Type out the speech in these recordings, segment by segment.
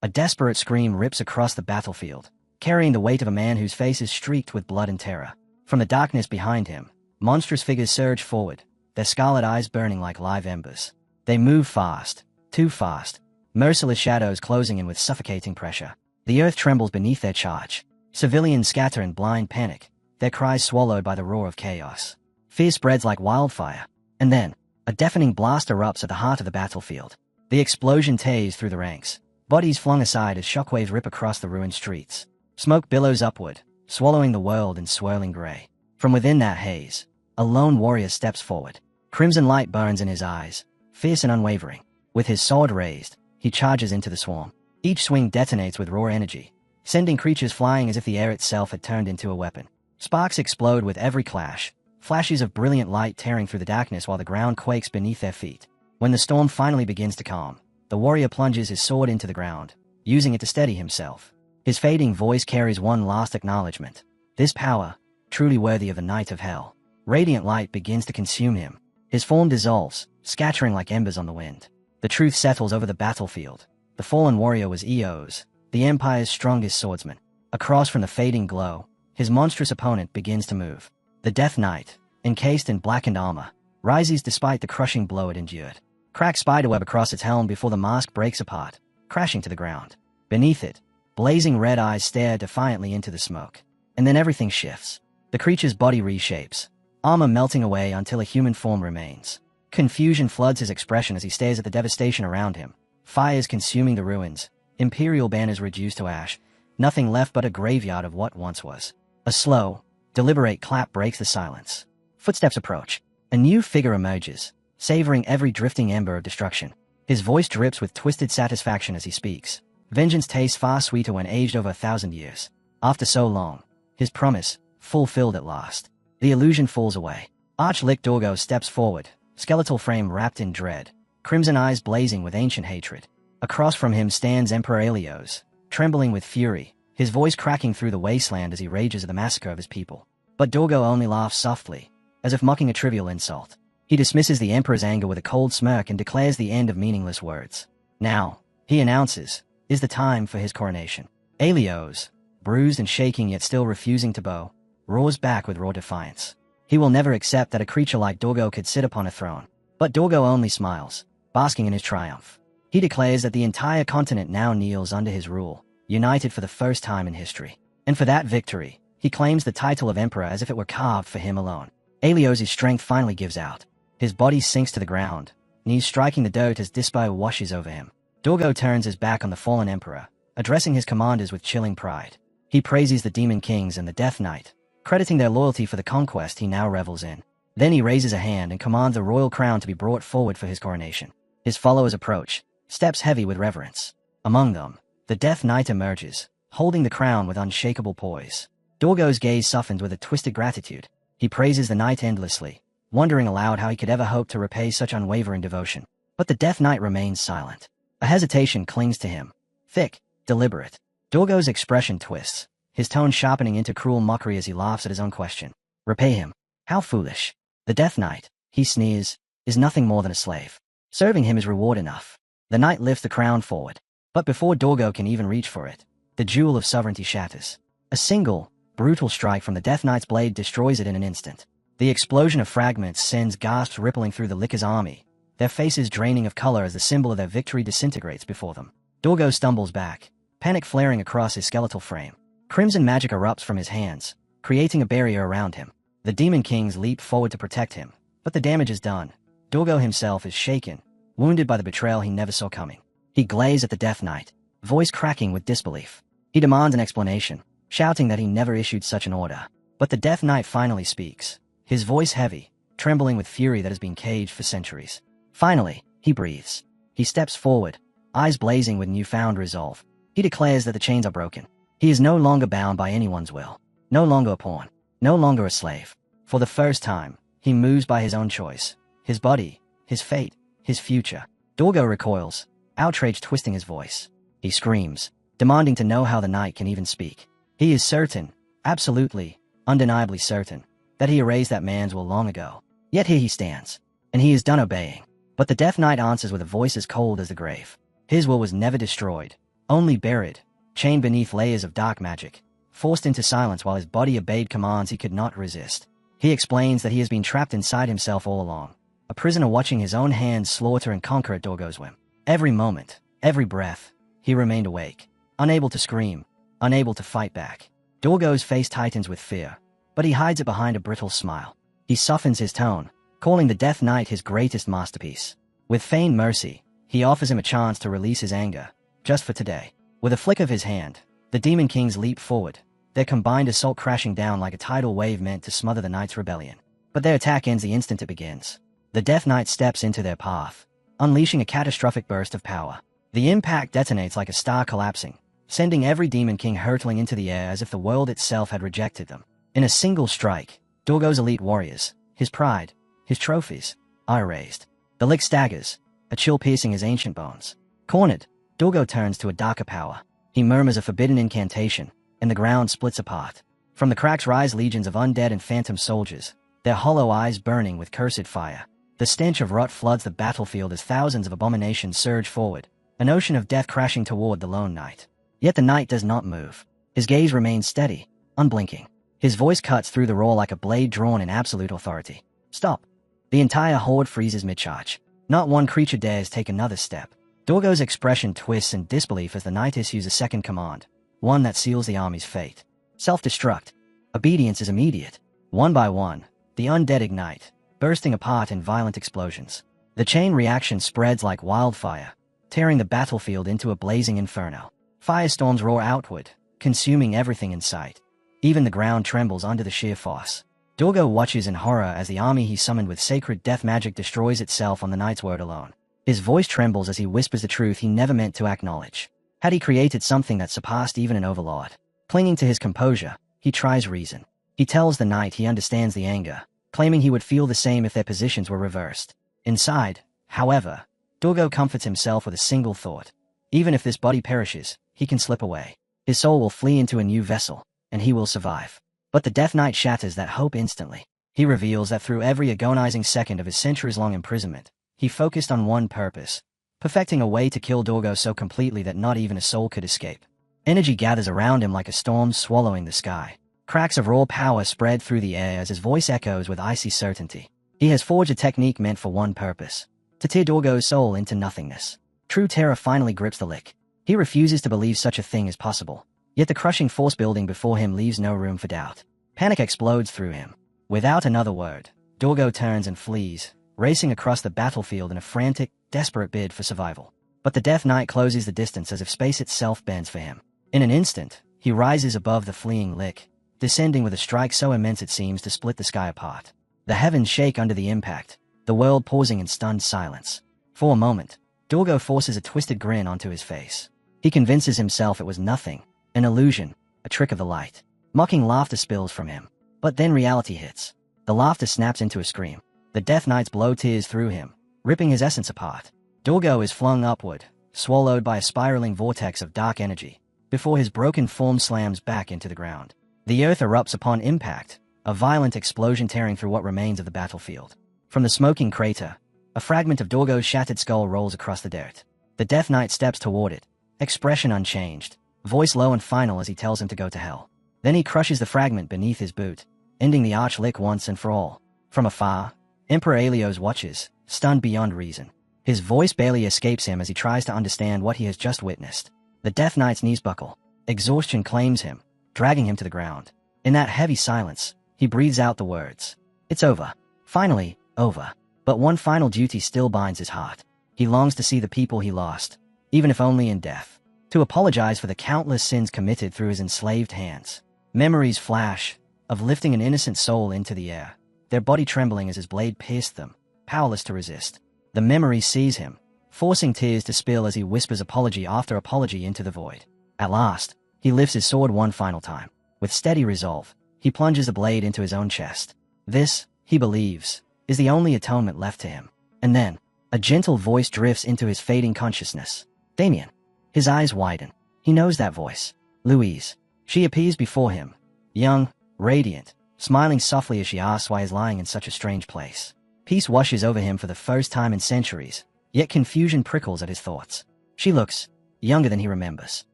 A desperate scream rips across the battlefield, carrying the weight of a man whose face is streaked with blood and terror. From the darkness behind him, monstrous figures surge forward, their scarlet eyes burning like live embers. They move fast, too fast, merciless shadows closing in with suffocating pressure. The earth trembles beneath their charge. Civilians scatter in blind panic, their cries swallowed by the roar of chaos. Fear spreads like wildfire. And then, a deafening blast erupts at the heart of the battlefield. The explosion tears through the ranks, bodies flung aside as shockwaves rip across the ruined streets. Smoke billows upward, swallowing the world in swirling gray. From within that haze, a lone warrior steps forward. Crimson light burns in his eyes, fierce and unwavering. With his sword raised, he charges into the swarm. Each swing detonates with raw energy, sending creatures flying as if the air itself had turned into a weapon. Sparks explode with every clash, flashes of brilliant light tearing through the darkness while the ground quakes beneath their feet. When the storm finally begins to calm, the warrior plunges his sword into the ground, using it to steady himself. His fading voice carries one last acknowledgement. This power, truly worthy of a knight of hell. Radiant light begins to consume him. His form dissolves, scattering like embers on the wind. The truth settles over the battlefield. The fallen warrior was Eos, the Empire's strongest swordsman. Across from the fading glow, his monstrous opponent begins to move. The Death Knight, encased in blackened armor, rises despite the crushing blow it endured. Cracks spiderweb across its helm before the mask breaks apart, crashing to the ground. Beneath it, blazing red eyes stare defiantly into the smoke. And then everything shifts. The creature's body reshapes, armor melting away until a human form remains. Confusion floods his expression as he stares at the devastation around him. Fires consuming the ruins, imperial banners reduced to ash, nothing left but a graveyard of what once was. A slow, deliberate clap breaks the silence. Footsteps approach. A new figure emerges, savoring every drifting ember of destruction. His voice drips with twisted satisfaction as he speaks. Vengeance tastes far sweeter when aged over 1,000 years. After so long, his promise, fulfilled at last. The illusion falls away. Arch-Lich Dorgo steps forward, skeletal frame wrapped in dread, crimson eyes blazing with ancient hatred. Across from him stands Emperor Helios, trembling with fury, his voice cracking through the wasteland as he rages at the massacre of his people. But Dorgo only laughs softly, as if mocking a trivial insult. He dismisses the Emperor's anger with a cold smirk and declares the end of meaningless words. Now, he announces, is the time for his coronation. Helios, bruised and shaking yet still refusing to bow, roars back with raw defiance. He will never accept that a creature like Dorgo could sit upon a throne. But Dorgo only smiles, basking in his triumph. He declares that the entire continent now kneels under his rule, united for the first time in history. And for that victory, he claims the title of Emperor as if it were carved for him alone. Helios' strength finally gives out. His body sinks to the ground, knees striking the dirt as despair washes over him. Dorgo turns his back on the fallen Emperor, addressing his commanders with chilling pride. He praises the Demon Kings and the Death Knight, crediting their loyalty for the conquest he now revels in. Then he raises a hand and commands a royal crown to be brought forward for his coronation. His followers approach, steps heavy with reverence. Among them, the Death Knight emerges, holding the crown with unshakable poise. Dorgo's gaze softens with a twisted gratitude. He praises the knight endlessly, wondering aloud how he could ever hope to repay such unwavering devotion. But the Death Knight remains silent. A hesitation clings to him, thick, deliberate. Dorgo's expression twists, his tone sharpening into cruel mockery as he laughs at his own question. Repay him? How foolish. The Death Knight, he sneers, is nothing more than a slave. Serving him is reward enough. The knight lifts the crown forward. But before Dorgo can even reach for it, the jewel of sovereignty shatters. A single, brutal strike from the Death Knight's blade destroys it in an instant. The explosion of fragments sends gasps rippling through the Lich's army, their faces draining of color as the symbol of their victory disintegrates before them. Dorgo stumbles back, panic flaring across his skeletal frame. Crimson magic erupts from his hands, creating a barrier around him. The Demon Kings leap forward to protect him, but the damage is done. Dorgo himself is shaken, wounded by the betrayal he never saw coming. He glazes at the Death Knight, voice cracking with disbelief. He demands an explanation, shouting that he never issued such an order. But the Death Knight finally speaks, his voice heavy, trembling with fury that has been caged for centuries. Finally, he breathes. He steps forward, eyes blazing with newfound resolve. He declares that the chains are broken. He is no longer bound by anyone's will, no longer a pawn, no longer a slave. For the first time, he moves by his own choice, his body, his fate, his future. Dorgo recoils, outrage twisting his voice. He screams, demanding to know how the knight can even speak. He is certain, absolutely, undeniably certain, that he erased that man's will long ago. Yet here he stands, and he is done obeying. But the Death Knight answers with a voice as cold as the grave. His will was never destroyed, only buried, chained beneath layers of dark magic, forced into silence while his body obeyed commands he could not resist. He explains that he has been trapped inside himself all along, a prisoner watching his own hands slaughter and conquer at Dorgo's whim. Every moment, every breath, he remained awake, unable to scream, unable to fight back. Dorgo's face tightens with fear, but he hides it behind a brittle smile. He softens his tone, calling the Death Knight his greatest masterpiece. With feigned mercy, he offers him a chance to release his anger, just for today. With a flick of his hand, the Demon Kings leap forward, their combined assault crashing down like a tidal wave meant to smother the Knight's rebellion. But their attack ends the instant it begins. The Death Knight steps into their path, unleashing a catastrophic burst of power. The impact detonates like a star collapsing, sending every Demon King hurtling into the air as if the world itself had rejected them. In a single strike, Dorgo's elite warriors, his pride, his trophies, are erased. The Lich staggers, a chill piercing his ancient bones. Cornered, Dorgo turns to a darker power. He murmurs a forbidden incantation, and the ground splits apart. From the cracks rise legions of undead and phantom soldiers, their hollow eyes burning with cursed fire. The stench of rot floods the battlefield as thousands of abominations surge forward, an ocean of death crashing toward the lone knight. Yet the knight does not move. His gaze remains steady, unblinking. His voice cuts through the roar like a blade drawn in absolute authority. Stop. The entire horde freezes mid-charge. Not one creature dares take another step. Dorgo's expression twists in disbelief as the knight issues a second command, one that seals the army's fate. Self-destruct. Obedience is immediate. One by one, the undead ignite, bursting apart in violent explosions. The chain reaction spreads like wildfire, tearing the battlefield into a blazing inferno. Firestorms roar outward, consuming everything in sight. Even the ground trembles under the sheer force. Dorgo watches in horror as the army he summoned with sacred death magic destroys itself on the knight's word alone. His voice trembles as he whispers the truth he never meant to acknowledge. Had he created something that surpassed even an overlord? Clinging to his composure, he tries reason. He tells the knight he understands the anger, claiming he would feel the same if their positions were reversed. Inside, however, Dorgo comforts himself with a single thought. Even if this body perishes, he can slip away. His soul will flee into a new vessel, and he will survive. But the Death Knight shatters that hope instantly. He reveals that through every agonizing second of his centuries-long imprisonment, he focused on one purpose, perfecting a way to kill Dorgo so completely that not even a soul could escape. Energy gathers around him like a storm swallowing the sky. Cracks of raw power spread through the air as his voice echoes with icy certainty. He has forged a technique meant for one purpose, to tear Dorgo's soul into nothingness. True terror finally grips the Lich. He refuses to believe such a thing is possible, yet the crushing force building before him leaves no room for doubt. Panic explodes through him. Without another word, Dorgo turns and flees, racing across the battlefield in a frantic, desperate bid for survival. But the Death Knight closes the distance as if space itself bends for him. In an instant, he rises above the fleeing Lich, descending with a strike so immense it seems to split the sky apart. The heavens shake under the impact, the world pausing in stunned silence. For a moment, Dorgo forces a twisted grin onto his face. He convinces himself it was nothing, an illusion, a trick of the light. Mocking laughter spills from him. But then reality hits. The laughter snaps into a scream. The Death Knights blow tears through him, ripping his essence apart. Dorgo is flung upward, swallowed by a spiraling vortex of dark energy, before his broken form slams back into the ground. The earth erupts upon impact, a violent explosion tearing through what remains of the battlefield. From the smoking crater, a fragment of Dorgo's shattered skull rolls across the dirt. The Death Knight steps toward it, expression unchanged, voice low and final as he tells him to go to hell. Then he crushes the fragment beneath his boot, ending the Arch-Lich once and for all. From afar, Emperor Aelios watches, stunned beyond reason. His voice barely escapes him as he tries to understand what he has just witnessed. The Death Knight's knees buckle. Exhaustion claims him, dragging him to the ground. In that heavy silence, he breathes out the words. It's over. Finally, over. But one final duty still binds his heart. He longs to see the people he lost, even if only in death. To apologize for the countless sins committed through his enslaved hands. Memories flash, of lifting an innocent soul into the air, their body trembling as his blade pierced them, powerless to resist. The memory sees him, forcing tears to spill as he whispers apology after apology into the void. At last, he lifts his sword one final time. With steady resolve, he plunges the blade into his own chest. This, he believes, is the only atonement left to him. And then, a gentle voice drifts into his fading consciousness. Damien. His eyes widen. He knows that voice. Louise. She appears before him, young, radiant, smiling softly as she asks why he's lying in such a strange place. Peace washes over him for the first time in centuries, yet confusion prickles at his thoughts. She looks younger than he remembers.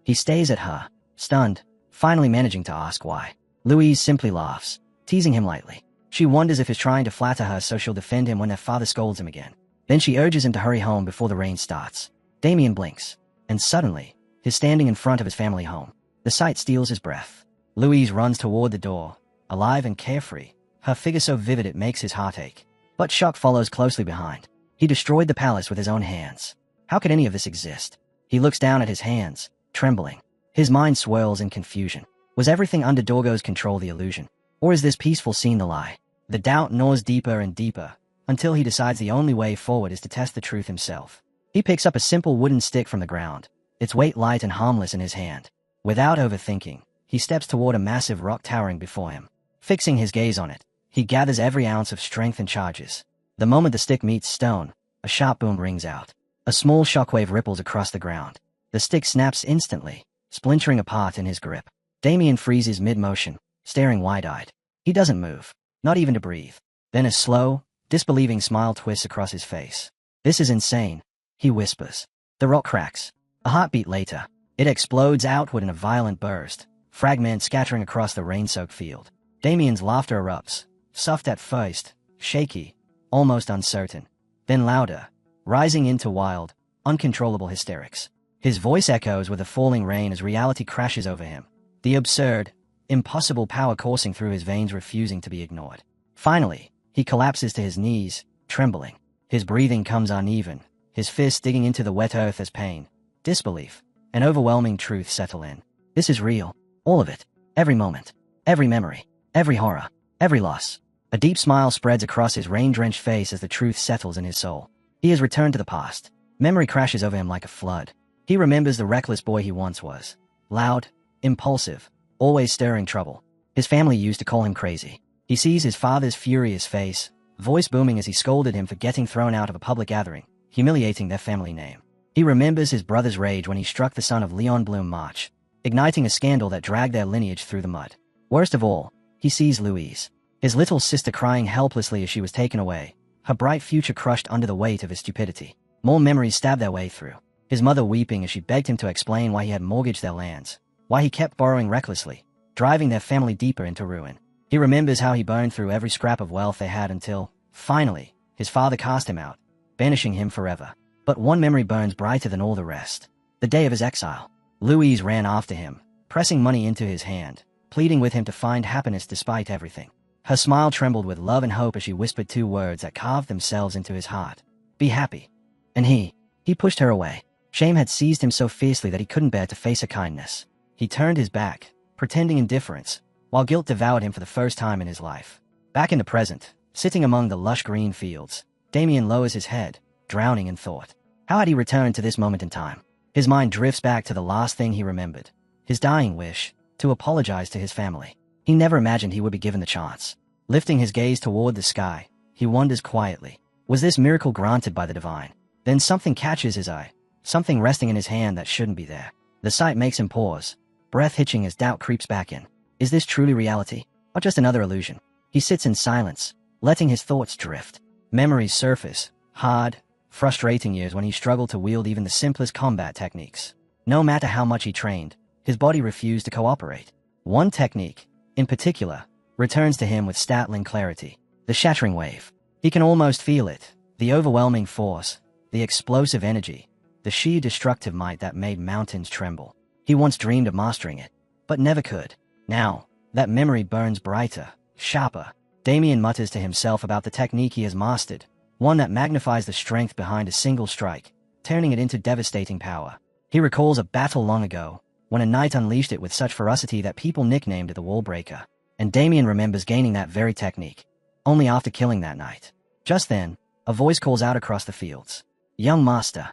He stares at her, stunned, finally managing to ask why. Louise simply laughs, teasing him lightly. She wonders if he's trying to flatter her so she'll defend him when their father scolds him again. Then she urges him to hurry home before the rain starts. Damien blinks, and suddenly, he's standing in front of his family home. The sight steals his breath. Louise runs toward the door, alive and carefree, her figure so vivid it makes his heart ache. But shock follows closely behind. He destroyed the palace with his own hands. How could any of this exist? He looks down at his hands, trembling. His mind swirls in confusion. Was everything under Dorgo's control the illusion? Or is this peaceful scene the lie? The doubt gnaws deeper and deeper, until he decides the only way forward is to test the truth himself. He picks up a simple wooden stick from the ground, its weight light and harmless in his hand. Without overthinking, he steps toward a massive rock towering before him. Fixing his gaze on it, he gathers every ounce of strength and charges. The moment the stick meets stone, a sharp boom rings out. A small shockwave ripples across the ground. The stick snaps instantly, splintering apart in his grip. Damien freezes mid-motion, staring wide-eyed. He doesn't move, not even to breathe. Then a slow, disbelieving smile twists across his face. "This is insane," he whispers. The rock cracks. A heartbeat later, it explodes outward in a violent burst, fragments scattering across the rain-soaked field. Damien's laughter erupts, soft at first, shaky, almost uncertain, then louder, rising into wild, uncontrollable hysterics. His voice echoes with the falling rain as reality crashes over him. The absurd, impossible power coursing through his veins refusing to be ignored. Finally, he collapses to his knees, trembling. His breathing comes uneven, his fists digging into the wet earth as pain, disbelief, and overwhelming truth settle in. This is real. All of it. Every moment. Every memory. Every horror. Every loss. A deep smile spreads across his rain-drenched face as the truth settles in his soul. He has returned to the past. Memory crashes over him like a flood. He remembers the reckless boy he once was. Loud, impulsive, always stirring trouble. His family used to call him crazy. He sees his father's furious face, voice booming as he scolded him for getting thrown out of a public gathering, humiliating their family name. He remembers his brother's rage when he struck the son of Leon Bloom March, igniting a scandal that dragged their lineage through the mud. Worst of all, he sees Louise, his little sister crying helplessly as she was taken away, her bright future crushed under the weight of his stupidity. More memories stab their way through. His mother weeping as she begged him to explain why he had mortgaged their lands, why he kept borrowing recklessly, driving their family deeper into ruin. He remembers how he burned through every scrap of wealth they had until, finally, his father cast him out, banishing him forever. But one memory burns brighter than all the rest. The day of his exile. Louise ran after him, pressing money into his hand, pleading with him to find happiness despite everything. Her smile trembled with love and hope as she whispered two words that carved themselves into his heart. "Be happy." And he pushed her away. Shame had seized him so fiercely that he couldn't bear to face her kindness. He turned his back, pretending indifference, while guilt devoured him for the first time in his life. Back in the present, sitting among the lush green fields, Damien lowers his head, drowning in thought. How had he returned to this moment in time? His mind drifts back to the last thing he remembered, his dying wish, to apologize to his family. He never imagined he would be given the chance. Lifting his gaze toward the sky, he wonders quietly, was this miracle granted by the divine? Then something catches his eye, something resting in his hand that shouldn't be there. The sight makes him pause, breath hitching as doubt creeps back in. Is this truly reality, or just another illusion? He sits in silence, letting his thoughts drift. Memories surface, hard, frustrating years when he struggled to wield even the simplest combat techniques. No matter how much he trained, his body refused to cooperate. One technique, in particular, returns to him with startling clarity. The shattering wave. He can almost feel it, the overwhelming force, the explosive energy, the sheer destructive might that made mountains tremble. He once dreamed of mastering it, but never could. Now, that memory burns brighter, sharper. Damien mutters to himself about the technique he has mastered, one that magnifies the strength behind a single strike, turning it into devastating power. He recalls a battle long ago, when a knight unleashed it with such ferocity that people nicknamed it the Wallbreaker. And Damien remembers gaining that very technique, only after killing that knight. Just then, a voice calls out across the fields. "Young master."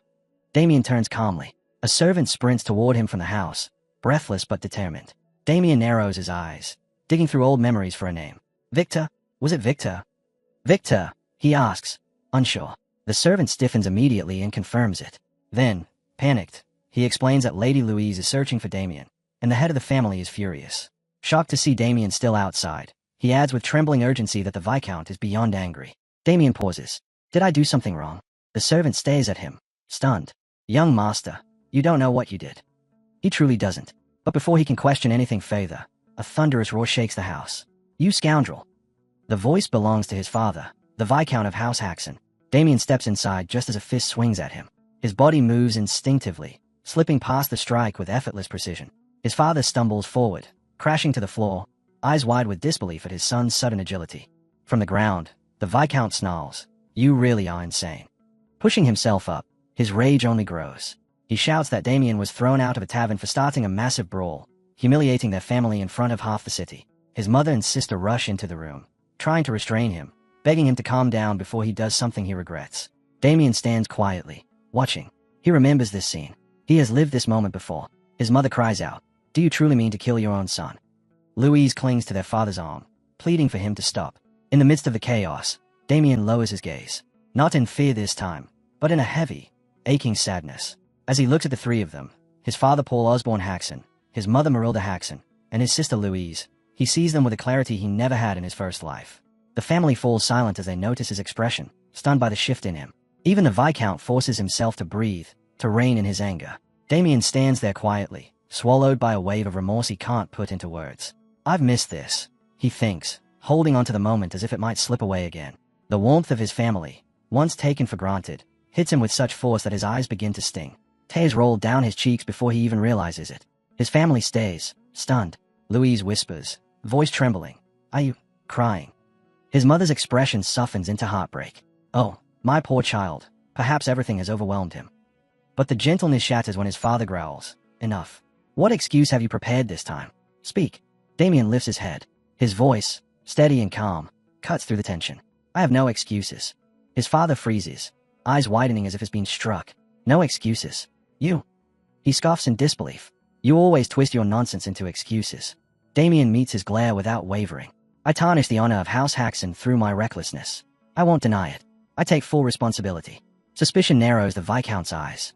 Damien turns calmly. A servant sprints toward him from the house, breathless but determined. Damien narrows his eyes, digging through old memories for a name. "Victor? Was it Victor?" "Victor?" he asks, unsure. The servant stiffens immediately and confirms it. Then, panicked, he explains that Lady Louise is searching for Damien, and the head of the family is furious. Shocked to see Damien still outside, he adds with trembling urgency that the Viscount is beyond angry. Damien pauses. "Did I do something wrong?" The servant stares at him, stunned. "Young master," You don't know what you did. He truly doesn't. But before he can question anything further, a thunderous roar shakes the house. You scoundrel! The voice belongs to his father, the Viscount of House Haxon. Damien steps inside just as a fist swings at him. His body moves instinctively, slipping past the strike with effortless precision. His father stumbles forward, crashing to the floor, eyes wide with disbelief at his son's sudden agility. From the ground, the Viscount snarls, "You really are insane." Pushing himself up, his rage only grows. He shouts that Damien was thrown out of a tavern for starting a massive brawl, humiliating their family in front of half the city. His mother and sister rush into the room, trying to restrain him, begging him to calm down before he does something he regrets. Damien stands quietly, watching. He remembers this scene. He has lived this moment before. His mother cries out, "Do you truly mean to kill your own son?" Louise clings to their father's arm, pleading for him to stop. In the midst of the chaos, Damien lowers his gaze. Not in fear this time, but in a heavy, aching sadness. As he looks at the three of them, his father Paul Osborne Haxon, his mother Marilda Haxon, and his sister Louise, he sees them with a clarity he never had in his first life. The family falls silent as they notice his expression, stunned by the shift in him. Even the Viscount forces himself to breathe, to rein in his anger. Damien stands there quietly, swallowed by a wave of remorse he can't put into words. I've missed this, he thinks, holding onto the moment as if it might slip away again. The warmth of his family, once taken for granted, hits him with such force that his eyes begin to sting. Tears roll down his cheeks before he even realizes it. His family stays, stunned. Louise whispers, voice trembling, "Are you crying?" His mother's expression softens into heartbreak. Oh, my poor child, perhaps everything has overwhelmed him. But the gentleness shatters when his father growls, "Enough. What excuse have you prepared this time? Speak." Damien lifts his head. His voice, steady and calm, cuts through the tension. "I have no excuses." His father freezes, eyes widening as if he's been struck. "No excuses. You." He scoffs in disbelief. "You always twist your nonsense into excuses." Damien meets his glare without wavering. "I tarnish the honor of House Haxon through my recklessness. I won't deny it. I take full responsibility." Suspicion narrows the Viscount's eyes.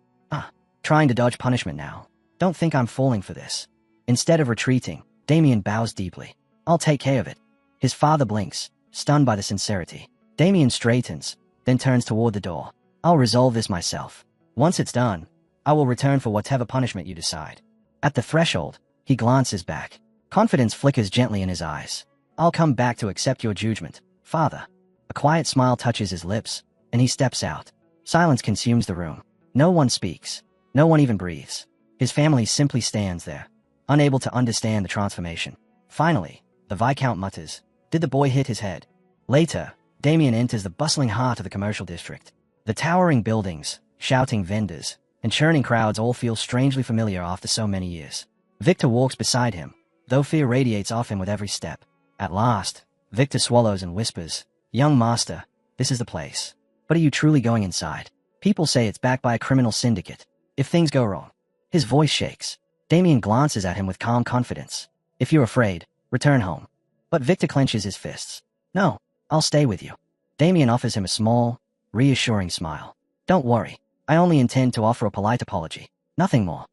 Trying to dodge punishment now. Don't think I'm falling for this. Instead of retreating, Damien bows deeply. "I'll take care of it." His father blinks, stunned by the sincerity. Damien straightens, then turns toward the door. "I'll resolve this myself. Once it's done, I will return for whatever punishment you decide." At the threshold, he glances back. Confidence flickers gently in his eyes. "I'll come back to accept your judgment, father." A quiet smile touches his lips, and he steps out. Silence consumes the room. No one speaks. No one even breathes. His family simply stands there, unable to understand the transformation. Finally, the Viscount mutters, "Did the boy hit his head?" Later, Damien enters the bustling heart of the commercial district. The towering buildings, shouting vendors, and churning crowds all feel strangely familiar after so many years. Victor walks beside him, though fear radiates off him with every step. At last, Victor swallows and whispers, "Young master, this is the place. But are you truly going inside? People say it's backed by a criminal syndicate. If things go wrong." His voice shakes. Damien glances at him with calm confidence. "If you're afraid, return home." But Victor clenches his fists. "No, I'll stay with you." Damien offers him a small, reassuring smile. "Don't worry. I only intend to offer a polite apology. Nothing more."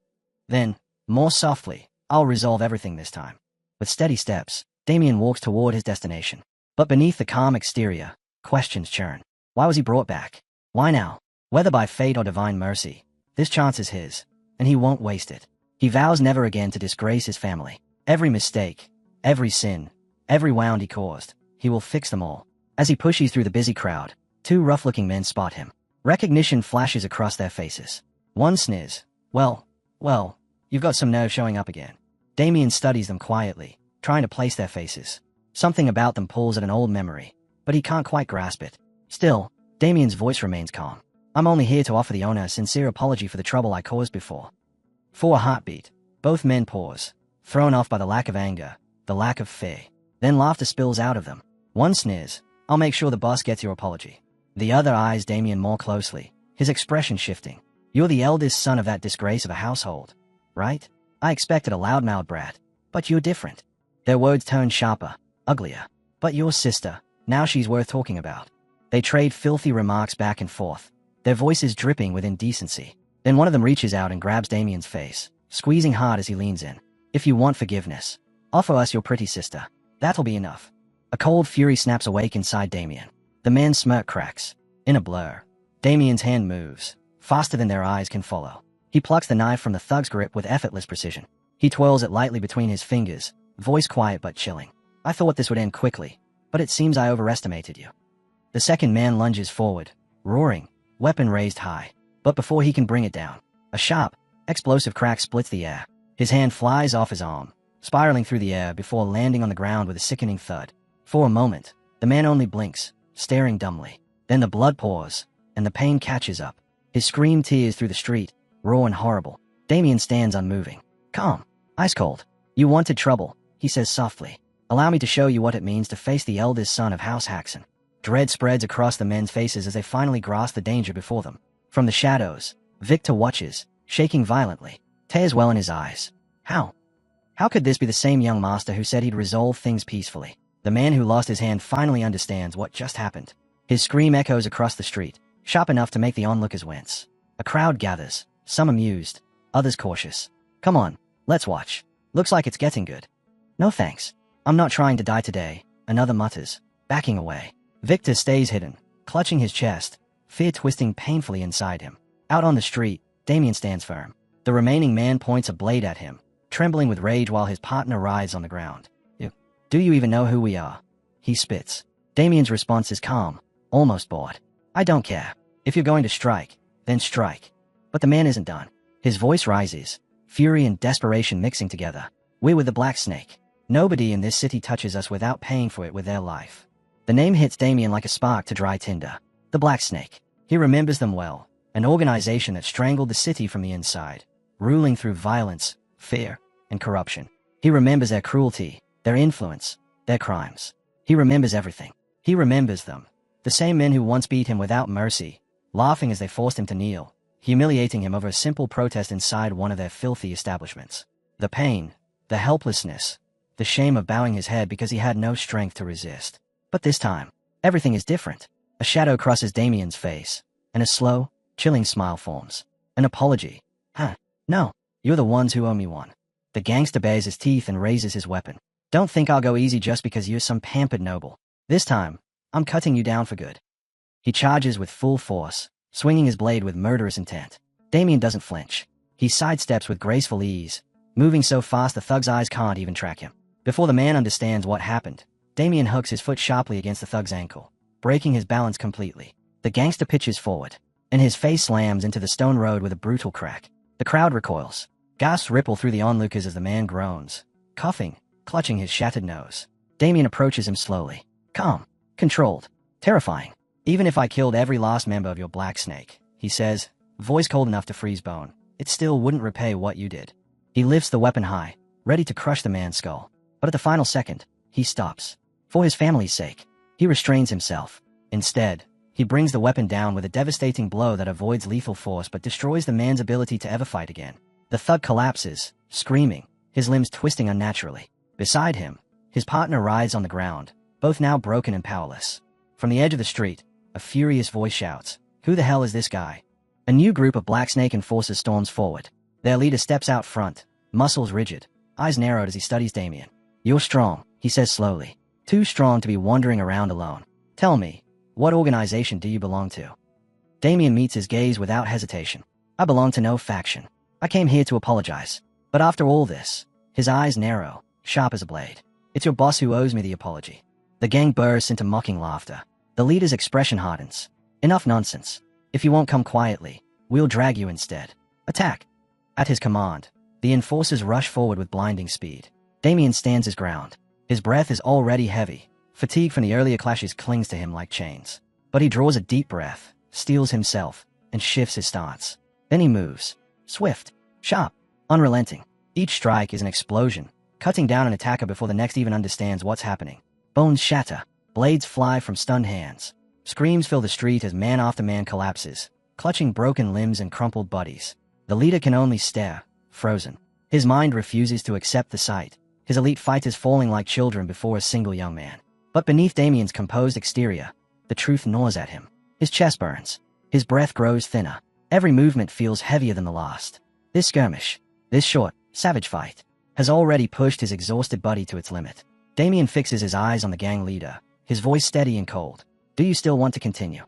Then, more softly, "I'll resolve everything this time." With steady steps, Damien walks toward his destination. But beneath the calm exterior, questions churn. Why was he brought back? Why now? Whether by fate or divine mercy, this chance is his, and he won't waste it. He vows never again to disgrace his family. Every mistake, every sin, every wound he caused, he will fix them all. As he pushes through the busy crowd, two rough-looking men spot him. Recognition flashes across their faces. One sneers. Well, you've got some nerve showing up again." Damien studies them quietly, trying to place their faces. Something about them pulls at an old memory, but he can't quite grasp it. Still, Damien's voice remains calm. "I'm only here to offer the owner a sincere apology for the trouble I caused before." For a heartbeat, both men pause, thrown off by the lack of anger, the lack of fear. Then laughter spills out of them. One sneers, "I'll make sure the boss gets your apology." The other eyes Damien more closely, his expression shifting. "You're the eldest son of that disgrace of a household, right? I expected a loudmouth brat, but you're different." Their words turn sharper, uglier. "But your sister, now she's worth talking about." They trade filthy remarks back and forth, their voices dripping with indecency. Then one of them reaches out and grabs Damien's face, squeezing hard as he leans in. "If you want forgiveness, offer us your pretty sister. That'll be enough." A cold fury snaps awake inside Damien. The man's smirk cracks. In a blur, Damien's hand moves, faster than their eyes can follow. He plucks the knife from the thug's grip with effortless precision. He twirls it lightly between his fingers, voice quiet but chilling. I thought this would end quickly, but it seems I overestimated you. The second man lunges forward, roaring, weapon raised high. But before he can bring it down, a sharp, explosive crack splits the air. His hand flies off his arm, spiraling through the air before landing on the ground with a sickening thud. For a moment, the man only blinks, staring dumbly. Then the blood pours, and the pain catches up. His scream tears through the street, raw and horrible. Damien stands unmoving, calm, ice cold. You wanted trouble, he says softly. Allow me to show you what it means to face the eldest son of House Haxon. Dread spreads across the men's faces as they finally grasp the danger before them. From the shadows, Victor watches, shaking violently, tears well in his eyes. How? How could this be the same young master who said he'd resolve things peacefully? The man who lost his hand finally understands what just happened. His scream echoes across the street, sharp enough to make the onlookers wince. A crowd gathers, some amused, others cautious. Come on, let's watch. Looks like it's getting good. No thanks. I'm not trying to die today, another mutters, backing away. Victor stays hidden, clutching his chest, fear twisting painfully inside him. Out on the street, Damien stands firm. The remaining man points a blade at him, trembling with rage while his partner writhes on the ground. Do you even know who we are? He spits. Damien's response is calm, almost bored. I don't care. If you're going to strike, then strike. But the man isn't done. His voice rises, fury and desperation mixing together. We're with the Black Snake. Nobody in this city touches us without paying for it with their life. The name hits Damien like a spark to dry tinder. The Black Snake. He remembers them well. An organization that strangled the city from the inside, ruling through violence, fear, and corruption. He remembers their cruelty, their influence, their crimes. He remembers everything. He remembers them. The same men who once beat him without mercy, laughing as they forced him to kneel, humiliating him over a simple protest inside one of their filthy establishments. The pain, the helplessness, the shame of bowing his head because he had no strength to resist. But this time, everything is different. A shadow crosses Damien's face, and a slow, chilling smile forms. An apology. Huh? No, you're the ones who owe me one. The gangster bares his teeth and raises his weapon. Don't think I'll go easy just because you're some pampered noble. This time, I'm cutting you down for good. He charges with full force, swinging his blade with murderous intent. Damien doesn't flinch. He sidesteps with graceful ease, moving so fast the thug's eyes can't even track him. Before the man understands what happened, Damien hooks his foot sharply against the thug's ankle, breaking his balance completely. The gangster pitches forward, and his face slams into the stone road with a brutal crack. The crowd recoils. Gasps ripple through the onlookers as the man groans, coughing, clutching his shattered nose. Damien approaches him slowly, calm, controlled, terrifying. Even if I killed every last member of your Black Snake, he says, voice cold enough to freeze bone, it still wouldn't repay what you did. He lifts the weapon high, ready to crush the man's skull. But at the final second, he stops. For his family's sake, he restrains himself. Instead, he brings the weapon down with a devastating blow that avoids lethal force but destroys the man's ability to ever fight again. The thug collapses, screaming, his limbs twisting unnaturally. Beside him, his partner writhes on the ground, both now broken and powerless. From the edge of the street, a furious voice shouts, "Who the hell is this guy?" A new group of Black Snake enforcers storms forward. Their leader steps out front, muscles rigid, eyes narrowed as he studies Damien. "You're strong," he says slowly. "Too strong to be wandering around alone. Tell me, what organization do you belong to?" Damien meets his gaze without hesitation. "I belong to no faction. I came here to apologize." But after all this, his eyes narrow, sharp as a blade. "It's your boss who owes me the apology." The gang bursts into mocking laughter. The leader's expression hardens. "Enough nonsense. If you won't come quietly, we'll drag you instead. Attack." At his command, the enforcers rush forward with blinding speed. Damien stands his ground. His breath is already heavy. Fatigue from the earlier clashes clings to him like chains. But he draws a deep breath, steels himself, and shifts his stance. Then he moves. Swift, sharp, unrelenting. Each strike is an explosion, cutting down an attacker before the next even understands what's happening. Bones shatter. Blades fly from stunned hands. Screams fill the street as man after man collapses, clutching broken limbs and crumpled bodies. The leader can only stare, frozen. His mind refuses to accept the sight. His elite fighters falling like children before a single young man. But beneath Damien's composed exterior, the truth gnaws at him. His chest burns. His breath grows thinner. Every movement feels heavier than the last. This skirmish, this short, savage fight, has already pushed his exhausted body to its limit. Damien fixes his eyes on the gang leader, his voice steady and cold. "Do you still want to continue?"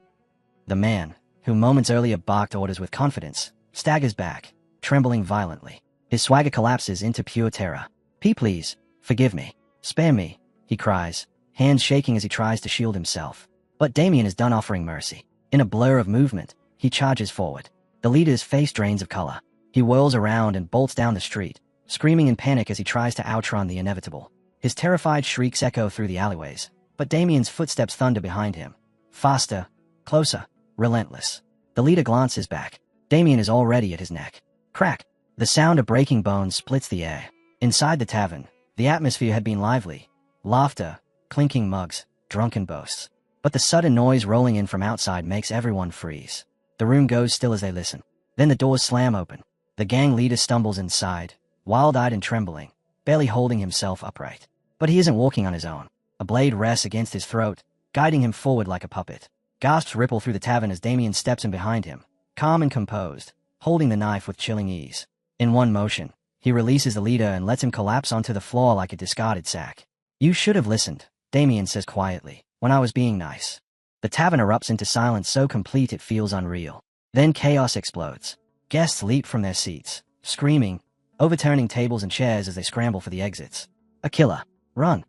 The man, who moments earlier barked orders with confidence, staggers back, trembling violently. His swagger collapses into pure terror. Please, forgive me. Spare me, he cries, hands shaking as he tries to shield himself. But Damien is done offering mercy. In a blur of movement, he charges forward. The leader's face drains of color. He whirls around and bolts down the street, screaming in panic as he tries to outrun the inevitable. His terrified shrieks echo through the alleyways, but Damien's footsteps thunder behind him. Faster, closer, relentless. The leader glances back. Damien is already at his neck. Crack! The sound of breaking bones splits the air. Inside the tavern, the atmosphere had been lively. Laughter, clinking mugs, drunken boasts. But the sudden noise rolling in from outside makes everyone freeze. The room goes still as they listen. Then the doors slam open. The gang leader stumbles inside, wild-eyed and trembling, barely holding himself upright. But he isn't walking on his own. A blade rests against his throat, guiding him forward like a puppet. Gasps ripple through the tavern as Damien steps in behind him, calm and composed, holding the knife with chilling ease. In one motion, he releases the leader and lets him collapse onto the floor like a discarded sack. You should have listened, Damien says quietly, when I was being nice. The tavern erupts into silence so complete it feels unreal. Then chaos explodes. Guests leap from their seats, screaming, overturning tables and chairs as they scramble for the exits. A killer. Run.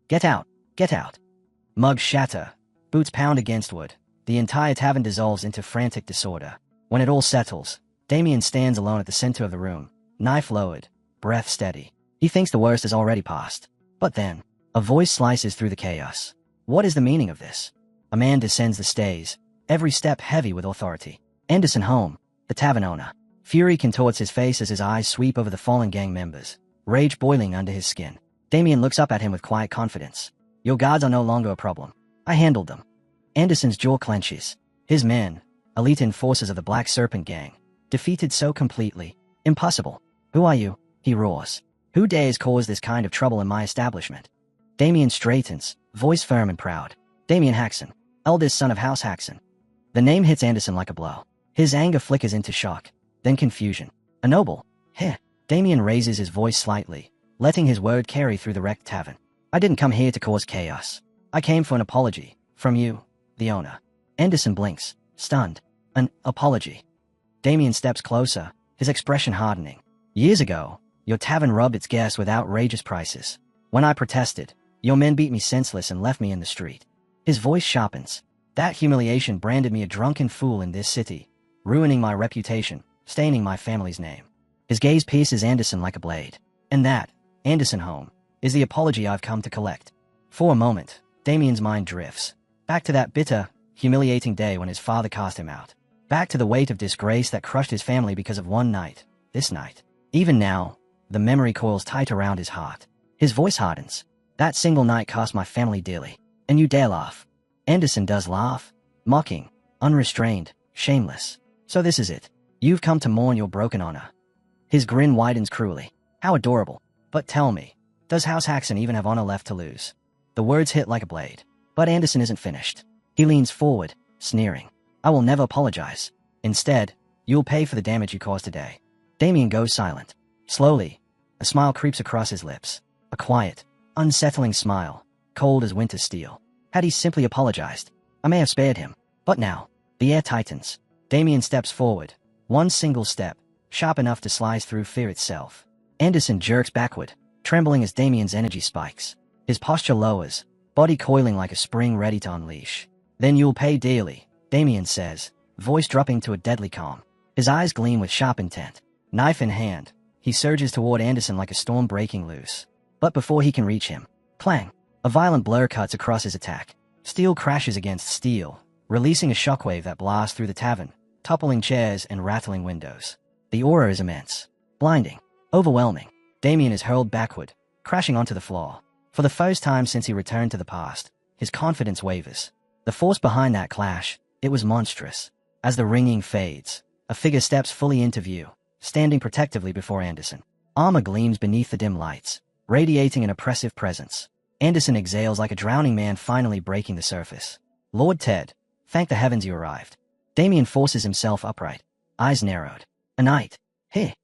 Get out. Get out. Mugs shatter. Boots pound against wood. The entire tavern dissolves into frantic disorder. When it all settles, Damien stands alone at the center of the room, knife lowered, breath steady. He thinks the worst has already passed. But then, a voice slices through the chaos. What is the meaning of this? A man descends the stairs, every step heavy with authority. Anderson Holm, the tavern owner. Fury contorts his face as his eyes sweep over the fallen gang members, rage boiling under his skin. Damien looks up at him with quiet confidence. Your guards are no longer a problem. I handled them. Anderson's jaw clenches. His men, elite enforcers of the Black Serpent gang, defeated so completely. Impossible. Who are you? He roars. Who dares cause this kind of trouble in my establishment? Damien straightens, voice firm and proud. Damien Haxon, eldest son of House Haxon. The name hits Anderson like a blow. His anger flickers into shock, then confusion. A noble. Heh. Damien raises his voice slightly, letting his word carry through the wrecked tavern. I didn't come here to cause chaos. I came for an apology. From you, the owner. Anderson blinks, stunned. An apology. Damien steps closer, his expression hardening. Years ago, your tavern rubbed its guests with outrageous prices. When I protested, your men beat me senseless and left me in the street. His voice sharpens. That humiliation branded me a drunken fool in this city, ruining my reputation, staining my family's name. His gaze pierces Anderson like a blade. And that, Anderson Holm, is the apology I've come to collect. For a moment, Damien's mind drifts. Back to that bitter, humiliating day when his father cast him out. Back to the weight of disgrace that crushed his family because of one night, this night. Even now, the memory coils tight around his heart. His voice hardens. That single night cost my family dearly. And you dare laugh. Anderson does laugh. Mocking, unrestrained, shameless. So this is it. You've come to mourn your broken honor. His grin widens cruelly. How adorable. But tell me, does House Haxon even have honor left to lose? The words hit like a blade. But Anderson isn't finished. He leans forward, sneering. I will never apologize. Instead, you'll pay for the damage you caused today. Damien goes silent. Slowly, a smile creeps across his lips. A quiet, unsettling smile, cold as winter steel. Had he simply apologized, I may have spared him. But now, the air tightens. Damien steps forward, one single step, sharp enough to slice through fear itself. Anderson jerks backward, trembling as Damien's energy spikes. His posture lowers, body coiling like a spring ready to unleash. Then you'll pay dearly, Damien says, voice dropping to a deadly calm. His eyes gleam with sharp intent. Knife in hand, he surges toward Anderson like a storm breaking loose. But before he can reach him, clang! A violent blur cuts across his attack. Steel crashes against steel, releasing a shockwave that blasts through the tavern, toppling chairs and rattling windows. The aura is immense, blinding, overwhelming. Damien is hurled backward, crashing onto the floor. For the first time since he returned to the past, his confidence wavers. The force behind that clash, it was monstrous. As the ringing fades, a figure steps fully into view, standing protectively before Anderson. Armor gleams beneath the dim lights, radiating an oppressive presence. Anderson exhales like a drowning man finally breaking the surface. Lord Ted, thank the heavens you arrived. Damien forces himself upright, eyes narrowed. A knight. Hey.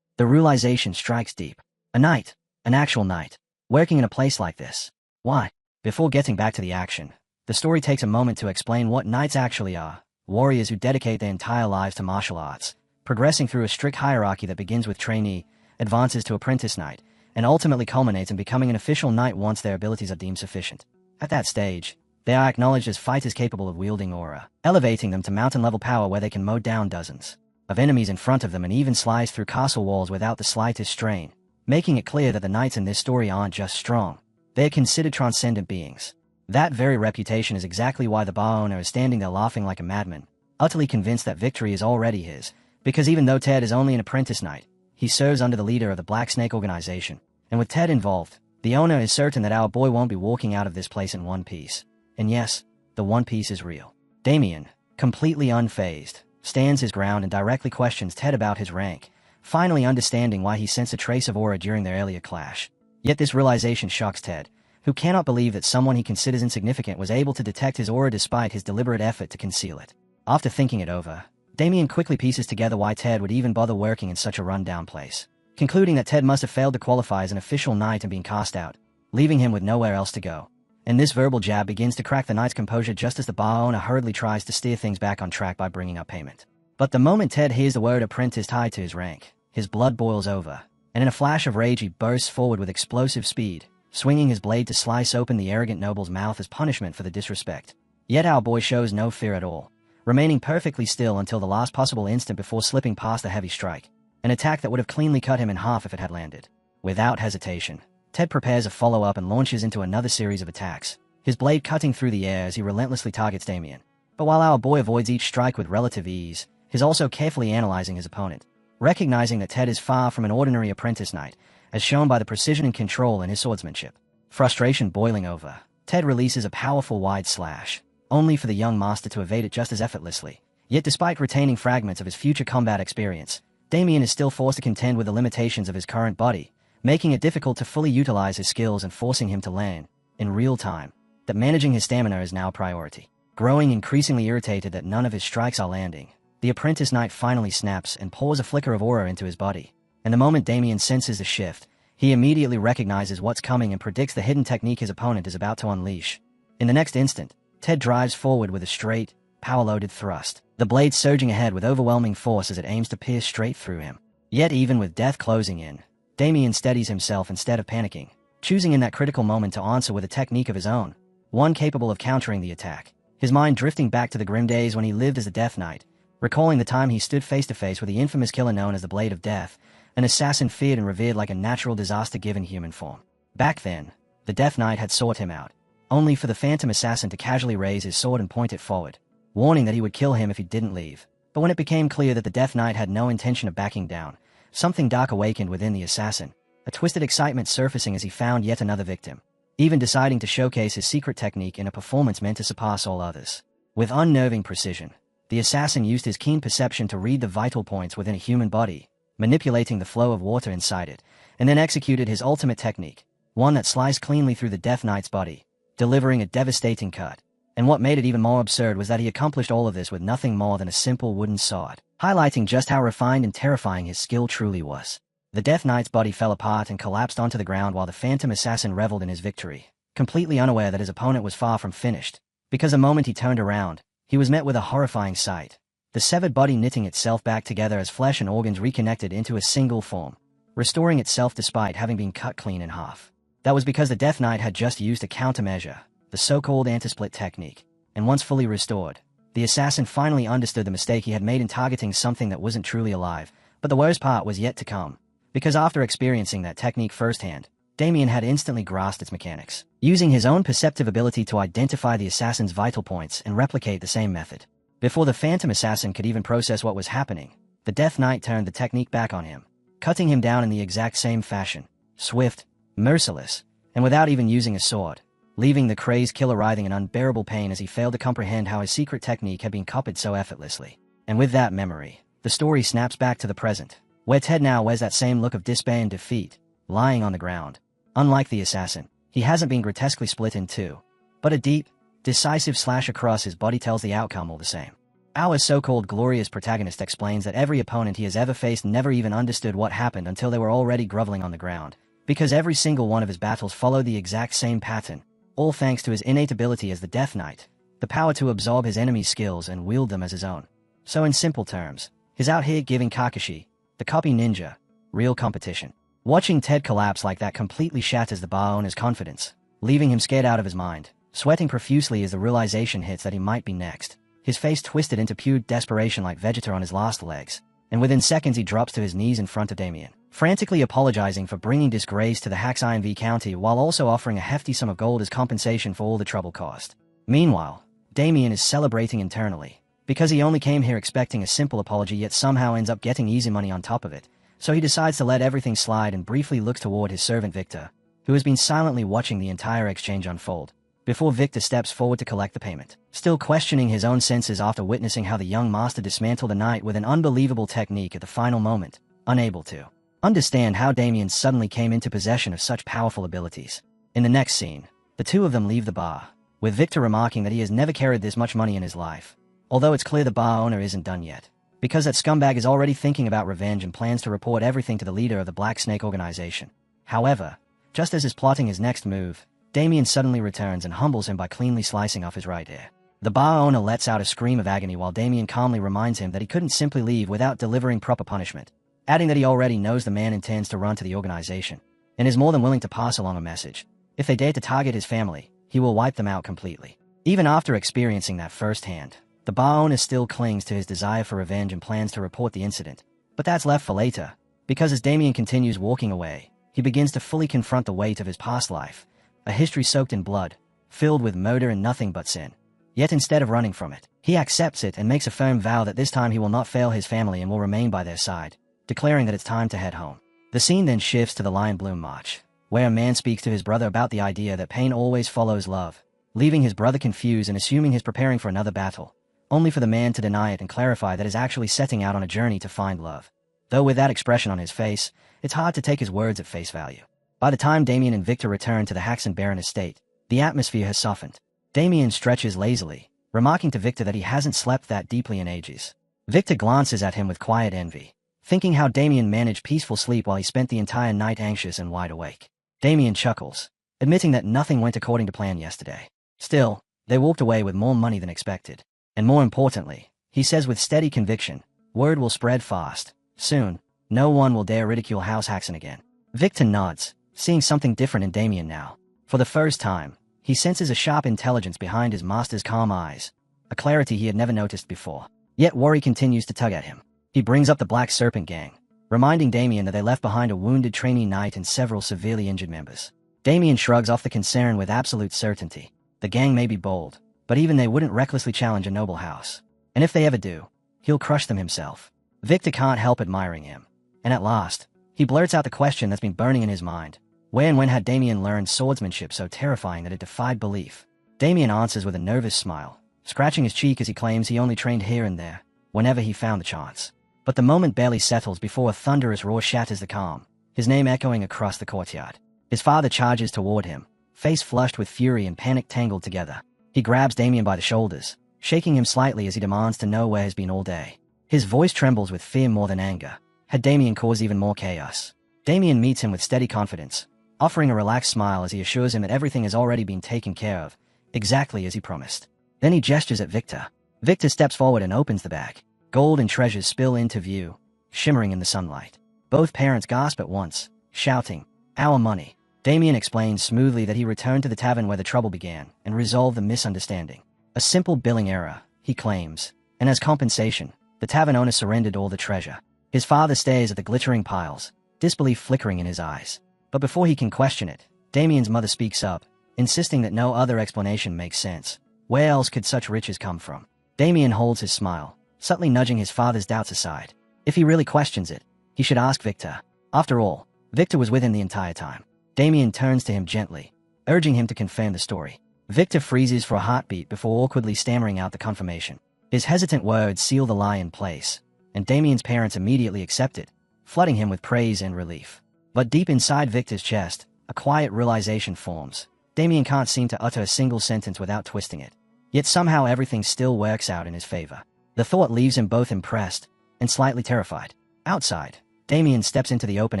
The realization strikes deep. A knight. An actual knight. Working in a place like this. Why? Before getting back to the action, the story takes a moment to explain what knights actually are. Warriors who dedicate their entire lives to martial arts, progressing through a strict hierarchy that begins with trainee, advances to apprentice knight, and ultimately culminates in becoming an official knight once their abilities are deemed sufficient. At that stage, they are acknowledged as fighters capable of wielding aura, elevating them to mountain-level power where they can mow down dozens of enemies in front of them and even slice through castle walls without the slightest strain, making it clear that the knights in this story aren't just strong. They are considered transcendent beings. That very reputation is exactly why the bar owner is standing there laughing like a madman, utterly convinced that victory is already his, because even though Ted is only an apprentice knight, he serves under the leader of the Black Snake organization, and with Ted involved, the owner is certain that our boy won't be walking out of this place in one piece. And yes, the one piece is real. Damien, completely unfazed, stands his ground and directly questions Ted about his rank, finally understanding why he sensed a trace of aura during their earlier clash. Yet this realization shocks Ted, who cannot believe that someone he considers insignificant was able to detect his aura despite his deliberate effort to conceal it. After thinking it over, Damien quickly pieces together why Ted would even bother working in such a run-down place, concluding that Ted must have failed to qualify as an official knight and been cast out, leaving him with nowhere else to go. And this verbal jab begins to crack the knight's composure just as the bar owner hurriedly tries to steer things back on track by bringing up payment. But the moment Ted hears the word apprentice tied to his rank, his blood boils over, and in a flash of rage he bursts forward with explosive speed, swinging his blade to slice open the arrogant noble's mouth as punishment for the disrespect. Yet our boy shows no fear at all, remaining perfectly still until the last possible instant before slipping past a heavy strike, an attack that would have cleanly cut him in half if it had landed. Without hesitation, Ted prepares a follow-up and launches into another series of attacks, his blade cutting through the air as he relentlessly targets Damien. But while our boy avoids each strike with relative ease, he's also carefully analyzing his opponent, recognizing that Ted is far from an ordinary apprentice knight, as shown by the precision and control in his swordsmanship. Frustration boiling over, Ted releases a powerful wide slash, only for the young master to evade it just as effortlessly. Yet despite retaining fragments of his future combat experience, Damien is still forced to contend with the limitations of his current body, making it difficult to fully utilize his skills and forcing him to learn, in real time, that managing his stamina is now a priority. Growing increasingly irritated that none of his strikes are landing, the apprentice knight finally snaps and pours a flicker of aura into his body. And the moment Damien senses the shift, he immediately recognizes what's coming and predicts the hidden technique his opponent is about to unleash. In the next instant, Ted drives forward with a straight, power-loaded thrust, the blade surging ahead with overwhelming force as it aims to pierce straight through him. Yet even with death closing in, Damien steadies himself instead of panicking, choosing in that critical moment to answer with a technique of his own, one capable of countering the attack, his mind drifting back to the grim days when he lived as a Death Knight, recalling the time he stood face-to-face with the infamous killer known as the Blade of Death, an assassin feared and revered like a natural disaster given human form. Back then, the Death Knight had sought him out, only for the phantom assassin to casually raise his sword and point it forward, warning that he would kill him if he didn't leave. But when it became clear that the Death Knight had no intention of backing down, something dark awakened within the assassin, a twisted excitement surfacing as he found yet another victim, even deciding to showcase his secret technique in a performance meant to surpass all others. With unnerving precision, the assassin used his keen perception to read the vital points within a human body, manipulating the flow of water inside it, and then executed his ultimate technique, one that sliced cleanly through the Death Knight's body, delivering a devastating cut. And what made it even more absurd was that he accomplished all of this with nothing more than a simple wooden sword, highlighting just how refined and terrifying his skill truly was. The Death Knight's body fell apart and collapsed onto the ground while the phantom assassin reveled in his victory, completely unaware that his opponent was far from finished, because the moment he turned around, he was met with a horrifying sight. The severed body knitting itself back together as flesh and organs reconnected into a single form, restoring itself despite having been cut clean in half. That was because the Death Knight had just used a countermeasure, the so-called anti-split technique, and once fully restored, the assassin finally understood the mistake he had made in targeting something that wasn't truly alive. But the worst part was yet to come, because after experiencing that technique firsthand, Damien had instantly grasped its mechanics, using his own perceptive ability to identify the assassin's vital points and replicate the same method. Before the phantom assassin could even process what was happening, the Death Knight turned the technique back on him, cutting him down in the exact same fashion, swift, merciless, and without even using a sword, leaving the crazed killer writhing in unbearable pain as he failed to comprehend how his secret technique had been copied so effortlessly. And with that memory, the story snaps back to the present, where Ted now wears that same look of despair and defeat, lying on the ground. Unlike the assassin, he hasn't been grotesquely split in two, but a deep, decisive slash across his body tells the outcome all the same. Our so-called glorious protagonist explains that every opponent he has ever faced never even understood what happened until they were already groveling on the ground, because every single one of his battles followed the exact same pattern, all thanks to his innate ability as the Death Knight, the power to absorb his enemy's skills and wield them as his own. So in simple terms, He's out here giving Kakashi, the copy ninja, real competition. Watching Ted collapse like that completely shatters the bar owner's confidence, leaving him scared out of his mind, sweating profusely as the realization hits that he might be next. His face twisted into pure desperation like Vegeta on his last legs, and within seconds he drops to his knees in front of Damien, frantically apologizing for bringing disgrace to the Hax IMV County while also offering a hefty sum of gold as compensation for all the trouble caused. Meanwhile, Damien is celebrating internally, because he only came here expecting a simple apology yet somehow ends up getting easy money on top of it, so he decides to let everything slide and briefly looks toward his servant Victor, who has been silently watching the entire exchange unfold, before Victor steps forward to collect the payment, still questioning his own senses after witnessing how the young master dismantled the knight with an unbelievable technique at the final moment, unable to understand how Damien suddenly came into possession of such powerful abilities. In the next scene, the two of them leave the bar, with Victor remarking that he has never carried this much money in his life, although it's clear the bar owner isn't done yet, because that scumbag is already thinking about revenge and plans to report everything to the leader of the Black Snake organization. However, just as he's plotting his next move, Damien suddenly returns and humbles him by cleanly slicing off his right ear. The bar owner lets out a scream of agony while Damien calmly reminds him that he couldn't simply leave without delivering proper punishment, adding that he already knows the man intends to run to the organization, and is more than willing to pass along a message. If they dare to target his family, he will wipe them out completely. Even after experiencing that firsthand, the bar owner still clings to his desire for revenge and plans to report the incident, but that's left for later, because as Damien continues walking away, he begins to fully confront the weight of his past life, a history soaked in blood, filled with murder and nothing but sin. Yet instead of running from it, he accepts it and makes a firm vow that this time he will not fail his family and will remain by their side, declaring that it's time to head home. The scene then shifts to the Lion Bloom March, where a man speaks to his brother about the idea that pain always follows love, leaving his brother confused and assuming he's preparing for another battle, only for the man to deny it and clarify that he's actually setting out on a journey to find love. Though with that expression on his face, it's hard to take his words at face value. By the time Damien and Victor return to the Haxon Baron estate, the atmosphere has softened. Damien stretches lazily, remarking to Victor that he hasn't slept that deeply in ages. Victor glances at him with quiet envy, thinking how Damien managed peaceful sleep while he spent the entire night anxious and wide awake. Damien chuckles, admitting that nothing went according to plan yesterday. Still, they walked away with more money than expected. And more importantly, he says with steady conviction, word will spread fast. Soon, no one will dare ridicule House Haxon again. Victor nods, seeing something different in Damien now. For the first time, he senses a sharp intelligence behind his master's calm eyes, a clarity he had never noticed before. Yet worry continues to tug at him. He brings up the Black Serpent Gang, reminding Damien that they left behind a wounded trainee knight and several severely injured members. Damien shrugs off the concern with absolute certainty. The gang may be bold, but even they wouldn't recklessly challenge a noble house. And if they ever do, he'll crush them himself. Victor can't help admiring him. And at last, he blurts out the question that's been burning in his mind. Where and when had Damien learned swordsmanship so terrifying that it defied belief? Damien answers with a nervous smile, scratching his cheek as he claims he only trained here and there, whenever he found the chance. But the moment barely settles before a thunderous roar shatters the calm, his name echoing across the courtyard. His father charges toward him, face flushed with fury and panic tangled together. He grabs Damien by the shoulders, shaking him slightly as he demands to know where he's been all day. His voice trembles with fear more than anger. Had Damien caused even more chaos? Damien meets him with steady confidence, offering a relaxed smile as he assures him that everything has already been taken care of, exactly as he promised. Then he gestures at Victor. Victor steps forward and opens the bag. Gold and treasures spill into view, shimmering in the sunlight. Both parents gasp at once, shouting, "Our money!" Damien explains smoothly that he returned to the tavern where the trouble began and resolved the misunderstanding. A simple billing error, he claims, and as compensation, the tavern owner surrendered all the treasure. His father stares at the glittering piles, disbelief flickering in his eyes. But before he can question it, Damien's mother speaks up, insisting that no other explanation makes sense. Where else could such riches come from? Damien holds his smile, subtly nudging his father's doubts aside. If he really questions it, he should ask Victor. After all, Victor was with him the entire time. Damien turns to him gently, urging him to confirm the story. Victor freezes for a heartbeat before awkwardly stammering out the confirmation. His hesitant words seal the lie in place, and Damien's parents immediately accept it, flooding him with praise and relief. But deep inside Victor's chest, a quiet realization forms. Damien can't seem to utter a single sentence without twisting it. Yet somehow everything still works out in his favor. The thought leaves him both impressed and slightly terrified. Outside, Damien steps into the open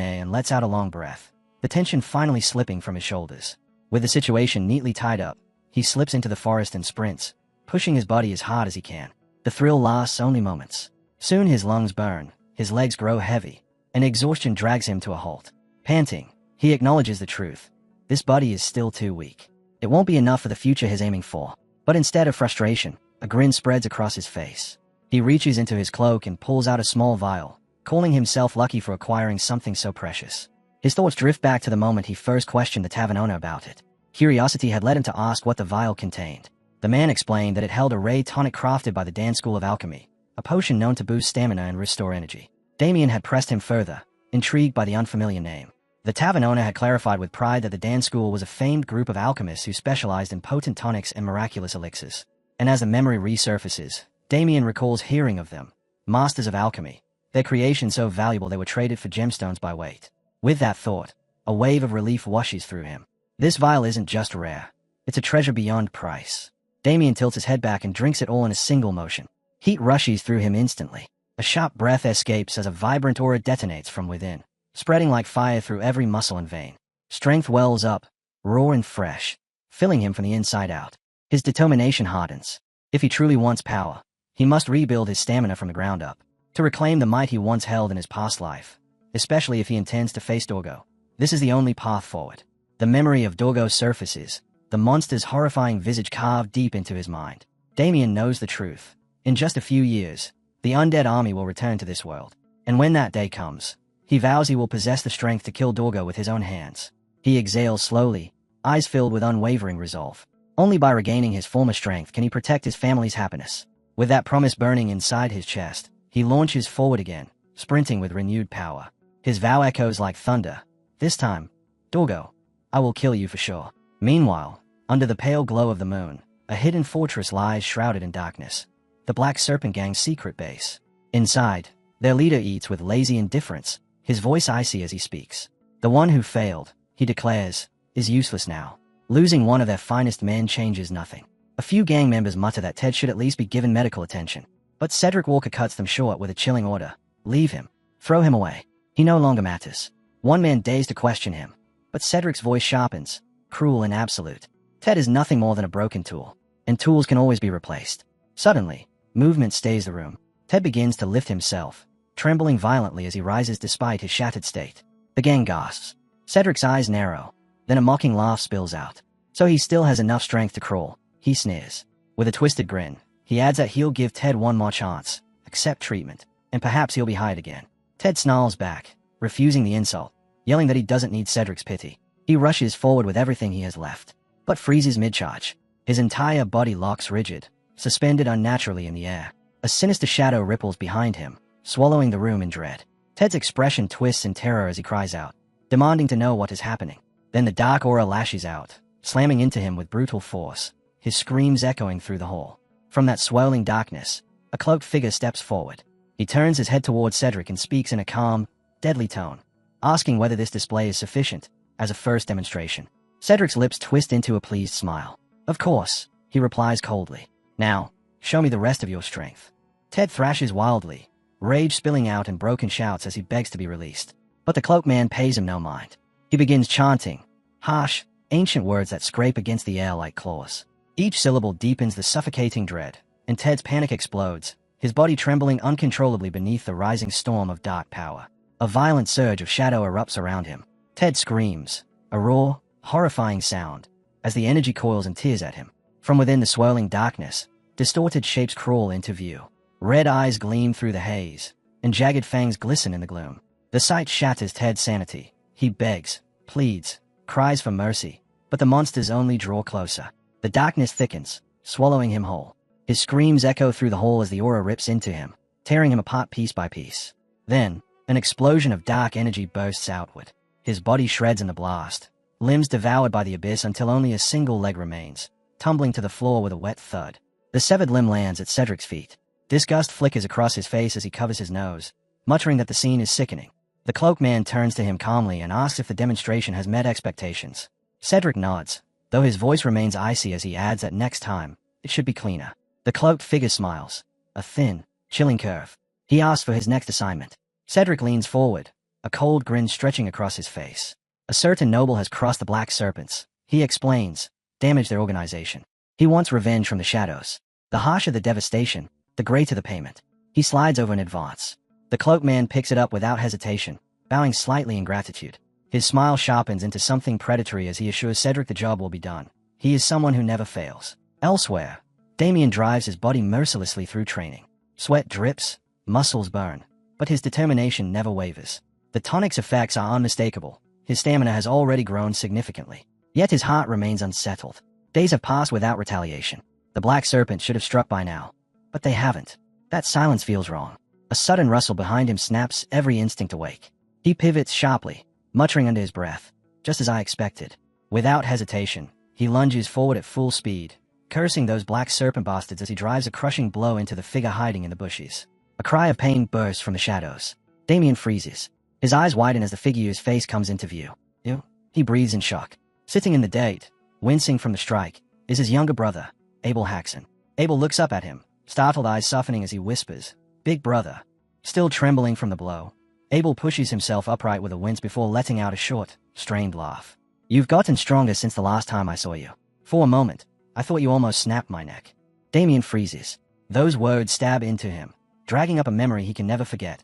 air and lets out a long breath, the tension finally slipping from his shoulders. With the situation neatly tied up, he slips into the forest and sprints, pushing his body as hard as he can. The thrill lasts only moments. Soon his lungs burn, his legs grow heavy, and exhaustion drags him to a halt. Panting, he acknowledges the truth. This body is still too weak. It won't be enough for the future he's aiming for. But instead of frustration, a grin spreads across his face. He reaches into his cloak and pulls out a small vial, calling himself lucky for acquiring something so precious. His thoughts drift back to the moment he first questioned the tavern owner about it. Curiosity had led him to ask what the vial contained. The man explained that it held a ray tonic crafted by the Dan School of Alchemy, a potion known to boost stamina and restore energy. Damien had pressed him further, intrigued by the unfamiliar name. The tavern owner had clarified with pride that the Dan School was a famed group of alchemists who specialized in potent tonics and miraculous elixirs. And as the memory resurfaces, Damien recalls hearing of them, masters of alchemy, their creations so valuable they were traded for gemstones by weight. With that thought, a wave of relief washes through him. This vial isn't just rare. It's a treasure beyond price. Damien tilts his head back and drinks it all in a single motion. Heat rushes through him instantly. A sharp breath escapes as a vibrant aura detonates from within, spreading like fire through every muscle and vein. Strength wells up, raw and fresh, filling him from the inside out. His determination hardens. If he truly wants power, he must rebuild his stamina from the ground up, to reclaim the might he once held in his past life, especially if he intends to face Dorgo. This is the only path forward. The memory of Dorgo surfaces, the monster's horrifying visage carved deep into his mind. Damien knows the truth. In just a few years, the undead army will return to this world. And when that day comes, he vows he will possess the strength to kill Dorgo with his own hands. He exhales slowly, eyes filled with unwavering resolve. Only by regaining his former strength can he protect his family's happiness. With that promise burning inside his chest, he launches forward again, sprinting with renewed power. His vow echoes like thunder. This time, Dorgo, I will kill you for sure. Meanwhile, under the pale glow of the moon, a hidden fortress lies shrouded in darkness. The Black Serpent Gang's secret base. Inside, their leader eats with lazy indifference, his voice icy as he speaks. The one who failed, he declares, is useless now. Losing one of their finest men changes nothing. A few gang members mutter that Ted should at least be given medical attention. But Cedric Walker cuts them short with a chilling order. Leave him. Throw him away. He no longer matters. One man dares to question him. But Cedric's voice sharpens, cruel and absolute. Ted is nothing more than a broken tool. And tools can always be replaced. Suddenly, movement stays the room. Ted begins to lift himself, trembling violently as he rises despite his shattered state. The gang gasps. Cedric's eyes narrow. Then a mocking laugh spills out. So he still has enough strength to crawl, he sneers. With a twisted grin, he adds that he'll give Ted one more chance, accept treatment, and perhaps he'll be hired again. Ted snarls back, refusing the insult, yelling that he doesn't need Cedric's pity. He rushes forward with everything he has left, but freezes mid-charge. His entire body locks rigid, suspended unnaturally in the air. A sinister shadow ripples behind him, swallowing the room in dread. Ted's expression twists in terror as he cries out, demanding to know what is happening. Then the dark aura lashes out, slamming into him with brutal force, his screams echoing through the hall. From that swirling darkness, a cloaked figure steps forward. He turns his head towards Cedric and speaks in a calm, deadly tone, asking whether this display is sufficient as a first demonstration. Cedric's lips twist into a pleased smile. Of course, he replies coldly. Now, show me the rest of your strength. Ted thrashes wildly, rage spilling out in broken shouts as he begs to be released. But the cloaked man pays him no mind. He begins chanting, harsh, ancient words that scrape against the air like claws. Each syllable deepens the suffocating dread, and Ted's panic explodes, his body trembling uncontrollably beneath the rising storm of dark power. A violent surge of shadow erupts around him. Ted screams, a raw, horrifying sound, as the energy coils and tears at him. From within the swirling darkness, distorted shapes crawl into view. Red eyes gleam through the haze, and jagged fangs glisten in the gloom. The sight shatters Ted's sanity. He begs, pleads, cries for mercy, but the monsters only draw closer. The darkness thickens, swallowing him whole. His screams echo through the hall as the aura rips into him, tearing him apart piece by piece. Then, an explosion of dark energy bursts outward. His body shreds in the blast, limbs devoured by the abyss until only a single leg remains, tumbling to the floor with a wet thud. The severed limb lands at Cedric's feet. Disgust flickers across his face as he covers his nose, muttering that the scene is sickening. The cloaked man turns to him calmly and asks if the demonstration has met expectations. Cedric nods, though his voice remains icy as he adds that next time, it should be cleaner. The cloaked figure smiles, a thin, chilling curve. He asks for his next assignment. Cedric leans forward, a cold grin stretching across his face. A certain noble has crossed the Black Serpents, he explains, damaged their organization. He wants revenge from the shadows. The harsher the devastation, the greater the payment. He slides over in advance. The cloaked man picks it up without hesitation, bowing slightly in gratitude. His smile sharpens into something predatory as he assures Cedric the job will be done. He is someone who never fails. Elsewhere, Damien drives his body mercilessly through training. Sweat drips, muscles burn, but his determination never wavers. The tonic's effects are unmistakable. His stamina has already grown significantly. Yet his heart remains unsettled. Days have passed without retaliation. The Black Serpent should have struck by now. But they haven't. That silence feels wrong. A sudden rustle behind him snaps every instinct awake. He pivots sharply, muttering under his breath, just as I expected. Without hesitation, he lunges forward at full speed, cursing those Black Serpent bastards as he drives a crushing blow into the figure hiding in the bushes. A cry of pain bursts from the shadows. Damien freezes. His eyes widen as the figure's face comes into view. Ew. He breathes in shock. Sitting in the date, wincing from the strike, is his younger brother, Abel Haxon. Abel looks up at him, startled eyes softening as he whispers, "Big brother." Still trembling from the blow, Abel pushes himself upright with a wince before letting out a short, strained laugh. "You've gotten stronger since the last time I saw you. For a moment, I thought you almost snapped my neck." Damien freezes. Those words stab into him, dragging up a memory he can never forget.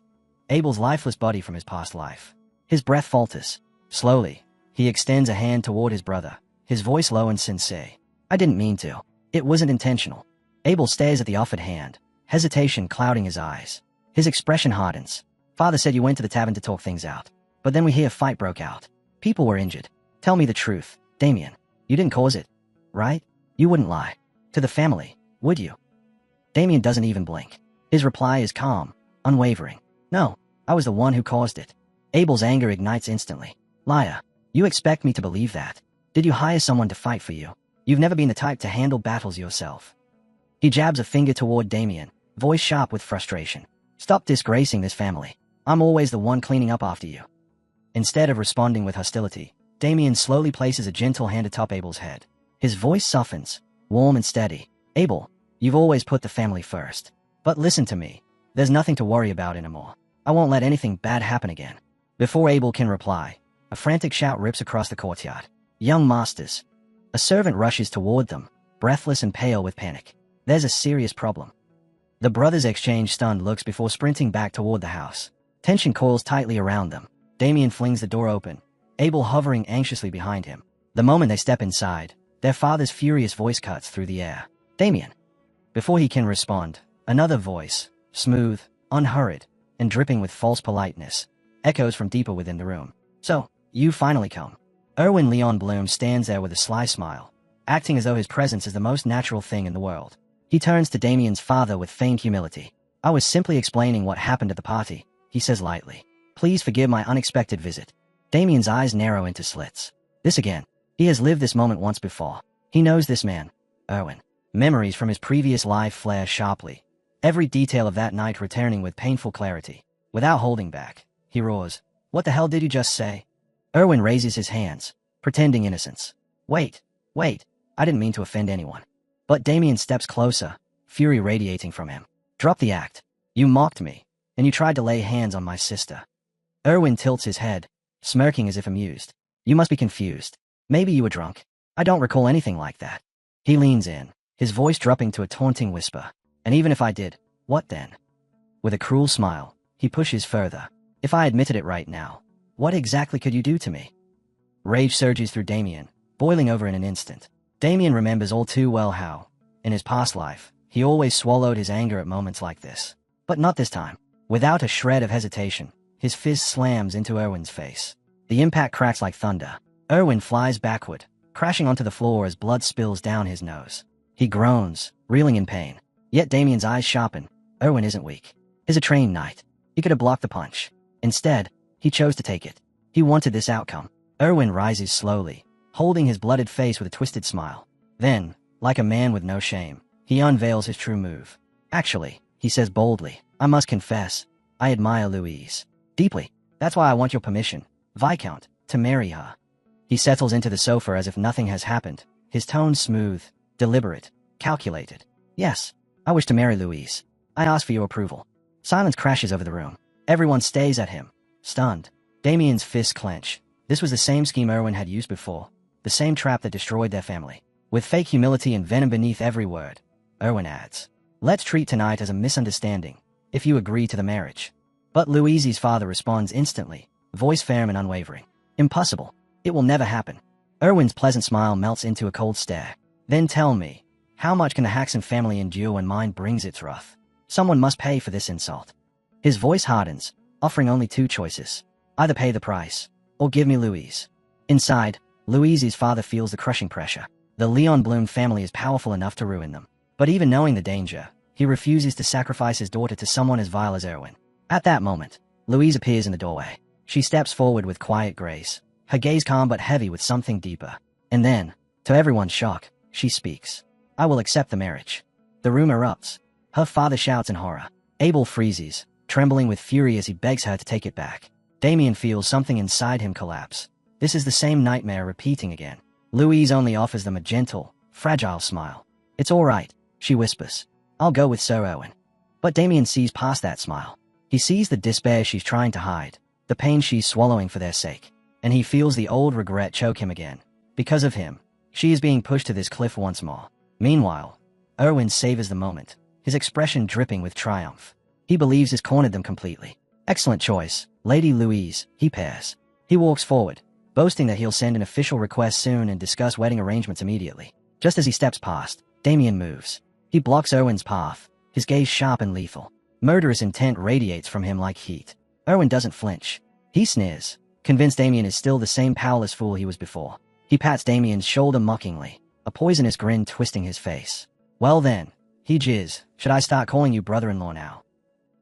Abel's lifeless body from his past life. His breath falters. Slowly, he extends a hand toward his brother, his voice low and sincere. "I didn't mean to. It wasn't intentional." Abel stares at the offered hand, hesitation clouding his eyes. His expression hardens. "Father said you went to the tavern to talk things out. But then we hear a fight broke out. People were injured. Tell me the truth, Damien. You didn't cause it, right? You wouldn't lie. To the family, would you?" Damien doesn't even blink. His reply is calm, unwavering. "No, I was the one who caused it." Abel's anger ignites instantly. "Liar. You expect me to believe that? Did you hire someone to fight for you? You've never been the type to handle battles yourself." He jabs a finger toward Damien, voice sharp with frustration. "Stop disgracing this family. I'm always the one cleaning up after you." Instead of responding with hostility, Damien slowly places a gentle hand atop Abel's head. His voice softens, warm and steady. "Abel, you've always put the family first. But listen to me. There's nothing to worry about anymore. I won't let anything bad happen again." Before Abel can reply, a frantic shout rips across the courtyard. "Young masters." A servant rushes toward them, breathless and pale with panic. There's a serious problem. The brothers exchange stunned looks before sprinting back toward the house. Tension coils tightly around them. Damien flings the door open, Abel hovering anxiously behind him. The moment they step inside, their father's furious voice cuts through the air. "Damien!" Before he can respond, another voice, smooth, unhurried, and dripping with false politeness, echoes from deeper within the room. "So, you finally come." Erwin Leon Bloom stands there with a sly smile, acting as though his presence is the most natural thing in the world. He turns to Damien's father with feigned humility. "I was simply explaining what happened at the party," he says lightly. "Please forgive my unexpected visit." Damien's eyes narrow into slits. This again. He has lived this moment once before. He knows this man, Erwin. Memories from his previous life flare sharply, every detail of that night returning with painful clarity. Without holding back, he roars, "What the hell did you just say?" Erwin raises his hands, pretending innocence. Wait, I didn't mean to offend anyone." But Damien steps closer, fury radiating from him. "Drop the act. You mocked me, and you tried to lay hands on my sister." Erwin tilts his head, smirking as if amused. "You must be confused. Maybe you were drunk. I don't recall anything like that." He leans in, his voice dropping to a taunting whisper. "And even if I did, what then?" With a cruel smile, he pushes further. "If I admitted it right now, what exactly could you do to me?" Rage surges through Damien, boiling over in an instant. Damien remembers all too well how, in his past life, he always swallowed his anger at moments like this. But not this time. Without a shred of hesitation, his fist slams into Erwin's face. The impact cracks like thunder. Erwin flies backward, crashing onto the floor as blood spills down his nose. He groans, reeling in pain. Yet Damien's eyes sharpen. Erwin isn't weak. He's a trained knight. He could have blocked the punch. Instead, he chose to take it. He wanted this outcome. Erwin rises slowly, holding his blooded face with a twisted smile. Then, like a man with no shame, he unveils his true move. "Actually," he says boldly, "I must confess, I admire Louise. Deeply. That's why I want your permission, Viscount, to marry her." He settles into the sofa as if nothing has happened, his tone smooth, deliberate, calculated. "Yes, I wish to marry Louise. I ask for your approval." Silence crashes over the room. Everyone stays at him, stunned. Damien's fists clench. This was the same scheme Erwin had used before, the same trap that destroyed their family. With fake humility and venom beneath every word, Erwin adds, "Let's treat tonight as a misunderstanding. if you agree to the marriage. But Louise's father responds instantly, voice firm and unwavering. Impossible. It will never happen. Erwin's pleasant smile melts into a cold stare. Then tell me, how much can the Haxon family endure when mine brings its wrath? Someone must pay for this insult. His voice hardens, offering only two choices. Either pay the price, or give me Louise. Inside, Louise's father feels the crushing pressure. The Leon Bloom family is powerful enough to ruin them. But even knowing the danger, he refuses to sacrifice his daughter to someone as vile as Erwin. At that moment, Louise appears in the doorway. She steps forward with quiet grace, her gaze calm but heavy with something deeper. And then, to everyone's shock, she speaks. I will accept the marriage. The room erupts. Her father shouts in horror. Abel freezes, trembling with fury as he begs her to take it back. Damien feels something inside him collapse. This is the same nightmare repeating again. Louise only offers them a gentle, fragile smile. It's all right, she whispers. I'll go with Sir Owen. But Damien sees past that smile. He sees the despair she's trying to hide, the pain she's swallowing for their sake. And he feels the old regret choke him again. Because of him, she is being pushed to this cliff once more. Meanwhile, Erwin savors the moment, his expression dripping with triumph. He believes he's cornered them completely. Excellent choice, Lady Louise, he pairs. He walks forward, boasting that he'll send an official request soon and discuss wedding arrangements immediately. Just as he steps past, Damien moves. He blocks Erwin's path, his gaze sharp and lethal. Murderous intent radiates from him like heat. Erwin doesn't flinch. He sneers, convinced Damien is still the same powerless fool he was before. He pats Damien's shoulder mockingly, a poisonous grin twisting his face. Well then, he jizz, should I start calling you brother-in-law now?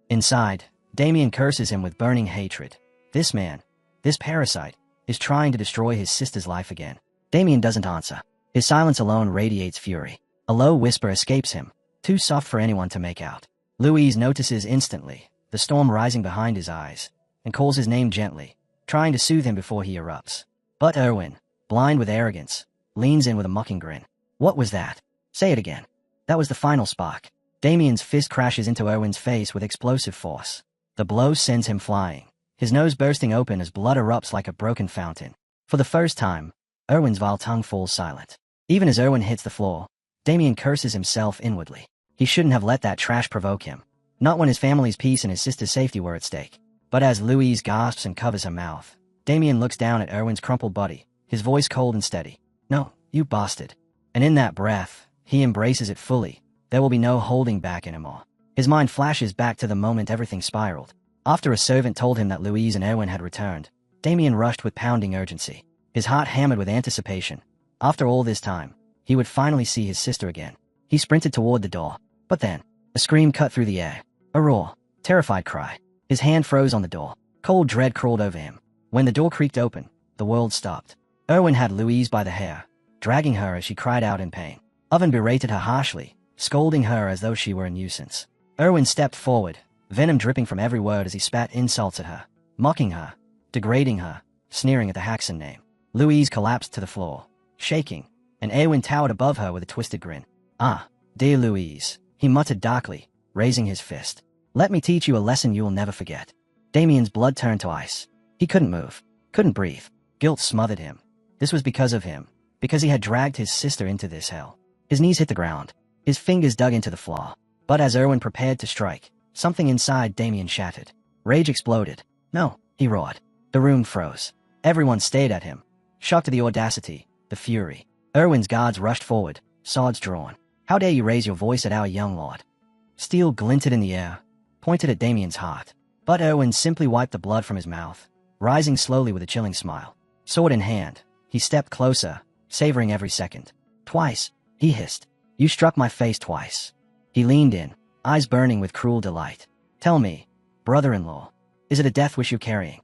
Inside, Damien curses him with burning hatred. This man, this parasite, is trying to destroy his sister's life again. Damien doesn't answer. His silence alone radiates fury. A low whisper escapes him, too soft for anyone to make out. Louise notices instantly, the storm rising behind his eyes, and calls his name gently, trying to soothe him before he erupts. But Erwin, blind with arrogance, leans in with a mocking grin. What was that? Say it again. That was the final spark. Damien's fist crashes into Erwin's face with explosive force. The blow sends him flying, his nose bursting open as blood erupts like a broken fountain. For the first time, Erwin's vile tongue falls silent. Even as Erwin hits the floor, Damien curses himself inwardly. He shouldn't have let that trash provoke him. Not when his family's peace and his sister's safety were at stake. But as Louise gasps and covers her mouth, Damien looks down at Erwin's crumpled body, his voice cold and steady. No, you bastard. And in that breath, he embraces it fully. There will be no holding back anymore. His mind flashes back to the moment everything spiraled. After a servant told him that Louise and Erwin had returned, Damien rushed with pounding urgency, his heart hammered with anticipation. After all this time, he would finally see his sister again. He sprinted toward the door. But then, a scream cut through the air. A roar. Terrified cry. His hand froze on the door. Cold dread crawled over him. When the door creaked open, the world stopped. Erwin had Louise by the hair, dragging her as she cried out in pain. Owen berated her harshly, scolding her as though she were a nuisance. Erwin stepped forward, venom dripping from every word as he spat insults at her, mocking her, degrading her, sneering at the Haxon name. Louise collapsed to the floor, shaking, and Erwin towered above her with a twisted grin. Ah, dear Louise, he muttered darkly, raising his fist. Let me teach you a lesson you will never forget. Damien's blood turned to ice. He couldn't move, couldn't breathe. Guilt smothered him. This was because of him, because he had dragged his sister into this hell. His knees hit the ground. His fingers dug into the floor. But as Erwin prepared to strike, something inside Damien shattered. Rage exploded. No, he roared. The room froze. Everyone stared at him, shocked at the audacity, the fury. Erwin's guards rushed forward, swords drawn. How dare you raise your voice at our young lord? Steel glinted in the air, pointed at Damien's heart. But Erwin simply wiped the blood from his mouth, rising slowly with a chilling smile. Sword in hand, he stepped closer, savoring every second. Twice, he hissed. You struck my face twice. He leaned in, eyes burning with cruel delight. Tell me, brother-in-law, is it a death wish you're carrying?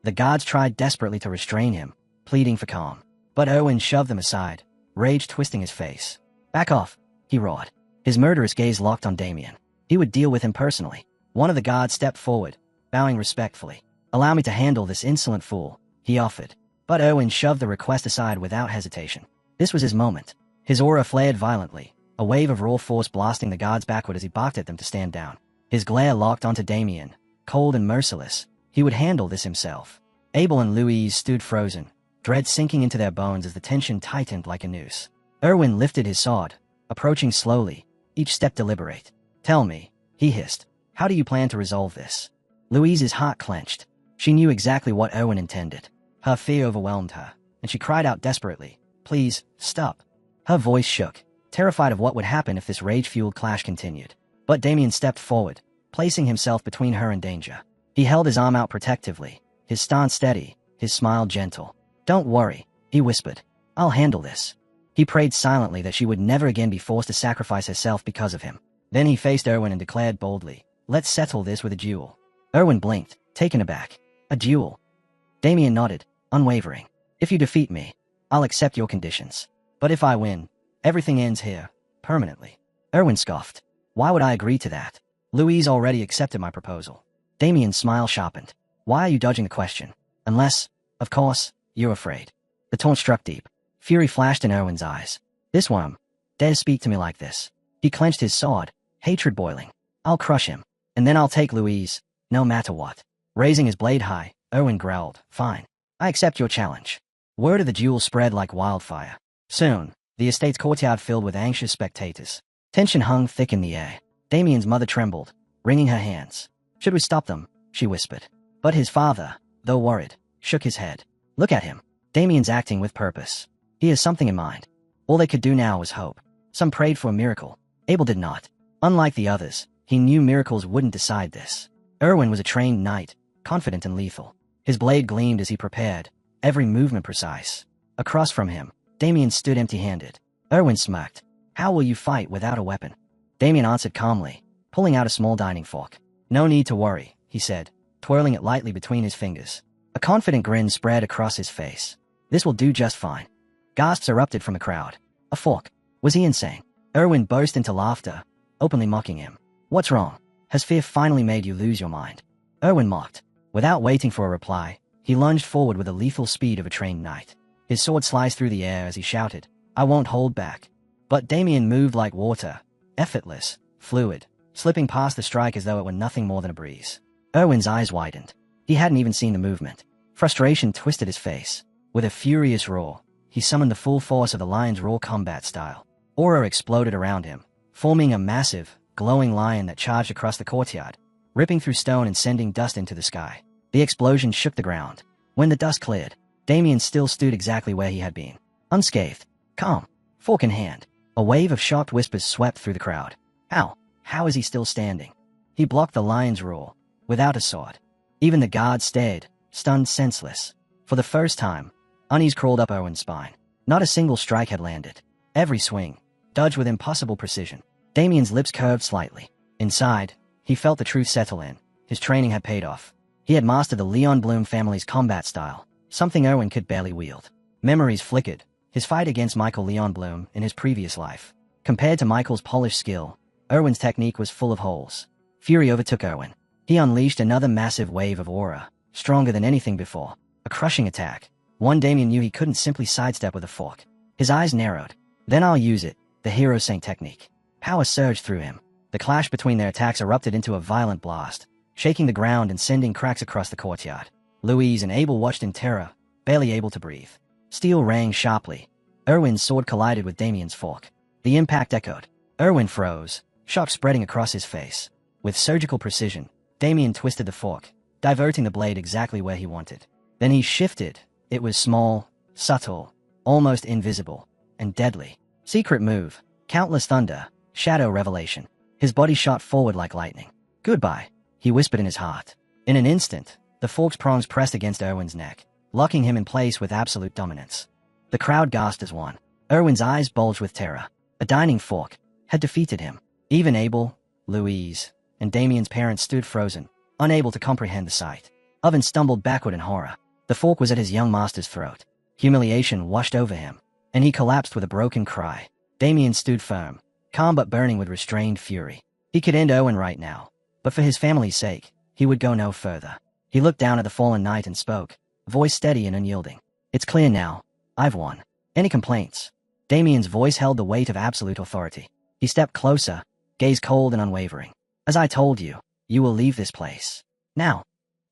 The guards tried desperately to restrain him, pleading for calm. But Erwin shoved them aside, rage twisting his face. Back off, he roared. His murderous gaze locked on Damien. He would deal with him personally. One of the guards stepped forward, bowing respectfully. Allow me to handle this insolent fool, he offered. But Erwin shoved the request aside without hesitation. This was his moment. His aura flared violently, a wave of raw force blasting the guards backward as he barked at them to stand down. His glare locked onto Damien, cold and merciless. He would handle this himself. Abel and Louise stood frozen, dread sinking into their bones as the tension tightened like a noose. Erwin lifted his sword, approaching slowly, each step deliberate. Tell me, he hissed, How do you plan to resolve this? Louise's heart clenched. She knew exactly what Erwin intended. Her fear overwhelmed her, and she cried out desperately, "Please, stop." Her voice shook, terrified of what would happen if this rage-fueled clash continued. But Damien stepped forward, placing himself between her and danger. He held his arm out protectively, his stance steady, his smile gentle. "Don't worry," he whispered. "I'll handle this." He prayed silently that she would never again be forced to sacrifice herself because of him. Then he faced Erwin and declared boldly, "Let's settle this with a duel." Erwin blinked, taken aback. "A duel?" Damien nodded, unwavering. "If you defeat me, I'll accept your conditions. But if I win, everything ends here, permanently." Erwin scoffed. "Why would I agree to that? Louise already accepted my proposal." Damien's smile sharpened. "Why are you dodging the question? Unless, of course, you're afraid." The taunt struck deep. Fury flashed in Erwin's eyes. "This worm dares speak to me like this." He clenched his sword, hatred boiling. "I'll crush him, and then I'll take Louise, no matter what." Raising his blade high, Erwin growled, "Fine. I accept your challenge." Word of the duel spread like wildfire. Soon, the estate's courtyard filled with anxious spectators. Tension hung thick in the air. Damien's mother trembled, wringing her hands. "Should we stop them?" she whispered. But his father, though worried, shook his head. "Look at him. Damien's acting with purpose. He has something in mind." All they could do now was hope. Some prayed for a miracle. Abel did not. Unlike the others, he knew miracles wouldn't decide this. Erwin was a trained knight, confident and lethal. His blade gleamed as he prepared, every movement precise. Across from him, Damien stood empty-handed. Erwin smirked. "How will you fight without a weapon?" Damien answered calmly, pulling out a small dining fork. "No need to worry," he said, twirling it lightly between his fingers. A confident grin spread across his face. "This will do just fine." Gasps erupted from the crowd. A fork. Was he insane? Erwin burst into laughter, openly mocking him. "What's wrong? Has fear finally made you lose your mind?" Erwin mocked. Without waiting for a reply, he lunged forward with the lethal speed of a trained knight. His sword sliced through the air as he shouted, "I won't hold back." But Damien moved like water, effortless, fluid, slipping past the strike as though it were nothing more than a breeze. Erwin's eyes widened. He hadn't even seen the movement. Frustration twisted his face. With a furious roar, he summoned the full force of the lion's raw combat style. Aura exploded around him, forming a massive, glowing lion that charged across the courtyard, ripping through stone and sending dust into the sky. The explosion shook the ground. When the dust cleared, Damien still stood exactly where he had been, unscathed, calm, fork in hand. A wave of shocked whispers swept through the crowd. How is he still standing? He blocked the lion's roar, without a sword. Even the guards stared, stunned senseless. For the first time, unease crawled up Erwin's spine. Not a single strike had landed. Every swing, dodged with impossible precision. Damien's lips curved slightly. Inside, he felt the truth settle in. His training had paid off. He had mastered the Leon Bloom family's combat style, something Erwin could barely wield. Memories flickered. His fight against Michael Leon Bloom in his previous life. Compared to Michael's polished skill, Erwin's technique was full of holes. Fury overtook Erwin. He unleashed another massive wave of aura, stronger than anything before. A crushing attack. One Damien knew he couldn't simply sidestep with a fork. His eyes narrowed. "Then I'll use it," the hero saint technique. Power surged through him. The clash between their attacks erupted into a violent blast, shaking the ground and sending cracks across the courtyard. Louise and Abel watched in terror, barely able to breathe. Steel rang sharply. Erwin's sword collided with Damien's fork. The impact echoed. Erwin froze, shock spreading across his face. With surgical precision, Damien twisted the fork, diverting the blade exactly where he wanted. Then he shifted. It was small, subtle, almost invisible, and deadly. Secret move, countless thunder, shadow revelation. His body shot forward like lightning. "Goodbye," he whispered in his heart. In an instant, the fork's prongs pressed against Erwin's neck, locking him in place with absolute dominance. The crowd gasped as one. Erwin's eyes bulged with terror. A dining fork had defeated him. Even Abel, Louise, and Damien's parents stood frozen, unable to comprehend the sight. Oven stumbled backward in horror. The fork was at his young master's throat. Humiliation washed over him, and he collapsed with a broken cry. Damien stood firm, calm but burning with restrained fury. He could end Erwin right now, but for his family's sake, he would go no further. He looked down at the fallen knight and spoke, voice steady and unyielding. "It's clear now. I've won. Any complaints?" Damien's voice held the weight of absolute authority. He stepped closer, gaze cold and unwavering. "As I told you, you will leave this place. Now."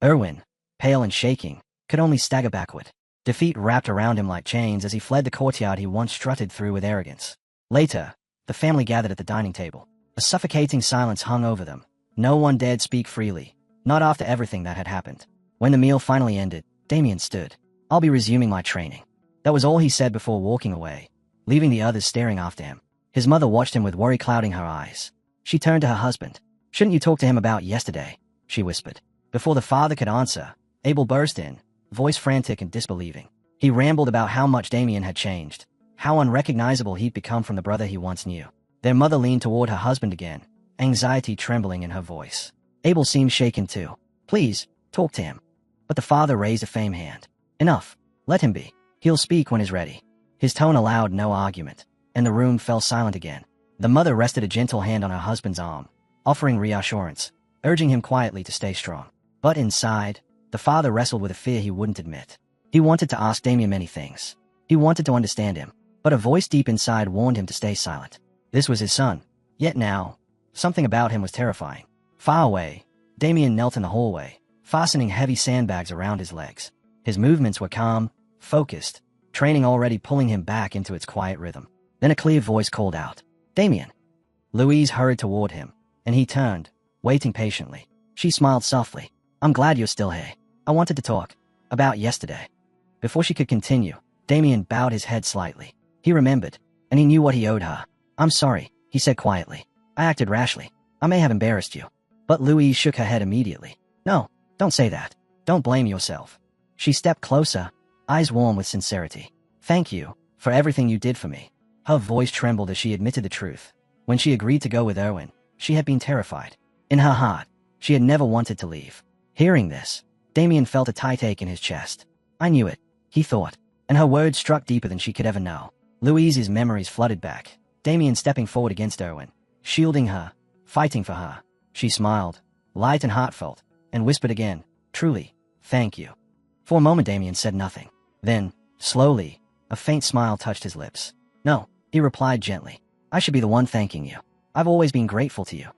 Erwin, pale and shaking, could only stagger backward. Defeat wrapped around him like chains as he fled the courtyard he once strutted through with arrogance. Later, the family gathered at the dining table. A suffocating silence hung over them, No one dared speak freely, not after everything that had happened. When the meal finally ended, Damien stood. "I'll be resuming my training." That was all he said before walking away, leaving the others staring after him. His mother watched him with worry clouding her eyes. She turned to her husband. "Shouldn't you talk to him about yesterday?" she whispered. Before the father could answer, Abel burst in, voice frantic and disbelieving. He rambled about how much Damien had changed, how unrecognizable he'd become from the brother he once knew. Their mother leaned toward her husband again, anxiety trembling in her voice. Abel seemed shaken too. "Please, talk to him." But the father raised a firm hand. "Enough. Let him be. He'll speak when he's ready." His tone allowed no argument, and the room fell silent again. The mother rested a gentle hand on her husband's arm, offering reassurance, urging him quietly to stay strong. But inside, the father wrestled with a fear he wouldn't admit. He wanted to ask Damien many things. He wanted to understand him, but a voice deep inside warned him to stay silent. This was his son. Yet now, something about him was terrifying. Far away, Damien knelt in the hallway, fastening heavy sandbags around his legs. His movements were calm, focused, training already pulling him back into its quiet rhythm. Then a clear voice called out, "Damien." Louise hurried toward him, and he turned, waiting patiently. She smiled softly. "I'm glad you're still here. I wanted to talk about yesterday." Before she could continue, Damien bowed his head slightly. He remembered, and he knew what he owed her. "I'm sorry," he said quietly. "I acted rashly. I may have embarrassed you." But Louise shook her head immediately. "No, don't say that. Don't blame yourself." She stepped closer, eyes warm with sincerity. "Thank you for everything you did for me." Her voice trembled as she admitted the truth. When she agreed to go with Erwin, she had been terrified. In her heart, she had never wanted to leave. Hearing this, Damien felt a tight ache in his chest. "I knew it," he thought, and her words struck deeper than she could ever know. Louise's memories flooded back. Damien stepping forward against Erwin, shielding her, fighting for her. She smiled, light and heartfelt, and whispered again, "Truly, thank you." For a moment Damien said nothing. Then, slowly, a faint smile touched his lips. "No," he replied gently. "I should be the one thanking you. I've always been grateful to you."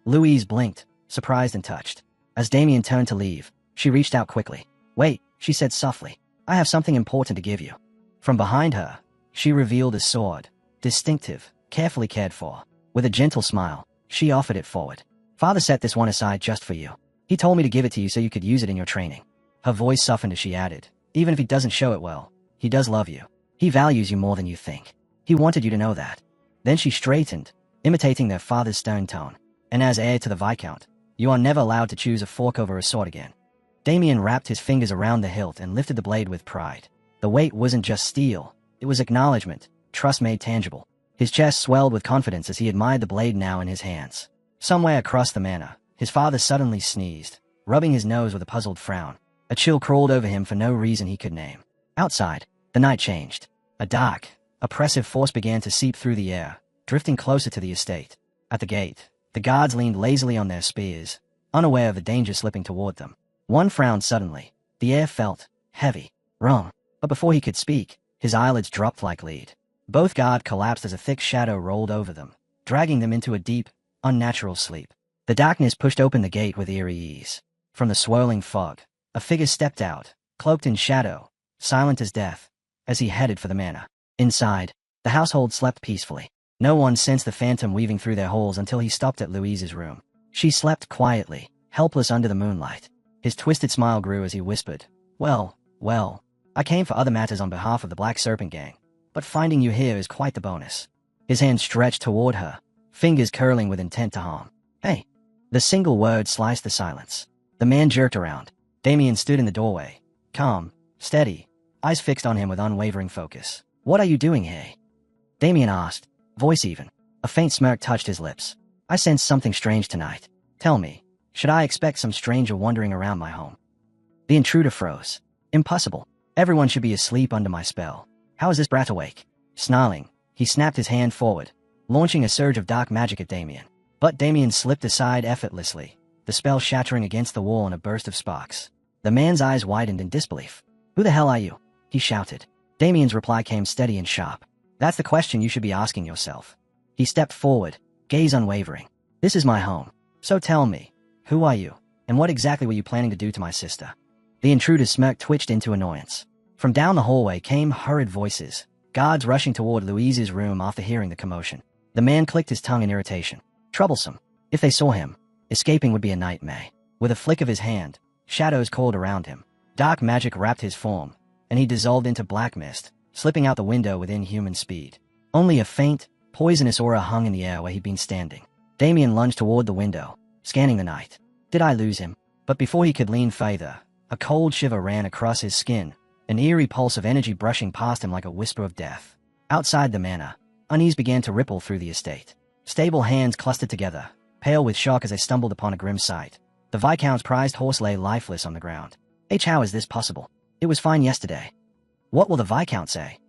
Louise blinked, surprised and touched. As Damien turned to leave, she reached out quickly. "Wait," she said softly. "I have something important to give you." From behind her, she revealed a sword, distinctive, carefully cared for. With a gentle smile, she offered it forward. "Father set this one aside just for you. He told me to give it to you so you could use it in your training." Her voice softened as she added, "Even if he doesn't show it well, he does love you. He values you more than you think. He wanted you to know that." Then she straightened, imitating their father's stern tone. "And as heir to the Viscount, you are never allowed to choose a fork over a sword again." Damien wrapped his fingers around the hilt and lifted the blade with pride. The weight wasn't just steel, it was acknowledgement, trust made tangible. His chest swelled with confidence as he admired the blade now in his hands. Somewhere across the manor, his father suddenly sneezed, rubbing his nose with a puzzled frown. A chill crawled over him for no reason he could name. Outside, the night changed. A dark, oppressive force began to seep through the air, drifting closer to the estate. At the gate, the guards leaned lazily on their spears, unaware of the danger slipping toward them. One frowned suddenly. The air felt heavy, wrong. But before he could speak, his eyelids dropped like lead. Both guards collapsed as a thick shadow rolled over them, dragging them into a deep, unnatural sleep. The darkness pushed open the gate with eerie ease. From the swirling fog, a figure stepped out, cloaked in shadow, silent as death, as he headed for the manor. Inside, the household slept peacefully. No one sensed the phantom weaving through their halls until he stopped at Louise's room. She slept quietly, helpless under the moonlight. His twisted smile grew as he whispered, well, I came for other matters on behalf of the Black Serpent Gang, but finding you here is quite the bonus." His hand stretched toward her, fingers curling with intent to harm. "Hey." The single word sliced the silence. The man jerked around. Damien stood in the doorway, calm, steady, eyes fixed on him with unwavering focus. "What are you doing here?" Damien asked, voice even. A faint smirk touched his lips. "I sensed something strange tonight. Tell me, should I expect some stranger wandering around my home?" The intruder froze. "Impossible. Everyone should be asleep under my spell. How is this brat awake?" Snarling, he snapped his hand forward, launching a surge of dark magic at Damien. But Damien slipped aside effortlessly, the spell shattering against the wall in a burst of sparks. The man's eyes widened in disbelief. "Who the hell are you?" he shouted. Damien's reply came steady and sharp. "That's the question you should be asking yourself." He stepped forward, gaze unwavering. "This is my home. So tell me, who are you, and what exactly were you planning to do to my sister?" The intruder's smirk twitched into annoyance. From down the hallway came hurried voices, guards rushing toward Louise's room after hearing the commotion. The man clicked his tongue in irritation. Troublesome. If they saw him, Escaping would be a nightmare. With a flick of his hand, shadows coiled around him. Dark magic wrapped his form, and he dissolved into black mist, slipping out the window with inhuman speed. Only a faint, poisonous aura hung in the air where he'd been standing. Damien lunged toward the window, scanning the night. Did I lose him? But before he could lean further, a cold shiver ran across his skin, an eerie pulse of energy brushing past him like a whisper of death. Outside the manor, unease began to ripple through the estate. Stable hands clustered together, pale with shock as they stumbled upon a grim sight. The Viscount's prized horse lay lifeless on the ground. How is this possible? It was fine yesterday. What will the Viscount say?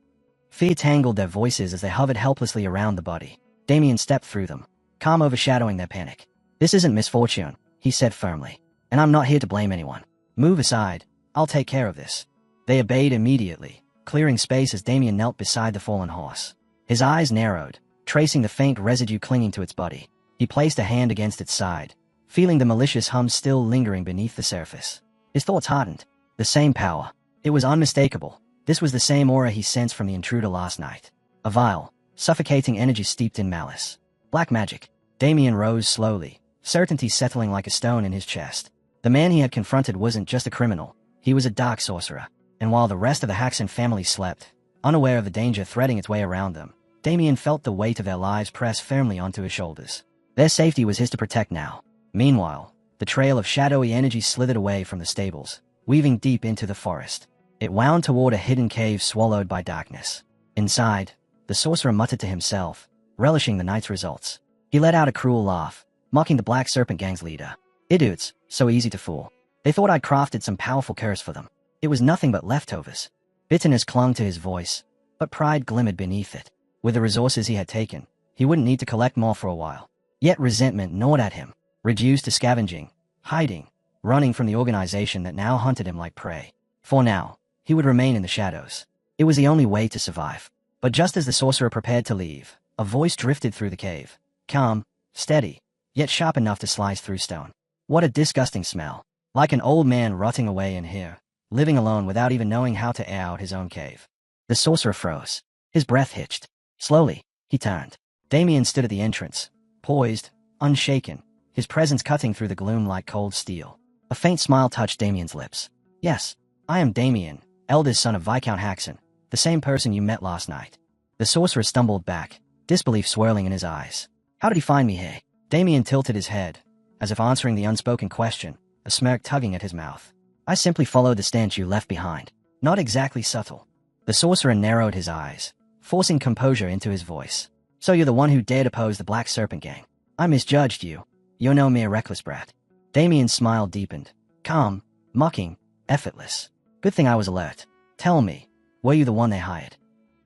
Fear tangled their voices as they hovered helplessly around the body. Damien stepped through them, calm overshadowing their panic. This isn't misfortune, he said firmly. And I'm not here to blame anyone. Move aside, I'll take care of this. They obeyed immediately, clearing space as Damien knelt beside the fallen horse. His eyes narrowed, tracing the faint residue clinging to its body. He placed a hand against its side, feeling the malicious hum still lingering beneath the surface. His thoughts hardened. The same power. It was unmistakable. This was the same aura he sensed from the intruder last night. A vile, suffocating energy steeped in malice. Black magic. Damien rose slowly, certainty settling like a stone in his chest. The man he had confronted wasn't just a criminal. He was a dark sorcerer. And while the rest of the Haxon family slept, unaware of the danger threading its way around them, Damien felt the weight of their lives press firmly onto his shoulders. Their safety was his to protect now. Meanwhile, the trail of shadowy energy slithered away from the stables, weaving deep into the forest. It wound toward a hidden cave swallowed by darkness. Inside, the sorcerer muttered to himself, relishing the night's results. He let out a cruel laugh, mocking the Black Serpent Gang's leader. Idiots, so easy to fool. They thought I'd crafted some powerful curse for them. It was nothing but leftovers. Bitterness clung to his voice, but pride glimmered beneath it. With the resources he had taken, he wouldn't need to collect more for a while. Yet resentment gnawed at him, reduced to scavenging, hiding, running from the organization that now hunted him like prey. For now, he would remain in the shadows. It was the only way to survive. But just as the sorcerer prepared to leave, a voice drifted through the cave. Calm, steady, yet sharp enough to slice through stone. What a disgusting smell. Like an old man rotting away in here, living alone without even knowing how to air out his own cave. The sorcerer froze. His breath hitched. Slowly, he turned. Damien stood at the entrance, poised, unshaken, his presence cutting through the gloom like cold steel. A faint smile touched Damien's lips. Yes, I am Damien, eldest son of Viscount Haxon, the same person you met last night. The sorcerer stumbled back, disbelief swirling in his eyes. How did he find me here? Damien tilted his head, as if answering the unspoken question, a smirk tugging at his mouth. I simply followed the stench you left behind. Not exactly subtle. The sorcerer narrowed his eyes, forcing composure into his voice. So you're the one who dared oppose the Black Serpent Gang. I misjudged you. You're no mere reckless brat. Damien's smile deepened. Calm, mocking, effortless. Good thing I was alert. Tell me, were you the one they hired?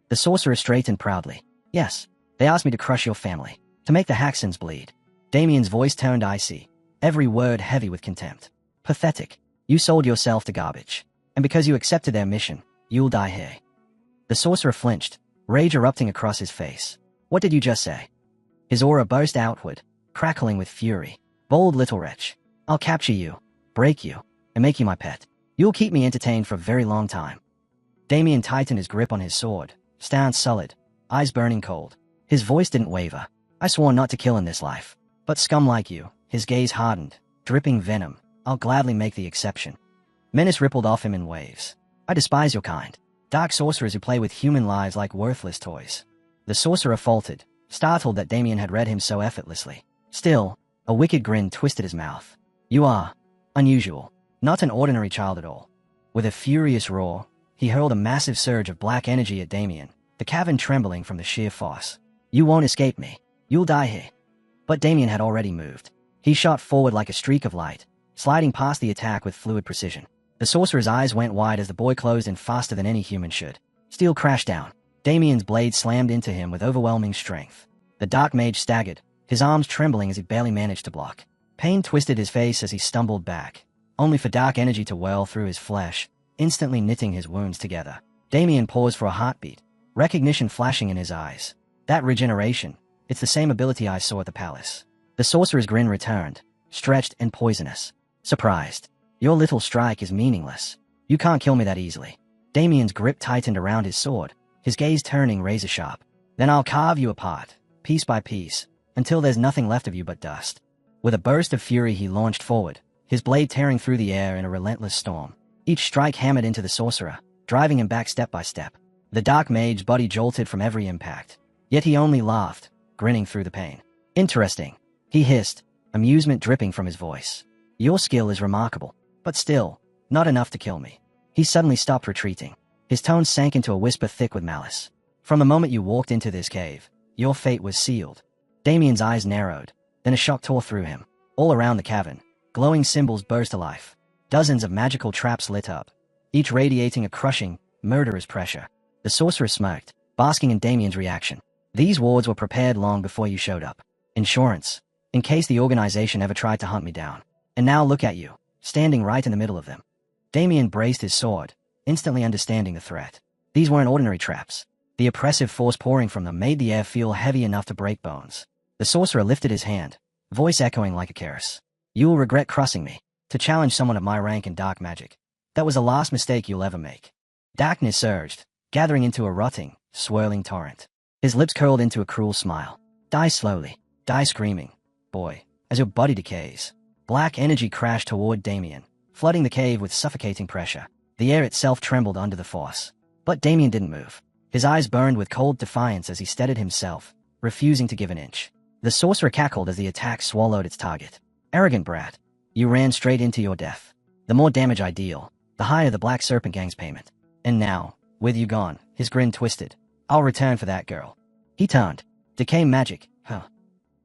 The sorcerer straightened proudly. Yes, they asked me to crush your family, to make the Haxons bleed. Damien's voice turned icy, every word heavy with contempt. Pathetic. You sold yourself to garbage. And because you accepted their mission, you'll die here. The sorcerer flinched, rage erupting across his face. What did you just say? His aura burst outward, crackling with fury. Bold little wretch. I'll capture you, break you, and make you my pet. You'll keep me entertained for a very long time. Damien tightened his grip on his sword, stance solid, eyes burning cold. His voice didn't waver. I swore not to kill in this life. But scum like you, his gaze hardened, dripping venom. I'll gladly make the exception. Menace rippled off him in waves. I despise your kind. Dark sorcerers who play with human lives like worthless toys. The sorcerer faltered, startled that Damien had read him so effortlessly. Still, a wicked grin twisted his mouth. You are unusual. Not an ordinary child at all. With a furious roar, he hurled a massive surge of black energy at Damien, the cavern trembling from the sheer force. You won't escape me. You'll die here. But Damien had already moved. He shot forward like a streak of light, sliding past the attack with fluid precision. The sorcerer's eyes went wide as the boy closed in faster than any human should. Steel crashed down. Damien's blade slammed into him with overwhelming strength. The dark mage staggered, his arms trembling as he barely managed to block. Pain twisted his face as he stumbled back, only for dark energy to whirl through his flesh, instantly knitting his wounds together. Damien paused for a heartbeat, recognition flashing in his eyes. That regeneration, it's the same ability I saw at the palace. The sorcerer's grin returned, stretched and poisonous. Surprised. Your little strike is meaningless. You can't kill me that easily. Damien's grip tightened around his sword, his gaze turning razor-sharp. Then I'll carve you apart, piece by piece, until there's nothing left of you but dust. With a burst of fury he launched forward, his blade tearing through the air in a relentless storm. Each strike hammered into the sorcerer, driving him back step by step. The dark mage's body jolted from every impact. Yet he only laughed, grinning through the pain. Interesting, he hissed, amusement dripping from his voice. Your skill is remarkable, but still, not enough to kill me. He suddenly stopped retreating. His tone sank into a whisper thick with malice. From the moment you walked into this cave, your fate was sealed. Damien's eyes narrowed, then a shock tore through him. All around the cavern, glowing symbols burst to life. Dozens of magical traps lit up, each radiating a crushing, murderous pressure. The sorcerer smirked, basking in Damien's reaction. These wards were prepared long before you showed up. Insurance, in case the organization ever tried to hunt me down. And now look at you, standing right in the middle of them. Damien braced his sword, instantly understanding the threat. These weren't ordinary traps. The oppressive force pouring from them made the air feel heavy enough to break bones. The sorcerer lifted his hand, voice echoing like a chorus. You will regret crossing me, to challenge someone of my rank in dark magic. That was the last mistake you'll ever make. Darkness surged, gathering into a rotting, swirling torrent. His lips curled into a cruel smile. Die slowly, die screaming, boy, as your body decays. Black energy crashed toward Damien, flooding the cave with suffocating pressure. The air itself trembled under the force. But Damien didn't move. His eyes burned with cold defiance as he steadied himself, refusing to give an inch. The sorcerer cackled as the attack swallowed its target. Arrogant brat, you ran straight into your death. The more damage I deal, the higher the Black Serpent Gang's payment. And now, with you gone, his grin twisted. I'll return for that girl. He turned. Decay magic, huh?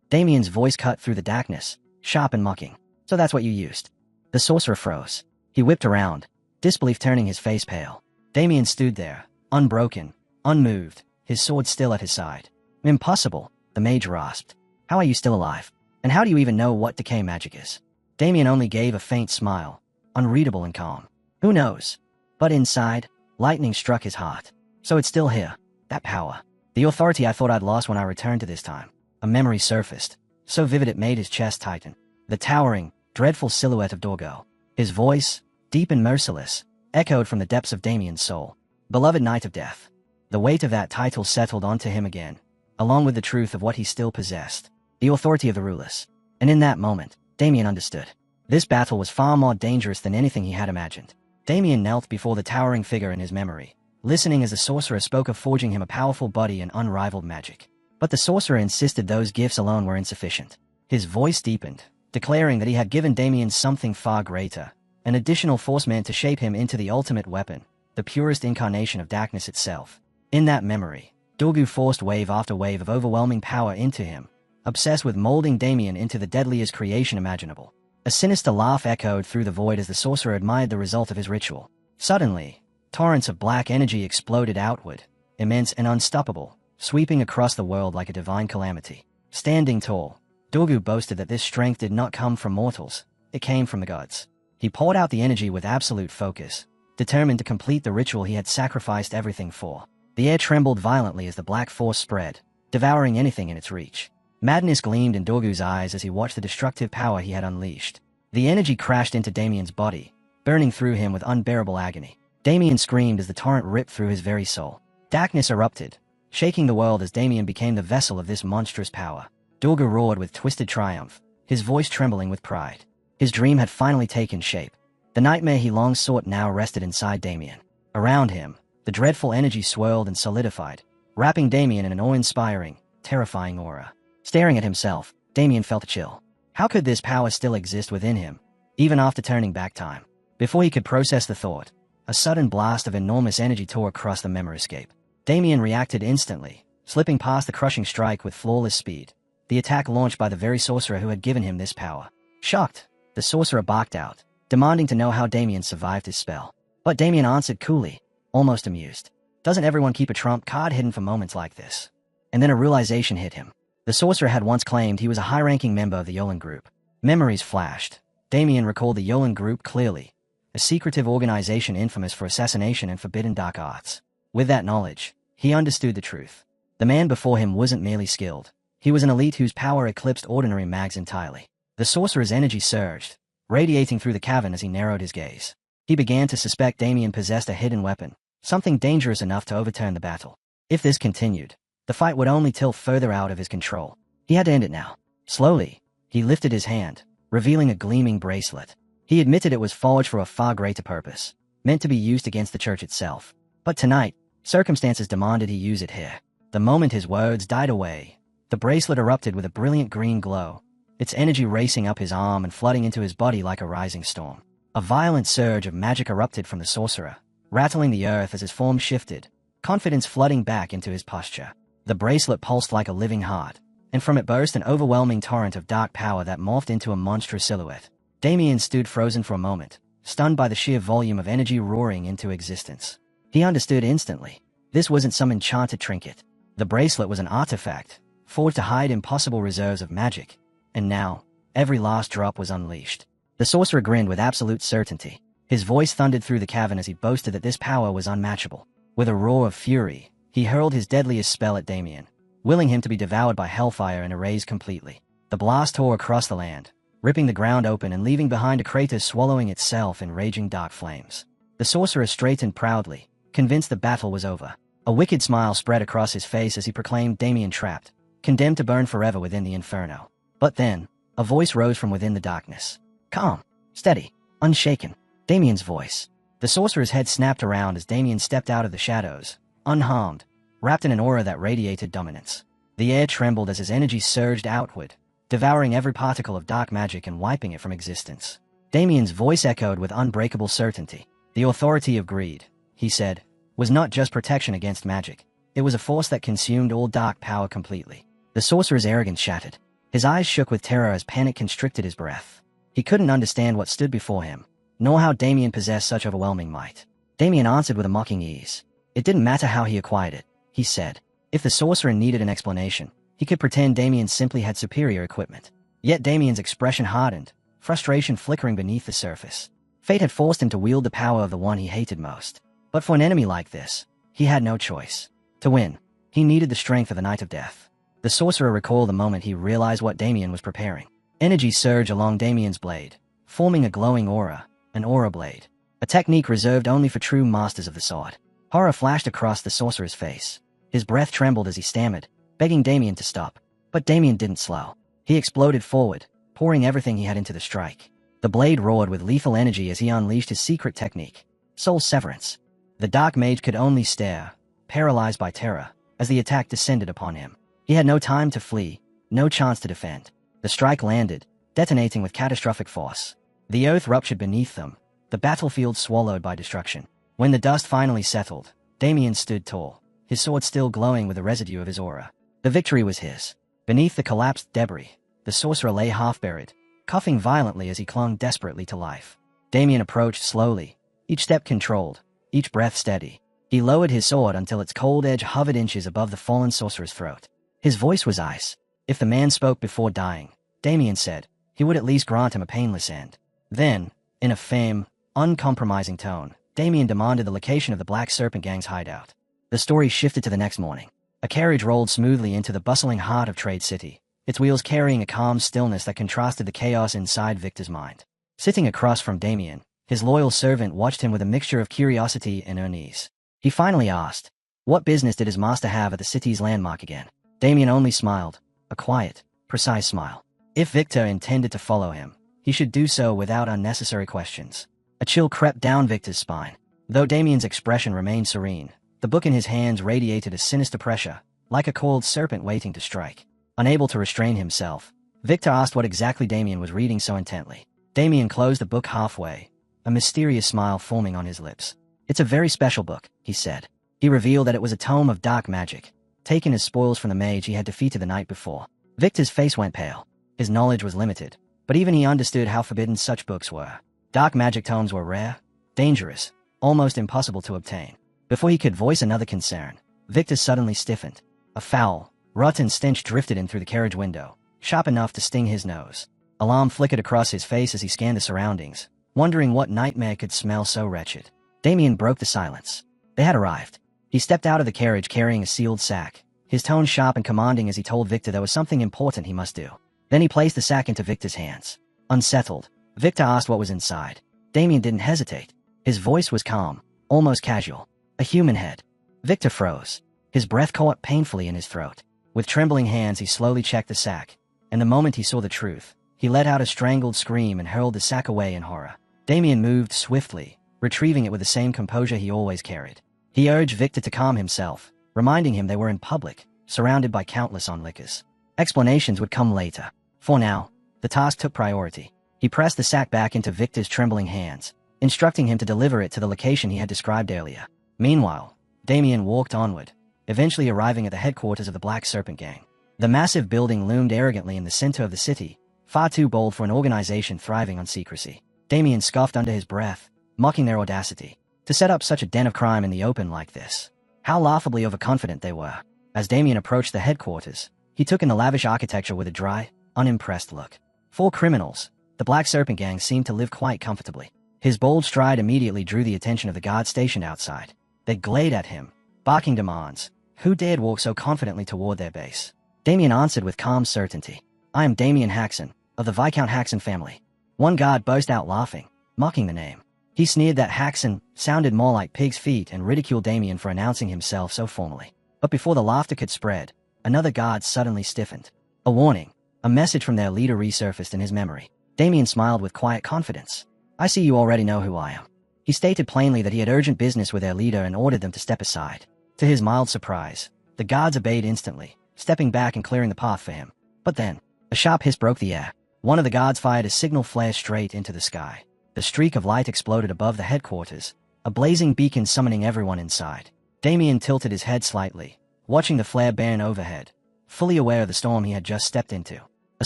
Damien's voice cut through the darkness, sharp and mocking. So that's what you used. The sorcerer froze. He whipped around, disbelief turning his face pale. Damien stood there, unbroken, unmoved, his sword still at his side. Impossible, the mage rasped. How are you still alive? And how do you even know what decay magic is? Damien only gave a faint smile, unreadable and calm. Who knows? But inside, lightning struck his heart. So it's still here, that power. The authority I thought I'd lost when I returned to this time. A memory surfaced, so vivid it made his chest tighten. The towering, dreadful silhouette of Dorgo. His voice, deep and merciless, echoed from the depths of Damien's soul. Beloved Knight of Death. The weight of that title settled onto him again, along with the truth of what he still possessed. The authority of the rulers. And in that moment, Damien understood. This battle was far more dangerous than anything he had imagined. Damien knelt before the towering figure in his memory, listening as the sorcerer spoke of forging him a powerful body and unrivaled magic. But the sorcerer insisted those gifts alone were insufficient. His voice deepened, declaring that he had given Damien something far greater, an additional force meant to shape him into the ultimate weapon, the purest incarnation of darkness itself. In that memory, Dorgu forced wave after wave of overwhelming power into him, obsessed with molding Damien into the deadliest creation imaginable. A sinister laugh echoed through the void as the sorcerer admired the result of his ritual. Suddenly, torrents of black energy exploded outward, immense and unstoppable, sweeping across the world like a divine calamity. Standing tall, Dorgu boasted that this strength did not come from mortals, it came from the gods. He poured out the energy with absolute focus, determined to complete the ritual he had sacrificed everything for. The air trembled violently as the black force spread, devouring anything in its reach. Madness gleamed in Dorgu's eyes as he watched the destructive power he had unleashed. The energy crashed into Damien's body, burning through him with unbearable agony. Damien screamed as the torrent ripped through his very soul. Darkness erupted, shaking the world as Damien became the vessel of this monstrous power. Dorgu roared with twisted triumph, his voice trembling with pride. His dream had finally taken shape. The nightmare he long sought now rested inside Damien. Around him, the dreadful energy swirled and solidified, wrapping Damien in an awe-inspiring, terrifying aura. Staring at himself, Damien felt a chill. How could this power still exist within him, even after turning back time? Before he could process the thought, a sudden blast of enormous energy tore across the memory-scape. Damien reacted instantly, slipping past the crushing strike with flawless speed. The attack launched by the very sorcerer who had given him this power. Shocked, the sorcerer barked out, demanding to know how Damien survived his spell. But Damien answered coolly, almost amused. Doesn't everyone keep a trump card hidden for moments like this? And then a realization hit him. The sorcerer had once claimed he was a high-ranking member of the Yolan Group. Memories flashed. Damien recalled the Yolan Group clearly, a secretive organization infamous for assassination and forbidden dark arts. With that knowledge, he understood the truth. The man before him wasn't merely skilled. He was an elite whose power eclipsed ordinary mags entirely. The sorcerer's energy surged, radiating through the cavern as he narrowed his gaze. He began to suspect Damien possessed a hidden weapon, something dangerous enough to overturn the battle. If this continued, the fight would only tilt further out of his control. He had to end it now. Slowly, He lifted his hand, revealing a gleaming bracelet. He admitted it was forged for a far greater purpose, meant to be used against the church itself. But tonight, circumstances demanded he use it here. The moment his words died away, the bracelet erupted with a brilliant green glow, its energy racing up his arm and flooding into his body like a rising storm. A violent surge of magic erupted from the sorcerer, rattling the earth as his form shifted, confidence flooding back into his posture. The bracelet pulsed like a living heart, and from it burst an overwhelming torrent of dark power that morphed into a monstrous silhouette. Damien stood frozen for a moment, stunned by the sheer volume of energy roaring into existence. He understood instantly. This wasn't some enchanted trinket. The bracelet was an artifact, forged to hide impossible reserves of magic, and now, every last drop was unleashed. The sorcerer grinned with absolute certainty. His voice thundered through the cavern as he boasted that this power was unmatchable. With a roar of fury, he hurled his deadliest spell at Damien, willing him to be devoured by hellfire and erased completely. The blast tore across the land, ripping the ground open and leaving behind a crater swallowing itself in raging dark flames. The sorcerer straightened proudly, convinced the battle was over. A wicked smile spread across his face as he proclaimed Damien trapped, condemned to burn forever within the inferno. But then, a voice rose from within the darkness. Calm, steady, unshaken. Damien's voice. The sorcerer's head snapped around as Damien stepped out of the shadows, unharmed, wrapped in an aura that radiated dominance. The air trembled as his energy surged outward, devouring every particle of dark magic and wiping it from existence. Damien's voice echoed with unbreakable certainty. The authority of greed, he said, was not just protection against magic. It was a force that consumed all dark power completely. The sorcerer's arrogance shattered. His eyes shook with terror as panic constricted his breath. He couldn't understand what stood before him, nor how Damien possessed such overwhelming might. Damien answered with a mocking ease. It didn't matter how he acquired it, he said. If the sorcerer needed an explanation, he could pretend Damien simply had superior equipment. Yet Damien's expression hardened, frustration flickering beneath the surface. Fate had forced him to wield the power of the one he hated most. But for an enemy like this, he had no choice. To win, he needed the strength of the Knight of Death. The sorcerer recalled the moment he realized what Damien was preparing. Energy surged along Damien's blade, forming a glowing aura, an aura blade. A technique reserved only for true masters of the sword. Horror flashed across the sorcerer's face. His breath trembled as he stammered, begging Damien to stop. But Damien didn't slow. He exploded forward, pouring everything he had into the strike. The blade roared with lethal energy as he unleashed his secret technique, Soul Severance. The dark mage could only stare, paralyzed by terror, as the attack descended upon him. He had no time to flee, no chance to defend. The strike landed, detonating with catastrophic force. The earth ruptured beneath them, the battlefield swallowed by destruction. When the dust finally settled, Damien stood tall, his sword still glowing with the residue of his aura. The victory was his. Beneath the collapsed debris, the sorcerer lay half-buried, coughing violently as he clung desperately to life. Damien approached slowly, each step controlled, each breath steady. He lowered his sword until its cold edge hovered inches above the fallen sorcerer's throat. His voice was ice. If the man spoke before dying, Damien said, he would at least grant him a painless end. Then, in a firm, uncompromising tone, Damien demanded the location of the Black Serpent Gang's hideout. The story shifted to the next morning. A carriage rolled smoothly into the bustling heart of Trade City, its wheels carrying a calm stillness that contrasted the chaos inside Victor's mind. Sitting across from Damien, his loyal servant watched him with a mixture of curiosity and unease. He finally asked, what business did his master have at the city's landmark again? Damien only smiled, a quiet, precise smile. If Victor intended to follow him, he should do so without unnecessary questions. A chill crept down Victor's spine. Though Damien's expression remained serene, the book in his hands radiated a sinister pressure, like a coiled serpent waiting to strike. Unable to restrain himself, Victor asked what exactly Damien was reading so intently. Damien closed the book halfway, a mysterious smile forming on his lips. It's a very special book, he said. He revealed that it was a tome of dark magic, taken as spoils from the mage he had defeated the night before. Victor's face went pale. His knowledge was limited, but even he understood how forbidden such books were. Dark magic tomes were rare, dangerous, almost impossible to obtain. Before he could voice another concern, Victor suddenly stiffened. A foul, rotten stench drifted in through the carriage window, sharp enough to sting his nose. Alarm flickered across his face as he scanned the surroundings, wondering what nightmare could smell so wretched. Damien broke the silence. They had arrived. He stepped out of the carriage carrying a sealed sack, his tone sharp and commanding as he told Victor there was something important he must do. Then he placed the sack into Victor's hands. Unsettled, Victor asked what was inside. Damien didn't hesitate. His voice was calm, almost casual. A human head. Victor froze. His breath caught painfully in his throat. With trembling hands he slowly checked the sack, and the moment he saw the truth, He let out a strangled scream and hurled the sack away in horror. Damien moved swiftly, retrieving it with the same composure he always carried. He urged Victor to calm himself, reminding him they were in public, surrounded by countless onlookers. Explanations would come later. For now, the task took priority. He pressed the sack back into Victor's trembling hands, instructing him to deliver it to the location he had described earlier. Meanwhile, Damien walked onward, eventually arriving at the headquarters of the Black Serpent Gang. The massive building loomed arrogantly in the center of the city, far too bold for an organization thriving on secrecy. Damien scoffed under his breath, mocking their audacity. To set up such a den of crime in the open like this. How laughably overconfident they were. As Damien approached the headquarters, he took in the lavish architecture with a dry, unimpressed look. For criminals, the Black Serpent Gang seemed to live quite comfortably. His bold stride immediately drew the attention of the guards stationed outside. They glared at him, barking demands. Who dared walk so confidently toward their base? Damien answered with calm certainty. I am Damien Haxon, of the Viscount Haxon family. One guard burst out laughing, mocking the name. He sneered that Haxon sounded more like pig's feet and ridiculed Damien for announcing himself so formally. But before the laughter could spread, another guard suddenly stiffened. A warning, a message from their leader resurfaced in his memory. Damien smiled with quiet confidence. I see you already know who I am. He stated plainly that he had urgent business with their leader and ordered them to step aside. To his mild surprise, the guards obeyed instantly, stepping back and clearing the path for him. But then, a sharp hiss broke the air. One of the guards fired a signal flare straight into the sky. The streak of light exploded above the headquarters, a blazing beacon summoning everyone inside. Damien tilted his head slightly, watching the flare burn overhead, fully aware of the storm he had just stepped into. A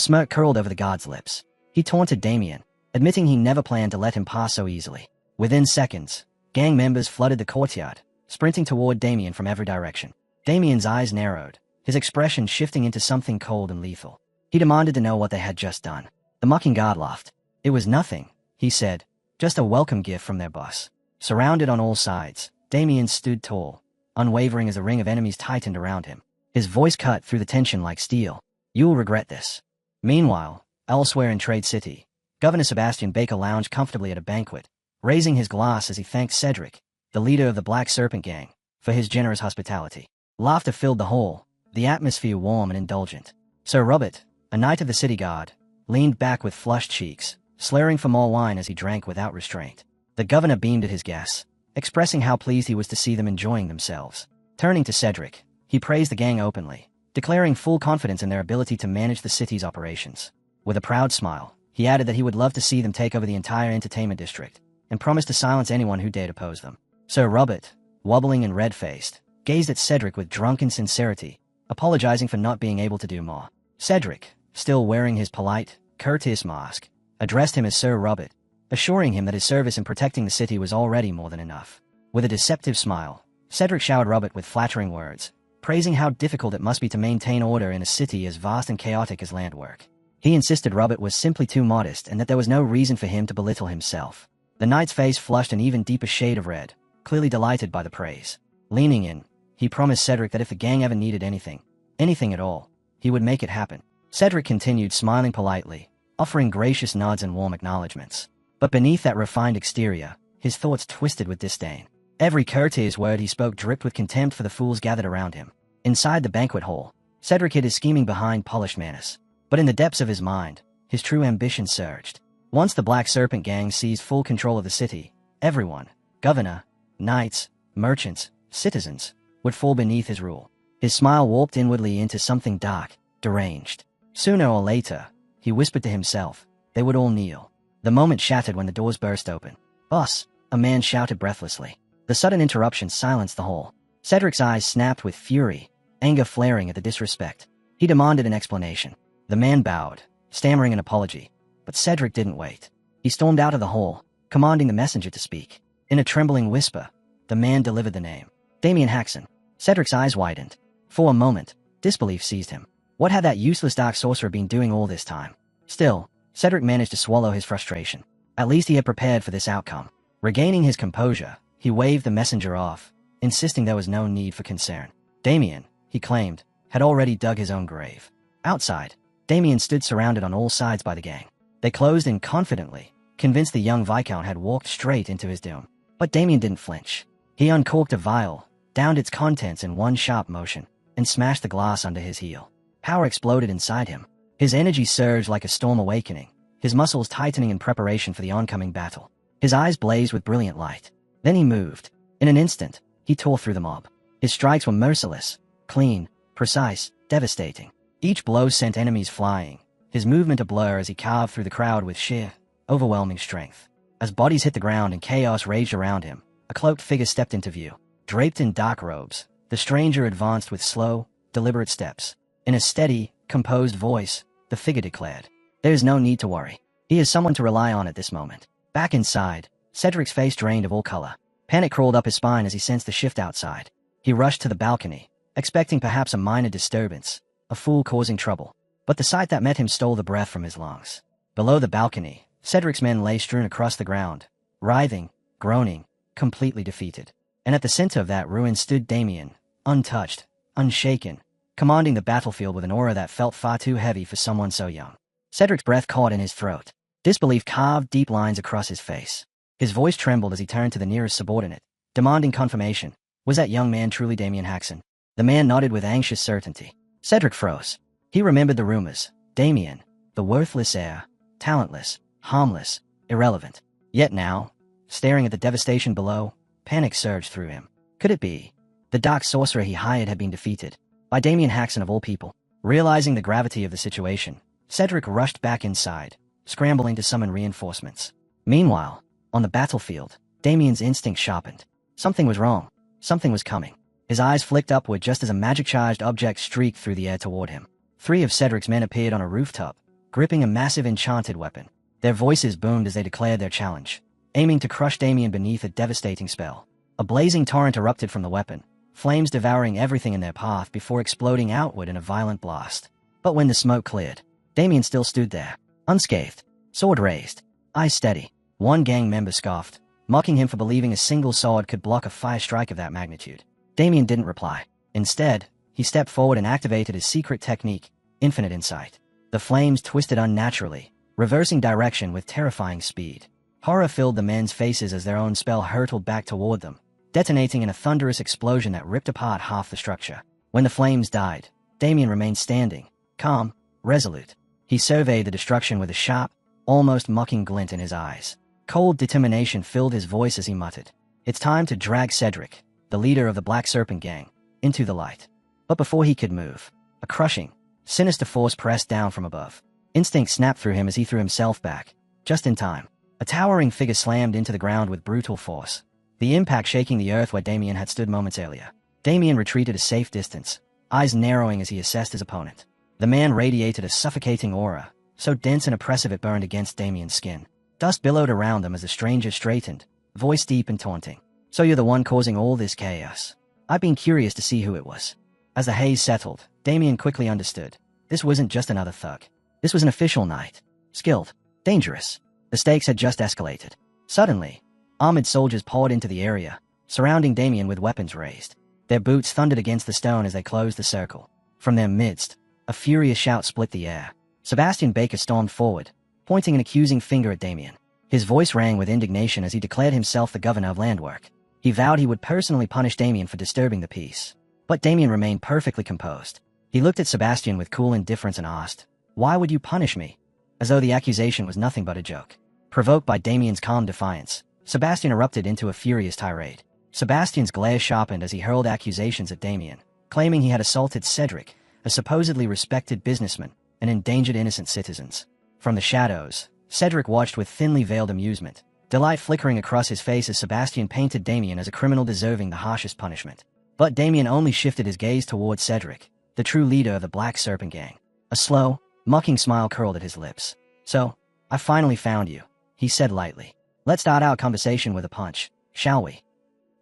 smirk curled over the guard's lips. He taunted Damien, admitting he never planned to let him pass so easily. Within seconds, gang members flooded the courtyard, sprinting toward Damien from every direction. Damien's eyes narrowed, his expression shifting into something cold and lethal. He demanded to know what they had just done. The mocking guard laughed. It was nothing, he said, just a welcome gift from their boss. Surrounded on all sides, Damien stood tall, unwavering as a ring of enemies tightened around him. His voice cut through the tension like steel. You'll regret this. Meanwhile, elsewhere in Trade City, Governor Sebastian Baker lounged comfortably at a banquet, raising his glass as he thanked Cedric, the leader of the Black Serpent Gang, for his generous hospitality. Laughter filled the hall, the atmosphere warm and indulgent. Sir Robert, a knight of the city guard, leaned back with flushed cheeks, slurring for more wine as he drank without restraint. The governor beamed at his guests, expressing how pleased he was to see them enjoying themselves. Turning to Cedric, he praised the gang openly, declaring full confidence in their ability to manage the city's operations. With a proud smile, he added that he would love to see them take over the entire entertainment district, and promised to silence anyone who dared oppose them. Sir Robert, wobbling and red-faced, gazed at Cedric with drunken sincerity, apologizing for not being able to do more. Cedric, still wearing his polite, courteous mask, addressed him as Sir Robert, assuring him that his service in protecting the city was already more than enough. With a deceptive smile, Cedric showered Robert with flattering words, praising how difficult it must be to maintain order in a city as vast and chaotic as Landwork. He insisted Robert was simply too modest and that there was no reason for him to belittle himself. The knight's face flushed an even deeper shade of red, clearly delighted by the praise. Leaning in, he promised Cedric that if the gang ever needed anything at all, he would make it happen. Cedric continued smiling politely, offering gracious nods and warm acknowledgments. But beneath that refined exterior, his thoughts twisted with disdain. Every courteous word he spoke dripped with contempt for the fools gathered around him. Inside the banquet hall, Cedric hid his scheming behind polished manners. But in the depths of his mind, his true ambition surged. Once the Black Serpent Gang seized full control of the city, everyone, governor, knights, merchants, citizens, would fall beneath his rule. His smile warped inwardly into something dark, deranged. Sooner or later, he whispered to himself, they would all kneel. The moment shattered when the doors burst open. Boss, a man shouted breathlessly. The sudden interruption silenced the hall. Cedric's eyes snapped with fury, anger flaring at the disrespect. He demanded an explanation. The man bowed, stammering an apology. But Cedric didn't wait. He stormed out of the hall, commanding the messenger to speak. In a trembling whisper, the man delivered the name. Damien Haxon. Cedric's eyes widened. For a moment, disbelief seized him. What had that useless dark sorcerer been doing all this time? Still, Cedric managed to swallow his frustration. At least he had prepared for this outcome. Regaining his composure, he waved the messenger off, insisting there was no need for concern. Damien, he claimed, had already dug his own grave. Outside, Damien stood surrounded on all sides by the gang. They closed in confidently, convinced the young Viscount had walked straight into his doom. But Damien didn't flinch. He uncorked a vial, downed its contents in one sharp motion, and smashed the glass under his heel. Power exploded inside him. His energy surged like a storm awakening, his muscles tightening in preparation for the oncoming battle. His eyes blazed with brilliant light. Then he moved. In an instant, he tore through the mob. His strikes were merciless, clean, precise, devastating. Each blow sent enemies flying, his movement a blur as he carved through the crowd with sheer, overwhelming strength. As bodies hit the ground and chaos raged around him, a cloaked figure stepped into view. Draped in dark robes, the stranger advanced with slow, deliberate steps. In a steady, composed voice, the figure declared, "There is no need to worry. He is someone to rely on at this moment." Back inside, Cedric's face drained of all color. Panic crawled up his spine as he sensed the shift outside. He rushed to the balcony, expecting perhaps a minor disturbance, a fool causing trouble. But the sight that met him stole the breath from his lungs. Below the balcony, Cedric's men lay strewn across the ground, writhing, groaning, completely defeated. And at the center of that ruin stood Damien, untouched, unshaken, commanding the battlefield with an aura that felt far too heavy for someone so young. Cedric's breath caught in his throat. Disbelief carved deep lines across his face. His voice trembled as he turned to the nearest subordinate, demanding confirmation. Was that young man truly Damien Haxon? The man nodded with anxious certainty. Cedric froze. He remembered the rumors. Damien, the worthless heir, talentless, harmless, irrelevant. Yet now, staring at the devastation below, panic surged through him. Could it be? The dark sorcerer he hired had been defeated. By Damien Haxon of all people. Realizing the gravity of the situation, Cedric rushed back inside, scrambling to summon reinforcements. Meanwhile, on the battlefield, Damien's instinct sharpened. Something was wrong. Something was coming. His eyes flicked upward just as a magic-charged object streaked through the air toward him. 3 of Cedric's men appeared on a rooftop, gripping a massive enchanted weapon. Their voices boomed as they declared their challenge, aiming to crush Damien beneath a devastating spell. A blazing torrent erupted from the weapon, flames devouring everything in their path before exploding outward in a violent blast. But when the smoke cleared, Damien still stood there, unscathed, sword raised, eyes steady. One gang member scoffed, mocking him for believing a single sword could block a fire strike of that magnitude. Damien didn't reply. Instead, he stepped forward and activated his secret technique, Infinite Insight. The flames twisted unnaturally, reversing direction with terrifying speed. Horror filled the men's faces as their own spell hurtled back toward them, detonating in a thunderous explosion that ripped apart half the structure. When the flames died, Damien remained standing, calm, resolute. He surveyed the destruction with a sharp, almost mocking glint in his eyes. Cold determination filled his voice as he muttered, "It's time to drag Cedric, the leader of the Black Serpent Gang, into the light." But before he could move, a crushing, sinister force pressed down from above. Instinct snapped through him as he threw himself back, just in time. A towering figure slammed into the ground with brutal force, the impact shaking the earth where Damien had stood moments earlier. Damien retreated a safe distance, eyes narrowing as he assessed his opponent. The man radiated a suffocating aura, so dense and oppressive it burned against Damien's skin. Dust billowed around them as the stranger straightened, voice deep and taunting. "So you're the one causing all this chaos. I've been curious to see who it was." As the haze settled, Damien quickly understood. This wasn't just another thug. This was an official knight. Skilled. Dangerous. The stakes had just escalated. Suddenly, armored soldiers poured into the area, surrounding Damien with weapons raised. Their boots thundered against the stone as they closed the circle. From their midst, a furious shout split the air. Sebastian Baker stormed forward, pointing an accusing finger at Damien. His voice rang with indignation as he declared himself the governor of Landwork. He vowed he would personally punish Damien for disturbing the peace. But Damien remained perfectly composed. He looked at Sebastian with cool indifference and asked, "Why would you punish me?" As though the accusation was nothing but a joke. Provoked by Damien's calm defiance, Sebastian erupted into a furious tirade. Sebastian's glare sharpened as he hurled accusations at Damien, claiming he had assaulted Cedric, a supposedly respected businessman, and endangered innocent citizens. From the shadows, Cedric watched with thinly veiled amusement, delight flickering across his face as Sebastian painted Damien as a criminal deserving the harshest punishment. But Damien only shifted his gaze toward Cedric, the true leader of the Black Serpent Gang. A slow, mocking smile curled at his lips. "So, I finally found you," he said lightly. "Let's start our conversation with a punch, shall we?"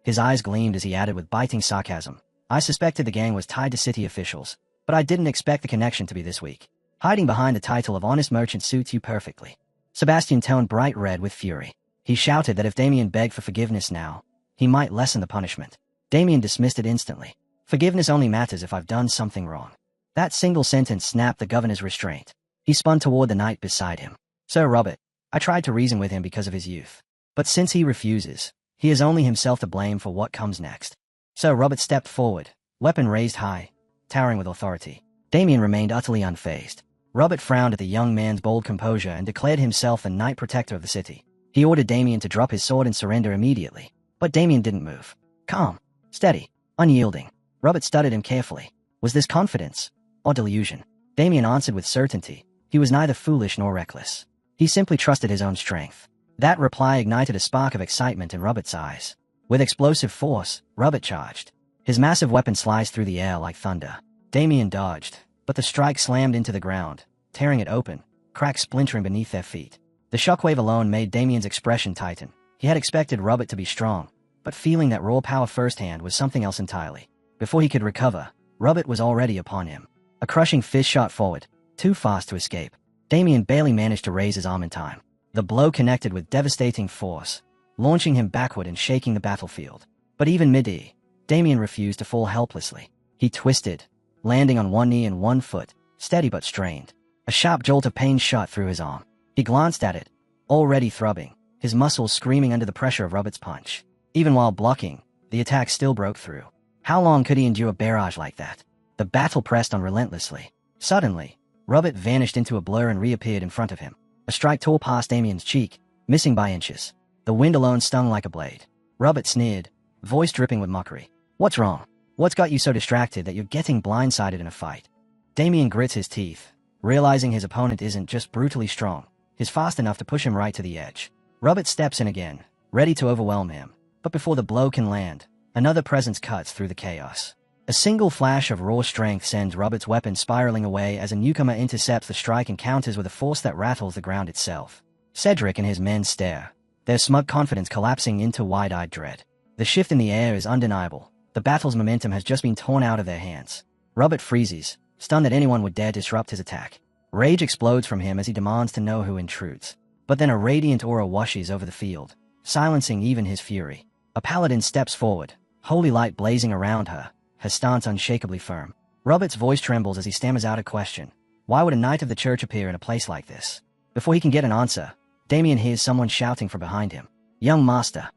His eyes gleamed as he added with biting sarcasm, "I suspected the gang was tied to city officials, but I didn't expect the connection to be this weak. Hiding behind the title of honest merchant suits you perfectly." Sebastian turned bright red with fury. He shouted that if Damien begged for forgiveness now, he might lessen the punishment. Damien dismissed it instantly. "Forgiveness only matters if I've done something wrong." That single sentence snapped the governor's restraint. He spun toward the knight beside him. "Sir Robert, I tried to reason with him because of his youth. But since he refuses, he has only himself to blame for what comes next." Sir Robert stepped forward, weapon raised high, towering with authority. Damien remained utterly unfazed. Robert frowned at the young man's bold composure and declared himself the Knight Protector of the city. He ordered Damien to drop his sword and surrender immediately. But Damien didn't move. Calm, steady, unyielding. Robert studied him carefully. Was this confidence or delusion? Damien answered with certainty. He was neither foolish nor reckless. He simply trusted his own strength. That reply ignited a spark of excitement in Robert's eyes. With explosive force, Robert charged. His massive weapon sliced through the air like thunder. Damien dodged, but the strike slammed into the ground, tearing it open, cracks splintering beneath their feet. The shockwave alone made Damien's expression tighten. He had expected Robert to be strong, but feeling that raw power firsthand was something else entirely. Before he could recover, Robert was already upon him. A crushing fist shot forward, too fast to escape. Damien barely managed to raise his arm in time. The blow connected with devastating force, launching him backward and shaking the battlefield. But even mid-air, Damien refused to fall helplessly. He twisted, landing on one knee and one foot, steady but strained. A sharp jolt of pain shot through his arm. He glanced at it, already throbbing, his muscles screaming under the pressure of Robert's punch. Even while blocking, the attack still broke through. How long could he endure a barrage like that? The battle pressed on relentlessly. Suddenly, Robert vanished into a blur and reappeared in front of him. A strike tore past Damien's cheek, missing by inches. The wind alone stung like a blade. Robert sneered, voice dripping with mockery. What's wrong? What's got you so distracted that you're getting blindsided in a fight? Damien grits his teeth, realizing his opponent isn't just brutally strong, he's fast enough to push him right to the edge. Robert steps in again, ready to overwhelm him. But before the blow can land, another presence cuts through the chaos. A single flash of raw strength sends Robert's weapon spiraling away as a newcomer intercepts the strike and counters with a force that rattles the ground itself. Cedric and his men stare, their smug confidence collapsing into wide-eyed dread. The shift in the air is undeniable. The battle's momentum has just been torn out of their hands. Robert freezes, stunned that anyone would dare disrupt his attack. Rage explodes from him as he demands to know who intrudes. But then a radiant aura washes over the field, silencing even his fury. A paladin steps forward, holy light blazing around her, her stance unshakably firm. Robert's voice trembles as he stammers out a question. Why would a knight of the church appear in a place like this? Before he can get an answer, Damien hears someone shouting from behind him. Young master.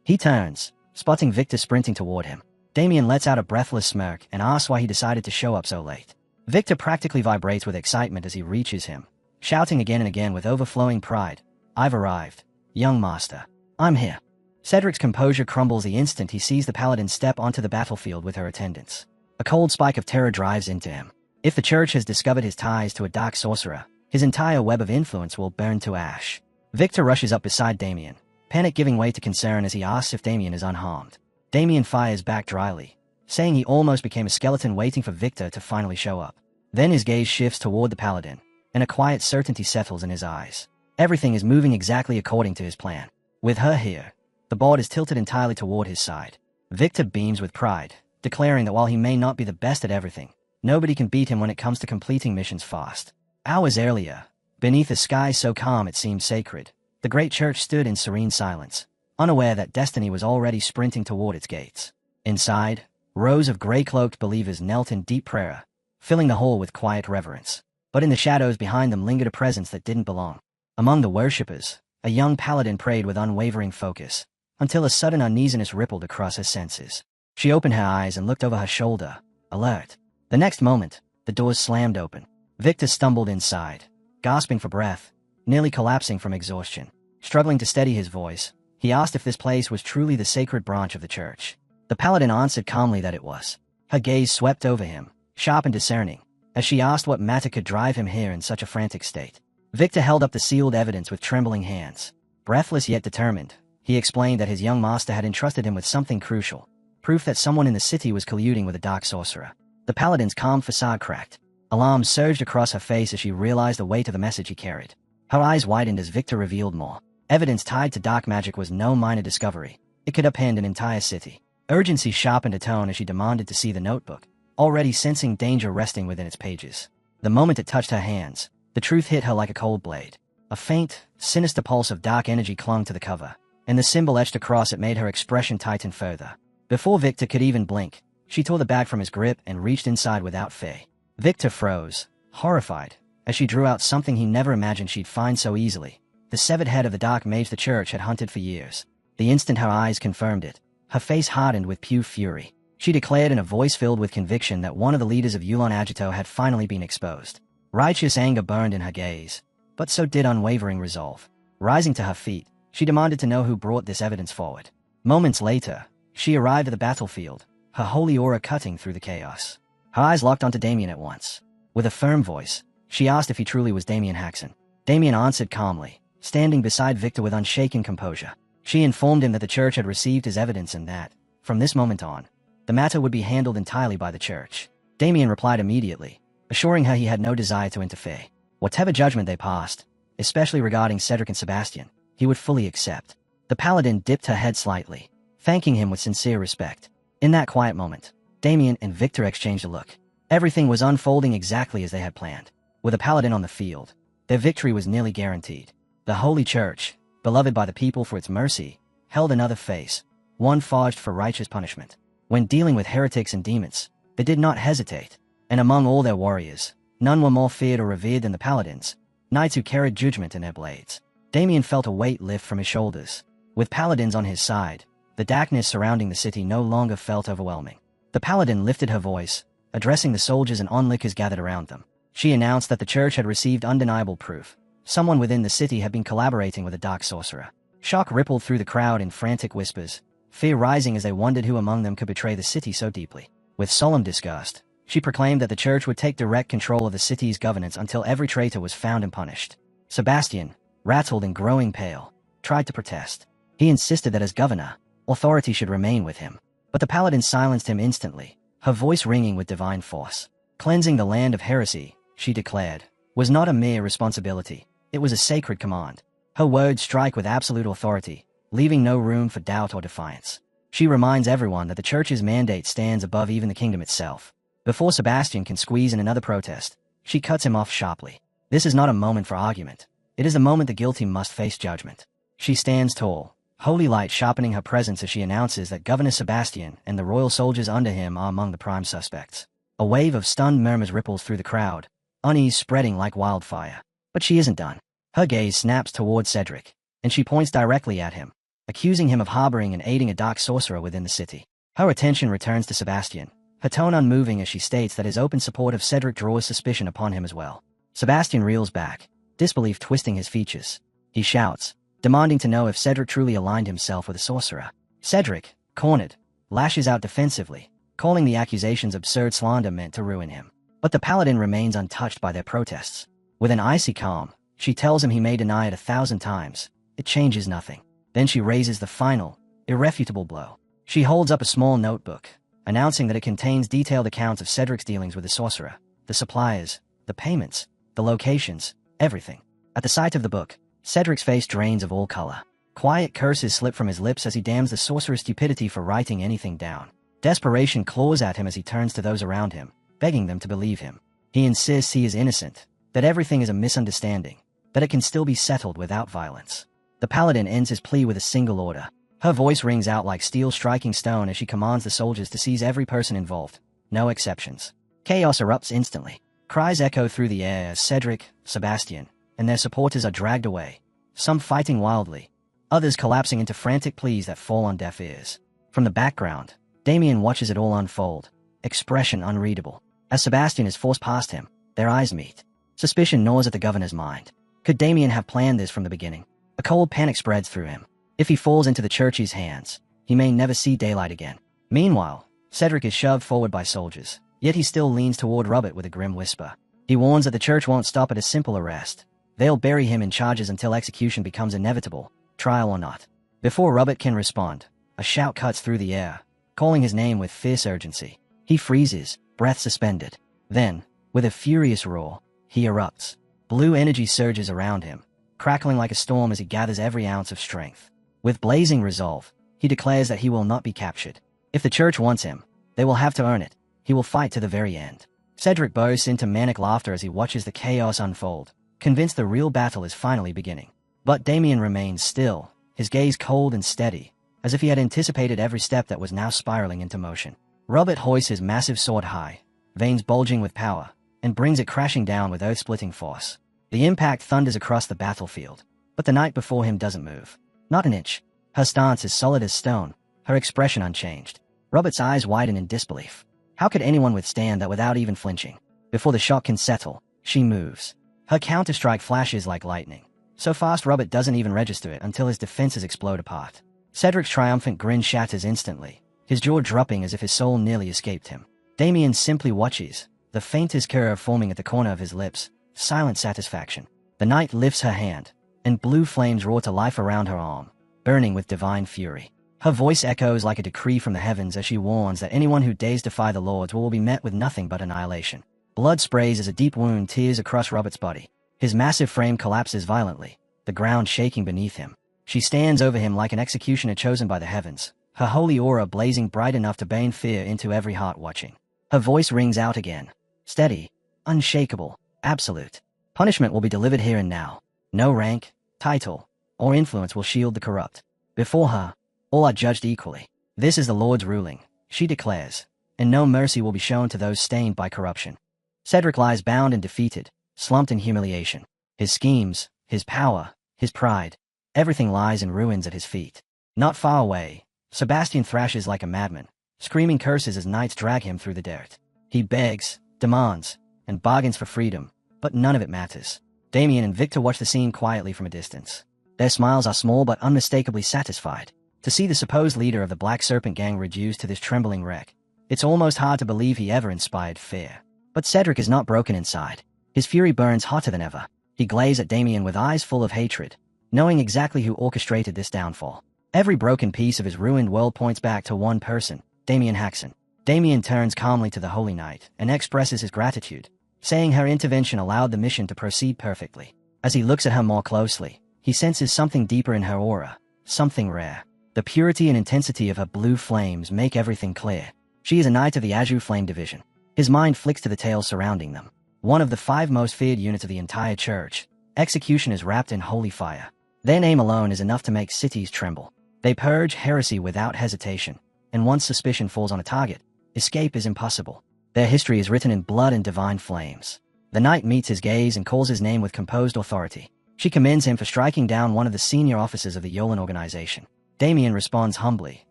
He turns, spotting Victor sprinting toward him. Damien lets out a breathless smirk and asks why he decided to show up so late. Victor practically vibrates with excitement as he reaches him, shouting again and again with overflowing pride. I've arrived, young master. I'm here. Cedric's composure crumbles the instant he sees the paladin step onto the battlefield with her attendants. A cold spike of terror drives into him. If the church has discovered his ties to a dark sorcerer, his entire web of influence will burn to ash. Victor rushes up beside Damien, panic giving way to concern as he asks if Damien is unharmed. Damien fires back dryly, saying he almost became a skeleton waiting for Victor to finally show up. Then his gaze shifts toward the paladin, and a quiet certainty settles in his eyes. Everything is moving exactly according to his plan. With her here, the board is tilted entirely toward his side. Victor beams with pride, declaring that while he may not be the best at everything, nobody can beat him when it comes to completing missions fast. Hours earlier, beneath a sky so calm it seemed sacred, the great church stood in serene silence, unaware that destiny was already sprinting toward its gates. Inside, rows of gray-cloaked believers knelt in deep prayer, filling the hall with quiet reverence. But in the shadows behind them lingered a presence that didn't belong. Among the worshippers, a young paladin prayed with unwavering focus, until a sudden uneasiness rippled across her senses. She opened her eyes and looked over her shoulder, alert. The next moment, the doors slammed open. Victor stumbled inside, gasping for breath, nearly collapsing from exhaustion. Struggling to steady his voice, he asked if this place was truly the sacred branch of the church. The paladin answered calmly that it was. Her gaze swept over him, sharp and discerning, as she asked what matter could drive him here in such a frantic state. Victor held up the sealed evidence with trembling hands. Breathless yet determined, he explained that his young master had entrusted him with something crucial, proof that someone in the city was colluding with a dark sorcerer. The paladin's calm facade cracked. Alarm surged across her face as she realized the weight of the message he carried. Her eyes widened as Victor revealed more. Evidence tied to dark magic was no minor discovery. It could upend an entire city. Urgency sharpened her tone as she demanded to see the notebook, already sensing danger resting within its pages. The moment it touched her hands, the truth hit her like a cold blade. A faint, sinister pulse of dark energy clung to the cover, and the symbol etched across it made her expression tighten further. Before Victor could even blink, she tore the bag from his grip and reached inside without fear. Victor froze, horrified, as she drew out something he never imagined she'd find so easily. The severed head of the dark mage the church had hunted for years. The instant her eyes confirmed it, her face hardened with pure fury. She declared in a voice filled with conviction that one of the leaders of Yulon Agito had finally been exposed. Righteous anger burned in her gaze, but so did unwavering resolve. Rising to her feet, she demanded to know who brought this evidence forward. Moments later, she arrived at the battlefield, her holy aura cutting through the chaos. Her eyes locked onto Damien at once. With a firm voice, she asked if he truly was Damien Haxon. Damien answered calmly, standing beside Victor with unshaken composure. She informed him that the church had received his evidence and that, from this moment on, the matter would be handled entirely by the church. Damien replied immediately, assuring her he had no desire to interfere. Whatever judgment they passed, especially regarding Cedric and Sebastian, he would fully accept. The paladin dipped her head slightly, thanking him with sincere respect. In that quiet moment, Damien and Victor exchanged a look. Everything was unfolding exactly as they had planned. With a paladin on the field, their victory was nearly guaranteed. The Holy Church, beloved by the people for its mercy, held another face, one forged for righteous punishment. When dealing with heretics and demons, they did not hesitate, and among all their warriors, none were more feared or revered than the paladins, knights who carried judgment in their blades. Damien felt a weight lift from his shoulders. With paladins on his side, the darkness surrounding the city no longer felt overwhelming. The paladin lifted her voice, addressing the soldiers and onlookers gathered around them. She announced that the church had received undeniable proof. Someone within the city had been collaborating with a dark sorcerer. Shock rippled through the crowd in frantic whispers, fear rising as they wondered who among them could betray the city so deeply. With solemn disgust, she proclaimed that the church would take direct control of the city's governance until every traitor was found and punished. Sebastian, rattled and growing pale, tried to protest. He insisted that as governor, authority should remain with him. But the paladin silenced him instantly, her voice ringing with divine force. Cleansing the land of heresy, she declared, was not a mere responsibility, it was a sacred command. Her words strike with absolute authority, leaving no room for doubt or defiance. She reminds everyone that the church's mandate stands above even the kingdom itself. Before Sebastian can squeeze in another protest, she cuts him off sharply. This is not a moment for argument. It is the moment the guilty must face judgment. She stands tall, holy light sharpening her presence as she announces that Governor Sebastian and the royal soldiers under him are among the prime suspects. A wave of stunned murmurs ripples through the crowd, unease spreading like wildfire. But she isn't done. Her gaze snaps towards Cedric, and she points directly at him, accusing him of harboring and aiding a dark sorcerer within the city. Her attention returns to Sebastian, her tone unmoving as she states that his open support of Cedric draws suspicion upon him as well. Sebastian reels back, disbelief twisting his features. He shouts, demanding to know if Cedric truly aligned himself with a sorcerer. Cedric, cornered, lashes out defensively, calling the accusations absurd slander meant to ruin him. But the paladin remains untouched by their protests. With an icy calm, she tells him he may deny it 1,000 times. It changes nothing. Then she raises the final, irrefutable blow. She holds up a small notebook, announcing that it contains detailed accounts of Cedric's dealings with the sorcerer, the suppliers, the payments, the locations, everything. At the sight of the book, Cedric's face drains of all color. Quiet curses slip from his lips as he damns the sorcerer's stupidity for writing anything down. Desperation claws at him as he turns to those around him, begging them to believe him. He insists he is innocent, that everything is a misunderstanding, that it can still be settled without violence. The paladin ends his plea with a single order. Her voice rings out like steel striking stone as she commands the soldiers to seize every person involved. No exceptions. Chaos erupts instantly. Cries echo through the air as Cedric, Sebastian, and their supporters are dragged away, some fighting wildly, others collapsing into frantic pleas that fall on deaf ears. From the background, Damien watches it all unfold, expression unreadable. As Sebastian is forced past him, their eyes meet. Suspicion gnaws at the governor's mind. Could Damien have planned this from the beginning? A cold panic spreads through him. If he falls into the church's hands, he may never see daylight again. Meanwhile, Cedric is shoved forward by soldiers, yet he still leans toward Robert with a grim whisper. He warns that the church won't stop at a simple arrest. They'll bury him in charges until execution becomes inevitable, trial or not. Before Robert can respond, a shout cuts through the air, calling his name with fierce urgency. He freezes, breath suspended. Then, with a furious roar, he erupts. Blue energy surges around him, crackling like a storm as he gathers every ounce of strength. With blazing resolve, he declares that he will not be captured. If the church wants him, they will have to earn it. He will fight to the very end. Cedric bursts into manic laughter as he watches the chaos unfold, convinced the real battle is finally beginning. But Damien remains still, his gaze cold and steady, as if he had anticipated every step that was now spiraling into motion. Robert hoists his massive sword high, veins bulging with power, and brings it crashing down with earth-splitting force. The impact thunders across the battlefield, but the knight before him doesn't move. Not an inch. Her stance is solid as stone, her expression unchanged. Robert's eyes widen in disbelief. How could anyone withstand that without even flinching? Before the shock can settle, She moves. Her counter-strike flashes like lightning. So fast Robert doesn't even register it until his defenses explode apart. Cedric's triumphant grin shatters instantly, his jaw dropping as if his soul nearly escaped him. Damien simply watches, the faintest curve forming at the corner of his lips, silent satisfaction. The knight lifts her hand, and blue flames roar to life around her arm, burning with divine fury. Her voice echoes like a decree from the heavens as she warns that anyone who dares defy the lords will be met with nothing but annihilation. Blood sprays as a deep wound tears across Robert's body. His massive frame collapses violently, the ground shaking beneath him. She stands over him like an executioner chosen by the heavens, her holy aura blazing bright enough to bane fear into every heart watching. Her voice rings out again, steady, unshakable, absolute. Punishment will be delivered here and now. No rank, title, or influence will shield the corrupt. Before her, all are judged equally. This is the Lord's ruling, she declares, and no mercy will be shown to those stained by corruption. Cedric lies bound and defeated, slumped in humiliation. His schemes, his power, his pride, everything lies in ruins at his feet. Not far away, Sebastian thrashes like a madman, screaming curses as knights drag him through the dirt. He begs, demands, and bargains for freedom, but none of it matters. Damien and Victor watch the scene quietly from a distance. Their smiles are small but unmistakably satisfied. To see the supposed leader of the Black Serpent gang reduced to this trembling wreck, it's almost hard to believe he ever inspired fear. But Cedric is not broken inside. His fury burns hotter than ever. He glazes at Damien with eyes full of hatred, knowing exactly who orchestrated this downfall. Every broken piece of his ruined world points back to one person, Damien Haxon. Damien turns calmly to the Holy Knight and expresses his gratitude, saying her intervention allowed the mission to proceed perfectly. As he looks at her more closely, he senses something deeper in her aura, something rare. The purity and intensity of her blue flames make everything clear. She is a knight of the Azure Flame Division. His mind flicks to the tales surrounding them. One of the 5 most feared units of the entire church, executioners wrapped in holy fire. Their name alone is enough to make cities tremble. They purge heresy without hesitation, and once suspicion falls on a target, escape is impossible. Their history is written in blood and divine flames. The knight meets his gaze and calls his name with composed authority. She commends him for striking down one of the senior officers of the Yolan organization. Damien responds humbly,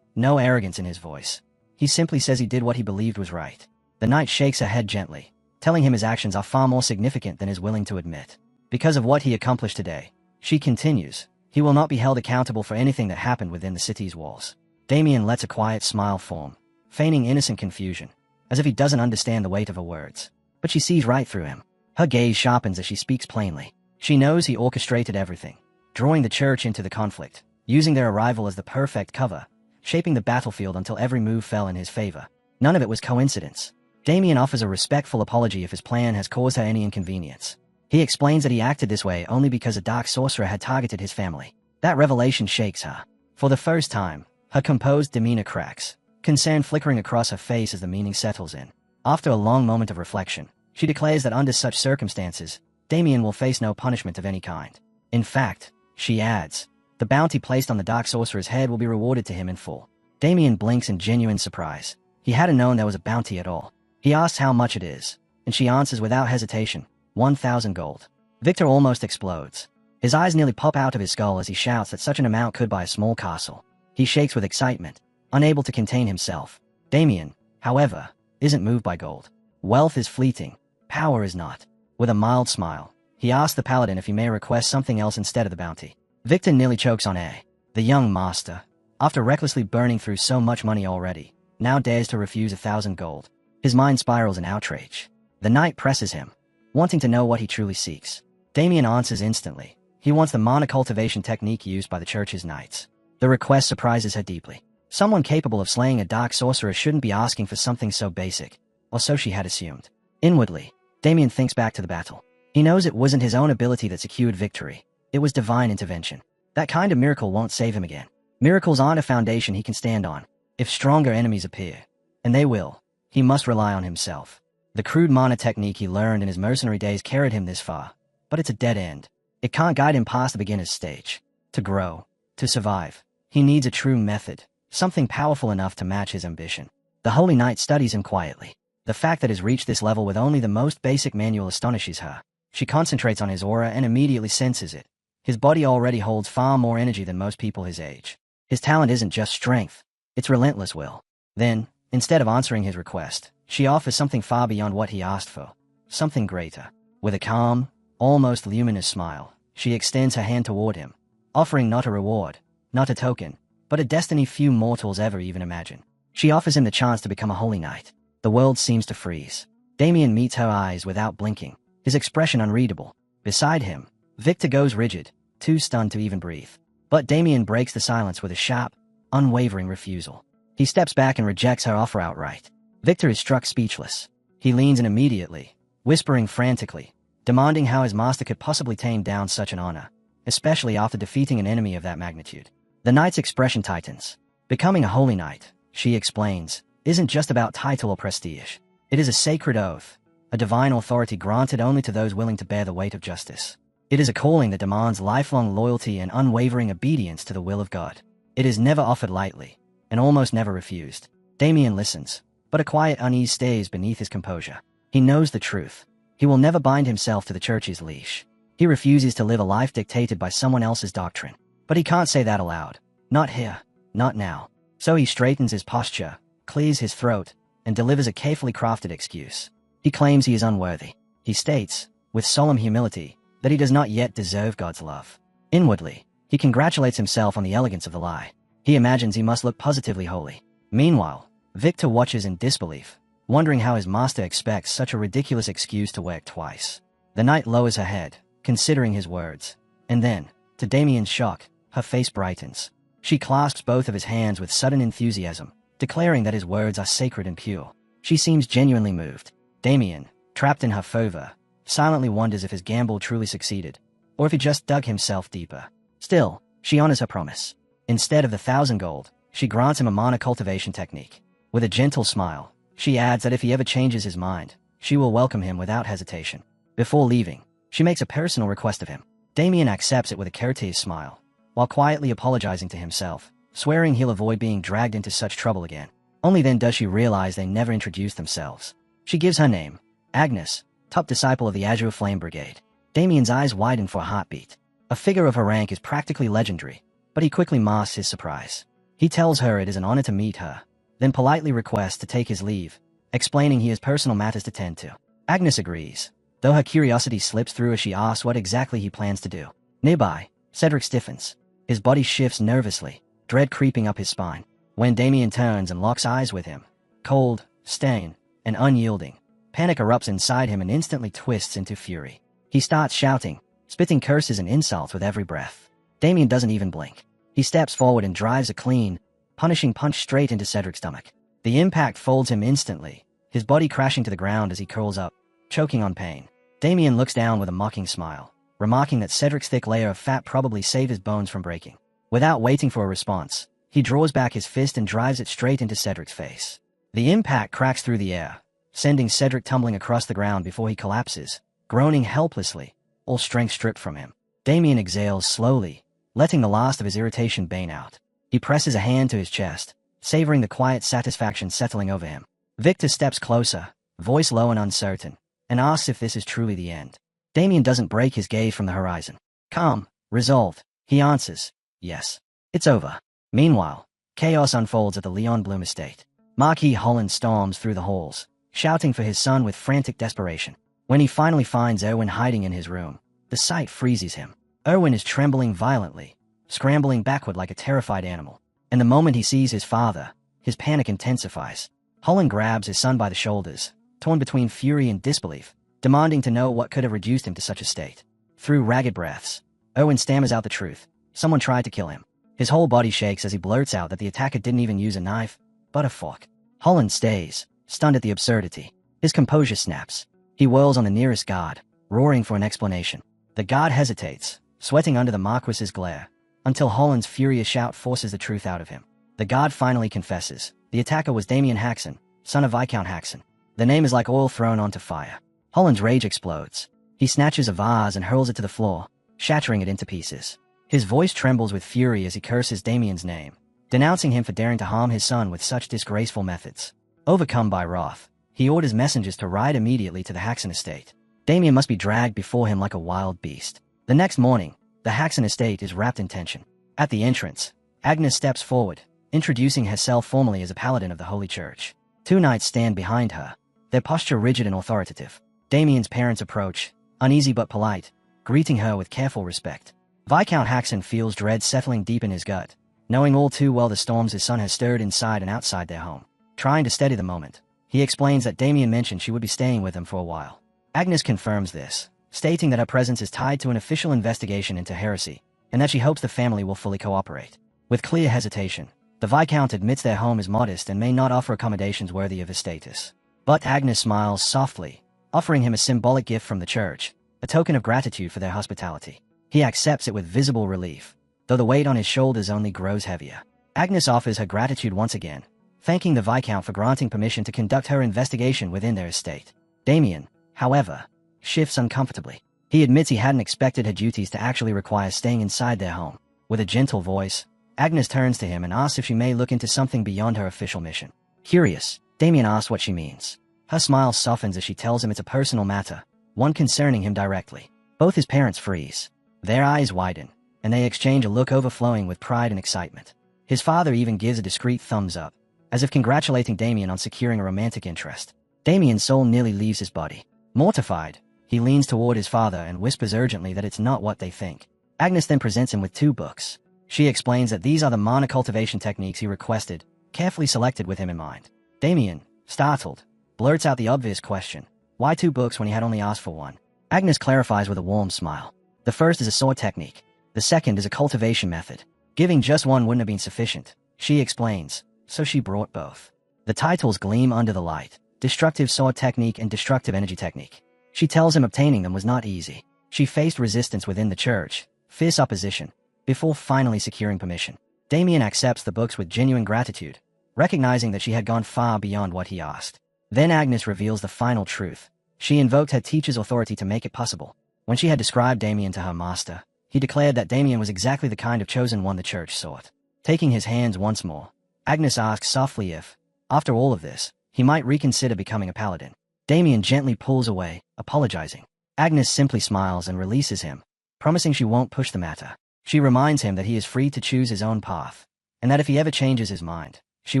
no arrogance in his voice. He simply says he did what he believed was right. The knight shakes her head gently, telling him his actions are far more significant than he is willing to admit. Because of what he accomplished today, she continues, he will not be held accountable for anything that happened within the city's walls. Damien lets a quiet smile form, feigning innocent confusion, as if he doesn't understand the weight of her words. But she sees right through him. Her gaze sharpens as she speaks plainly. She knows he orchestrated everything, drawing the church into the conflict, using their arrival as the perfect cover, shaping the battlefield until every move fell in his favor. None of it was coincidence. Damien offers a respectful apology if his plan has caused her any inconvenience. He explains that he acted this way only because a dark sorcerer had targeted his family. That revelation shakes her. For the first time, her composed demeanor cracks, concern flickering across her face as the meaning settles in. After a long moment of reflection, she declares that under such circumstances, Damien will face no punishment of any kind. In fact, she adds, the bounty placed on the dark sorcerer's head will be rewarded to him in full. Damien blinks in genuine surprise. He hadn't known there was a bounty at all. He asks how much it is, and she answers without hesitation, 1,000 gold. Victor almost explodes. His eyes nearly pop out of his skull as he shouts that such an amount could buy a small castle. He shakes with excitement, unable to contain himself. Damien, however, isn't moved by gold. Wealth is fleeting, power is not. With a mild smile, he asks the paladin if he may request something else instead of the bounty. Victor nearly chokes on air. The young master, after recklessly burning through so much money already, now dares to refuse 1,000 gold. His mind spirals in outrage. The knight presses him, wanting to know what he truly seeks. Damien answers instantly. He wants the mana cultivation technique used by the church's knights. The request surprises her deeply. Someone capable of slaying a dark sorcerer shouldn't be asking for something so basic, or so she had assumed. Inwardly, Damien thinks back to the battle. He knows it wasn't his own ability that secured victory. It was divine intervention. That kind of miracle won't save him again. Miracles aren't a foundation he can stand on. If stronger enemies appear, and they will, he must rely on himself. The crude mana technique he learned in his mercenary days carried him this far, but it's a dead end. It can't guide him past the beginner's stage. To grow, to survive, he needs a true method, something powerful enough to match his ambition. The Holy Knight studies him quietly. The fact that he's reached this level with only the most basic manual astonishes her. She concentrates on his aura and immediately senses it. His body already holds far more energy than most people his age. His talent isn't just strength, it's relentless will. Then, instead of answering his request, she offers something far beyond what he asked for. Something greater. With a calm, almost luminous smile, she extends her hand toward him, offering not a reward, not a token, but a destiny few mortals ever even imagine. She offers him the chance to become a holy knight. The world seems to freeze. Damien meets her eyes without blinking, his expression unreadable. Beside him, Victor goes rigid, too stunned to even breathe. But Damien breaks the silence with a sharp, unwavering refusal. He steps back and rejects her offer outright. Victor is struck speechless. He leans in immediately, whispering frantically, demanding how his master could possibly tame down such an honor, especially after defeating an enemy of that magnitude. The knight's expression tightens. Becoming a holy knight, she explains, isn't just about title or prestige. It is a sacred oath, a divine authority granted only to those willing to bear the weight of justice. It is a calling that demands lifelong loyalty and unwavering obedience to the will of God. It is never offered lightly, and almost never refused. Damien listens, but a quiet unease stays beneath his composure. He knows the truth. He will never bind himself to the church's leash. He refuses to live a life dictated by someone else's doctrine. But he can't say that aloud. Not here. Not now. So he straightens his posture, clears his throat, and delivers a carefully crafted excuse. He claims he is unworthy. He states, with solemn humility, that he does not yet deserve God's love. Inwardly, he congratulates himself on the elegance of the lie. He imagines he must look positively holy. Meanwhile, Victor watches in disbelief, wondering how his master expects such a ridiculous excuse to work twice. The knight lowers her head, considering his words, and then, to Damien's shock, her face brightens. She clasps both of his hands with sudden enthusiasm, declaring that his words are sacred and pure. She seems genuinely moved. Damien, trapped in her fervor, silently wonders if his gamble truly succeeded, or if he just dug himself deeper. Still, she honors her promise. Instead of the 1,000 gold, she grants him a mana cultivation technique. With a gentle smile, she adds that if he ever changes his mind, she will welcome him without hesitation. Before leaving, she makes a personal request of him. Damien accepts it with a courteous smile, while quietly apologizing to himself, swearing he'll avoid being dragged into such trouble again. Only then does she realize they never introduced themselves. She gives her name, Agnes, top disciple of the Azure Flame Brigade. Damien's eyes widen for a heartbeat. A figure of her rank is practically legendary, but he quickly masks his surprise. He tells her it is an honor to meet her, then politely requests to take his leave, explaining he has personal matters to tend to. Agnes agrees, though her curiosity slips through as she asks what exactly he plans to do. Nearby, Cedric stiffens. His body shifts nervously, dread creeping up his spine. When Damien turns and locks eyes with him, cold, stern, and unyielding, panic erupts inside him and instantly twists into fury. He starts shouting, spitting curses and insults with every breath. Damien doesn't even blink. He steps forward and drives a clean, punishing punch straight into Cedric's stomach. The impact folds him instantly, his body crashing to the ground as he curls up, choking on pain. Damien looks down with a mocking smile, remarking that Cedric's thick layer of fat probably saved his bones from breaking. Without waiting for a response, he draws back his fist and drives it straight into Cedric's face. The impact cracks through the air, sending Cedric tumbling across the ground before he collapses, groaning helplessly, all strength stripped from him. Damien exhales slowly, letting the last of his irritation bane out. He presses a hand to his chest, savoring the quiet satisfaction settling over him. Victor steps closer, voice low and uncertain, and asks if this is truly the end. Damien doesn't break his gaze from the horizon. Calm, resolved, he answers, yes, it's over. Meanwhile, chaos unfolds at the Leon Bloom estate. Marquis Holland storms through the halls, shouting for his son with frantic desperation. When he finally finds Erwin hiding in his room, the sight freezes him. Erwin is trembling violently, scrambling backward like a terrified animal. And the moment he sees his father, his panic intensifies. Holland grabs his son by the shoulders, torn between fury and disbelief, demanding to know what could have reduced him to such a state. Through ragged breaths, Erwin stammers out the truth. Someone tried to kill him. His whole body shakes as he blurts out that the attacker didn't even use a knife, but a fork. Holland stays, stunned at the absurdity. His composure snaps. He whirls on the nearest guard, roaring for an explanation. The guard hesitates, sweating under the Marquis's glare, until Holland's furious shout forces the truth out of him. The guard finally confesses. The attacker was Damien Haxon, son of Viscount Haxon. The name is like oil thrown onto fire. Holland's rage explodes. He snatches a vase and hurls it to the floor, shattering it into pieces. His voice trembles with fury as he curses Damien's name, denouncing him for daring to harm his son with such disgraceful methods. Overcome by wrath, he orders messengers to ride immediately to the Haxon estate. Damien must be dragged before him like a wild beast. The next morning, the Haxon estate is wrapped in tension. At the entrance, Agnes steps forward, introducing herself formally as a paladin of the Holy Church. Two knights stand behind her, their posture rigid and authoritative. Damien's parents approach, uneasy but polite, greeting her with careful respect. Viscount Haxon feels dread settling deep in his gut, knowing all too well the storms his son has stirred inside and outside their home. Trying to steady the moment, he explains that Damien mentioned she would be staying with him for a while. Agnes confirms this, stating that her presence is tied to an official investigation into heresy, and that she hopes the family will fully cooperate. With clear hesitation, the Viscount admits their home is modest and may not offer accommodations worthy of his status. But Agnes smiles softly, offering him a symbolic gift from the church, a token of gratitude for their hospitality. He accepts it with visible relief, though the weight on his shoulders only grows heavier. Agnes offers her gratitude once again, thanking the Viscount for granting permission to conduct her investigation within their estate. Damien, however, shifts uncomfortably. He admits he hadn't expected her duties to actually require staying inside their home. With a gentle voice, Agnes turns to him and asks if she may look into something beyond her official mission. Curious, Damien asks what she means. Her smile softens as she tells him it's a personal matter, one concerning him directly. Both his parents freeze. Their eyes widen, and they exchange a look overflowing with pride and excitement. His father even gives a discreet thumbs up, as if congratulating Damien on securing a romantic interest. Damien's soul nearly leaves his body. Mortified, he leans toward his father and whispers urgently that it's not what they think. Agnes then presents him with 2 books. She explains that these are the mana cultivation techniques he requested, carefully selected with him in mind. Damien, startled, blurts out the obvious question, why 2 books when he had only asked for 1? Agnes clarifies with a warm smile. The first is a sword technique. The second is a cultivation method. Giving just one wouldn't have been sufficient, she explains, so she brought both. The titles gleam under the light, Destructive Sword Technique and Destructive Energy Technique. She tells him obtaining them was not easy. She faced resistance within the church, fierce opposition, before finally securing permission. Damien accepts the books with genuine gratitude, recognizing that she had gone far beyond what he asked. Then Agnes reveals the final truth. She invoked her teacher's authority to make it possible. When she had described Damien to her master, he declared that Damien was exactly the kind of chosen one the church sought. Taking his hands once more, Agnes asks softly if, after all of this, he might reconsider becoming a paladin. Damien gently pulls away, apologizing. Agnes simply smiles and releases him, promising she won't push the matter. She reminds him that he is free to choose his own path, and that if he ever changes his mind, she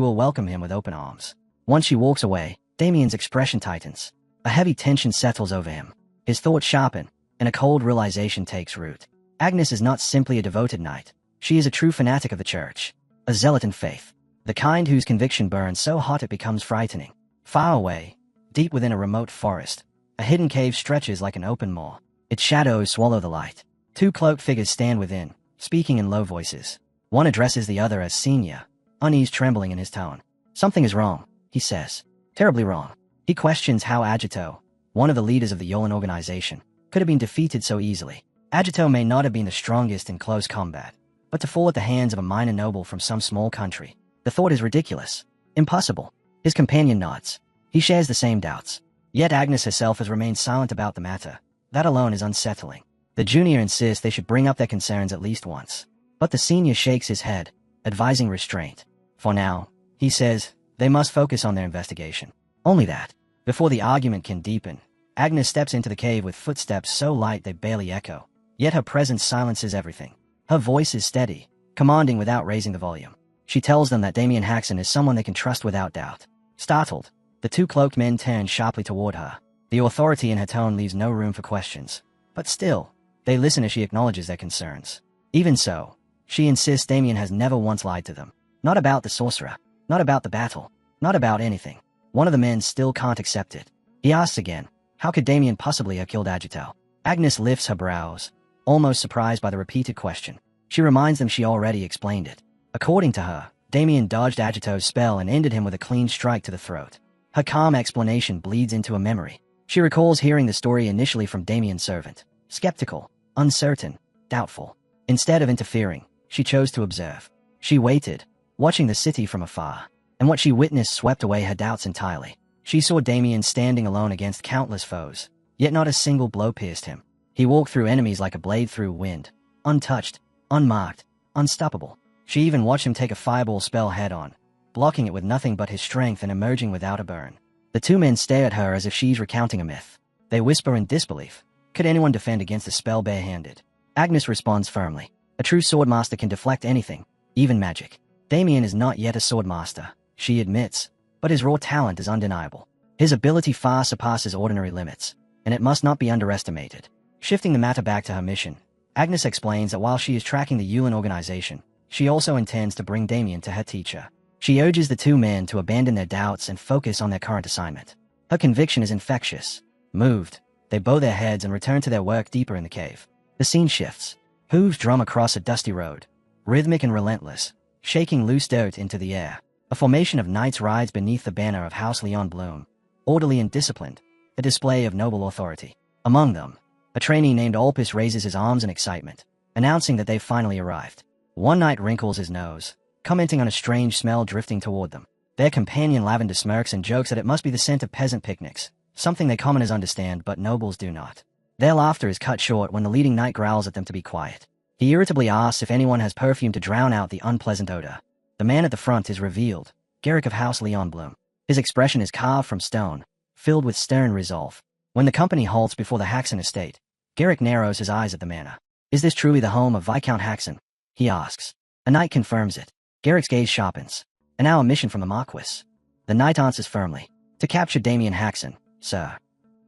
will welcome him with open arms. Once she walks away, Damien's expression tightens. A heavy tension settles over him. His thoughts sharpen, and a cold realization takes root. Agnes is not simply a devoted knight. She is a true fanatic of the church, a zealot in faith, the kind whose conviction burns so hot it becomes frightening. Far away, deep within a remote forest, a hidden cave stretches like an open maw. Its shadows swallow the light. 2 cloaked figures stand within, speaking in low voices. One addresses the other as senior, unease trembling in his tone. Something is wrong, he says. Terribly wrong. He questions how Agito, one of the leaders of the Yolan organization, could have been defeated so easily. Agito may not have been the strongest in close combat, but to fall at the hands of a minor noble from some small country, the thought is ridiculous. Impossible. His companion nods. He shares the same doubts. Yet Agnes herself has remained silent about the matter. That alone is unsettling. The junior insists they should bring up their concerns at least once. But the senior shakes his head, advising restraint. For now, he says, they must focus on their investigation. Only that. Before the argument can deepen, Agnes steps into the cave with footsteps so light they barely echo. Yet her presence silences everything. Her voice is steady, commanding without raising the volume. She tells them that Damien Haxon is someone they can trust without doubt. Startled, the 2 cloaked men turn sharply toward her. The authority in her tone leaves no room for questions. But still, they listen as she acknowledges their concerns. Even so, she insists Damien has never once lied to them. Not about the sorcerer, not about the battle, not about anything. One of the men still can't accept it. He asks again, how could Damien possibly have killed Agito? Agnes lifts her brows, almost surprised by the repeated question. She reminds them she already explained it. According to her, Damien dodged Agito's spell and ended him with a clean strike to the throat. Her calm explanation bleeds into a memory. She recalls hearing the story initially from Damien's servant. Skeptical, uncertain, doubtful. Instead of interfering, she chose to observe. She waited, watching the city from afar, and what she witnessed swept away her doubts entirely. She saw Damien standing alone against countless foes, yet not a single blow pierced him. He walked through enemies like a blade through wind, untouched, unmarked, unstoppable. She even watched him take a fireball spell head-on, blocking it with nothing but his strength and emerging without a burn. The 2 men stare at her as if she's recounting a myth. They whisper in disbelief. Could anyone defend against a spell barehanded? Agnes responds firmly. A true swordmaster can deflect anything, even magic. Damien is not yet a swordmaster, she admits, but his raw talent is undeniable. His ability far surpasses ordinary limits. and it must not be underestimated. Shifting the matter back to her mission, Agnes explains that while she is tracking the Yulin organization, she also intends to bring Damien to her teacher. She urges the two men to abandon their doubts and focus on their current assignment. Her conviction is infectious. Moved, they bow their heads and return to their work deeper in the cave. The scene shifts. Hooves drum across a dusty road, rhythmic and relentless, shaking loose dirt into the air. A formation of knights rides beneath the banner of House Leon Bloom, orderly and disciplined, a display of noble authority. Among them, a trainee named Olpus raises his arms in excitement, announcing that they've finally arrived. One knight wrinkles his nose, commenting on a strange smell drifting toward them. Their companion Lavender smirks and jokes that it must be the scent of peasant picnics, something they commoners understand but nobles do not. Their laughter is cut short when the leading knight growls at them to be quiet. He irritably asks if anyone has perfume to drown out the unpleasant odor. The man at the front is revealed, Garrick of House Leon Bloom. His expression is carved from stone, filled with stern resolve. When the company halts before the Haxon estate, Garrick narrows his eyes at the manor. Is this truly the home of Viscount Haxon? He asks. A knight confirms it. Garrick's gaze sharpens. And now a mission from the Marquis. The knight answers firmly. To capture Damien Haxon, sir.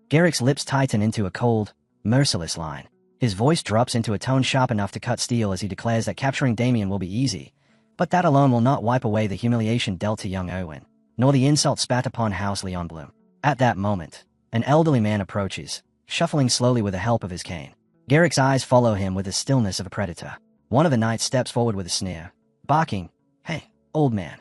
Garrick's lips tighten into a cold, merciless line. His voice drops into a tone sharp enough to cut steel as he declares that capturing Damien will be easy, but that alone will not wipe away the humiliation dealt to young Owen, nor the insult spat upon House Leon Bloom. At that moment, an elderly man approaches, shuffling slowly with the help of his cane. Garrick's eyes follow him with the stillness of a predator. One of the knights steps forward with a sneer, barking, "Hey, old man."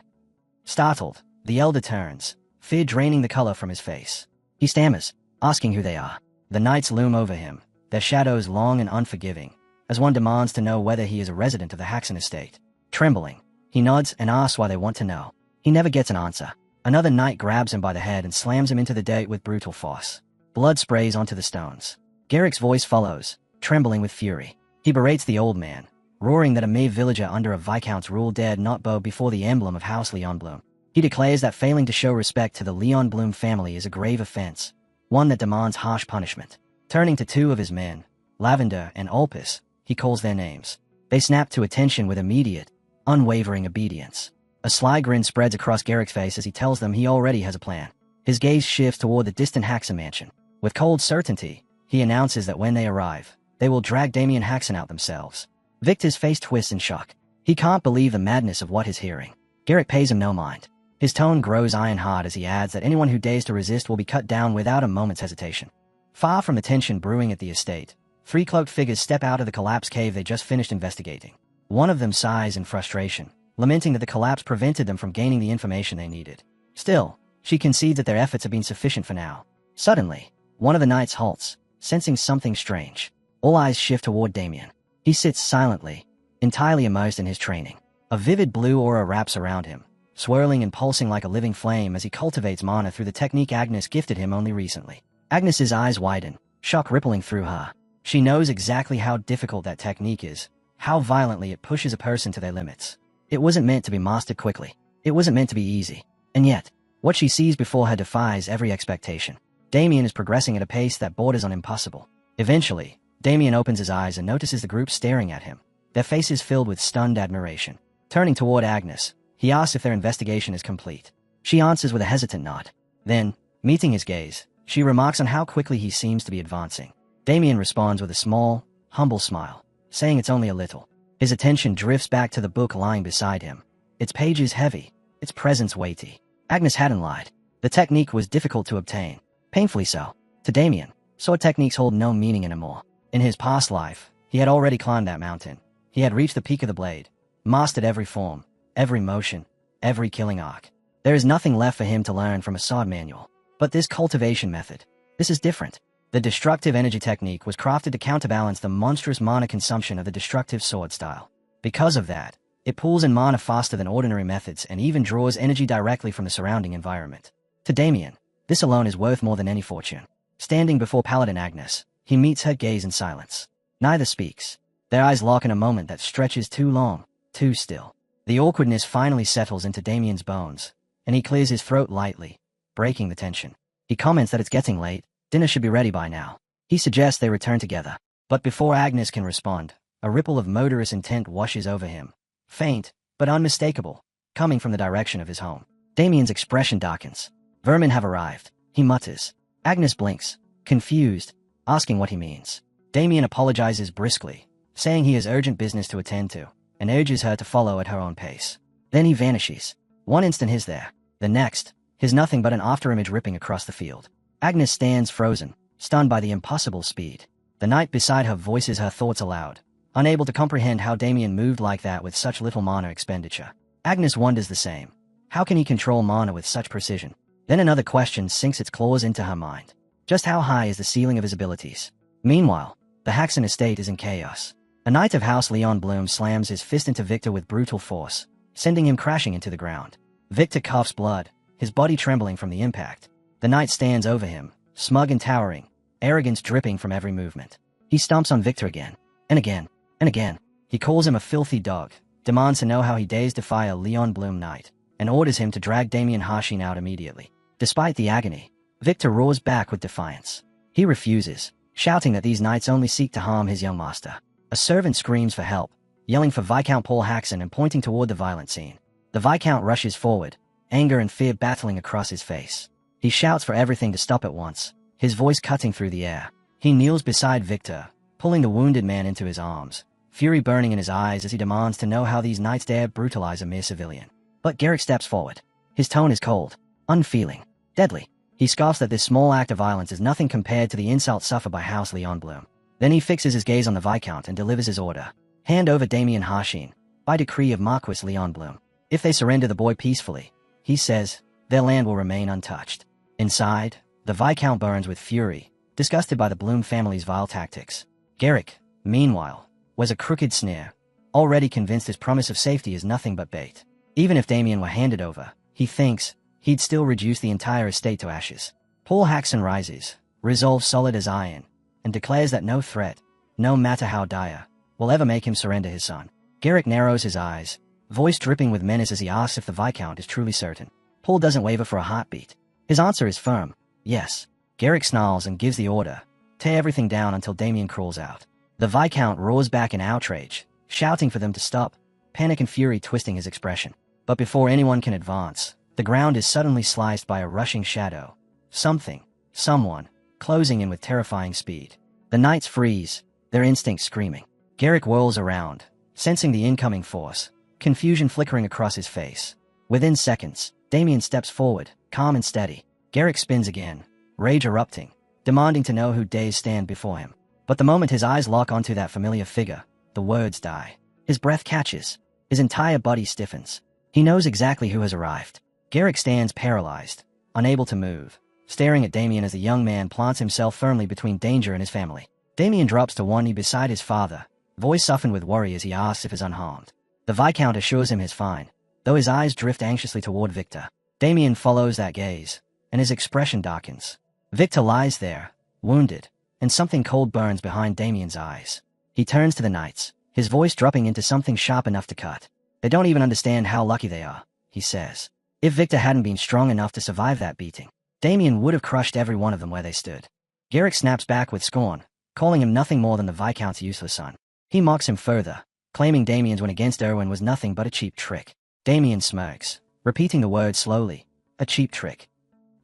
Startled, the elder turns, fear draining the color from his face. He stammers, asking who they are. The knights loom over him, their shadows long and unforgiving, as one demands to know whether he is a resident of the Haxon estate. Trembling, he nods and asks why they want to know. He never gets an answer. Another knight grabs him by the head and slams him into the dirt with brutal force. Blood sprays onto the stones. Garrick's voice follows, trembling with fury. He berates the old man, roaring that a mere villager under a viscount's rule dared not bow before the emblem of House Leon Bloom. He declares that failing to show respect to the Leon Bloom family is a grave offense, one that demands harsh punishment. Turning to two of his men, Lavender and Olpus, he calls their names. They snap to attention with immediate, unwavering obedience. A sly grin spreads across Garrick's face as he tells them he already has a plan. His gaze shifts toward the distant Haxon mansion. With cold certainty, he announces that when they arrive, they will drag Damien Haxon out themselves. Victor's face twists in shock. He can't believe the madness of what he's hearing. Garrick pays him no mind. His tone grows iron-hard as he adds that anyone who dares to resist will be cut down without a moment's hesitation. Far from the tension brewing at the estate, three cloaked figures step out of the collapsed cave they just finished investigating. One of them sighs in frustration, lamenting that the collapse prevented them from gaining the information they needed. Still, she concedes that their efforts have been sufficient for now. Suddenly, one of the knights halts, sensing something strange. All eyes shift toward Damien. He sits silently, entirely immersed in his training. A vivid blue aura wraps around him, swirling and pulsing like a living flame as he cultivates mana through the technique Agnes gifted him only recently. Agnes's eyes widen, shock rippling through her. She knows exactly how difficult that technique is, how violently it pushes a person to their limits. It wasn't meant to be mastered quickly. It wasn't meant to be easy. And yet, what she sees before her defies every expectation. Damien is progressing at a pace that borders on impossible. Eventually, Damien opens his eyes and notices the group staring at him, their faces filled with stunned admiration. Turning toward Agnes, he asks if their investigation is complete. She answers with a hesitant nod. Then, meeting his gaze, she remarks on how quickly he seems to be advancing. Damien responds with a small, humble smile, saying it's only a little. His attention drifts back to the book lying beside him. Its pages heavy, its presence weighty. Agnes hadn't lied. The technique was difficult to obtain, painfully so. To Damien, sword techniques hold no meaning anymore. In his past life, he had already climbed that mountain. He had reached the peak of the blade, mastered every form, every motion, every killing arc. There is nothing left for him to learn from a sword manual. But this cultivation method, this is different. The destructive energy technique was crafted to counterbalance the monstrous mana consumption of the destructive sword style. Because of that, it pulls in mana faster than ordinary methods and even draws energy directly from the surrounding environment. To Damien, this alone is worth more than any fortune. Standing before Paladin Agnes, he meets her gaze in silence. Neither speaks. Their eyes lock in a moment that stretches too long, too still. The awkwardness finally settles into Damien's bones, and he clears his throat lightly, breaking the tension. He comments that it's getting late, dinner should be ready by now. He suggests they return together. But before Agnes can respond, a ripple of murderous intent washes over him. Faint, but unmistakable, coming from the direction of his home. Damien's expression darkens. Vermin have arrived, he mutters. Agnes blinks, confused, asking what he means. Damien apologizes briskly, saying he has urgent business to attend to, and urges her to follow at her own pace. Then he vanishes. One instant he's there. The next, he's nothing but an afterimage ripping across the field. Agnes stands frozen, stunned by the impossible speed. The knight beside her voices her thoughts aloud, unable to comprehend how Damien moved like that with such little mana expenditure. Agnes wonders the same. How can he control mana with such precision? Then another question sinks its claws into her mind. Just how high is the ceiling of his abilities? Meanwhile, the Haxon estate is in chaos. A knight of House Leon Bloom slams his fist into Victor with brutal force, sending him crashing into the ground. Victor coughs blood, his body trembling from the impact. The knight stands over him, smug and towering, arrogance dripping from every movement. He stomps on Victor again, and again, and again. He calls him a filthy dog, demands to know how he dares defy a Leon Bloom knight, and orders him to drag Damien Harshin out immediately. Despite the agony, Victor roars back with defiance. He refuses, shouting that these knights only seek to harm his young master. A servant screams for help, yelling for Viscount Paul Haxon and pointing toward the violent scene. The Viscount rushes forward, anger and fear battling across his face. He shouts for everything to stop at once, his voice cutting through the air. He kneels beside Victor, pulling the wounded man into his arms, fury burning in his eyes as he demands to know how these knights dare brutalize a mere civilian. But Garrick steps forward. His tone is cold, unfeeling, deadly. He scoffs that this small act of violence is nothing compared to the insult suffered by House Leon Bloom. Then he fixes his gaze on the Viscount and delivers his order. Hand over Damien Harshin, by decree of Marquis Leon Bloom. If they surrender the boy peacefully, he says, their land will remain untouched. Inside, the Viscount burns with fury, disgusted by the Bloom family's vile tactics. Garrick, meanwhile, was a crooked sneer, already convinced his promise of safety is nothing but bait. Even if Damien were handed over, he thinks, he'd still reduce the entire estate to ashes. Paul Haxon rises, resolve solid as iron, and declares that no threat, no matter how dire, will ever make him surrender his son. Garrick narrows his eyes, voice dripping with menace as he asks if the Viscount is truly certain. Paul doesn't waver for a heartbeat. His answer is firm, yes. Garrick snarls and gives the order, tear everything down until Damien crawls out. The Viscount roars back in outrage, shouting for them to stop, panic and fury twisting his expression. But before anyone can advance, the ground is suddenly sliced by a rushing shadow. Something, someone, closing in with terrifying speed. The knights freeze, their instincts screaming. Garrick whirls around, sensing the incoming force, confusion flickering across his face. Within seconds, Damien steps forward, calm and steady. Garrick spins again, rage erupting, demanding to know who dares stand before him. But the moment his eyes lock onto that familiar figure, the words die. His breath catches, his entire body stiffens. He knows exactly who has arrived. Garrick stands paralyzed, unable to move, staring at Damien as the young man plants himself firmly between danger and his family. Damien drops to one knee beside his father, voice softened with worry as he asks if he's unharmed. The Viscount assures him he's fine, though his eyes drift anxiously toward Victor. Damien follows that gaze, and his expression darkens. Victor lies there, wounded, and something cold burns behind Damien's eyes. He turns to the knights, his voice dropping into something sharp enough to cut. They don't even understand how lucky they are, he says. If Victor hadn't been strong enough to survive that beating, Damien would have crushed every one of them where they stood. Garrick snaps back with scorn, calling him nothing more than the Viscount's useless son. He mocks him further, claiming Damien's win against Erwin was nothing but a cheap trick. Damien smirks, repeating the word slowly, a cheap trick.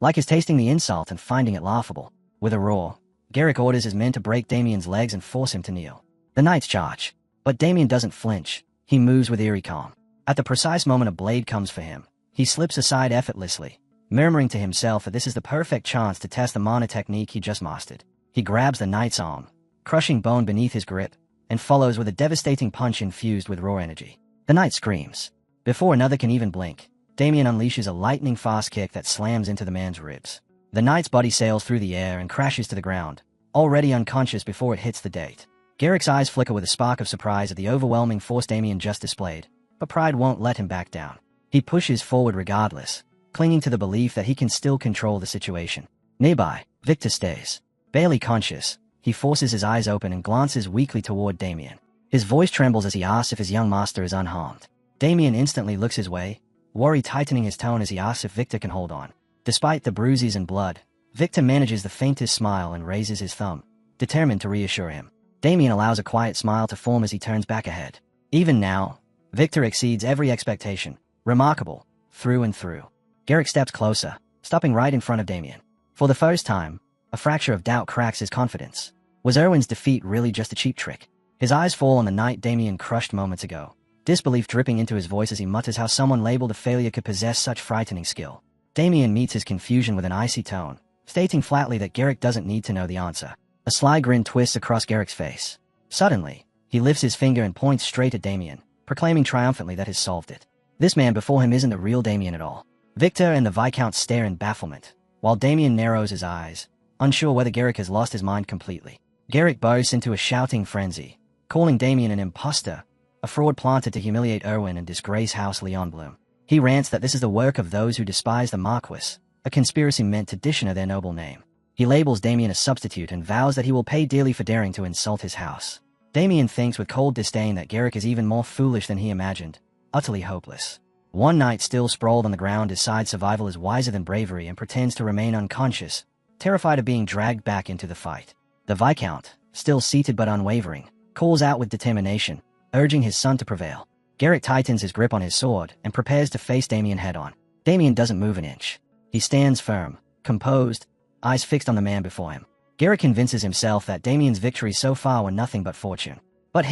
Like he's tasting the insult and finding it laughable. With a roar, Garrick orders his men to break Damien's legs and force him to kneel. The knights charge, but Damien doesn't flinch. He moves with eerie calm. At the precise moment a blade comes for him, he slips aside effortlessly, murmuring to himself that this is the perfect chance to test the mana technique he just mastered. He grabs the knight's arm, crushing bone beneath his grip, and follows with a devastating punch infused with raw energy. The knight screams. Before another can even blink, Damien unleashes a lightning-fast kick that slams into the man's ribs. The knight's body sails through the air and crashes to the ground, already unconscious before it hits the date. Garrick's eyes flicker with a spark of surprise at the overwhelming force Damien just displayed, but pride won't let him back down. He pushes forward regardless, clinging to the belief that he can still control the situation. Nearby, Victor stays. Barely conscious, he forces his eyes open and glances weakly toward Damien. His voice trembles as he asks if his young master is unharmed. Damien instantly looks his way, worry tightening his tone as he asks if Victor can hold on. Despite the bruises and blood, Victor manages the faintest smile and raises his thumb, determined to reassure him. Damien allows a quiet smile to form as he turns back ahead. Even now, Victor exceeds every expectation, remarkable, through and through. Garrick steps closer, stopping right in front of Damien. For the first time, A fracture of doubt cracks his confidence. Was Erwin's defeat really just a cheap trick? His eyes fall on the knight Damien crushed moments ago, disbelief dripping into his voice as he mutters how someone labeled a failure could possess such frightening skill. Damien meets his confusion with an icy tone, stating flatly that Garrick doesn't need to know the answer. A sly grin twists across Garrick's face. Suddenly, he lifts his finger and points straight at Damien, proclaiming triumphantly that he's solved it. This man before him isn't the real Damien at all. Victor and the Viscount stare in bafflement, while Damien narrows his eyes, unsure whether Garrick has lost his mind completely. Garrick bursts into a shouting frenzy, calling Damien an imposter, a fraud planted to humiliate Erwin and disgrace House Leonblum. He rants that this is the work of those who despise the Marquis, a conspiracy meant to dishonor their noble name. He labels Damien a substitute and vows that he will pay dearly for daring to insult his house. Damien thinks with cold disdain that Garrick is even more foolish than he imagined, utterly hopeless. One knight still sprawled on the ground decides survival is wiser than bravery and pretends to remain unconscious, terrified of being dragged back into the fight. The Viscount, still seated but unwavering, calls out with determination, urging his son to prevail. Garrick tightens his grip on his sword and prepares to face Damien head-on. Damien doesn't move an inch. He stands firm, composed, eyes fixed on the man before him. Garrick convinces himself that Damien's victories so far were nothing but fortune. But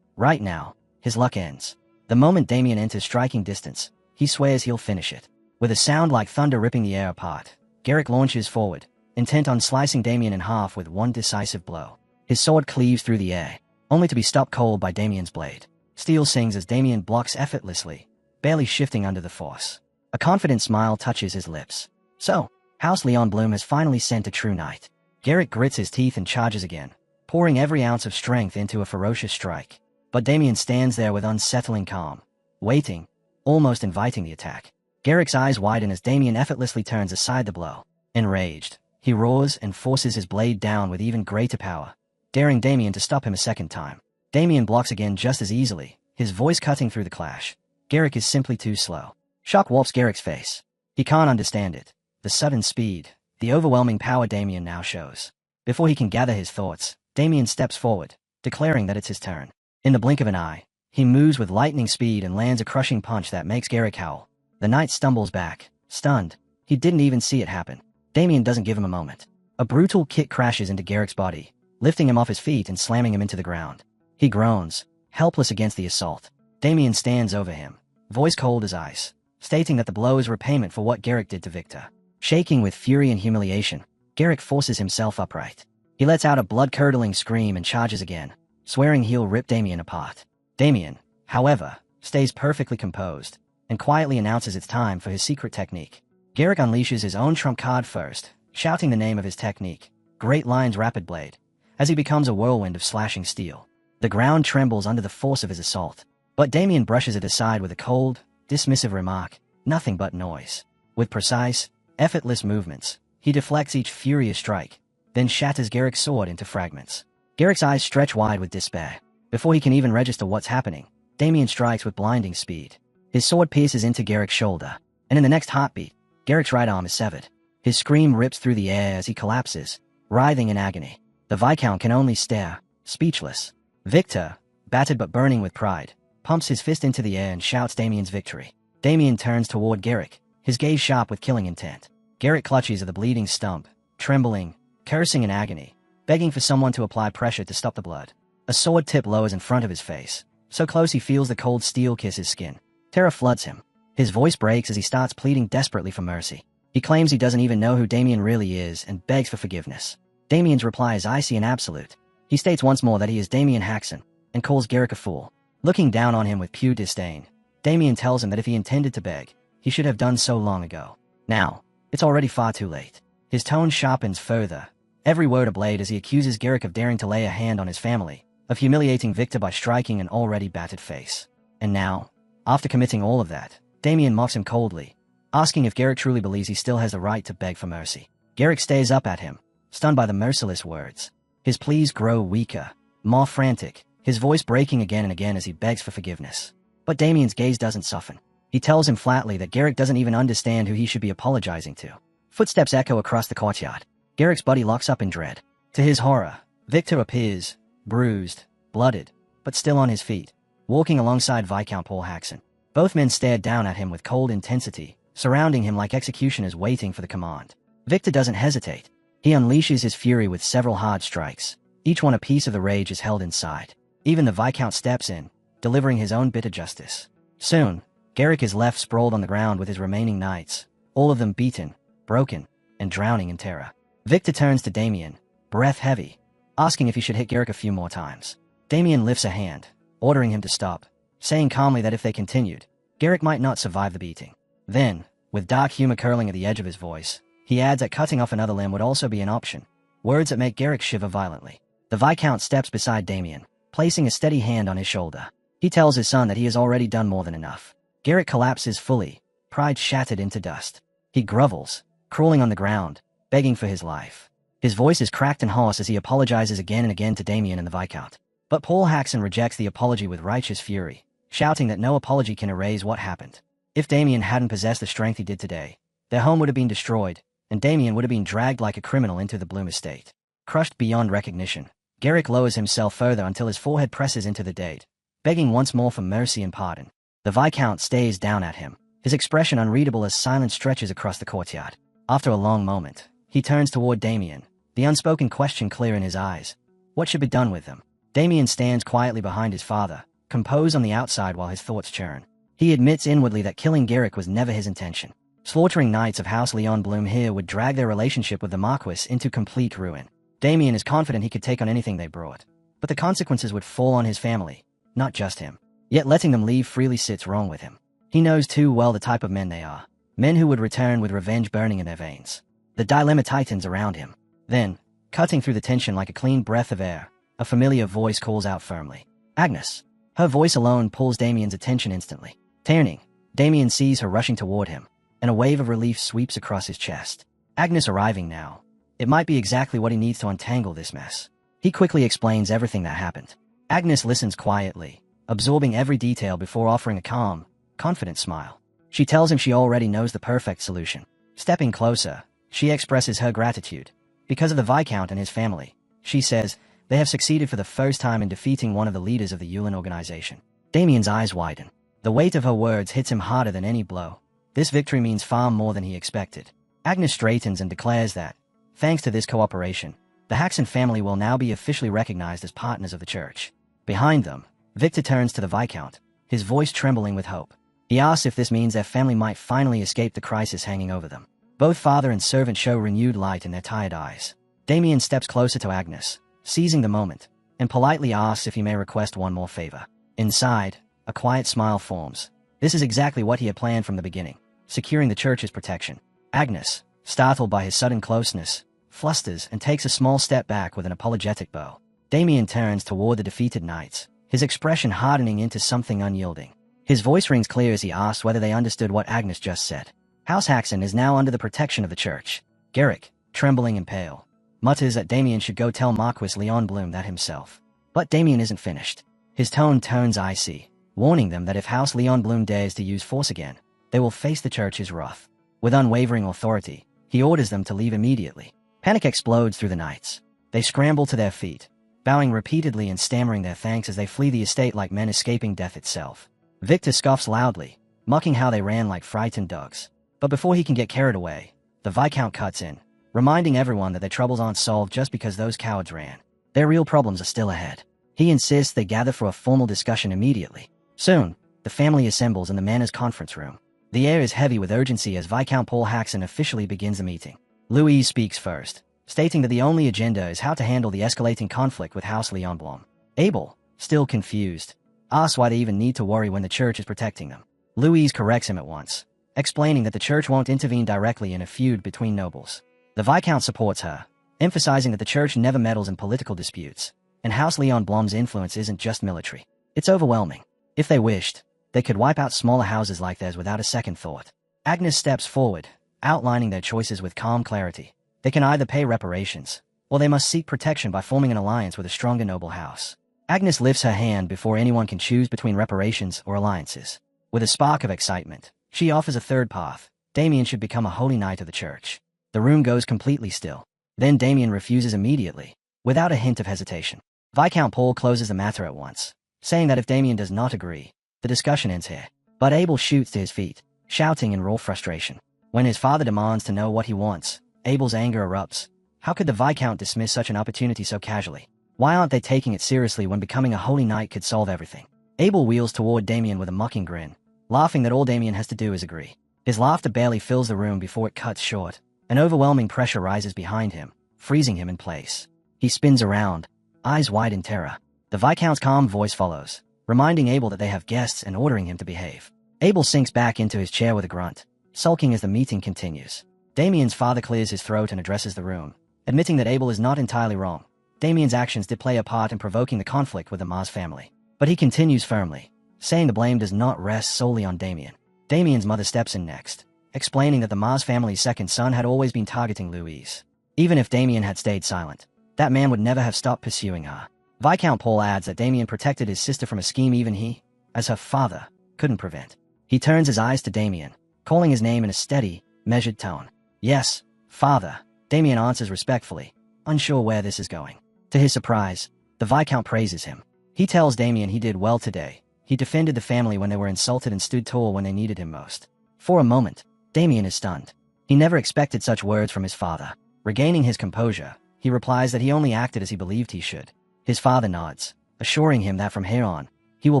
right now, his luck ends. The moment Damien enters striking distance, he swears he'll finish it. With a sound like thunder ripping the air apart, Garrick launches forward, intent on slicing Damien in half with one decisive blow. His sword cleaves through the air, only to be stopped cold by Damien's blade. Steel sings as Damien blocks effortlessly, barely shifting under the force. A confident smile touches his lips. So, House Leonblum has finally sent a true knight. Garrick grits his teeth and charges again, pouring every ounce of strength into a ferocious strike. But Damien stands there with unsettling calm, waiting, almost inviting the attack. Garrick's eyes widen as Damien effortlessly turns aside the blow. Enraged, he roars and forces his blade down with even greater power, daring Damien to stop him a second time. Damien blocks again just as easily, his voice cutting through the clash. Garrick is simply too slow. Shock warps Garrick's face. He can't understand it. The sudden speed, the overwhelming power Damien now shows. Before he can gather his thoughts, Damien steps forward, declaring that it's his turn. In the blink of an eye, he moves with lightning speed and lands a crushing punch that makes Garrick howl. The knight stumbles back, stunned. He didn't even see it happen. Damien doesn't give him a moment. A brutal kick crashes into Garrick's body, lifting him off his feet and slamming him into the ground. He groans, helpless against the assault. Damien stands over him, voice cold as ice, stating that the blow is repayment for what Garrick did to Victor. Shaking with fury and humiliation, Garrick forces himself upright. He lets out a blood-curdling scream and charges again, swearing he'll rip Damien apart. Damien, however, stays perfectly composed, and quietly announces it's time for his secret technique. Garrick unleashes his own trump card first, shouting the name of his technique, Great Lion's Rapid Blade, as he becomes a whirlwind of slashing steel. The ground trembles under the force of his assault, but Damien brushes it aside with a cold, dismissive remark, nothing but noise. With precise, effortless movements, he deflects each furious strike, then shatters Garrick's sword into fragments. Garrick's eyes stretch wide with despair. Before he can even register what's happening, Damien strikes with blinding speed. His sword pierces into Garrick's shoulder, and in the next heartbeat, Garrick's right arm is severed. His scream rips through the air as he collapses, writhing in agony. The Viscount can only stare, speechless. Victor, battered but burning with pride, pumps his fist into the air and shouts Damien's victory. Damien turns toward Garrick, his gaze sharp with killing intent. Garrick clutches at the bleeding stump, trembling, cursing in agony, begging for someone to apply pressure to stop the blood. A sword tip lowers in front of his face, so close he feels the cold steel kiss his skin. Terror floods him. His voice breaks as he starts pleading desperately for mercy. He claims he doesn't even know who Damien really is and begs for forgiveness. Damien's reply is icy and absolute. He states once more that he is Damien Haxon, and calls Garrick a fool. Looking down on him with pure disdain, Damien tells him that if he intended to beg, he should have done so long ago. Now, it's already far too late. His tone sharpens further, every word a blade as he accuses Garrick of daring to lay a hand on his family, of humiliating Victor by striking an already battered face. And now, after committing all of that, Damien mocks him coldly, asking if Garrick truly believes he still has the right to beg for mercy. Garrick stares up at him, stunned by the merciless words. His pleas grow weaker, more frantic, his voice breaking again and again as he begs for forgiveness. But Damien's gaze doesn't soften. He tells him flatly that Garrick doesn't even understand who he should be apologizing to. Footsteps echo across the courtyard. Garrick's body locks up in dread. To his horror, Victor appears, bruised, blooded, but still on his feet, walking alongside Viscount Paul Haxon. Both men stared down at him with cold intensity, surrounding him like executioners waiting for the command. Victor doesn't hesitate. He unleashes his fury with several hard strikes. Each one a piece of the rage is held inside. Even the Viscount steps in, delivering his own bitter justice. Soon, Garrick is left sprawled on the ground with his remaining knights, all of them beaten, broken, and drowning in terror. Victor turns to Damien, breath heavy, asking if he should hit Garrick a few more times. Damien lifts a hand, ordering him to stop, saying calmly that if they continued, Garrick might not survive the beating. Then, with dark humor curling at the edge of his voice, he adds that cutting off another limb would also be an option, words that make Garrick shiver violently. The Viscount steps beside Damien, placing a steady hand on his shoulder. He tells his son that he has already done more than enough. Garrick collapses fully, pride shattered into dust. He grovels, crawling on the ground, begging for his life. His voice is cracked and hoarse as he apologizes again and again to Damien and the Viscount. But Paul Haxon rejects the apology with righteous fury, shouting that no apology can erase what happened. If Damien hadn't possessed the strength he did today, their home would have been destroyed, and Damien would have been dragged like a criminal into the Bloom estate. Crushed beyond recognition, Garrick lowers himself further until his forehead presses into the date, begging once more for mercy and pardon. The Viscount stares down at him, his expression unreadable as silence stretches across the courtyard. After a long moment, he turns toward Damien, the unspoken question clear in his eyes. What should be done with them? Damien stands quietly behind his father, composed on the outside while his thoughts churn. He admits inwardly that killing Garrick was never his intention. Slaughtering knights of House Leon Bloom here would drag their relationship with the Marquis into complete ruin. Damien is confident he could take on anything they brought, but the consequences would fall on his family, not just him. Yet letting them leave freely sits wrong with him. He knows too well the type of men they are, men who would return with revenge burning in their veins. The dilemma tightens around him. Then, cutting through the tension like a clean breath of air, a familiar voice calls out firmly. Agnes. Her voice alone pulls Damien's attention instantly. Turning, Damien sees her rushing toward him, and a wave of relief sweeps across his chest. Agnes arriving now. It might be exactly what he needs to untangle this mess. He quickly explains everything that happened. Agnes listens quietly, absorbing every detail before offering a calm, confident smile. She tells him she already knows the perfect solution. Stepping closer, she expresses her gratitude. Because of the Viscount and his family, she says, they have succeeded for the first time in defeating one of the leaders of the Yulin organization. Damien's eyes widen. The weight of her words hits him harder than any blow. This victory means far more than he expected. Agnes straightens and declares that, thanks to this cooperation, the Haxon family will now be officially recognized as partners of the church. Behind them, Victor turns to the Viscount, his voice trembling with hope. He asks if this means their family might finally escape the crisis hanging over them. Both father and servant show renewed light in their tired eyes. Damien steps closer to Agnes, seizing the moment, and politely asks if he may request one more favor. Inside, a quiet smile forms. This is exactly what he had planned from the beginning, securing the church's protection. Agnes, startled by his sudden closeness, flusters and takes a small step back with an apologetic bow. Damien turns toward the defeated knights, his expression hardening into something unyielding. His voice rings clear as he asks whether they understood what Agnes just said. House Haxon is now under the protection of the church. Garrick, trembling and pale, mutters that Damien should go tell Marquis Leon Bloom that himself. But Damien isn't finished. His tone turns icy, warning them that if House Leon Bloom dares to use force again, they will face the church's wrath. With unwavering authority, he orders them to leave immediately. Panic explodes through the knights. They scramble to their feet, bowing repeatedly and stammering their thanks as they flee the estate like men escaping death itself. Victor scoffs loudly, mocking how they ran like frightened dogs. But before he can get carried away, the Viscount cuts in, reminding everyone that their troubles aren't solved just because those cowards ran. Their real problems are still ahead. He insists they gather for a formal discussion immediately. Soon, the family assembles in the manor's conference room. The air is heavy with urgency as Viscount Paul Haxon officially begins the meeting. Louise speaks first, stating that the only agenda is how to handle the escalating conflict with House Leon Bloom. Abel, still confused, asks why they even need to worry when the church is protecting them. Louise corrects him at once, explaining that the church won't intervene directly in a feud between nobles. The Viscount supports her, emphasizing that the church never meddles in political disputes, and House Leon Blom's influence isn't just military. It's overwhelming. If they wished, they could wipe out smaller houses like theirs without a second thought. Agnes steps forward, outlining their choices with calm clarity. They can either pay reparations, or they must seek protection by forming an alliance with a stronger noble house. Agnes lifts her hand before anyone can choose between reparations or alliances. With a spark of excitement, she offers a third path. Damien should become a holy knight of the church. The room goes completely still. Then Damien refuses immediately, without a hint of hesitation. Viscount Paul closes the matter at once, saying that if Damien does not agree, the discussion ends here. But Abel shoots to his feet, shouting in raw frustration. When his father demands to know what he wants, Abel's anger erupts, How could the Viscount dismiss such an opportunity so casually? Why aren't they taking it seriously when becoming a holy knight could solve everything? Abel wheels toward Damien with a mocking grin, laughing that all Damien has to do is agree. His laughter barely fills the room before it cuts short. An overwhelming pressure rises behind him, freezing him in place. He spins around, eyes wide in terror. The Viscount's calm voice follows, reminding Abel that they have guests and ordering him to behave. Abel sinks back into his chair with a grunt, sulking as the meeting continues. Damien's father clears his throat and addresses the room, admitting that Abel is not entirely wrong. Damien's actions did play a part in provoking the conflict with the Mars family. But he continues firmly, saying the blame does not rest solely on Damien. Damien's mother steps in next, explaining that the Mars family's second son had always been targeting Louise. Even if Damien had stayed silent, that man would never have stopped pursuing her. Viscount Paul adds that Damien protected his sister from a scheme even he, as her father, couldn't prevent. He turns his eyes to Damien, calling his name in a steady, measured tone. Yes, father, Damien answers respectfully, unsure where this is going. To his surprise, the Viscount praises him. He tells Damien he did well today. He defended the family when they were insulted and stood tall when they needed him most. For a moment, Damien is stunned. He never expected such words from his father. Regaining his composure, he replies that he only acted as he believed he should. His father nods, assuring him that from here on, he will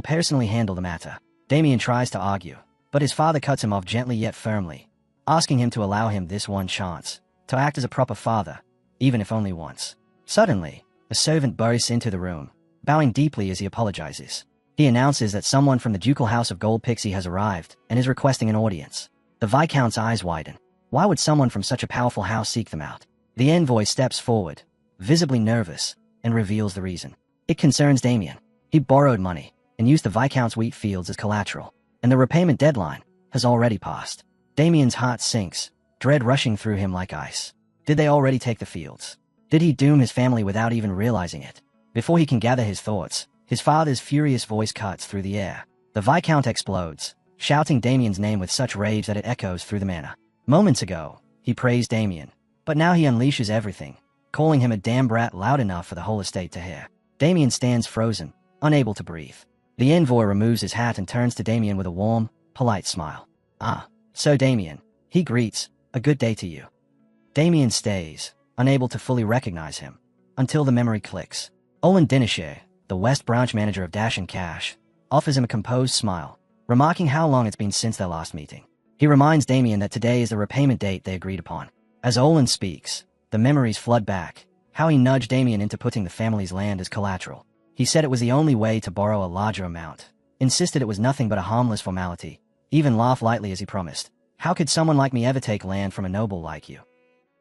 personally handle the matter. Damien tries to argue, but his father cuts him off gently yet firmly, asking him to allow him this one chance, to act as a proper father, even if only once. Suddenly, a servant bursts into the room, bowing deeply as he apologizes. He announces that someone from the ducal house of Gold Pixie has arrived and is requesting an audience. The Viscount's eyes widen. Why would someone from such a powerful house seek them out? The envoy steps forward, visibly nervous, and reveals the reason. It concerns Damien. He borrowed money and used the Viscount's wheat fields as collateral, and the repayment deadline has already passed. Damien's heart sinks, dread rushing through him like ice. Did they already take the fields? Did he doom his family without even realizing it? Before he can gather his thoughts, his father's furious voice cuts through the air. The Viscount explodes, shouting Damien's name with such rage that it echoes through the manor. Moments ago, he praised Damien, but now he unleashes everything, calling him a damn brat loud enough for the whole estate to hear. Damien stands frozen, unable to breathe. The envoy removes his hat and turns to Damien with a warm, polite smile. "Ah, so Damien," he greets, "a good day to you." Damien stays, unable to fully recognize him, until the memory clicks. Olin Dinisher, the West Branch manager of Dash and Cash, offers him a composed smile, remarking how long it's been since their last meeting. He reminds Damien that today is the repayment date they agreed upon. As Olin speaks, the memories flood back, how he nudged Damien into putting the family's land as collateral. He said it was the only way to borrow a larger amount, insisted it was nothing but a harmless formality, even laughed lightly as he promised, "How could someone like me ever take land from a noble like you?"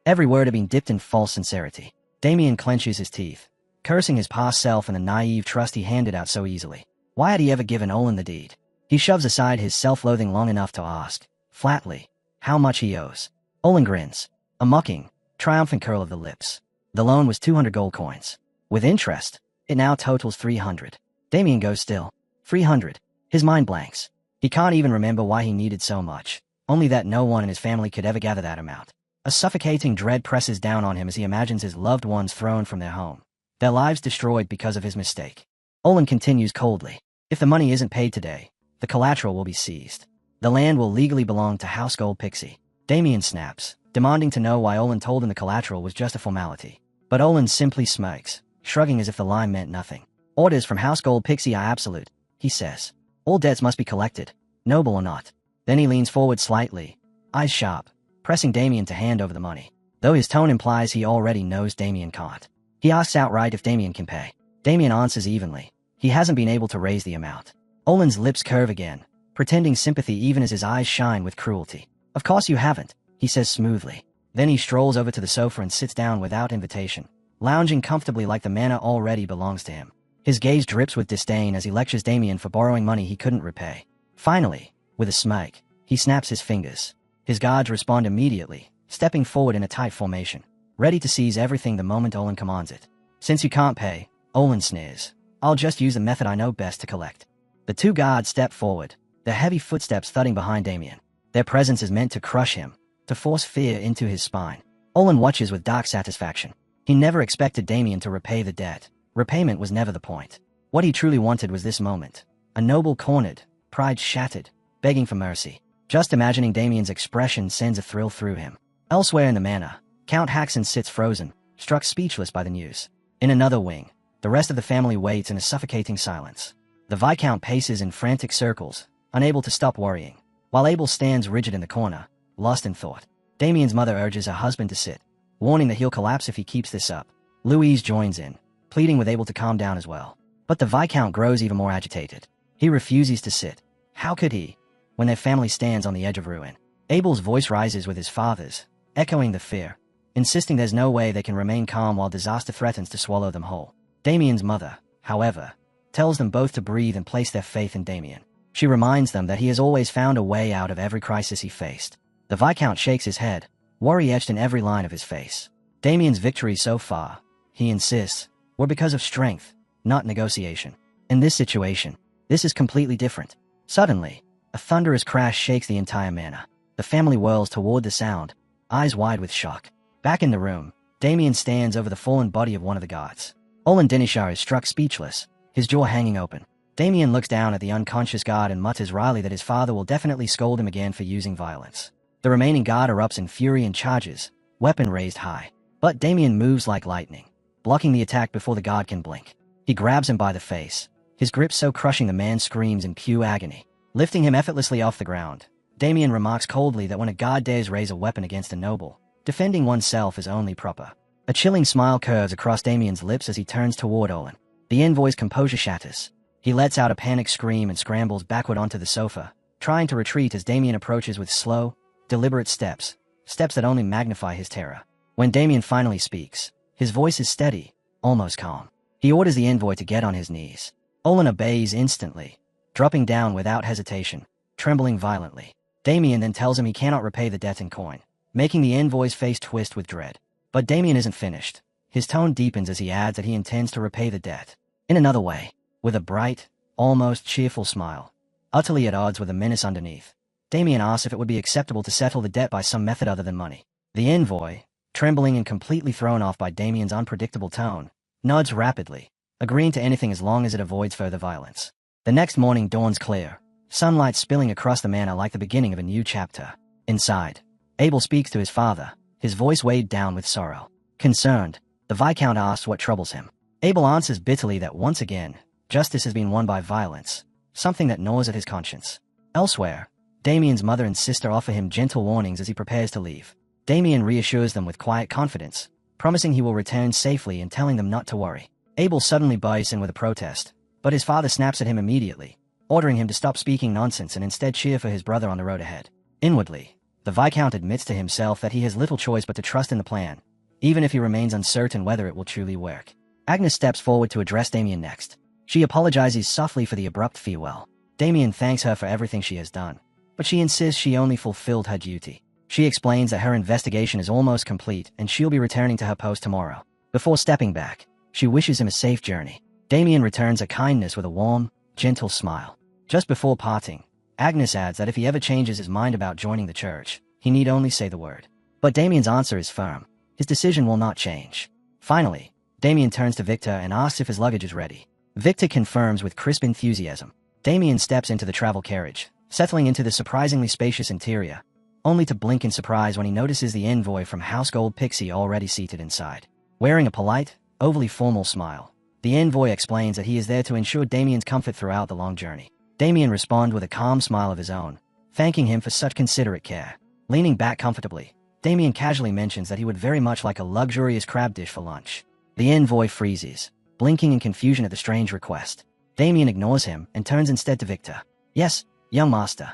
Every word had been dipped in false sincerity. Damien clenches his teeth, cursing his past self and the naive trust he handed out so easily. Why had he ever given Olin the deed? He shoves aside his self-loathing long enough to ask, flatly, how much he owes. Olin grins, a mocking, triumphant curl of the lips. The loan was 200 gold coins. With interest, it now totals 300. Damien goes still. 300. His mind blanks. He can't even remember why he needed so much, only that no one in his family could ever gather that amount. A suffocating dread presses down on him as he imagines his loved ones thrown from their home, their lives destroyed because of his mistake. Olin continues coldly. If the money isn't paid today, the collateral will be seized. The land will legally belong to House Gold Pixie. Damien snaps, demanding to know why Olin told him the collateral was just a formality. But Olin simply smirks, shrugging as if the line meant nothing. Orders from House Gold Pixie are absolute, he says. All debts must be collected, noble or not. Then he leans forward slightly, eyes sharp, pressing Damien to hand over the money, though his tone implies he already knows Damien can't. He asks outright if Damien can pay. Damien answers evenly. He hasn't been able to raise the amount. Olin's lips curve again, pretending sympathy even as his eyes shine with cruelty. Of course you haven't, he says smoothly. Then he strolls over to the sofa and sits down without invitation, lounging comfortably like the manor already belongs to him. His gaze drips with disdain as he lectures Damien for borrowing money he couldn't repay. Finally, with a smirk, he snaps his fingers. His guards respond immediately, stepping forward in a tight formation, ready to seize everything the moment Olin commands it. Since you can't pay, Olin sneers, I'll just use the method I know best to collect. The two guards step forward, their heavy footsteps thudding behind Damien. Their presence is meant to crush him, to force fear into his spine. Olin watches with dark satisfaction. He never expected Damien to repay the debt. Repayment was never the point. What he truly wanted was this moment. A noble cornered, pride shattered, begging for mercy. Just imagining Damien's expression sends a thrill through him. Elsewhere in the manor, Count Haxon sits frozen, struck speechless by the news. In another wing, the rest of the family waits in a suffocating silence. The Viscount paces in frantic circles, unable to stop worrying, while Abel stands rigid in the corner, lost in thought. Damien's mother urges her husband to sit, warning that he'll collapse if he keeps this up. Louise joins in, pleading with Abel to calm down as well. But the Viscount grows even more agitated. He refuses to sit. How could he, when their family stands on the edge of ruin? Abel's voice rises with his father's, echoing the fear, insisting there's no way they can remain calm while disaster threatens to swallow them whole. Damien's mother, however, tells them both to breathe and place their faith in Damien. She reminds them that he has always found a way out of every crisis he faced. The Viscount shakes his head, worry etched in every line of his face. Damien's victories so far, he insists, were because of strength, not negotiation. In this situation, this is completely different. Suddenly, a thunderous crash shakes the entire manor. The family whirls toward the sound, eyes wide with shock. Back in the room, Damien stands over the fallen body of one of the guards. Olin Dinishar is struck speechless, his jaw hanging open. Damien looks down at the unconscious guard and mutters wryly that his father will definitely scold him again for using violence. The remaining guard erupts in fury and charges, weapon raised high. But Damien moves like lightning, blocking the attack before the guard can blink. He grabs him by the face, his grip so crushing the man screams in pure agony. Lifting him effortlessly off the ground, Damien remarks coldly that when a guard dares raise a weapon against a noble, defending oneself is only proper. A chilling smile curves across Damien's lips as he turns toward Olin. The envoy's composure shatters. He lets out a panicked scream and scrambles backward onto the sofa, trying to retreat as Damien approaches with slow, deliberate steps that only magnify his terror. When Damien finally speaks, his voice is steady, almost calm. He orders the envoy to get on his knees. Olin obeys instantly, dropping down without hesitation, trembling violently. Damien then tells him he cannot repay the debt in coin, making the envoy's face twist with dread. But Damien isn't finished. His tone deepens as he adds that he intends to repay the debt in another way, with a bright, almost cheerful smile, utterly at odds with the menace underneath. Damien asks if it would be acceptable to settle the debt by some method other than money. The envoy, trembling and completely thrown off by Damien's unpredictable tone, nods rapidly, agreeing to anything as long as it avoids further violence. The next morning dawns clear, sunlight spilling across the manor like the beginning of a new chapter. Inside, Abel speaks to his father, his voice weighed down with sorrow. Concerned, the Viscount asks what troubles him. Abel answers bitterly that once again, justice has been won by violence, something that gnaws at his conscience. Elsewhere, Damien's mother and sister offer him gentle warnings as he prepares to leave. Damien reassures them with quiet confidence, promising he will return safely and telling them not to worry. Abel suddenly buys in with a protest, but his father snaps at him immediately, ordering him to stop speaking nonsense and instead cheer for his brother on the road ahead. Inwardly, the Viscount admits to himself that he has little choice but to trust in the plan, even if he remains uncertain whether it will truly work. Agnes steps forward to address Damien next. She apologizes softly for the abrupt farewell. Damien thanks her for everything she has done, but she insists she only fulfilled her duty. She explains that her investigation is almost complete and she'll be returning to her post tomorrow. Before stepping back, she wishes him a safe journey. Damien returns her kindness with a warm, gentle smile. Just before parting, Agnes adds that if he ever changes his mind about joining the church, he need only say the word. But Damien's answer is firm. His decision will not change. Finally, Damien turns to Victor and asks if his luggage is ready. Victor confirms with crisp enthusiasm. Damien steps into the travel carriage, settling into the surprisingly spacious interior, only to blink in surprise when he notices the envoy from House Gold Pixie already seated inside. Wearing a polite, overly formal smile, the envoy explains that he is there to ensure Damien's comfort throughout the long journey. Damien responds with a calm smile of his own, thanking him for such considerate care. Leaning back comfortably, Damien casually mentions that he would very much like a luxurious crab dish for lunch. The envoy freezes, blinking in confusion at the strange request. Damien ignores him and turns instead to Victor. "Yes, young master."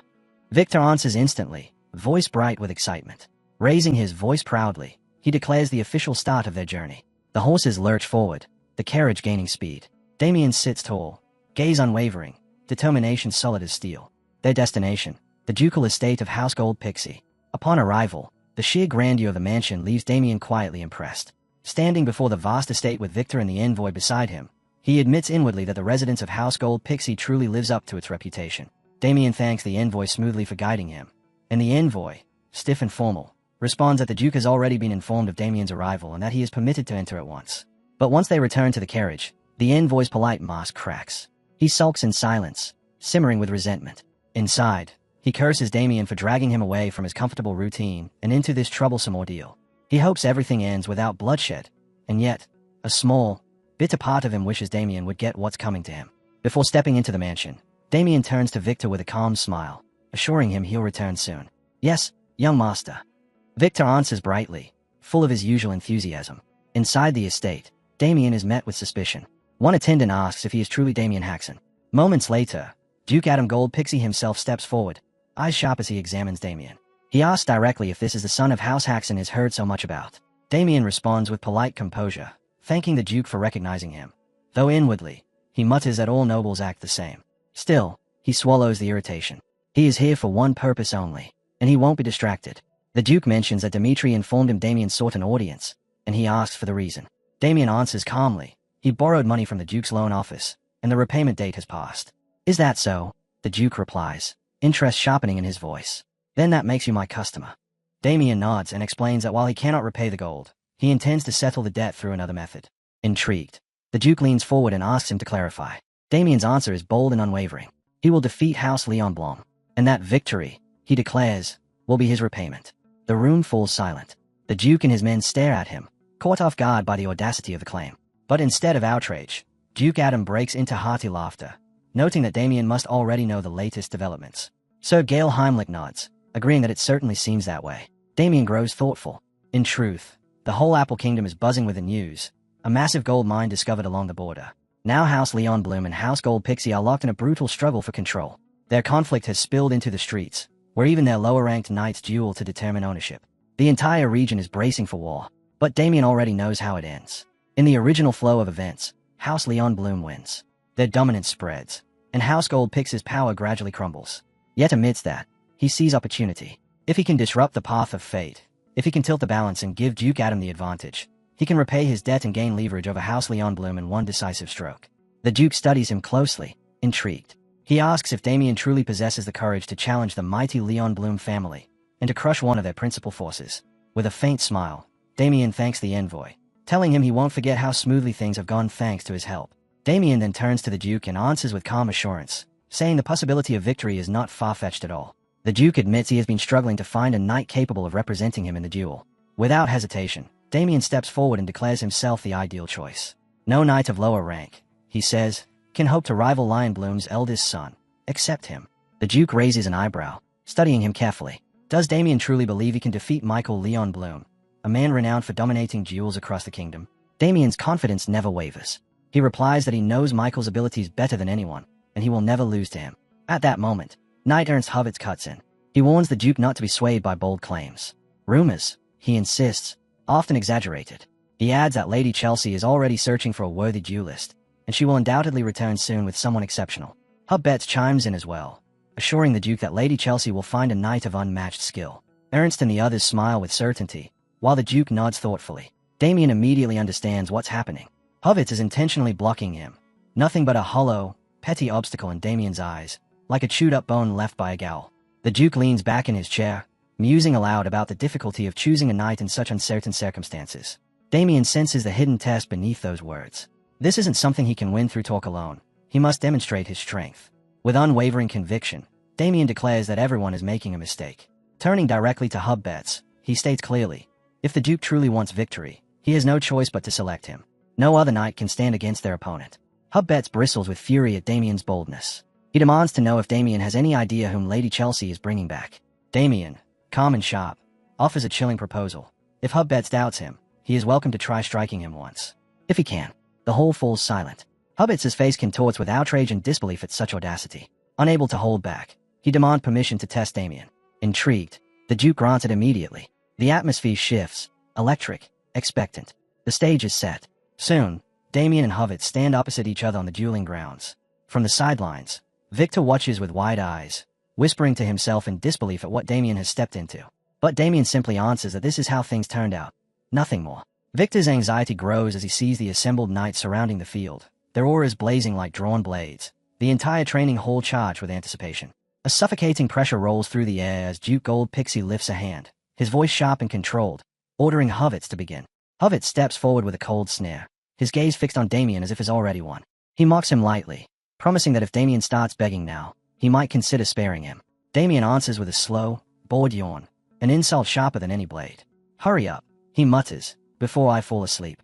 Victor answers instantly, voice bright with excitement. Raising his voice proudly, he declares the official start of their journey. The horses lurch forward, the carriage gaining speed. Damien sits tall, gaze unwavering, determination solid as steel. Their destination, the ducal estate of House Gold Pixie. Upon arrival, the sheer grandeur of the mansion leaves Damien quietly impressed. Standing before the vast estate with Victor and the envoy beside him, he admits inwardly that the residence of House Gold Pixie truly lives up to its reputation. Damien thanks the envoy smoothly for guiding him, and the envoy, stiff and formal, responds that the Duke has already been informed of Damien's arrival and that he is permitted to enter at once. But once they return to the carriage, the envoy's polite mask cracks. He sulks in silence, simmering with resentment. Inside, he curses Damien for dragging him away from his comfortable routine and into this troublesome ordeal. He hopes everything ends without bloodshed, And yet, a small, bitter part of him wishes Damien would get what's coming to him. Before stepping into the mansion, Damien turns to Victor with a calm smile, assuring him he'll return soon. Yes, young master. Victor answers brightly, full of his usual enthusiasm. Inside the estate, Damien is met with suspicion. One attendant asks if he is truly Damien Haxon. Moments later, Duke Adam Gold Pixie himself steps forward, eyes sharp as he examines Damien. He asks directly if this is the son of House Haxon he's heard so much about. Damien responds with polite composure, thanking the Duke for recognizing him. Though inwardly, he mutters that all nobles act the same. Still, he swallows the irritation. He is here for one purpose only, and he won't be distracted. The Duke mentions that Dimitri informed him Damien sought an audience, and he asks for the reason. Damien answers calmly, he borrowed money from the Duke's loan office, and the repayment date has passed. Is that so? The Duke replies, interest sharpening in his voice. Then that makes you my customer. Damien nods and explains that while he cannot repay the gold, he intends to settle the debt through another method. Intrigued, the Duke leans forward and asks him to clarify. Damien's answer is bold and unwavering. He will defeat House Leon Blum, and that victory, he declares, will be his repayment. The room falls silent. The Duke and his men stare at him, caught off guard by the audacity of the claim. But instead of outrage, Duke Adam breaks into hearty laughter, noting that Damien must already know the latest developments. Sir Gale Heimlich nods, agreeing that it certainly seems that way. Damien grows thoughtful. In truth, the whole Apple Kingdom is buzzing with the news. A massive gold mine discovered along the border. Now House Leon Bloom and House Gold Pixie are locked in a brutal struggle for control. Their conflict has spilled into the streets, where even their lower-ranked knights duel to determine ownership. The entire region is bracing for war, but Damien already knows how it ends. In the original flow of events, House Leon Bloom wins. Their dominance spreads, and House Gold Pixie's power gradually crumbles. Yet amidst that, he sees opportunity. If he can disrupt the path of fate, if he can tilt the balance and give Duke Adam the advantage, he can repay his debt and gain leverage over House Leon Bloom in one decisive stroke. The Duke studies him closely, intrigued. He asks if Damien truly possesses the courage to challenge the mighty Leon Bloom family, and to crush one of their principal forces. With a faint smile, Damien thanks the envoy, telling him he won't forget how smoothly things have gone thanks to his help. Damien then turns to the Duke and answers with calm assurance, saying the possibility of victory is not far-fetched at all. The Duke admits he has been struggling to find a knight capable of representing him in the duel. Without hesitation, Damien steps forward and declares himself the ideal choice. No knight of lower rank, he says, can hope to rival Lion Bloom's eldest son, except him. The Duke raises an eyebrow, studying him carefully. Does Damien truly believe he can defeat Michael Leon Bloom, a man renowned for dominating duels across the kingdom? Damien's confidence never wavers. He replies that he knows Michael's abilities better than anyone, and he will never lose to him. At that moment, Knight Ernst Hovitz cuts in. He warns the Duke not to be swayed by bold claims. Rumors, he insists, often exaggerated. He adds that Lady Chelsea is already searching for a worthy duelist, and she will undoubtedly return soon with someone exceptional. Hubbets chimes in as well, assuring the Duke that Lady Chelsea will find a knight of unmatched skill. Ernst and the others smile with certainty, while the Duke nods thoughtfully. Damien immediately understands what's happening. Hovitz is intentionally blocking him. Nothing but a hollow, petty obstacle in Damien's eyes, like a chewed-up bone left by a ghoul. The Duke leans back in his chair, musing aloud about the difficulty of choosing a knight in such uncertain circumstances. Damien senses the hidden test beneath those words. This isn't something he can win through talk alone. He must demonstrate his strength. With unwavering conviction, Damien declares that everyone is making a mistake. Turning directly to Hubbets, he states clearly, if the Duke truly wants victory, he has no choice but to select him. No other knight can stand against their opponent. Hubbets bristles with fury at Damien's boldness. He demands to know if Damien has any idea whom Lady Chelsea is bringing back. Damien, calm and sharp, offers a chilling proposal. If Hubbets doubts him, he is welcome to try striking him once. If he can. The whole falls silent. Hubbets' face contorts with outrage and disbelief at such audacity. Unable to hold back, he demands permission to test Damien. Intrigued, the Duke grants it immediately. The atmosphere shifts, electric, expectant. The stage is set. Soon, Damien and Hovitz stand opposite each other on the dueling grounds. From the sidelines, Victor watches with wide eyes, whispering to himself in disbelief at what Damien has stepped into. But Damien simply answers that this is how things turned out. Nothing more. Victor's anxiety grows as he sees the assembled knights surrounding the field, their auras blazing like drawn blades, the entire training hall charged with anticipation. A suffocating pressure rolls through the air as Duke Gold Pixie lifts a hand, his voice sharp and controlled, ordering Hovitz to begin. Hovitz steps forward with a cold sneer, his gaze fixed on Damien as if he's already won. He mocks him lightly, promising that if Damien starts begging now, he might consider sparing him. Damien answers with a slow, bored yawn, an insult sharper than any blade. Hurry up, he mutters, before I fall asleep.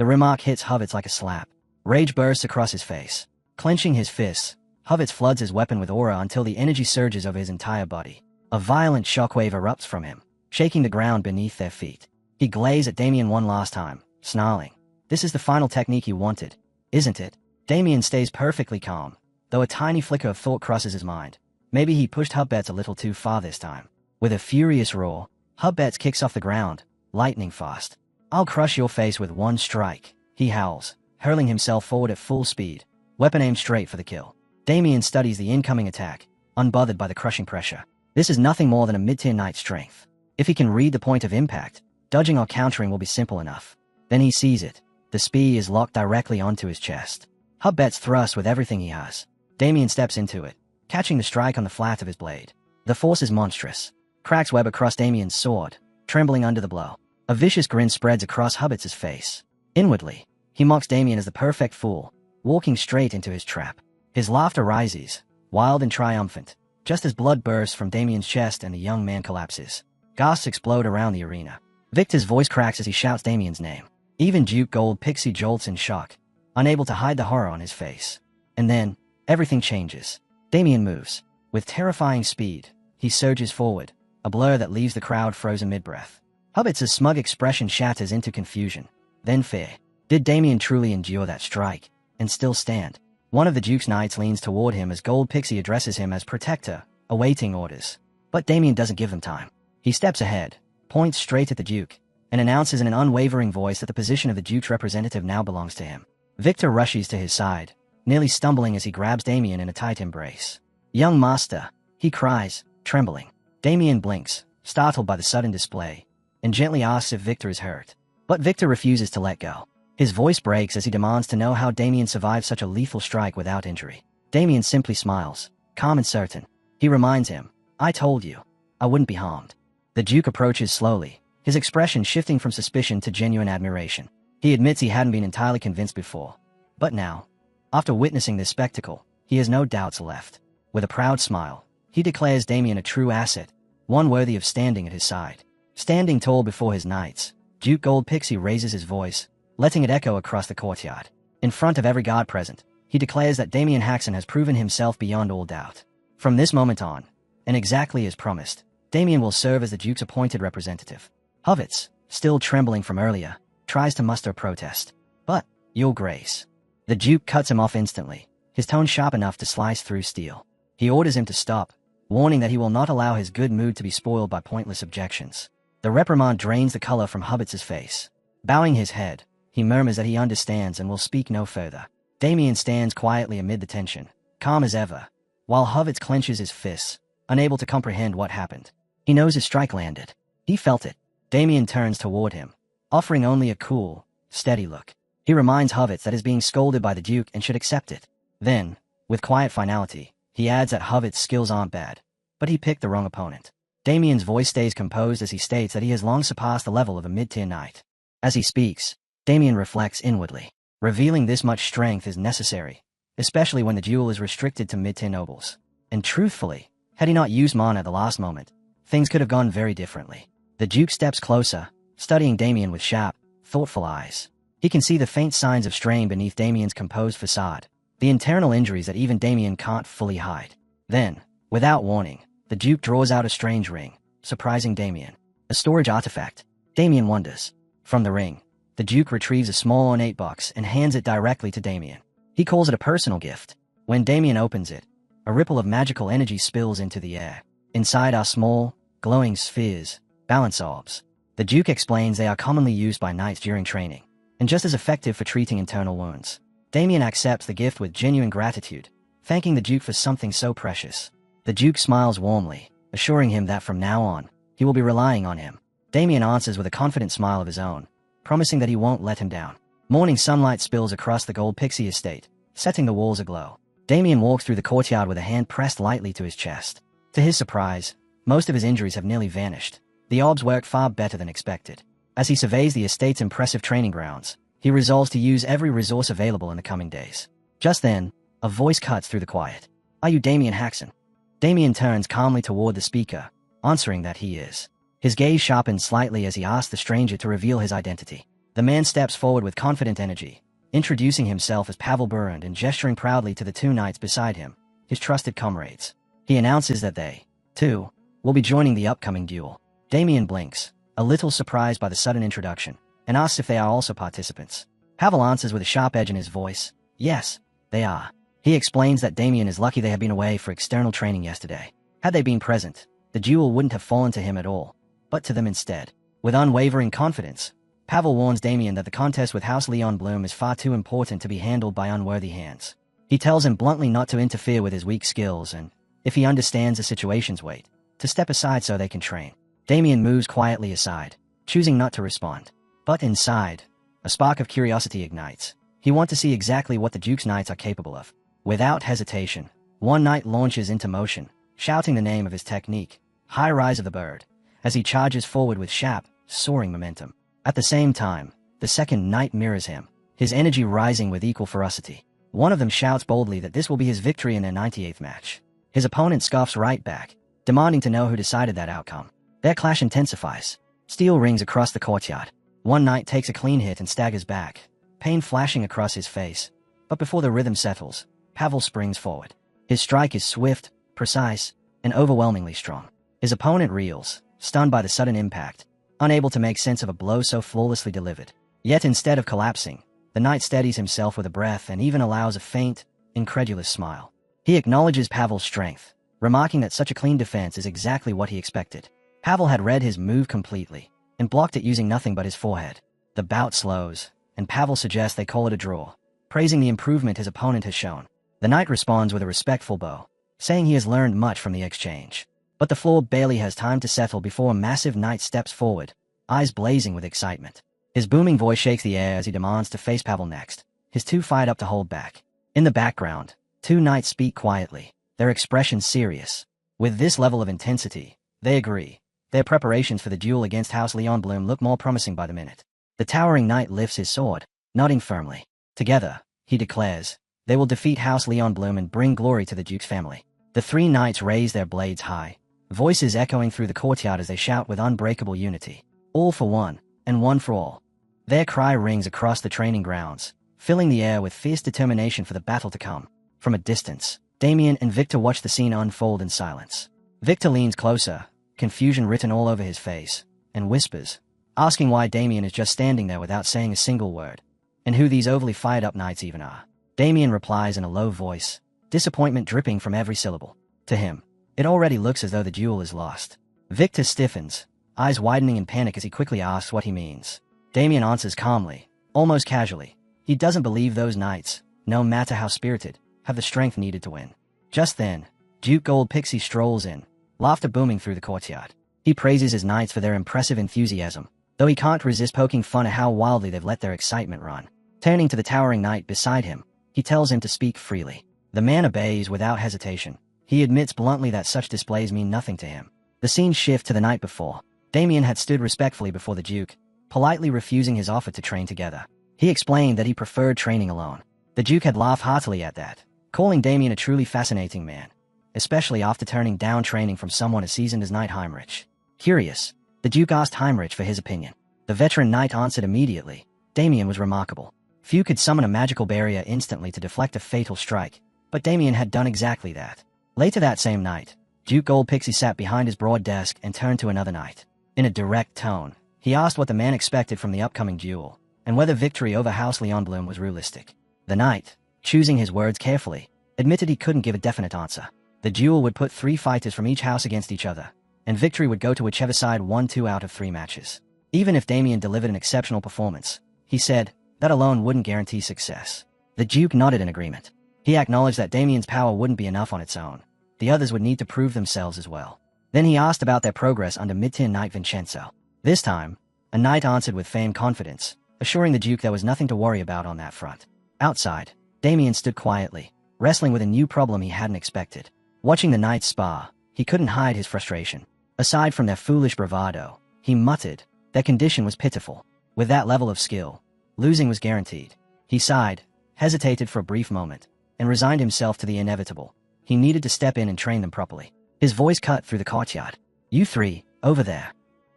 The remark hits Hubbards like a slap. Rage bursts across his face. Clenching his fists, Hubbards floods his weapon with aura until the energy surges over his entire body. A violent shockwave erupts from him, shaking the ground beneath their feet. He glazes at Damien one last time, snarling. This is the final technique you wanted, isn't it? Damien stays perfectly calm, though a tiny flicker of thought crosses his mind. Maybe he pushed Hubbards a little too far this time. With a furious roar, Hubbards kicks off the ground, lightning fast. I'll crush your face with one strike, he howls, hurling himself forward at full speed, weapon aimed straight for the kill. Damien studies the incoming attack, unbothered by the crushing pressure. This is nothing more than a mid-tier knight's strength. If he can read the point of impact, dodging or countering will be simple enough. Then he sees it. The spear is locked directly onto his chest. Hubbards thrusts with everything he has. Damien steps into it, catching the strike on the flat of his blade. The force is monstrous. Cracks web across Damien's sword, trembling under the blow. A vicious grin spreads across Hubbards' face. Inwardly, he mocks Damien as the perfect fool, walking straight into his trap. His laughter rises, wild and triumphant, just as blood bursts from Damien's chest and the young man collapses. Gasps explode around the arena. Victor's voice cracks as he shouts Damien's name. Even Duke Gold Pixie jolts in shock, unable to hide the horror on his face. And then, everything changes. Damien moves. With terrifying speed, he surges forward, a blur that leaves the crowd frozen mid-breath. Hubbards' smug expression shatters into confusion, then fear. Did Damien truly endure that strike, and still stand? One of the Duke's knights leans toward him as Gold Pixie addresses him as protector, awaiting orders. But Damien doesn't give them time. He steps ahead, points straight at the Duke, and announces in an unwavering voice that the position of the Duke's representative now belongs to him. Victor rushes to his side, nearly stumbling as he grabs Damien in a tight embrace. "Young master," he cries, trembling. Damien blinks, startled by the sudden display, and gently asks if Victor is hurt. But Victor refuses to let go. His voice breaks as he demands to know how Damien survived such a lethal strike without injury. Damien simply smiles, calm and certain. He reminds him, "I told you, I wouldn't be harmed." The Duke approaches slowly, his expression shifting from suspicion to genuine admiration. He admits he hadn't been entirely convinced before. But now, after witnessing this spectacle, he has no doubts left. With a proud smile, he declares Damien a true asset, one worthy of standing at his side. Standing tall before his knights, Duke Gold Pixie raises his voice, letting it echo across the courtyard. In front of every guard present, he declares that Damien Haxon has proven himself beyond all doubt. From this moment on, and exactly as promised, Damien will serve as the Duke's appointed representative. Hubbards, still trembling from earlier, tries to muster a protest. But, Your Grace. The Duke cuts him off instantly, his tone sharp enough to slice through steel. He orders him to stop, warning that he will not allow his good mood to be spoiled by pointless objections. The reprimand drains the color from Hubbards' face. Bowing his head, he murmurs that he understands and will speak no further. Damien stands quietly amid the tension, calm as ever, while Hubbards clenches his fists, unable to comprehend what happened. He knows his strike landed. He felt it. Damien turns toward him, offering only a cool, steady look. He reminds Hubbards that he is being scolded by the Duke and should accept it. Then, with quiet finality, he adds that Hubbards' skills aren't bad, but he picked the wrong opponent. Damien's voice stays composed as he states that he has long surpassed the level of a mid-tier knight. As he speaks, Damien reflects inwardly. Revealing this much strength is necessary, especially when the duel is restricted to mid-tier nobles. And truthfully, had he not used mana at the last moment, things could have gone very differently. The Duke steps closer, studying Damien with sharp, thoughtful eyes. He can see the faint signs of strain beneath Damien's composed facade, the internal injuries that even Damien can't fully hide. Then, without warning, the Duke draws out a strange ring, surprising Damien. A storage artifact. Damien wonders. From the ring, the Duke retrieves a small ornate box and hands it directly to Damien. He calls it a personal gift. When Damien opens it, a ripple of magical energy spills into the air. Inside are small, glowing spheres, balance orbs. The Duke explains they are commonly used by knights during training, and just as effective for treating internal wounds. Damien accepts the gift with genuine gratitude, thanking the Duke for something so precious. The Duke smiles warmly, assuring him that from now on, he will be relying on him. Damien answers with a confident smile of his own, promising that he won't let him down. Morning sunlight spills across the Gold Pixie estate, setting the walls aglow. Damien walks through the courtyard with a hand pressed lightly to his chest. To his surprise, most of his injuries have nearly vanished. The orbs work far better than expected. As he surveys the estate's impressive training grounds, he resolves to use every resource available in the coming days. Just then, a voice cuts through the quiet. "Are you Damien Haxon?" Damien turns calmly toward the speaker, answering that he is. His gaze sharpens slightly as he asks the stranger to reveal his identity. The man steps forward with confident energy, introducing himself as Pavel Burund and gesturing proudly to the two knights beside him, his trusted comrades. He announces that they, too, will be joining the upcoming duel. Damien blinks, a little surprised by the sudden introduction, and asks if they are also participants. Pavel answers with a sharp edge in his voice, yes, they are. He explains that Damien is lucky they had been away for external training yesterday. Had they been present, the duel wouldn't have fallen to him at all, but to them instead. With unwavering confidence, Pavel warns Damien that the contest with House Leon Bloom is far too important to be handled by unworthy hands. He tells him bluntly not to interfere with his weak skills and, if he understands the situation's weight, to step aside so they can train. Damien moves quietly aside, choosing not to respond. But inside, a spark of curiosity ignites. He wants to see exactly what the Duke's knights are capable of. Without hesitation, one knight launches into motion, shouting the name of his technique, High Rise of the Bird, as he charges forward with sharp, soaring momentum. At the same time, the second knight mirrors him, his energy rising with equal ferocity. One of them shouts boldly that this will be his victory in their 98th match. His opponent scoffs right back, demanding to know who decided that outcome. Their clash intensifies. Steel rings across the courtyard. One knight takes a clean hit and staggers back, pain flashing across his face. But before the rhythm settles, Pavel springs forward. His strike is swift, precise, and overwhelmingly strong. His opponent reels, stunned by the sudden impact, unable to make sense of a blow so flawlessly delivered. Yet instead of collapsing, the knight steadies himself with a breath and even allows a faint, incredulous smile. He acknowledges Pavel's strength, remarking that such a clean defense is exactly what he expected. Pavel had read his move completely, and blocked it using nothing but his forehead. The bout slows, and Pavel suggests they call it a draw, praising the improvement his opponent has shown. The knight responds with a respectful bow, saying he has learned much from the exchange. But the floor barely has time to settle before a massive knight steps forward, eyes blazing with excitement. His booming voice shakes the air as he demands to face Pavel next, his two fired up to hold back. In the background, two knights speak quietly, their expressions serious. With this level of intensity, they agree. Their preparations for the duel against House Leon Bloom look more promising by the minute. The towering knight lifts his sword, nodding firmly. Together, he declares, they will defeat House Leon Bloom and bring glory to the Duke's family. The three knights raise their blades high, voices echoing through the courtyard as they shout with unbreakable unity. All for one, and one for all. Their cry rings across the training grounds, filling the air with fierce determination for the battle to come. From a distance, Damien and Victor watch the scene unfold in silence. Victor leans closer, confusion written all over his face, and whispers, asking why Damien is just standing there without saying a single word, and who these overly fired-up knights even are. Damien replies in a low voice, disappointment dripping from every syllable. To him, it already looks as though the duel is lost. Victor stiffens, eyes widening in panic as he quickly asks what he means. Damien answers calmly, almost casually. He doesn't believe those knights, no matter how spirited, have the strength needed to win. Just then, Duke Gold Pixie strolls in, laughter booming through the courtyard. He praises his knights for their impressive enthusiasm, though he can't resist poking fun at how wildly they've let their excitement run. Turning to the towering knight beside him, he tells him to speak freely. The man obeys without hesitation. He admits bluntly that such displays mean nothing to him. The scene shifts to the night before. Damien had stood respectfully before the Duke, politely refusing his offer to train together. He explained that he preferred training alone. The Duke had laughed heartily at that, calling Damien a truly fascinating man, especially after turning down training from someone as seasoned as Knight Heinrich. Curious, the Duke asked Heinrich for his opinion. The veteran knight answered immediately. Damien was remarkable. Few could summon a magical barrier instantly to deflect a fatal strike, but Damien had done exactly that. Later that same night, Duke Gold Pixie sat behind his broad desk and turned to another knight. In a direct tone, he asked what the man expected from the upcoming duel, and whether victory over House Leon Bloom was realistic. The knight, choosing his words carefully, admitted he couldn't give a definite answer. The duel would put 3 fighters from each house against each other, and victory would go to whichever side won 2 out of 3 matches. Even if Damien delivered an exceptional performance, he said, that alone wouldn't guarantee success. The Duke nodded in agreement. He acknowledged that Damien's power wouldn't be enough on its own. The others would need to prove themselves as well. Then he asked about their progress under mid-tier knight Vincenzo. This time, a knight answered with feigned confidence, assuring the Duke there was nothing to worry about on that front. Outside, Damien stood quietly, wrestling with a new problem he hadn't expected. Watching the knights spar, he couldn't hide his frustration. Aside from their foolish bravado, he muttered, their condition was pitiful. With that level of skill, losing was guaranteed. He sighed, hesitated for a brief moment, and resigned himself to the inevitable. He needed to step in and train them properly. His voice cut through the courtyard. You 3, over there.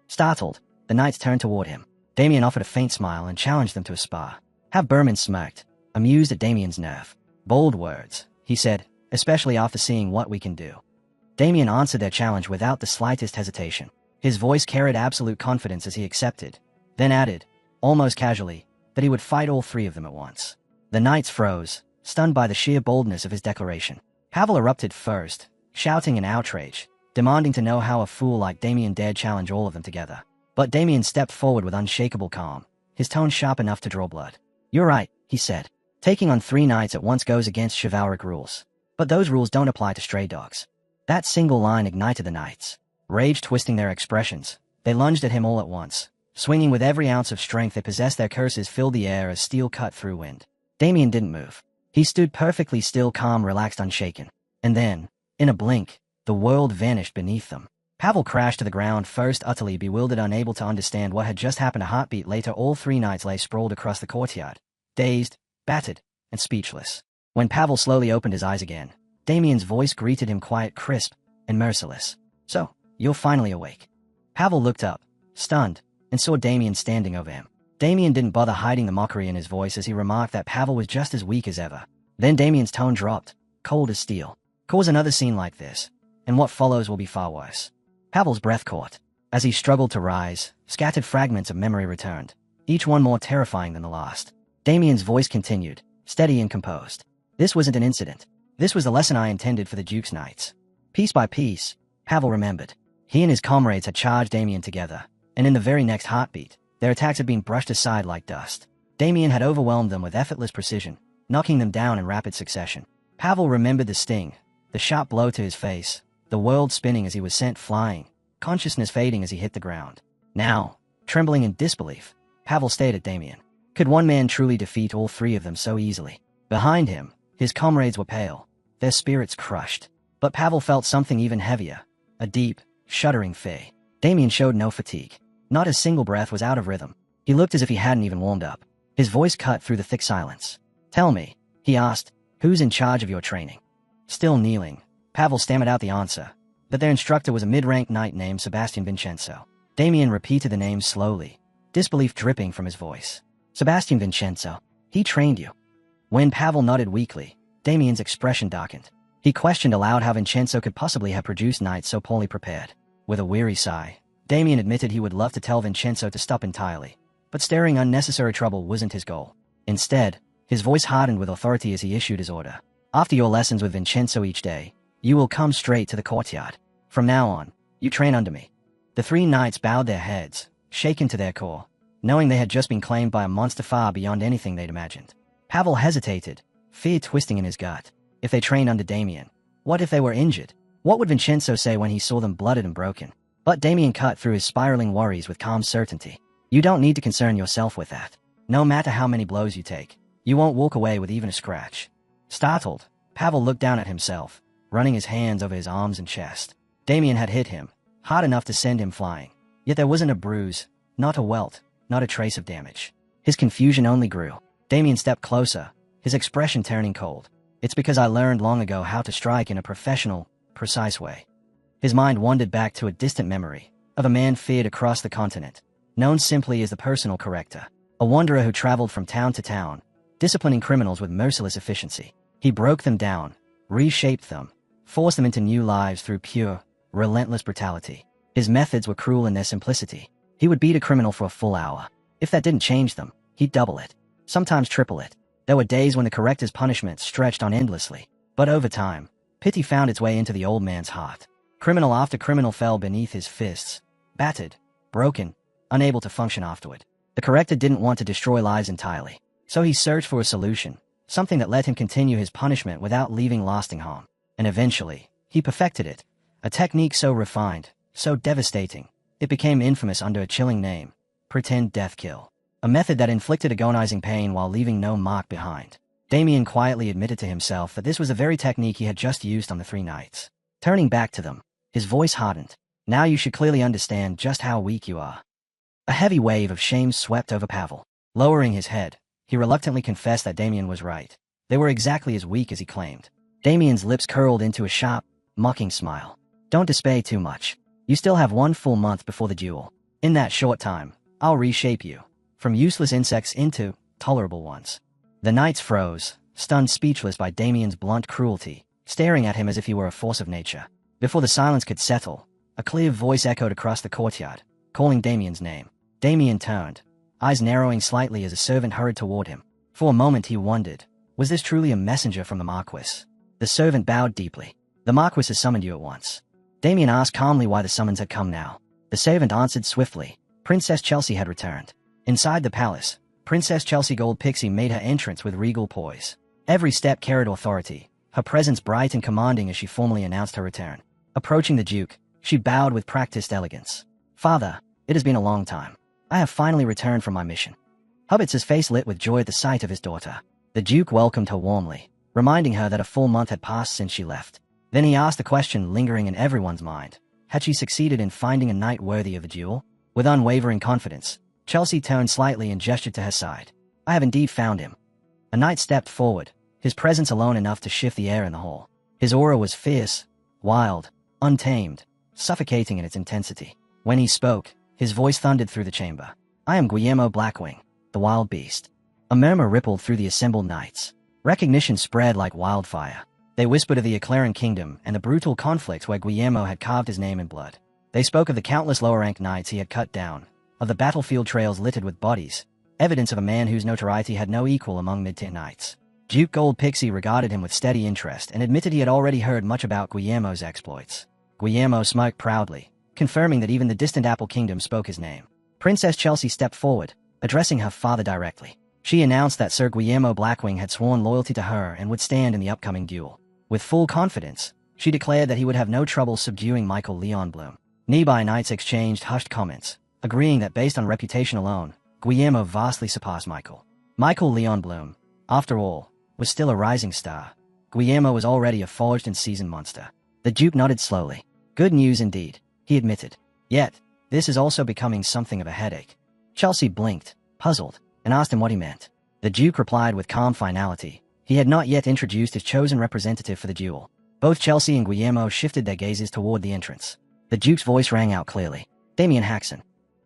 Startled, the knights turned toward him. Damien offered a faint smile and challenged them to a spar. Berman smirked, amused at Damien's nerve. Bold words, he said, especially after seeing what we can do. Damien answered their challenge without the slightest hesitation. His voice carried absolute confidence as he accepted, then added, almost casually, that he would fight all three of them at once. The knights froze, stunned by the sheer boldness of his declaration. Pavel erupted first, shouting in outrage, demanding to know how a fool like Damien dared challenge all of them together. But Damien stepped forward with unshakable calm, his tone sharp enough to draw blood. You're right, he said. Taking on 3 knights at once goes against chivalric rules. But those rules don't apply to stray dogs. That single line ignited the knights. Rage twisting their expressions, they lunged at him all at once. Swinging with every ounce of strength they possessed, their curses filled the air as steel cut through wind. Damien didn't move. He stood perfectly still, calm, relaxed, unshaken. And then, in a blink, the world vanished beneath them. Pavel crashed to the ground first, utterly bewildered, unable to understand what had just happened. A heartbeat later, all 3 knights lay sprawled across the courtyard, dazed, battered, and speechless. When Pavel slowly opened his eyes again, Damien's voice greeted him, quiet, crisp, and merciless. So, you're finally awake. Pavel looked up, stunned, and saw Damien standing over him. Damien didn't bother hiding the mockery in his voice as he remarked that Pavel was just as weak as ever. Then Damien's tone dropped, cold as steel. Cause another scene like this, and what follows will be far worse. Pavel's breath caught. As he struggled to rise, scattered fragments of memory returned, each one more terrifying than the last. Damien's voice continued, steady and composed. This wasn't an incident. This was the lesson I intended for the Duke's Knights. Piece by piece, Pavel remembered. He and his comrades had charged Damien together, and in the very next heartbeat, their attacks had been brushed aside like dust. Damien had overwhelmed them with effortless precision, knocking them down in rapid succession. Pavel remembered the sting, the sharp blow to his face, the world spinning as he was sent flying, consciousness fading as he hit the ground. Now, trembling in disbelief, Pavel stared at Damien. Could one man truly defeat all 3 of them so easily? Behind him, his comrades were pale, their spirits crushed. But Pavel felt something even heavier, a deep, shuddering fear. Damien showed no fatigue. Not a single breath was out of rhythm. He looked as if he hadn't even warmed up. His voice cut through the thick silence. Tell me, he asked, who's in charge of your training? Still kneeling, Pavel stammered out the answer, that their instructor was a mid-ranked knight named Sebastian Vincenzo. Damien repeated the name slowly, disbelief dripping from his voice. Sebastian Vincenzo, he trained you. When Pavel nodded weakly, Damien's expression darkened. He questioned aloud how Vincenzo could possibly have produced knights so poorly prepared. With a weary sigh, Damien admitted he would love to tell Vincenzo to stop entirely, but stirring unnecessary trouble wasn't his goal. Instead, his voice hardened with authority as he issued his order. After your lessons with Vincenzo each day, you will come straight to the courtyard. From now on, you train under me. The 3 knights bowed their heads, shaken to their core, knowing they had just been claimed by a monster far beyond anything they'd imagined. Pavel hesitated, fear twisting in his gut. If they trained under Damien, what if they were injured? What would Vincenzo say when he saw them blooded and broken? But Damien cut through his spiraling worries with calm certainty. You don't need to concern yourself with that. No matter how many blows you take, you won't walk away with even a scratch. Startled, Pavel looked down at himself, running his hands over his arms and chest. Damien had hit him, hard enough to send him flying. Yet there wasn't a bruise, not a welt, not a trace of damage. His confusion only grew. Damien stepped closer, his expression turning cold. It's because I learned long ago how to strike in a professional, precise way. His mind wandered back to a distant memory of a man feared across the continent, known simply as the personal corrector, a wanderer who traveled from town to town, disciplining criminals with merciless efficiency. He broke them down, reshaped them, forced them into new lives through pure, relentless brutality. His methods were cruel in their simplicity. He would beat a criminal for a full hour. If that didn't change them, he'd double it, sometimes triple it. There were days when the corrector's punishment stretched on endlessly. But over time, pity found its way into the old man's heart. Criminal after criminal fell beneath his fists, battered, broken, unable to function afterward. The corrector didn't want to destroy lives entirely, so he searched for a solution, something that let him continue his punishment without leaving lasting harm. And eventually, he perfected it, a technique so refined, so devastating, it became infamous under a chilling name: pretend death kill. A method that inflicted agonizing pain while leaving no mark behind. Damien quietly admitted to himself that this was the very technique he had just used on the 3 knights. Turning back to them, his voice hardened. Now you should clearly understand just how weak you are. A heavy wave of shame swept over Pavel. Lowering his head, he reluctantly confessed that Damien was right. They were exactly as weak as he claimed. Damien's lips curled into a sharp, mocking smile. Don't despair too much. You still have 1 full month before the duel. In that short time, I'll reshape you. From useless insects into tolerable ones. The knights froze, stunned speechless by Damien's blunt cruelty, staring at him as if he were a force of nature. Before the silence could settle, a clear voice echoed across the courtyard, calling Damien's name. Damien turned, eyes narrowing slightly as a servant hurried toward him. For a moment he wondered, was this truly a messenger from the Marquis? The servant bowed deeply. The Marquis has summoned you at once. Damien asked calmly why the summons had come now. The servant answered swiftly. Princess Chelsea had returned. Inside the palace, Princess Chelsea Gold Pixie made her entrance with regal poise. Every step carried authority, her presence bright and commanding as she formally announced her return. Approaching the Duke, she bowed with practiced elegance. Father, it has been a long time. I have finally returned from my mission. Hubbards's face lit with joy at the sight of his daughter. The Duke welcomed her warmly, reminding her that a full month had passed since she left. Then he asked a question lingering in everyone's mind. Had she succeeded in finding a knight worthy of the duel? With unwavering confidence, Chelsea turned slightly and gestured to her side. I have indeed found him. A knight stepped forward, his presence alone enough to shift the air in the hall. His aura was fierce, wild, untamed, suffocating in its intensity. When he spoke, his voice thundered through the chamber. I am Guillermo Blackwing, the wild beast. A murmur rippled through the assembled knights. Recognition spread like wildfire. They whispered of the Eclairin Kingdom and the brutal conflict where Guillermo had carved his name in blood. They spoke of the countless lower-ranked knights he had cut down, of the battlefield trails littered with bodies, evidence of a man whose notoriety had no equal among mid-tier knights. Duke Gold Pixie regarded him with steady interest and admitted he had already heard much about Guillermo's exploits. Guillermo smirked proudly, confirming that even the distant Apple Kingdom spoke his name. Princess Chelsea stepped forward, addressing her father directly. She announced that Sir Guillermo Blackwing had sworn loyalty to her and would stand in the upcoming duel. With full confidence, she declared that he would have no trouble subduing Michael Leon Bloom. Nearby knights exchanged hushed comments, agreeing that based on reputation alone, Guillermo vastly surpassed Michael. Michael Leon Bloom, after all, was still a rising star. Guillermo was already a forged and seasoned monster. The Duke nodded slowly. Good news indeed, he admitted. Yet, this is also becoming something of a headache. Chelsea blinked, puzzled, and asked him what he meant. The Duke replied with calm finality. He had not yet introduced his chosen representative for the duel. Both Chelsea and Guillermo shifted their gazes toward the entrance. The Duke's voice rang out clearly. Damien Haxon.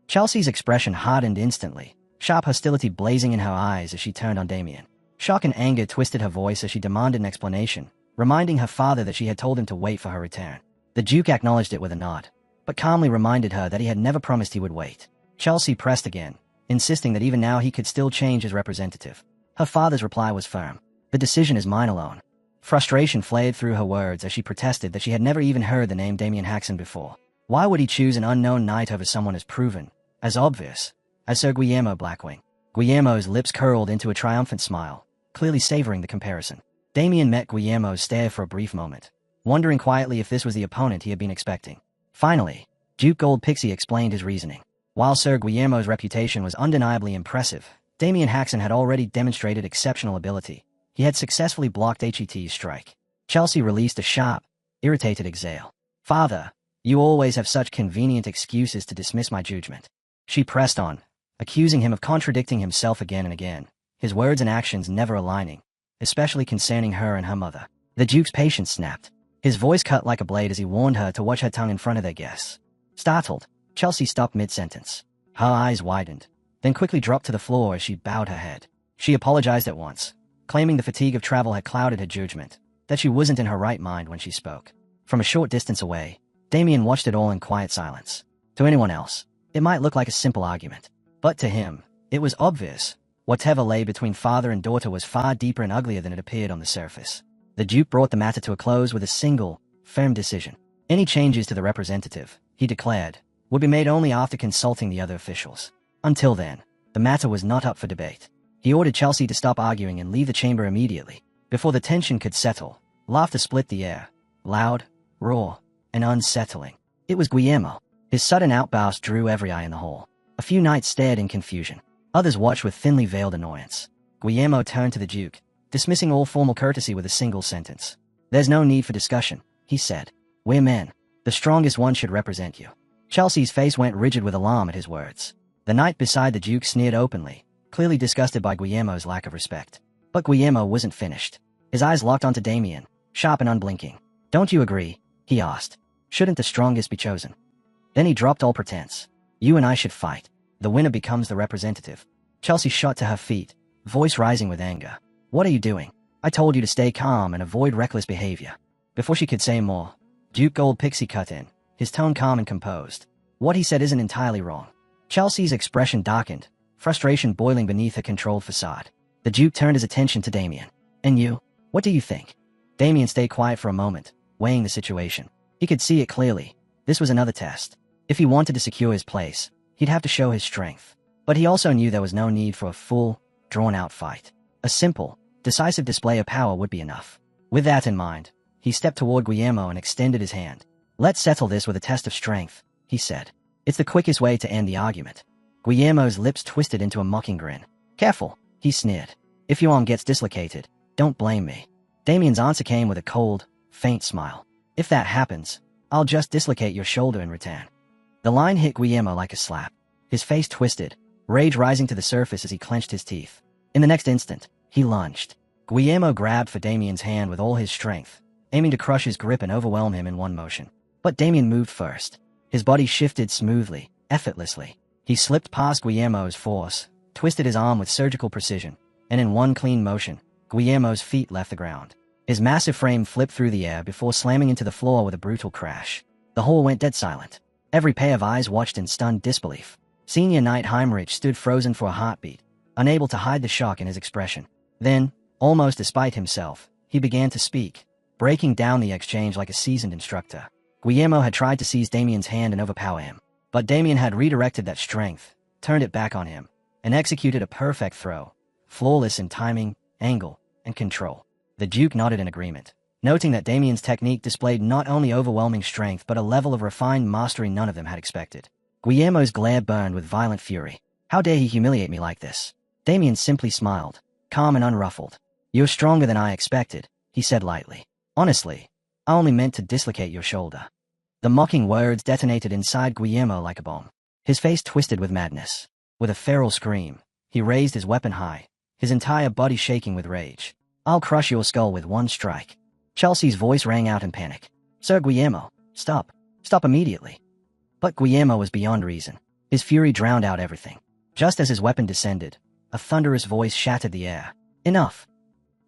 Chelsea's expression hardened instantly, sharp hostility blazing in her eyes as she turned on Damien. Shock and anger twisted her voice as she demanded an explanation, reminding her father that she had told him to wait for her return. The Duke acknowledged it with a nod, but calmly reminded her that he had never promised he would wait. Chelsea pressed again, insisting that even now he could still change his representative. Her father's reply was firm. The decision is mine alone. Frustration flared through her words as she protested that she had never even heard the name Damien Haxon before. Why would he choose an unknown knight over someone as proven, as obvious, as Sir Guillermo Blackwing? Guillermo's lips curled into a triumphant smile, clearly savoring the comparison. Damien met Guillermo's stare for a brief moment, wondering quietly if this was the opponent he had been expecting. Finally, Duke Gold Pixie explained his reasoning. While Sir Guillermo's reputation was undeniably impressive, Damien Haxon had already demonstrated exceptional ability. He had successfully blocked HET's strike. Chelsea released a sharp, irritated exhale. Father, you always have such convenient excuses to dismiss my judgment. She pressed on, accusing him of contradicting himself again and again, his words and actions never aligning, especially concerning her and her mother. The Duke's patience snapped. His voice cut like a blade as he warned her to watch her tongue in front of their guests. Startled, Chelsea stopped mid-sentence. Her eyes widened, then quickly dropped to the floor as she bowed her head. She apologized at once, claiming the fatigue of travel had clouded her judgment, that she wasn't in her right mind when she spoke. From a short distance away, Damien watched it all in quiet silence. To anyone else, it might look like a simple argument. But to him, it was obvious. Whatever lay between father and daughter was far deeper and uglier than it appeared on the surface. The Duke brought the matter to a close with a single, firm decision. Any changes to the representative, he declared, would be made only after consulting the other officials. Until then, the matter was not up for debate. He ordered Chelsea to stop arguing and leave the chamber immediately. Before the tension could settle, laughter split the air, loud, raw, and unsettling. It was Guillermo. His sudden outburst drew every eye in the hall. A few knights stared in confusion. Others watched with thinly veiled annoyance. Guillermo turned to the Duke, dismissing all formal courtesy with a single sentence. There's no need for discussion, he said. We're men. The strongest one should represent you. Chelsea's face went rigid with alarm at his words. The knight beside the Duke sneered openly, clearly disgusted by Guillermo's lack of respect. But Guillermo wasn't finished. His eyes locked onto Damien, sharp and unblinking. Don't you agree? He asked. Shouldn't the strongest be chosen? Then he dropped all pretense. You and I should fight. The winner becomes the representative. Chelsea shot to her feet, voice rising with anger. What are you doing? I told you to stay calm and avoid reckless behavior. Before she could say more, Duke Gold Pixie cut in, his tone calm and composed. What he said isn't entirely wrong. Chelsea's expression darkened, frustration boiling beneath her controlled facade. The Duke turned his attention to Damien. And you? What do you think? Damien stayed quiet for a moment, weighing the situation. He could see it clearly. This was another test. If he wanted to secure his place, he'd have to show his strength. But he also knew there was no need for a full, drawn-out fight. A simple, decisive display of power would be enough. With that in mind, he stepped toward Guillermo and extended his hand. Let's settle this with a test of strength, he said. It's the quickest way to end the argument. Guillermo's lips twisted into a mocking grin. Careful, he sneered. If your arm gets dislocated, don't blame me. Damien's answer came with a cold, faint smile. If that happens, I'll just dislocate your shoulder in return. The line hit Guillermo like a slap. His face twisted, rage rising to the surface as he clenched his teeth. In the next instant, he lunged. Guillermo grabbed for Damien's hand with all his strength, aiming to crush his grip and overwhelm him in one motion. But Damien moved first. His body shifted smoothly, effortlessly. He slipped past Guillermo's force, twisted his arm with surgical precision, and in one clean motion, Guillermo's feet left the ground. His massive frame flipped through the air before slamming into the floor with a brutal crash. The hall went dead silent. Every pair of eyes watched in stunned disbelief. Senior Knight Heinrich stood frozen for a heartbeat, unable to hide the shock in his expression. Then, almost despite himself, he began to speak, breaking down the exchange like a seasoned instructor. Guillermo had tried to seize Damien's hand and overpower him, but Damien had redirected that strength, turned it back on him, and executed a perfect throw, flawless in timing, angle, and control. The Duke nodded in agreement, noting that Damien's technique displayed not only overwhelming strength but a level of refined mastery none of them had expected. Guillermo's glare burned with violent fury. How dare he humiliate me like this? Damien simply smiled, calm and unruffled. You're stronger than I expected, he said lightly. Honestly, I only meant to dislocate your shoulder. The mocking words detonated inside Guillermo like a bomb. His face twisted with madness. With a feral scream, he raised his weapon high, his entire body shaking with rage. I'll crush your skull with one strike. Chelsea's voice rang out in panic. Sir Guillermo, stop. Stop immediately. But Guillermo was beyond reason. His fury drowned out everything. Just as his weapon descended, a thunderous voice shattered the air. Enough.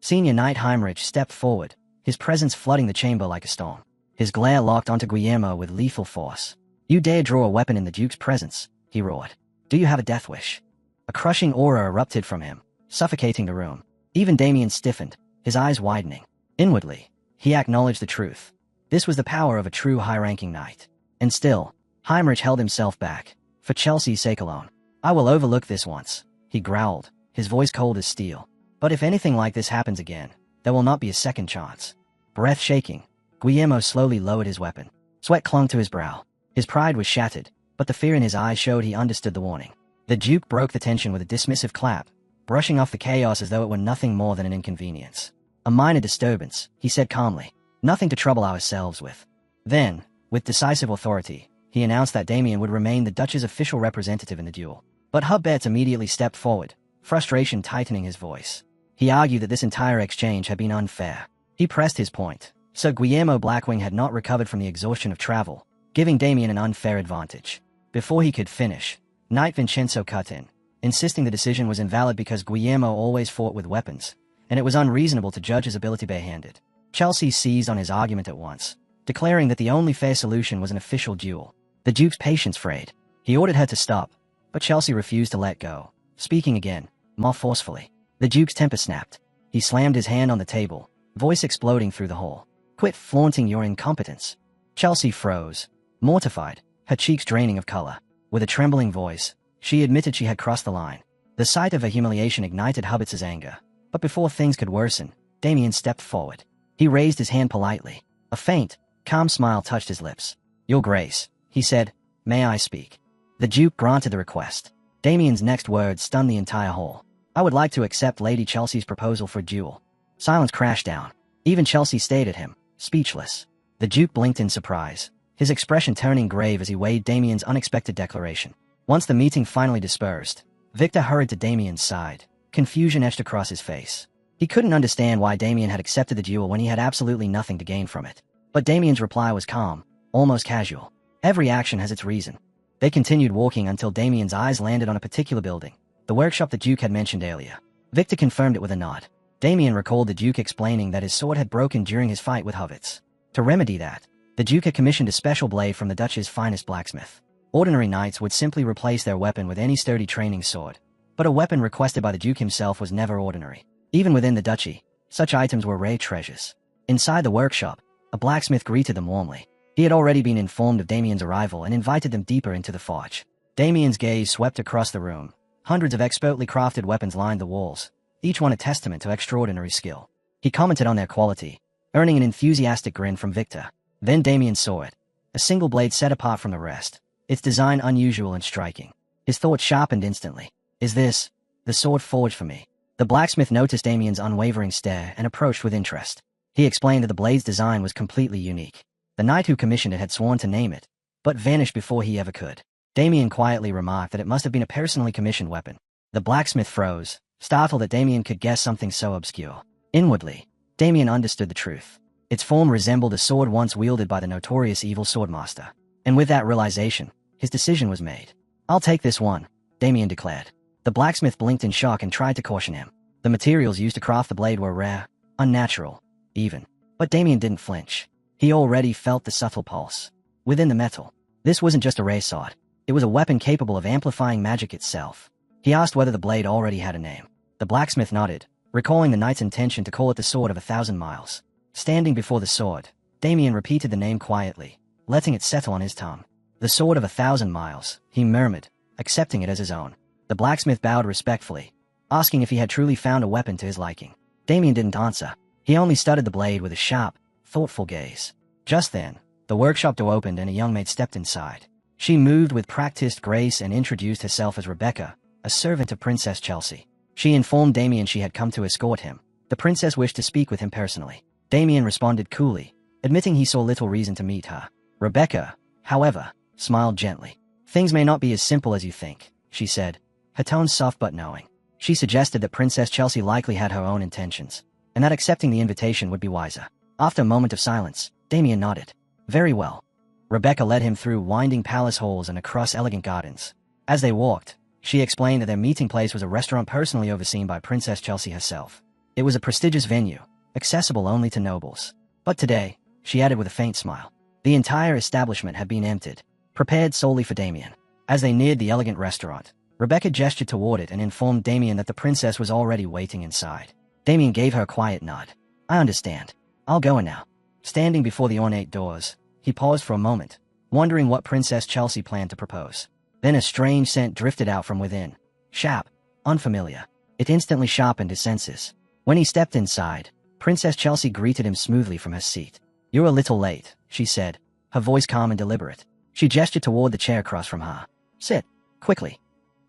Senior Knight Heinrich stepped forward, his presence flooding the chamber like a storm. His glare locked onto Guillermo with lethal force. You dare draw a weapon in the Duke's presence, he roared. Do you have a death wish? A crushing aura erupted from him, suffocating the room. Even Damien stiffened, his eyes widening. Inwardly, he acknowledged the truth. This was the power of a true high-ranking knight. And still, Heinrich held himself back, for Chelsea's sake alone. I will overlook this once, he growled, his voice cold as steel. But if anything like this happens again, there will not be a second chance. Breath shaking, Guillermo slowly lowered his weapon. Sweat clung to his brow. His pride was shattered, but the fear in his eyes showed he understood the warning. The Duke broke the tension with a dismissive clap, brushing off the chaos as though it were nothing more than an inconvenience. A minor disturbance, he said calmly. Nothing to trouble ourselves with. Then, with decisive authority, he announced that Damien would remain the Dutch's official representative in the duel. But Hubbert immediately stepped forward, frustration tightening his voice. He argued that this entire exchange had been unfair. He pressed his point. Sir Guillermo Blackwing had not recovered from the exhaustion of travel, giving Damien an unfair advantage. Before he could finish, Knight Vincenzo cut in, insisting the decision was invalid because Guillermo always fought with weapons, and it was unreasonable to judge his ability barehanded. Chelsea seized on his argument at once, declaring that the only fair solution was an official duel. The Duke's patience frayed. He ordered her to stop, but Chelsea refused to let go, speaking again, more forcefully. The Duke's temper snapped. He slammed his hand on the table, voice exploding through the hall. Quit flaunting your incompetence. Chelsea froze, mortified, her cheeks draining of color. With a trembling voice, she admitted she had crossed the line. The sight of her humiliation ignited Hubbart's anger. But before things could worsen, Damien stepped forward. He raised his hand politely. A faint, calm smile touched his lips. Your Grace, he said, may I speak? The Duke granted the request. Damien's next words stunned the entire hall. I would like to accept Lady Chelsea's proposal for a duel. Silence crashed down. Even Chelsea stared at him, speechless. The Duke blinked in surprise, his expression turning grave as he weighed Damien's unexpected declaration. Once the meeting finally dispersed, Victor hurried to Damien's side, confusion etched across his face. He couldn't understand why Damien had accepted the duel when he had absolutely nothing to gain from it. But Damien's reply was calm, almost casual. Every action has its reason. They continued walking until Damien's eyes landed on a particular building, the workshop the Duke had mentioned earlier. Victor confirmed it with a nod. Damien recalled the Duke explaining that his sword had broken during his fight with hobbits. To remedy that, the Duke had commissioned a special blade from the Duch's finest blacksmith. Ordinary knights would simply replace their weapon with any sturdy training sword, but a weapon requested by the Duke himself was never ordinary. Even within the duchy, such items were rare treasures. Inside the workshop, a blacksmith greeted them warmly. He had already been informed of Damien's arrival and invited them deeper into the forge. Damien's gaze swept across the room. Hundreds of expertly crafted weapons lined the walls, each one a testament to extraordinary skill. He commented on their quality, earning an enthusiastic grin from Victor. Then Damien saw it, a single blade set apart from the rest, its design unusual and striking. His thought sharpened instantly. Is this the sword forged for me? The blacksmith noticed Damien's unwavering stare and approached with interest. He explained that the blade's design was completely unique. The knight who commissioned it had sworn to name it, but vanished before he ever could. Damien quietly remarked that it must have been a personally commissioned weapon. The blacksmith froze, startled that Damien could guess something so obscure. Inwardly, Damien understood the truth. Its form resembled a sword once wielded by the notorious evil swordmaster. And with that realization, his decision was made. I'll take this one, Damien declared. The blacksmith blinked in shock and tried to caution him. The materials used to craft the blade were rare, unnatural, even. But Damien didn't flinch. He already felt the subtle pulse within the metal. This wasn't just a rare sword. It was a weapon capable of amplifying magic itself. He asked whether the blade already had a name. The blacksmith nodded, recalling the knight's intention to call it the Sword of 1,000 Miles. Standing before the sword, Damien repeated the name quietly, letting it settle on his tongue. The Sword of 1,000 Miles, he murmured, accepting it as his own. The blacksmith bowed respectfully, asking if he had truly found a weapon to his liking. Damien didn't answer. He only studied the blade with a sharp, thoughtful gaze. Just then, the workshop door opened and a young maid stepped inside. She moved with practiced grace and introduced herself as Rebecca, a servant of Princess Chelsea. She informed Damien she had come to escort him. The princess wished to speak with him personally. Damien responded coolly, admitting he saw little reason to meet her. Rebecca, however, smiled gently. Things may not be as simple as you think, she said, her tone soft but knowing. She suggested that Princess Chelsea likely had her own intentions, and that accepting the invitation would be wiser. After a moment of silence, Damien nodded. Very well. Rebecca led him through winding palace halls and across elegant gardens. As they walked, she explained that their meeting place was a restaurant personally overseen by Princess Chelsea herself. It was a prestigious venue, accessible only to nobles. But today, she added with a faint smile, the entire establishment had been emptied, prepared solely for Damien. As they neared the elegant restaurant, Rebecca gestured toward it and informed Damien that the princess was already waiting inside. Damien gave her a quiet nod. I understand. I'll go in now. Standing before the ornate doors, he paused for a moment, wondering what Princess Chelsea planned to propose. Then a strange scent drifted out from within. Sharp, unfamiliar. It instantly sharpened his senses. When he stepped inside, Princess Chelsea greeted him smoothly from her seat. You're a little late, she said, her voice calm and deliberate. She gestured toward the chair across from her. Sit, quickly.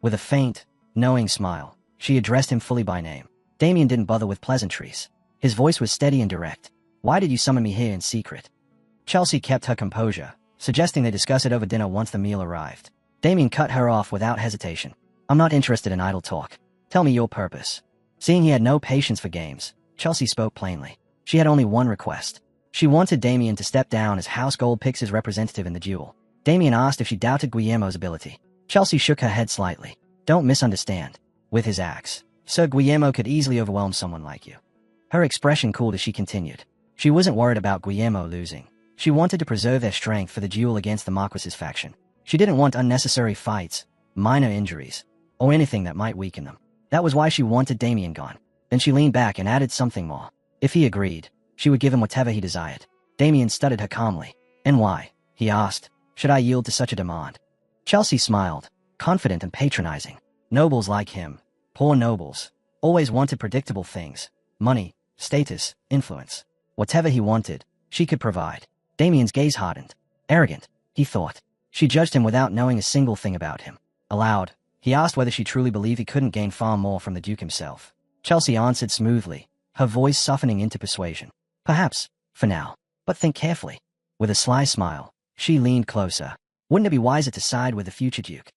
With a faint, knowing smile, she addressed him fully by name. Damien didn't bother with pleasantries. His voice was steady and direct. Why did you summon me here in secret? Chelsea kept her composure, suggesting they discuss it over dinner once the meal arrived. Damien cut her off without hesitation. I'm not interested in idle talk. Tell me your purpose. Seeing he had no patience for games, Chelsea spoke plainly. She had only one request. She wanted Damien to step down as House Goldpix's representative in the duel. Damien asked if she doubted Guillermo's ability. Chelsea shook her head slightly. Don't misunderstand. With his axe, Sir Guillermo could easily overwhelm someone like you. Her expression cooled as she continued. She wasn't worried about Guillermo losing. She wanted to preserve their strength for the duel against the Marquis's faction. She didn't want unnecessary fights, minor injuries, or anything that might weaken them. That was why she wanted Damien gone. Then she leaned back and added something more. If he agreed, she would give him whatever he desired. Damien studied her calmly. And why, he asked, should I yield to such a demand? Chelsea smiled, confident and patronizing. Nobles like him, poor nobles, always wanted predictable things. Money, status, influence. Whatever he wanted, she could provide. Damien's gaze hardened. Arrogant, he thought. She judged him without knowing a single thing about him. Aloud, he asked whether she truly believed he couldn't gain far more from the Duke himself. Chelsea answered smoothly, her voice softening into persuasion. Perhaps, for now, but think carefully. With a sly smile, she leaned closer. Wouldn't it be wiser to side with the future Duke?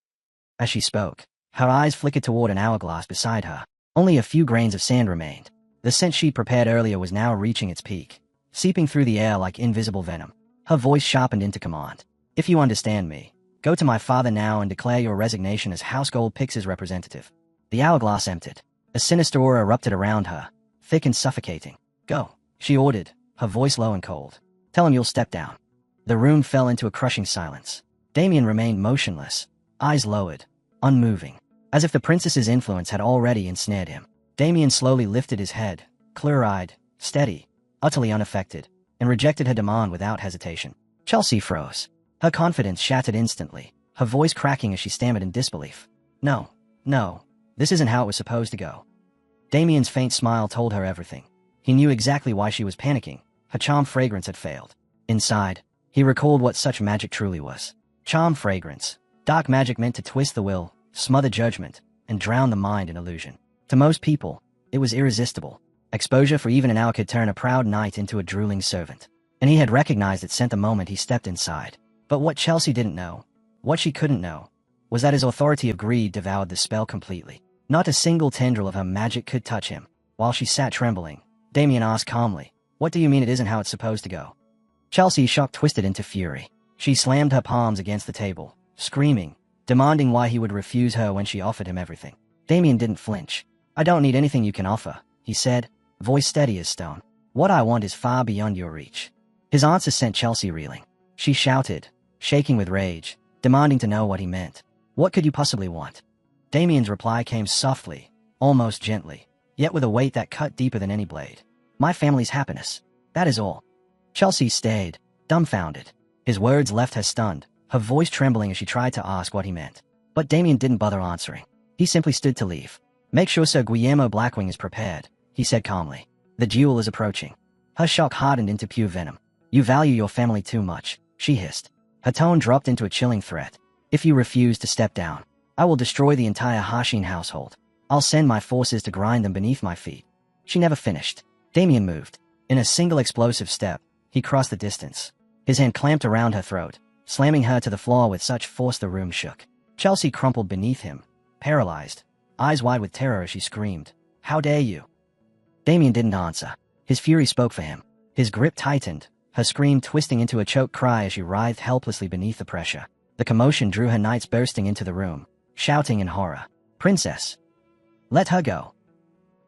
As she spoke, her eyes flickered toward an hourglass beside her. Only a few grains of sand remained. The scent she'd prepared earlier was now reaching its peak, seeping through the air like invisible venom. Her voice sharpened into command. If you understand me, Go to my father now and declare your resignation as Household Pix's representative. The hourglass emptied. A sinister aura erupted around her, thick and suffocating. Go, she ordered, her voice low and cold. Tell him you'll step down. The room fell into a crushing silence. Damien remained motionless, eyes lowered, unmoving, as if the princess's influence had already ensnared him. Damien slowly lifted his head, clear-eyed, steady, utterly unaffected, and rejected her demand without hesitation. Chelsea froze. Her confidence shattered instantly, her voice cracking as she stammered in disbelief. No, this isn't how it was supposed to go. Damien's faint smile told her everything. He knew exactly why she was panicking. Her charm fragrance had failed. Inside, he recalled what such magic truly was. Charm fragrance. Dark magic meant to twist the will, smother judgment, and drown the mind in illusion. To most people, it was irresistible. Exposure for even an hour could turn a proud knight into a drooling servant. And he had recognized it scent the moment he stepped inside. But what Chelsea didn't know, what she couldn't know, was that his authority of greed devoured the spell completely. Not a single tendril of her magic could touch him. While she sat trembling, Damien asked calmly, "What do you mean it isn't how it's supposed to go?" Chelsea's shock twisted into fury. She slammed her palms against the table, screaming, demanding why he would refuse her when she offered him everything. Damien didn't flinch. "I don't need anything you can offer," he said, voice steady as stone. "What I want is far beyond your reach." His answer sent Chelsea reeling. She shouted, shaking with rage, demanding to know what he meant. "What could you possibly want?" Damien's reply came softly, almost gently, yet with a weight that cut deeper than any blade. "My family's happiness. That is all." Chelsea stayed, dumbfounded. His words left her stunned, her voice trembling as she tried to ask what he meant. But Damien didn't bother answering. He simply stood to leave. "Make sure Sir Guillermo Blackwing is prepared," he said calmly. "The duel is approaching." Her shock hardened into pure venom. "You value your family too much," she hissed. Her tone dropped into a chilling threat. "If you refuse to step down, I will destroy the entire Hashin household. I'll send my forces to grind them beneath my feet." She never finished. Damien moved. In a single explosive step, he crossed the distance. His hand clamped around her throat, slamming her to the floor with such force the room shook. Chelsea crumpled beneath him, paralyzed, eyes wide with terror as she screamed, "How dare you?" Damien didn't answer. His fury spoke for him. His grip tightened, her scream twisting into a choked cry as she writhed helplessly beneath the pressure. The commotion drew her knights bursting into the room, shouting in horror, "Princess! Let her go!"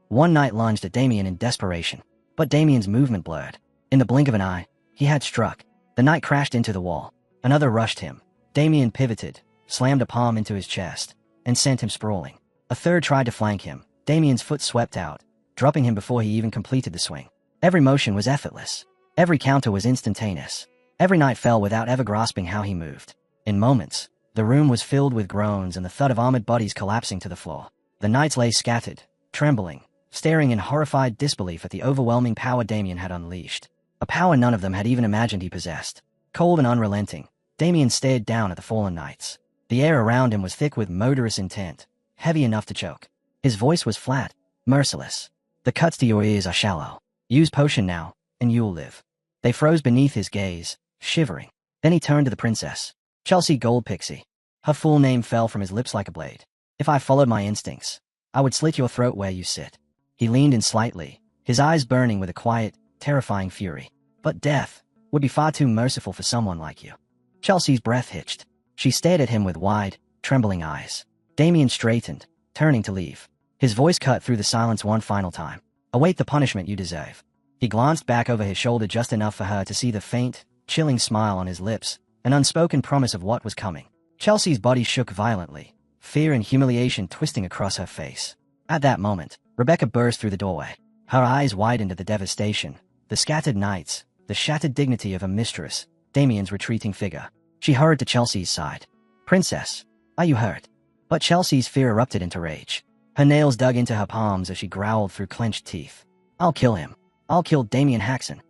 One knight lunged at Damien in desperation, but Damien's movement blurred. In the blink of an eye, he had struck. The knight crashed into the wall. Another rushed him. Damien pivoted, slammed a palm into his chest, and sent him sprawling. A third tried to flank him. Damien's foot swept out, dropping him before he even completed the swing. Every motion was effortless. Every counter was instantaneous. Every knight fell without ever grasping how he moved. In moments, the room was filled with groans and the thud of armored bodies collapsing to the floor. The knights lay scattered, trembling, staring in horrified disbelief at the overwhelming power Damien had unleashed. A power none of them had even imagined he possessed. Cold and unrelenting, Damien stared down at the fallen knights. The air around him was thick with murderous intent, heavy enough to choke. His voice was flat, merciless. "The cuts to your ears are shallow. Use potion now, and you'll live." They froze beneath his gaze, shivering. Then he turned to the princess. Chelsea Goldpixie. Her full name fell from his lips like a blade. "If I followed my instincts, I would slit your throat where you sit." He leaned in slightly, his eyes burning with a quiet, terrifying fury. "But death would be far too merciful for someone like you." Chelsea's breath hitched. She stared at him with wide, trembling eyes. Damien straightened, turning to leave. His voice cut through the silence one final time. "Await the punishment you deserve." He glanced back over his shoulder just enough for her to see the faint, chilling smile on his lips, an unspoken promise of what was coming. Chelsea's body shook violently, fear and humiliation twisting across her face. At that moment, Rebecca burst through the doorway. Her eyes widened at the devastation, the scattered knights, the shattered dignity of her mistress, Damien's retreating figure. She hurried to Chelsea's side. "Princess, are you hurt?" But Chelsea's fear erupted into rage. Her nails dug into her palms as she growled through clenched teeth. "I'll kill him. I'll kill Damien Haxon."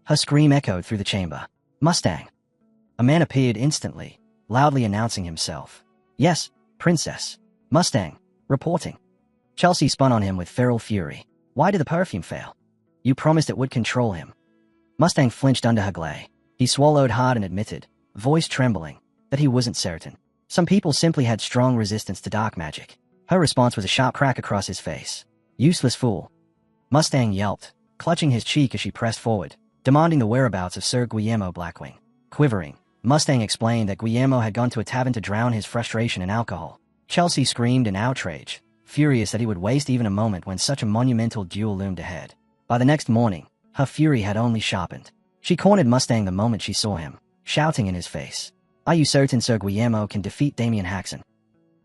Her scream echoed through the chamber. "Mustang!" A man appeared instantly, loudly announcing himself. "Yes, Princess. Mustang, reporting." Chelsea spun on him with feral fury. "Why did the perfume fail? You promised it would control him." Mustang flinched under her glare. He swallowed hard and admitted, voice trembling, that he wasn't certain. Some people simply had strong resistance to dark magic. Her response was a sharp crack across his face. "Useless fool." Mustang yelped, clutching his cheek as she pressed forward, demanding the whereabouts of Sir Guillermo Blackwing. Quivering, Mustang explained that Guillermo had gone to a tavern to drown his frustration in alcohol. Chelsea screamed in outrage, furious that he would waste even a moment when such a monumental duel loomed ahead. By the next morning, her fury had only sharpened. She cornered Mustang the moment she saw him, shouting in his face, "Are you certain Sir Guillermo can defeat Damien Haxon?"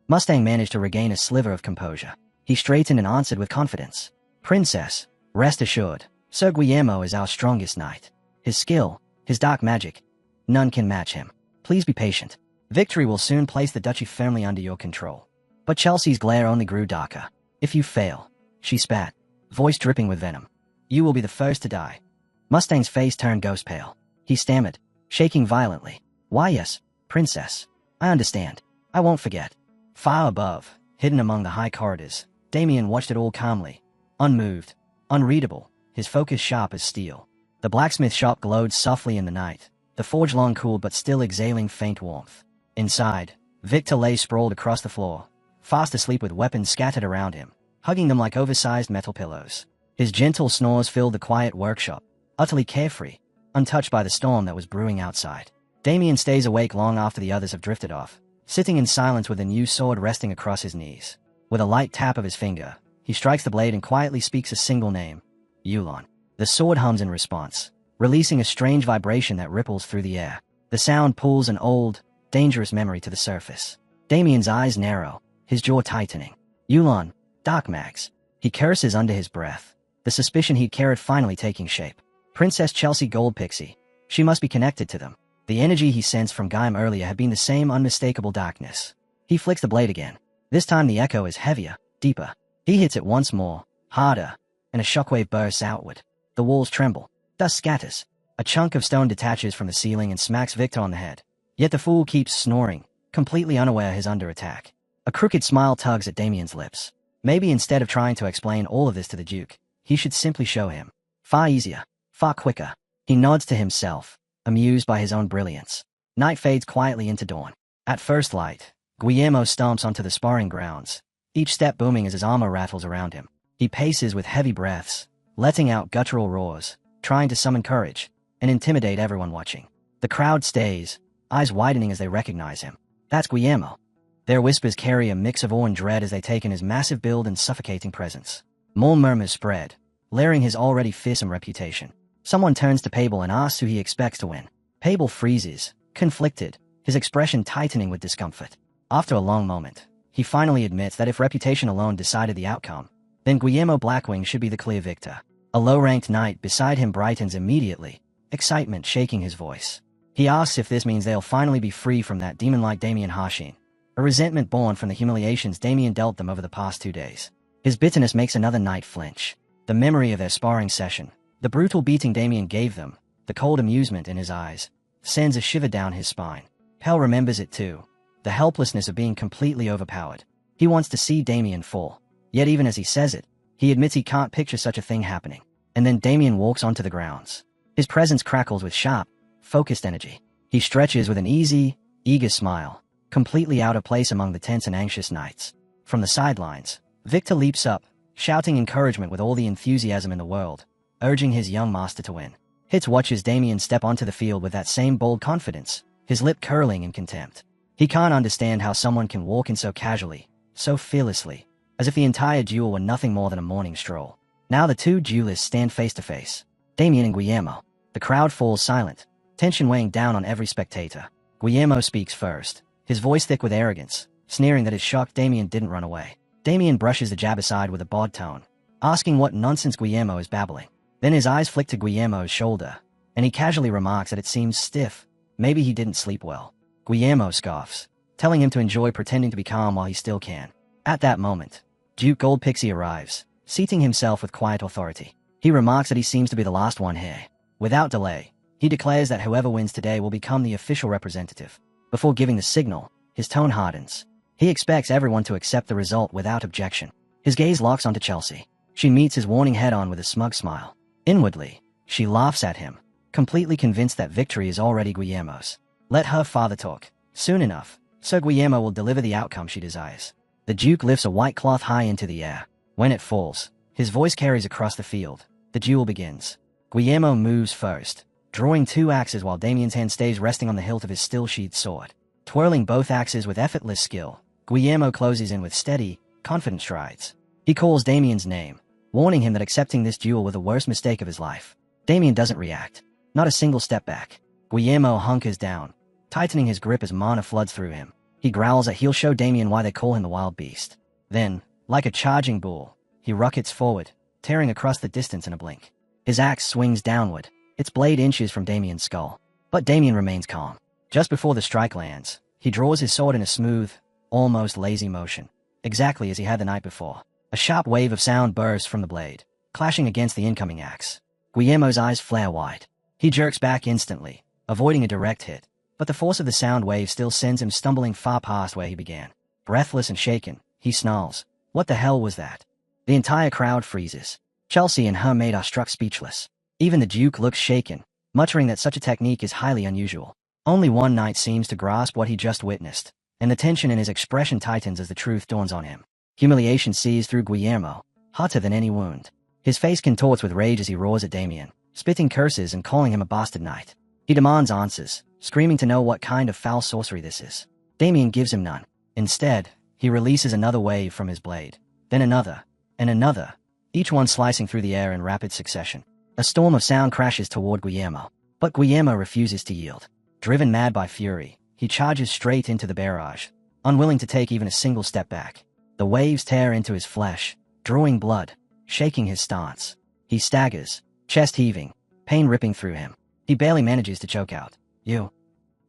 Mustang managed to regain a sliver of composure. He straightened and answered with confidence, "Princess, rest assured, Sir Guillermo is our strongest knight. His skill, his dark magic, none can match him. Please be patient. Victory will soon place the duchy firmly under your control." But Chelsea's glare only grew darker. "If you fail," she spat, voice dripping with venom, "you will be the first to die." Mustang's face turned ghost pale. He stammered, shaking violently, "Why yes, princess. I understand. I won't forget." Far above, hidden among the high corridors, Damien watched it all calmly, unmoved, unreadable, his focus sharp as steel. The blacksmith shop glowed softly in the night, the forge long cooled but still exhaling faint warmth. Inside, Victor lay sprawled across the floor, fast asleep with weapons scattered around him, hugging them like oversized metal pillows. His gentle snores filled the quiet workshop, utterly carefree, untouched by the storm that was brewing outside. Damien stays awake long after the others have drifted off, sitting in silence with a new sword resting across his knees. With a light tap of his finger, he strikes the blade and quietly speaks a single name, Yulon. The sword hums in response, releasing a strange vibration that ripples through the air. The sound pulls an old, dangerous memory to the surface. Damien's eyes narrow, his jaw tightening. Yulon, dark mags. He curses under his breath, the suspicion he'd carried finally taking shape. Princess Chelsea Gold Pixie. She must be connected to them. The energy he sensed from Gaim earlier had been the same unmistakable darkness. He flicks the blade again. This time the echo is heavier, deeper. He hits it once more, harder, and a shockwave bursts outward. The walls tremble. Dust scatters. A chunk of stone detaches from the ceiling and smacks Victor on the head. Yet the fool keeps snoring, completely unaware he's under attack. A crooked smile tugs at Damien's lips. Maybe instead of trying to explain all of this to the Duke, he should simply show him. Far easier, far quicker. He nods to himself, amused by his own brilliance. Night fades quietly into dawn. At first light, Guillermo stomps onto the sparring grounds, each step booming as his armor rattles around him. He paces with heavy breaths, letting out guttural roars, trying to summon courage and intimidate everyone watching. The crowd stays, eyes widening as they recognize him. That's Guillermo. Their whispers carry a mix of awe and dread as they take in his massive build and suffocating presence. More murmurs spread, layering his already fearsome reputation. Someone turns to Pable and asks who he expects to win. Pable freezes, conflicted, his expression tightening with discomfort. After a long moment, he finally admits that if reputation alone decided the outcome, then Guillermo Blackwing should be the clear victor. A low-ranked knight beside him brightens immediately, excitement shaking his voice. He asks if this means they'll finally be free from that demon-like Damien Harshin, a resentment born from the humiliations Damien dealt them over the past 2 days. His bitterness makes another knight flinch. The memory of their sparring session, the brutal beating Damien gave them, the cold amusement in his eyes, sends a shiver down his spine. Pell remembers it too, the helplessness of being completely overpowered. He wants to see Damien fall. Yet even as he says it, he admits he can't picture such a thing happening. And then Damien walks onto the grounds. His presence crackles with sharp, focused energy. He stretches with an easy, eager smile, completely out of place among the tense and anxious knights. From the sidelines, Victor leaps up, shouting encouragement with all the enthusiasm in the world, urging his young master to win. Hitz watches Damien step onto the field with that same bold confidence, his lip curling in contempt. He can't understand how someone can walk in so casually, so fearlessly, as if the entire duel were nothing more than a morning stroll. Now the two duelists stand face to face, Damien and Guillermo. The crowd falls silent, tension weighing down on every spectator. Guillermo speaks first, his voice thick with arrogance, sneering that his shocked Damien didn't run away. Damien brushes the jab aside with a bawd tone, asking what nonsense Guillermo is babbling. Then his eyes flick to Guillermo's shoulder, and he casually remarks that it seems stiff. Maybe he didn't sleep well. Guillermo scoffs, telling him to enjoy pretending to be calm while he still can. At that moment, Duke Gold Pixie arrives, seating himself with quiet authority. He remarks that he seems to be the last one here. Without delay, he declares that whoever wins today will become the official representative. Before giving the signal, his tone hardens. He expects everyone to accept the result without objection. His gaze locks onto Chelsea. She meets his warning head-on with a smug smile. Inwardly, she laughs at him, completely convinced that victory is already Guillermo's. Let her father talk. Soon enough, Sir Guillermo will deliver the outcome she desires. The Duke lifts a white cloth high into the air. When it falls, his voice carries across the field. The duel begins. Guillermo moves first, drawing 2 axes while Damien's hand stays resting on the hilt of his still-sheathed sword. Twirling both axes with effortless skill, Guillermo closes in with steady, confident strides. He calls Damien's name, warning him that accepting this duel was the worst mistake of his life. Damien doesn't react. Not a single step back. Guillermo hunkers down, tightening his grip as mana floods through him. He growls that he'll show Damien why they call him the Wild Beast. Then, like a charging bull, he rockets forward, tearing across the distance in a blink. His axe swings downward, its blade inches from Damien's skull. But Damien remains calm. Just before the strike lands, he draws his sword in a smooth, almost lazy motion, exactly as he had the night before. A sharp wave of sound bursts from the blade, clashing against the incoming axe. Guillermo's eyes flare wide. He jerks back instantly, avoiding a direct hit, but the force of the sound wave still sends him stumbling far past where he began. Breathless and shaken, he snarls, "What the hell was that?" The entire crowd freezes. Chelsea and her maid are struck speechless. Even the Duke looks shaken, muttering that such a technique is highly unusual. Only one knight seems to grasp what he just witnessed, and the tension in his expression tightens as the truth dawns on him. Humiliation sees through Guillermo, hotter than any wound. His face contorts with rage as he roars at Damien, spitting curses and calling him a bastard knight. He demands answers, screaming to know what kind of foul sorcery this is. Damien gives him none. Instead, he releases another wave from his blade, then another, and another, each one slicing through the air in rapid succession. A storm of sound crashes toward Guillermo, but Guillermo refuses to yield. Driven mad by fury, he charges straight into the barrage, unwilling to take even a single step back. The waves tear into his flesh, drawing blood, shaking his stance. He staggers, chest heaving, pain ripping through him. He barely manages to choke out, "You."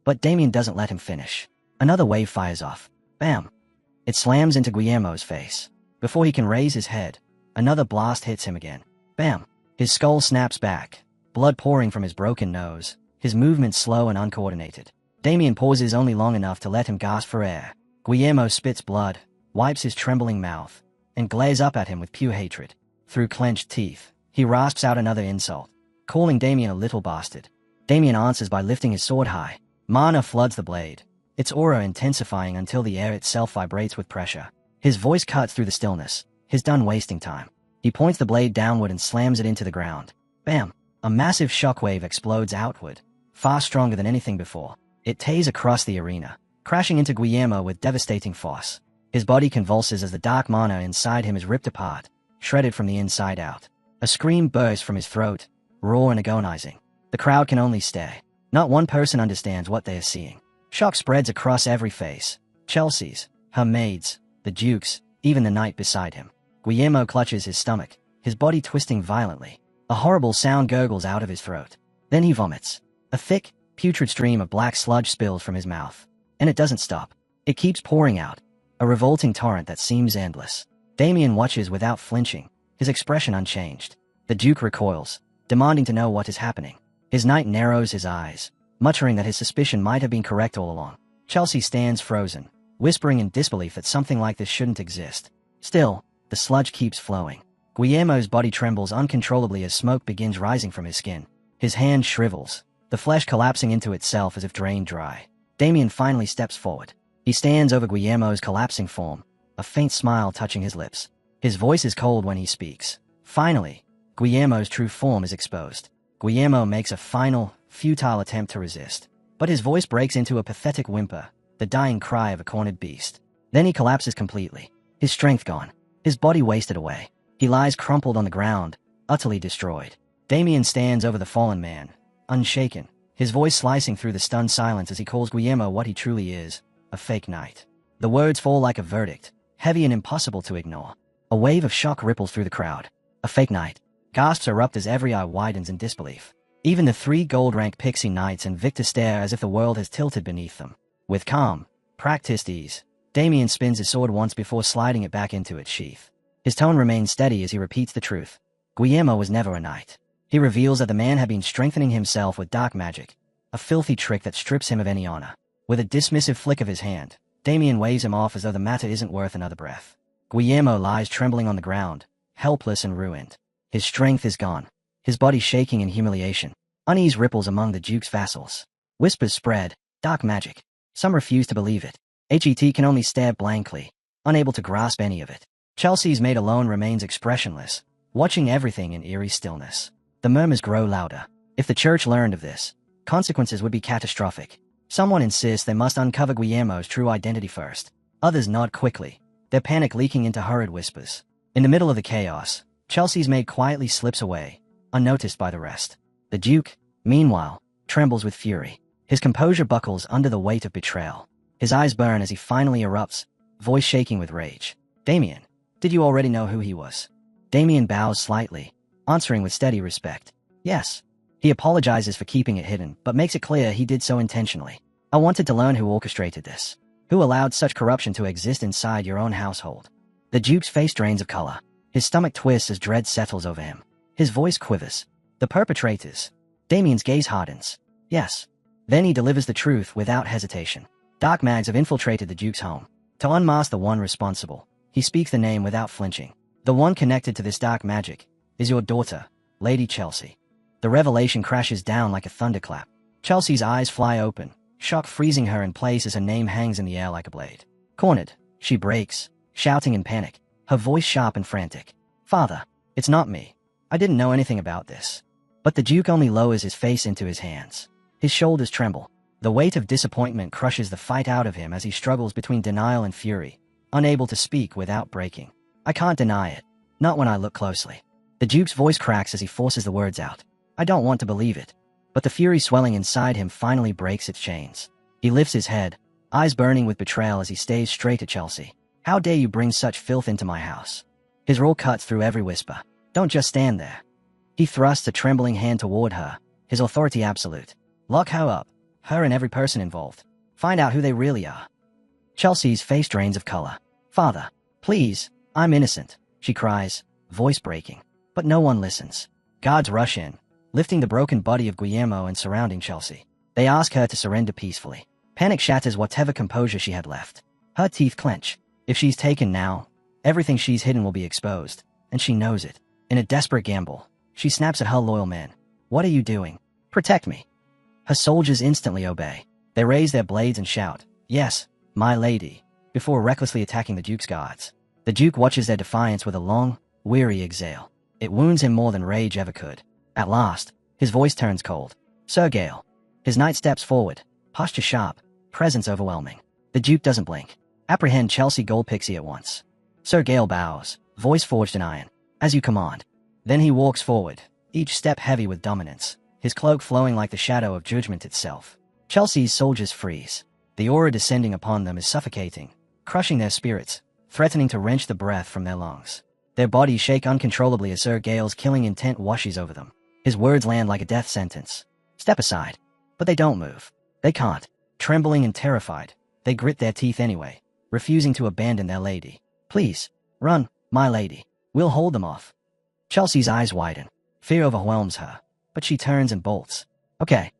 But Damien doesn't let him finish. Another wave fires off. Bam! It slams into Guillermo's face. Before he can raise his head, another blast hits him again. Bam! His skull snaps back, blood pouring from his broken nose, his movements slow and uncoordinated. Damien pauses only long enough to let him gasp for air. Guillermo spits blood, wipes his trembling mouth, and glares up at him with pure hatred. Through clenched teeth, he rasps out another insult, calling Damien a little bastard. Damien answers by lifting his sword high. Mana floods the blade, its aura intensifying until the air itself vibrates with pressure. His voice cuts through the stillness. He's done wasting time. He points the blade downward and slams it into the ground. Bam! A massive shockwave explodes outward, far stronger than anything before. It tears across the arena, crashing into Guillermo with devastating force. His body convulses as the dark mana inside him is ripped apart, shredded from the inside out. A scream bursts from his throat, raw and agonizing. The crowd can only stare. Not one person understands what they are seeing. Shock spreads across every face. Chelsea's, her maid's, the Duke's, even the knight beside him. Guillermo clutches his stomach, his body twisting violently. A horrible sound gurgles out of his throat. Then he vomits. A thick, putrid stream of black sludge spills from his mouth. And it doesn't stop. It keeps pouring out. A revolting torrent that seems endless. Damien watches without flinching, his expression unchanged. The Duke recoils, demanding to know what is happening. His knight narrows his eyes, muttering that his suspicion might have been correct all along. Chelsea stands frozen, whispering in disbelief that something like this shouldn't exist. Still, the sludge keeps flowing. Guillermo's body trembles uncontrollably as smoke begins rising from his skin. His hand shrivels, the flesh collapsing into itself as if drained dry. Damien finally steps forward. He stands over Guillermo's collapsing form, a faint smile touching his lips. His voice is cold when he speaks. Finally, Guillermo's true form is exposed. Guillermo makes a final, futile attempt to resist, but his voice breaks into a pathetic whimper, the dying cry of a cornered beast. Then he collapses completely, his strength gone, his body wasted away. He lies crumpled on the ground, utterly destroyed. Damien stands over the fallen man, unshaken, his voice slicing through the stunned silence as he calls Guillermo what he truly is, a fake knight. The words fall like a verdict, heavy and impossible to ignore. A wave of shock ripples through the crowd. A fake knight. Gasps erupt as every eye widens in disbelief. Even the 3 gold-rank pixie knights and Victor stare as if the world has tilted beneath them. With calm, practiced ease, Damien spins his sword once before sliding it back into its sheath. His tone remains steady as he repeats the truth. Guillermo was never a knight. He reveals that the man had been strengthening himself with dark magic, a filthy trick that strips him of any honor. With a dismissive flick of his hand, Damien waves him off as though the matter isn't worth another breath. Guillermo lies trembling on the ground, helpless and ruined. His strength is gone, his body shaking in humiliation. Unease ripples among the Duke's vassals. Whispers spread, dark magic. Some refuse to believe it. Het can only stare blankly, unable to grasp any of it. Chelsea's maid alone remains expressionless, watching everything in eerie stillness. The murmurs grow louder. If the church learned of this, consequences would be catastrophic. Someone insists they must uncover Guillermo's true identity first. Others nod quickly, their panic leaking into hurried whispers. In the middle of the chaos, Chelsea's maid quietly slips away, unnoticed by the rest. The Duke, meanwhile, trembles with fury. His composure buckles under the weight of betrayal. His eyes burn as he finally erupts, voice shaking with rage. Damien, did you already know who he was? Damien bows slightly, answering with steady respect. Yes. He apologizes for keeping it hidden, but makes it clear he did so intentionally. I wanted to learn who orchestrated this. Who allowed such corruption to exist inside your own household? The Duke's face drains of color. His stomach twists as dread settles over him. His voice quivers. The perpetrators. Damien's gaze hardens. Yes. Then he delivers the truth without hesitation. Dark mags have infiltrated the Duke's home. To unmask the one responsible, he speaks the name without flinching. The one connected to this dark magic is your daughter, Lady Chelsea. The revelation crashes down like a thunderclap. Chelsea's eyes fly open, shock freezing her in place as her name hangs in the air like a blade. Cornered, she breaks, shouting in panic, her voice sharp and frantic. Father, it's not me. I didn't know anything about this. But the Duke only lowers his face into his hands. His shoulders tremble. The weight of disappointment crushes the fight out of him as he struggles between denial and fury, unable to speak without breaking. I can't deny it. Not when I look closely. The Duke's voice cracks as he forces the words out. I don't want to believe it. But the fury swelling inside him finally breaks its chains. He lifts his head, eyes burning with betrayal as he stares straight at Chelsea. How dare you bring such filth into my house? His roar cuts through every whisper. Don't just stand there. He thrusts a trembling hand toward her, his authority absolute. Lock her up, her and every person involved. Find out who they really are. Chelsea's face drains of color. Father, please, I'm innocent, she cries, voice breaking. But no one listens. Guards rush in, lifting the broken body of Guillermo and surrounding Chelsea. They ask her to surrender peacefully. Panic shatters whatever composure she had left. Her teeth clench. If she's taken now, everything she's hidden will be exposed, and she knows it. In a desperate gamble, she snaps at her loyal men. What are you doing? Protect me. Her soldiers instantly obey. They raise their blades and shout, Yes, my lady, before recklessly attacking the Duke's guards. The Duke watches their defiance with a long, weary exhale. It wounds him more than rage ever could. At last, his voice turns cold. Sir Gale. His knight steps forward, posture sharp, presence overwhelming. The Duke doesn't blink. Apprehend Chelsea Goldpixie at once. Sir Gale bows, voice forged in iron. As you command. Then he walks forward, each step heavy with dominance, his cloak flowing like the shadow of judgment itself. Chelsea's soldiers freeze. The aura descending upon them is suffocating, crushing their spirits, threatening to wrench the breath from their lungs. Their bodies shake uncontrollably as Sir Gale's killing intent washes over them. His words land like a death sentence. Step aside. But they don't move. They can't. Trembling and terrified, they grit their teeth anyway, refusing to abandon their lady. Please, run, my lady. We'll hold them off. Chelsea's eyes widen. Fear overwhelms her, but she turns and bolts. Okay.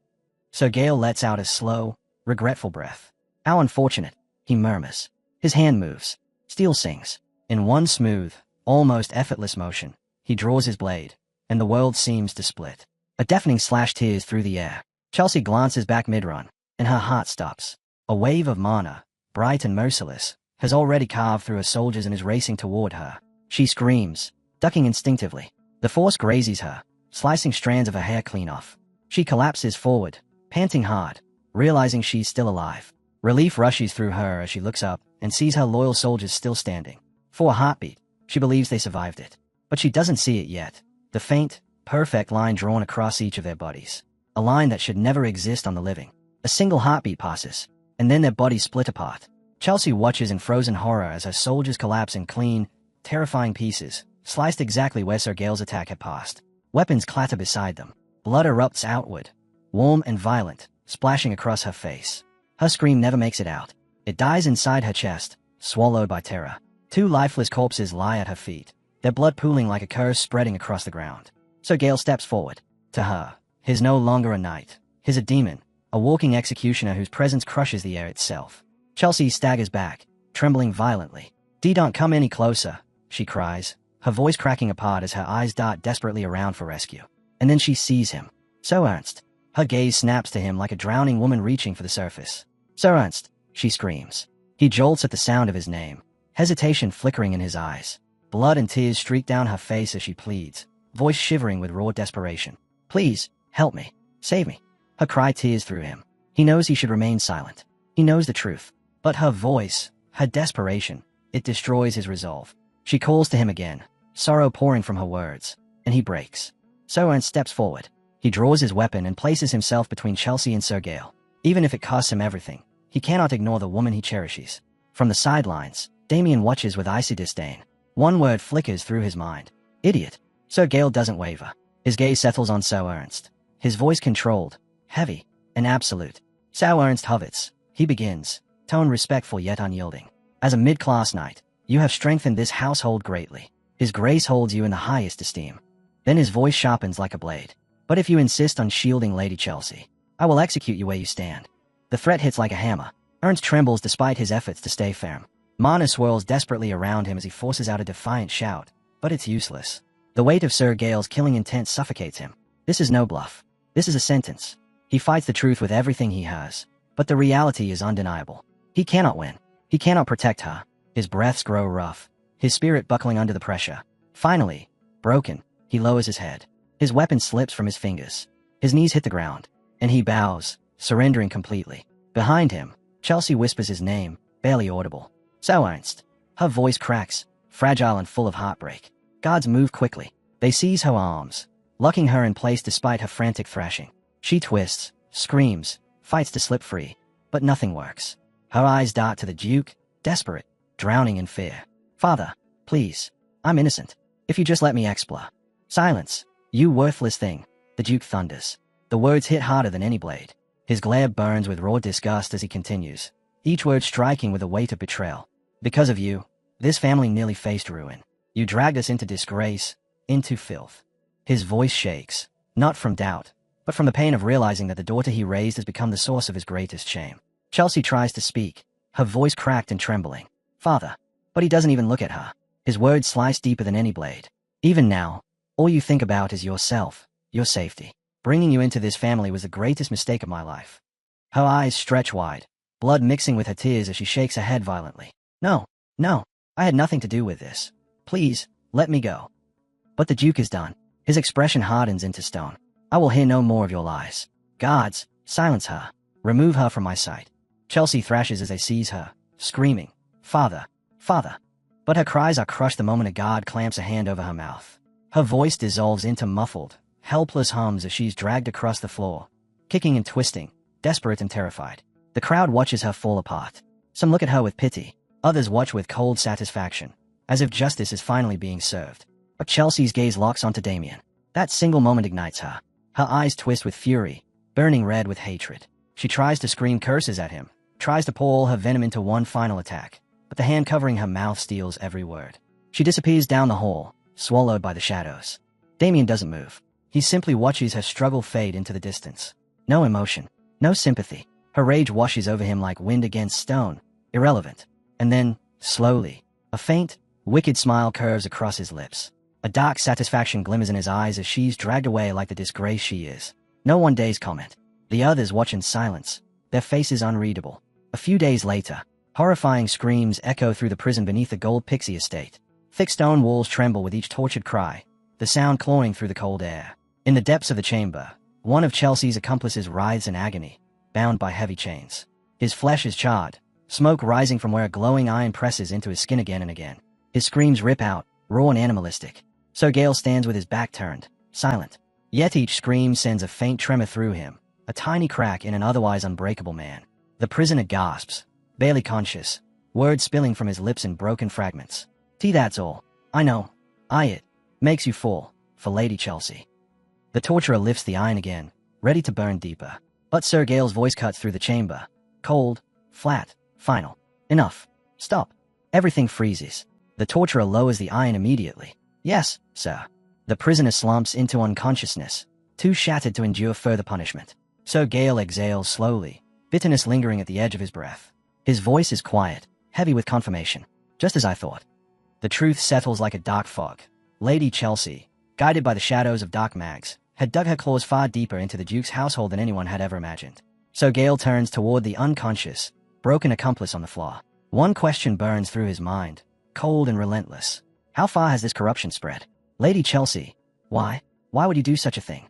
Sir Gale lets out a slow, regretful breath. How unfortunate, he murmurs. His hand moves. Steel sings. In one smooth, almost effortless motion, he draws his blade, and the world seems to split. A deafening slash tears through the air. Chelsea glances back mid-run, and her heart stops. A wave of mana, bright and merciless, has already carved through her soldiers and is racing toward her. She screams, ducking instinctively. The force grazes her, slicing strands of her hair clean off. She collapses forward, panting hard, realizing she's still alive. Relief rushes through her as she looks up and sees her loyal soldiers still standing. For a heartbeat, she believes they survived it. But she doesn't see it yet. The faint, perfect line drawn across each of their bodies. A line that should never exist on the living. A single heartbeat passes, and then their bodies split apart. Chelsea watches in frozen horror as her soldiers collapse in clean, terrifying pieces, sliced exactly where Sir Gale's attack had passed. Weapons clatter beside them. Blood erupts outward, warm and violent, splashing across her face. Her scream never makes it out. It dies inside her chest, swallowed by terror. Two lifeless corpses lie at her feet, their blood pooling like a curse spreading across the ground. Sir Gale steps forward. To her, he's no longer a knight. He's a demon, a walking executioner whose presence crushes the air itself. Chelsea staggers back, trembling violently. Don't come any closer, she cries, her voice cracking apart as her eyes dart desperately around for rescue. And then she sees him. Sir Ernst. Her gaze snaps to him like a drowning woman reaching for the surface. Sir Ernst, she screams. He jolts at the sound of his name, hesitation flickering in his eyes. Blood and tears streak down her face as she pleads, voice shivering with raw desperation. Please, Help me. Save me. Her cry tears through him. He knows he should remain silent. He knows the truth. But her voice, her desperation, it destroys his resolve. She calls to him again, sorrow pouring from her words, and he breaks. So Ernst steps forward. He draws his weapon and places himself between Chelsea and Sir Gale. Even if it costs him everything, he cannot ignore the woman he cherishes. From the sidelines, Damien watches with icy disdain. One word flickers through his mind. Idiot. Sir Gale doesn't waver. His gaze settles on Sir Ernst. His voice controlled, heavy, and absolute. Sir Ernst hovers. He begins, tone respectful yet unyielding. As a mid-class knight, you have strengthened this household greatly. His grace holds you in the highest esteem. Then his voice sharpens like a blade. But if you insist on shielding Lady Chelsea, I will execute you where you stand. The threat hits like a hammer. Ernst trembles despite his efforts to stay firm. Mana swirls desperately around him as he forces out a defiant shout, but it's useless. The weight of Sir Gale's killing intent suffocates him. This is no bluff. This is a sentence. He fights the truth with everything he has, but the reality is undeniable. He cannot win. He cannot protect her. His breaths grow rough, his spirit buckling under the pressure. Finally, broken, he lowers his head. His weapon slips from his fingers. His knees hit the ground, and he bows, surrendering completely. Behind him, Chelsea whispers his name, barely audible. So Ernst. Her voice cracks, fragile and full of heartbreak. Guards move quickly. They seize her arms, locking her in place despite her frantic thrashing. She twists, screams, fights to slip free, but nothing works. Her eyes dart to the Duke, desperate, drowning in fear. Father, please. I'm innocent. If you just let me explore. Silence. You worthless thing. The Duke thunders. The words hit harder than any blade. His glare burns with raw disgust as he continues, each word striking with the weight of betrayal. Because of you, this family nearly faced ruin. You dragged us into disgrace, into filth. His voice shakes, not from doubt, but from the pain of realizing that the daughter he raised has become the source of his greatest shame. Chelsea tries to speak, her voice cracked and trembling. Father. But he doesn't even look at her. His words slice deeper than any blade. Even now, all you think about is yourself, your safety. Bringing you into this family was the greatest mistake of my life. Her eyes stretch wide, blood mixing with her tears as she shakes her head violently. No, I had nothing to do with this. Please, let me go. But the Duke is done. His expression hardens into stone. I will hear no more of your lies. Guards, silence her. Remove her from my sight. Chelsea thrashes as they seize her, screaming, Father, Father. But her cries are crushed the moment a guard clamps a hand over her mouth. Her voice dissolves into muffled, helpless hums as she's dragged across the floor, kicking and twisting, desperate and terrified. The crowd watches her fall apart. Some look at her with pity. Others watch with cold satisfaction, as if justice is finally being served. But Chelsea's gaze locks onto Damien. That single moment ignites her. Her eyes twist with fury, burning red with hatred. She tries to scream curses at him, tries to pour all her venom into one final attack, but the hand covering her mouth steals every word. She disappears down the hall, swallowed by the shadows. Damien doesn't move. He simply watches her struggle fade into the distance. No emotion, no sympathy. Her rage washes over him like wind against stone, irrelevant. And then, slowly, a faint, wicked smile curves across his lips. A dark satisfaction glimmers in his eyes as she's dragged away like the disgrace she is. No one dares comment. The others watch in silence, their faces unreadable. A few days later, horrifying screams echo through the prison beneath the gold pixie estate. Thick stone walls tremble with each tortured cry, the sound clawing through the cold air. In the depths of the chamber, one of Chelsea's accomplices writhes in agony, bound by heavy chains. His flesh is charred, smoke rising from where a glowing iron presses into his skin again and again. His screams rip out, raw and animalistic. Sir Gale stands with his back turned, silent. Yet each scream sends a faint tremor through him, a tiny crack in an otherwise unbreakable man. The prisoner gasps, barely conscious, words spilling from his lips in broken fragments. That's all. I know. It makes you fall, for Lady Chelsea. The torturer lifts the iron again, ready to burn deeper. But Sir Gale's voice cuts through the chamber. Cold, flat, final. Enough. Stop. Everything freezes. The torturer lowers the iron immediately. Yes, sir. The prisoner slumps into unconsciousness, too shattered to endure further punishment. Sir Gale exhales slowly, bitterness lingering at the edge of his breath. His voice is quiet, heavy with confirmation. Just as I thought. The truth settles like a dark fog. Lady Chelsea, guided by the shadows of dark mags, had dug her claws far deeper into the Duke's household than anyone had ever imagined. Sir Gale turns toward the unconscious, broken accomplice on the floor. One question burns through his mind, cold and relentless. How far has this corruption spread? Lady Chelsea, why would you do such a thing?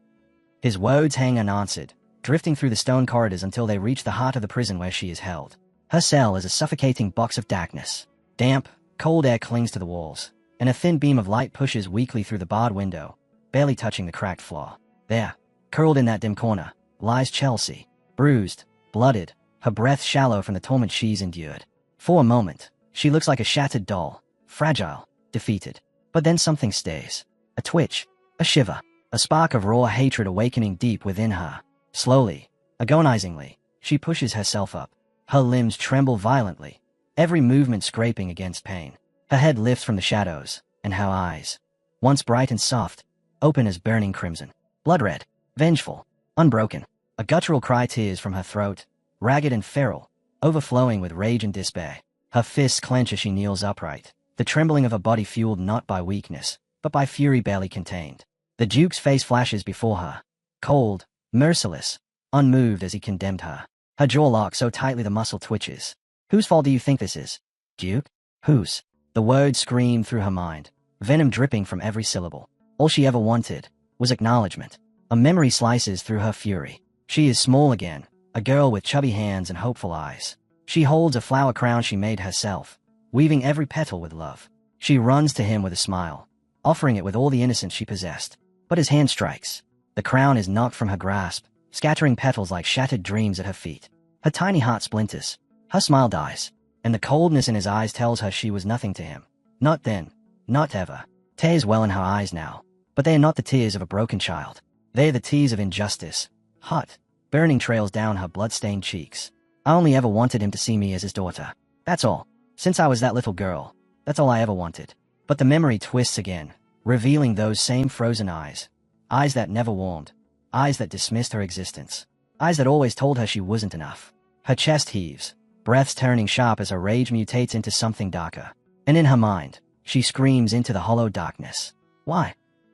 His words hang unanswered, drifting through the stone corridors until they reach the heart of the prison where she is held. Her cell is a suffocating box of darkness. Damp, cold air clings to the walls, and a thin beam of light pushes weakly through the barred window, barely touching the cracked floor. There, curled in that dim corner, lies Chelsea, bruised, blooded, her breath shallow from the torment she's endured. For a moment, she looks like a shattered doll, fragile, defeated. But then something stays. A twitch, a shiver, a spark of raw hatred awakening deep within her. Slowly, agonizingly, she pushes herself up. Her limbs tremble violently, every movement scraping against pain. Her head lifts from the shadows, and her eyes, once bright and soft, open as burning crimson. Blood-red, vengeful, unbroken. A guttural cry tears from her throat, ragged and feral, overflowing with rage and despair. Her fists clench as she kneels upright, the trembling of her body fueled not by weakness, but by fury barely contained. The Duke's face flashes before her, cold, merciless, unmoved as he condemned her. Her jaw locks so tightly the muscle twitches. Whose fault do you think this is, Duke? Whose? The words scream through her mind, venom dripping from every syllable. All she ever wanted was acknowledgement. A memory slices through her fury. She is small again, a girl with chubby hands and hopeful eyes. She holds a flower crown she made herself, weaving every petal with love. She runs to him with a smile, offering it with all the innocence she possessed. But his hand strikes. The crown is knocked from her grasp, scattering petals like shattered dreams at her feet. Her tiny heart splinters. Her smile dies, and the coldness in his eyes tells her she was nothing to him. Not then, not ever. Tears well in her eyes now, but they are not the tears of a broken child. They are the tears of injustice. Hot, burning trails down her blood-stained cheeks. I only ever wanted him to see me as his daughter. That's all. Since I was that little girl, that's all I ever wanted. But the memory twists again, revealing those same frozen eyes. Eyes that never warmed. Eyes that dismissed her existence. Eyes that always told her she wasn't enough. Her chest heaves, breaths turning sharp as her rage mutates into something darker. And in her mind, she screams into the hollow darkness. Why?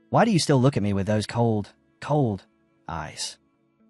Why do you still look at me with those cold, cold eyes?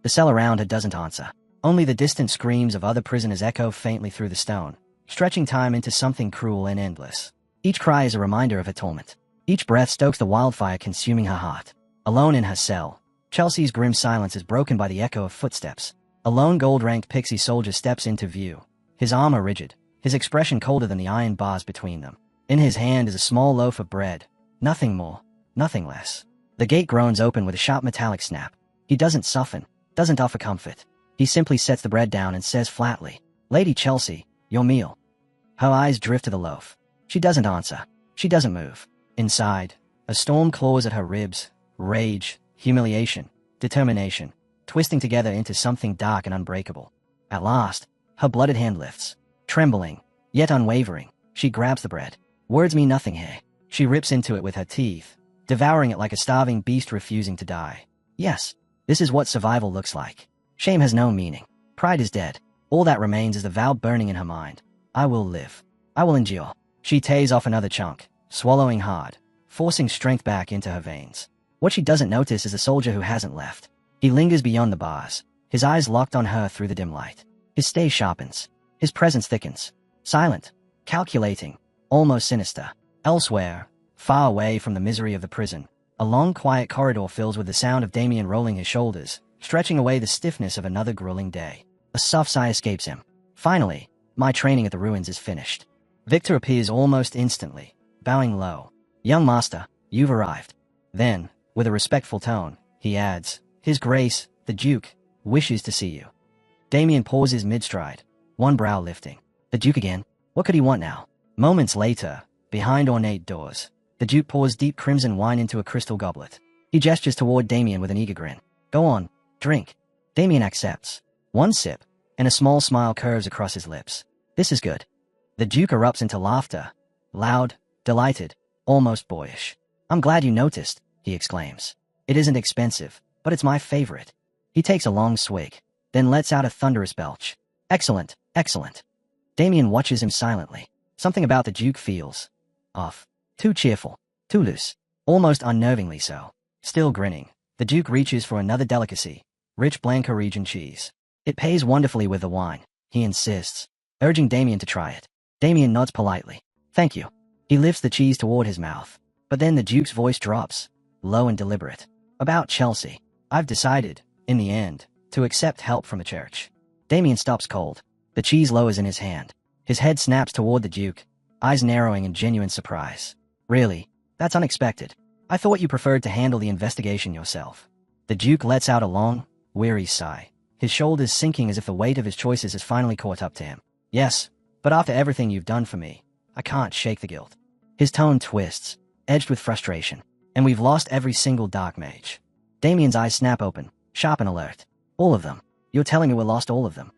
The cell around her doesn't answer. Only the distant screams of other prisoners echo faintly through the stone, stretching time into something cruel and endless. Each cry is a reminder of her torment. Each breath stokes the wildfire consuming her heart. Alone in her cell, Chelsea's grim silence is broken by the echo of footsteps. A lone gold-ranked pixie soldier steps into view, his armor rigid, his expression colder than the iron bars between them. In his hand is a small loaf of bread. Nothing more, nothing less. The gate groans open with a sharp metallic snap. He doesn't soften, doesn't offer comfort. He simply sets the bread down and says flatly, "Lady Chelsea, your meal." Her eyes drift to the loaf. She doesn't answer. She doesn't move. Inside, a storm claws at her ribs. Rage, humiliation, determination, twisting together into something dark and unbreakable. At last, her blooded hand lifts. Trembling, yet unwavering, she grabs the bread. Words mean nothing here. She rips into it with her teeth, devouring it like a starving beast refusing to die. Yes, this is what survival looks like. Shame has no meaning. Pride is dead. All that remains is the vow burning in her mind. I will live. I will endure. She tears off another chunk, swallowing hard, forcing strength back into her veins. What she doesn't notice is the soldier who hasn't left. He lingers beyond the bars, his eyes locked on her through the dim light. His stare sharpens. His presence thickens. Silent, calculating, almost sinister. Elsewhere, far away from the misery of the prison, a long quiet corridor fills with the sound of Damien rolling his shoulders, stretching away the stiffness of another grueling day. A soft sigh escapes him. Finally, my training at the ruins is finished. Victor appears almost instantly, bowing low. Young master, you've arrived. Then, with a respectful tone, he adds, His Grace, the Duke, wishes to see you. Damien pauses mid-stride, one brow lifting. The Duke again? What could he want now? Moments later, behind ornate doors, the Duke pours deep crimson wine into a crystal goblet. He gestures toward Damien with an eager grin. Go on, drink. Damien accepts. One sip, and a small smile curves across his lips. This is good. The Duke erupts into laughter, loud, delighted, almost boyish. I'm glad you noticed, he exclaims. It isn't expensive, but it's my favorite. He takes a long swig, then lets out a thunderous belch. Excellent, excellent. Damien watches him silently. Something about the Duke feels off. Too cheerful, too loose, almost unnervingly so. Still grinning, the Duke reaches for another delicacy, rich Blanca region cheese. It pays wonderfully with the wine, he insists, urging Damien to try it. Damien nods politely. Thank you. He lifts the cheese toward his mouth, but then the Duke's voice drops, low and deliberate. About Chelsea. I've decided, in the end, to accept help from the church. Damien stops cold. The cheese lowers in his hand. His head snaps toward the Duke, eyes narrowing in genuine surprise. Really? That's unexpected. I thought you preferred to handle the investigation yourself. The Duke lets out a long, weary sigh, his shoulders sinking as if the weight of his choices has finally caught up to him. Yes, but after everything you've done for me, I can't shake the guilt. His tone twists, edged with frustration. And we've lost every single dark mage. Damien's eyes snap open, sharp and alert. All of them. You're telling me we lost all of them?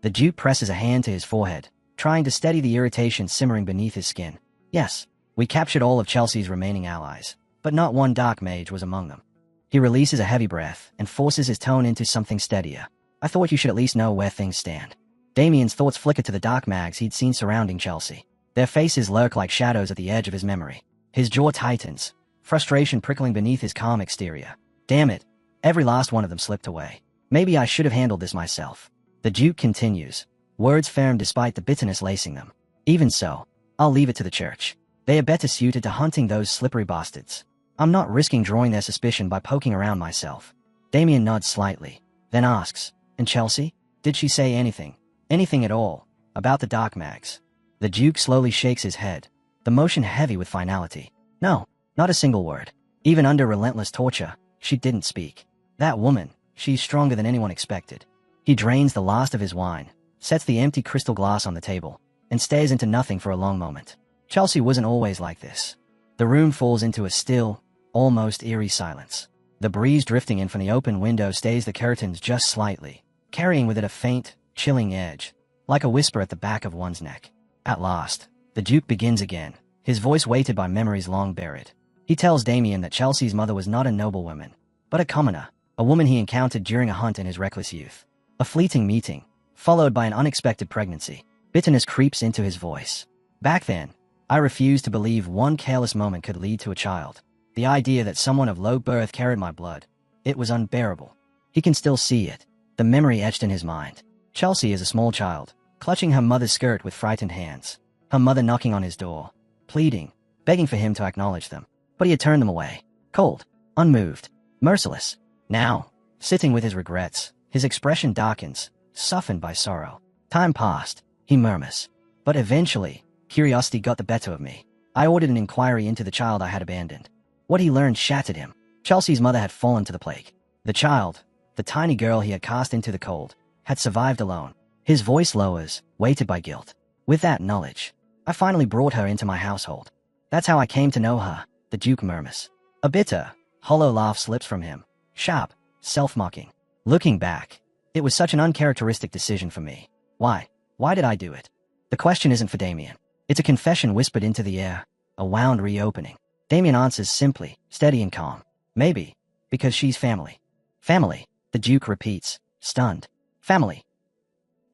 The Duke presses a hand to his forehead, trying to steady the irritation simmering beneath his skin. Yes, we captured all of Chelsea's remaining allies, but not one dark mage was among them. He releases a heavy breath and forces his tone into something steadier. I thought you should at least know where things stand. Damien's thoughts flicker to the dark mags he'd seen surrounding Chelsea. Their faces lurk like shadows at the edge of his memory. His jaw tightens, frustration prickling beneath his calm exterior. Damn it, every last one of them slipped away. Maybe I should have handled this myself. The Duke continues, words firm despite the bitterness lacing them. Even so, I'll leave it to the church. They are better suited to hunting those slippery bastards. I'm not risking drawing their suspicion by poking around myself. Damien nods slightly, then asks, and Chelsea? Did she say anything? Anything at all? About the dark mags? The Duke slowly shakes his head, the motion heavy with finality. No, not a single word. Even under relentless torture, she didn't speak. That woman, she's stronger than anyone expected. He drains the last of his wine, sets the empty crystal glass on the table, and stares into nothing for a long moment. Chelsea wasn't always like this. The room falls into a still, almost eerie silence. The breeze drifting in from the open window stays the curtains just slightly, carrying with it a faint, chilling edge, like a whisper at the back of one's neck. At last, the Duke begins again, his voice weighted by memories long buried. He tells Damien that Chelsea's mother was not a noblewoman, but a commoner, a woman he encountered during a hunt in his reckless youth. A fleeting meeting, followed by an unexpected pregnancy. Bitterness creeps into his voice. Back then, I refused to believe one careless moment could lead to a child. The idea that someone of low birth carried my blood, it was unbearable. He can still see it, the memory etched in his mind. Chelsea is a small child, clutching her mother's skirt with frightened hands. Her mother knocking on his door, pleading, begging for him to acknowledge them. But he had turned them away, cold, unmoved, merciless. Now, sitting with his regrets, his expression darkens, softened by sorrow. Time passed, he murmurs. But eventually, curiosity got the better of me. I ordered an inquiry into the child I had abandoned. What he learned shattered him. Chelsea's mother had fallen to the plague. The child, the tiny girl he had cast into the cold, had survived alone. His voice lowers, weighted by guilt. With that knowledge, I finally brought her into my household. That's how I came to know her, the Duke murmurs. A bitter, hollow laugh slips from him, sharp, self-mocking. Looking back, it was such an uncharacteristic decision for me. Why? Why did I do it? The question isn't for Damien. It's a confession whispered into the air, a wound reopening. Damien answers simply, steady and calm. Maybe, because she's family. Family, the Duke repeats, stunned. Family.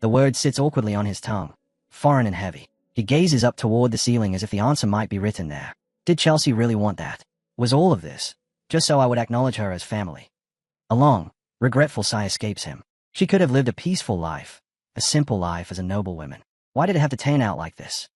The word sits awkwardly on his tongue, foreign and heavy. He gazes up toward the ceiling as if the answer might be written there. Did Chelsea really want that? Was all of this just so I would acknowledge her as family? A long, regretful sigh escapes him. She could have lived a peaceful life, a simple life as a noblewoman. Why did it have to turn out like this?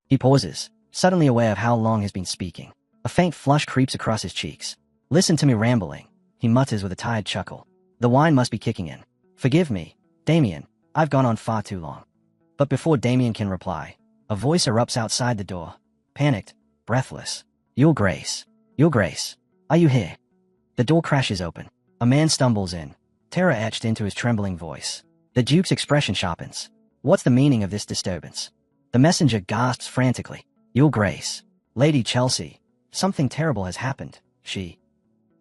He pauses, suddenly aware of how long he's been speaking. A faint flush creeps across his cheeks. Listen to me rambling, he mutters with a tired chuckle. The wine must be kicking in. Forgive me, Damien, I've gone on far too long. But before Damien can reply, a voice erupts outside the door, panicked, breathless. Your Grace, are you here? The door crashes open. A man stumbles in, terror etched into his trembling voice. The Duke's expression sharpens. What's the meaning of this disturbance? The messenger gasps frantically. Your Grace, Lady Chelsea, something terrible has happened, she.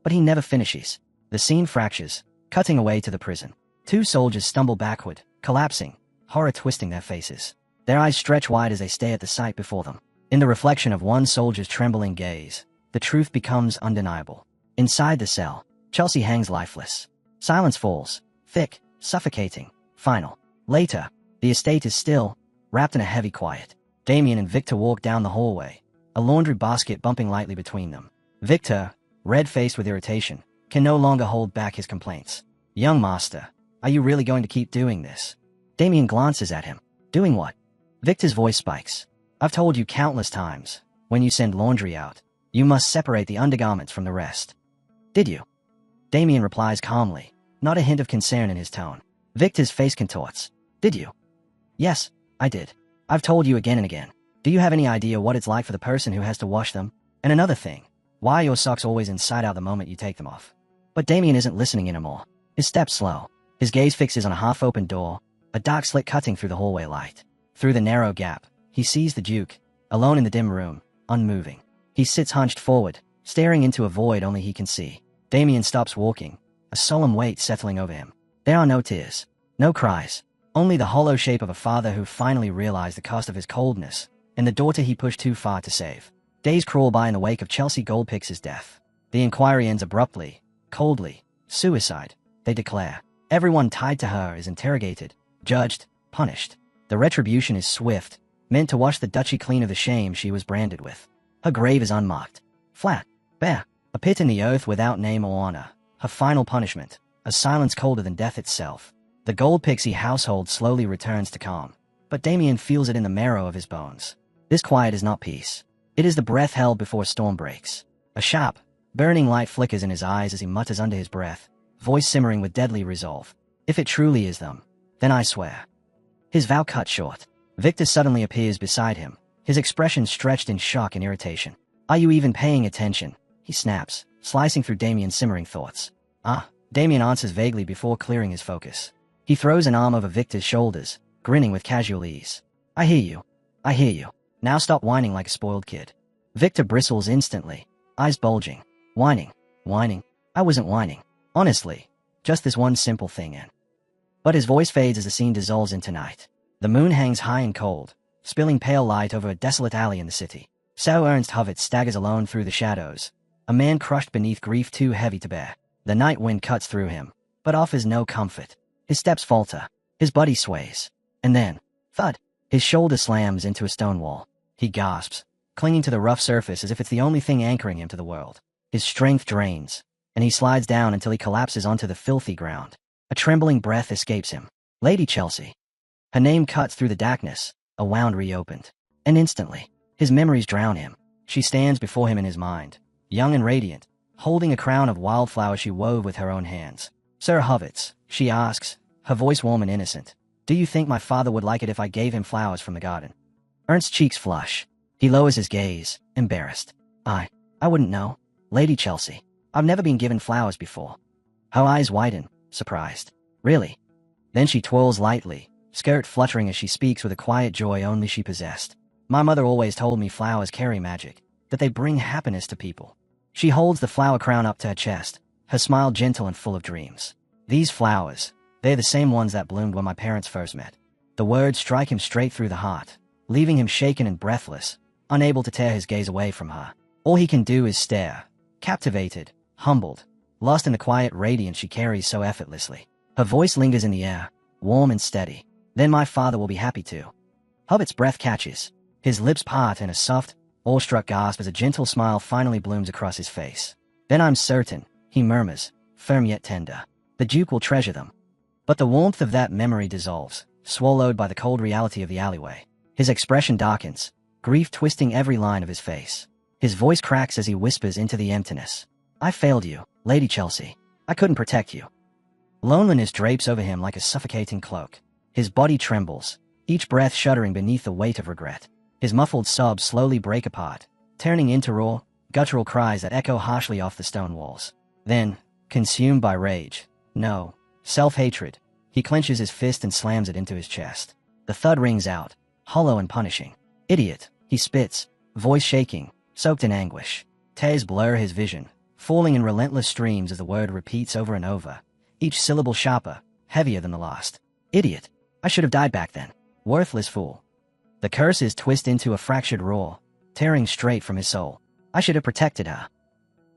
But he never finishes. The scene fractures, cutting away to the prison. Two soldiers stumble backward, collapsing, horror twisting their faces. Their eyes stretch wide as they stare at the sight before them. In the reflection of one soldier's trembling gaze, the truth becomes undeniable. Inside the cell, Chelsea hangs lifeless. Silence falls, thick, suffocating, final. Later, the estate is still, wrapped in a heavy quiet. Damien and Victor walk down the hallway, a laundry basket bumping lightly between them. Victor, red-faced with irritation, can no longer hold back his complaints. Young master, are you really going to keep doing this? Damien glances at him. Doing what? Victor's voice spikes. I've told you countless times, when you send laundry out, you must separate the undergarments from the rest. Did you? Damien replies calmly, not a hint of concern in his tone. Victor's face contorts. Did you? Yes, I did. I've told you again and again. Do you have any idea what it's like for the person who has to wash them? And another thing, why are your socks always inside out the moment you take them off? But Damien isn't listening anymore. His steps slow. His gaze fixes on a half-open door, a dark slit cutting through the hallway light. Through the narrow gap, he sees the Duke, alone in the dim room, unmoving. He sits hunched forward, staring into a void only he can see. Damien stops walking, a solemn weight settling over him. There are no tears, no cries, only the hollow shape of a father who finally realized the cost of his coldness, and the daughter he pushed too far to save. Days crawl by in the wake of Chelsea Goldpix's death. The inquiry ends abruptly, coldly. Suicide, they declare. Everyone tied to her is interrogated, judged, punished. The retribution is swift, meant to wash the duchy clean of the shame she was branded with. Her grave is unmarked, flat, bare, a pit in the earth without name or honor. Her final punishment, a silence colder than death itself. The Gold Pixie household slowly returns to calm, but Damien feels it in the marrow of his bones. This quiet is not peace. It is the breath held before storm breaks. A sharp, burning light flickers in his eyes as he mutters under his breath, voice simmering with deadly resolve. If it truly is them, then I swear. His vow cut short. Victor suddenly appears beside him, his expression stretched in shock and irritation. Are you even paying attention? He snaps, slicing through Damien's simmering thoughts. Damien answers vaguely before clearing his focus. He throws an arm over Victor's shoulders, grinning with casual ease. I hear you. I hear you. Now stop whining like a spoiled kid. Victor bristles instantly, eyes bulging. Whining. I wasn't whining. Honestly, just this one simple thing, and... But his voice fades as the scene dissolves into night. The moon hangs high and cold, spilling pale light over a desolate alley in the city. Sir Ernst Hovitz staggers alone through the shadows, a man crushed beneath grief too heavy to bear. The night wind cuts through him, but offers no comfort. His steps falter, his body sways, and then, thud, his shoulder slams into a stone wall. He gasps, clinging to the rough surface as if it's the only thing anchoring him to the world. His strength drains, and he slides down until he collapses onto the filthy ground. A trembling breath escapes him. Lady Chelsea. Her name cuts through the darkness, a wound reopened. And instantly, his memories drown him. She stands before him in his mind, young and radiant, holding a crown of wildflowers she wove with her own hands. Sir Hovitz, she asks, her voice warm and innocent. Do you think my father would like it if I gave him flowers from the garden? Ernst's cheeks flush. He lowers his gaze, embarrassed. I wouldn't know. Lady Chelsea. I've never been given flowers before. Her eyes widen, surprised. Really? Then she twirls lightly, skirt fluttering as she speaks with a quiet joy only she possessed. My mother always told me flowers carry magic, that they bring happiness to people. She holds the flower crown up to her chest, her smile gentle and full of dreams. These flowers, they're the same ones that bloomed when my parents first met. The words strike him straight through the heart, leaving him shaken and breathless, unable to tear his gaze away from her. All he can do is stare, captivated, humbled, lost in the quiet radiance she carries so effortlessly. Her voice lingers in the air, warm and steady. Then my father will be happy too. Hobbit's breath catches. His lips part in a soft, awestruck gasp as a gentle smile finally blooms across his face. Then I'm certain, he murmurs, firm yet tender. The Duke will treasure them. But the warmth of that memory dissolves, swallowed by the cold reality of the alleyway. His expression darkens, grief twisting every line of his face. His voice cracks as he whispers into the emptiness. I failed you, Lady Chelsea. I couldn't protect you. Loneliness drapes over him like a suffocating cloak. His body trembles, each breath shuddering beneath the weight of regret. His muffled sobs slowly break apart, turning into raw, guttural cries that echo harshly off the stone walls. Then, consumed by rage, no, self-hatred, he clenches his fist and slams it into his chest. The thud rings out, hollow and punishing. Idiot, he spits, voice shaking, soaked in anguish. Tears blur his vision, falling in relentless streams as the word repeats over and over, each syllable sharper, heavier than the last. Idiot. I should have died back then. Worthless fool. The curses twist into a fractured roar, tearing straight from his soul. I should have protected her.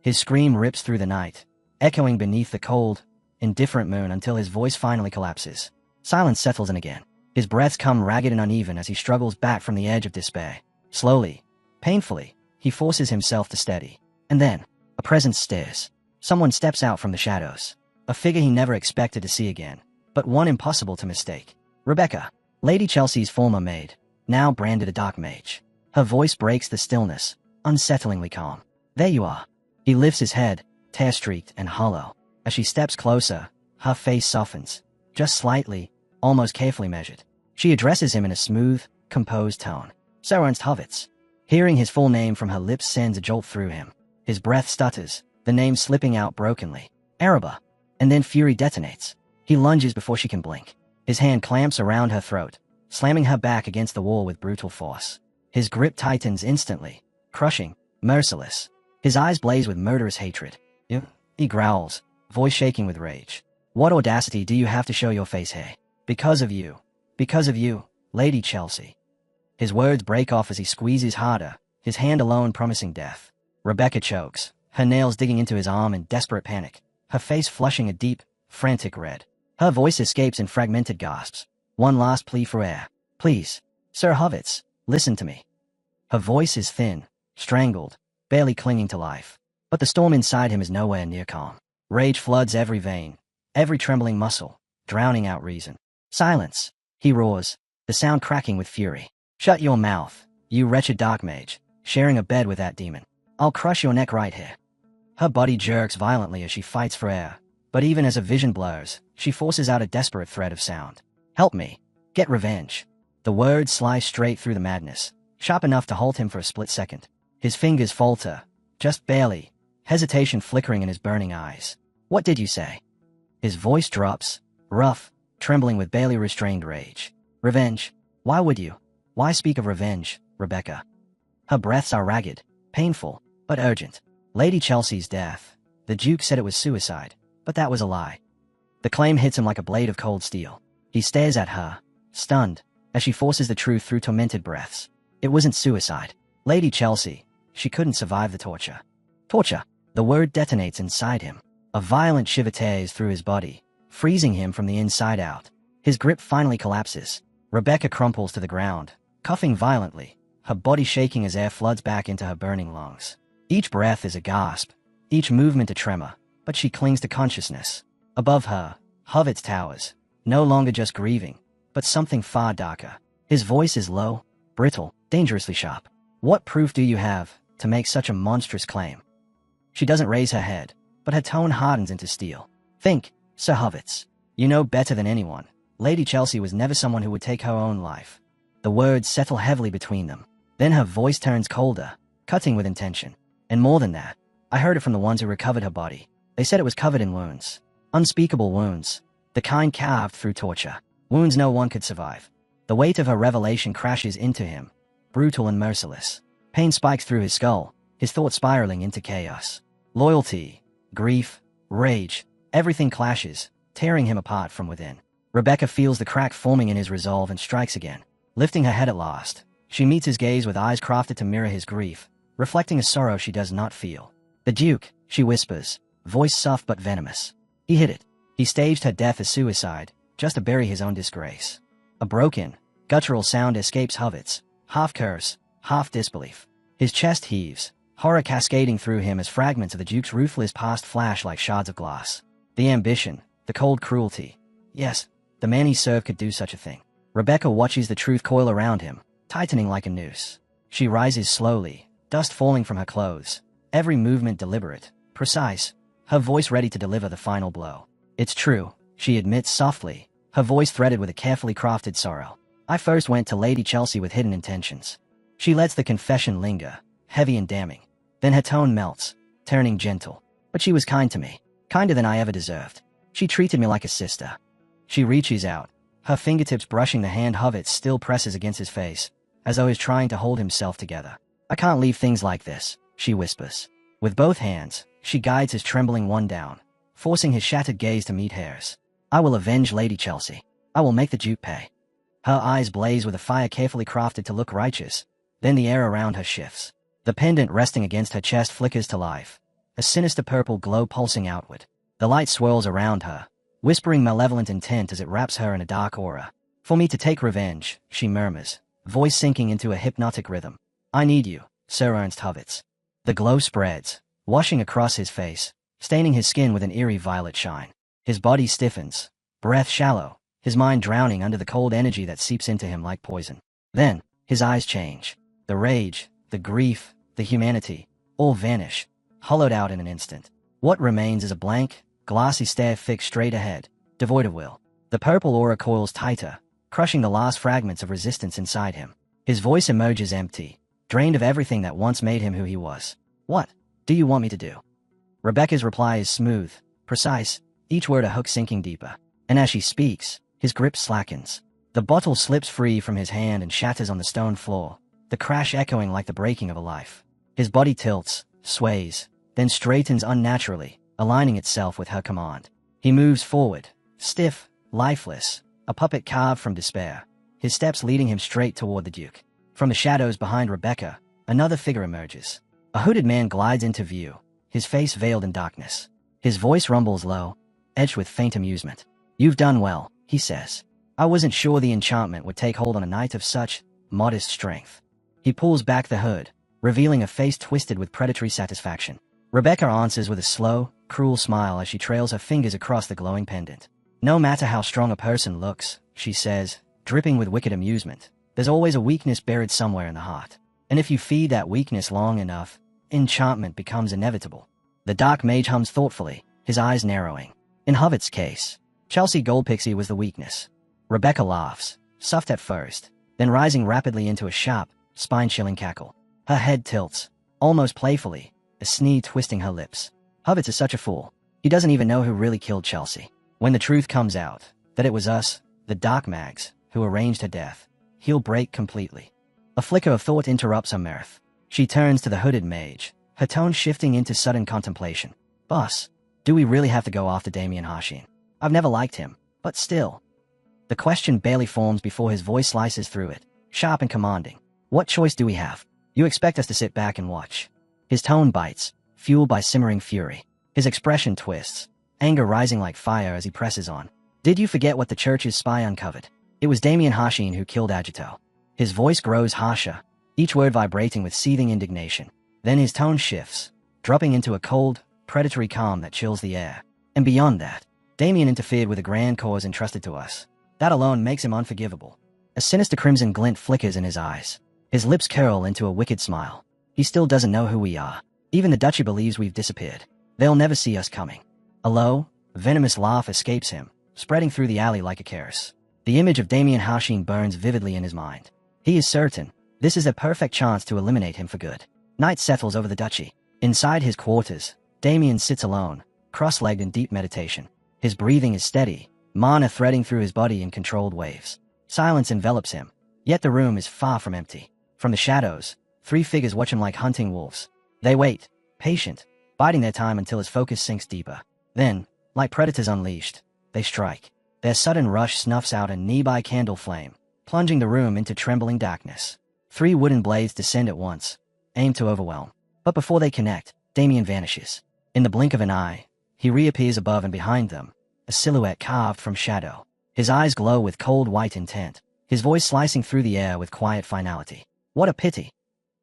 His scream rips through the night, echoing beneath the cold, indifferent moon until his voice finally collapses. Silence settles in again. His breaths come ragged and uneven as he struggles back from the edge of despair. Slowly, painfully, he forces himself to steady. And then, a presence stares. Someone steps out from the shadows. A figure he never expected to see again, but one impossible to mistake. Rebecca, Lady Chelsea's former maid, now branded a dark mage. Her voice breaks the stillness, unsettlingly calm. There you are. He lifts his head, tear-streaked and hollow. As she steps closer, her face softens, just slightly, almost carefully measured. She addresses him in a smooth, composed tone. Sir Ernst Hovitz. Hearing his full name from her lips sends a jolt through him. His breath stutters, the name slipping out brokenly. Araba. And then fury detonates. He lunges before she can blink. His hand clamps around her throat, slamming her back against the wall with brutal force. His grip tightens instantly, crushing, merciless. His eyes blaze with murderous hatred. He growls, voice shaking with rage. What audacity do you have to show your face, hey? Because of you, Lady Chelsea. His words break off as he squeezes harder, his hand alone promising death. Rebecca chokes, her nails digging into his arm in desperate panic, her face flushing a deep, frantic red. Her voice escapes in fragmented gasps. One last plea for air. Please, Sir Hovitz, listen to me. Her voice is thin, strangled, barely clinging to life. But the storm inside him is nowhere near calm. Rage floods every vein, every trembling muscle, drowning out reason. Silence, he roars, the sound cracking with fury. Shut your mouth, you wretched dark mage, sharing a bed with that demon. I'll crush your neck right here. Her body jerks violently as she fights for air, but even as her vision blurs, she forces out a desperate thread of sound. Help me. Get revenge. The words slice straight through the madness, sharp enough to halt him for a split second. His fingers falter, just barely, hesitation flickering in his burning eyes. What did you say? His voice drops, rough, trembling with barely restrained rage. Revenge. Why would you? Why speak of revenge, Rebecca? Her breaths are ragged, painful, but urgent. Lady Chelsea's death. The Duke said it was suicide, but that was a lie. The claim hits him like a blade of cold steel. He stares at her, stunned, as she forces the truth through tormented breaths. It wasn't suicide. Lady Chelsea. She couldn't survive the torture. Torture. The word detonates inside him. A violent shiver tears through his body, freezing him from the inside out. His grip finally collapses. Rebecca crumples to the ground, coughing violently, her body shaking as air floods back into her burning lungs. Each breath is a gasp, each movement a tremor, but she clings to consciousness. Above her, Hovitz towers, no longer just grieving, but something far darker. His voice is low, brittle, dangerously sharp. What proof do you have to make such a monstrous claim? She doesn't raise her head, but her tone hardens into steel. Think, Sir Hovitz. You know better than anyone. Lady Chelsea was never someone who would take her own life. The words settle heavily between them. Then her voice turns colder, cutting with intention. And more than that, I heard it from the ones who recovered her body. They said it was covered in wounds. Unspeakable wounds. The kind carved through torture. Wounds no one could survive. The weight of her revelation crashes into him, brutal and merciless. Pain spikes through his skull, his thoughts spiraling into chaos. Loyalty, grief, rage, everything clashes, tearing him apart from within. Rebecca feels the crack forming in his resolve and strikes again. Lifting her head at last, she meets his gaze with eyes crafted to mirror his grief, reflecting a sorrow she does not feel. The Duke, she whispers, voice soft but venomous. He hid it. He staged her death as suicide, just to bury his own disgrace. A broken, guttural sound escapes Hovitz, half curse, half disbelief. His chest heaves, horror cascading through him as fragments of the Duke's ruthless past flash like shards of glass. The ambition, the cold cruelty. Yes, the man he served could do such a thing. Rebecca watches the truth coil around him, tightening like a noose. She rises slowly, dust falling from her clothes, every movement deliberate, precise, her voice ready to deliver the final blow. It's true, she admits softly, her voice threaded with a carefully crafted sorrow. I first went to Lady Chelsea with hidden intentions. She lets the confession linger, heavy and damning. Then her tone melts, turning gentle. But she was kind to me, kinder than I ever deserved. She treated me like a sister. She reaches out, her fingertips brushing the hand Hovitz still presses against his face, as though he's trying to hold himself together. I can't leave things like this, she whispers. With both hands, she guides his trembling one down, forcing his shattered gaze to meet hers. I will avenge Lady Chelsea. I will make the Duke pay. Her eyes blaze with a fire carefully crafted to look righteous. Then the air around her shifts. The pendant resting against her chest flickers to life, a sinister purple glow pulsing outward. The light swirls around her, whispering malevolent intent as it wraps her in a dark aura. For me to take revenge, she murmurs, voice sinking into a hypnotic rhythm. I need you, Sir Ernst Hovitz. The glow spreads, washing across his face, staining his skin with an eerie violet shine. His body stiffens, breath shallow, his mind drowning under the cold energy that seeps into him like poison. Then, his eyes change. The rage, the grief, the humanity, all vanish, hollowed out in an instant. What remains is a blank, glassy stare fixed straight ahead, devoid of will. The purple aura coils tighter, crushing the last fragments of resistance inside him. His voice emerges empty, drained of everything that once made him who he was. What do you want me to do? Rebecca's reply is smooth, precise, each word a hook sinking deeper. And as she speaks, his grip slackens. The bottle slips free from his hand and shatters on the stone floor, the crash echoing like the breaking of a life. His body tilts, sways, then straightens unnaturally, aligning itself with her command. He moves forward, stiff, lifeless, a puppet carved from despair, his steps leading him straight toward the Duke. From the shadows behind Rebecca, another figure emerges. A hooded man glides into view, his face veiled in darkness. His voice rumbles low, edged with faint amusement. "You've done well," he says. "I wasn't sure the enchantment would take hold on a knight of such modest strength." He pulls back the hood, revealing a face twisted with predatory satisfaction. Rebecca answers with a slow, cruel smile as she trails her fingers across the glowing pendant. "No matter how strong a person looks," she says, dripping with wicked amusement, "there's always a weakness buried somewhere in the heart. And if you feed that weakness long enough, enchantment becomes inevitable." The dark mage hums thoughtfully, his eyes narrowing. In Hovet's case, Chelsea Goldpixie was the weakness. Rebecca laughs, soft at first, then rising rapidly into a sharp, spine-chilling cackle. Her head tilts, almost playfully, a sneer twisting her lips. Hovet's is such a fool. He doesn't even know who really killed Chelsea. When the truth comes out, that it was us, the dark mags, who arranged her death, he'll break completely. A flicker of thought interrupts her mirth. She turns to the hooded mage, her tone shifting into sudden contemplation. "Boss, do we really have to go after Damien Harshin? I've never liked him, but still." The question barely forms before his voice slices through it, sharp and commanding. "What choice do we have? You expect us to sit back and watch?" His tone bites, fueled by simmering fury. His expression twists, anger rising like fire as he presses on. "Did you forget what the church's spy uncovered? It was Damien Harshin who killed Agito." His voice grows harsher, each word vibrating with seething indignation. Then his tone shifts, dropping into a cold, predatory calm that chills the air. "And beyond that, Damien interfered with a grand cause entrusted to us. That alone makes him unforgivable." A sinister crimson glint flickers in his eyes. His lips curl into a wicked smile. "He still doesn't know who we are. Even the duchy believes we've disappeared. They'll never see us coming." A low, venomous laugh escapes him, spreading through the alley like a curse. The image of Damien Harshin burns vividly in his mind. He is certain this is a perfect chance to eliminate him for good. Night settles over the duchy. Inside his quarters, Damien sits alone, cross-legged in deep meditation. His breathing is steady, mana threading through his body in controlled waves. Silence envelops him, yet the room is far from empty. From the shadows, three figures watch him like hunting wolves. They wait, patient, biding their time until his focus sinks deeper. Then, like predators unleashed, they strike. Their sudden rush snuffs out a nearby candle flame, plunging the room into trembling darkness. Three wooden blades descend at once, aimed to overwhelm. But before they connect, Damien vanishes. In the blink of an eye, he reappears above and behind them, a silhouette carved from shadow. His eyes glow with cold white intent, his voice slicing through the air with quiet finality. "What a pity."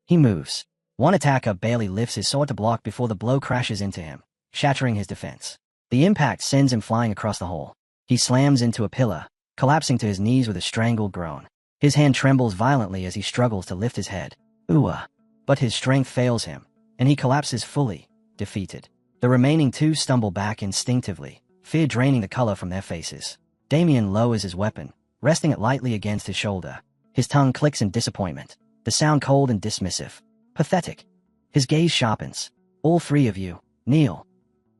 He moves. One attacker barely lifts his sword to block before the blow crashes into him, shattering his defense. The impact sends him flying across the hall. He slams into a pillar, collapsing to his knees with a strangled groan. His hand trembles violently as he struggles to lift his head. But his strength fails him, and he collapses fully, defeated. The remaining two stumble back instinctively, fear draining the color from their faces. Damien lowers his weapon, resting it lightly against his shoulder. His tongue clicks in disappointment, the sound cold and dismissive. "Pathetic." His gaze sharpens. "All three of you, kneel."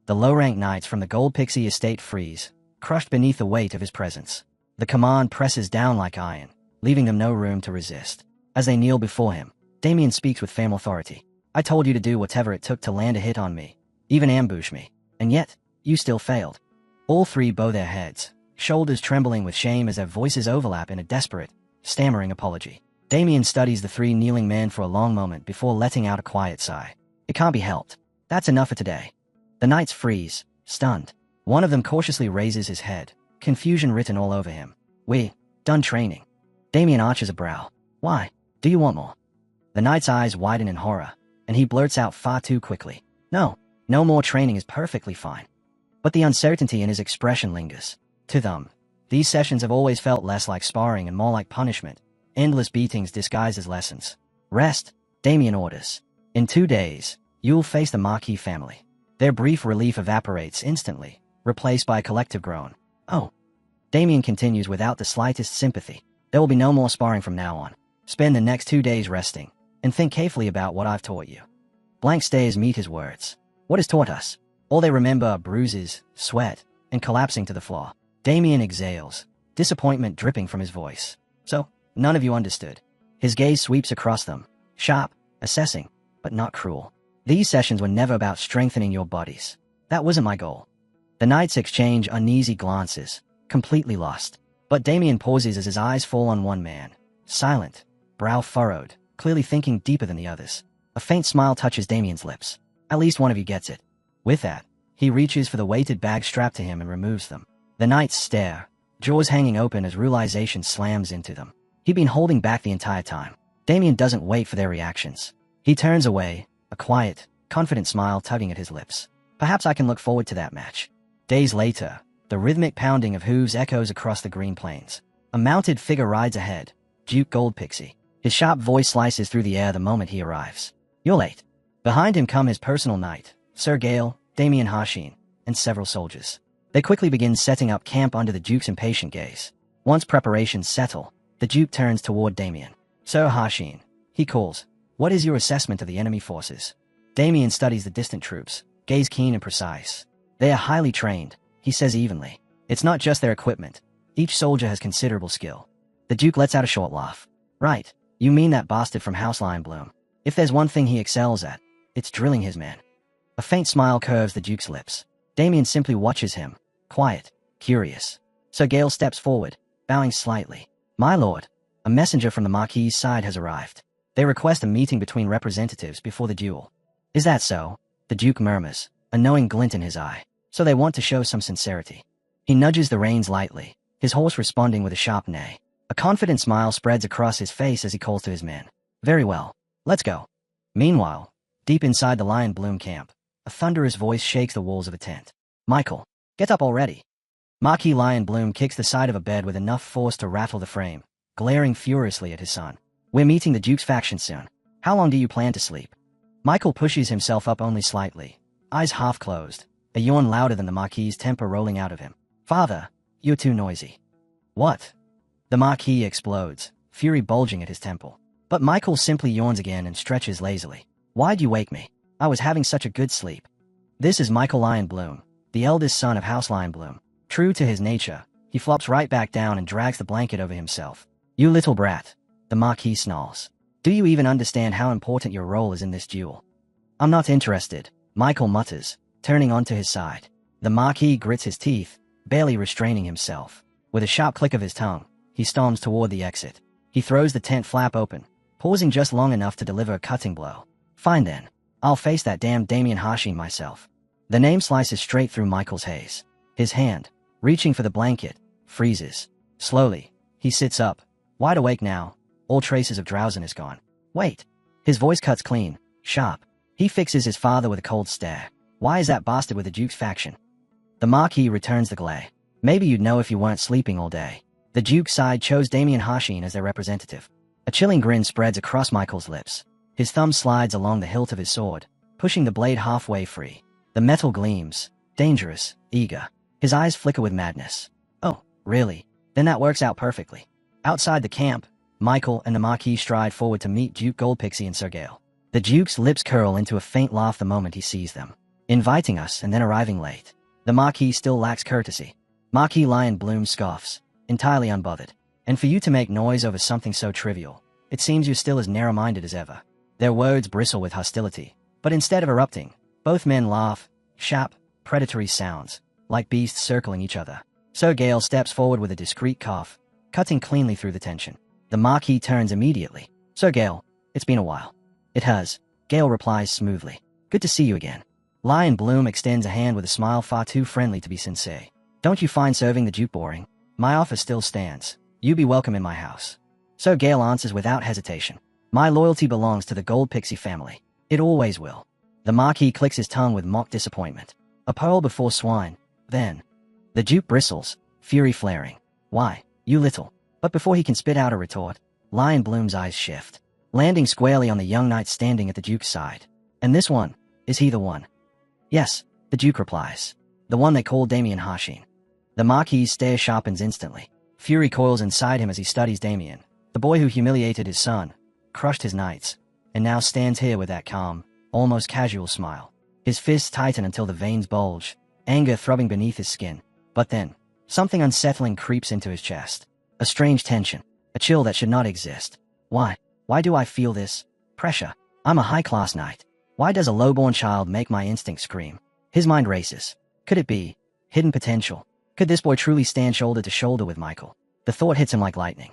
The low-ranked knights from the Gold Pixie estate freeze, crushed beneath the weight of his presence. The command presses down like iron, leaving them no room to resist. As they kneel before him, Damien speaks with firm authority. "I told you to do whatever it took to land a hit on me, even ambush me, and yet, you still failed." All three bow their heads, shoulders trembling with shame as their voices overlap in a desperate, stammering apology. Damien studies the three kneeling men for a long moment before letting out a quiet sigh. "It can't be helped. That's enough for today." The knights freeze, stunned. One of them cautiously raises his head, confusion written all over him. "We're done training." Damien arches a brow. "Why? Do you want more?" The knight's eyes widen in horror, and he blurts out far too quickly. "No, no more training is perfectly fine." But the uncertainty in his expression lingers. To them, these sessions have always felt less like sparring and more like punishment, endless beatings disguised as lessons. "Rest," Damien orders. "In 2 days, you'll face the Marquis family." Their brief relief evaporates instantly, replaced by a collective groan. Oh. Damien continues without the slightest sympathy. There will be no more sparring from now on. Spend the next 2 days resting, and think carefully about what I've taught you. Blank stares meet his words. What has taught us? All they remember are bruises, sweat, and collapsing to the floor. Damien exhales, disappointment dripping from his voice. So, none of you understood. His gaze sweeps across them, sharp, assessing, but not cruel. These sessions were never about strengthening your bodies. That wasn't my goal. The knights exchange uneasy glances, completely lost. But Damien pauses as his eyes fall on one man, silent, brow furrowed, clearly thinking deeper than the others. A faint smile touches Damien's lips. At least one of you gets it. With that, he reaches for the weighted bag strapped to him and removes them. The knights stare, jaws hanging open as realization slams into them. He'd been holding back the entire time. Damien doesn't wait for their reactions. He turns away, a quiet, confident smile tugging at his lips. Perhaps I can look forward to that match. Days later, the rhythmic pounding of hooves echoes across the green plains. A mounted figure rides ahead, Duke Goldpixie. His sharp voice slices through the air the moment he arrives. You're late. Behind him come his personal knight, Sir Gale, Damien Harshin, and several soldiers. They quickly begin setting up camp under the Duke's impatient gaze. Once preparations settle, the Duke turns toward Damien. Sir Harshin, he calls, what is your assessment of the enemy forces? Damien studies the distant troops, gaze keen and precise. They are highly trained, he says evenly. It's not just their equipment. Each soldier has considerable skill. The Duke lets out a short laugh. Right, you mean that bastard from House Lionbloom. If there's one thing he excels at, it's drilling his men. A faint smile curves the Duke's lips. Damien simply watches him, quiet, curious. Sir Gale steps forward, bowing slightly. My lord, a messenger from the Marquis's side has arrived. They request a meeting between representatives before the duel. Is that so? The Duke murmurs, a knowing glint in his eye. So they want to show some sincerity. He nudges the reins lightly, his horse responding with a sharp neigh. A confident smile spreads across his face as he calls to his men. Very well, let's go. Meanwhile, deep inside the Lion Bloom camp, a thunderous voice shakes the walls of a tent. Michael, get up already. Marquis Lion Bloom kicks the side of a bed with enough force to rattle the frame, glaring furiously at his son. We're meeting the Duke's faction soon. How long do you plan to sleep? Michael pushes himself up only slightly, eyes half closed, a yawn louder than the Marquis's temper rolling out of him. Father, you're too noisy. What? The Marquis explodes, fury bulging at his temple. But Michael simply yawns again and stretches lazily. Why'd you wake me? I was having such a good sleep. This is Michael Lion Bloom, the eldest son of House Lion Bloom. True to his nature, he flops right back down and drags the blanket over himself. You little brat, the Marquis snarls. Do you even understand how important your role is in this duel? I'm not interested, Michael mutters, turning onto his side. The Marquis grits his teeth, barely restraining himself. With a sharp click of his tongue, he storms toward the exit. He throws the tent flap open, pausing just long enough to deliver a cutting blow. Fine then. I'll face that damn Damien Harshin myself. The name slices straight through Michael's haze. His hand, reaching for the blanket, freezes. Slowly, he sits up, wide awake now, all traces of drowsiness gone. Wait. His voice cuts clean, sharp. He fixes his father with a cold stare. Why is that bastard with the Duke's faction? The Marquis returns the glare. Maybe you'd know if you weren't sleeping all day. The Duke's side chose Damien Harshin as their representative. A chilling grin spreads across Michael's lips. His thumb slides along the hilt of his sword, pushing the blade halfway free. The metal gleams, dangerous, eager. His eyes flicker with madness. Oh, really? Then that works out perfectly. Outside the camp, Michael and the Marquis stride forward to meet Duke Goldpixie and Sir Gale. The Duke's lips curl into a faint laugh the moment he sees them. Inviting us and then arriving late. The Marquis still lacks courtesy. Marquis Lion Bloom scoffs, entirely unbothered. And for you to make noise over something so trivial, it seems you're still as narrow-minded as ever. Their words bristle with hostility. But instead of erupting, both men laugh, sharp, predatory sounds, like beasts circling each other. Sir Gale steps forward with a discreet cough, cutting cleanly through the tension. The Marquis turns immediately. Sir Gale, it's been a while. It has. Gale replies smoothly. Good to see you again. Lion Bloom extends a hand with a smile far too friendly to be sincere. Don't you find serving the Duke boring? My offer still stands. You be welcome in my house. Sir Gale answers without hesitation. My loyalty belongs to the Goldpixie family. It always will. The Marquis clicks his tongue with mock disappointment. A pearl before swine, then. The Duke bristles, fury flaring. Why, you little. But before he can spit out a retort, Lion Bloom's eyes shift, landing squarely on the young knight standing at the Duke's side. And this one, is he the one? Yes, the Duke replies. The one they called Damien Hashin. The Marquis's stare sharpens instantly. Fury coils inside him as he studies Damien, the boy who humiliated his son, crushed his knights, and now stands here with that calm, almost casual smile. His fists tighten until the veins bulge, anger throbbing beneath his skin. But then, something unsettling creeps into his chest. A strange tension. A chill that should not exist. Why? Why do I feel this? Pressure. I'm a high-class knight. Why does a lowborn child make my instinct scream? His mind races. Could it be? Hidden potential. Could this boy truly stand shoulder to shoulder with Michael? The thought hits him like lightning.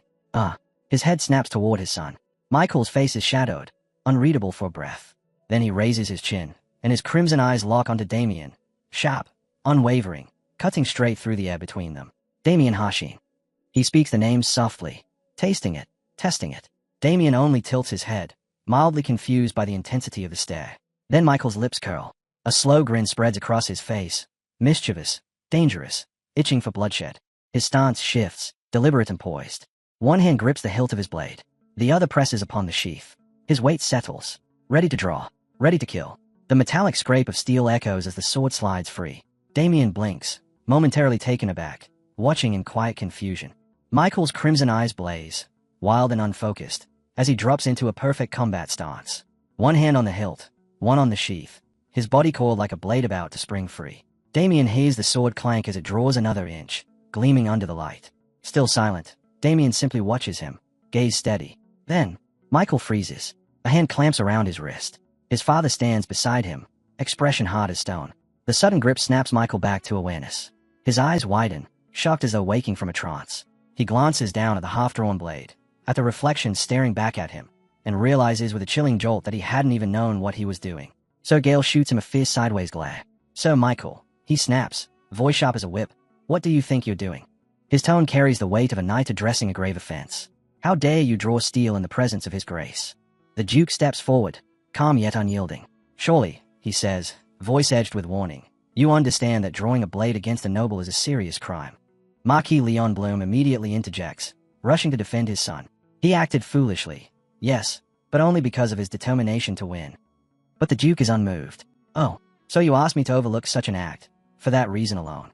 His head snaps toward his son. Michael's face is shadowed, unreadable for a breath. Then he raises his chin, and his crimson eyes lock onto Damien. Sharp, unwavering, cutting straight through the air between them. Damien Hashin. He speaks the name softly, tasting it, testing it. Damien only tilts his head, mildly confused by the intensity of the stare. Then Michael's lips curl. A slow grin spreads across his face. Mischievous, dangerous, itching for bloodshed. His stance shifts, deliberate and poised. One hand grips the hilt of his blade. The other presses upon the sheath. His weight settles, ready to draw, ready to kill. The metallic scrape of steel echoes as the sword slides free. Damien blinks, momentarily taken aback, watching in quiet confusion. Michael's crimson eyes blaze, wild and unfocused, as he drops into a perfect combat stance. One hand on the hilt, one on the sheath, his body coiled like a blade about to spring free. Damien hears the sword clank as it draws another inch, gleaming under the light. Still silent, Damien simply watches him, gaze steady. Then, Michael freezes. A hand clamps around his wrist. His father stands beside him, expression hard as stone. The sudden grip snaps Michael back to awareness. His eyes widen, shocked as though waking from a trance. He glances down at the half-drawn blade, at the reflection staring back at him, and realizes with a chilling jolt that he hadn't even known what he was doing. Sir Gale shoots him a fierce sideways glare. Sir Michael, he snaps, voice sharp as a whip. What do you think you're doing? His tone carries the weight of a knight addressing a grave offense. How dare you draw steel in the presence of his grace? The Duke steps forward, calm yet unyielding. Surely, he says, voice edged with warning, you understand that drawing a blade against a noble is a serious crime. Marquis Leon Bloom immediately interjects, rushing to defend his son. He acted foolishly, yes, but only because of his determination to win. But the Duke is unmoved. Oh, so you asked me to overlook such an act, for that reason alone.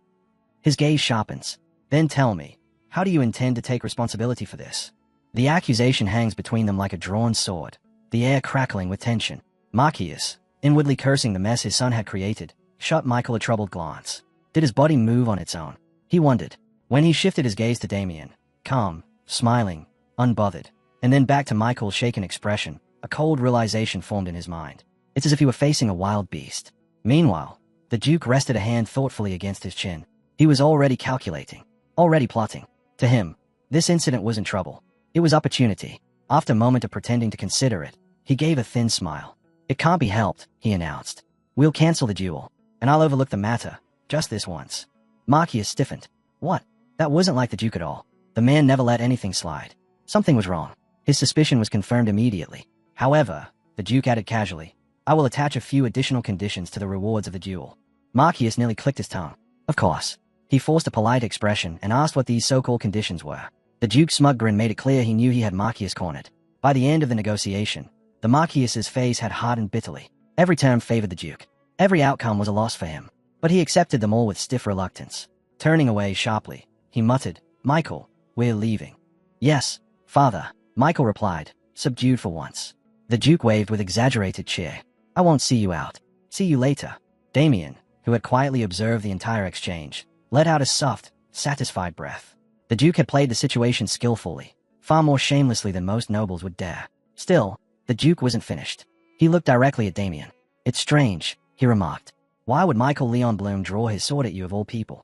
His gaze sharpens. Then tell me, how do you intend to take responsibility for this? The accusation hangs between them like a drawn sword, the air crackling with tension. Marquis, inwardly cursing the mess his son had created, shot Michael a troubled glance. Did his body move on its own? He wondered. When he shifted his gaze to Damien, calm, smiling, unbothered, and then back to Michael's shaken expression, a cold realization formed in his mind. It's as if he were facing a wild beast. Meanwhile, the Duke rested a hand thoughtfully against his chin. He was already calculating, already plotting. To him, this incident wasn't trouble. It was opportunity. After a moment of pretending to consider it, he gave a thin smile. It can't be helped, he announced. We'll cancel the duel, and I'll overlook the matter, just this once. Marquis stiffened. What? That wasn't like the Duke at all. The man never let anything slide. Something was wrong. His suspicion was confirmed immediately. However, the Duke added casually, I will attach a few additional conditions to the rewards of the duel. Marquis nearly clicked his tongue. Of course. He forced a polite expression and asked what these so-called conditions were. The Duke's smug grin made it clear he knew he had Marquis cornered. By the end of the negotiation, the Marquis's face had hardened bitterly. Every term favored the Duke. Every outcome was a loss for him. But he accepted them all with stiff reluctance. Turning away sharply, he muttered, Michael, we're leaving. Yes, father, Michael replied, subdued for once. The Duke waved with exaggerated cheer. I won't see you out. See you later. Damien, who had quietly observed the entire exchange, let out a soft, satisfied breath. The Duke had played the situation skillfully, far more shamelessly than most nobles would dare. Still, the Duke wasn't finished. He looked directly at Damien. It's strange, he remarked. Why would Michael Leon Bloom draw his sword at you of all people?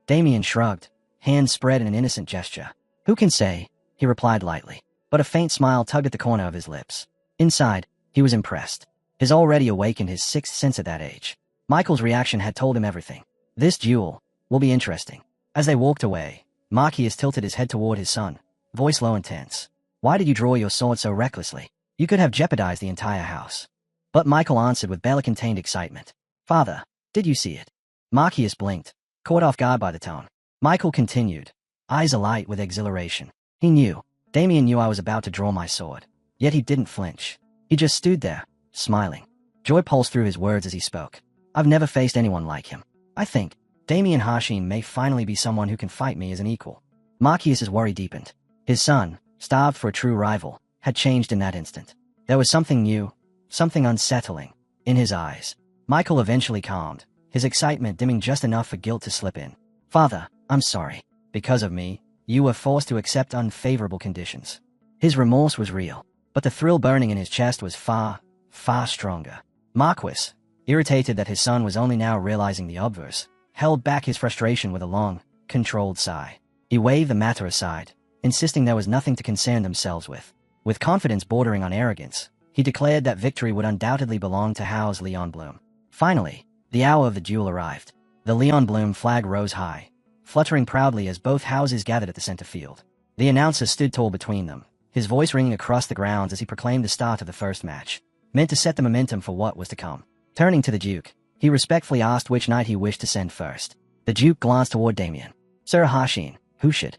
Damien shrugged, hands spread in an innocent gesture. Who can say? He replied lightly, but a faint smile tugged at the corner of his lips. Inside, he was impressed. His already awakened his sixth sense at that age. Michael's reaction had told him everything. This duel will be interesting. As they walked away, Marquis tilted his head toward his son, voice low and tense. Why did you draw your sword so recklessly? You could have jeopardized the entire house. But Michael answered with barely contained excitement. Father, did you see it? Marquis blinked, caught off guard by the tone. Michael continued, eyes alight with exhilaration. He knew. Damien knew I was about to draw my sword. Yet he didn't flinch. He just stood there, smiling. Joy pulsed through his words as he spoke. I've never faced anyone like him. I think, Damien Harshin may finally be someone who can fight me as an equal. Marcius's worry deepened. His son, starved for a true rival, had changed in that instant. There was something new, something unsettling, in his eyes. Michael eventually calmed, his excitement dimming just enough for guilt to slip in. Father, I'm sorry. Because of me, you were forced to accept unfavorable conditions. His remorse was real, but the thrill burning in his chest was far, far stronger. Marquis, irritated that his son was only now realizing the obverse, held back his frustration with a long, controlled sigh. He waved the matter aside, insisting there was nothing to concern themselves with. With confidence bordering on arrogance, he declared that victory would undoubtedly belong to House Leon Bloom. Finally, the hour of the duel arrived. The Leon Bloom flag rose high, fluttering proudly as both houses gathered at the center field. The announcer stood tall between them, his voice ringing across the grounds as he proclaimed the start of the first match, meant to set the momentum for what was to come. Turning to the Duke, he respectfully asked which knight he wished to send first. The Duke glanced toward Damien. Sir Harshin, who should?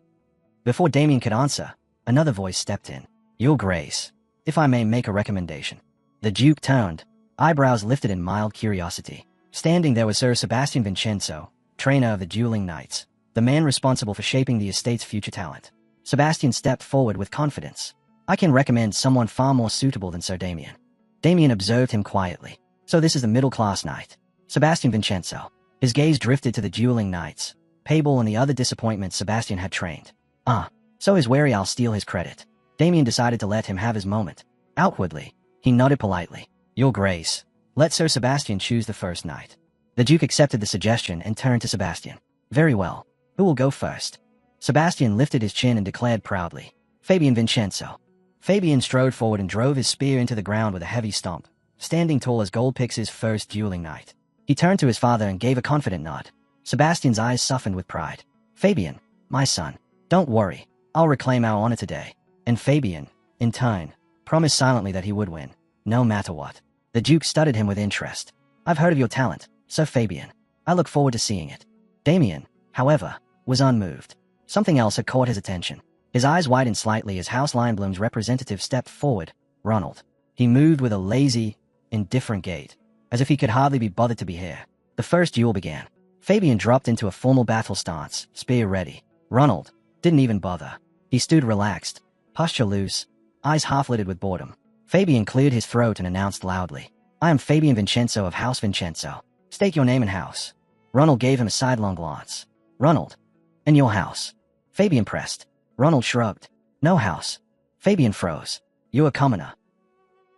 Before Damien could answer, another voice stepped in. Your Grace, if I may make a recommendation. The Duke turned, eyebrows lifted in mild curiosity. Standing there was Sir Sebastian Vincenzo, trainer of the dueling knights, the man responsible for shaping the estate's future talent. Sebastian stepped forward with confidence. I can recommend someone far more suitable than Sir Damien. Damien observed him quietly. So this is the middle-class knight, Sebastian Vincenzo. His gaze drifted to the dueling knights, Pable and the other disappointments Sebastian had trained. So he's wary I'll steal his credit. Damien decided to let him have his moment. Outwardly, he nodded politely. Your Grace, let Sir Sebastian choose the first knight. The Duke accepted the suggestion and turned to Sebastian. Very well. Who will go first? Sebastian lifted his chin and declared proudly. Fabian Vincenzo. Fabian strode forward and drove his spear into the ground with a heavy stomp, standing tall as Goldpix's first dueling knight. He turned to his father and gave a confident nod. Sebastian's eyes softened with pride. Fabian, my son, don't worry. I'll reclaim our honor today. And Fabian, in turn, promised silently that he would win, no matter what. The Duke studied him with interest. I've heard of your talent, Sir Fabian. I look forward to seeing it. Damien, however, was unmoved. Something else had caught his attention. His eyes widened slightly as House Lionbloom's representative stepped forward, Ronald. He moved with a lazy, indifferent gait, as if he could hardly be bothered to be here. The first duel began. Fabian dropped into a formal battle stance, spear ready. Ronald didn't even bother. He stood relaxed, posture loose, eyes half-lidded with boredom. Fabian cleared his throat and announced loudly. I am Fabian Vincenzo of House Vincenzo. State your name and house. Ronald gave him a sidelong glance. Ronald. And your house. Fabian pressed. Ronald shrugged. No house. Fabian froze. You a commoner.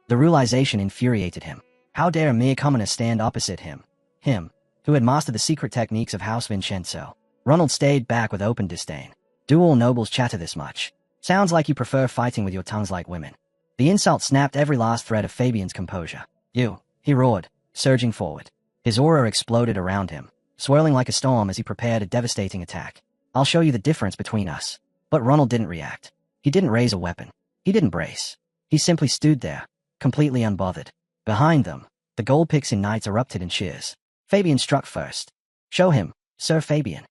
The realization infuriated him. How dare a mere commoner stand opposite him? Him, who had mastered the secret techniques of House Vincenzo. Ronald stayed back with open disdain. Do all nobles chatter this much? Sounds like you prefer fighting with your tongues like women. The insult snapped every last thread of Fabian's composure. You, he roared, surging forward. His aura exploded around him, swirling like a storm as he prepared a devastating attack. I'll show you the difference between us. But Ronald didn't react. He didn't raise a weapon. He didn't brace. He simply stood there, completely unbothered. Behind them, the Goldpixin knights erupted in cheers. Fabian struck first. Show him, Sir Fabian.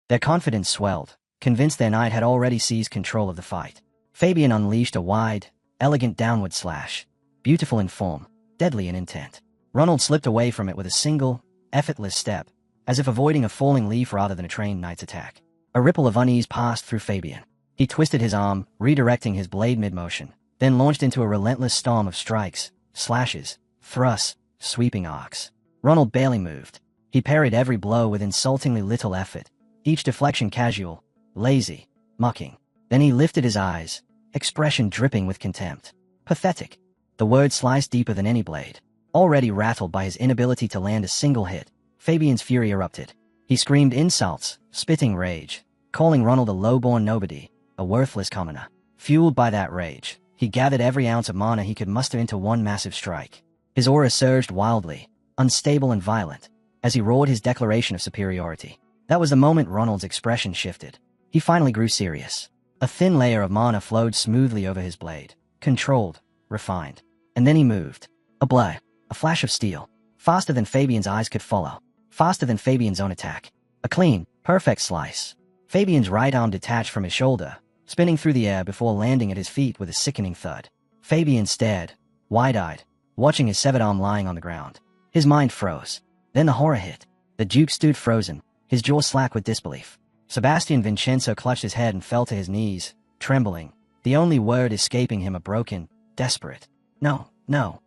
Their confidence swelled, convinced their knight had already seized control of the fight. Fabian unleashed a wide, elegant downward slash, beautiful in form, deadly in intent. Ronald slipped away from it with a single, effortless step, as if avoiding a falling leaf rather than a trained knight's attack. A ripple of unease passed through Fabian. He twisted his arm, redirecting his blade mid-motion, then launched into a relentless storm of strikes, slashes, thrusts, sweeping arcs. Ronald barely moved. He parried every blow with insultingly little effort, each deflection casual, lazy, mocking. Then he lifted his eyes, expression dripping with contempt. Pathetic. The word sliced deeper than any blade. Already rattled by his inability to land a single hit, Fabian's fury erupted. He screamed insults, spitting rage, calling Ronald a low-born nobody, a worthless commoner. Fueled by that rage, he gathered every ounce of mana he could muster into one massive strike. His aura surged wildly, unstable and violent, as he roared his declaration of superiority. That was the moment Ronald's expression shifted. He finally grew serious. A thin layer of mana flowed smoothly over his blade, controlled, refined. And then he moved. A blow, a flash of steel, faster than Fabian's eyes could follow, faster than Fabian's own attack. A clean, perfect slice. Fabian's right arm detached from his shoulder, spinning through the air before landing at his feet with a sickening thud. Fabian stared, wide-eyed, watching his severed arm lying on the ground. His mind froze. Then the horror hit. The Duke stood frozen, his jaw slack with disbelief. Sebastian Vincenzo clutched his head and fell to his knees, trembling, the only word escaping him a broken, desperate, "No, no."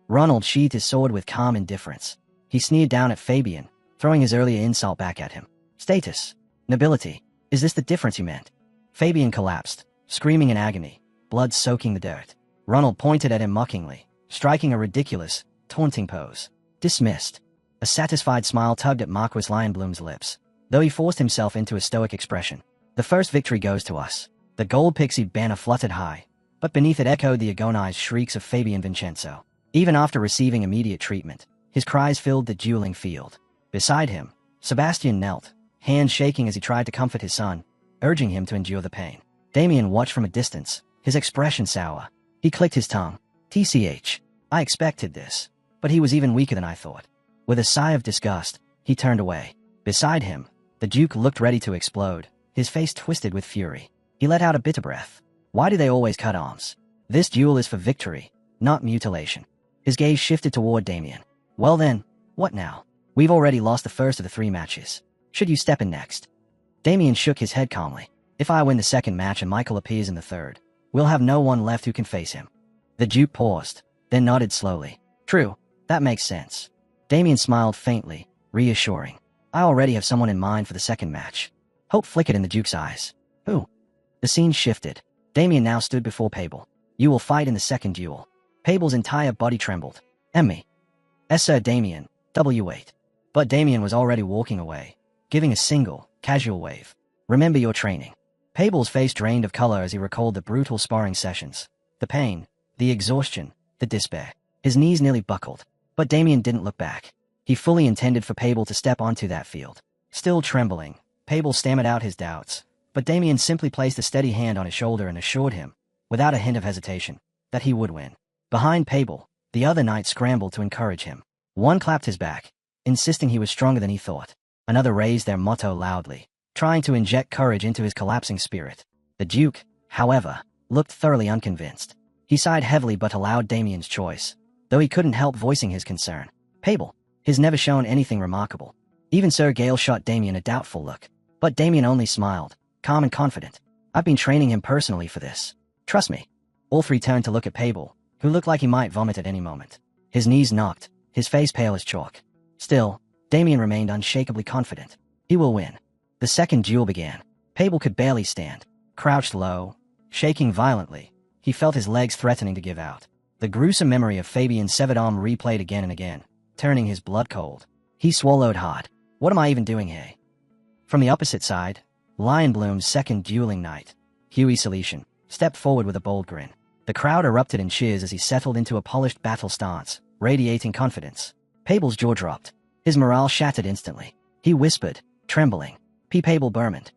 Ronald sheathed his sword with calm indifference. He sneered down at Fabian, throwing his earlier insult back at him. "Status. Nobility. Is this the difference you meant?" Fabian collapsed, screaming in agony, blood soaking the dirt. Ronald pointed at him mockingly, striking a ridiculous, taunting pose. "Dismissed." A satisfied smile tugged at Marquis Lionbloom's lips, though he forced himself into a stoic expression. "The first victory goes to us." The gold pixie banner fluttered high, but beneath it echoed the agonized shrieks of Fabian Vincenzo. Even after receiving immediate treatment, his cries filled the dueling field. Beside him, Sebastian knelt, hands shaking as he tried to comfort his son, urging him to endure the pain. Damien watched from a distance, his expression sour. He clicked his tongue. "TCH. I expected this, but he was even weaker than I thought." With a sigh of disgust, he turned away. Beside him, the Duke looked ready to explode, his face twisted with fury. He let out a bitter breath. Why do they always cut arms? This duel is for victory, not mutilation. His gaze shifted toward Damien. "Well then, what now? We've already lost the first of the 3 matches. Should you step in next?" Damien shook his head calmly. "If I win the second match and Michael appears in the third, we'll have no one left who can face him." The Duke paused, then nodded slowly. "True, that makes sense." Damien smiled faintly, reassuring. "I already have someone in mind for the second match." Hope flickered in the Duke's eyes. "Who?" The scene shifted. Damien now stood before Pable. "You will fight in the second duel." Pable's entire body trembled. "Emmy." "Yes, Sir Damien, W8." But Damien was already walking away, giving a single, casual wave. "Remember your training." Pable's face drained of color as he recalled the brutal sparring sessions. The pain, the exhaustion, the despair. His knees nearly buckled. But Damien didn't look back. He fully intended for Pable to step onto that field. Still trembling, Pable stammered out his doubts, but Damien simply placed a steady hand on his shoulder and assured him, without a hint of hesitation, that he would win. Behind Pable, the other knights scrambled to encourage him. One clapped his back, insisting he was stronger than he thought. Another raised their motto loudly, trying to inject courage into his collapsing spirit. The Duke, however, looked thoroughly unconvinced. He sighed heavily but allowed Damien's choice, though he couldn't help voicing his concern. Pable, he's never shown anything remarkable. Even Sir Gale shot Damien a doubtful look, but Damien only smiled, calm and confident. "I've been training him personally for this. Trust me." All 3 turned to look at Pable, who looked like he might vomit at any moment. His knees knocked, his face pale as chalk. Still, Damien remained unshakably confident. He will win. The second duel began. Pable could barely stand. Crouched low, shaking violently, he felt his legs threatening to give out. The gruesome memory of Fabian's severed arm replayed again and again, turning his blood cold. He swallowed hard. "What am I even doing here?" From the opposite side, Lionbloom's second dueling knight, Huey Salesian, stepped forward with a bold grin. The crowd erupted in cheers as he settled into a polished battle stance, radiating confidence. Pable's jaw dropped. His morale shattered instantly. He whispered, trembling, "P. Pable Bermond."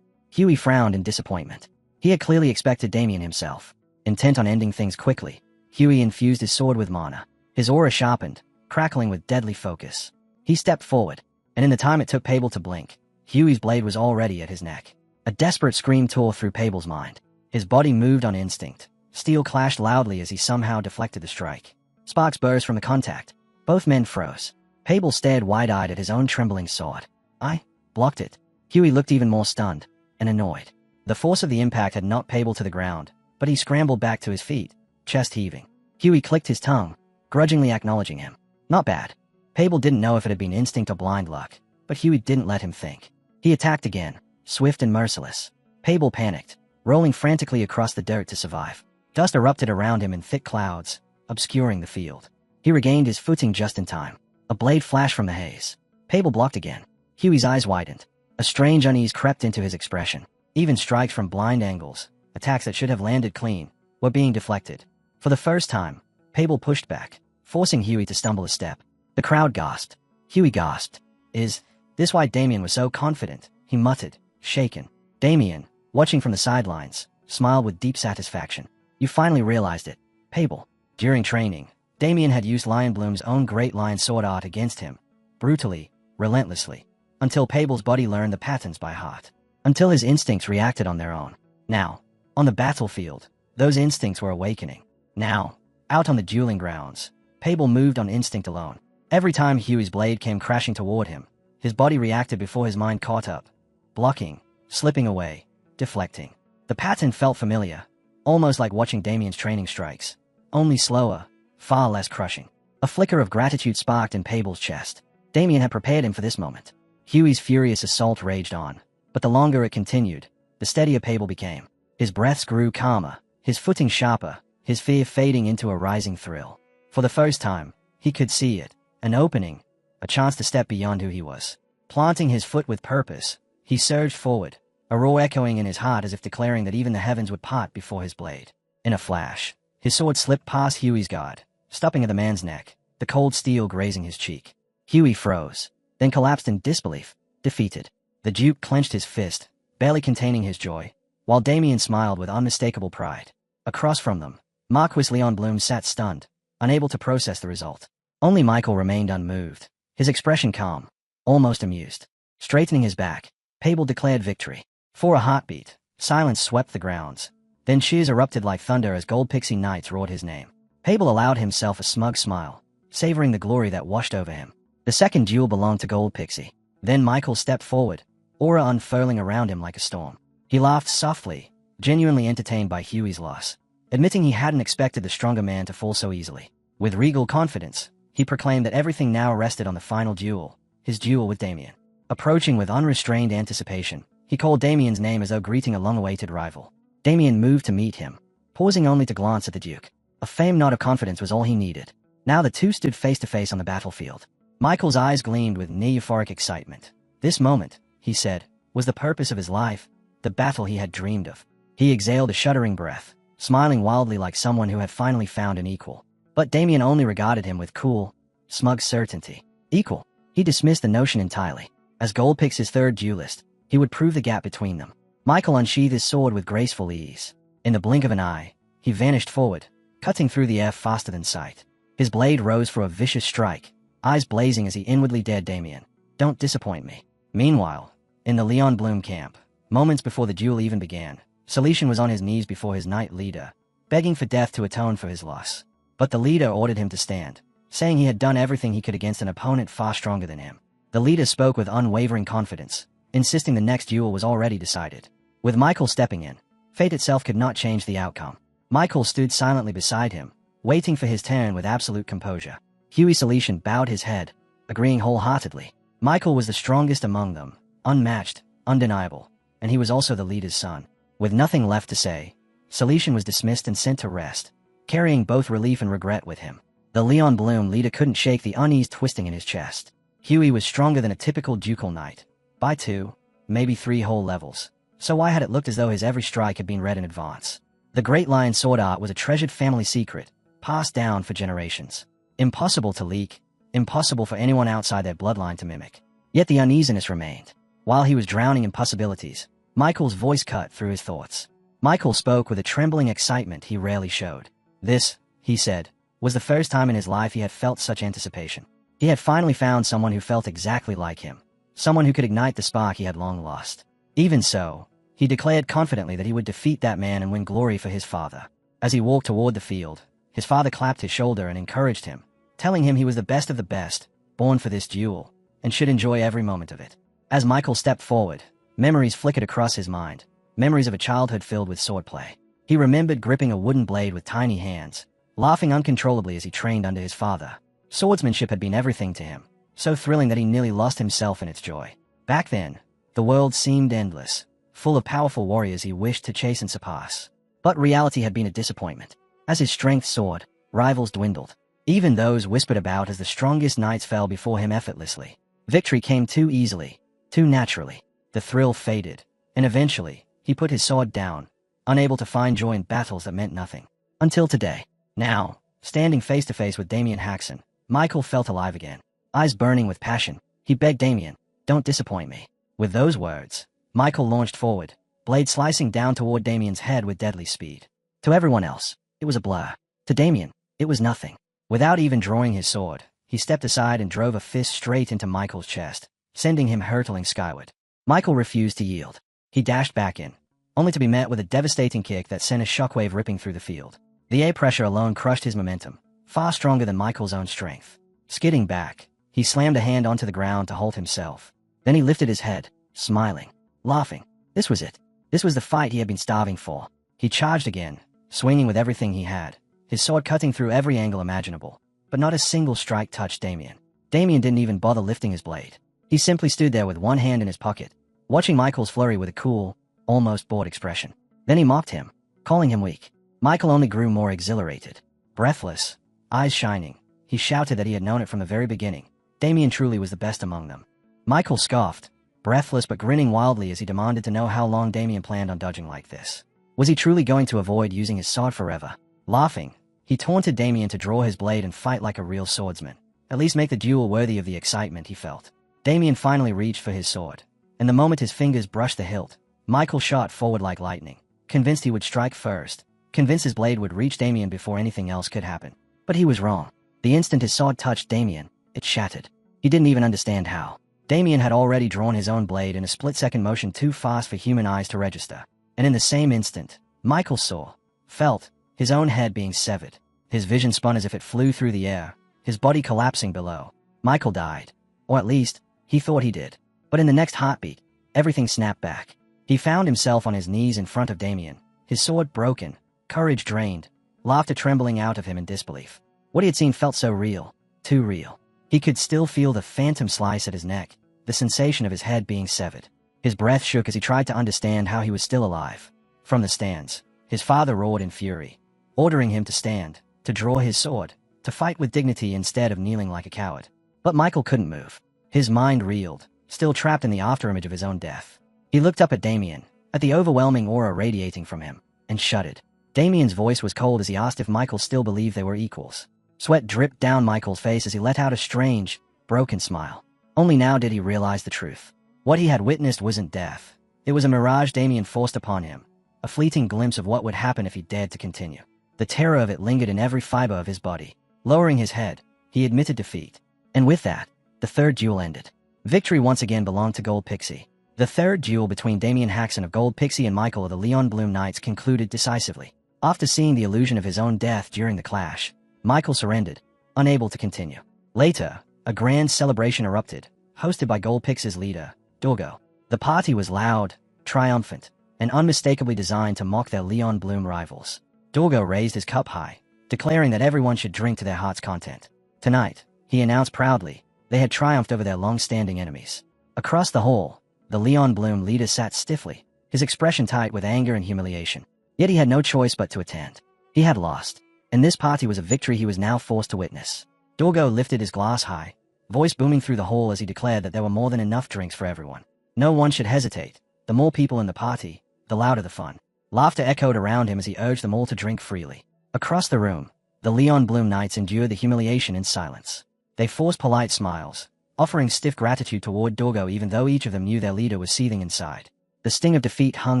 Huey frowned in disappointment. He had clearly expected Damien himself. Intent on ending things quickly, Huey infused his sword with mana. His aura sharpened, crackling with deadly focus. He stepped forward, and in the time it took Pable to blink, Huey's blade was already at his neck. A desperate scream tore through Pable's mind. His body moved on instinct. Steel clashed loudly as he somehow deflected the strike. Sparks burst from the contact. Both men froze. Pable stared wide-eyed at his own trembling sword. "I blocked it." Huey looked even more stunned and annoyed. The force of the impact had knocked Pable to the ground, but he scrambled back to his feet, chest heaving. Huey clicked his tongue, grudgingly acknowledging him. Not bad. Pable didn't know if it had been instinct or blind luck, but Huey didn't let him think. He attacked again, swift and merciless. Pable panicked, rolling frantically across the dirt to survive. Dust erupted around him in thick clouds, obscuring the field. He regained his footing just in time. A blade flashed from the haze. Pable blocked again. Huey's eyes widened. A strange unease crept into his expression. Even strikes from blind angles, attacks that should have landed clean, were being deflected. For the first time, Pable pushed back, forcing Huey to stumble a step. The crowd gasped. Huey gasped. "Is this why Damien was so confident?" he muttered, shaken. Damien, watching from the sidelines, smiled with deep satisfaction. "You finally realized it, Pable." During training, Damien had used Lionbloom's own Great Lion sword art against him, brutally, relentlessly, until Pable's body learned the patterns by heart, until his instincts reacted on their own. Now, on the battlefield, those instincts were awakening. Now, out on the dueling grounds, Pable moved on instinct alone. Every time Huey's blade came crashing toward him, His body reacted before his mind caught up, blocking, slipping away, deflecting. The pattern felt familiar, almost like watching Damien's training strikes, only slower, far less crushing. A flicker of gratitude sparked in Pable's chest. Damien had prepared him for this moment. Huey's furious assault raged on, but the longer it continued, the steadier Pable became. His breaths grew calmer, his footing sharper, his fear fading into a rising thrill. For the first time, he could see it, an opening, a chance to step beyond who he was. Planting his foot with purpose, he surged forward, a roar echoing in his heart as if declaring that even the heavens would part before his blade. In a flash, his sword slipped past Huey's guard, stopping at the man's neck, the cold steel grazing his cheek. Huey froze, then collapsed in disbelief, defeated. The Duke clenched his fist, barely containing his joy, while Damien smiled with unmistakable pride. Across from them, Marquis Leon Bloom sat stunned, unable to process the result. Only Michael remained unmoved, his expression calm, almost amused. Straightening his back, Pable declared victory. For a heartbeat, silence swept the grounds. Then cheers erupted like thunder as Gold Pixie Knights roared his name. Pable allowed himself a smug smile, savoring the glory that washed over him. The second duel belonged to Gold Pixie. Then Michael stepped forward, aura unfurling around him like a storm. He laughed softly, genuinely entertained by Huey's loss, admitting he hadn't expected the stronger man to fall so easily. With regal confidence, he proclaimed that everything now rested on the final duel, his duel with Damien. Approaching with unrestrained anticipation, he called Damien's name as though greeting a long-awaited rival. Damien moved to meet him, pausing only to glance at the Duke. A faint nod of confidence was all he needed. Now the two stood face to face on the battlefield. Michael's eyes gleamed with near euphoric excitement. This moment, he said, was the purpose of his life, the battle he had dreamed of. He exhaled a shuddering breath, smiling wildly like someone who had finally found an equal. But Damien only regarded him with cool, smug certainty. Equal? He dismissed the notion entirely. As Gold picks his third duelist, he would prove the gap between them. Michael unsheathed his sword with graceful ease. In the blink of an eye, he vanished forward, cutting through the air faster than sight. His blade rose for a vicious strike, eyes blazing as he inwardly dared Damien. Don't disappoint me. Meanwhile, in the Leon Bloom camp, moments before the duel even began, Celestian was on his knees before his knight leader, begging for death to atone for his loss. But the leader ordered him to stand, saying he had done everything he could against an opponent far stronger than him. The leader spoke with unwavering confidence, insisting the next duel was already decided. With Michael stepping in, fate itself could not change the outcome. Michael stood silently beside him, waiting for his turn with absolute composure. Huey Celestian bowed his head, agreeing wholeheartedly. Michael was the strongest among them, unmatched, undeniable, and he was also the leader's son. With nothing left to say, Celestian was dismissed and sent to rest, carrying both relief and regret with him. The Leon Bloom leader couldn't shake the unease twisting in his chest. Huey was stronger than a typical ducal knight, by 2, maybe 3 whole levels, so why had it looked as though his every strike had been read in advance? The Great Lion sword art was a treasured family secret, passed down for generations. Impossible to leak, impossible for anyone outside their bloodline to mimic. Yet the uneasiness remained. While he was drowning in possibilities, Michael's voice cut through his thoughts. Michael spoke with a trembling excitement he rarely showed. This, he said, was the first time in his life he had felt such anticipation. He had finally found someone who felt exactly like him, someone who could ignite the spark he had long lost. Even so, he declared confidently that he would defeat that man and win glory for his father. As he walked toward the field, his father clapped his shoulder and encouraged him, telling him he was the best of the best, born for this duel, and should enjoy every moment of it. As Michael stepped forward, memories flickered across his mind, memories of a childhood filled with swordplay. He remembered gripping a wooden blade with tiny hands, laughing uncontrollably as he trained under his father. Swordsmanship had been everything to him, so thrilling that he nearly lost himself in its joy. Back then, the world seemed endless, full of powerful warriors he wished to chase and surpass. But reality had been a disappointment. As his strength soared, rivals dwindled. Even those whispered about as the strongest knights fell before him effortlessly. Victory came too easily, too naturally. The thrill faded, and eventually, he put his sword down, unable to find joy in battles that meant nothing. Until today. Now, standing face to face with Damien Haxon, Michael felt alive again. Eyes burning with passion, he begged Damien, "Don't disappoint me." With those words, Michael launched forward, blade slicing down toward Damien's head with deadly speed. To everyone else, it was a blur. To Damien, it was nothing. Without even drawing his sword, he stepped aside and drove a fist straight into Michael's chest, sending him hurtling skyward. Michael refused to yield. He dashed back in, only to be met with a devastating kick that sent a shockwave ripping through the field. The air pressure alone crushed his momentum, far stronger than Michael's own strength. Skidding back, He slammed a hand onto the ground to hold himself. Then he lifted his head, smiling, laughing. This was it. This was the fight he had been starving for. He charged again, swinging with everything he had, his sword cutting through every angle imaginable. But not a single strike touched Damien. Damien didn't even bother lifting his blade. He simply stood there with one hand in his pocket, watching Michael's flurry with a cool, almost bored expression. Then he mocked him, calling him weak. Michael only grew more exhilarated. Breathless, eyes shining, he shouted that he had known it from the very beginning. Damien truly was the best among them. Michael scoffed, breathless but grinning wildly as he demanded to know how long Damien planned on dodging like this. Was he truly going to avoid using his sword forever? Laughing, he taunted Damien to draw his blade and fight like a real swordsman. At least make the duel worthy of the excitement he felt. Damien finally reached for his sword, and the moment his fingers brushed the hilt, Michael shot forward like lightning, convinced he would strike first, convinced his blade would reach Damien before anything else could happen. But he was wrong. The instant his sword touched Damien, it shattered. He didn't even understand how. Damien had already drawn his own blade in a split-second motion too fast for human eyes to register. And in the same instant, Michael saw, felt, his own head being severed. His vision spun as if it flew through the air, his body collapsing below. Michael died. Or at least, he thought he did. But in the next heartbeat, everything snapped back. He found himself on his knees in front of Damien, his sword broken, courage drained, laughter trembling out of him in disbelief. What he had seen felt so real, too real. He could still feel the phantom slice at his neck, the sensation of his head being severed. His breath shook as he tried to understand how he was still alive. From the stands, his father roared in fury, ordering him to stand, to draw his sword, to fight with dignity instead of kneeling like a coward. But Michael couldn't move. His mind reeled, still trapped in the afterimage of his own death. He looked up at Damien, at the overwhelming aura radiating from him, and shuddered. Damien's voice was cold as he asked if Michael still believed they were equals. Sweat dripped down Michael's face as he let out a strange, broken smile. Only now did he realize the truth. What he had witnessed wasn't death. It was a mirage Damien forced upon him, a fleeting glimpse of what would happen if he dared to continue. The terror of it lingered in every fiber of his body. Lowering his head, he admitted defeat. And with that, the third duel ended. Victory once again belonged to Gold Pixie. The third duel between Damien Haxon of Gold Pixie and Michael of the Leon Bloom Knights concluded decisively. After seeing the illusion of his own death during the clash, Michael surrendered, unable to continue. Later, a grand celebration erupted, hosted by Gold Pixie's leader, Dorgo. The party was loud, triumphant, and unmistakably designed to mock their Leon Bloom rivals. Dorgo raised his cup high, declaring that everyone should drink to their heart's content. Tonight, he announced proudly, they had triumphed over their long-standing enemies. Across the hall, the Leon Bloom leader sat stiffly, his expression tight with anger and humiliation. Yet he had no choice but to attend. He had lost, and this party was a victory he was now forced to witness. Dorgo lifted his glass high, voice booming through the hall as he declared that there were more than enough drinks for everyone. No one should hesitate. The more people in the party, the louder the fun. Laughter echoed around him as he urged them all to drink freely. Across the room, the Leon Bloom Knights endured the humiliation in silence. They forced polite smiles, offering stiff gratitude toward Dorgo even though each of them knew their leader was seething inside. The sting of defeat hung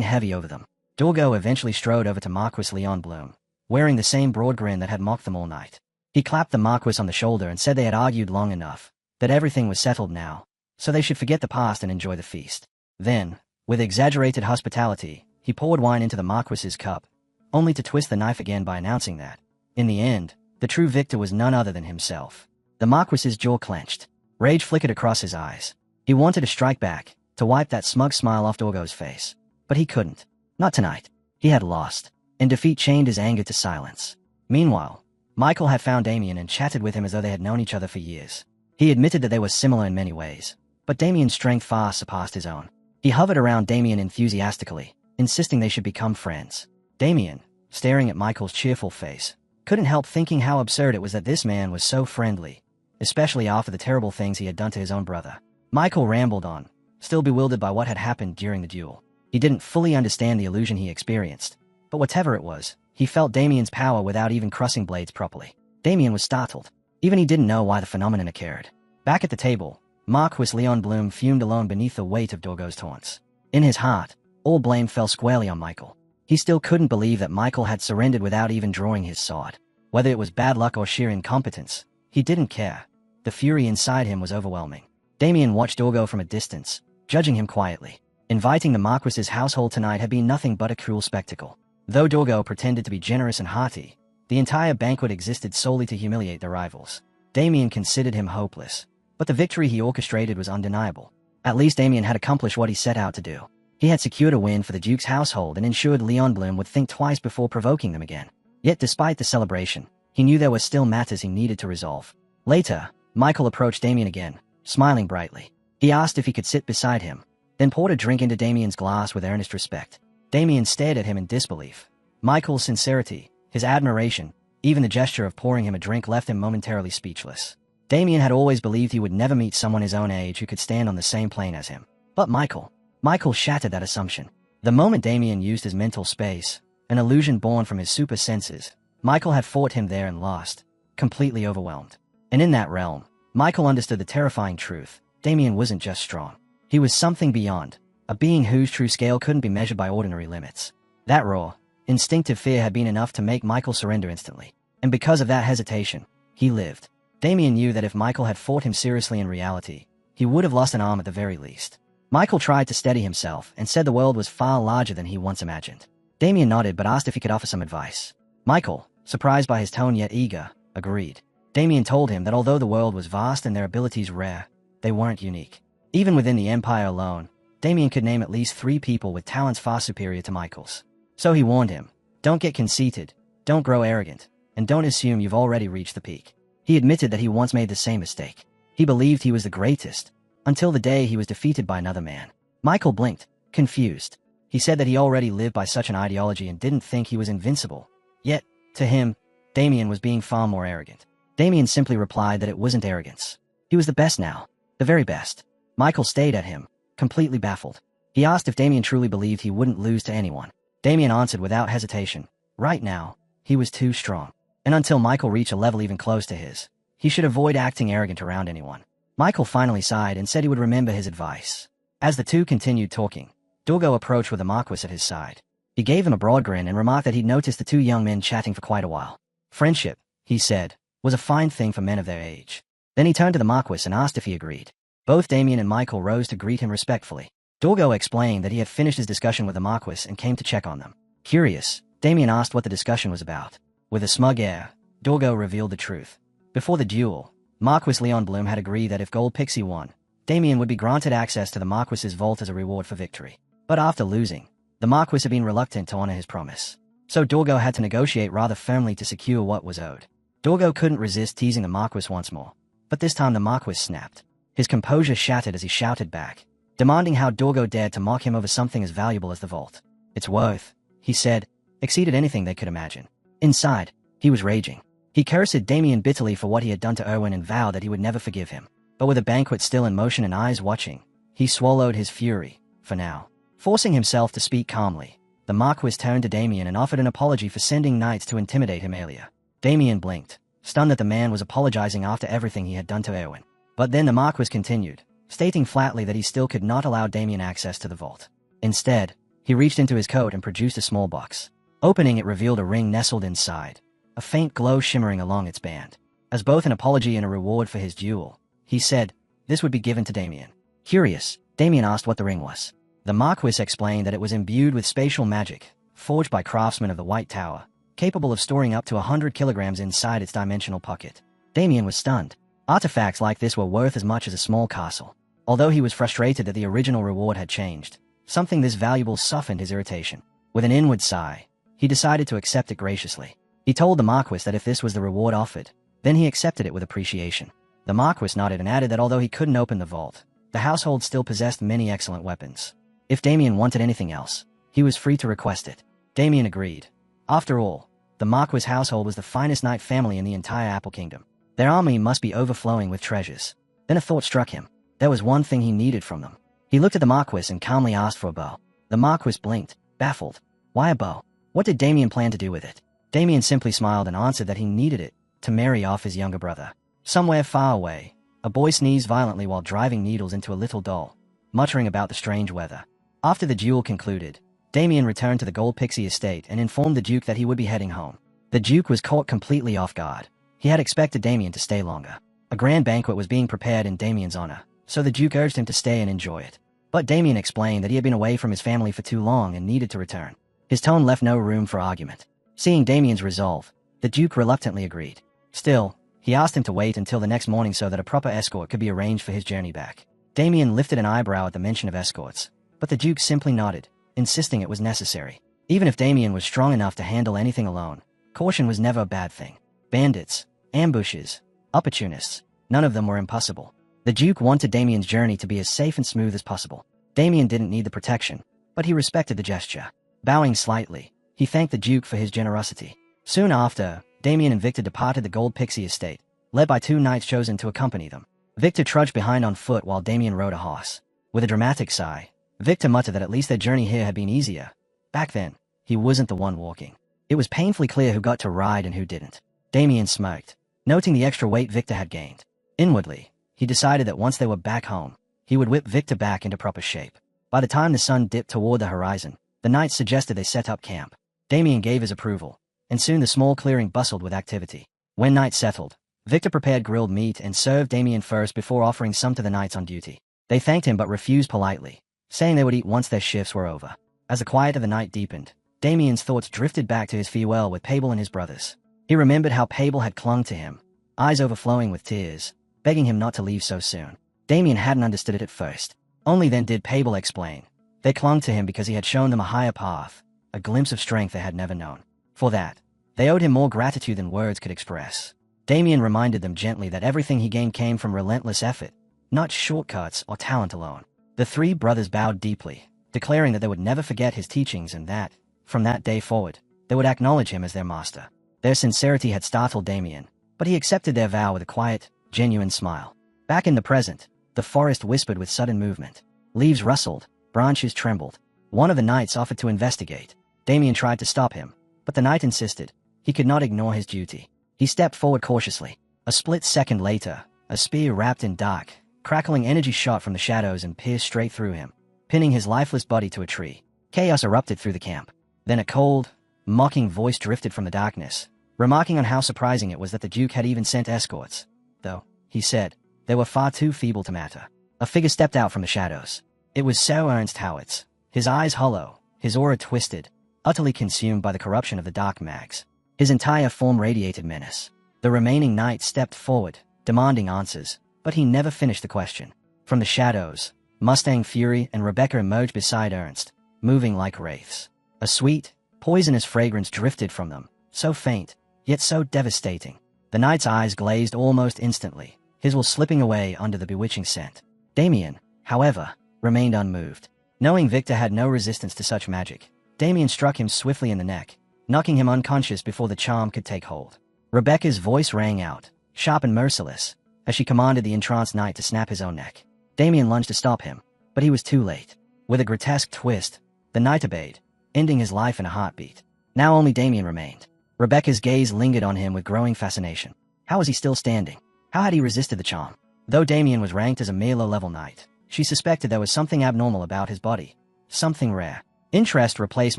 heavy over them. Dorgo eventually strode over to Marquis Leon Bloom, wearing the same broad grin that had mocked them all night. He clapped the Marquis on the shoulder and said they had argued long enough, that everything was settled now, so they should forget the past and enjoy the feast. Then, with exaggerated hospitality, he poured wine into the Marquis's cup, only to twist the knife again by announcing that, in the end, the true victor was none other than himself. The Marquis's jaw clenched. Rage flickered across his eyes. He wanted to strike back, to wipe that smug smile off Dorgo's face. But he couldn't. Not tonight. He had lost, and defeat chained his anger to silence. Meanwhile, Michael had found Damien and chatted with him as though they had known each other for years. He admitted that they were similar in many ways, but Damien's strength far surpassed his own. He hovered around Damien enthusiastically, insisting they should become friends. Damien, staring at Michael's cheerful face, couldn't help thinking how absurd it was that this man was so friendly, especially after the terrible things he had done to his own brother. Michael rambled on, still bewildered by what had happened during the duel. He didn't fully understand the illusion he experienced, but whatever it was, he felt Damien's power without even crossing blades properly. Damien was startled. Even he didn't know why the phenomenon occurred. Back at the table, Marquis Leon Bloom fumed alone beneath the weight of Dorgo's taunts. In his heart, all blame fell squarely on Michael. He still couldn't believe that Michael had surrendered without even drawing his sword. Whether it was bad luck or sheer incompetence, he didn't care. The fury inside him was overwhelming. Damien watched Dorgo from a distance, judging him quietly. Inviting the Marquis's household tonight had been nothing but a cruel spectacle. Though Dorgo pretended to be generous and hearty, the entire banquet existed solely to humiliate their rivals. Damien considered him hopeless, But the victory he orchestrated was undeniable. At least Damien had accomplished what he set out to do. He had secured a win for the Duke's household and ensured Leon Bloom would think twice before provoking them again. Yet despite the celebration, he knew there were still matters he needed to resolve. Later, Michael approached Damien again, smiling brightly. He asked if he could sit beside him, then poured a drink into Damien's glass with earnest respect. Damien stared at him in disbelief. Michael's sincerity, his admiration, even the gesture of pouring him a drink left him momentarily speechless. Damien had always believed he would never meet someone his own age who could stand on the same plane as him. But Michael shattered that assumption. The moment Damien used his mental space, an illusion born from his super senses, Michael had fought him there and lost, completely overwhelmed. And in that realm, Michael understood the terrifying truth. Damien wasn't just strong. He was something beyond, a being whose true scale couldn't be measured by ordinary limits. That raw, instinctive fear had been enough to make Michael surrender instantly. And because of that hesitation, he lived. Damien knew that if Michael had fought him seriously in reality, he would have lost an arm at the very least. Michael tried to steady himself and said the world was far larger than he once imagined. Damien nodded but asked if he could offer some advice. Michael, surprised by his tone yet eager, agreed. Damien told him that although the world was vast and their abilities rare, they weren't unique. Even within the Empire alone, Damien could name at least 3 people with talents far superior to Michael's. So he warned him, don't get conceited, don't grow arrogant, and don't assume you've already reached the peak. He admitted that he once made the same mistake. He believed he was the greatest, until the day he was defeated by another man. Michael blinked, confused. He said that he already lived by such an ideology and didn't think he was invincible. Yet, to him, Damien was being far more arrogant. Damien simply replied that it wasn't arrogance. He was the best now, the very best. Michael stayed at him, completely baffled. He asked if Damien truly believed he wouldn't lose to anyone. Damien answered without hesitation. Right now, he was too strong. And until Michael reached a level even close to his, he should avoid acting arrogant around anyone. Michael finally sighed and said he would remember his advice. As the two continued talking, Dorgo approached with the Marquis at his side. He gave him a broad grin and remarked that he'd noticed the two young men chatting for quite a while. Friendship, he said, was a fine thing for men of their age. Then he turned to the Marquis and asked if he agreed. Both Damien and Michael rose to greet him respectfully. Dorgo explained that he had finished his discussion with the Marquis and came to check on them. Curious, Damien asked what the discussion was about. With a smug air, Dorgo revealed the truth. Before the duel, Marquis Leon Bloom had agreed that if Gold Pixie won, Damien would be granted access to the Marquis's vault as a reward for victory. But after losing, the Marquis had been reluctant to honor his promise. So Dorgo had to negotiate rather firmly to secure what was owed. Dorgo couldn't resist teasing the Marquis once more, but this time the Marquis snapped. His composure shattered as he shouted back, demanding how Dorgo dared to mock him over something as valuable as the vault. Its worth, he said, exceeded anything they could imagine. Inside, he was raging. He cursed Damien bitterly for what he had done to Erwin and vowed that he would never forgive him. But with a banquet still in motion and eyes watching, he swallowed his fury, for now. Forcing himself to speak calmly, the Marquis turned to Damien and offered an apology for sending knights to intimidate him earlier. Damien blinked, stunned that the man was apologizing after everything he had done to Erwin. But then the Marquis continued, stating flatly that he still could not allow Damien access to the vault. Instead, he reached into his coat and produced a small box. Opening it revealed a ring nestled inside, a faint glow shimmering along its band. As both an apology and a reward for his duel, he said, this would be given to Damien. Curious, Damien asked what the ring was. The Marquis explained that it was imbued with spatial magic, forged by craftsmen of the White Tower, capable of storing up to 100 kilograms inside its dimensional pocket. Damien was stunned. Artifacts like this were worth as much as a small castle. Although he was frustrated that the original reward had changed, something this valuable softened his irritation. With an inward sigh, he decided to accept it graciously. He told the Marquis that if this was the reward offered, then he accepted it with appreciation. The Marquis nodded and added that although he couldn't open the vault, the household still possessed many excellent weapons. If Damien wanted anything else, he was free to request it. Damien agreed. After all, the Marquis household was the finest knight family in the entire Apple Kingdom. Their army must be overflowing with treasures. Then a thought struck him. There was one thing he needed from them. He looked at the Marquis and calmly asked for a bow. The Marquis blinked, baffled. Why a bow? What did Damien plan to do with it? Damien simply smiled and answered that he needed it to marry off his younger brother. Somewhere far away, a boy sneezed violently while driving needles into a little doll, muttering about the strange weather. After the duel concluded, Damien returned to the Gold Pixie estate and informed the Duke that he would be heading home. The Duke was caught completely off guard. He had expected Damien to stay longer. A grand banquet was being prepared in Damien's honor, so the Duke urged him to stay and enjoy it. But Damien explained that he had been away from his family for too long and needed to return. His tone left no room for argument. Seeing Damien's resolve, the Duke reluctantly agreed. Still, He asked him to wait until the next morning so that a proper escort could be arranged for his journey back. Damien lifted an eyebrow at the mention of escorts, but the Duke simply nodded, insisting it was necessary. Even if Damien was strong enough to handle anything alone, caution was never a bad thing. Bandits, ambushes, opportunists, none of them were impossible. The Duke wanted Damien's journey to be as safe and smooth as possible. Damien didn't need the protection, but he respected the gesture. Bowing slightly, he thanked the Duke for his generosity. Soon after, Damien and Victor departed the Gold Pixie estate, led by 2 knights chosen to accompany them. Victor trudged behind on foot while Damien rode a horse. With a dramatic sigh, Victor muttered that at least their journey here had been easier. Back then, he wasn't the one walking. It was painfully clear who got to ride and who didn't. Damien smirked, noting the extra weight Victor had gained. Inwardly, he decided that once they were back home, he would whip Victor back into proper shape. By the time the sun dipped toward the horizon, the knights suggested they set up camp. Damien gave his approval, and soon the small clearing bustled with activity. When night settled, Victor prepared grilled meat and served Damien first before offering some to the knights on duty. They thanked him but refused politely, saying they would eat once their shifts were over. As the quiet of the night deepened, Damien's thoughts drifted back to his farewell with Pabel and his brothers. He remembered how Pabel had clung to him, eyes overflowing with tears, begging him not to leave so soon. Damien hadn't understood it at first. Only then did Pabel explain. They clung to him because he had shown them a higher path, a glimpse of strength they had never known. For that, they owed him more gratitude than words could express. Damien reminded them gently that everything he gained came from relentless effort, not shortcuts or talent alone. The 3 brothers bowed deeply, declaring that they would never forget his teachings and that, from that day forward, they would acknowledge him as their master. Their sincerity had startled Damien, but he accepted their vow with a quiet, genuine smile. Back in the present, the forest whispered with sudden movement. Leaves rustled, branches trembled. One of the knights offered to investigate. Damien tried to stop him, but the knight insisted. He could not ignore his duty. He stepped forward cautiously. A split second later, a spear wrapped in dark, crackling energy shot from the shadows and pierced straight through him, pinning his lifeless body to a tree. Chaos erupted through the camp. Then a cold, mocking voice drifted from the darkness, remarking on how surprising it was that the Duke had even sent escorts. Though, he said, they were far too feeble to matter. A figure stepped out from the shadows. It was Sir Ernst Howitz, his eyes hollow, his aura twisted, utterly consumed by the corruption of the dark mags. His entire form radiated menace. The remaining knight stepped forward, demanding answers, but he never finished the question. From the shadows, Mustang Fury and Rebecca emerged beside Ernst, moving like wraiths. A sweet, poisonous fragrance drifted from them, so faint, yet so devastating. The knight's eyes glazed almost instantly, his will slipping away under the bewitching scent. Damien, however, remained unmoved. Knowing Victor had no resistance to such magic, Damien struck him swiftly in the neck, knocking him unconscious before the charm could take hold. Rebecca's voice rang out, sharp and merciless, as she commanded the entranced knight to snap his own neck. Damien lunged to stop him, but he was too late. With a grotesque twist, the knight obeyed, ending his life in a heartbeat. Now only Damien remained. Rebecca's gaze lingered on him with growing fascination. How was he still standing? How had he resisted the charm? Though Damien was ranked as a mere low-level knight, she suspected there was something abnormal about his body. Something rare. Interest replaced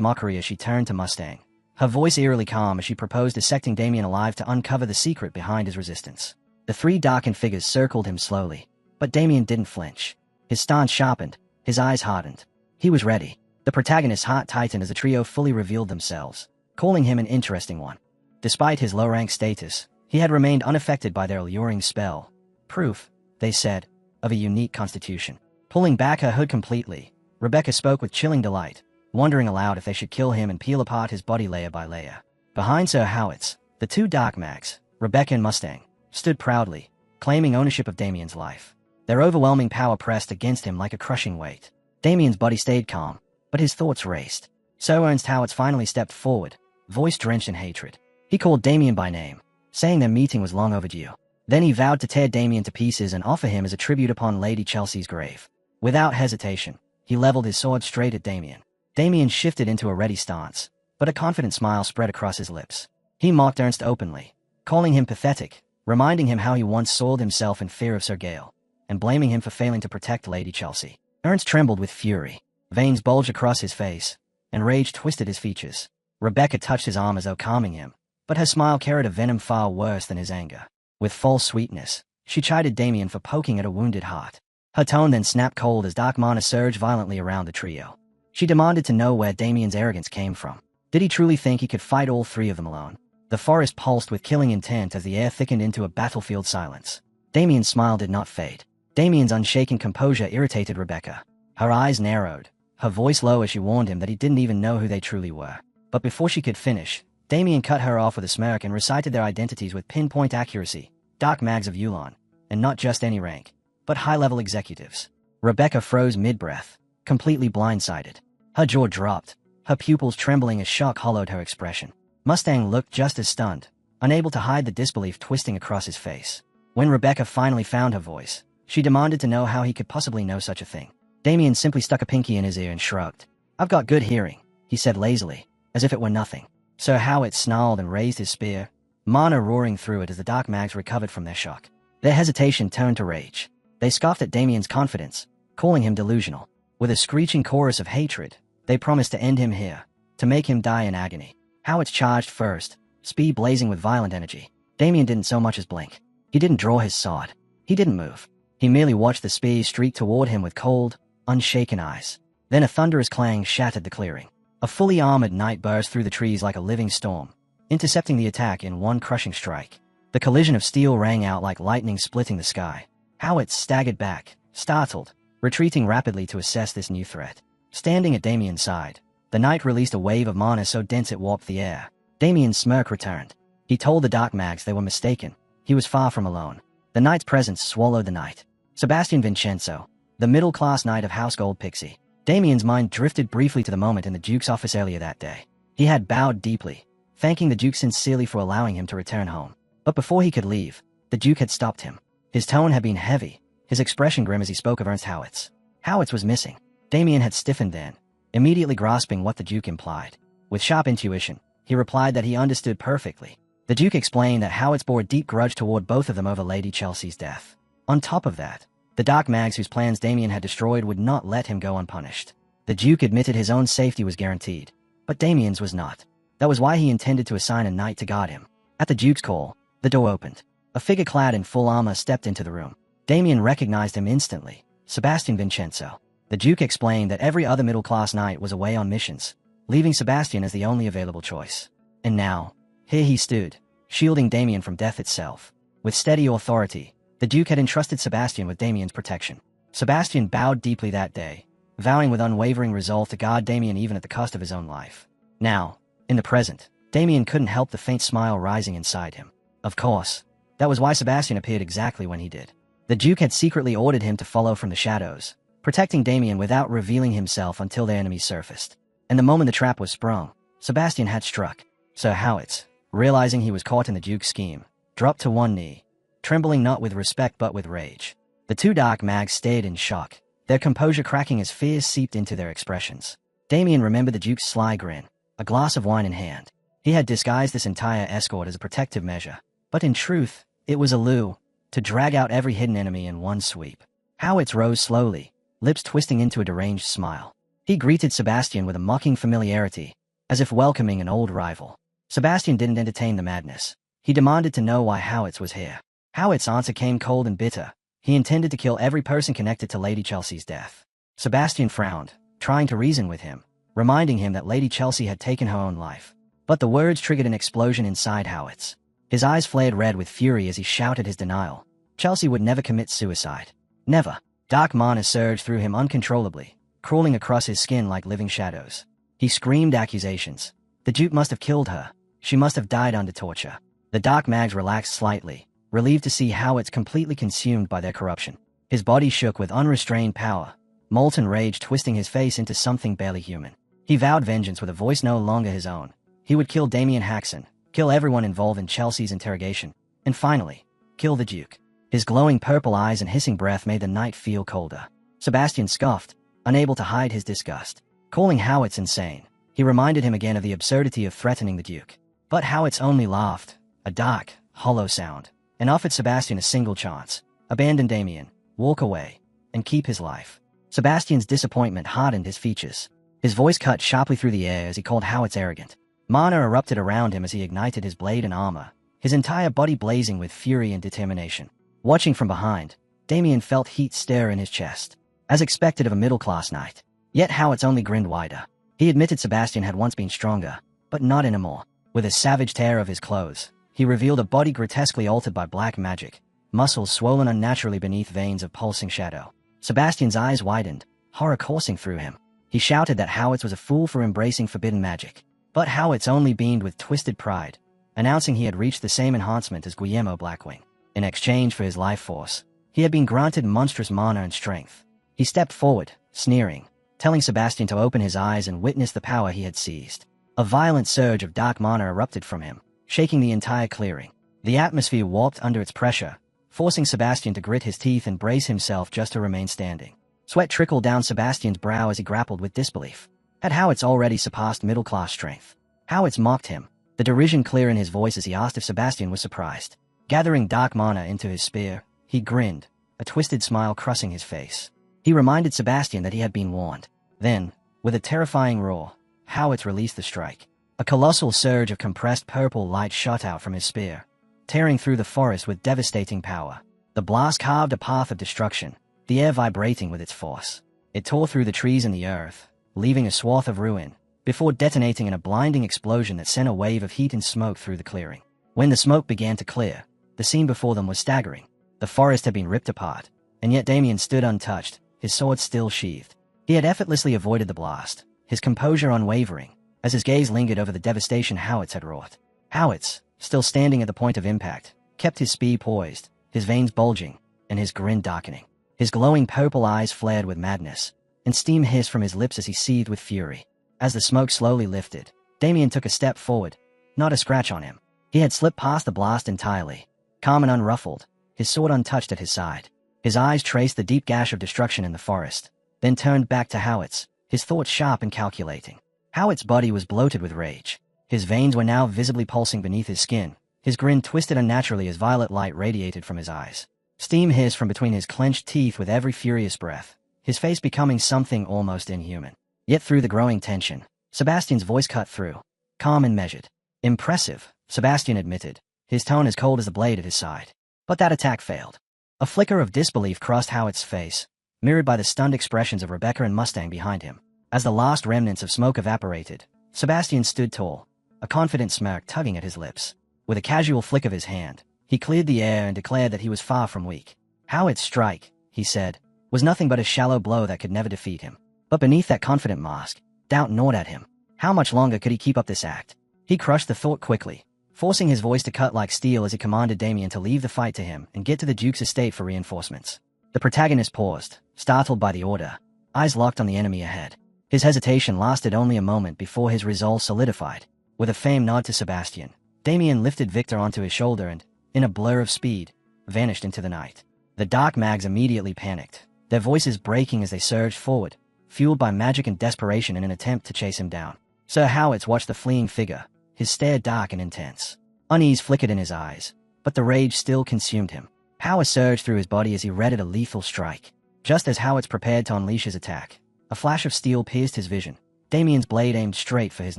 mockery as she turned to Mustang, her voice eerily calm as she proposed dissecting Damien alive to uncover the secret behind his resistance. The 3 darkened figures circled him slowly, but Damien didn't flinch. His stance sharpened, his eyes hardened. He was ready. The protagonist's heart tightened as the trio fully revealed themselves, calling him an interesting one. Despite his low-rank status, he had remained unaffected by their alluring spell. Proof, they said, of a unique constitution. Pulling back her hood completely, Rebecca spoke with chilling delight, wondering aloud if they should kill him and peel apart his body layer by layer. Behind Sir Howitz, the 2 dark mags, Rebecca and Mustang, stood proudly, claiming ownership of Damien's life. Their overwhelming power pressed against him like a crushing weight. Damien's body stayed calm, but his thoughts raced. Sir Ernst Howitz finally stepped forward, voice drenched in hatred. He called Damien by name, saying their meeting was long overdue. Then he vowed to tear Damien to pieces and offer him as a tribute upon Lady Chelsea's grave. Without hesitation, he leveled his sword straight at Damien. Damien shifted into a ready stance, but a confident smile spread across his lips. He mocked Ernst openly, calling him pathetic, reminding him how he once soiled himself in fear of Sir Gale, and blaming him for failing to protect Lady Chelsea. Ernst trembled with fury. Veins bulged across his face, and rage twisted his features. Rebecca touched his arm as though calming him, but her smile carried a venom far worse than his anger. With false sweetness, she chided Damien for poking at a wounded heart. Her tone then snapped cold as dark mana surged violently around the trio. She demanded to know where Damien's arrogance came from. Did he truly think he could fight all 3 of them alone? The forest pulsed with killing intent as the air thickened into a battlefield silence. Damien's smile did not fade. Damien's unshaken composure irritated Rebecca. Her eyes narrowed, her voice low as she warned him that he didn't even know who they truly were. But before she could finish, Damien cut her off with a smirk and recited their identities with pinpoint accuracy. Dark mags of Yulon, and not just any rank, but high-level executives. Rebecca froze mid-breath, completely blindsided. Her jaw dropped, her pupils trembling as shock hollowed her expression. Mustang looked just as stunned, unable to hide the disbelief twisting across his face. When Rebecca finally found her voice, she demanded to know how he could possibly know such a thing. Damien simply stuck a pinky in his ear and shrugged. "I've got good hearing," he said lazily, as if it were nothing. Sir Howard snarled and raised his spear, mana roaring through it as the dark mags recovered from their shock. Their hesitation turned to rage. They scoffed at Damien's confidence, calling him delusional. With a screeching chorus of hatred, they promised to end him here, to make him die in agony. Howard charged first, speed blazing with violent energy. Damien didn't so much as blink. He didn't draw his sword. He didn't move. He merely watched the spear streak toward him with cold, unshaken eyes. Then a thunderous clang shattered the clearing. A fully armored knight burst through the trees like a living storm, intercepting the attack in one crushing strike. The collision of steel rang out like lightning splitting the sky. Howard staggered back, startled, retreating rapidly to assess this new threat. Standing at Damien's side, the knight released a wave of mana so dense it warped the air. Damien's smirk returned. He told the dark mags they were mistaken. He was far from alone. The knight's presence swallowed the knight. Sebastian Vincenzo, the middle-class knight of House Gold Pixie. Damien's mind drifted briefly to the moment in the Duke's office earlier that day. He had bowed deeply, thanking the Duke sincerely for allowing him to return home. But before he could leave, the Duke had stopped him. His tone had been heavy, his expression grim as he spoke of Ernst Howitz. Howitz was missing. Damien had stiffened then, immediately grasping what the Duke implied. With sharp intuition, he replied that he understood perfectly. The Duke explained that Howitz bore a deep grudge toward both of them over Lady Chelsea's death. On top of that, the dark mags whose plans Damien had destroyed would not let him go unpunished. The Duke admitted his own safety was guaranteed, but Damien's was not. That was why he intended to assign a knight to guard him. At the Duke's call, the door opened. A figure clad in full armor stepped into the room. Damien recognized him instantly. Sebastian Vincenzo. The Duke explained that every other middle-class knight was away on missions, leaving Sebastian as the only available choice. And now, here he stood, shielding Damien from death itself. With steady authority, the Duke had entrusted Sebastian with Damien's protection. Sebastian bowed deeply that day, vowing with unwavering resolve to guard Damien even at the cost of his own life. Now, in the present, Damien couldn't help the faint smile rising inside him. Of course, that was why Sebastian appeared exactly when he did. The Duke had secretly ordered him to follow from the shadows, protecting Damien without revealing himself until their enemies surfaced. And the moment the trap was sprung, Sebastian had struck. Sir Howitz, realizing he was caught in the Duke's scheme, dropped to one knee, trembling not with respect but with rage. The two dark mags stayed in shock, their composure cracking as fears seeped into their expressions. Damien remembered the Duke's sly grin, a glass of wine in hand. He had disguised this entire escort as a protective measure, but in truth, it was a lure to drag out every hidden enemy in one sweep. Howitz rose slowly, lips twisting into a deranged smile. He greeted Sebastian with a mocking familiarity, as if welcoming an old rival. Sebastian didn't entertain the madness. He demanded to know why Howitz was here. Howitz's answer came cold and bitter. He intended to kill every person connected to Lady Chelsea's death. Sebastian frowned, trying to reason with him, reminding him that Lady Chelsea had taken her own life. But the words triggered an explosion inside Howitz. His eyes flared red with fury as he shouted his denial. Chelsea would never commit suicide. Never. Dark mana surged through him uncontrollably, crawling across his skin like living shadows. He screamed accusations. The Duke must have killed her. She must have died under torture. The dark mags relaxed slightly, relieved to see Howitz completely consumed by their corruption. His body shook with unrestrained power, molten rage twisting his face into something barely human. He vowed vengeance with a voice no longer his own. He would kill Damien Haxon, kill everyone involved in Chelsea's interrogation, and finally, kill the Duke. His glowing purple eyes and hissing breath made the night feel colder. Sebastian scoffed, unable to hide his disgust. Calling Howitz insane, he reminded him again of the absurdity of threatening the Duke. But Howitz only laughed, a dark, hollow sound, and offered Sebastian a single chance. Abandon Damien, walk away, and keep his life. Sebastian's disappointment hardened his features. His voice cut sharply through the air as he called Howitz arrogant. Mana erupted around him as he ignited his blade and armor, his entire body blazing with fury and determination. Watching from behind, Damien felt heat stir in his chest, as expected of a middle-class knight. Yet Howitz only grinned wider. He admitted Sebastian had once been stronger, but not anymore. With a savage tear of his clothes, he revealed a body grotesquely altered by black magic, muscles swollen unnaturally beneath veins of pulsing shadow. Sebastian's eyes widened, horror coursing through him. He shouted that Howitz was a fool for embracing forbidden magic. But Howitz only beamed with twisted pride, announcing he had reached the same enhancement as Guillermo Blackwing. In exchange for his life force, he had been granted monstrous mana and strength. He stepped forward, sneering, telling Sebastian to open his eyes and witness the power he had seized. A violent surge of dark mana erupted from him, shaking the entire clearing. The atmosphere warped under its pressure, forcing Sebastian to grit his teeth and brace himself just to remain standing. Sweat trickled down Sebastian's brow as he grappled with disbelief. Had Howitz already surpassed middle-class strength? Howitz mocked him, the derision clear in his voice as he asked if Sebastian was surprised. Gathering dark mana into his spear, he grinned, a twisted smile crossing his face. He reminded Sebastian that he had been warned. Then, with a terrifying roar, Howitz released the strike. A colossal surge of compressed purple light shot out from his spear, tearing through the forest with devastating power. The blast carved a path of destruction, the air vibrating with its force. It tore through the trees and the earth, leaving a swath of ruin, before detonating in a blinding explosion that sent a wave of heat and smoke through the clearing. When the smoke began to clear, the scene before them was staggering. The forest had been ripped apart, and yet Damien stood untouched, his sword still sheathed. He had effortlessly avoided the blast, his composure unwavering, as his gaze lingered over the devastation Howitz had wrought. Howitz, still standing at the point of impact, kept his spear poised, his veins bulging, and his grin darkening. His glowing purple eyes flared with madness, and steam hissed from his lips as he seethed with fury. As the smoke slowly lifted, Damien took a step forward, not a scratch on him. He had slipped past the blast entirely, calm and unruffled, his sword untouched at his side. His eyes traced the deep gash of destruction in the forest, then turned back to Howitz, his thoughts sharp and calculating. Howitz's body was bloated with rage. His veins were now visibly pulsing beneath his skin, his grin twisted unnaturally as violet light radiated from his eyes. Steam hissed from between his clenched teeth with every furious breath, his face becoming something almost inhuman. Yet through the growing tension, Sebastian's voice cut through, calm and measured. Impressive, Sebastian admitted, his tone as cold as the blade at his side. But that attack failed. A flicker of disbelief crossed Howitz's face, mirrored by the stunned expressions of Rebecca and Mustang behind him. As the last remnants of smoke evaporated, Sebastian stood tall, a confident smirk tugging at his lips. With a casual flick of his hand, he cleared the air and declared that he was far from weak. Howitz's strike, he said, was nothing but a shallow blow that could never defeat him. But beneath that confident mask, doubt gnawed at him. How much longer could he keep up this act? He crushed the thought quickly, forcing his voice to cut like steel as he commanded Damien to leave the fight to him and get to the Duke's estate for reinforcements. The protagonist paused, startled by the order, eyes locked on the enemy ahead. His hesitation lasted only a moment before his resolve solidified. With a faint nod to Sebastian, Damien lifted Victor onto his shoulder and, in a blur of speed, vanished into the night. The dark mags immediately panicked, their voices breaking as they surged forward, fueled by magic and desperation in an attempt to chase him down. Sir Howitz watched the fleeing figure, his stare dark and intense. Unease flickered in his eyes, but the rage still consumed him. Power surged through his body as he readied a lethal strike. Just as Howitz prepared to unleash his attack, a flash of steel pierced his vision. Damien's blade aimed straight for his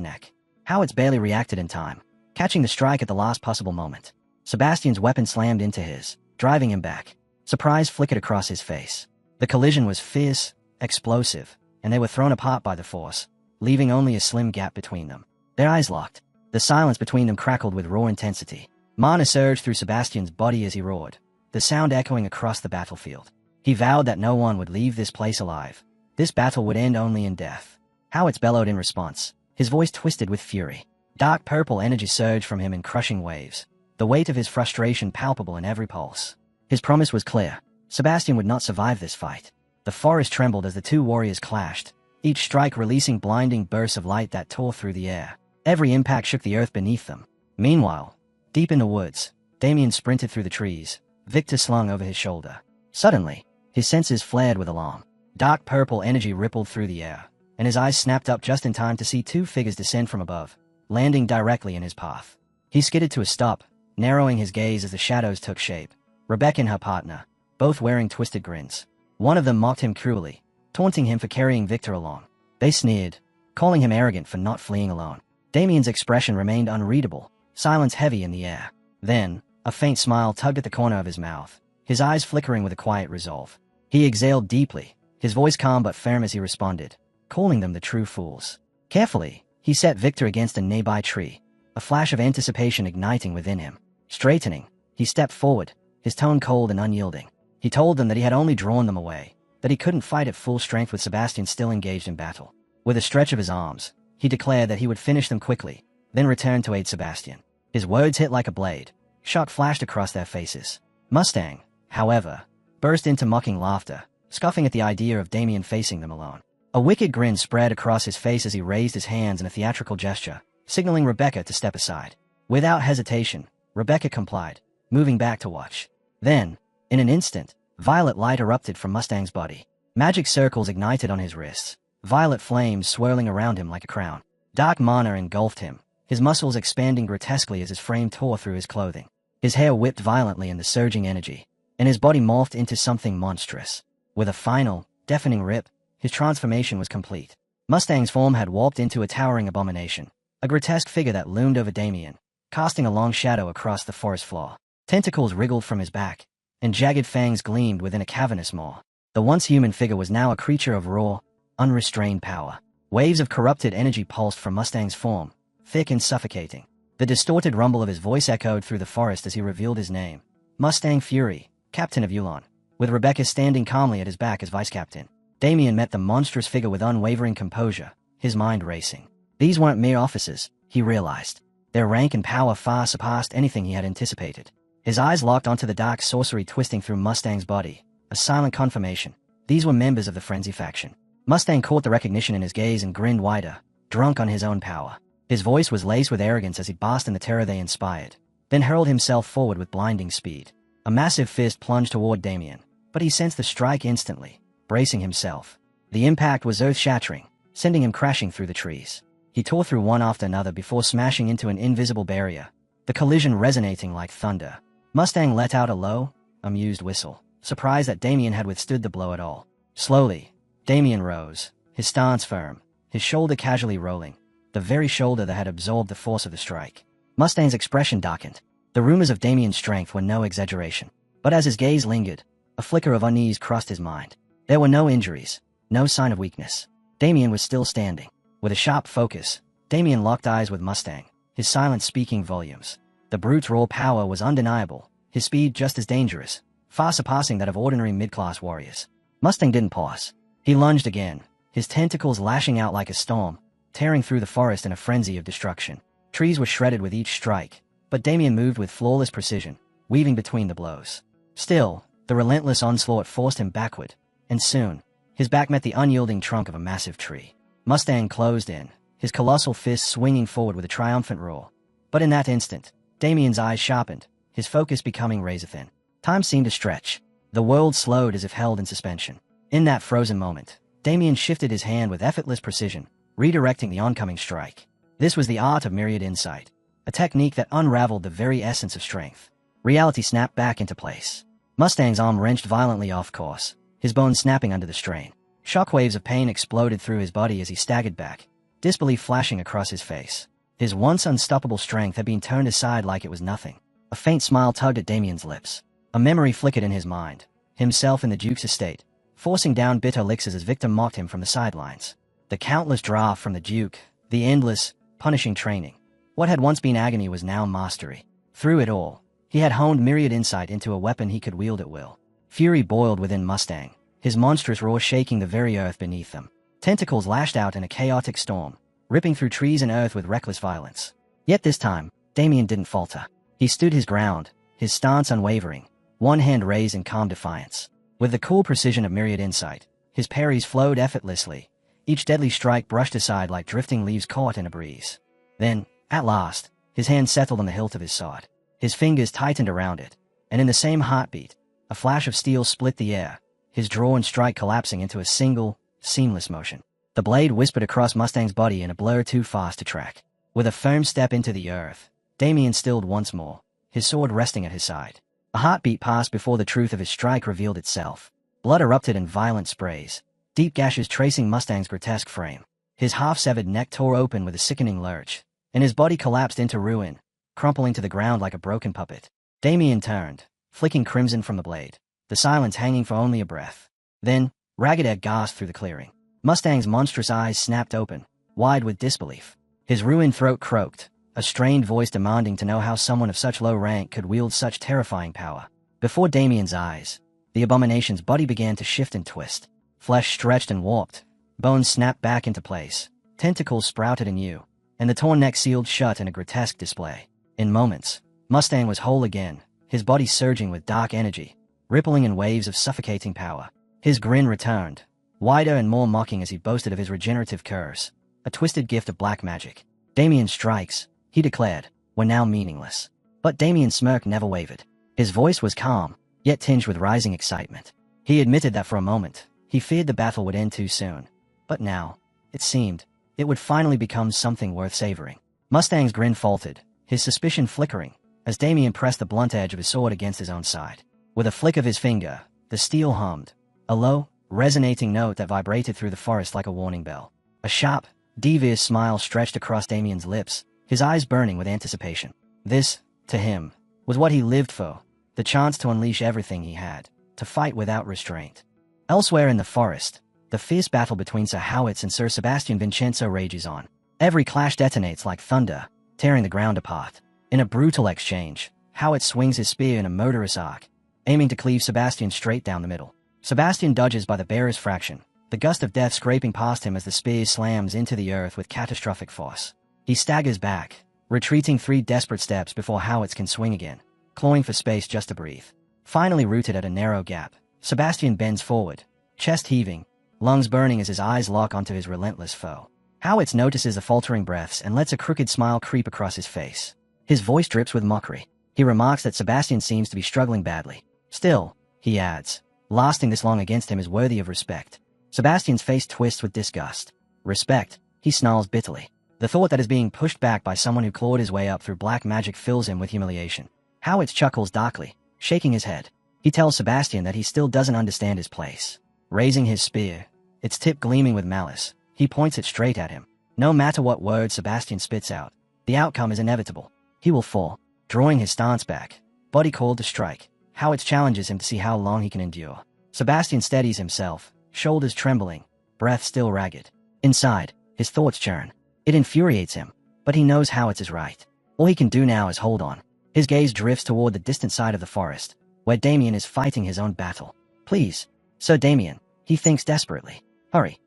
neck. Howitz barely reacted in time, catching the strike at the last possible moment. Sebastian's weapon slammed into his, driving him back. Surprise flickered across his face. The collision was fierce, explosive, and they were thrown apart by the force, leaving only a slim gap between them. Their eyes locked. The silence between them crackled with raw intensity. Mana surged through Sebastian's body as he roared, the sound echoing across the battlefield. He vowed that no one would leave this place alive. This battle would end only in death. Howitz bellowed in response, his voice twisted with fury. Dark purple energy surged from him in crushing waves, the weight of his frustration palpable in every pulse. His promise was clear. Sebastian would not survive this fight. The forest trembled as the two warriors clashed, each strike releasing blinding bursts of light that tore through the air. Every impact shook the earth beneath them. Meanwhile, deep in the woods, Damien sprinted through the trees, Victor slung over his shoulder. Suddenly, his senses flared with alarm. Dark purple energy rippled through the air, and his eyes snapped up just in time to see two figures descend from above, landing directly in his path. He skidded to a stop, narrowing his gaze as the shadows took shape. Rebecca and her partner, both wearing twisted grins. One of them mocked him cruelly, taunting him for carrying Victor along. They sneered, calling him arrogant for not fleeing alone. Damien's expression remained unreadable, silence heavy in the air. Then, a faint smile tugged at the corner of his mouth, his eyes flickering with a quiet resolve. He exhaled deeply, his voice calm but firm as he responded, calling them the true fools. Carefully, he set Victor against a nearby tree, a flash of anticipation igniting within him. Straightening, he stepped forward, his tone cold and unyielding. He told them that he had only drawn them away, that he couldn't fight at full strength with Sebastian still engaged in battle. With a stretch of his arms, he declared that he would finish them quickly, then return to aid Sebastian. His words hit like a blade. Shock flashed across their faces. Mustang, however, burst into mocking laughter, scoffing at the idea of Damien facing them alone. A wicked grin spread across his face as he raised his hands in a theatrical gesture, signaling Rebecca to step aside. Without hesitation, Rebecca complied, moving back to watch. Then, in an instant, violet light erupted from Mustang's body. Magic circles ignited on his wrists, violet flames swirling around him like a crown. Dark mana engulfed him, his muscles expanding grotesquely as his frame tore through his clothing. His hair whipped violently in the surging energy, and his body morphed into something monstrous. With a final, deafening rip, his transformation was complete. Mustang's form had warped into a towering abomination, a grotesque figure that loomed over Damien, casting a long shadow across the forest floor. Tentacles wriggled from his back, and jagged fangs gleamed within a cavernous maw. The once human figure was now a creature of raw, unrestrained power. Waves of corrupted energy pulsed from Mustang's form, thick and suffocating. The distorted rumble of his voice echoed through the forest as he revealed his name. Mustang Fury, Captain of Yulon, with Rebecca standing calmly at his back as vice-captain. Damien met the monstrous figure with unwavering composure, his mind racing. These weren't mere officers, he realized. Their rank and power far surpassed anything he had anticipated. His eyes locked onto the dark sorcery twisting through Mustang's body, a silent confirmation. These were members of the Frenzy faction. Mustang caught the recognition in his gaze and grinned wider, drunk on his own power. His voice was laced with arrogance as he basked in the terror they inspired, then hurled himself forward with blinding speed. A massive fist plunged toward Damien, but he sensed the strike instantly, bracing himself. The impact was earth-shattering, sending him crashing through the trees. He tore through one after another before smashing into an invisible barrier, the collision resonating like thunder. Mustang let out a low, amused whistle, surprised that Damien had withstood the blow at all. Slowly, Damien rose, his stance firm, his shoulder casually rolling, the very shoulder that had absorbed the force of the strike. Mustang's expression darkened. The rumors of Damien's strength were no exaggeration. But as his gaze lingered, a flicker of unease crossed his mind. There were no injuries, no sign of weakness. Damien was still standing. With a sharp focus, Damien locked eyes with Mustang, his silence speaking volumes. The brute's raw power was undeniable, his speed just as dangerous, far surpassing that of ordinary mid-class warriors. Mustang didn't pause. He lunged again, his tentacles lashing out like a storm, tearing through the forest in a frenzy of destruction. Trees were shredded with each strike, but Damien moved with flawless precision, weaving between the blows. Still, the relentless onslaught forced him backward, and soon, his back met the unyielding trunk of a massive tree. Mustang closed in, his colossal fist swinging forward with a triumphant roar. But in that instant, Damien's eyes sharpened, his focus becoming razor-thin. Time seemed to stretch. The world slowed as if held in suspension. In that frozen moment, Damien shifted his hand with effortless precision, redirecting the oncoming strike. This was the art of myriad insight, a technique that unraveled the very essence of strength. Reality snapped back into place. Mustang's arm wrenched violently off course, his bones snapping under the strain. Shockwaves of pain exploded through his body as he staggered back, disbelief flashing across his face. His once unstoppable strength had been turned aside like it was nothing. A faint smile tugged at Damien's lips. A memory flickered in his mind, himself in the Duke's estate, forcing down bitter elixirs as Victor mocked him from the sidelines. The countless draft from the Duke, the endless, punishing training. What had once been agony was now mastery. Through it all, he had honed myriad insight into a weapon he could wield at will. Fury boiled within Mustang, his monstrous roar shaking the very earth beneath them. Tentacles lashed out in a chaotic storm, ripping through trees and earth with reckless violence. Yet this time, Damien didn't falter. He stood his ground, his stance unwavering, one hand raised in calm defiance. With the cool precision of myriad insight, his parries flowed effortlessly, each deadly strike brushed aside like drifting leaves caught in a breeze. Then, at last, his hand settled on the hilt of his sword. His fingers tightened around it, and in the same heartbeat, a flash of steel split the air, his draw and strike collapsing into a single, seamless motion. The blade whispered across Mustang's body in a blur too fast to track. With a firm step into the earth, Damien stilled once more, his sword resting at his side. A heartbeat passed before the truth of his strike revealed itself. Blood erupted in violent sprays, deep gashes tracing Mustang's grotesque frame. His half-severed neck tore open with a sickening lurch, and his body collapsed into ruin, crumpling to the ground like a broken puppet. Damien turned, flicking crimson from the blade, the silence hanging for only a breath. Then, ragged air gasped through the clearing. Mustang's monstrous eyes snapped open, wide with disbelief. His ruined throat croaked, a strained voice demanding to know how someone of such low rank could wield such terrifying power. Before Damien's eyes, the abomination's body began to shift and twist. Flesh stretched and warped, bones snapped back into place, tentacles sprouted anew, and the torn neck sealed shut in a grotesque display. In moments, Mustang was whole again, his body surging with dark energy, rippling in waves of suffocating power. His grin returned, wider and more mocking as he boasted of his regenerative curse, a twisted gift of black magic. Damien's strikes, he declared, were now meaningless. But Damien's smirk never wavered. His voice was calm, yet tinged with rising excitement. He admitted that for a moment, he feared the battle would end too soon. But now, it seemed, it would finally become something worth savoring. Mustang's grin faltered, his suspicion flickering, as Damien pressed the blunt edge of his sword against his own side. With a flick of his finger, the steel hummed, a low, resonating note that vibrated through the forest like a warning bell. A sharp, devious smile stretched across Damien's lips, his eyes burning with anticipation. This, to him, was what he lived for, the chance to unleash everything he had, to fight without restraint. Elsewhere in the forest, the fierce battle between Sir Howitz and Sir Sebastian Vincenzo rages on. Every clash detonates like thunder, tearing the ground apart. In a brutal exchange, Howitz swings his spear in a murderous arc, aiming to cleave Sebastian straight down the middle. Sebastian dodges by the barest fraction, the gust of death scraping past him as the spear slams into the earth with catastrophic force. He staggers back, retreating 3 desperate steps before Howitz can swing again, clawing for space just to breathe. Finally rooted at a narrow gap, Sebastian bends forward, chest heaving, lungs burning as his eyes lock onto his relentless foe. Howitz notices the faltering breaths and lets a crooked smile creep across his face. His voice drips with mockery. He remarks that Sebastian seems to be struggling badly. Still, he adds, lasting this long against him is worthy of respect. Sebastian's face twists with disgust. Respect, he snarls bitterly. The thought that is being pushed back by someone who clawed his way up through black magic fills him with humiliation. Howitz chuckles darkly, shaking his head. He tells Sebastian that he still doesn't understand his place. Raising his spear, its tip gleaming with malice, he points it straight at him. No matter what words Sebastian spits out, the outcome is inevitable. He will fall. Drawing his stance back, body called to strike, Howitz challenges him to see how long he can endure. Sebastian steadies himself, shoulders trembling, breath still ragged. Inside, his thoughts churn. It infuriates him, but he knows Howitz is right. All he can do now is hold on. His gaze drifts toward the distant side of the forest, where Damien is fighting his own battle. Please, Sir Damien, he thinks desperately. Hurry.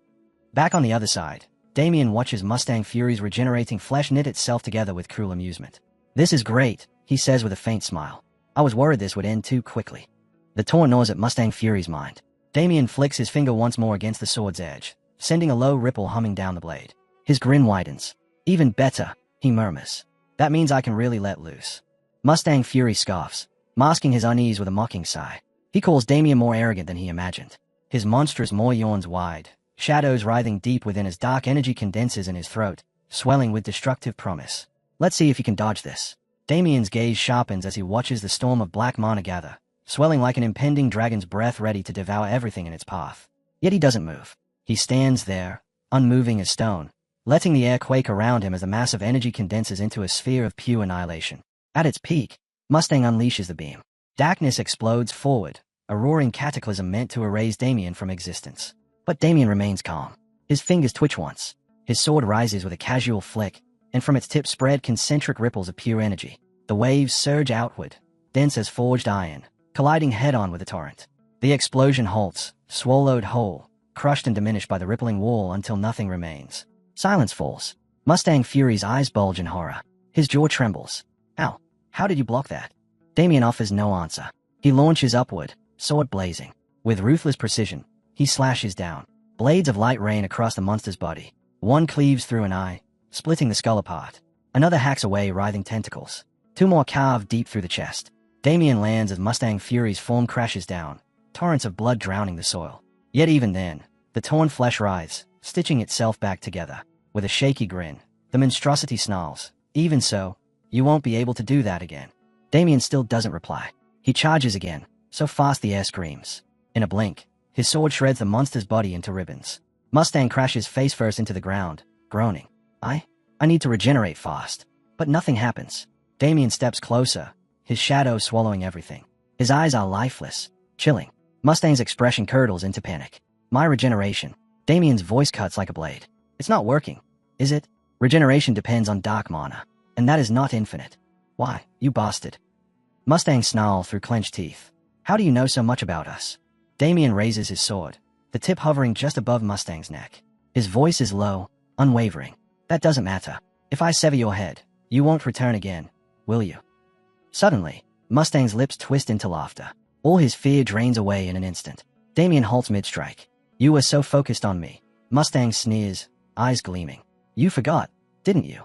Back on the other side, Damien watches Mustang Fury's regenerating flesh knit itself together with cruel amusement. This is great, he says with a faint smile. I was worried this would end too quickly. The torn gnaws at Mustang Fury's mind. Damien flicks his finger once more against the sword's edge, sending a low ripple humming down the blade. His grin widens. Even better, he murmurs. That means I can really let loose. Mustang Fury scoffs, masking his unease with a mocking sigh. He calls Damien more arrogant than he imagined. His monstrous maw yawns wide, shadows writhing deep within as dark energy condenses in his throat, swelling with destructive promise. Let's see if he can dodge this. Damien's gaze sharpens as he watches the storm of black mana gather, swelling like an impending dragon's breath ready to devour everything in its path. Yet he doesn't move. He stands there, unmoving as stone, letting the air quake around him as the mass of energy condenses into a sphere of pure annihilation. At its peak, Mustang unleashes the beam. Darkness explodes forward, a roaring cataclysm meant to erase Damien from existence. But Damien remains calm. His fingers twitch once. His sword rises with a casual flick, and from its tip spread concentric ripples of pure energy. The waves surge outward, dense as forged iron, colliding head-on with the torrent. The explosion halts, swallowed whole, crushed and diminished by the rippling wall until nothing remains. Silence falls. Mustang Fury's eyes bulge in horror. His jaw trembles. Ow, how did you block that? Damien offers no answer. He launches upward, sword blazing. With ruthless precision, he slashes down. Blades of light rain across the monster's body. One cleaves through an eye, splitting the skull apart. Another hacks away writhing tentacles. 2 more carve deep through the chest. Damien lands as Mustang Fury's form crashes down, torrents of blood drowning the soil. Yet even then, the torn flesh writhes, stitching itself back together. With a shaky grin, the monstrosity snarls, "Even so, you won't be able to do that again." Damien still doesn't reply. He charges again, so fast the air screams. In a blink, his sword shreds the monster's body into ribbons. Mustang crashes face first into the ground, groaning. I need to regenerate fast. But nothing happens. Damien steps closer, his shadow swallowing everything. His eyes are lifeless, chilling. Mustang's expression curdles into panic. My regeneration. Damien's voice cuts like a blade. It's not working, is it? Regeneration depends on dark mana. And that is not infinite. Why, you bastard. Mustang snarls through clenched teeth. How do you know so much about us? Damien raises his sword, the tip hovering just above Mustang's neck. His voice is low, unwavering. That doesn't matter. If I sever your head, you won't return again, will you? Suddenly, Mustang's lips twist into laughter. All his fear drains away in an instant. Damien halts mid-strike. You were so focused on me. Mustang sneers, eyes gleaming. You forgot, didn't you?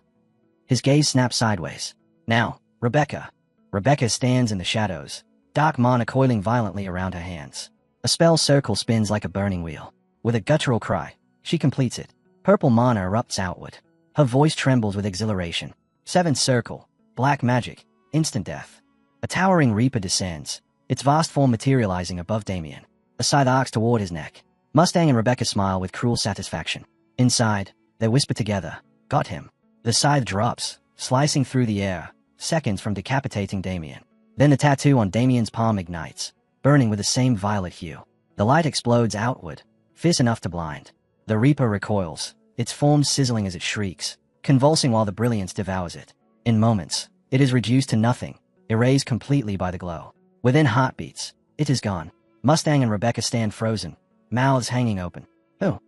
His gaze snaps sideways. Now, Rebecca. Rebecca stands in the shadows, dark mana coiling violently around her hands. A spell circle spins like a burning wheel. With a guttural cry, she completes it. Purple mana erupts outward. Her voice trembles with exhilaration. Seventh circle, black magic, instant death. A towering reaper descends, its vast form materializing above Damien. A scythe arcs toward his neck. Mustang and Rebecca smile with cruel satisfaction. Inside, they whisper together, got him. The scythe drops, slicing through the air, seconds from decapitating Damien. Then the tattoo on Damien's palm ignites, burning with the same violet hue. The light explodes outward, fierce enough to blind. The reaper recoils, its form sizzling as it shrieks, convulsing while the brilliance devours it. In moments, it is reduced to nothing, erased completely by the glow. Within heartbeats, it is gone. Mustang and Rebecca stand frozen, mouths hanging open. Who?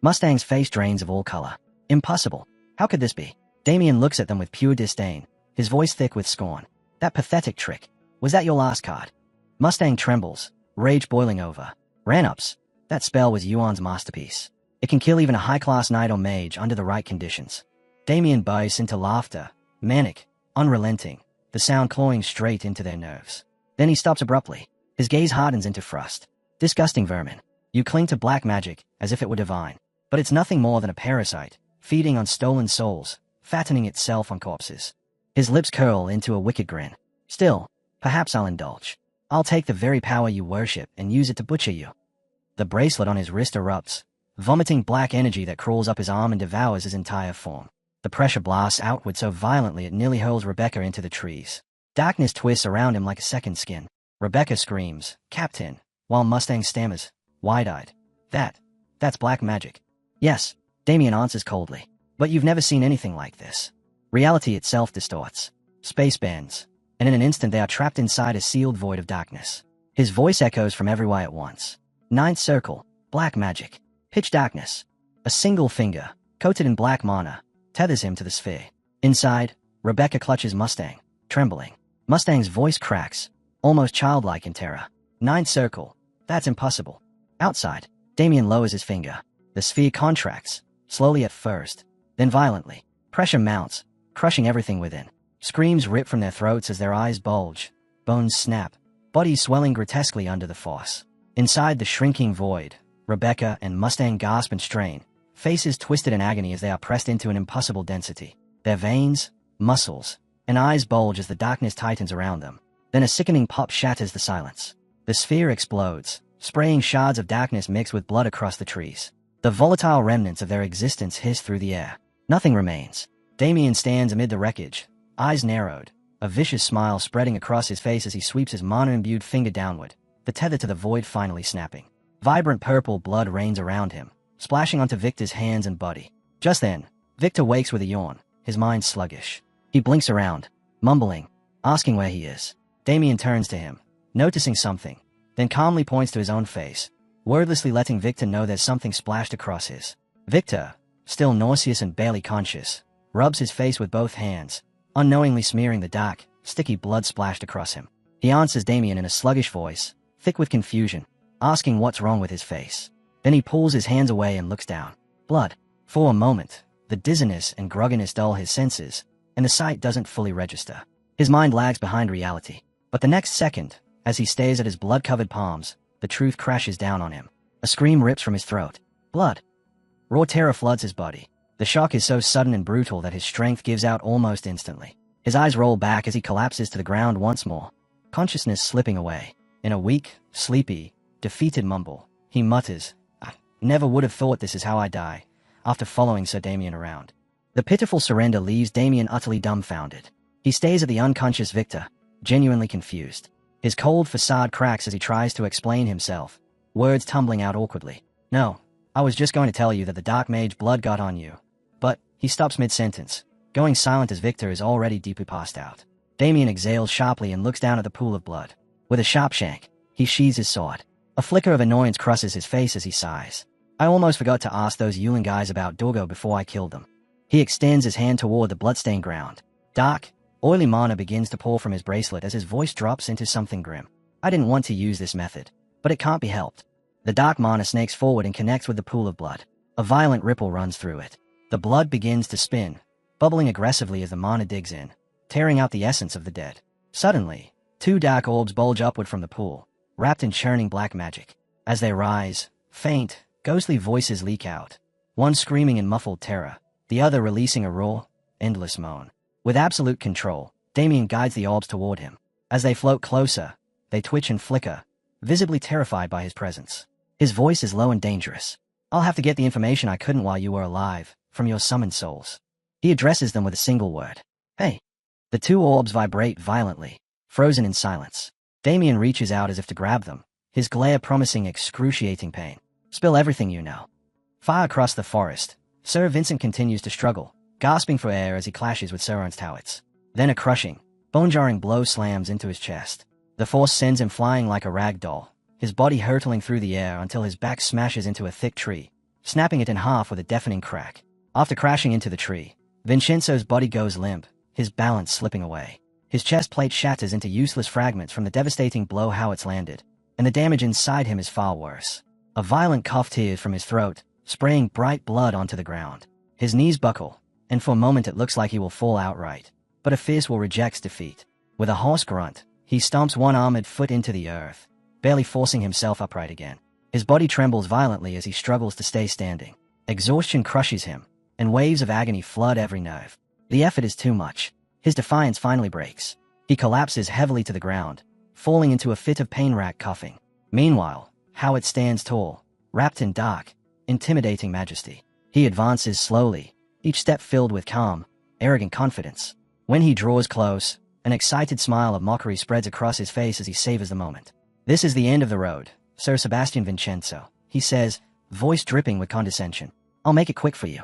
Mustang's face drains of all color. Impossible. How could this be? Damien looks at them with pure disdain, his voice thick with scorn. That pathetic trick. Was that your last card? Mustang trembles, rage boiling over. Ranups. That spell was Yuan's masterpiece. It can kill even a high-class knight or mage under the right conditions. Damien bursts into laughter, manic, unrelenting, the sound clawing straight into their nerves. Then he stops abruptly. His gaze hardens into frust. Disgusting vermin. You cling to black magic as if it were divine. But it's nothing more than a parasite, feeding on stolen souls, fattening itself on corpses. His lips curl into a wicked grin. Still, perhaps I'll indulge. I'll take the very power you worship and use it to butcher you. The bracelet on his wrist erupts, vomiting black energy that crawls up his arm and devours his entire form. The pressure blasts outward so violently it nearly hurls Rebecca into the trees. Darkness twists around him like a second skin. Rebecca screams, Captain, while Mustang stammers, wide-eyed. That's black magic. Yes, Damien answers coldly. But you've never seen anything like this. Reality itself distorts. Space bends. And in an instant they are trapped inside a sealed void of darkness. His voice echoes from everywhere at once. Ninth circle, black magic. Pitch darkness. A single finger, coated in black mana, tethers him to the sphere. Inside, Rebecca clutches Mustang, trembling. Mustang's voice cracks, almost childlike in terror. Ninth circle. That's impossible. Outside, Damien lowers his finger. The sphere contracts, slowly at first, then violently. Pressure mounts, crushing everything within. Screams rip from their throats as their eyes bulge. Bones snap, bodies swelling grotesquely under the force. Inside the shrinking void, Rebecca and Mustang gasp and strain, faces twisted in agony as they are pressed into an impossible density. Their veins, muscles, and eyes bulge as the darkness tightens around them. Then a sickening pop shatters the silence. The sphere explodes, spraying shards of darkness mixed with blood across the trees. The volatile remnants of their existence hiss through the air. Nothing remains. Damien stands amid the wreckage, eyes narrowed, a vicious smile spreading across his face as he sweeps his mana-imbued finger downward, the tether to the void finally snapping. Vibrant purple blood rains around him, splashing onto Victor's hands and body. Just then, Victor wakes with a yawn, his mind sluggish. He blinks around, mumbling, asking where he is. Damien turns to him, noticing something, then calmly points to his own face, wordlessly letting Victor know there's something splashed across his. Victor, still nauseous and barely conscious, rubs his face with both hands, unknowingly smearing the dark, sticky blood splashed across him. He answers Damien in a sluggish voice, thick with confusion, asking what's wrong with his face. Then he pulls his hands away and looks down. Blood. For a moment, the dizziness and grogginess dull his senses, and the sight doesn't fully register. His mind lags behind reality. But the next second, as he stares at his blood-covered palms, the truth crashes down on him. A scream rips from his throat. Blood. Raw terror floods his body. The shock is so sudden and brutal that his strength gives out almost instantly. His eyes roll back as he collapses to the ground once more, consciousness slipping away. In a weak, sleepy, defeated mumble, he mutters, I never would have thought this is how I die, after following Sir Damien around. The pitiful surrender leaves Damien utterly dumbfounded. He stares at the unconscious Victor, genuinely confused. His cold facade cracks as he tries to explain himself, words tumbling out awkwardly. No, I was just going to tell you that the dark mage blood got on you. But, he stops mid-sentence, going silent as Victor is already deeply passed out. Damien exhales sharply and looks down at the pool of blood. With a sharp shank, he sheathes his sword. A flicker of annoyance crosses his face as he sighs. I almost forgot to ask those Yulin guys about Dorgo before I killed them. He extends his hand toward the bloodstained ground. Dark, oily mana begins to pour from his bracelet as his voice drops into something grim. I didn't want to use this method, but it can't be helped. The dark mana snakes forward and connects with the pool of blood. A violent ripple runs through it. The blood begins to spin, bubbling aggressively as the mana digs in, tearing out the essence of the dead. Suddenly, two dark orbs bulge upward from the pool, wrapped in churning black magic. As they rise, faint, ghostly voices leak out, one screaming in muffled terror, the other releasing a raw, endless moan. With absolute control, Damien guides the orbs toward him. As they float closer, they twitch and flicker, visibly terrified by his presence. His voice is low and dangerous. I'll have to get the information I couldn't while you were alive, from your summoned souls. He addresses them with a single word. Hey. The two orbs vibrate violently, frozen in silence. Damien reaches out as if to grab them, his glare promising excruciating pain. Spill everything you know. Far across the forest, Sir Vincent continues to struggle, gasping for air as he clashes with Sir Ernst Howitz. Then a crushing, bone-jarring blow slams into his chest. The force sends him flying like a rag doll, his body hurtling through the air until his back smashes into a thick tree, snapping it in half with a deafening crack. After crashing into the tree, Vincenzo's body goes limp, his balance slipping away. His chest plate shatters into useless fragments from the devastating blow Howitz landed, and the damage inside him is far worse. A violent cough tears from his throat, spraying bright blood onto the ground. His knees buckle, and for a moment it looks like he will fall outright. But a fierce will rejects defeat. With a hoarse grunt, he stomps one armored foot into the earth, barely forcing himself upright again. His body trembles violently as he struggles to stay standing. Exhaustion crushes him, and waves of agony flood every nerve. The effort is too much. His defiance finally breaks. He collapses heavily to the ground, falling into a fit of pain-racked coughing. Meanwhile, Howitz stands tall, wrapped in dark, intimidating majesty. He advances slowly, each step filled with calm, arrogant confidence. When he draws close, an excited smile of mockery spreads across his face as he savors the moment. This is the end of the road, Sir Sebastian Vincenzo, he says, voice dripping with condescension. I'll make it quick for you.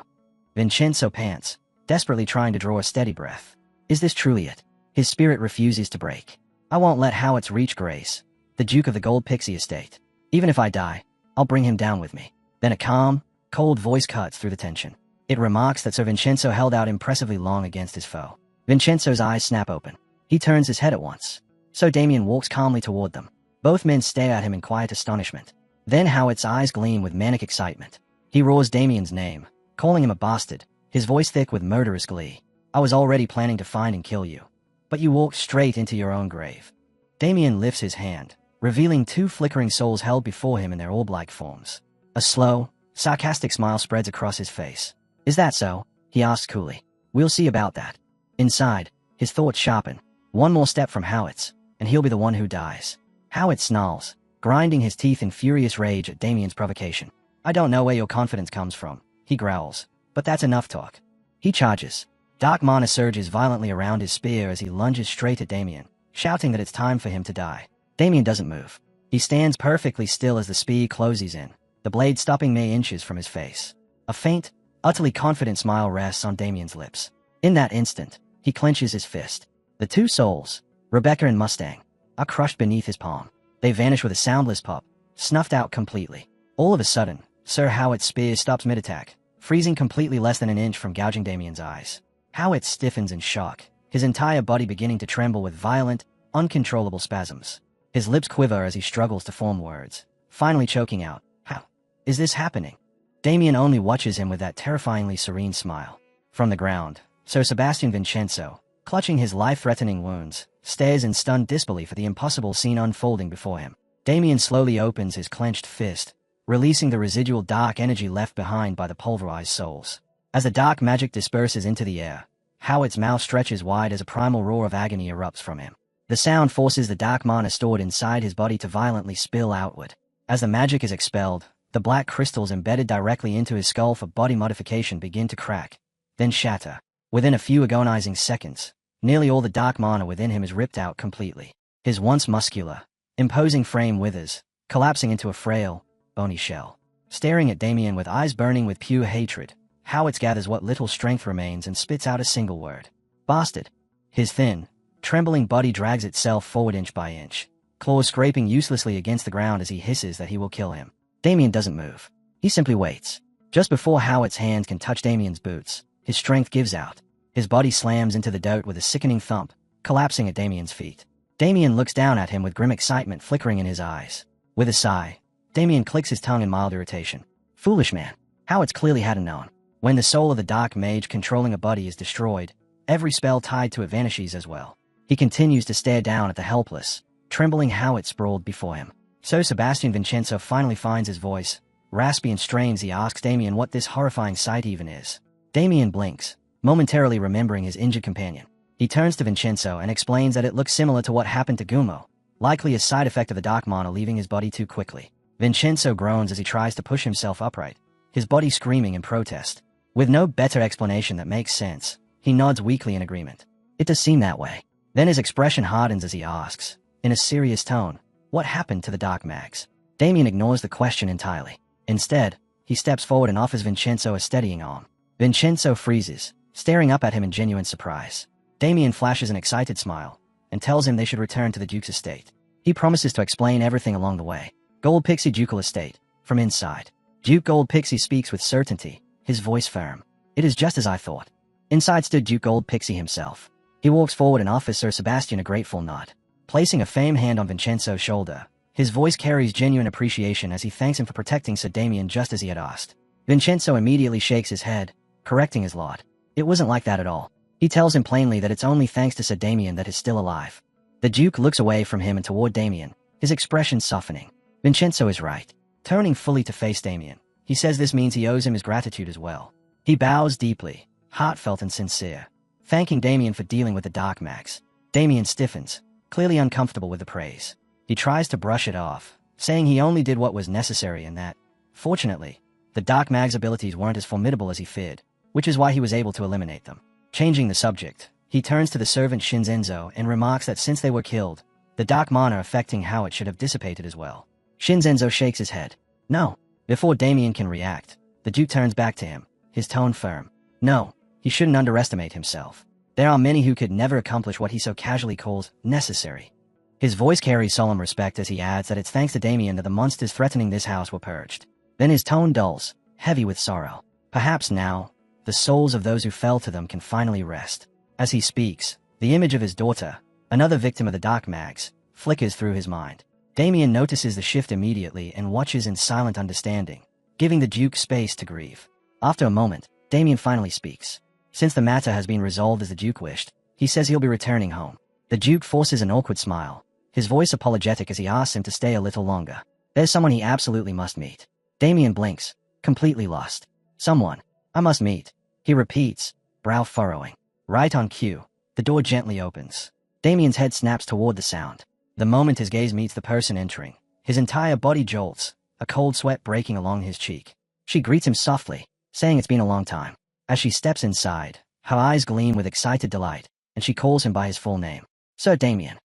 Vincenzo pants, desperately trying to draw a steady breath. Is this truly it? His spirit refuses to break. I won't let Howitz reach Grace, the Duke of the Gold Pixie Estate. Even if I die, I'll bring him down with me. Then a calm, cold voice cuts through the tension. It remarks that Sir Vincenzo held out impressively long against his foe. Vincenzo's eyes snap open. He turns his head at once. So Damien walks calmly toward them. Both men stare at him in quiet astonishment. Then Howitz's eyes gleam with manic excitement. He roars Damien's name, calling him a bastard, his voice thick with murderous glee. I was already planning to find and kill you. But you walked straight into your own grave. Damien lifts his hand, revealing two flickering souls held before him in their orb-like forms. A slow, sarcastic smile spreads across his face. Is that so? He asks coolly. We'll see about that. Inside, his thoughts sharpen. One more step from Howitz, and he'll be the one who dies. Howitz snarls, grinding his teeth in furious rage at Damien's provocation. I don't know where your confidence comes from, he growls, but that's enough talk. He charges. Dark mana surges violently around his spear as he lunges straight at Damien, shouting that it's time for him to die. Damien doesn't move. He stands perfectly still as the spear closes in, the blade stopping mere inches from his face. A faint, utterly confident smile rests on Damien's lips. In that instant, he clenches his fist. The two souls, Rebecca and Mustang, are crushed beneath his palm. They vanish with a soundless pop, snuffed out completely. All of a sudden, Sir Howitz's spear stops mid-attack, freezing completely less than an inch from gouging Damien's eyes. Howitz stiffens in shock, his entire body beginning to tremble with violent, uncontrollable spasms. His lips quiver as he struggles to form words, finally choking out, "How is this happening?" Damien only watches him with that terrifyingly serene smile. From the ground, Sir Sebastian Vincenzo, clutching his life-threatening wounds, stares in stunned disbelief at the impossible scene unfolding before him. Damien slowly opens his clenched fist, releasing the residual dark energy left behind by the pulverized souls. As the dark magic disperses into the air, Howitz's mouth stretches wide as a primal roar of agony erupts from him. The sound forces the dark mana stored inside his body to violently spill outward. As the magic is expelled, the black crystals embedded directly into his skull for body modification begin to crack, then shatter. Within a few agonizing seconds, nearly all the dark mana within him is ripped out completely. His once muscular, imposing frame withers, collapsing into a frail, bony shell. Staring at Damien with eyes burning with pure hatred, Howitz gathers what little strength remains and spits out a single word. Bastard. His thin, trembling body drags itself forward inch by inch, claws scraping uselessly against the ground as he hisses that he will kill him. Damien doesn't move. He simply waits. Just before Howitz's hand can touch Damien's boots, his strength gives out. His body slams into the dirt with a sickening thump, collapsing at Damien's feet. Damien looks down at him with grim excitement flickering in his eyes. With a sigh, Damien clicks his tongue in mild irritation. Foolish man. Howitz clearly hadn't known. When the soul of the dark mage controlling a body is destroyed, every spell tied to it vanishes as well. He continues to stare down at the helpless, trembling Howitz sprawled before him. So Sebastian Vincenzo finally finds his voice. Raspy and strained, he asks Damien what this horrifying sight even is. Damien blinks, momentarily remembering his injured companion. He turns to Vincenzo and explains that it looks similar to what happened to Gumo, likely a side effect of the dark mana leaving his body too quickly. Vincenzo groans as he tries to push himself upright, his body screaming in protest. With no better explanation that makes sense, he nods weakly in agreement. It does seem that way. Then his expression hardens as he asks, in a serious tone, what happened to the dark mags? Damien ignores the question entirely. Instead, he steps forward and offers Vincenzo a steadying arm. Vincenzo freezes, staring up at him in genuine surprise. Damien flashes an excited smile, and tells him they should return to the Duke's estate. He promises to explain everything along the way. Gold Pixie Ducal Estate, from inside. Duke Gold Pixie speaks with certainty, his voice firm. It is just as I thought. Inside stood Duke Gold Pixie himself. He walks forward and offers Sir Sebastian a grateful nod. Placing a firm hand on Vincenzo's shoulder, his voice carries genuine appreciation as he thanks him for protecting Sir Damien just as he had asked. Vincenzo immediately shakes his head, correcting his lot. It wasn't like that at all. He tells him plainly that it's only thanks to Sir Damien that he's still alive. The Duke looks away from him and toward Damien, his expression softening. Vincenzo is right. Turning fully to face Damien, he says this means he owes him his gratitude as well. He bows deeply, heartfelt and sincere, thanking Damien for dealing with the dark mags. Damien stiffens, clearly uncomfortable with the praise. He tries to brush it off, saying he only did what was necessary and that, fortunately, the dark mag's abilities weren't as formidable as he feared, which is why he was able to eliminate them. Changing the subject, he turns to the servant Shinzenzo and remarks that since they were killed, the dark mana affecting how it should have dissipated as well. Shinzenzo shakes his head. No. Before Damien can react, the Duke turns back to him, his tone firm. No, he shouldn't underestimate himself. There are many who could never accomplish what he so casually calls necessary. His voice carries solemn respect as he adds that it's thanks to Damien that the monsters threatening this house were purged. Then his tone dulls, heavy with sorrow. Perhaps now, the souls of those who fell to them can finally rest. As he speaks, the image of his daughter, another victim of the dark mags, flickers through his mind. Damien notices the shift immediately and watches in silent understanding, giving the Duke space to grieve. After a moment, Damien finally speaks. Since the matter has been resolved as the Duke wished, he says he'll be returning home. The Duke forces an awkward smile, his voice apologetic as he asks him to stay a little longer. There's someone he absolutely must meet. Damien blinks, completely lost. Someone I must meet, he repeats, brow furrowing. Right on cue, the door gently opens. Damien's head snaps toward the sound. The moment his gaze meets the person entering, his entire body jolts, a cold sweat breaking along his cheek. She greets him softly, saying it's been a long time. As she steps inside, her eyes gleam with excited delight, and she calls him by his full name. Sir Damien.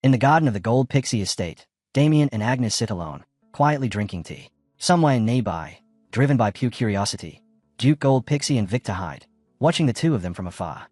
In the garden of the Gold Pixie estate, Damien and Agnes sit alone, quietly drinking tea. Somewhere nearby, driven by pure curiosity, Duke Gold Pixie and Victor hide, watching the two from afar.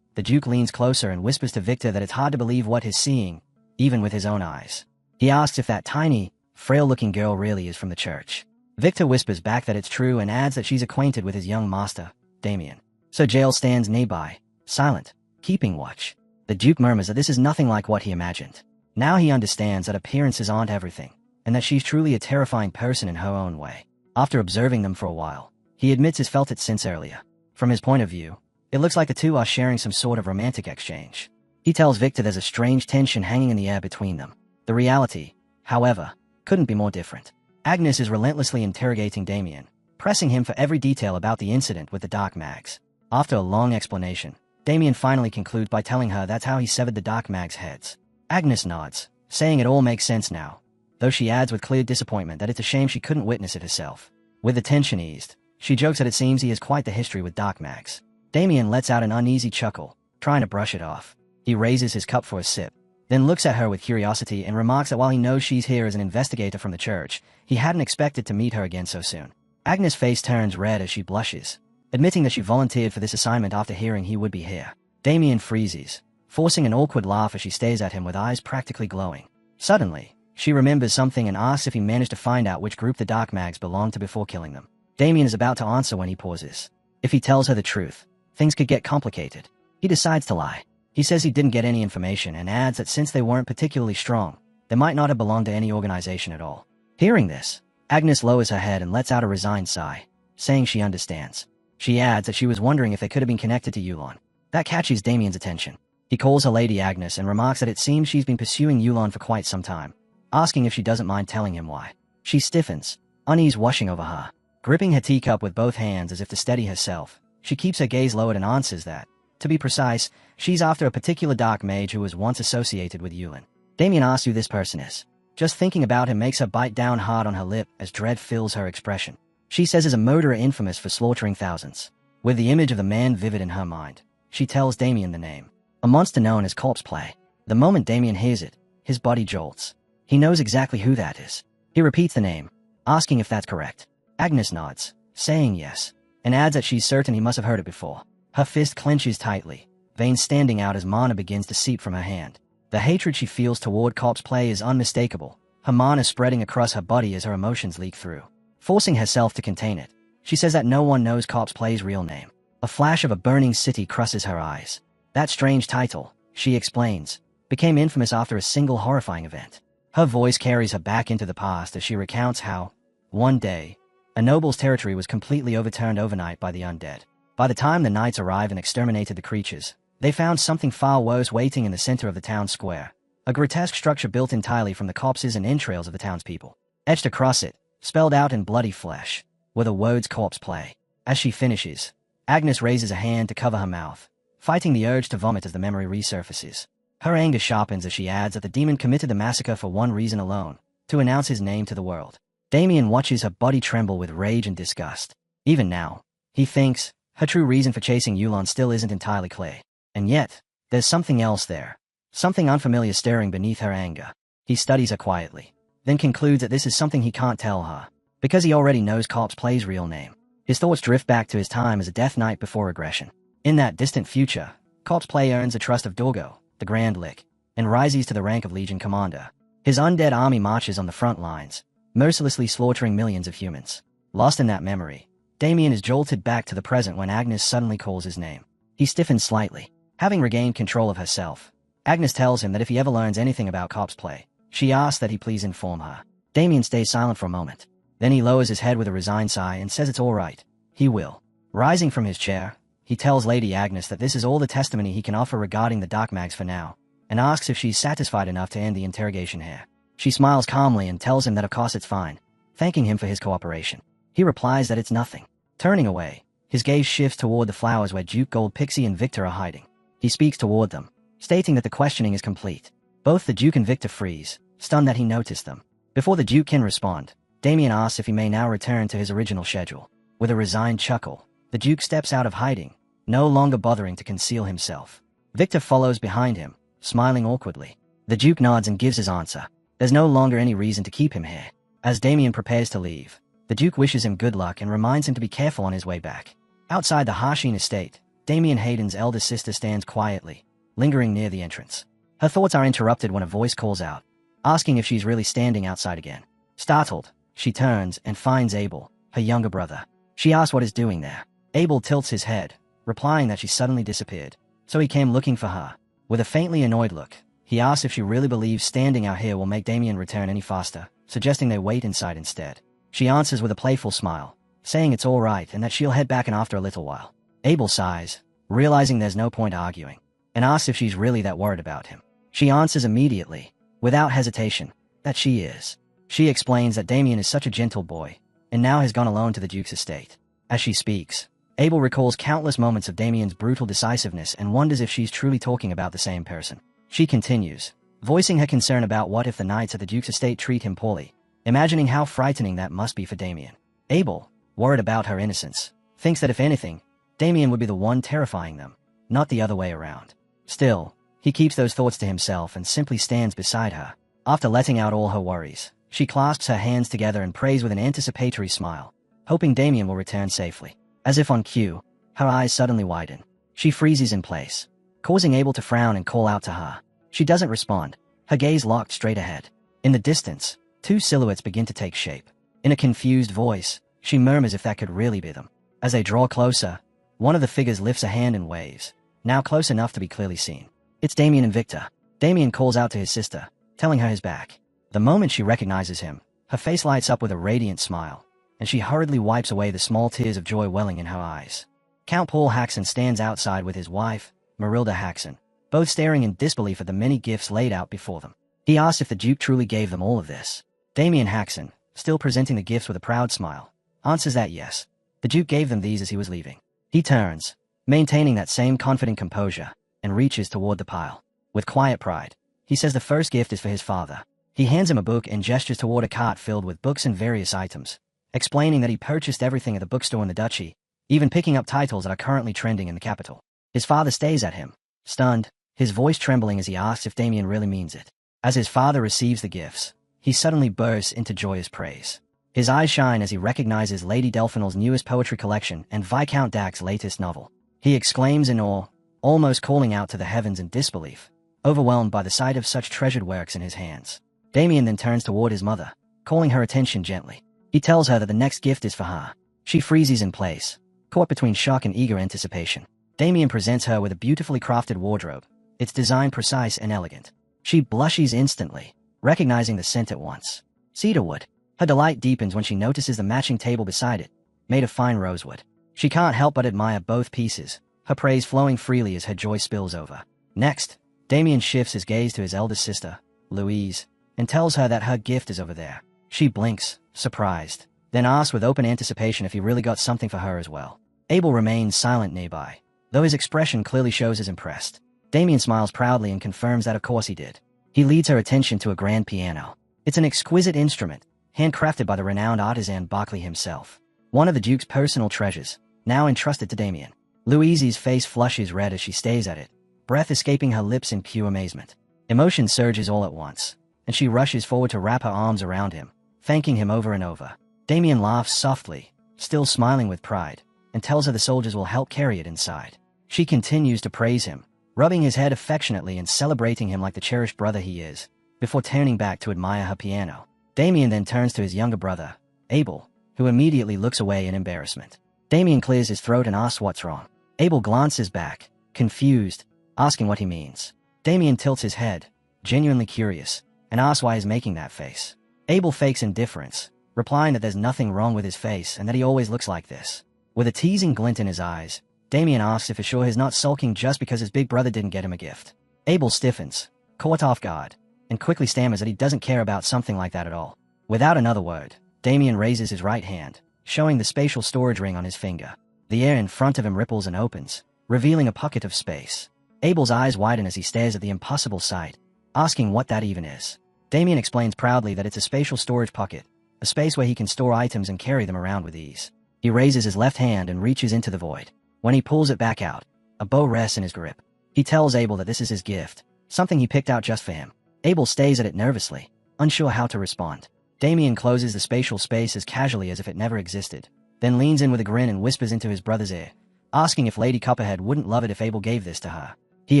The Duke leans closer and whispers to Victor that it's hard to believe what he's seeing, even with his own eyes. He asks if that tiny, frail-looking girl really is from the church. Victor whispers back that it's true and adds that she's acquainted with his young master, Damien. Sir Jael stands nearby, silent, keeping watch. The Duke murmurs that this is nothing like what he imagined. Now he understands that appearances aren't everything, and that she's truly a terrifying person in her own way. After observing them for a while, he admits he's felt it since earlier. From his point of view, it looks like the two are sharing some sort of romantic exchange. He tells Victor there's a strange tension hanging in the air between them. The reality, however, couldn't be more different. Agnes is relentlessly interrogating Damien, pressing him for every detail about the incident with the dark mags. After a long explanation, Damien finally concludes by telling her that's how he severed the dark mags' heads. Agnes nods, saying it all makes sense now, though she adds with clear disappointment that it's a shame she couldn't witness it herself. With the tension eased, she jokes that it seems he has quite the history with dark mags. Damien lets out an uneasy chuckle, trying to brush it off. He raises his cup for a sip, then looks at her with curiosity and remarks that while he knows she's here as an investigator from the church, he hadn't expected to meet her again so soon. Agnes' face turns red as she blushes, admitting that she volunteered for this assignment after hearing he would be here. Damien freezes, forcing an awkward laugh as she stares at him with eyes practically glowing. Suddenly, she remembers something and asks if he managed to find out which group the Dark Mags belonged to before killing them. Damien is about to answer when he pauses. If he tells her the truth, things could get complicated. He decides to lie. He says he didn't get any information and adds that since they weren't particularly strong, they might not have belonged to any organization at all. Hearing this, Agnes lowers her head and lets out a resigned sigh, saying she understands. She adds that she was wondering if they could have been connected to Yulon. That catches Damien's attention. He calls her Lady Agnes and remarks that it seems she's been pursuing Yulon for quite some time, asking if she doesn't mind telling him why. She stiffens, unease washing over her. Gripping her teacup with both hands as if to steady herself, she keeps her gaze lowered and answers that, to be precise, she's after a particular dark mage who was once associated with Yulon. Damien asks who this person is. Just thinking about him makes her bite down hard on her lip as dread fills her expression. She says is a murderer infamous for slaughtering thousands. With the image of the man vivid in her mind, she tells Damien the name. A monster known as corpse play. The moment Damien hears it, his body jolts. He knows exactly who that is. He repeats the name, asking if that's correct. Agnes nods, saying yes, and adds that she's certain he must have heard it before. Her fist clenches tightly, veins standing out as mana begins to seep from her hand. The hatred she feels toward corpse play is unmistakable, her mana spreading across her body as her emotions leak through. Forcing herself to contain it, she says that no one knows corpse play's real name. A flash of a burning city crosses her eyes. That strange title, she explains, became infamous after a single horrifying event. Her voice carries her back into the past as she recounts how, one day, a noble's territory was completely overturned overnight by the undead. By the time the knights arrived and exterminated the creatures, they found something far worse waiting in the center of the town square. A grotesque structure built entirely from the corpses and entrails of the townspeople. Etched across it, spelled out in bloody flesh, were the words corpse play. As she finishes, Agnes raises a hand to cover her mouth, fighting the urge to vomit as the memory resurfaces. Her anger sharpens as she adds that the demon committed the massacre for one reason alone, to announce his name to the world. Damien watches her body tremble with rage and disgust. Even now, he thinks, her true reason for chasing Yulon still isn't entirely clear. And yet, there's something else there. Something unfamiliar stirring beneath her anger. He studies her quietly, then concludes that this is something he can't tell her, because he already knows corpse play's real name. His thoughts drift back to his time as a death knight before aggression. In that distant future, corpse play earns the trust of Dorgo, the Grand Lich, and rises to the rank of Legion Commander. His undead army marches on the front lines, mercilessly slaughtering millions of humans. Lost in that memory, Damien is jolted back to the present when Agnes suddenly calls his name. He stiffens slightly. Having regained control of herself, Agnes tells him that if he ever learns anything about corpse play, she asks that he please inform her. Damien stays silent for a moment. Then he lowers his head with a resigned sigh and says it's all right. He will. Rising from his chair, he tells Lady Agnes that this is all the testimony he can offer regarding the Dark Mags for now, and asks if she's satisfied enough to end the interrogation here. She smiles calmly and tells him that of course it's fine, thanking him for his cooperation. He replies that it's nothing. Turning away, his gaze shifts toward the flowers where Duke Gold, Pixie, and Victor are hiding. He speaks toward them, stating that the questioning is complete. Both the Duke and Victor freeze, stunned that he noticed them. Before the Duke can respond, Damien asks if he may now return to his original schedule. With a resigned chuckle, the Duke steps out of hiding, no longer bothering to conceal himself. Victor follows behind him, smiling awkwardly. The Duke nods and gives his answer. There's no longer any reason to keep him here. As Damien prepares to leave, the Duke wishes him good luck and reminds him to be careful on his way back. Outside the Harshin estate, Damien Hayden's eldest sister stands quietly, lingering near the entrance. Her thoughts are interrupted when a voice calls out, asking if she's really standing outside again. Startled, she turns and finds Abel, her younger brother. She asks what he's doing there. Abel tilts his head, replying that she suddenly disappeared, so he came looking for her. With a faintly annoyed look, he asks if she really believes standing out here will make Damien return any faster, suggesting they wait inside instead. She answers with a playful smile, saying it's all right and that she'll head back in after a little while. Abel sighs, realizing there's no point arguing, and asks if she's really that worried about him. She answers immediately, without hesitation, that she is. She explains that Damien is such a gentle boy, and now has gone alone to the Duke's estate. As she speaks, Abel recalls countless moments of Damien's brutal decisiveness and wonders if she's truly talking about the same person. She continues, voicing her concern about what if the knights at the Duke's estate treat him poorly, imagining how frightening that must be for Damien. Abel, worried about her innocence, thinks that if anything, Damien would be the one terrifying them, not the other way around. Still, he keeps those thoughts to himself and simply stands beside her. After letting out all her worries, she clasps her hands together and prays with an anticipatory smile. hoping Damien will return safely. As if on cue, her eyes suddenly widen. She freezes in place, causing Abel to frown and call out to her. She doesn't respond, her gaze locked straight ahead. In the distance, two silhouettes begin to take shape. In a confused voice, she murmurs if that could really be them. As they draw closer, one of the figures lifts a hand and waves, now close enough to be clearly seen. It's Damien and Victor. Damien calls out to his sister, telling her his back. The moment she recognizes him, her face lights up with a radiant smile, and she hurriedly wipes away the small tears of joy welling in her eyes. Count Paul Haxon stands outside with his wife, Marilda Haxon, both staring in disbelief at the many gifts laid out before them. He asks if the Duke truly gave them all of this. Damien Haxon, still presenting the gifts with a proud smile, answers that yes, the Duke gave them these as he was leaving. He turns, maintaining that same confident composure, and reaches toward the pile. With quiet pride, he says the first gift is for his father. He hands him a book and gestures toward a cart filled with books and various items, explaining that he purchased everything at the bookstore in the duchy, even picking up titles that are currently trending in the capital. His father stares at him, stunned, his voice trembling as he asks if Damien really means it. As his father receives the gifts, he suddenly bursts into joyous praise. His eyes shine as he recognizes Lady Delphinel's newest poetry collection and Viscount Dac's latest novel. He exclaims in awe, almost calling out to the heavens in disbelief, overwhelmed by the sight of such treasured works in his hands. Damien then turns toward his mother, calling her attention gently. He tells her that the next gift is for her. She freezes in place, caught between shock and eager anticipation. Damien presents her with a beautifully crafted wardrobe, its design precise and elegant. She blushes instantly, recognizing the scent at once. Cedarwood. Her delight deepens when she notices the matching table beside it, made of fine rosewood. She can't help but admire both pieces, her praise flowing freely as her joy spills over. Next, Damien shifts his gaze to his eldest sister, Louise, and tells her that her gift is over there. She blinks, surprised, then asks with open anticipation if he really got something for her as well. Abel remains silent nearby, though his expression clearly shows he's impressed. Damien smiles proudly and confirms that of course he did. He leads her attention to a grand piano. It's an exquisite instrument, handcrafted by the renowned artisan Barclay himself. One of the Duke's personal treasures, now entrusted to Damien. Louise's face flushes red as she stares at it, breath escaping her lips in pure amazement. Emotion surges all at once, and she rushes forward to wrap her arms around him, thanking him over and over. Damien laughs softly, still smiling with pride, and tells her the soldiers will help carry it inside. She continues to praise him, rubbing his head affectionately and celebrating him like the cherished brother he is, before turning back to admire her piano. Damien then turns to his younger brother, Abel, who immediately looks away in embarrassment. Damien clears his throat and asks what's wrong. Abel glances back, confused, asking what he means. Damien tilts his head, genuinely curious, and asks why he's making that face. Abel fakes indifference, replying that there's nothing wrong with his face and that he always looks like this. With a teasing glint in his eyes, Damien asks if he's sure he's not sulking just because his big brother didn't get him a gift. Abel stiffens, caught off guard, and quickly stammers that he doesn't care about something like that at all. Without another word, Damien raises his right hand, showing the spatial storage ring on his finger. The air in front of him ripples and opens, revealing a pocket of space. Abel's eyes widen as he stares at the impossible sight, asking what that even is. Damien explains proudly that it's a spatial storage pocket, a space where he can store items and carry them around with ease. He raises his left hand and reaches into the void. When he pulls it back out, a bow rests in his grip. He tells Abel that this is his gift, something he picked out just for him. Abel stays at it nervously, unsure how to respond. Damien closes the spatial space as casually as if it never existed, then leans in with a grin and whispers into his brother's ear, asking if Lady Copperhead wouldn't love it if Abel gave this to her. He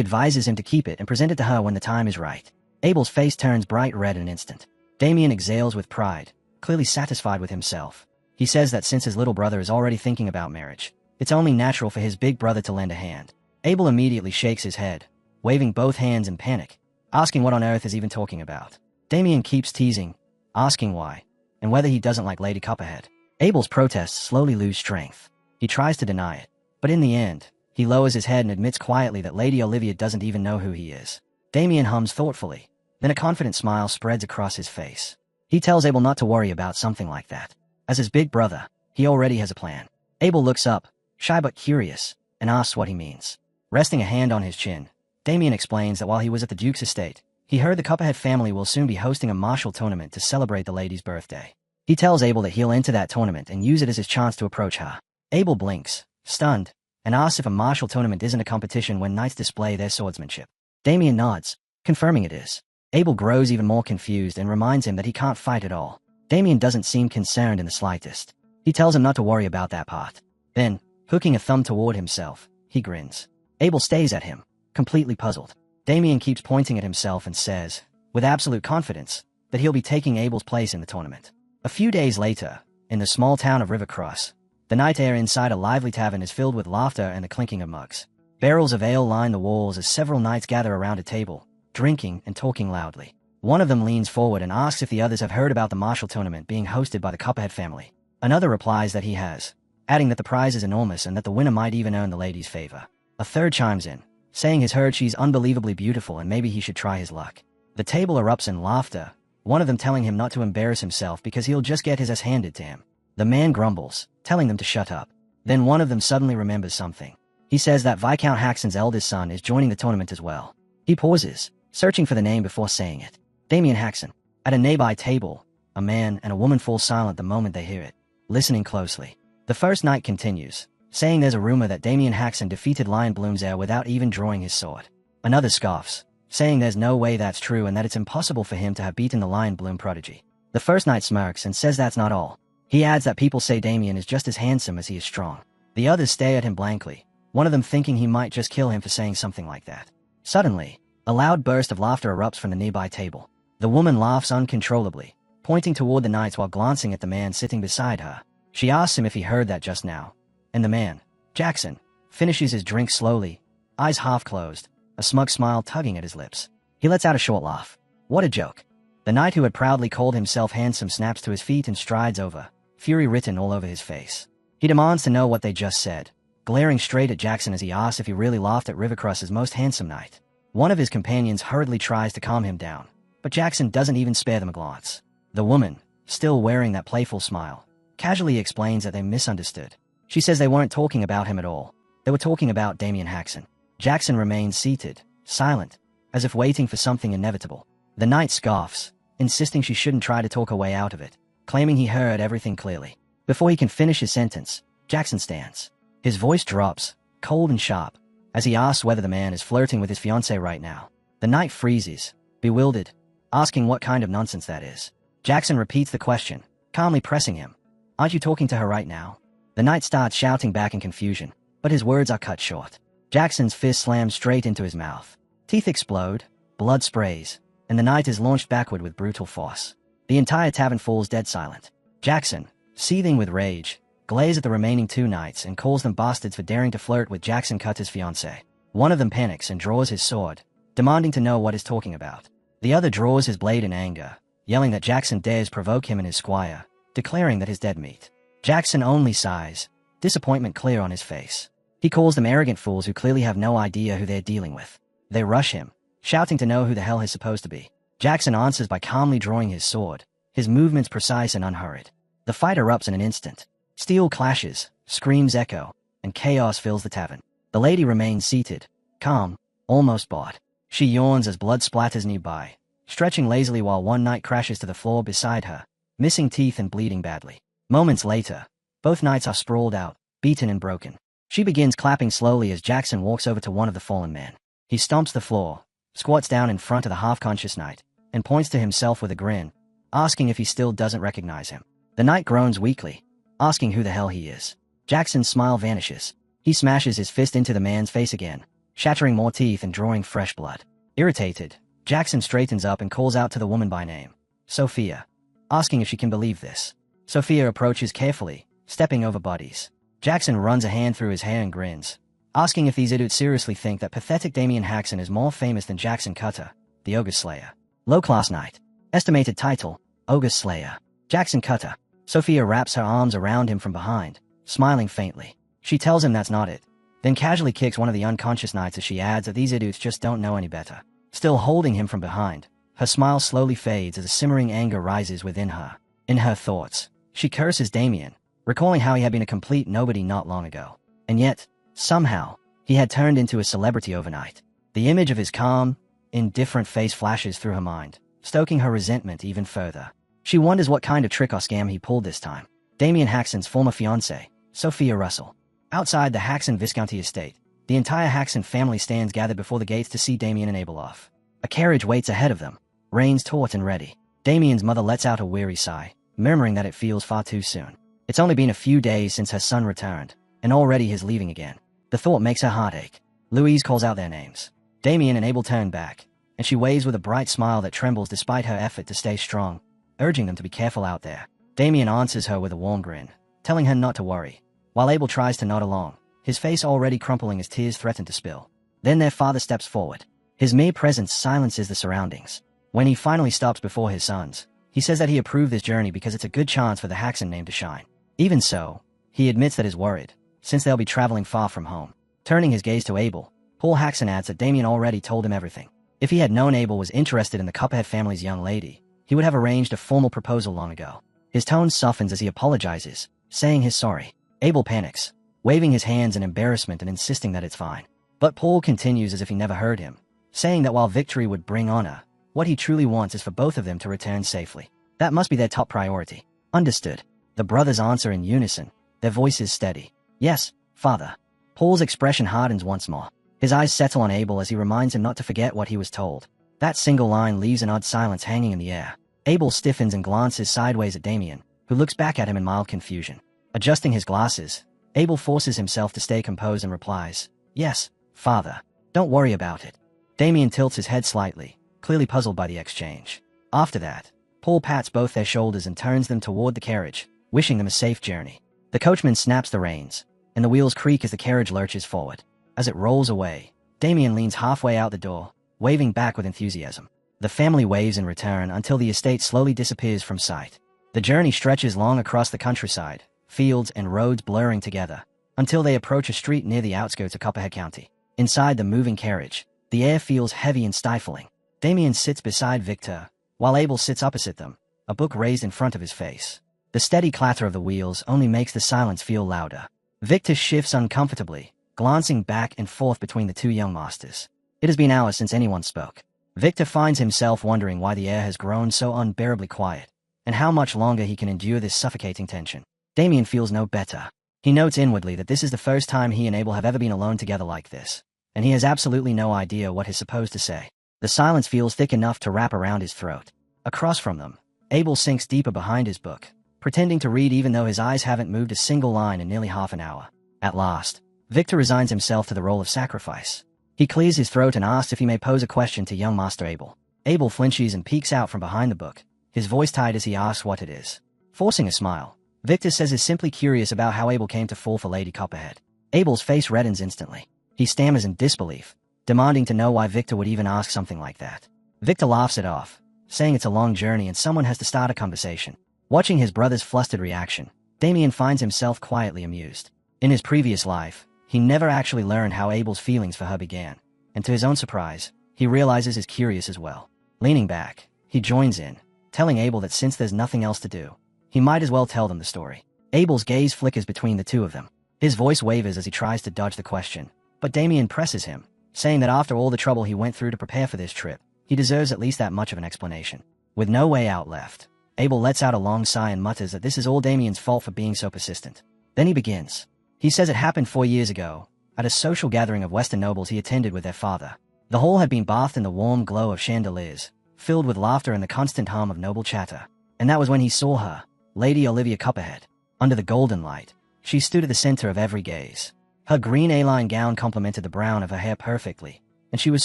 advises him to keep it and present it to her when the time is right. Abel's face turns bright red in an instant. Damien exhales with pride, clearly satisfied with himself. He says that since his little brother is already thinking about marriage, it's only natural for his big brother to lend a hand. Abel immediately shakes his head, waving both hands in panic, asking what on earth is even talking about. Damien keeps teasing, asking why, and whether he doesn't like Lady Copperhead. Abel's protests slowly lose strength. He tries to deny it, but in the end, he lowers his head and admits quietly that Lady Olivia doesn't even know who he is. Damien hums thoughtfully, then a confident smile spreads across his face. He tells Abel not to worry about something like that. As his big brother, he already has a plan. Abel looks up, shy but curious, and asks what he means. Resting a hand on his chin, Damien explains that while he was at the Duke's estate, he heard the Copperhead family will soon be hosting a martial tournament to celebrate the lady's birthday. He tells Abel that he'll enter that tournament and use it as his chance to approach her. Abel blinks, stunned, and asks if a martial tournament isn't a competition when knights display their swordsmanship. Damien nods, confirming it is. Abel grows even more confused and reminds him that he can't fight at all. Damien doesn't seem concerned in the slightest. He tells him not to worry about that part. Then, hooking a thumb toward himself, he grins. Abel stays at him, completely puzzled. Damien keeps pointing at himself and says, with absolute confidence, that he'll be taking Abel's place in the tournament. A few days later, in the small town of Rivercross, the night air inside a lively tavern is filled with laughter and the clinking of mugs. Barrels of ale line the walls as several knights gather around a table, drinking and talking loudly. One of them leans forward and asks if the others have heard about the martial tournament being hosted by the Copperhead family. Another replies that he has, adding that the prize is enormous and that the winner might even earn the lady's favor. A third chimes in, saying he's heard she's unbelievably beautiful and maybe he should try his luck. The table erupts in laughter, one of them telling him not to embarrass himself because he'll just get his ass handed to him. The man grumbles, telling them to shut up. Then one of them suddenly remembers something. He says that Viscount Haxon's eldest son is joining the tournament as well. He pauses, searching for the name before saying it. Damien Haxon. At a nearby table, a man and a woman fall silent the moment they hear it, listening closely. The first knight continues, saying there's a rumor that Damien Haxon defeated Lion Bloomsheir without even drawing his sword. Another scoffs, saying there's no way that's true and that it's impossible for him to have beaten the Lion Bloom prodigy. The first knight smirks and says that's not all. He adds that people say Damien is just as handsome as he is strong. The others stare at him blankly, one of them thinking he might just kill him for saying something like that. Suddenly, a loud burst of laughter erupts from the nearby table. The woman laughs uncontrollably, pointing toward the knights while glancing at the man sitting beside her. She asks him if he heard that just now, and the man, Jackson, finishes his drink slowly, eyes half closed, a smug smile tugging at his lips. He lets out a short laugh. What a joke. The knight who had proudly called himself handsome snaps to his feet and strides over, fury written all over his face. He demands to know what they just said, glaring straight at Jackson as he asks if he really laughed at Rivercross's most handsome knight. One of his companions hurriedly tries to calm him down, but Jackson doesn't even spare them a glance. The woman, still wearing that playful smile, casually explains that they misunderstood. She says they weren't talking about him at all. They were talking about Damien Haxon. Jackson remains seated, silent, as if waiting for something inevitable. The knight scoffs, insisting she shouldn't try to talk her way out of it, claiming he heard everything clearly. Before he can finish his sentence, Jackson stands. His voice drops, cold and sharp, as he asks whether the man is flirting with his fiancée right now. The knight freezes, bewildered, asking what kind of nonsense that is. Jackson repeats the question, calmly pressing him. Aren't you talking to her right now? The knight starts shouting back in confusion, but his words are cut short. Jackson's fist slams straight into his mouth. Teeth explode, blood sprays, and the knight is launched backward with brutal force. The entire tavern falls dead silent. Jackson, seething with rage, glares at the remaining two knights and calls them bastards for daring to flirt with Jackson Cutter's fiancée. One of them panics and draws his sword, demanding to know what he's talking about. The other draws his blade in anger, yelling that Jackson dares provoke him and his squire, declaring that he's dead meat. Jackson only sighs, disappointment clear on his face. He calls them arrogant fools who clearly have no idea who they're dealing with. They rush him, shouting to know who the hell he's supposed to be. Jackson answers by calmly drawing his sword, his movements precise and unhurried. The fight erupts in an instant. Steel clashes, screams echo, and chaos fills the tavern. The lady remains seated, calm, almost bored. She yawns as blood splatters nearby, stretching lazily while one knight crashes to the floor beside her, missing teeth and bleeding badly. Moments later, both knights are sprawled out, beaten and broken. She begins clapping slowly as Jackson walks over to one of the fallen men. He stomps the floor, squats down in front of the half-conscious knight, and points to himself with a grin, asking if he still doesn't recognize him. The knight groans weakly, asking who the hell he is. Jackson's smile vanishes. He smashes his fist into the man's face again, shattering more teeth and drawing fresh blood. Irritated, Jackson straightens up and calls out to the woman by name, Sophia, asking if she can believe this. Sophia approaches carefully, stepping over bodies. Jackson runs a hand through his hair and grins, asking if these idiots seriously think that pathetic Damien Haxon is more famous than Jackson Cutter, the Ogre Slayer. Low-class knight. Estimated title, Ogre Slayer. Jackson Cutter. Sophia wraps her arms around him from behind, smiling faintly. She tells him that's not it, then casually kicks one of the unconscious knights as she adds that these idiots just don't know any better. Still holding him from behind, her smile slowly fades as a simmering anger rises within her. In her thoughts, she curses Damien, recalling how he had been a complete nobody not long ago. And yet, somehow, he had turned into a celebrity overnight. The image of his calm, indifferent face flashes through her mind, stoking her resentment even further. She wonders what kind of trick or scam he pulled this time. Damien Haxon's former fiancée, Sophia Russell. Outside the Haxon Viscounty estate, the entire Haxon family stands gathered before the gates to see Damien and Abel off. A carriage waits ahead of them, reins taut and ready. Damien's mother lets out a weary sigh, murmuring that it feels far too soon. It's only been a few days since her son returned, and already he's leaving again. The thought makes her heart ache. Louise calls out their names. Damien and Abel turn back, and she waves with a bright smile that trembles despite her effort to stay strong, urging them to be careful out there. Damien answers her with a warm grin, telling her not to worry, while Abel tries to nod along, his face already crumpling as tears threaten to spill. Then their father steps forward. His mere presence silences the surroundings. When he finally stops before his sons, he says that he approved this journey because it's a good chance for the Haxan name to shine. Even so, he admits that he's worried, since they'll be traveling far from home. Turning his gaze to Abel, Paul Haxan adds that Damien already told him everything. If he had known Abel was interested in the Copperhead family's young lady, he would have arranged a formal proposal long ago. His tone softens as he apologizes, saying he's sorry. Abel panics, waving his hands in embarrassment and insisting that it's fine. But Paul continues as if he never heard him, saying that while victory would bring honor, what he truly wants is for both of them to return safely. That must be their top priority. Understood. The brothers answer in unison, their voices steady. Yes, father. Paul's expression hardens once more. His eyes settle on Abel as he reminds him not to forget what he was told. That single line leaves an odd silence hanging in the air. Abel stiffens and glances sideways at Damien, who looks back at him in mild confusion. Adjusting his glasses, Abel forces himself to stay composed and replies, "Yes, father. Don't worry about it." Damien tilts his head slightly, clearly puzzled by the exchange. After that, Paul pats both their shoulders and turns them toward the carriage, wishing them a safe journey. The coachman snaps the reins, and the wheels creak as the carriage lurches forward. As it rolls away, Damien leans halfway out the door, waving back with enthusiasm. The family waves in return until the estate slowly disappears from sight. The journey stretches long across the countryside, fields and roads blurring together, until they approach a street near the outskirts of Copperhead County. Inside the moving carriage, the air feels heavy and stifling. Damien sits beside Victor, while Abel sits opposite them, a book raised in front of his face. The steady clatter of the wheels only makes the silence feel louder. Victor shifts uncomfortably, glancing back and forth between the two young masters. It has been hours since anyone spoke. Victor finds himself wondering why the air has grown so unbearably quiet, and how much longer he can endure this suffocating tension. Damien feels no better. He notes inwardly that this is the first time he and Abel have ever been alone together like this, and he has absolutely no idea what he's supposed to say. The silence feels thick enough to wrap around his throat. Across from them, Abel sinks deeper behind his book, pretending to read even though his eyes haven't moved a single line in nearly half an hour. At last, Victor resigns himself to the role of sacrifice. He clears his throat and asks if he may pose a question to young Master Abel. Abel flinches and peeks out from behind the book, his voice tight as he asks what it is. Forcing a smile, Victor says he's simply curious about how Abel came to fall for Lady Copperhead. Abel's face reddens instantly. He stammers in disbelief, demanding to know why Victor would even ask something like that. Victor laughs it off, saying it's a long journey and someone has to start a conversation. Watching his brother's flustered reaction, Damien finds himself quietly amused. In his previous life, he never actually learned how Abel's feelings for her began, and to his own surprise, he realizes he's curious as well. Leaning back, he joins in, telling Abel that since there's nothing else to do, he might as well tell them the story. Abel's gaze flickers between the two of them. His voice wavers as he tries to dodge the question, but Damien presses him, saying that after all the trouble he went through to prepare for this trip, he deserves at least that much of an explanation. With no way out left, Abel lets out a long sigh and mutters that this is all Damien's fault for being so persistent. Then he begins. He says it happened 4 years ago, at a social gathering of Western nobles he attended with their father. The hall had been bathed in the warm glow of chandeliers, filled with laughter and the constant hum of noble chatter. And that was when he saw her, Lady Olivia Copperhead. Under the golden light, she stood at the center of every gaze. Her green A-line gown complemented the brown of her hair perfectly, and she was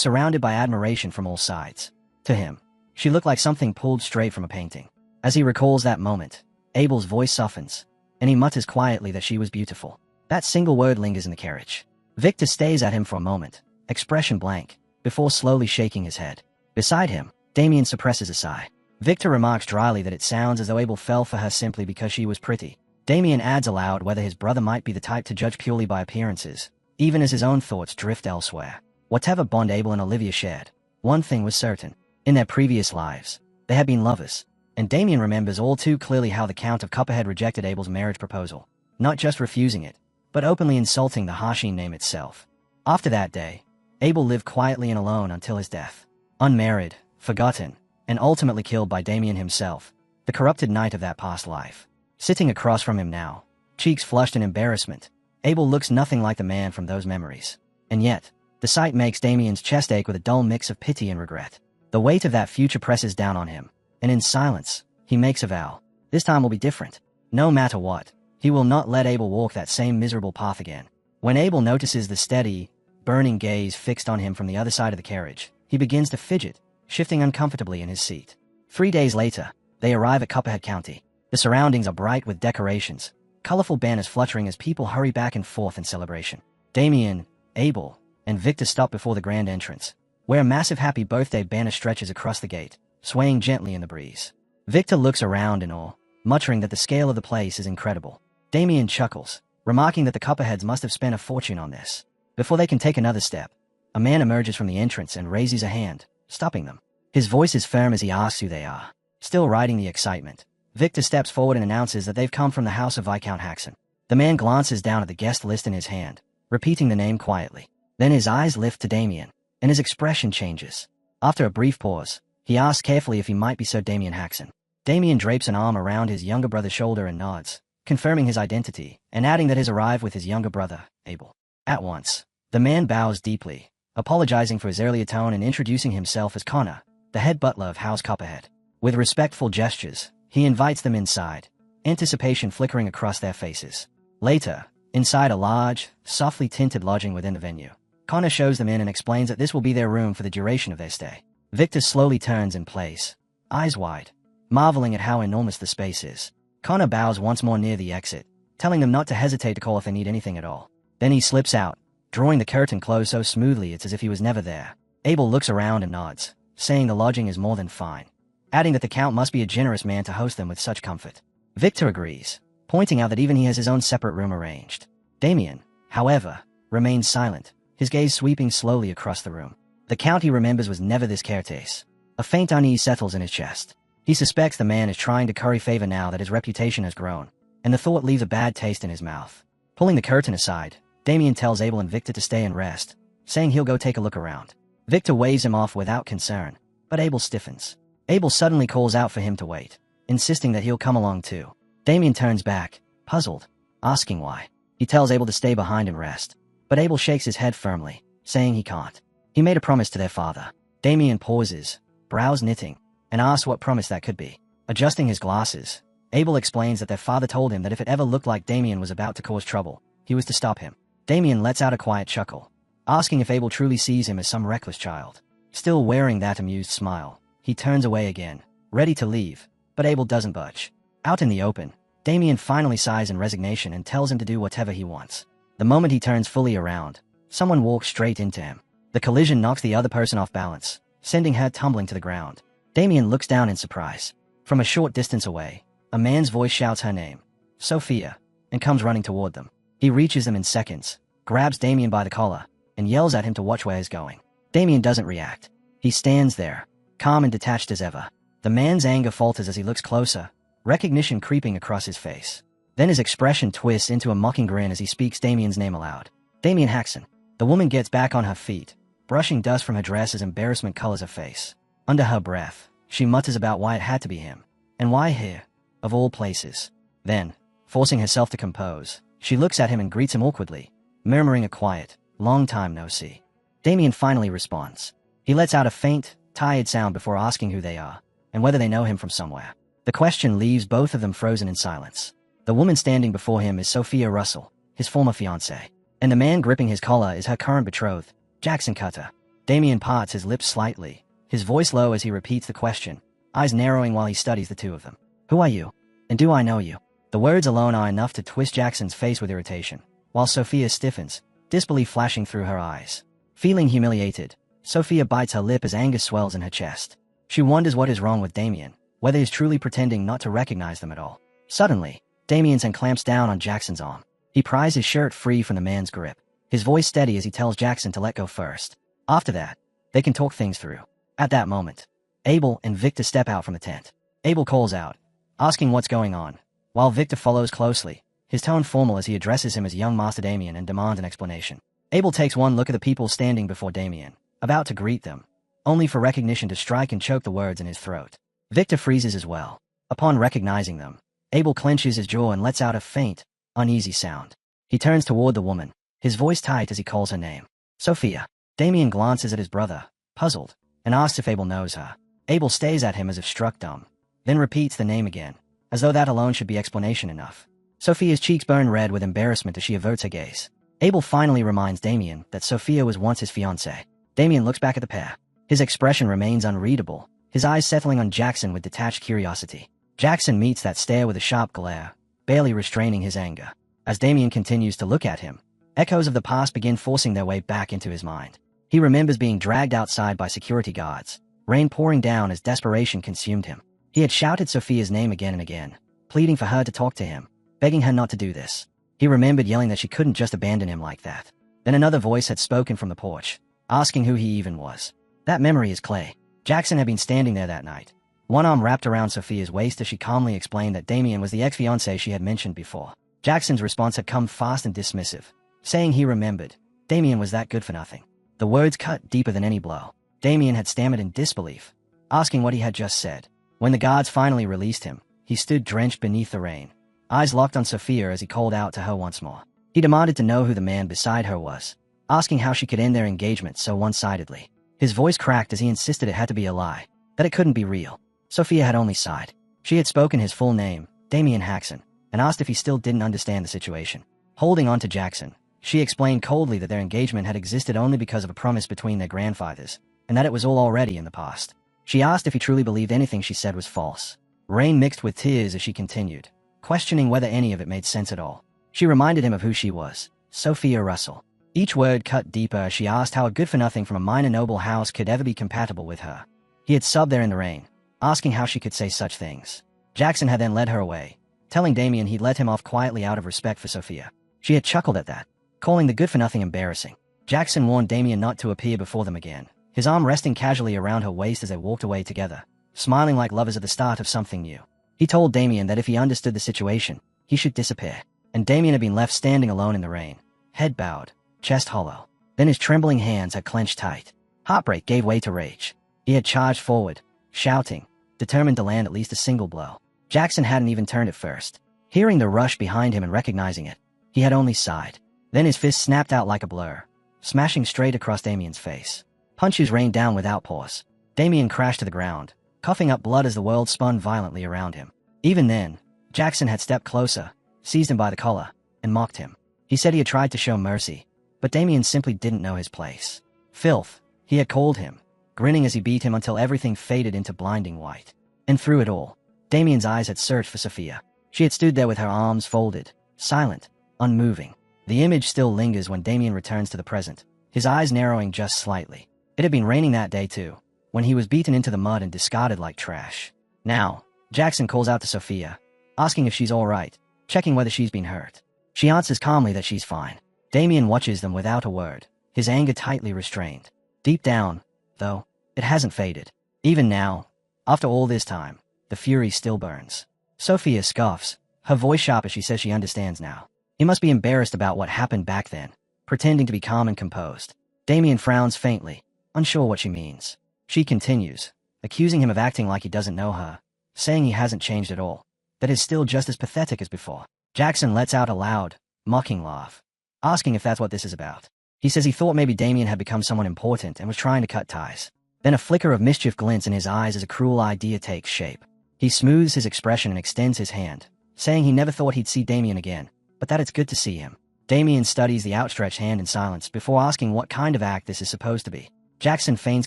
surrounded by admiration from all sides. To him, she looked like something pulled straight from a painting. As he recalls that moment, Abel's voice softens, and he mutters quietly that she was beautiful. That single word lingers in the carriage. Victor stares at him for a moment, expression blank, before slowly shaking his head. Beside him, Damien suppresses a sigh. Victor remarks dryly that it sounds as though Abel fell for her simply because she was pretty. Damien adds aloud whether his brother might be the type to judge purely by appearances, even as his own thoughts drift elsewhere. Whatever bond Abel and Olivia shared, one thing was certain. In their previous lives, they had been lovers, and Damien remembers all too clearly how the Count of Copperhead rejected Abel's marriage proposal, not just refusing it, but openly insulting the Harshin name itself. After that day, Abel lived quietly and alone until his death. Unmarried, forgotten, and ultimately killed by Damien himself, the corrupted knight of that past life. Sitting across from him now, cheeks flushed in embarrassment, Abel looks nothing like the man from those memories. And yet, the sight makes Damien's chest ache with a dull mix of pity and regret. The weight of that future presses down on him, and in silence, he makes a vow. This time will be different. No matter what, He will not let Abel walk that same miserable path again. When Abel notices the steady, burning gaze fixed on him from the other side of the carriage, he begins to fidget, shifting uncomfortably in his seat. 3 days later, they arrive at Copperhead County. The surroundings are bright with decorations, colorful banners fluttering as people hurry back and forth in celebration. Damien, Abel, and Victor stop before the grand entrance, where a massive happy birthday banner stretches across the gate, swaying gently in the breeze. Victor looks around in awe, muttering that the scale of the place is incredible. Damien chuckles, remarking that the Copperheads must have spent a fortune on this. Before they can take another step, a man emerges from the entrance and raises a hand, stopping them. His voice is firm as he asks who they are. Still riding the excitement, Victor steps forward and announces that they've come from the house of Viscount Haxon. The man glances down at the guest list in his hand, repeating the name quietly. Then his eyes lift to Damien, and his expression changes. After a brief pause, he asks carefully if he might be Sir Damien Haxon. Damien drapes an arm around his younger brother's shoulder and nods, confirming his identity, and adding that he's arrived with his younger brother, Abel. At once, the man bows deeply, apologizing for his earlier tone and introducing himself as Connor, the head butler of House Copperhead. With respectful gestures, he invites them inside, anticipation flickering across their faces. Later, inside a large, softly tinted lodging within the venue, Connor shows them in and explains that this will be their room for the duration of their stay. Victor slowly turns in place, eyes wide, marveling at how enormous the space is. Connor bows once more near the exit, telling them not to hesitate to call if they need anything at all. Then he slips out, drawing the curtain closed so smoothly it's as if he was never there. Abel looks around and nods, saying the lodging is more than fine, adding that the Count must be a generous man to host them with such comfort. Victor agrees, pointing out that even he has his own separate room arranged. Damien, however, remains silent, his gaze sweeping slowly across the room. The Count, he remembers, was never this careless. A faint unease settles in his chest. He suspects the man is trying to curry favor now that his reputation has grown, and the thought leaves a bad taste in his mouth. Pulling the curtain aside, Damien tells Abel and Victor to stay and rest, saying he'll go take a look around. Victor waves him off without concern, but Abel stiffens. Abel suddenly calls out for him to wait, insisting that he'll come along too. Damien turns back, puzzled, asking why. He tells Abel to stay behind and rest, but Abel shakes his head firmly, saying he can't. He made a promise to their father. Damien pauses, brows knitting, and asks what promise that could be. Adjusting his glasses, Abel explains that their father told him that if it ever looked like Damien was about to cause trouble, he was to stop him. Damien lets out a quiet chuckle, asking if Abel truly sees him as some reckless child. Still wearing that amused smile, he turns away again, ready to leave, but Abel doesn't budge. Out in the open, Damien finally sighs in resignation and tells him to do whatever he wants. The moment he turns fully around, someone walks straight into him. The collision knocks the other person off balance, sending her tumbling to the ground. Damien looks down in surprise. From a short distance away, a man's voice shouts her name, Sophia, and comes running toward them. He reaches them in seconds, grabs Damien by the collar, and yells at him to watch where he's going. Damien doesn't react. He stands there, calm and detached as ever. The man's anger falters as he looks closer, recognition creeping across his face. Then his expression twists into a mocking grin as he speaks Damien's name aloud. Damien Haxon. The woman gets back on her feet, brushing dust from her dress as embarrassment colors her face. Under her breath, she mutters about why it had to be him, and why here, of all places. Then, forcing herself to compose, she looks at him and greets him awkwardly, murmuring a quiet, long time no see. Damien finally responds. He lets out a faint, tired sound before asking who they are, and whether they know him from somewhere. The question leaves both of them frozen in silence. The woman standing before him is Sophia Russell, his former fiancée, and the man gripping his collar is her current betrothed, Jackson Cutter. Damien parts his lips slightly, his voice low as he repeats the question, eyes narrowing while he studies the two of them. Who are you? And do I know you? The words alone are enough to twist Jackson's face with irritation, while Sophia stiffens, disbelief flashing through her eyes. Feeling humiliated, Sophia bites her lip as anger swells in her chest. She wonders what is wrong with Damien, whether he's truly pretending not to recognize them at all. Suddenly, Damien's hand clamps down on Jackson's arm. He pries his shirt free from the man's grip, his voice steady as he tells Jackson to let go first. After that, they can talk things through. At that moment, Abel and Victor step out from the tent. Abel calls out, asking what's going on, while Victor follows closely, his tone formal as he addresses him as young Master Damien and demands an explanation. Abel takes one look at the people standing before Damien, about to greet them, only for recognition to strike and choke the words in his throat. Victor freezes as well. Upon recognizing them, Abel clenches his jaw and lets out a faint, uneasy sound. He turns toward the woman, his voice tight as he calls her name. Sophia. Damien glances at his brother, puzzled, and asks if Abel knows her. Abel stares at him as if struck dumb, then repeats the name again, as though that alone should be explanation enough. Sophia's cheeks burn red with embarrassment as she averts her gaze. Abel finally reminds Damien that Sophia was once his fiancée. Damien looks back at the pair. His expression remains unreadable, his eyes settling on Jackson with detached curiosity. Jackson meets that stare with a sharp glare, barely restraining his anger. As Damien continues to look at him, echoes of the past begin forcing their way back into his mind. He remembers being dragged outside by security guards, rain pouring down as desperation consumed him. He had shouted Sophia's name again and again, pleading for her to talk to him, begging her not to do this. He remembered yelling that she couldn't just abandon him like that. Then another voice had spoken from the porch, asking who he even was. That memory is Clay. Jackson had been standing there that night, one arm wrapped around Sophia's waist as she calmly explained that Damien was the ex-fiancé she had mentioned before. Jackson's response had come fast and dismissive, saying he remembered. Damien was that good for nothing. The words cut deeper than any blow. Damien had stammered in disbelief, asking what he had just said. When the guards finally released him, he stood drenched beneath the rain, eyes locked on Sophia as he called out to her once more. He demanded to know who the man beside her was, asking how she could end their engagement so one-sidedly. His voice cracked as he insisted it had to be a lie, that it couldn't be real. Sophia had only sighed. She had spoken his full name, Damien Haxon, and asked if he still didn't understand the situation. Holding on to Jackson, she explained coldly that their engagement had existed only because of a promise between their grandfathers, and that it was all already in the past. She asked if he truly believed anything she said was false. Rain mixed with tears as she continued, questioning whether any of it made sense at all. She reminded him of who she was, Sophia Russell. Each word cut deeper as she asked how a good-for-nothing from a minor noble house could ever be compatible with her. He had sobbed there in the rain, asking how she could say such things. Jackson had then led her away, telling Damien he'd let him off quietly out of respect for Sophia. She had chuckled at that, calling the good-for-nothing embarrassing. Jackson warned Damien not to appear before them again, his arm resting casually around her waist as they walked away together, smiling like lovers at the start of something new. He told Damien that if he understood the situation, he should disappear, and Damien had been left standing alone in the rain, head bowed, chest hollow. Then his trembling hands had clenched tight. Heartbreak gave way to rage. He had charged forward, shouting, determined to land at least a single blow. Jackson hadn't even turned at first. Hearing the rush behind him and recognizing it, he had only sighed. Then his fist snapped out like a blur, smashing straight across Damien's face. Punches rained down without pause. Damien crashed to the ground, coughing up blood as the world spun violently around him. Even then, Jackson had stepped closer, seized him by the collar, and mocked him. He said he had tried to show mercy, but Damien simply didn't know his place. Filth, he had called him, grinning as he beat him until everything faded into blinding white. And through it all, Damien's eyes had searched for Sophia. She had stood there with her arms folded, silent, unmoving. The image still lingers when Damien returns to the present, his eyes narrowing just slightly. It had been raining that day too, when he was beaten into the mud and discarded like trash. Now, Jackson calls out to Sophia, asking if she's all right, checking whether she's been hurt. She answers calmly that she's fine. Damien watches them without a word, his anger tightly restrained. Deep down, though, it hasn't faded. Even now, after all this time, the fury still burns. Sophia scoffs, her voice sharp as she says she understands now. He must be embarrassed about what happened back then, pretending to be calm and composed. Damien frowns faintly, unsure what she means. She continues, accusing him of acting like he doesn't know her, saying he hasn't changed at all, that is still just as pathetic as before. Jackson lets out a loud, mocking laugh, asking if that's what this is about. He says he thought maybe Damien had become someone important and was trying to cut ties. Then a flicker of mischief glints in his eyes as a cruel idea takes shape. He smooths his expression and extends his hand, saying he never thought he'd see Damien again, but that it's good to see him. Damien studies the outstretched hand in silence before asking what kind of act this is supposed to be. Jackson feigns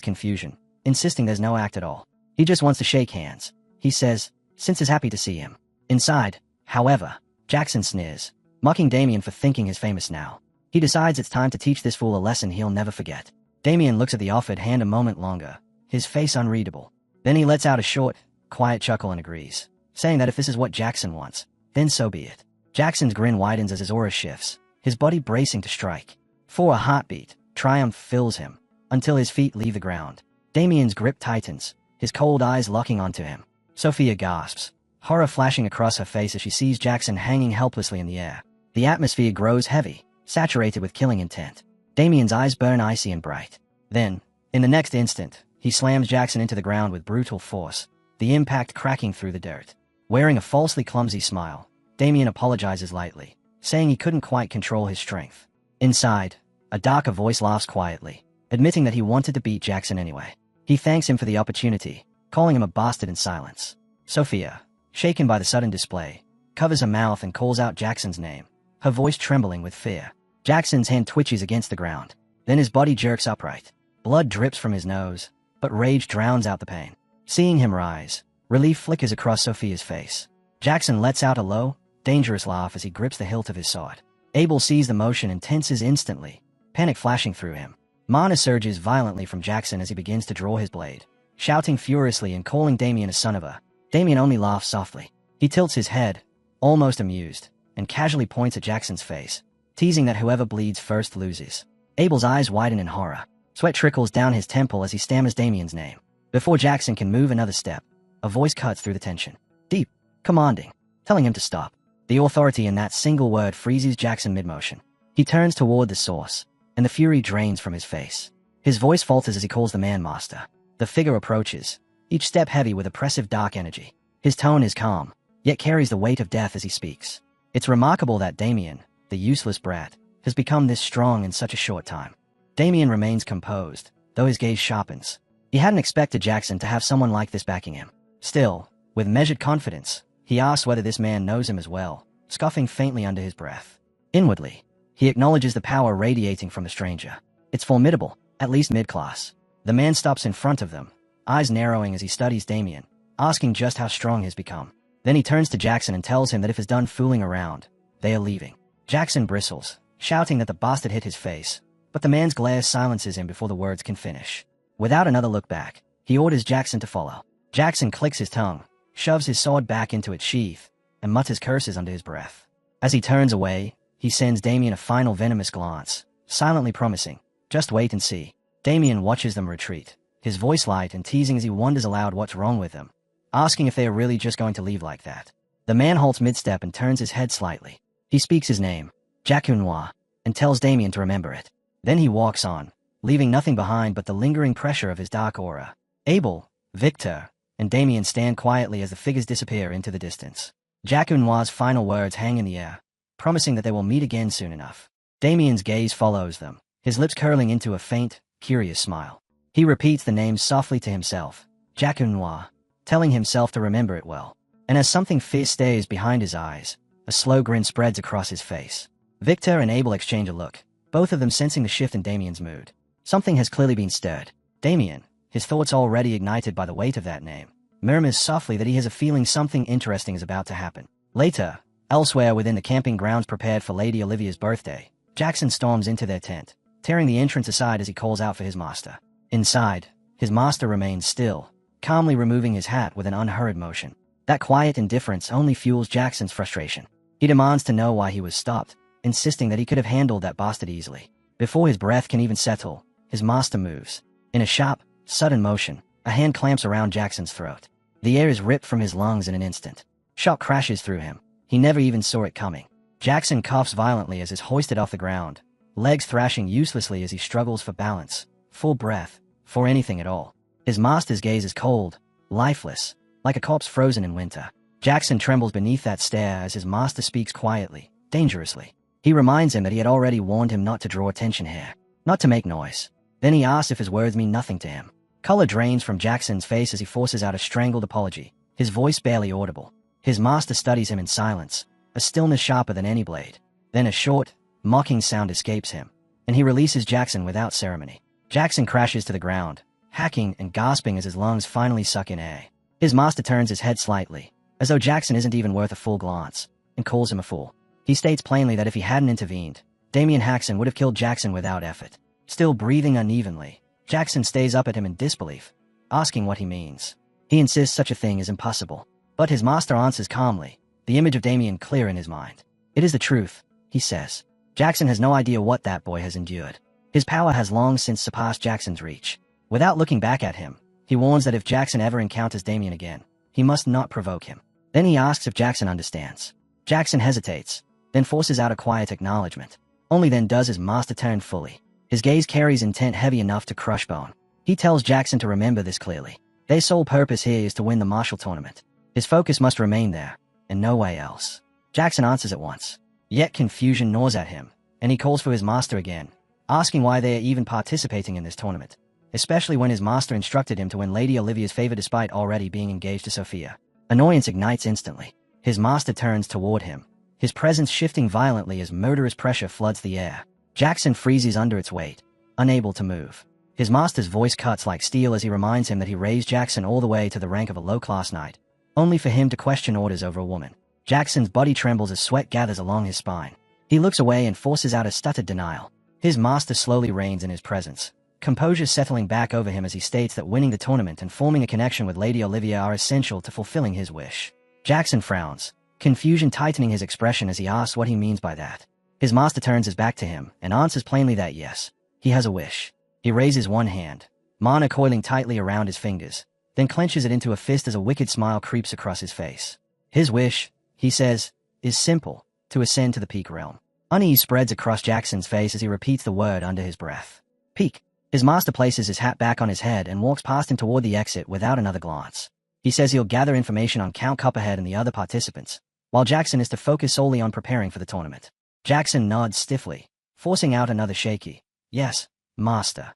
confusion, insisting there's no act at all. He just wants to shake hands, he says, since he's happy to see him. Inside, however, Jackson sneers, mocking Damien for thinking he's famous now. He decides it's time to teach this fool a lesson he'll never forget. Damien looks at the offered hand a moment longer, his face unreadable. Then he lets out a short, quiet chuckle and agrees, saying that if this is what Jackson wants, then so be it. Jackson's grin widens as his aura shifts, his body bracing to strike. For a heartbeat, triumph fills him, until his feet leave the ground. Damien's grip tightens, his cold eyes locking onto him. Sophia gasps, horror flashing across her face as she sees Jackson hanging helplessly in the air. The atmosphere grows heavy, saturated with killing intent. Damien's eyes burn icy and bright. Then, in the next instant, he slams Jackson into the ground with brutal force, the impact cracking through the dirt. Wearing a falsely clumsy smile, Damien apologizes lightly, saying he couldn't quite control his strength. Inside, a darker voice laughs quietly, admitting that he wanted to beat Jackson anyway. He thanks him for the opportunity, calling him a bastard in silence. Sophia, shaken by the sudden display, covers her mouth and calls out Jackson's name, her voice trembling with fear. Jackson's hand twitches against the ground. Then his body jerks upright. Blood drips from his nose, but rage drowns out the pain. Seeing him rise, relief flickers across Sophia's face. Jackson lets out a low, dangerous laugh as he grips the hilt of his sword. Abel sees the motion and tenses instantly, panic flashing through him. Mana surges violently from Jackson as he begins to draw his blade, shouting furiously and calling Damien a son of a. Damien only laughs softly. He tilts his head, almost amused, and casually points at Jackson's face, teasing that whoever bleeds first loses. Abel's eyes widen in horror. Sweat trickles down his temple as he stammers Damien's name. Before Jackson can move another step, a voice cuts through the tension. Deep, commanding, telling him to stop. The authority in that single word freezes Jackson mid-motion. He turns toward the source, and the fury drains from his face. His voice falters as he calls the man master. The figure approaches, each step heavy with oppressive dark energy. His tone is calm, yet carries the weight of death as he speaks. It's remarkable that Damien, the useless brat, has become this strong in such a short time. Damien remains composed, though his gaze sharpens. He hadn't expected Jackson to have someone like this backing him. Still, with measured confidence, he asks whether this man knows him as well, scoffing faintly under his breath. Inwardly, he acknowledges the power radiating from the stranger. It's formidable, at least mid-class. The man stops in front of them, eyes narrowing as he studies Damien, asking just how strong he's become. Then he turns to Jackson and tells him that if he's done fooling around, they are leaving. Jackson bristles, shouting that the bastard hit his face, but the man's glare silences him before the words can finish. Without another look back, he orders Jackson to follow. Jackson clicks his tongue, shoves his sword back into its sheath, and mutters curses under his breath. As he turns away, he sends Damien a final venomous glance, silently promising, "Just wait and see." Damien watches them retreat, his voice light and teasing as he wonders aloud what's wrong with them, asking if they are really just going to leave like that. The man halts mid-step and turns his head slightly. He speaks his name, Jacunwa, and tells Damien to remember it. Then he walks on, leaving nothing behind but the lingering pressure of his dark aura. Abel, Victor, and Damien stand quietly as the figures disappear into the distance. Jacunwa's final words hang in the air, promising that they will meet again soon enough. Damien's gaze follows them, his lips curling into a faint, curious smile. He repeats the name softly to himself, Jacunwa, telling himself to remember it well. And as something fierce stays behind his eyes, a slow grin spreads across his face. Victor and Abel exchange a look, both of them sensing the shift in Damien's mood. Something has clearly been stirred. Damien, his thoughts already ignited by the weight of that name, murmurs softly that he has a feeling something interesting is about to happen. Later, elsewhere within the camping grounds prepared for Lady Olivia's birthday, Jackson storms into their tent, tearing the entrance aside as he calls out for his master. Inside, his master remains still, calmly removing his hat with an unhurried motion. That quiet indifference only fuels Jackson's frustration. He demands to know why he was stopped, insisting that he could have handled that bastard easily. Before his breath can even settle, his master moves. In a sharp, sudden motion, a hand clamps around Jackson's throat. The air is ripped from his lungs in an instant. Shock crashes through him. He never even saw it coming. Jackson coughs violently as is hoisted off the ground, legs thrashing uselessly as he struggles for balance, full breath, for anything at all. His master's gaze is cold, lifeless, like a corpse frozen in winter. Jackson trembles beneath that stare as his master speaks quietly, dangerously. He reminds him that he had already warned him not to draw attention here, not to make noise. Then he asks if his words mean nothing to him. Color drains from Jackson's face as he forces out a strangled apology, his voice barely audible. His master studies him in silence, a stillness sharper than any blade. Then a short, mocking sound escapes him, and he releases Jackson without ceremony. Jackson crashes to the ground, hacking and gasping as his lungs finally suck in air. His master turns his head slightly, as though Jackson isn't even worth a full glance, and calls him a fool. He states plainly that if he hadn't intervened, Damien Haxon would have killed Jackson without effort. Still breathing unevenly, Jackson stays up at him in disbelief, asking what he means. He insists such a thing is impossible, but his master answers calmly, the image of Damien clear in his mind. "It is the truth," he says. Jackson has no idea what that boy has endured. His power has long since surpassed Jackson's reach. Without looking back at him, he warns that if Jackson ever encounters Damien again, he must not provoke him. Then he asks if Jackson understands. Jackson hesitates, then forces out a quiet acknowledgement. Only then does his master turn fully. His gaze carries intent heavy enough to crush bone. He tells Jackson to remember this clearly. Their sole purpose here is to win the martial tournament. His focus must remain there, and no way else. Jackson answers at once. Yet confusion gnaws at him, and he calls for his master again, asking why they are even participating in this tournament, especially when his master instructed him to win Lady Olivia's favor despite already being engaged to Sophia. Annoyance ignites instantly. His master turns toward him, his presence shifting violently as murderous pressure floods the air. Jackson freezes under its weight, unable to move. His master's voice cuts like steel as he reminds him that he raised Jackson all the way to the rank of a low-class knight, only for him to question orders over a woman. Jackson's body trembles as sweat gathers along his spine. He looks away and forces out a stuttered denial. His master slowly reigns in his presence, composure settling back over him as he states that winning the tournament and forming a connection with Lady Olivia are essential to fulfilling his wish. Jackson frowns, confusion tightening his expression as he asks what he means by that. His master turns his back to him and answers plainly that yes, he has a wish. He raises one hand, mana coiling tightly around his fingers, then clenches it into a fist as a wicked smile creeps across his face. His wish, he says, is simple, to ascend to the peak realm. Unease spreads across Jackson's face as he repeats the word under his breath. Peak. His master places his hat back on his head and walks past him toward the exit without another glance. He says he'll gather information on Count Copperhead and the other participants, while Jackson is to focus solely on preparing for the tournament. Jackson nods stiffly, forcing out another shaky, "Yes, master."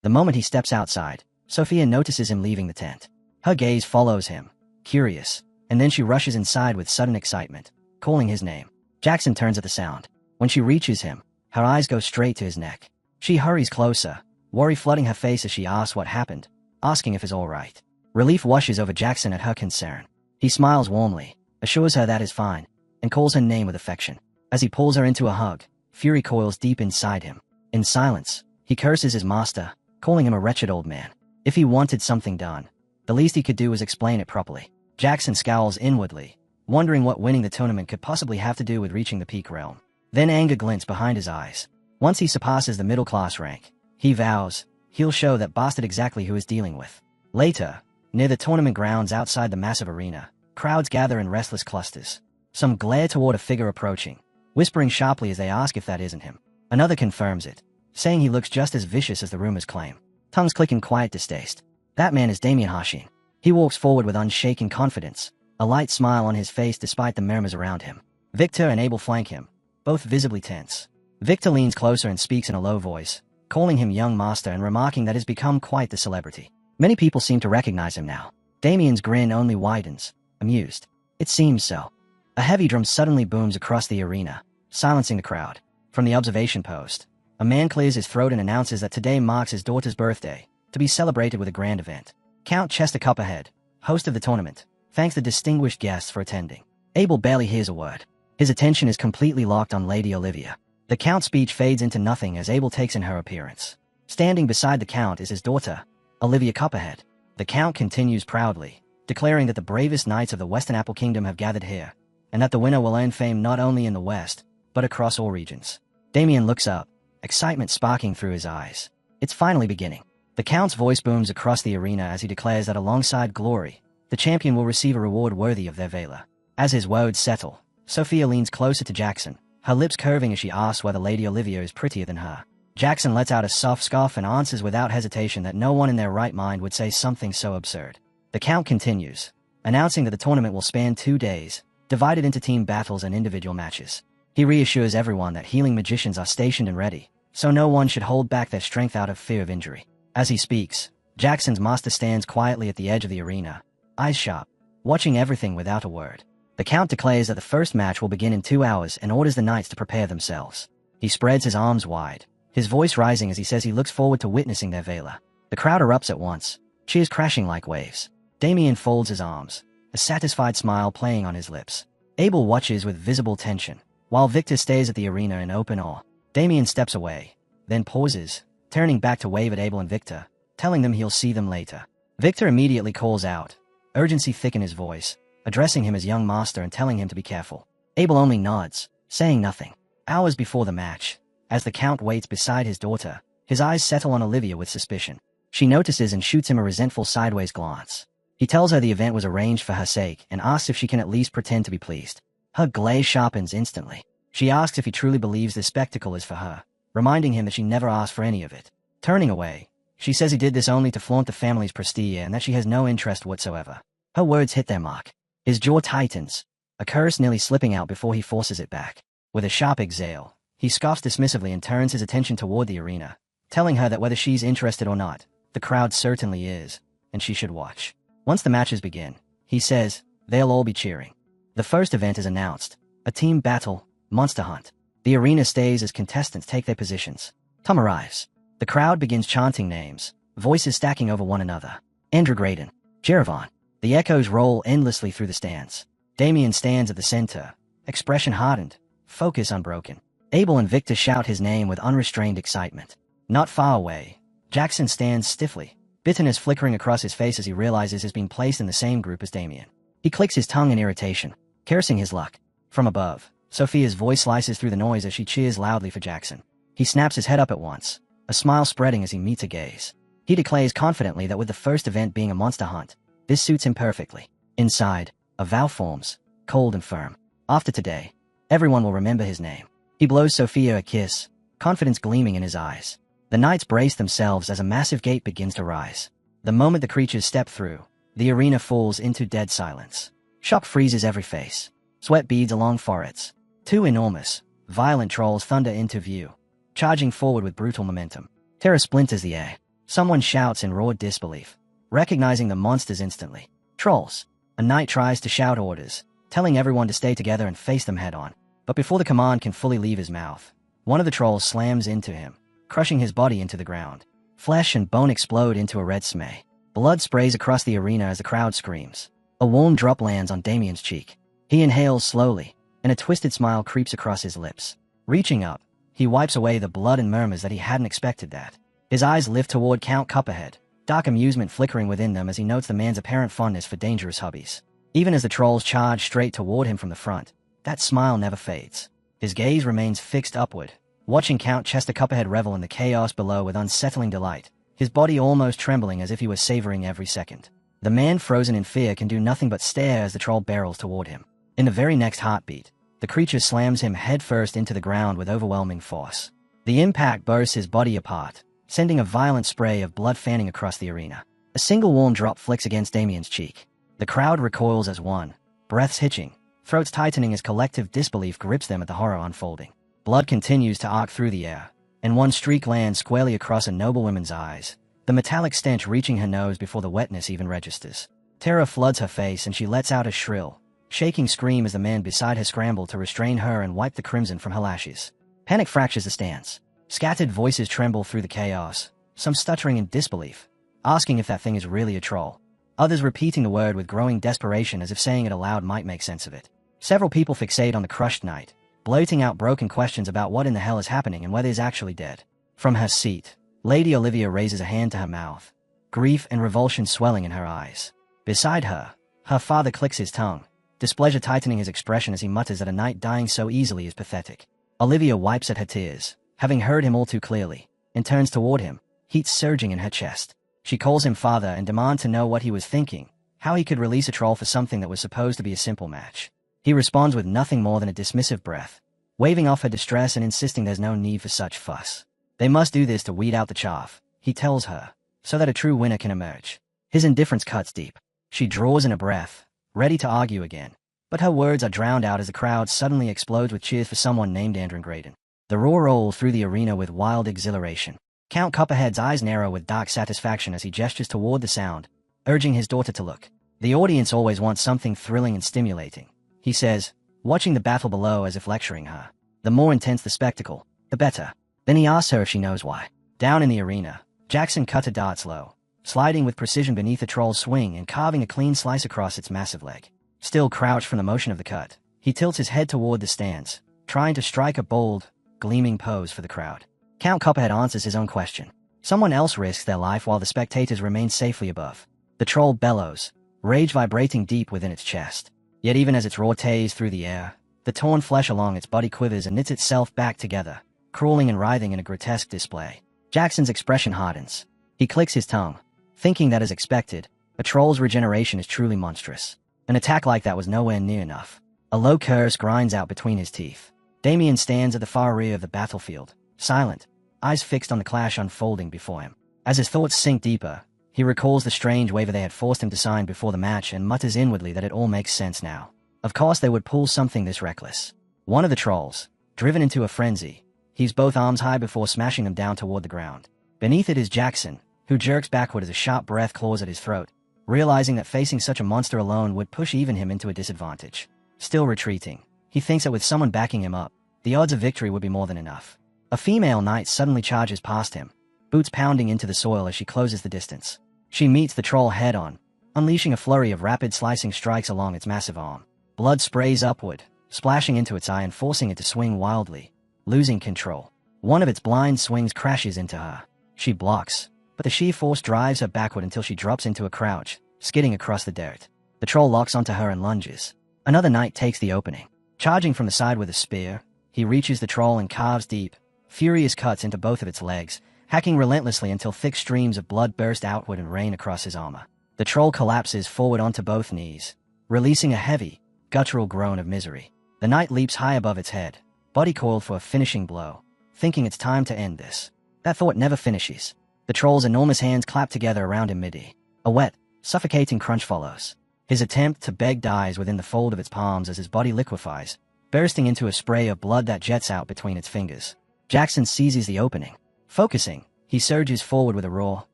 The moment he steps outside, Sophia notices him leaving the tent. Her gaze follows him, curious, and then she rushes inside with sudden excitement, calling his name. Jackson turns at the sound. When she reaches him, her eyes go straight to his neck. She hurries closer, worry flooding her face as she asks what happened, asking if he's all right. Relief washes over Jackson at her concern. He smiles warmly, assures her that is fine, and calls her name with affection. As he pulls her into a hug, fury coils deep inside him. In silence, he curses his master, calling him a wretched old man. If he wanted something done, the least he could do was explain it properly. Jackson scowls inwardly, wondering what winning the tournament could possibly have to do with reaching the peak realm. Then anger glints behind his eyes. Once he surpasses the middle-class rank, he vows he'll show that bastard exactly who he's dealing with. Later, near the tournament grounds outside the massive arena, crowds gather in restless clusters. Some glare toward a figure approaching, whispering sharply as they ask if that isn't him. Another confirms it, saying he looks just as vicious as the rumors claim. Tongues click in quiet distaste. That man is Damien Hashin. He walks forward with unshaken confidence, a light smile on his face despite the murmurs around him. Victor and Abel flank him, both visibly tense. Victor leans closer and speaks in a low voice, calling him young master and remarking that he's become quite the celebrity. Many people seem to recognize him now. Damien's grin only widens, amused. It seems so. A heavy drum suddenly booms across the arena, silencing the crowd. From the observation post, a man clears his throat and announces that today marks his daughter's birthday, to be celebrated with a grand event. Count Chester Copperhead, host of the tournament, thanks the distinguished guests for attending. Abel barely hears a word. His attention is completely locked on Lady Olivia. The Count's speech fades into nothing as Abel takes in her appearance. Standing beside the Count is his daughter, Olivia Copperhead. The Count continues proudly, declaring that the bravest knights of the Western Apple Kingdom have gathered here, and that the winner will earn fame not only in the West, but across all regions. Damien looks up, excitement sparking through his eyes. It's finally beginning. The Count's voice booms across the arena as he declares that alongside glory, the champion will receive a reward worthy of their valor. As his words settle, Sophia leans closer to Jackson, her lips curving as she asks whether Lady Olivia is prettier than her. Jackson lets out a soft scoff and answers without hesitation that no one in their right mind would say something so absurd. The Count continues, announcing that the tournament will span 2 days, divided into team battles and individual matches. He reassures everyone that healing magicians are stationed and ready, so no one should hold back their strength out of fear of injury. As he speaks, Jackson's master stands quietly at the edge of the arena, eyes sharp, watching everything without a word. The Count declares that the first match will begin in 2 hours and orders the knights to prepare themselves. He spreads his arms wide, his voice rising as he says he looks forward to witnessing their valor. The crowd erupts at once, cheers crashing like waves. Damien folds his arms, a satisfied smile playing on his lips. Abel watches with visible tension, while Victor stays at the arena in open awe. Damien steps away, then pauses, turning back to wave at Abel and Victor, telling them he'll see them later. Victor immediately calls out, urgency thick in his voice, addressing him as young master and telling him to be careful. Abel only nods, saying nothing. Hours before the match, as the Count waits beside his daughter, his eyes settle on Olivia with suspicion. She notices and shoots him a resentful sideways glance. He tells her the event was arranged for her sake and asks if she can at least pretend to be pleased. Her glaze sharpens instantly. She asks if he truly believes this spectacle is for her, reminding him that she never asked for any of it. Turning away, she says he did this only to flaunt the family's prestige and that she has no interest whatsoever. Her words hit their mark. His jaw tightens, a curse nearly slipping out before he forces it back. With a sharp exhale, he scoffs dismissively and turns his attention toward the arena, telling her that whether she's interested or not, the crowd certainly is, and she should watch. Once the matches begin, he says, they'll all be cheering. The first event is announced. A team battle, monster hunt. The arena stays as contestants take their positions. Tom arrives. The crowd begins chanting names, voices stacking over one another. Andrew Graydon. Jerevan. The echoes roll endlessly through the stands. Damien stands at the center, expression hardened, focus unbroken. Abel and Victor shout his name with unrestrained excitement. Not far away, Jackson stands stiffly, bitterness flickering across his face as he realizes he's been placed in the same group as Damien. He clicks his tongue in irritation, cursing his luck. From above, Sophia's voice slices through the noise as she cheers loudly for Jackson. He snaps his head up at once, a smile spreading as he meets a gaze. He declares confidently that with the first event being a monster hunt, this suits him perfectly. Inside, a vow forms, cold and firm. After today, everyone will remember his name. He blows Sophia a kiss, confidence gleaming in his eyes. The knights brace themselves as a massive gate begins to rise. The moment the creatures step through, the arena falls into dead silence. Shock freezes every face. Sweat beads along foreheads. Two enormous, violent trolls thunder into view, charging forward with brutal momentum. Terror splinters the air. Someone shouts in raw disbelief, recognizing the monsters instantly. Trolls. A knight tries to shout orders, telling everyone to stay together and face them head-on. But before the command can fully leave his mouth, one of the trolls slams into him, crushing his body into the ground. Flesh and bone explode into a red smay. Blood sprays across the arena as the crowd screams. A warm drop lands on Damien's cheek. He inhales slowly, and a twisted smile creeps across his lips. Reaching up, he wipes away the blood and murmurs that he hadn't expected that. His eyes lift toward Count Copperhead, dark amusement flickering within them as he notes the man's apparent fondness for dangerous hobbies. Even as the trolls charge straight toward him from the front, that smile never fades. His gaze remains fixed upward, watching Count Chester Copperhead revel in the chaos below with unsettling delight, his body almost trembling as if he were savoring every second. The man frozen in fear can do nothing but stare as the troll barrels toward him. In the very next heartbeat, the creature slams him headfirst into the ground with overwhelming force. The impact bursts his body apart, sending a violent spray of blood fanning across the arena. A single warm drop flicks against Damien's cheek. The crowd recoils as one, breaths hitching, throats tightening as collective disbelief grips them at the horror unfolding. Blood continues to arc through the air, and one streak lands squarely across a noblewoman's eyes, the metallic stench reaching her nose before the wetness even registers. Terror floods her face and she lets out a shrill, shaking scream as the man beside her scramble to restrain her and wipe the crimson from her lashes. Panic fractures the stands. Scattered voices tremble through the chaos, some stuttering in disbelief, asking if that thing is really a troll. Others repeating the word with growing desperation as if saying it aloud might make sense of it. Several people fixate on the crushed knight, blurting out broken questions about what in the hell is happening and whether he's actually dead. From her seat, Lady Olivia raises a hand to her mouth, grief and revulsion swelling in her eyes. Beside her, her father clicks his tongue, displeasure tightening his expression as he mutters that a knight dying so easily is pathetic. Olivia wipes at her tears, having heard him all too clearly, and turns toward him, heat surging in her chest. She calls him father and demands to know what he was thinking, how he could release a troll for something that was supposed to be a simple match. He responds with nothing more than a dismissive breath, waving off her distress and insisting there's no need for such fuss. They must do this to weed out the chaff, he tells her, so that a true winner can emerge. His indifference cuts deep. She draws in a breath, ready to argue again, but her words are drowned out as the crowd suddenly explodes with cheers for someone named Andrew Graydon. The roar rolls through the arena with wild exhilaration. Count Copperhead's eyes narrow with dark satisfaction as he gestures toward the sound, urging his daughter to look. The audience always wants something thrilling and stimulating, he says, watching the battle below as if lecturing her. The more intense the spectacle, the better. Then he asks her if she knows why. Down in the arena, Jackson cutter darts low, sliding with precision beneath the troll's swing and carving a clean slice across its massive leg. Still crouched from the motion of the cut, he tilts his head toward the stands, trying to strike a bold, gleaming pose for the crowd. Count Copperhead answers his own question. Someone else risks their life while the spectators remain safely above. The troll bellows, rage vibrating deep within its chest. Yet even as its roar tears through the air, the torn flesh along its body quivers and knits itself back together, crawling and writhing in a grotesque display. Jackson's expression hardens. He clicks his tongue, thinking that as expected, a troll's regeneration is truly monstrous. An attack like that was nowhere near enough. A low curse grinds out between his teeth. Damien stands at the far rear of the battlefield, silent, eyes fixed on the clash unfolding before him. As his thoughts sink deeper, he recalls the strange waiver they had forced him to sign before the match and mutters inwardly that it all makes sense now. Of course they would pull something this reckless. One of the trolls, driven into a frenzy, heaves both arms high before smashing them down toward the ground. Beneath it is Jackson, who jerks backward as a sharp breath claws at his throat, realizing that facing such a monster alone would push even him into a disadvantage. still retreating. He thinks that with someone backing him up, the odds of victory would be more than enough. A female knight suddenly charges past him, boots pounding into the soil as she closes the distance. She meets the troll head-on, unleashing a flurry of rapid slicing strikes along its massive arm. Blood sprays upward, splashing into its eye and forcing it to swing wildly, losing control. One of its blind swings crashes into her. She blocks, but the sheer force drives her backward until she drops into a crouch, skidding across the dirt. The troll locks onto her and lunges. Another knight takes the opening. Charging from the side with a spear, he reaches the troll and carves deep, furious cuts into both of its legs, hacking relentlessly until thick streams of blood burst outward and rain across his armor. The troll collapses forward onto both knees, releasing a heavy, guttural groan of misery. The knight leaps high above its head, body coiled for a finishing blow, thinking it's time to end this. That thought never finishes. The troll's enormous hands clap together around him mid-air. A wet, suffocating crunch follows. His attempt to beg dies within the fold of its palms as his body liquefies, bursting into a spray of blood that jets out between its fingers. Jackson seizes the opening. Focusing, he surges forward with a roar,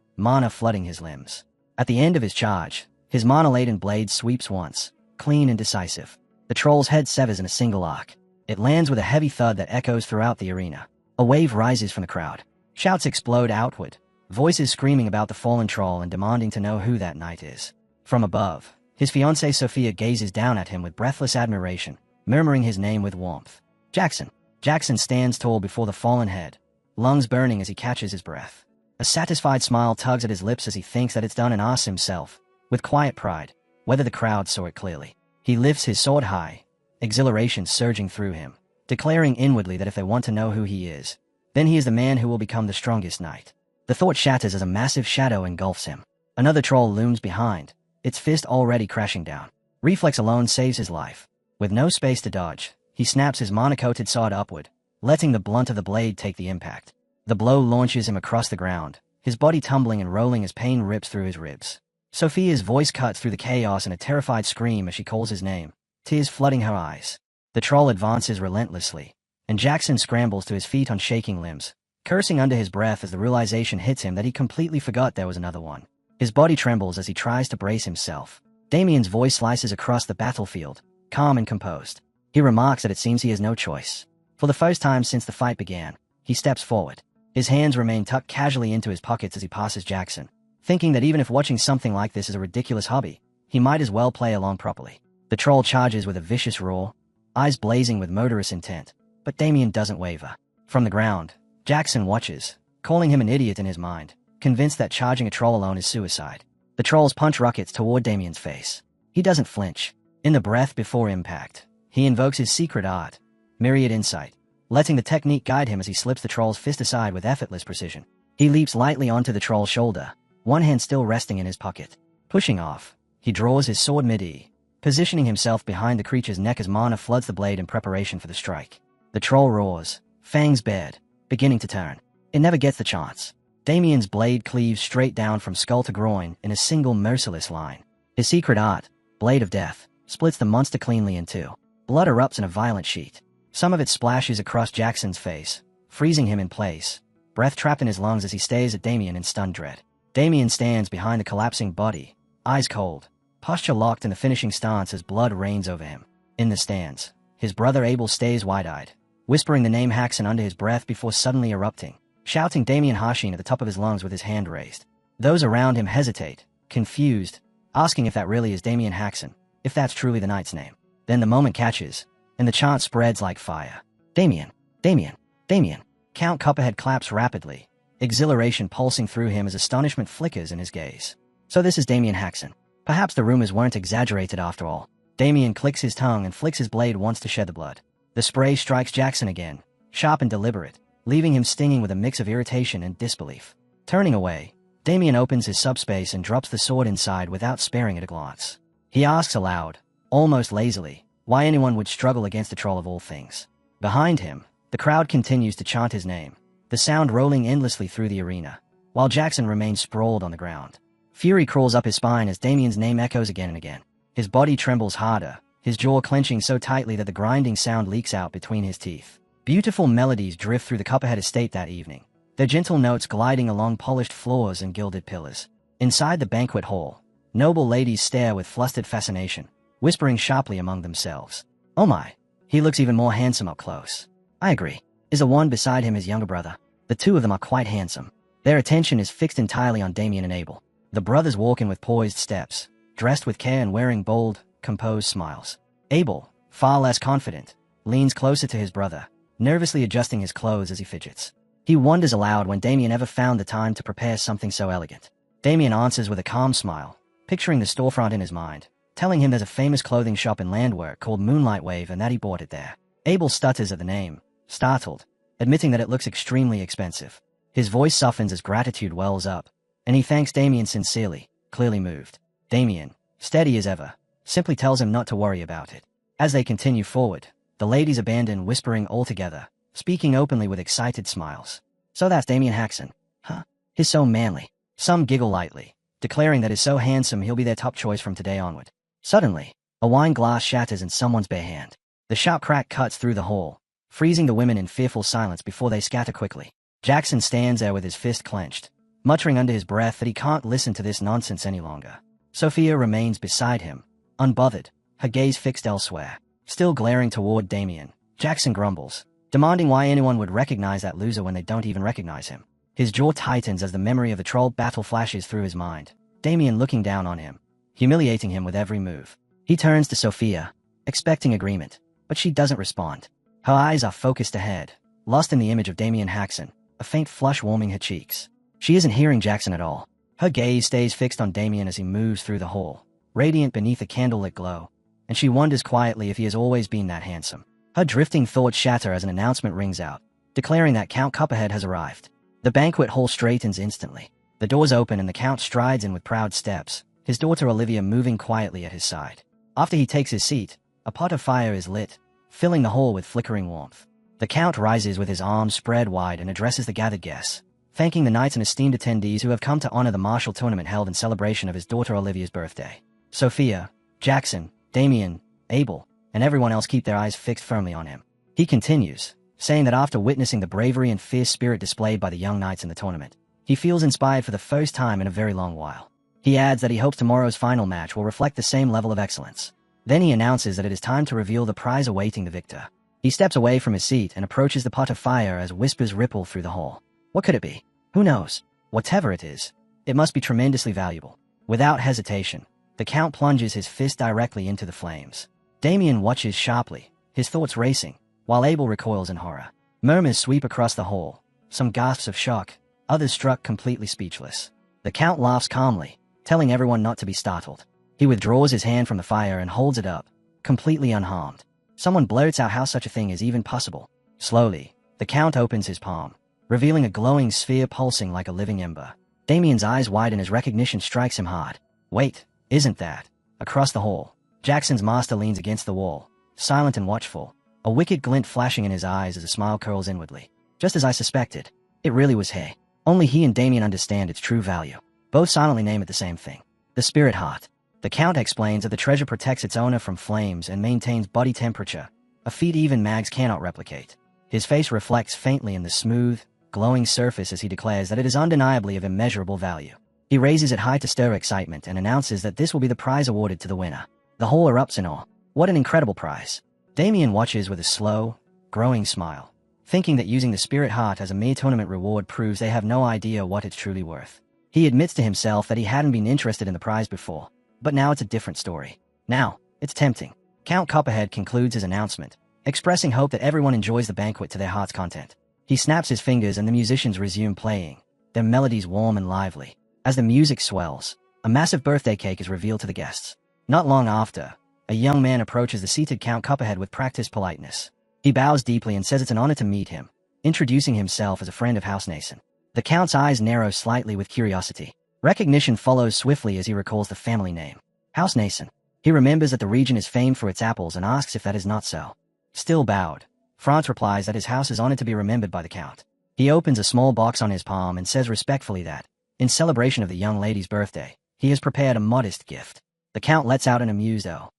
mana flooding his limbs. At the end of his charge, his mana-laden blade sweeps once, clean and decisive. The troll's head severs in a single arc. It lands with a heavy thud that echoes throughout the arena. A wave rises from the crowd. Shouts explode outward, voices screaming about the fallen troll and demanding to know who that knight is. From above, his fiancée Sophia gazes down at him with breathless admiration, murmuring his name with warmth. Jackson. Jackson stands tall before the fallen head, lungs burning as he catches his breath. A satisfied smile tugs at his lips as he thinks that it's done and asks himself, with quiet pride, whether the crowd saw it clearly. He lifts his sword high, exhilaration surging through him, declaring inwardly that if they want to know who he is, then he is the man who will become the strongest knight. The thought shatters as a massive shadow engulfs him. Another troll looms behind, its fist already crashing down. Reflex alone saves his life. With no space to dodge, he snaps his mana-coated sword upward, letting the blunt of the blade take the impact. The blow launches him across the ground, his body tumbling and rolling as pain rips through his ribs. Sophia's voice cuts through the chaos in a terrified scream as she calls his name, tears flooding her eyes. The troll advances relentlessly, and Jackson scrambles to his feet on shaking limbs, cursing under his breath as the realization hits him that he completely forgot there was another one. His body trembles as he tries to brace himself. Damien's voice slices across the battlefield, calm and composed. He remarks that it seems he has no choice. For the first time since the fight began, he steps forward. His hands remain tucked casually into his pockets as he passes Jackson, thinking that even if watching something like this is a ridiculous hobby, he might as well play along properly. The troll charges with a vicious roar, eyes blazing with murderous intent, but Damien doesn't waver. From the ground, Jackson watches, calling him an idiot in his mind, convinced that charging a troll alone is suicide. The troll's punch rockets toward Damien's face. He doesn't flinch. In the breath before impact, he invokes his secret art, Myriad Insight, letting the technique guide him as he slips the troll's fist aside with effortless precision. He leaps lightly onto the troll's shoulder, one hand still resting in his pocket. Pushing off, he draws his sword mid-air, positioning himself behind the creature's neck as mana floods the blade in preparation for the strike. The troll roars, fangs bared, beginning to turn. It never gets the chance. Damien's blade cleaves straight down from skull to groin in a single merciless line. His secret art, Blade of Death, splits the monster cleanly in two. Blood erupts in a violent sheet. Some of it splashes across Jackson's face, freezing him in place, breath trapped in his lungs as he stares at Damien in stunned dread. Damien stands behind the collapsing body, eyes cold, posture locked in the finishing stance as blood rains over him. In the stands, his brother Abel stays wide-eyed, whispering the name Haxon under his breath before suddenly erupting, shouting Damien Hashin at the top of his lungs with his hand raised. Those around him hesitate, confused, asking if that really is Damien Haxon, if that's truly the knight's name. Then the moment catches, and the chant spreads like fire. Damien, Damien, Damien. Count Copperhead claps rapidly, exhilaration pulsing through him as astonishment flickers in his gaze. So this is Damien Haxon. Perhaps the rumors weren't exaggerated after all. Damien clicks his tongue and flicks his blade once to shed the blood. The spray strikes Jackson again, sharp and deliberate, leaving him stinging with a mix of irritation and disbelief. Turning away, Damien opens his subspace and drops the sword inside without sparing it a glance. He asks aloud, almost lazily, why anyone would struggle against a troll of all things. Behind him, the crowd continues to chant his name, the sound rolling endlessly through the arena, while Jackson remains sprawled on the ground. Fury crawls up his spine as Damien's name echoes again and again. His body trembles harder, his jaw clenching so tightly that the grinding sound leaks out between his teeth. Beautiful melodies drift through the Copperhead estate that evening, their gentle notes gliding along polished floors and gilded pillars. Inside the banquet hall, noble ladies stare with flustered fascination, whispering sharply among themselves. Oh my, he looks even more handsome up close. I agree. Is the one beside him his younger brother? The two of them are quite handsome. Their attention is fixed entirely on Damien and Abel. The brothers walk in with poised steps, dressed with care and wearing bold, composed smiles. Abel, far less confident, leans closer to his brother, nervously adjusting his clothes as he fidgets. He wonders aloud when Damien ever found the time to prepare something so elegant. Damien answers with a calm smile, picturing the storefront in his mind, telling him there's a famous clothing shop in Landwork called Moonlight Wave and that he bought it there. Abel stutters at the name, startled, admitting that it looks extremely expensive. His voice softens as gratitude wells up, and he thanks Damien sincerely, clearly moved. Damien, steady as ever, simply tells him not to worry about it. As they continue forward, the ladies abandon whispering altogether, speaking openly with excited smiles. So that's Damien Haxon, huh? He's so manly. Some giggle lightly, declaring that he's so handsome he'll be their top choice from today onward. Suddenly, a wine glass shatters in someone's bare hand. The sharp crack cuts through the hall, freezing the women in fearful silence before they scatter quickly. Jackson stands there with his fist clenched, muttering under his breath that he can't listen to this nonsense any longer. Sophia remains beside him, unbothered, her gaze fixed elsewhere. Still glaring toward Damien, Jackson grumbles, demanding why anyone would recognize that loser when they don't even recognize him. His jaw tightens as the memory of the troll battle flashes through his mind, Damien looking down on him, humiliating him with every move. He turns to Sophia, expecting agreement, but she doesn't respond. Her eyes are focused ahead, lost in the image of Damien Haxon, a faint flush warming her cheeks. She isn't hearing Jackson at all. Her gaze stays fixed on Damien as he moves through the hall, radiant beneath a candlelit glow, and she wonders quietly if he has always been that handsome. Her drifting thoughts shatter as an announcement rings out, declaring that Count Copperhead has arrived. The banquet hall straightens instantly. The doors open and the Count strides in with proud steps, his daughter Olivia moving quietly at his side. After he takes his seat, a pot of fire is lit, filling the hall with flickering warmth. The Count rises with his arms spread wide and addresses the gathered guests, thanking the knights and esteemed attendees who have come to honor the martial tournament held in celebration of his daughter Olivia's birthday. Sophia, Jackson, Damien, Abel, and everyone else keep their eyes fixed firmly on him. He continues, saying that after witnessing the bravery and fierce spirit displayed by the young knights in the tournament, he feels inspired for the first time in a very long while. He adds that he hopes tomorrow's final match will reflect the same level of excellence. Then he announces that it is time to reveal the prize awaiting the victor. He steps away from his seat and approaches the pot of fire as whispers ripple through the hall. What could it be? Who knows? Whatever it is, it must be tremendously valuable. Without hesitation, the Count plunges his fist directly into the flames. Damien watches sharply, his thoughts racing, while Abel recoils in horror. Murmurs sweep across the hall, some gasps of shock, others struck completely speechless. The Count laughs calmly, telling everyone not to be startled. He withdraws his hand from the fire and holds it up, completely unharmed. Someone blurts out how such a thing is even possible. Slowly, the Count opens his palm, revealing a glowing sphere pulsing like a living ember. Damien's eyes widen as recognition strikes him hard. Wait, isn't that? Across the hall, Jackson's master leans against the wall, silent and watchful, a wicked glint flashing in his eyes as a smile curls inwardly. Just as I suspected, it really was he. Only he and Damien understand its true value. Both silently name it the same thing. The spirit heart. The Count explains that the treasure protects its owner from flames and maintains body temperature, a feat even mags cannot replicate. His face reflects faintly in the smooth, glowing surface as he declares that it is undeniably of immeasurable value. He raises it high to stir excitement and announces that this will be the prize awarded to the winner. The hall erupts in awe. What an incredible prize. Damien watches with a slow, growing smile, thinking that using the spirit heart as a mere tournament reward proves they have no idea what it's truly worth. He admits to himself that he hadn't been interested in the prize before, but now it's a different story. Now, it's tempting. Count Copperhead concludes his announcement, expressing hope that everyone enjoys the banquet to their heart's content. He snaps his fingers and the musicians resume playing, their melodies warm and lively. As the music swells, a massive birthday cake is revealed to the guests. Not long after, a young man approaches the seated Count Copperhead with practiced politeness. He bows deeply and says it's an honor to meet him, introducing himself as a friend of House Nason. The Count's eyes narrow slightly with curiosity. Recognition follows swiftly as he recalls the family name, House Nason. He remembers that the region is famed for its apples and asks if that is not so. Still bowed, Franz replies that his house is honored to be remembered by the Count. He opens a small box on his palm and says respectfully that, in celebration of the young lady's birthday, he has prepared a modest gift. The Count lets out an amused "oh."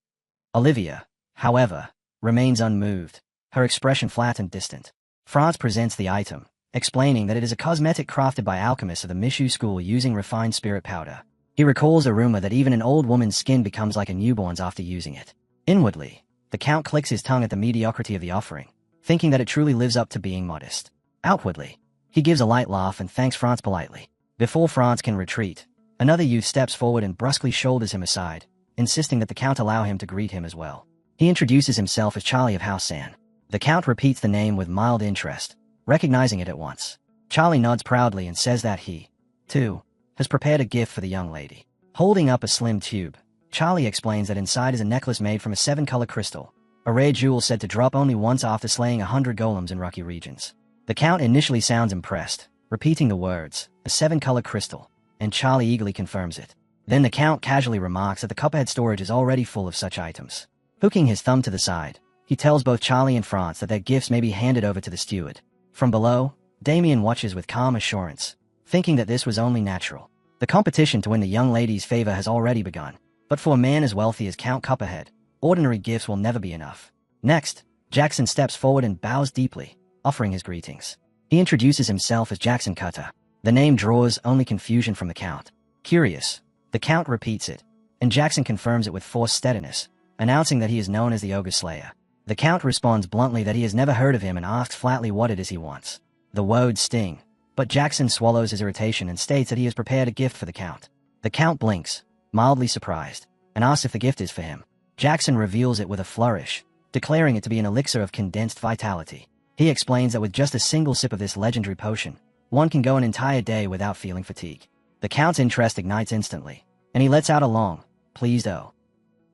Olivia, however, remains unmoved, her expression flat and distant. Franz presents the item, explaining that it is a cosmetic crafted by alchemists of the Mishu school using refined spirit powder. He recalls a rumor that even an old woman's skin becomes like a newborn's after using it. Inwardly, The Count clicks his tongue at the mediocrity of the offering, thinking that it truly lives up to being modest. Outwardly, he gives a light laugh and thanks Franz politely. Before Franz can retreat, another youth steps forward and brusquely shoulders him aside, insisting that the Count allow him to greet him as well. He introduces himself as Charlie of House San. The Count repeats the name with mild interest, recognizing it at once. Charlie nods proudly and says that he, too, has prepared a gift for the young lady. Holding up a slim tube, Charlie explains that inside is a necklace made from a 7-color crystal, a rare jewel said to drop only once after slaying 100 golems in rocky regions. The Count initially sounds impressed, repeating the words, a 7-color crystal, and Charlie eagerly confirms it. Then the Count casually remarks that the Cuphead storage is already full of such items. Hooking his thumb to the side, he tells both Charlie and Franz that their gifts may be handed over to the steward. From below, Damien watches with calm assurance, thinking that this was only natural. The competition to win the young lady's favor has already begun. But for a man as wealthy as Count Cuphead, ordinary gifts will never be enough. Next, Jackson steps forward and bows deeply, offering his greetings. He introduces himself as Jackson Cutter. The name draws only confusion from the Count. Curious, the Count repeats it, and Jackson confirms it with forced steadiness, announcing that he is known as the Ogre Slayer. The Count responds bluntly that he has never heard of him and asks flatly what it is he wants. The words sting, but Jackson swallows his irritation and states that he has prepared a gift for the Count. The Count blinks, mildly surprised, and asks if the gift is for him. Jackson reveals it with a flourish, declaring it to be an elixir of condensed vitality. He explains that with just a single sip of this legendary potion, one can go an entire day without feeling fatigue. The Count's interest ignites instantly, and he lets out a long, pleased oh.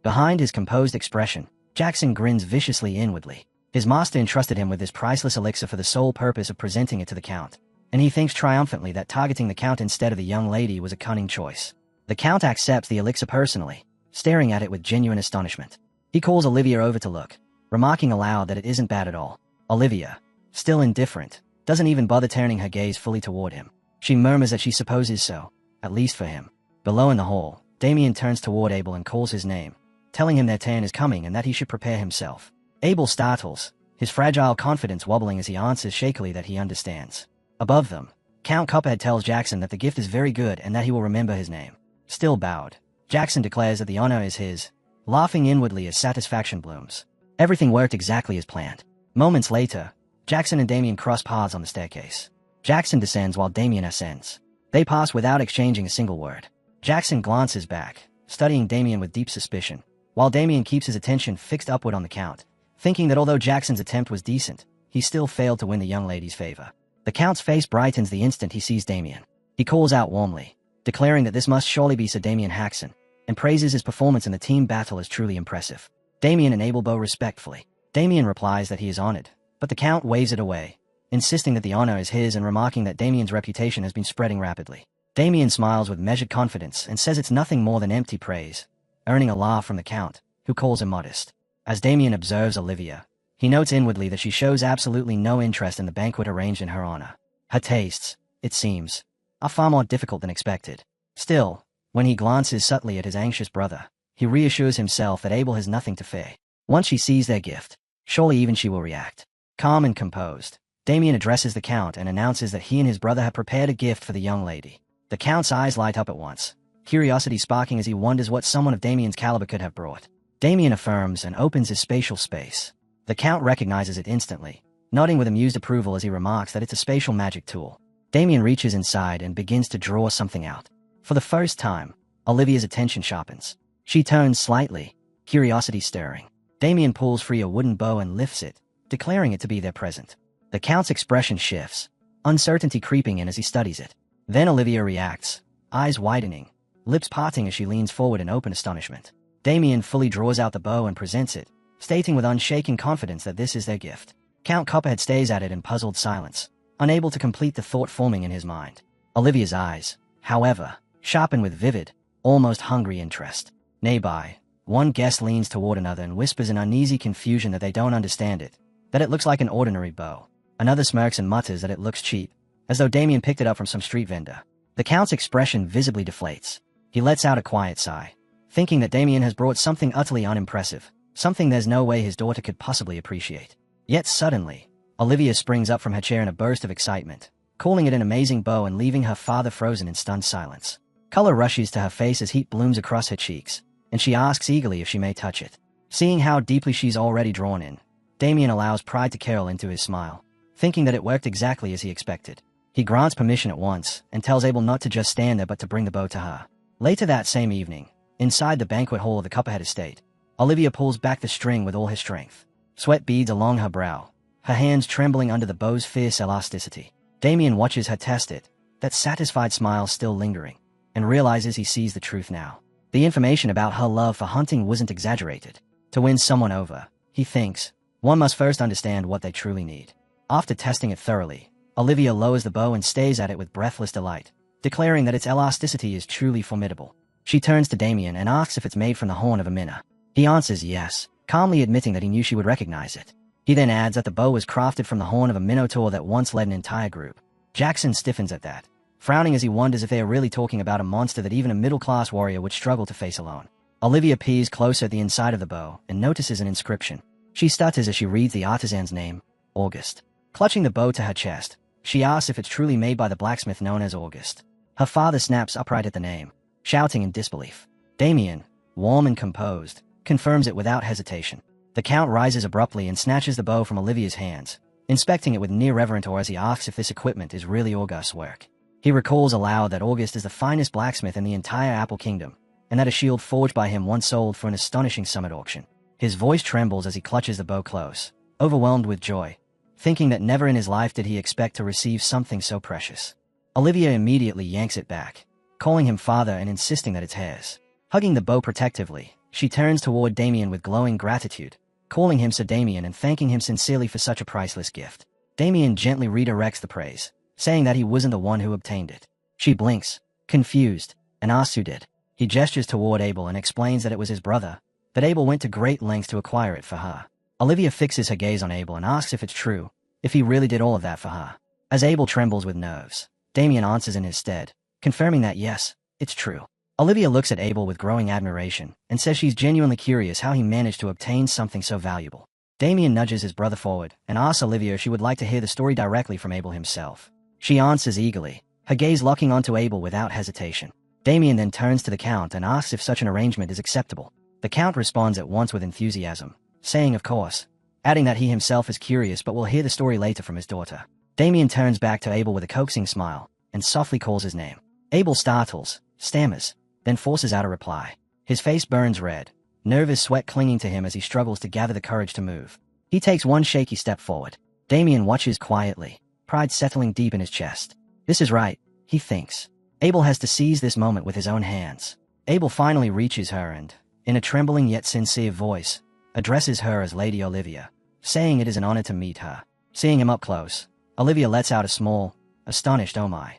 Behind his composed expression, Jackson grins viciously inwardly. His master entrusted him with this priceless elixir for the sole purpose of presenting it to the Count, and he thinks triumphantly that targeting the Count instead of the young lady was a cunning choice. The Count accepts the elixir personally, staring at it with genuine astonishment. He calls Olivia over to look, remarking aloud that it isn't bad at all. Olivia, still indifferent, doesn't even bother turning her gaze fully toward him. She murmurs that she supposes so, at least for him. Below in the hall, Damien turns toward Abel and calls his name, telling him their turn is coming and that he should prepare himself. Abel startles, his fragile confidence wobbling as he answers shakily that he understands. Above them, Count Cuphead tells Jackson that the gift is very good and that he will remember his name. Still bowed, Jackson declares that the honor is his, laughing inwardly as satisfaction blooms. Everything worked exactly as planned. Moments later, Jackson and Damien cross paths on the staircase. Jackson descends while Damien ascends. They pass without exchanging a single word. Jackson glances back, studying Damien with deep suspicion, while Damien keeps his attention fixed upward on the Count, thinking that although Jackson's attempt was decent, he still failed to win the young lady's favor. The Count's face brightens the instant he sees Damien. He calls out warmly, declaring that this must surely be Sir Damien Haxon, and praises his performance in the team battle as truly impressive. Damien and Abel bow respectfully. Damien replies that he is honored, but the Count waves it away, insisting that the honor is his and remarking that Damien's reputation has been spreading rapidly. Damien smiles with measured confidence and says it's nothing more than empty praise, earning a laugh from the Count, who calls him modest. As Damien observes Olivia, he notes inwardly that she shows absolutely no interest in the banquet arranged in her honor. Her tastes, it seems, are far more difficult than expected. Still, when he glances subtly at his anxious brother, he reassures himself that Abel has nothing to fear. Once she sees their gift, surely even she will react. Calm and composed, Damien addresses the Count and announces that he and his brother have prepared a gift for the young lady. The Count's eyes light up at once, curiosity sparking as he wonders what someone of Damien's caliber could have brought. Damien affirms and opens his spatial space. The Count recognizes it instantly, nodding with amused approval as he remarks that it's a spatial magic tool. Damien reaches inside and begins to draw something out. For the first time, Olivia's attention sharpens. She turns slightly, curiosity stirring. Damien pulls free a wooden bow and lifts it, declaring it to be their present. The Count's expression shifts, uncertainty creeping in as he studies it. Then Olivia reacts, eyes widening, lips parting as she leans forward in open astonishment. Damien fully draws out the bow and presents it, stating with unshaken confidence that this is their gift. Count Cuphead stays at it in puzzled silence, unable to complete the thought forming in his mind. Olivia's eyes, however, sharpen with vivid, almost hungry interest. Nearby, one guest leans toward another and whispers in uneasy confusion that they don't understand it, that it looks like an ordinary bow. Another smirks and mutters that it looks cheap, as though Damien picked it up from some street vendor. The Count's expression visibly deflates. He lets out a quiet sigh, thinking that Damien has brought something utterly unimpressive, something there's no way his daughter could possibly appreciate. Yet suddenly, Olivia springs up from her chair in a burst of excitement, calling it an amazing bow and leaving her father frozen in stunned silence. Color rushes to her face as heat blooms across her cheeks, and she asks eagerly if she may touch it. Seeing how deeply she's already drawn in, Damien allows pride to carol into his smile, thinking that it worked exactly as he expected. He grants permission at once and tells Abel not to just stand there but to bring the bow to her. Later that same evening, inside the banquet hall of the Copperhead estate, Olivia pulls back the string with all her strength. Sweat beads along her brow, her hands trembling under the bow's fierce elasticity. Damien watches her test it, that satisfied smile still lingering, and realizes he sees the truth now. The information about her love for hunting wasn't exaggerated. To win someone over, he thinks, one must first understand what they truly need. After testing it thoroughly, Olivia lowers the bow and stares at it with breathless delight, declaring that its elasticity is truly formidable. She turns to Damien and asks if it's made from the horn of a minnow. He answers yes, calmly admitting that he knew she would recognize it. He then adds that the bow was crafted from the horn of a minotaur that once led an entire group. Jackson stiffens at that, frowning as he wonders if they are really talking about a monster that even a middle-class warrior would struggle to face alone. Olivia peers closer at the inside of the bow and notices an inscription. She stutters as she reads the artisan's name, August. Clutching the bow to her chest, she asks if it's truly made by the blacksmith known as August. Her father snaps upright at the name, shouting in disbelief. Damien, warm and composed, confirms it without hesitation. The Count rises abruptly and snatches the bow from Olivia's hands, inspecting it with near reverent awe as he asks if this equipment is really August's work. He recalls aloud that August is the finest blacksmith in the entire Apple Kingdom, and that a shield forged by him once sold for an astonishing sum at auction. His voice trembles as he clutches the bow close, overwhelmed with joy, thinking that never in his life did he expect to receive something so precious. Olivia immediately yanks it back, calling him father and insisting that it's hers. Hugging the bow protectively, she turns toward Damien with glowing gratitude, calling him Sir Damien and thanking him sincerely for such a priceless gift. Damien gently redirects the praise, saying that he wasn't the one who obtained it. She blinks, confused, and asks who did. He gestures toward Abel and explains that it was his brother, that Abel went to great lengths to acquire it for her. Olivia fixes her gaze on Abel and asks if it's true, if he really did all of that for her. As Abel trembles with nerves, Damien answers in his stead, confirming that yes, it's true. Olivia looks at Abel with growing admiration and says she's genuinely curious how he managed to obtain something so valuable. Damien nudges his brother forward and asks Olivia if she would like to hear the story directly from Abel himself. She answers eagerly, her gaze locking onto Abel without hesitation. Damien then turns to the Count and asks if such an arrangement is acceptable. The Count responds at once with enthusiasm, saying of course, adding that he himself is curious but will hear the story later from his daughter. Damien turns back to Abel with a coaxing smile and softly calls his name. Abel startles, stammers, then forces out a reply. His face burns red, nervous sweat clinging to him as he struggles to gather the courage to move. He takes one shaky step forward. Damien watches quietly, pride settling deep in his chest. This is right, he thinks. Abel has to seize this moment with his own hands. Abel finally reaches her and, in a trembling yet sincere voice, addresses her as Lady Olivia, saying it is an honor to meet her. Seeing him up close, Olivia lets out a small, astonished oh my.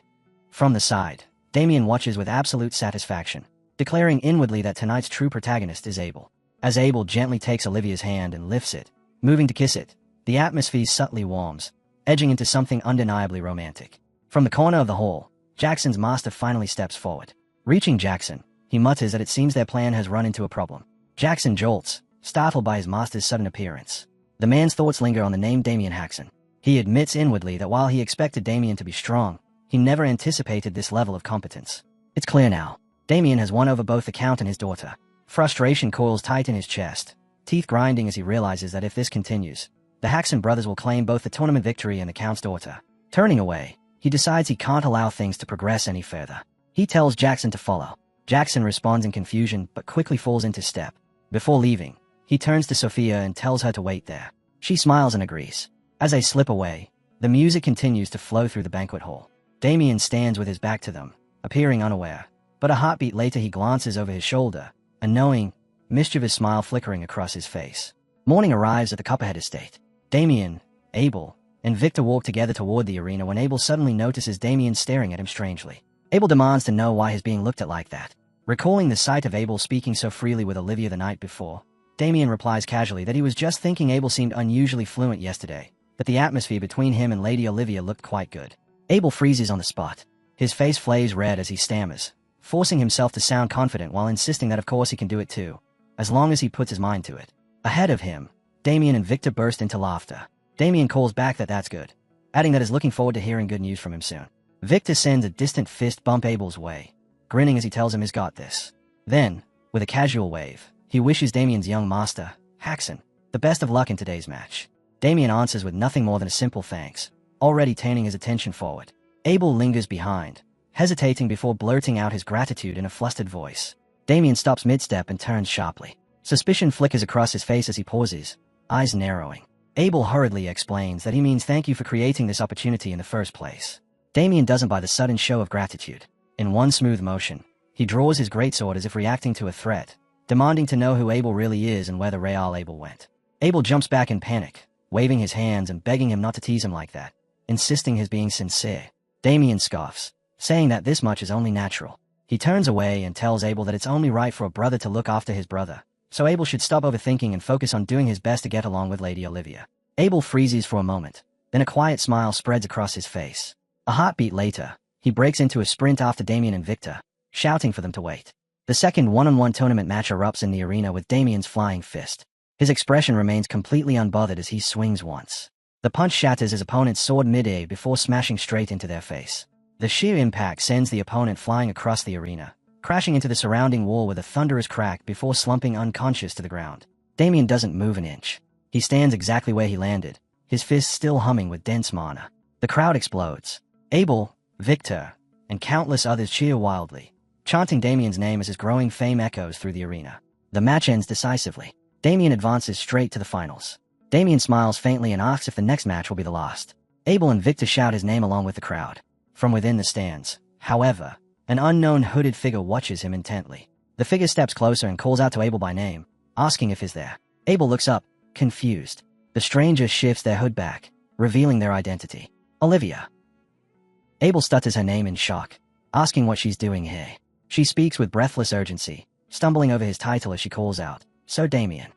From the side, Damien watches with absolute satisfaction, declaring inwardly that tonight's true protagonist is Abel. As Abel gently takes Olivia's hand and lifts it, moving to kiss it, the atmosphere subtly warms, edging into something undeniably romantic. From the corner of the hall, Jackson's master finally steps forward. Reaching Jackson, he mutters that it seems their plan has run into a problem. Jackson jolts, startled by his master's sudden appearance. The man's thoughts linger on the name Damien Haxon. He admits inwardly that while he expected Damien to be strong, he never anticipated this level of competence. It's clear now. Damien has won over both the Count and his daughter. Frustration coils tight in his chest, teeth grinding as he realizes that if this continues, the Haxon brothers will claim both the tournament victory and the Count's daughter. Turning away, he decides he can't allow things to progress any further. He tells Jackson to follow. Jackson responds in confusion but quickly falls into step. Before leaving, he turns to Sophia and tells her to wait there. She smiles and agrees. As they slip away, the music continues to flow through the banquet hall. Damien stands with his back to them, appearing unaware, but a heartbeat later he glances over his shoulder, a knowing, mischievous smile flickering across his face. Morning arrives at the Copperhead estate. Damien, Abel, and Victor walk together toward the arena when Abel suddenly notices Damien staring at him strangely. Abel demands to know why he's being looked at like that. Recalling the sight of Abel speaking so freely with Olivia the night before, Damien replies casually that he was just thinking Abel seemed unusually fluent yesterday, that the atmosphere between him and Lady Olivia looked quite good. Abel freezes on the spot. His face flames red as he stammers, forcing himself to sound confident while insisting that of course he can do it too, as long as he puts his mind to it. Ahead of him, Damien and Victor burst into laughter. Damien calls back that that's good, adding that he's looking forward to hearing good news from him soon. Victor sends a distant fist bump Abel's way, grinning as he tells him he's got this. Then, with a casual wave, he wishes Damien's young master, Haxon, the best of luck in today's match. Damien answers with nothing more than a simple thanks, already turning his attention forward. Abel lingers behind, hesitating before blurting out his gratitude in a flustered voice. Damien stops mid-step and turns sharply. Suspicion flickers across his face as he pauses, eyes narrowing. Abel hurriedly explains that he means thank you for creating this opportunity in the first place. Damien doesn't buy the sudden show of gratitude. In one smooth motion, he draws his greatsword as if reacting to a threat, demanding to know who Abel really is and where the real Abel went. Abel jumps back in panic, waving his hands and begging him not to tease him like that, insisting his being sincere. Damien scoffs, saying that this much is only natural. He turns away and tells Abel that it's only right for a brother to look after his brother, so Abel should stop overthinking and focus on doing his best to get along with Lady Olivia. Abel freezes for a moment, then a quiet smile spreads across his face. A heartbeat later, he breaks into a sprint after Damien and Victor, shouting for them to wait. The second one-on-one tournament match erupts in the arena with Damien's flying fist. His expression remains completely unbothered as he swings once. The punch shatters his opponent's sword mid-air before smashing straight into their face. The sheer impact sends the opponent flying across the arena, crashing into the surrounding wall with a thunderous crack before slumping unconscious to the ground. Damien doesn't move an inch. He stands exactly where he landed, his fists still humming with dense mana. The crowd explodes. Abel, Victor, and countless others cheer wildly, chanting Damien's name as his growing fame echoes through the arena. The match ends decisively. Damien advances straight to the finals. Damien smiles faintly and asks if the next match will be the last. Abel and Victor shout his name along with the crowd. From within the stands, however, an unknown hooded figure watches him intently. The figure steps closer and calls out to Abel by name, asking if he's there. Abel looks up, confused. The stranger shifts their hood back, revealing their identity. Olivia. Abel stutters her name in shock, asking what she's doing here. She speaks with breathless urgency, stumbling over his title as she calls out, "So Damien."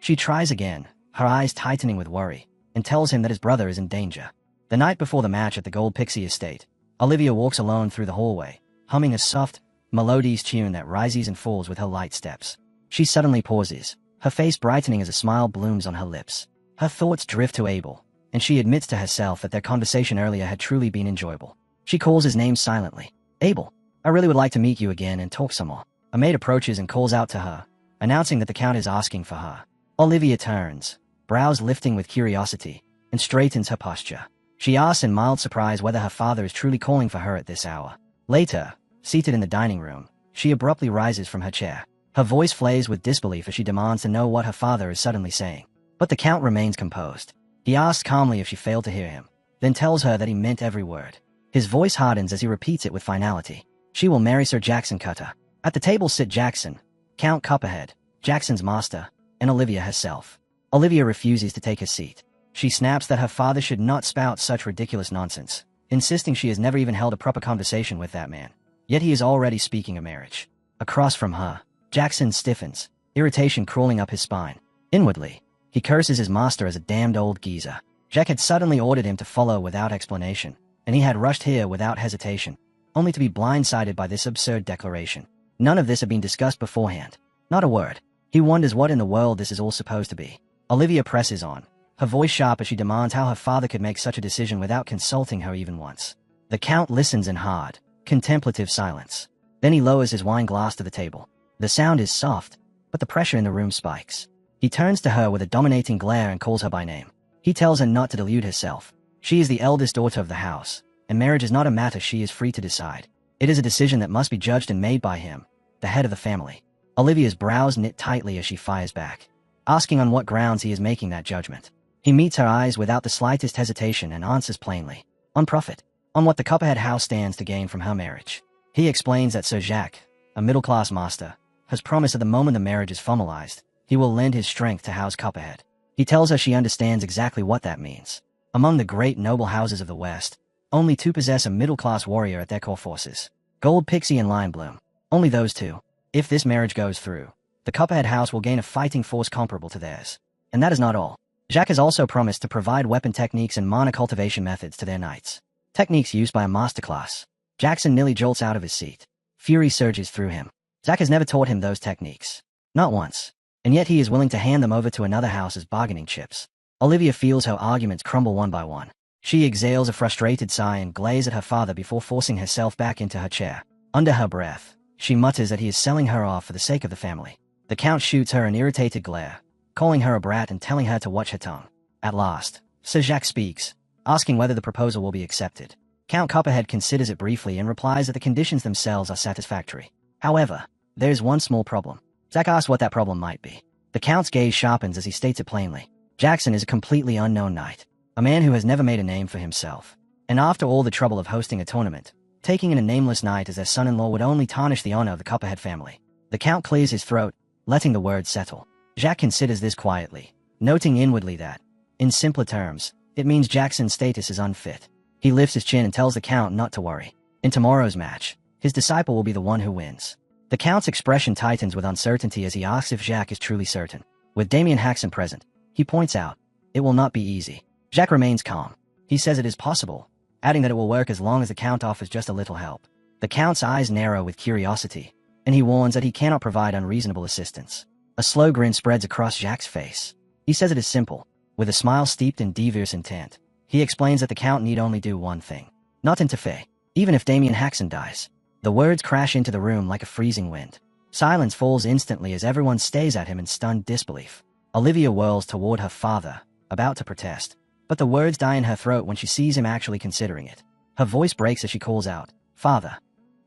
She tries again, her eyes tightening with worry, and tells him that his brother is in danger. The night before the match at the Gold Pixie Estate, Olivia walks alone through the hallway, humming a soft, melodious tune that rises and falls with her light steps. She suddenly pauses, her face brightening as a smile blooms on her lips. Her thoughts drift to Abel, and she admits to herself that their conversation earlier had truly been enjoyable. She calls his name silently. "Abel, I really would like to meet you again and talk some more." A maid approaches and calls out to her, announcing that the Count is asking for her. Olivia turns, brows lifting with curiosity, and straightens her posture. She asks in mild surprise whether her father is truly calling for her at this hour. Later, seated in the dining room, she abruptly rises from her chair. Her voice flares with disbelief as she demands to know what her father is suddenly saying. But the Count remains composed. He asks calmly if she failed to hear him, then tells her that he meant every word. His voice hardens as he repeats it with finality. She will marry Sir Jackson Cutter. At the table sit Jackson, Count Copperhead, Jackson's master, and Olivia herself. Olivia refuses to take her seat. She snaps that her father should not spout such ridiculous nonsense, insisting she has never even held a proper conversation with that man. Yet he is already speaking of marriage. Across from her, Jackson stiffens, irritation crawling up his spine. Inwardly, he curses his master as a damned old geezer. Jack had suddenly ordered him to follow without explanation, and he had rushed here without hesitation, only to be blindsided by this absurd declaration. None of this had been discussed beforehand. Not a word. He wonders what in the world this is all supposed to be. Olivia presses on, her voice sharp as she demands how her father could make such a decision without consulting her even once. The Count listens in hard, contemplative silence. Then he lowers his wine glass to the table. The sound is soft, but the pressure in the room spikes. He turns to her with a dominating glare and calls her by name. He tells her not to delude herself. She is the eldest daughter of the house, and marriage is not a matter she is free to decide. It is a decision that must be judged and made by him, the head of the family. Olivia's brows knit tightly as she fires back, asking on what grounds he is making that judgment. He meets her eyes without the slightest hesitation and answers plainly. On profit. On what the Copperhead house stands to gain from her marriage. He explains that Sir Jacques, a middle-class master, has promised that the moment the marriage is formalized, he will lend his strength to House Copperhead. He tells her she understands exactly what that means. Among the great noble houses of the West, only two possess a middle-class warrior at their core forces. Gold Pixie and Lion Bloom. Only those two. If this marriage goes through, the Copperhead house will gain a fighting force comparable to theirs. And that is not all. Jacques has also promised to provide weapon techniques and mana cultivation methods to their knights. Techniques used by a masterclass. Jackson nearly jolts out of his seat. Fury surges through him. Jacques has never taught him those techniques. Not once. And yet he is willing to hand them over to another house as bargaining chips. Olivia feels her arguments crumble one by one. She exhales a frustrated sigh and glares at her father before forcing herself back into her chair. Under her breath, she mutters that he is selling her off for the sake of the family. The Count shoots her an irritated glare, calling her a brat and telling her to watch her tongue. At last, Sir Jacques speaks, asking whether the proposal will be accepted. Count Copperhead considers it briefly and replies that the conditions themselves are satisfactory. However, there's one small problem. Zack asks what that problem might be. The Count's gaze sharpens as he states it plainly. Jackson is a completely unknown knight, a man who has never made a name for himself. And after all the trouble of hosting a tournament, taking in a nameless knight as their son-in-law would only tarnish the honor of the Copperhead family. The Count clears his throat, letting the words settle. Jacques considers this quietly, noting inwardly that, in simpler terms, it means Jackson's status is unfit. He lifts his chin and tells the Count not to worry. In tomorrow's match, his disciple will be the one who wins. The Count's expression tightens with uncertainty as he asks if Jacques is truly certain. With Damien Haxon present, he points out, it will not be easy. Jacques remains calm. He says it is possible, adding that it will work as long as the Count offers just a little help. The Count's eyes narrow with curiosity, and he warns that he cannot provide unreasonable assistance. A slow grin spreads across Jacques' face. He says it is simple, with a smile steeped in devious intent. He explains that the Count need only do one thing. Not interfere, even if Damien Haxon dies. The words crash into the room like a freezing wind. Silence falls instantly as everyone stares at him in stunned disbelief. Olivia whirls toward her father, about to protest, but the words die in her throat when she sees him actually considering it. Her voice breaks as she calls out, "Father."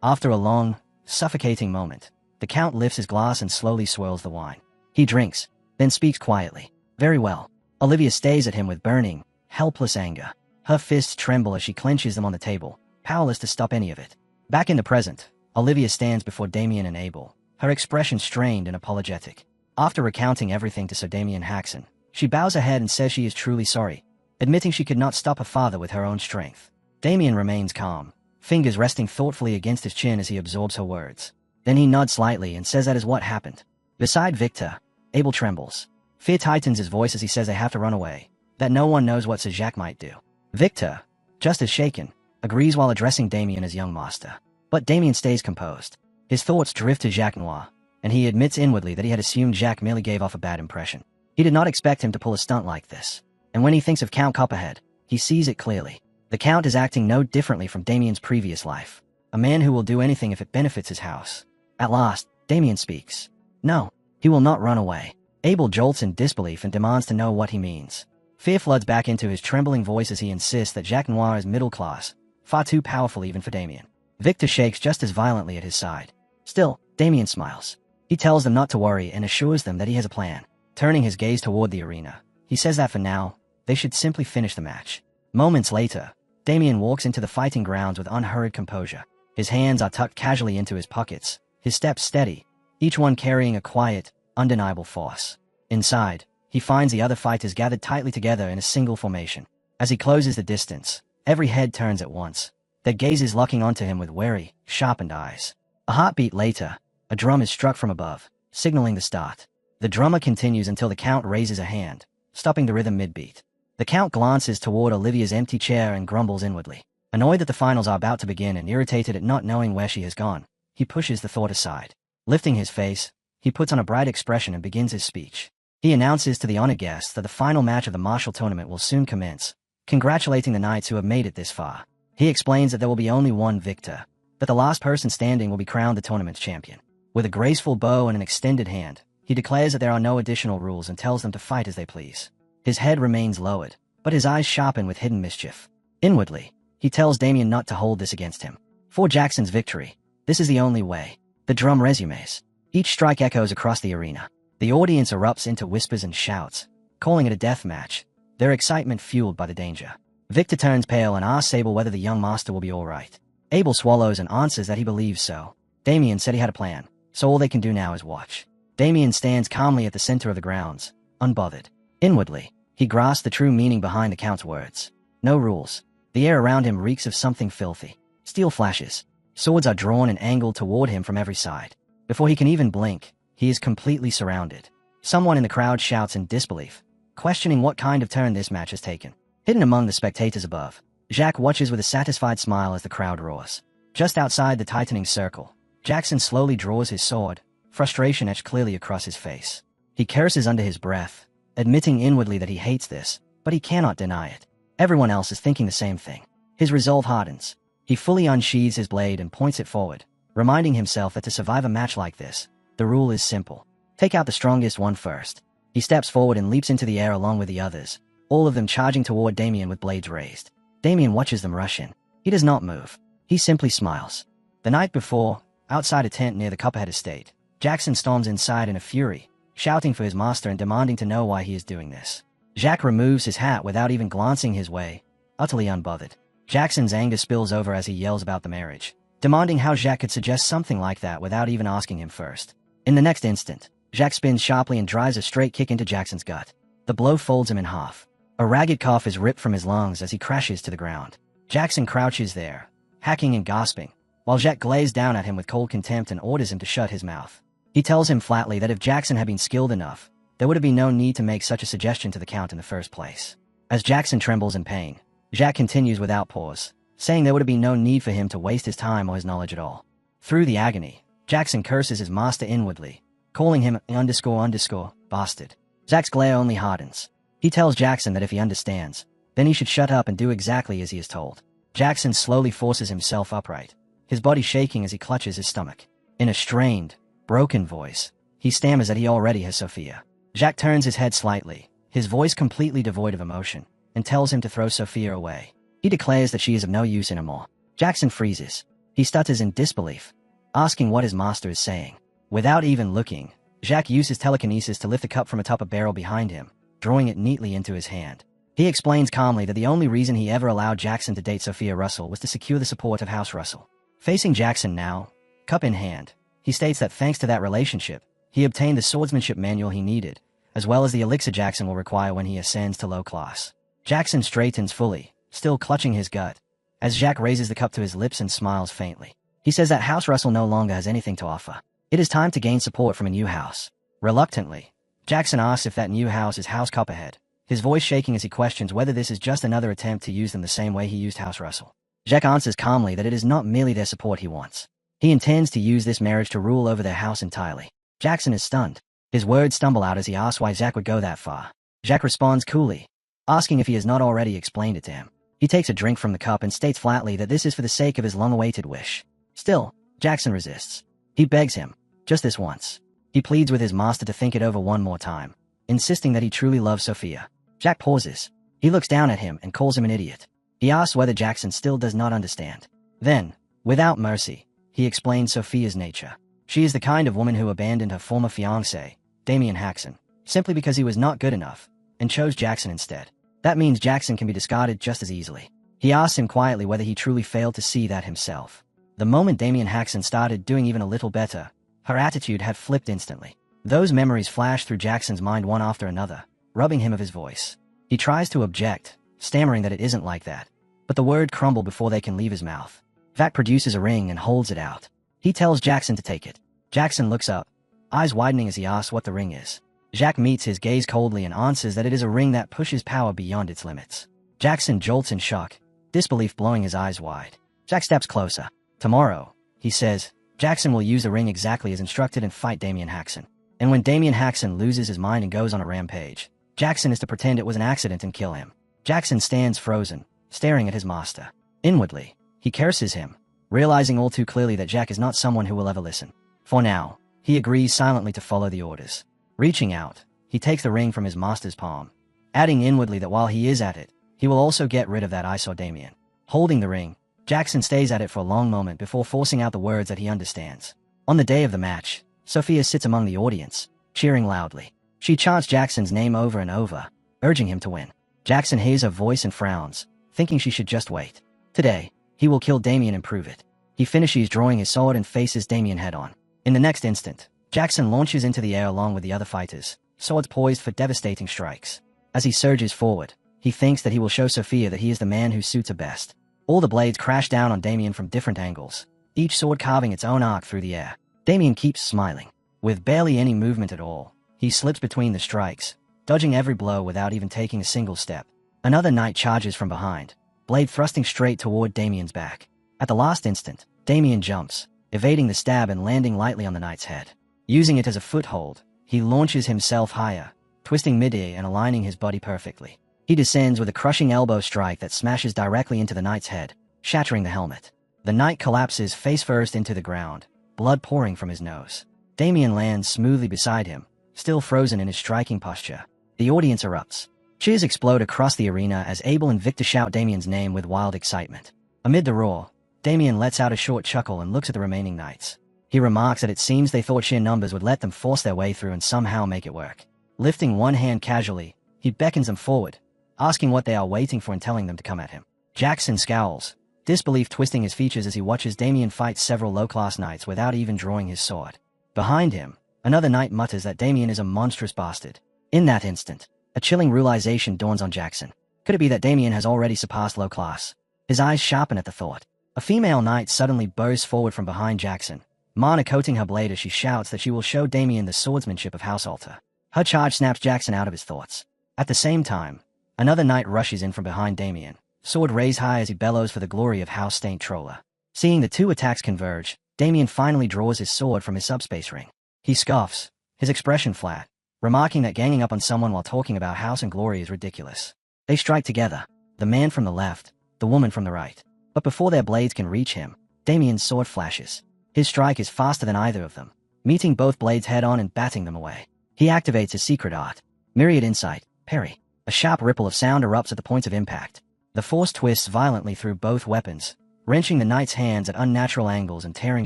After a long, suffocating moment, the Count lifts his glass and slowly swirls the wine. He drinks, then speaks quietly. "Very well." Olivia stares at him with burning, helpless anger. Her fists tremble as she clenches them on the table, powerless to stop any of it. Back in the present, Olivia stands before Damien and Abel, her expression strained and apologetic. After recounting everything to Sir Damien Haxon, she bows her head and says she is truly sorry, admitting she could not stop her father with her own strength. Damien remains calm, fingers resting thoughtfully against his chin as he absorbs her words. Then he nods slightly and says that is what happened. Beside Victor, Abel trembles. Fear tightens his voice as he says they have to run away, that no one knows what Sir Jacques might do. Victor, just as shaken, agrees while addressing Damien as young master. But Damien stays composed. His thoughts drift to Jacques Noir, and he admits inwardly that he had assumed Jacques merely gave off a bad impression. He did not expect him to pull a stunt like this. And when he thinks of Count Copperhead, he sees it clearly. The Count is acting no differently from Damien's previous life. A man who will do anything if it benefits his house. At last, Damien speaks. No, he will not run away. Abel jolts in disbelief and demands to know what he means. Fear floods back into his trembling voice as he insists that Jacques Noir is middle class, far too powerful even for Damien. Victor shakes just as violently at his side. Still, Damien smiles. He tells them not to worry and assures them that he has a plan. Turning his gaze toward the arena, he says that for now, they should simply finish the match. Moments later, Damien walks into the fighting grounds with unhurried composure. His hands are tucked casually into his pockets, his steps steady, each one carrying a quiet, undeniable force. Inside, he finds the other fighters gathered tightly together in a single formation. As he closes the distance, every head turns at once, their gazes locking onto him with wary, sharpened eyes. A heartbeat later, a drum is struck from above, signaling the start. The drummer continues until the Count raises a hand, stopping the rhythm mid-beat. The Count glances toward Olivia's empty chair and grumbles inwardly. Annoyed that the finals are about to begin and irritated at not knowing where she has gone, he pushes the thought aside. Lifting his face, he puts on a bright expression and begins his speech. He announces to the honored guests that the final match of the martial tournament will soon commence, congratulating the knights who have made it this far. He explains that there will be only one victor, that the last person standing will be crowned the tournament's champion. With a graceful bow and an extended hand, he declares that there are no additional rules and tells them to fight as they please. His head remains lowered, but his eyes sharpen with hidden mischief. Inwardly, he tells Damien not to hold this against him. For Jackson's victory, this is the only way. The drum resumes. Each strike echoes across the arena. The audience erupts into whispers and shouts, calling it a death match, their excitement fueled by the danger. Victor turns pale and asks Abel whether the young master will be all right. Abel swallows and answers that he believes so. Damien said he had a plan, so all they can do now is watch. Damien stands calmly at the center of the grounds, unbothered. Inwardly, he grasps the true meaning behind the Count's words. No rules. The air around him reeks of something filthy. Steel flashes. Swords are drawn and angled toward him from every side. Before he can even blink, he is completely surrounded. Someone in the crowd shouts in disbelief, questioning what kind of turn this match has taken. Hidden among the spectators above, Jacques watches with a satisfied smile as the crowd roars. Just outside the tightening circle, Jackson slowly draws his sword, frustration etched clearly across his face. He curses under his breath, admitting inwardly that he hates this, but he cannot deny it. Everyone else is thinking the same thing. His resolve hardens. He fully unsheathes his blade and points it forward, reminding himself that to survive a match like this, the rule is simple. Take out the strongest one first. He steps forward and leaps into the air along with the others, all of them charging toward Damien with blades raised. Damien watches them rush in. He does not move. He simply smiles. The night before, outside a tent near the Copperhead estate, Jackson storms inside in a fury, shouting for his master and demanding to know why he is doing this. Jacques removes his hat without even glancing his way, utterly unbothered. Jackson's anger spills over as he yells about the marriage, demanding how Jacques could suggest something like that without even asking him first. In the next instant, Jacques spins sharply and drives a straight kick into Jackson's gut. The blow folds him in half. A ragged cough is ripped from his lungs as he crashes to the ground. Jackson crouches there, hacking and gasping, while Jacques glazes down at him with cold contempt and orders him to shut his mouth. He tells him flatly that if Jackson had been skilled enough, there would have been no need to make such a suggestion to the Count in the first place. As Jackson trembles in pain, Jacques continues without pause, saying there would have been no need for him to waste his time or his knowledge at all. Through the agony, Jackson curses his master inwardly, calling him bastard. Jacques' glare only hardens. He tells Jackson that if he understands, then he should shut up and do exactly as he is told. Jackson slowly forces himself upright, his body shaking as he clutches his stomach. In a strained, broken voice, he stammers that he already has Sophia. Jacques turns his head slightly, his voice completely devoid of emotion, and tells him to throw Sophia away. He declares that she is of no use anymore. Jackson freezes. He stutters in disbelief, asking what his master is saying. Without even looking, Jacques uses telekinesis to lift the cup from atop a barrel behind him, drawing it neatly into his hand. He explains calmly that the only reason he ever allowed Jackson to date Sophia Russell was to secure the support of House Russell. Facing Jackson now, cup in hand, he states that thanks to that relationship, he obtained the swordsmanship manual he needed, as well as the elixir Jackson will require when he ascends to low class. Jackson straightens fully, still clutching his gut, as Jacques raises the cup to his lips and smiles faintly. He says that House Russell no longer has anything to offer. It is time to gain support from a new house. Reluctantly, Jackson asks if that new house is House Copperhead, his voice shaking as he questions whether this is just another attempt to use them the same way he used House Russell. Jacques answers calmly that it is not merely their support he wants. He intends to use this marriage to rule over their house entirely. Jackson is stunned. His words stumble out as he asks why Jacques would go that far. Jacques responds coolly, asking if he has not already explained it to him. He takes a drink from the cup and states flatly that this is for the sake of his long-awaited wish. Still, Jackson resists. He begs him, just this once. He pleads with his master to think it over one more time, insisting that he truly loves Sophia. Jacques pauses. He looks down at him and calls him an idiot. He asks whether Jackson still does not understand. Then, without mercy, he explains Sophia's nature. She is the kind of woman who abandoned her former fiancé, Damien Haxon, simply because he was not good enough, and chose Jackson instead. That means Jackson can be discarded just as easily. He asks him quietly whether he truly failed to see that himself. The moment Damien Haxon started doing even a little better, her attitude had flipped instantly. Those memories flashed through Jackson's mind one after another, robbing him of his voice. He tries to object, stammering that it isn't like that, but the word crumbled before they can leave his mouth. Vat produces a ring and holds it out. He tells Jackson to take it. Jackson looks up, eyes widening as he asks what the ring is. Jacques meets his gaze coldly and answers that it is a ring that pushes power beyond its limits. Jackson jolts in shock, disbelief blowing his eyes wide. Jacques steps closer. Tomorrow, he says, Jackson will use the ring exactly as instructed and fight Damien Haxon. And when Damien Haxon loses his mind and goes on a rampage, Jackson is to pretend it was an accident and kill him. Jackson stands frozen, staring at his master. Inwardly, he curses him, realizing all too clearly that Jacques is not someone who will ever listen. For now, he agrees silently to follow the orders. Reaching out, he takes the ring from his master's palm, adding inwardly that while he is at it, he will also get rid of that I saw Damien. Holding the ring, Jackson stays at it for a long moment before forcing out the words that he understands. On the day of the match, Sophia sits among the audience, cheering loudly. She chants Jackson's name over and over, urging him to win. Jackson hears her voice and frowns, thinking she should just wait. Today, he will kill Damien and prove it. He finishes drawing his sword and faces Damien head-on. In the next instant, Jackson launches into the air along with the other fighters, swords poised for devastating strikes. As he surges forward, he thinks that he will show Sophia that he is the man who suits her best. All the blades crash down on Damien from different angles, each sword carving its own arc through the air. Damien keeps smiling. With barely any movement at all, he slips between the strikes, dodging every blow without even taking a single step. Another knight charges from behind, blade thrusting straight toward Damien's back. At the last instant, Damien jumps, evading the stab and landing lightly on the knight's head. Using it as a foothold, he launches himself higher, twisting mid-air and aligning his body perfectly. He descends with a crushing elbow strike that smashes directly into the knight's head, shattering the helmet. The knight collapses face first into the ground, blood pouring from his nose. Damien lands smoothly beside him, still frozen in his striking posture. The audience erupts. Cheers explode across the arena as Abel and Victor shout Damien's name with wild excitement. Amid the roar, Damien lets out a short chuckle and looks at the remaining knights. He remarks that it seems they thought sheer numbers would let them force their way through and somehow make it work. Lifting one hand casually, he beckons them forward, asking what they are waiting for and telling them to come at him. Jackson scowls, disbelief twisting his features as he watches Damien fight several low-class knights without even drawing his sword. Behind him, another knight mutters that Damien is a monstrous bastard. In that instant, a chilling realization dawns on Jackson. Could it be that Damien has already surpassed low class? His eyes sharpen at the thought. A female knight suddenly bursts forward from behind Jackson, mana coating her blade as she shouts that she will show Damien the swordsmanship of House Altar. Her charge snaps Jackson out of his thoughts. At the same time, another knight rushes in from behind Damien, sword raised high as he bellows for the glory of House Saint Troller. Seeing the two attacks converge, Damien finally draws his sword from his subspace ring. He scoffs, his expression flat, remarking that ganging up on someone while talking about house and glory is ridiculous. They strike together, the man from the left, the woman from the right. But before their blades can reach him, Damien's sword flashes. His strike is faster than either of them, meeting both blades head-on and batting them away. He activates his secret art, Myriad Insight, Parry. A sharp ripple of sound erupts at the points of impact. The force twists violently through both weapons, wrenching the knight's hands at unnatural angles and tearing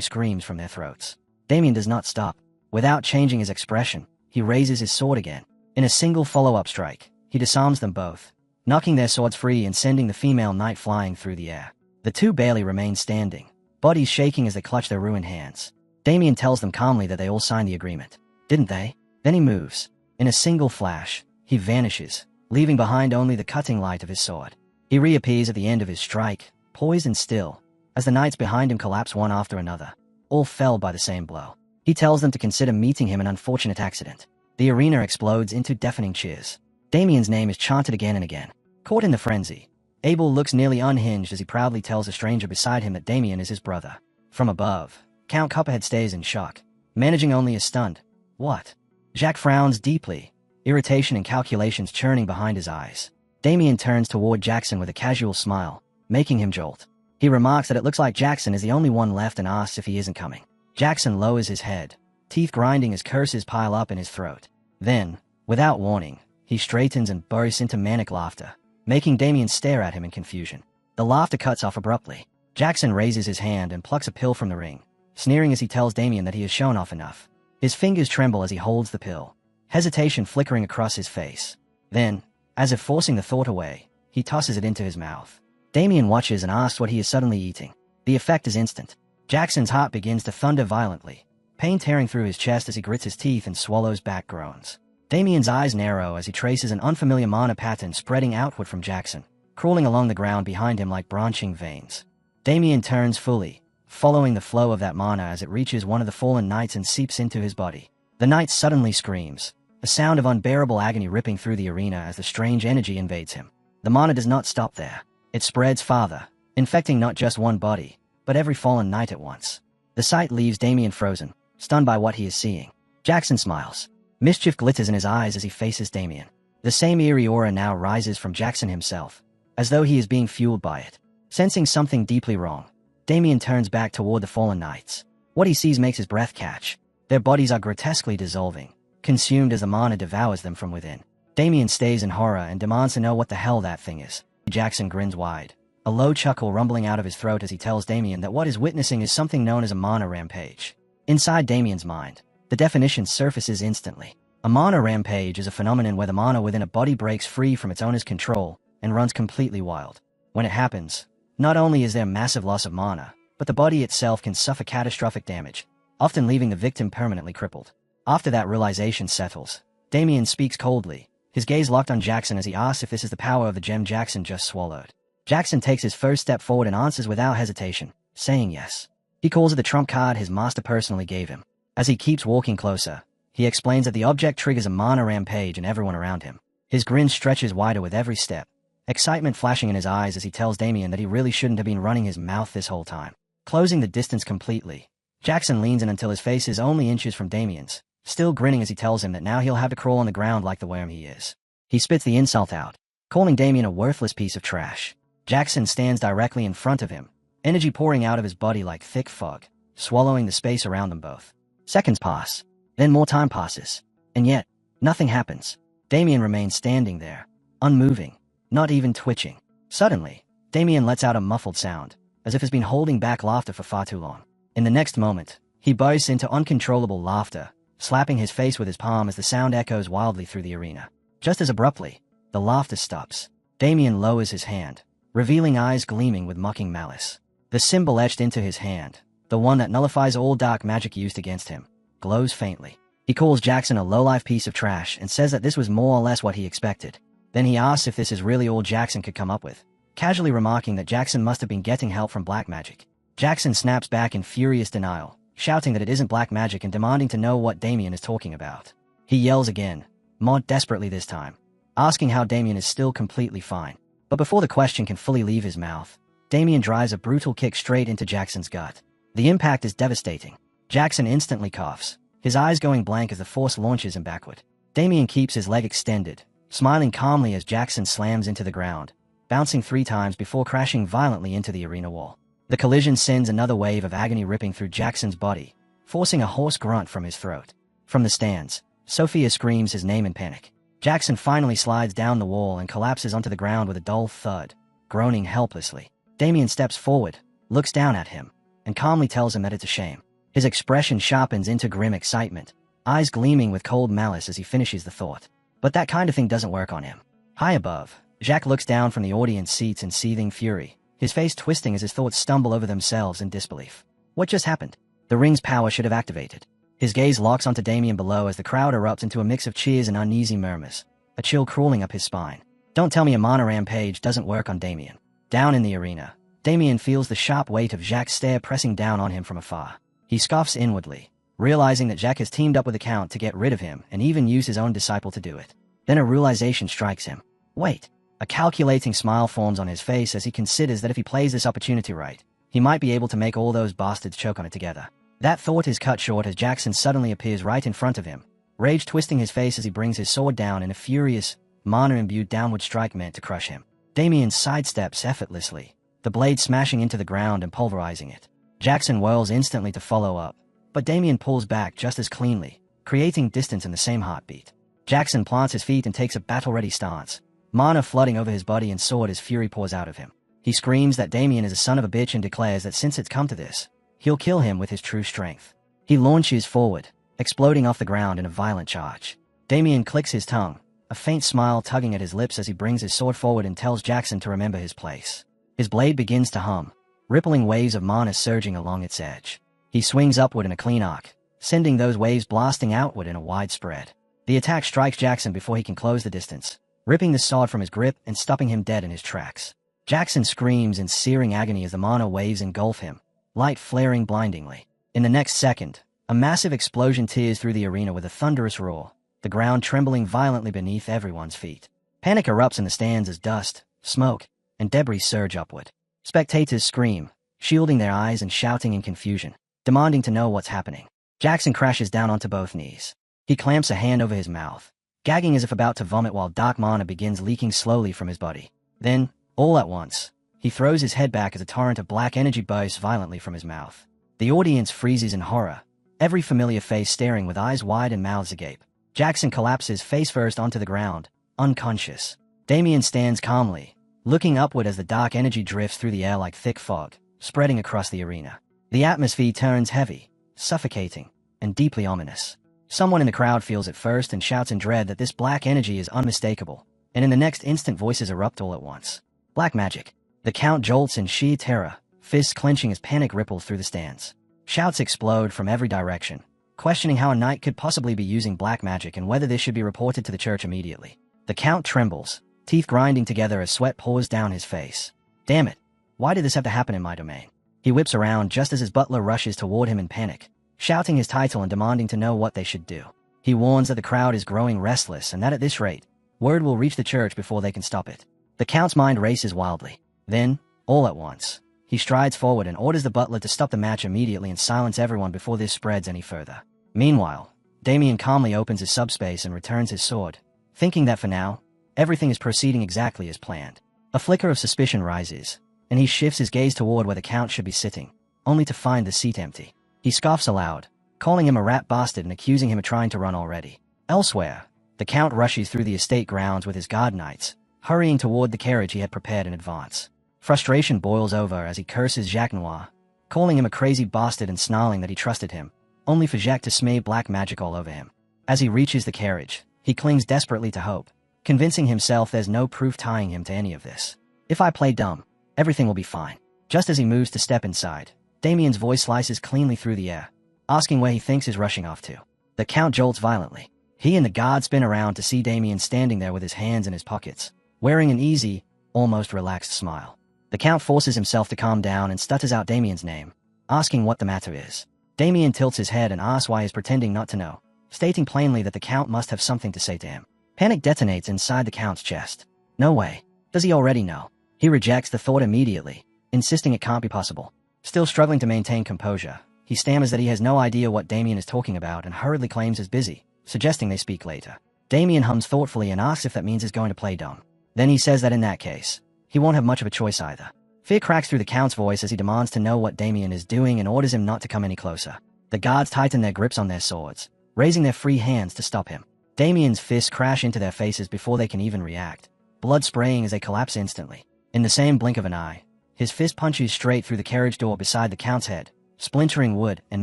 screams from their throats. Damien does not stop. Without changing his expression, he raises his sword again. In a single follow-up strike, he disarms them both, knocking their swords free and sending the female knight flying through the air. The two barely remain standing, bodies shaking as they clutch their ruined hands. Damien tells them calmly that they all signed the agreement. Didn't they? Then he moves. In a single flash, he vanishes, leaving behind only the cutting light of his sword. He reappears at the end of his strike, poised and still, as the knights behind him collapse one after another, all felled by the same blow. He tells them to consider meeting him an unfortunate accident. The arena explodes into deafening cheers. Damien's name is chanted again and again. Caught in the frenzy, Abel looks nearly unhinged as he proudly tells a stranger beside him that Damien is his brother. From above, Count Copperhead stays in shock, managing only a stunned, "What?" Jacques frowns deeply, irritation and calculations churning behind his eyes. Damien turns toward Jackson with a casual smile, making him jolt. He remarks that it looks like Jackson is the only one left and asks if he isn't coming. Jackson lowers his head, teeth grinding as curses pile up in his throat. Then, without warning, he straightens and bursts into manic laughter, making Damien stare at him in confusion. The laughter cuts off abruptly. Jackson raises his hand and plucks a pill from the ring, sneering as he tells Damien that he has shown off enough. His fingers tremble as he holds the pill, hesitation flickering across his face. Then, as if forcing the thought away, he tosses it into his mouth. Damien watches and asks what he is suddenly eating. The effect is instant. Jackson's heart begins to thunder violently, pain tearing through his chest as he grits his teeth and swallows back groans. Damien's eyes narrow as he traces an unfamiliar mana pattern spreading outward from Jackson, crawling along the ground behind him like branching veins. Damien turns fully, following the flow of that mana as it reaches one of the fallen knights and seeps into his body. The knight suddenly screams, a sound of unbearable agony ripping through the arena as the strange energy invades him. The mana does not stop there. It spreads farther, infecting not just one body, but every fallen knight at once. The sight leaves Damien frozen, stunned by what he is seeing. Jackson smiles. Mischief glitters in his eyes as he faces Damien. The same eerie aura now rises from Jackson himself, as though he is being fueled by it. Sensing something deeply wrong, Damien turns back toward the fallen knights. What he sees makes his breath catch. Their bodies are grotesquely dissolving, consumed as the mana devours them from within. Damien stays in horror and demands to know what the hell that thing is. Jackson grins wide, a low chuckle rumbling out of his throat as he tells Damien that what he's witnessing is something known as a mana rampage. Inside Damien's mind, the definition surfaces instantly. A mana rampage is a phenomenon where the mana within a body breaks free from its owner's control and runs completely wild. When it happens, not only is there massive loss of mana, but the body itself can suffer catastrophic damage, often leaving the victim permanently crippled. After that realization settles, Damien speaks coldly, his gaze locked on Jackson as he asks if this is the power of the gem Jackson just swallowed. Jackson takes his first step forward and answers without hesitation, saying yes. He calls it the trump card his master personally gave him. As he keeps walking closer, he explains that the object triggers a mana rampage in everyone around him. His grin stretches wider with every step, excitement flashing in his eyes as he tells Damien that he really shouldn't have been running his mouth this whole time. Closing the distance completely, Jackson leans in until his face is only inches from Damien's, still grinning as he tells him that now he'll have to crawl on the ground like the worm he is. He spits the insult out, calling Damien a worthless piece of trash. Jackson stands directly in front of him, energy pouring out of his body like thick fog, swallowing the space around them both. Seconds pass. Then more time passes. And yet, nothing happens. Damien remains standing there, unmoving, not even twitching. Suddenly, Damien lets out a muffled sound, as if he's been holding back laughter for far too long. In the next moment, he bursts into uncontrollable laughter, slapping his face with his palm as the sound echoes wildly through the arena. Just as abruptly, the laughter stops. Damien lowers his hand, revealing eyes gleaming with mocking malice. The symbol etched into his hand, the one that nullifies all dark magic used against him, glows faintly. He calls Jackson a low-life piece of trash and says that this was more or less what he expected. Then he asks if this is really all Jackson could come up with, casually remarking that Jackson must have been getting help from black magic. Jackson snaps back in furious denial, shouting that it isn't black magic and demanding to know what Damien is talking about. He yells again, more desperately this time, asking how Damien is still completely fine. But before the question can fully leave his mouth, Damien drives a brutal kick straight into Jackson's gut. The impact is devastating. Jackson instantly coughs, his eyes going blank as the force launches him backward. Damien keeps his leg extended, smiling calmly as Jackson slams into the ground, bouncing 3 times before crashing violently into the arena wall. The collision sends another wave of agony ripping through Jackson's body, forcing a hoarse grunt from his throat. From the stands, Sophia screams his name in panic. Jackson finally slides down the wall and collapses onto the ground with a dull thud, groaning helplessly. Damien steps forward, looks down at him, and calmly tells him that it's a shame. His expression sharpens into grim excitement, eyes gleaming with cold malice as he finishes the thought. But that kind of thing doesn't work on him. High above, Jacques looks down from the audience seats in seething fury, his face twisting as his thoughts stumble over themselves in disbelief. What just happened? The ring's power should have activated. His gaze locks onto Damien below as the crowd erupts into a mix of cheers and uneasy murmurs, a chill crawling up his spine. Don't tell me a mana rampage doesn't work on Damien. Down in the arena, Damien feels the sharp weight of Jacques' stare pressing down on him from afar. He scoffs inwardly, realizing that Jacques has teamed up with the Count to get rid of him and even use his own disciple to do it. Then a realization strikes him. Wait. A calculating smile forms on his face as he considers that if he plays this opportunity right, he might be able to make all those bastards choke on it together. That thought is cut short as Jackson suddenly appears right in front of him, rage twisting his face as he brings his sword down in a furious, mana-imbued downward strike meant to crush him. Damien sidesteps effortlessly, the blade smashing into the ground and pulverizing it. Jackson whirls instantly to follow up, but Damien pulls back just as cleanly, creating distance in the same heartbeat. Jackson plants his feet and takes a battle-ready stance, mana flooding over his body and sword as fury pours out of him. He screams that Damien is a son of a bitch and declares that since it's come to this, he'll kill him with his true strength. He launches forward, exploding off the ground in a violent charge. Damien clicks his tongue, a faint smile tugging at his lips as he brings his sword forward and tells Jackson to remember his place. His blade begins to hum, rippling waves of mana surging along its edge. He swings upward in a clean arc, sending those waves blasting outward in a wide spread. The attack strikes Jackson before he can close the distance, ripping the sword from his grip and stopping him dead in his tracks. Jackson screams in searing agony as the mana waves engulf him, light flaring blindingly. In the next second, a massive explosion tears through the arena with a thunderous roar, the ground trembling violently beneath everyone's feet. Panic erupts in the stands as dust, smoke, and debris surge upward. Spectators scream, shielding their eyes and shouting in confusion, demanding to know what's happening. Jackson crashes down onto both knees. He clamps a hand over his mouth, gagging as if about to vomit while dark mana begins leaking slowly from his body. Then, all at once, he throws his head back as a torrent of black energy bursts violently from his mouth. The audience freezes in horror, every familiar face staring with eyes wide and mouths agape. Jackson collapses face first onto the ground, unconscious. Damien stands calmly, looking upward as the dark energy drifts through the air like thick fog, spreading across the arena. The atmosphere turns heavy, suffocating, and deeply ominous. Someone in the crowd feels it first and shouts in dread that this black energy is unmistakable, and in the next instant voices erupt all at once. Black magic. The Count jolts in sheer terror, fists clenching as panic ripples through the stands. Shouts explode from every direction, questioning how a knight could possibly be using black magic and whether this should be reported to the church immediately. The Count trembles, teeth grinding together as sweat pours down his face. Damn it. Why did this have to happen in my domain? He whips around just as his butler rushes toward him in panic, shouting his title and demanding to know what they should do. He warns that the crowd is growing restless and that at this rate, word will reach the church before they can stop it. The Count's mind races wildly. Then, all at once, he strides forward and orders the butler to stop the match immediately and silence everyone before this spreads any further. Meanwhile, Damien calmly opens his subspace and returns his sword, thinking that for now, everything is proceeding exactly as planned. A flicker of suspicion rises, and he shifts his gaze toward where the Count should be sitting, only to find the seat empty. He scoffs aloud, calling him a rat bastard and accusing him of trying to run already. Elsewhere, the Count rushes through the estate grounds with his guard knights, hurrying toward the carriage he had prepared in advance. Frustration boils over as he curses Jacques Noir, calling him a crazy bastard and snarling that he trusted him, only for Jacques to smear black magic all over him. As he reaches the carriage, he clings desperately to hope, convincing himself there's no proof tying him to any of this. If I play dumb, everything will be fine. Just as he moves to step inside, Damien's voice slices cleanly through the air, asking where he thinks he's rushing off to. The Count jolts violently. He and the guard spin around to see Damien standing there with his hands in his pockets, wearing an easy, almost relaxed smile. The Count forces himself to calm down and stutters out Damien's name, asking what the matter is. Damien tilts his head and asks why he's pretending not to know, stating plainly that the Count must have something to say to him. Panic detonates inside the Count's chest. No way. Does he already know? He rejects the thought immediately, insisting it can't be possible. Still struggling to maintain composure, he stammers that he has no idea what Damien is talking about and hurriedly claims he's busy, suggesting they speak later. Damien hums thoughtfully and asks if that means he's going to play dumb. Then he says that in that case, he won't have much of a choice either. Fear cracks through the Count's voice as he demands to know what Damien is doing and orders him not to come any closer. The guards tighten their grips on their swords, raising their free hands to stop him. Damien's fists crash into their faces before they can even react, blood spraying as they collapse instantly. In the same blink of an eye, his fist punches straight through the carriage door beside the Count's head, splintering wood and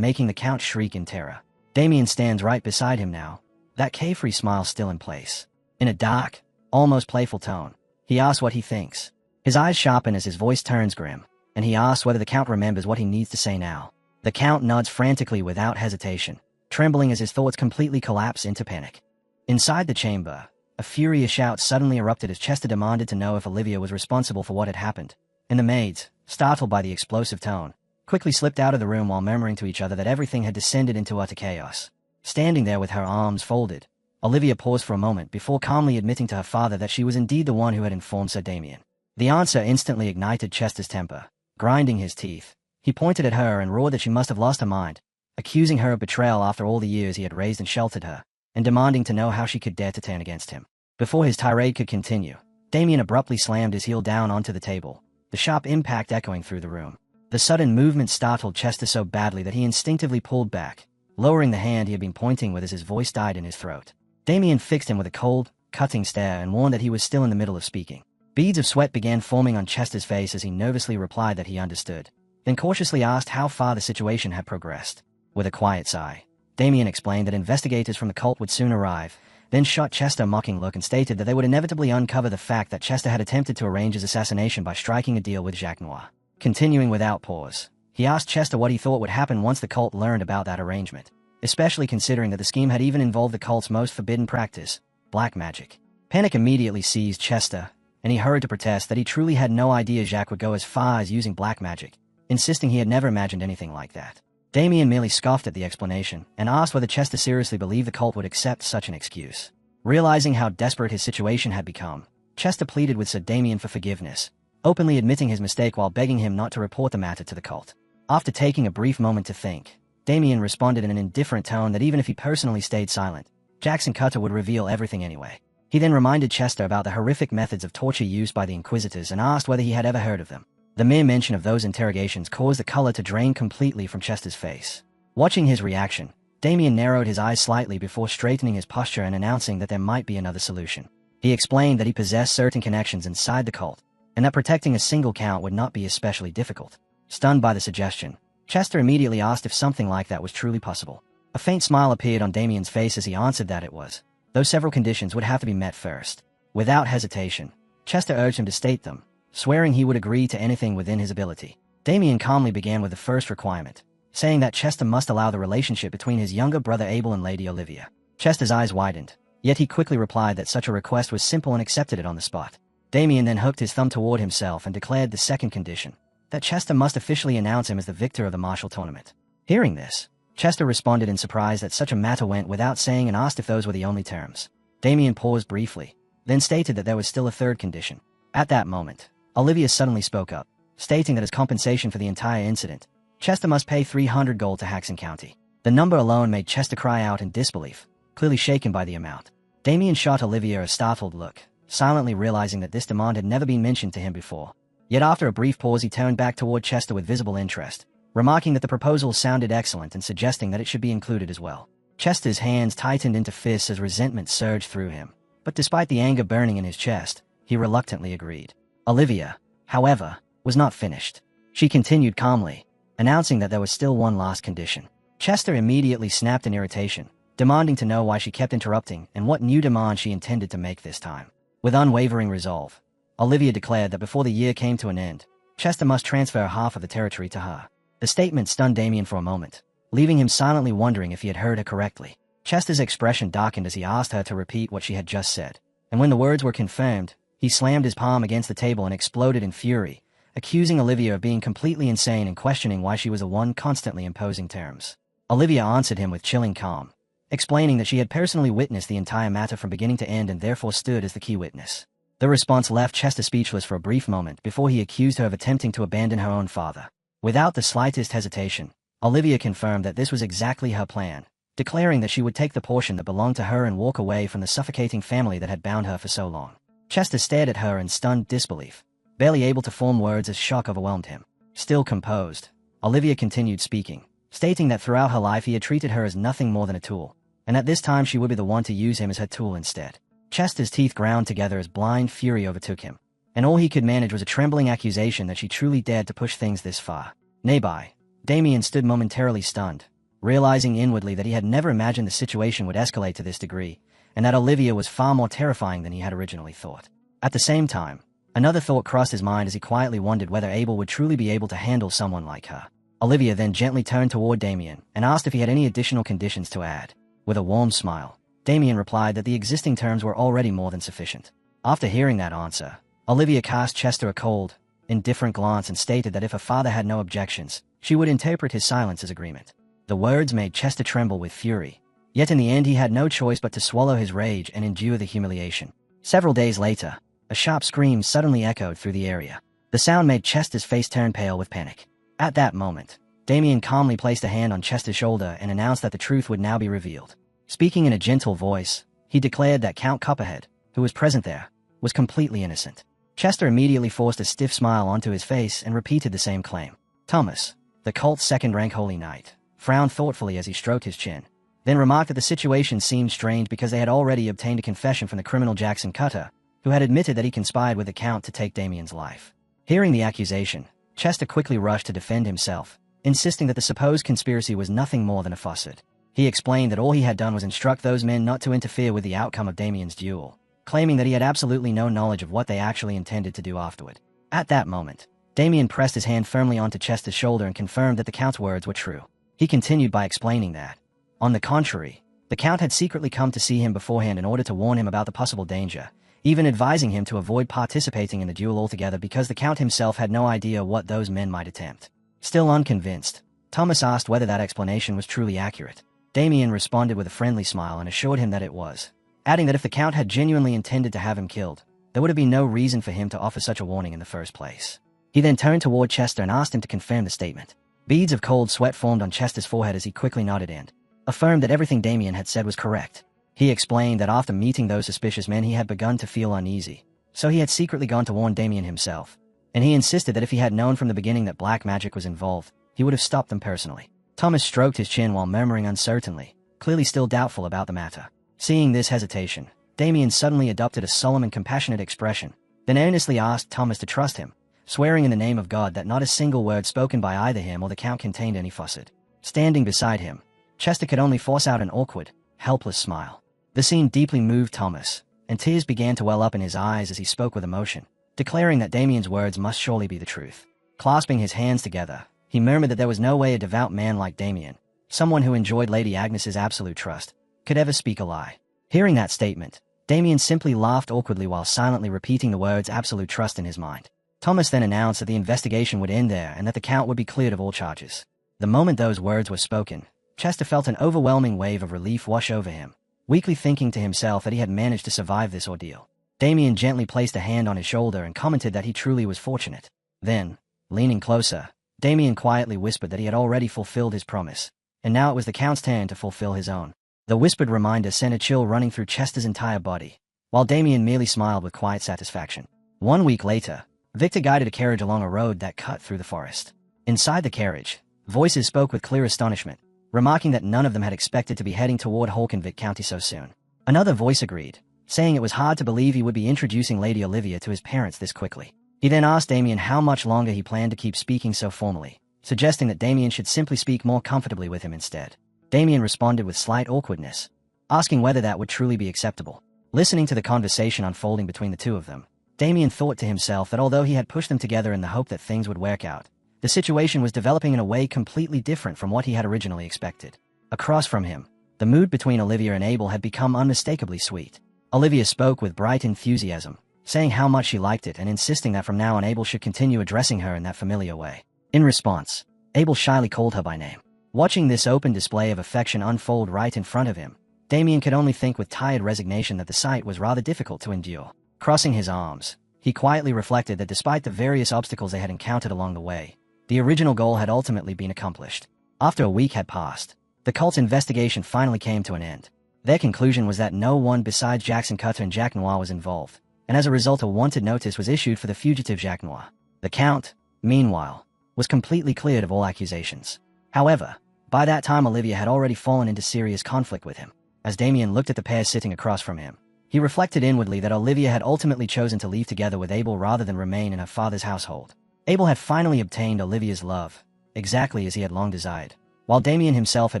making the Count shriek in terror. Damien stands right beside him now, that carefree smile still in place. In a dark, almost playful tone, he asks what he thinks. His eyes sharpen as his voice turns grim, and he asks whether the Count remembers what he needs to say now. The Count nods frantically without hesitation, trembling as his thoughts completely collapse into panic. Inside the chamber, a furious shout suddenly erupted as Chester demanded to know if Olivia was responsible for what had happened, and the maids, startled by the explosive tone, quickly slipped out of the room while murmuring to each other that everything had descended into utter chaos. Standing there with her arms folded, Olivia paused for a moment before calmly admitting to her father that she was indeed the one who had informed Sir Damien. The answer instantly ignited Chester's temper. Grinding his teeth, he pointed at her and roared that she must have lost her mind, accusing her of betrayal after all the years he had raised and sheltered her, and demanding to know how she could dare to turn against him. Before his tirade could continue, Damien abruptly slammed his heel down onto the table, the sharp impact echoing through the room. The sudden movement startled Chester so badly that he instinctively pulled back, lowering the hand he had been pointing with as his voice died in his throat. Damien fixed him with a cold, cutting stare and warned that he was still in the middle of speaking. Beads of sweat began forming on Chester's face as he nervously replied that he understood, then cautiously asked how far the situation had progressed. With a quiet sigh, Damien explained that investigators from the cult would soon arrive, then shot Chester a mocking look and stated that they would inevitably uncover the fact that Chester had attempted to arrange his assassination by striking a deal with Jacques Noir. Continuing without pause, he asked Chester what he thought would happen once the cult learned about that arrangement, especially considering that the scheme had even involved the cult's most forbidden practice, black magic. Panic immediately seized Chester, and he hurried to protest that he truly had no idea Jacques would go as far as using black magic, insisting he had never imagined anything like that. Damien merely scoffed at the explanation and asked whether Chester seriously believed the cult would accept such an excuse. Realizing how desperate his situation had become, Chester pleaded with Sir Damien for forgiveness, openly admitting his mistake while begging him not to report the matter to the cult. After taking a brief moment to think, Damien responded in an indifferent tone that even if he personally stayed silent, Jackson Cutter would reveal everything anyway. He then reminded Chester about the horrific methods of torture used by the Inquisitors and asked whether he had ever heard of them. The mere mention of those interrogations caused the color to drain completely from Chester's face. Watching his reaction, Damien narrowed his eyes slightly before straightening his posture and announcing that there might be another solution. He explained that he possessed certain connections inside the cult, and that protecting a single Count would not be especially difficult. Stunned by the suggestion, Chester immediately asked if something like that was truly possible. A faint smile appeared on Damien's face as he answered that it was, though several conditions would have to be met first. Without hesitation, Chester urged him to state them, swearing he would agree to anything within his ability. Damien calmly began with the first requirement, saying that Chester must allow the relationship between his younger brother Abel and Lady Olivia. Chester's eyes widened, yet he quickly replied that such a request was simple and accepted it on the spot. Damien then hooked his thumb toward himself and declared the second condition, that Chester must officially announce him as the victor of the martial tournament. Hearing this, Chester responded in surprise that such a matter went without saying and asked if those were the only terms. Damien paused briefly, then stated that there was still a third condition. At that moment, Olivia suddenly spoke up, stating that as compensation for the entire incident, Chester must pay 300 gold to Haxon County. The number alone made Chester cry out in disbelief, clearly shaken by the amount. Damien shot Olivia a startled look, silently realizing that this demand had never been mentioned to him before. Yet after a brief pause he turned back toward Chester with visible interest, remarking that the proposal sounded excellent and suggesting that it should be included as well. Chester's hands tightened into fists as resentment surged through him. But despite the anger burning in his chest, he reluctantly agreed. Olivia, however, was not finished. She continued calmly, announcing that there was still one last condition. Chester immediately snapped in irritation, demanding to know why she kept interrupting and what new demand she intended to make this time. With unwavering resolve, Olivia declared that before the year came to an end, Chester must transfer half of the territory to her. The statement stunned Damien for a moment, leaving him silently wondering if he had heard her correctly. Chester's expression darkened as he asked her to repeat what she had just said, and when the words were confirmed, he slammed his palm against the table and exploded in fury, accusing Olivia of being completely insane and questioning why she was the one constantly imposing terms. Olivia answered him with chilling calm, explaining that she had personally witnessed the entire matter from beginning to end and therefore stood as the key witness. The response left Chester speechless for a brief moment before he accused her of attempting to abandon her own father. Without the slightest hesitation, Olivia confirmed that this was exactly her plan, declaring that she would take the portion that belonged to her and walk away from the suffocating family that had bound her for so long. Chester stared at her in stunned disbelief, barely able to form words as shock overwhelmed him. Still composed, Olivia continued speaking, stating that throughout her life he had treated her as nothing more than a tool, and at this time she would be the one to use him as her tool instead. Chester's teeth ground together as blind fury overtook him, and all he could manage was a trembling accusation that she truly dared to push things this far. Nearby, Damien stood momentarily stunned, realizing inwardly that he had never imagined the situation would escalate to this degree, and that Olivia was far more terrifying than he had originally thought. At the same time, another thought crossed his mind as he quietly wondered whether Abel would truly be able to handle someone like her. Olivia then gently turned toward Damien and asked if he had any additional conditions to add. With a warm smile, Damien replied that the existing terms were already more than sufficient. After hearing that answer, Olivia cast Chester a cold, indifferent glance and stated that if her father had no objections, she would interpret his silence as agreement. The words made Chester tremble with fury, yet in the end he had no choice but to swallow his rage and endure the humiliation. Several days later, a sharp scream suddenly echoed through the area. The sound made Chester's face turn pale with panic. At that moment, Damien calmly placed a hand on Chester's shoulder and announced that the truth would now be revealed. Speaking in a gentle voice, he declared that Count Copperhead, who was present there, was completely innocent. Chester immediately forced a stiff smile onto his face and repeated the same claim. Thomas, the cult's second-rank holy knight, frowned thoughtfully as he stroked his chin, then remarked that the situation seemed strange because they had already obtained a confession from the criminal Jackson Cutter, who had admitted that he conspired with the Count to take Damien's life. Hearing the accusation, Chester quickly rushed to defend himself, insisting that the supposed conspiracy was nothing more than a facade. He explained that all he had done was instruct those men not to interfere with the outcome of Damien's duel, claiming that he had absolutely no knowledge of what they actually intended to do afterward. At that moment, Damien pressed his hand firmly onto Chester's shoulder and confirmed that the Count's words were true. He continued by explaining that, on the contrary, the Count had secretly come to see him beforehand in order to warn him about the possible danger, even advising him to avoid participating in the duel altogether because the Count himself had no idea what those men might attempt. Still unconvinced, Thomas asked whether that explanation was truly accurate. Damien responded with a friendly smile and assured him that it was, adding that if the Count had genuinely intended to have him killed, there would have been no reason for him to offer such a warning in the first place. He then turned toward Chester and asked him to confirm the statement. Beads of cold sweat formed on Chester's forehead as he quickly nodded and affirmed that everything Damien had said was correct. He explained that after meeting those suspicious men he had begun to feel uneasy, so he had secretly gone to warn Damien himself, and he insisted that if he had known from the beginning that black magic was involved, he would have stopped them personally. Thomas stroked his chin while murmuring uncertainly, clearly still doubtful about the matter. Seeing this hesitation, Damien suddenly adopted a solemn and compassionate expression, then earnestly asked Thomas to trust him, swearing in the name of God that not a single word spoken by either him or the Count contained any falsehood. Standing beside him, Chester could only force out an awkward, helpless smile. The scene deeply moved Thomas, and tears began to well up in his eyes as he spoke with emotion, declaring that Damien's words must surely be the truth. Clasping his hands together, he murmured that there was no way a devout man like Damien, someone who enjoyed Lady Agnes's absolute trust, could ever speak a lie. Hearing that statement, Damien simply laughed awkwardly while silently repeating the words absolute trust in his mind. Thomas then announced that the investigation would end there and that the Count would be cleared of all charges. The moment those words were spoken, Chester felt an overwhelming wave of relief wash over him, weakly thinking to himself that he had managed to survive this ordeal. Damien gently placed a hand on his shoulder and commented that he truly was fortunate. Then, leaning closer, Damien quietly whispered that he had already fulfilled his promise, and now it was the Count's turn to fulfill his own. The whispered reminder sent a chill running through Chester's entire body, while Damien merely smiled with quiet satisfaction. 1 week later, Victor guided a carriage along a road that cut through the forest. Inside the carriage, voices spoke with clear astonishment, remarking that none of them had expected to be heading toward Hawkenvik County so soon. Another voice agreed, saying it was hard to believe he would be introducing Lady Olivia to his parents this quickly. He then asked Damien how much longer he planned to keep speaking so formally, suggesting that Damien should simply speak more comfortably with him instead. Damien responded with slight awkwardness, asking whether that would truly be acceptable. Listening to the conversation unfolding between the two of them, Damien thought to himself that although he had pushed them together in the hope that things would work out, the situation was developing in a way completely different from what he had originally expected. Across from him, the mood between Olivia and Abel had become unmistakably sweet. Olivia spoke with bright enthusiasm, saying how much she liked it and insisting that from now on Abel should continue addressing her in that familiar way. In response, Abel shyly called her by name. Watching this open display of affection unfold right in front of him, Damien could only think with tired resignation that the sight was rather difficult to endure. Crossing his arms, he quietly reflected that despite the various obstacles they had encountered along the way, the original goal had ultimately been accomplished. After a week had passed, the cult's investigation finally came to an end. Their conclusion was that no one besides Jackson Cutter and Jack Noir was involved, and as a result a wanted notice was issued for the fugitive Jack Noir. The Count, meanwhile, was completely cleared of all accusations. However, by that time Olivia had already fallen into serious conflict with him. As Damien looked at the pair sitting across from him, he reflected inwardly that Olivia had ultimately chosen to leave together with Abel rather than remain in her father's household. Abel had finally obtained Olivia's love, exactly as he had long desired, while Damien himself had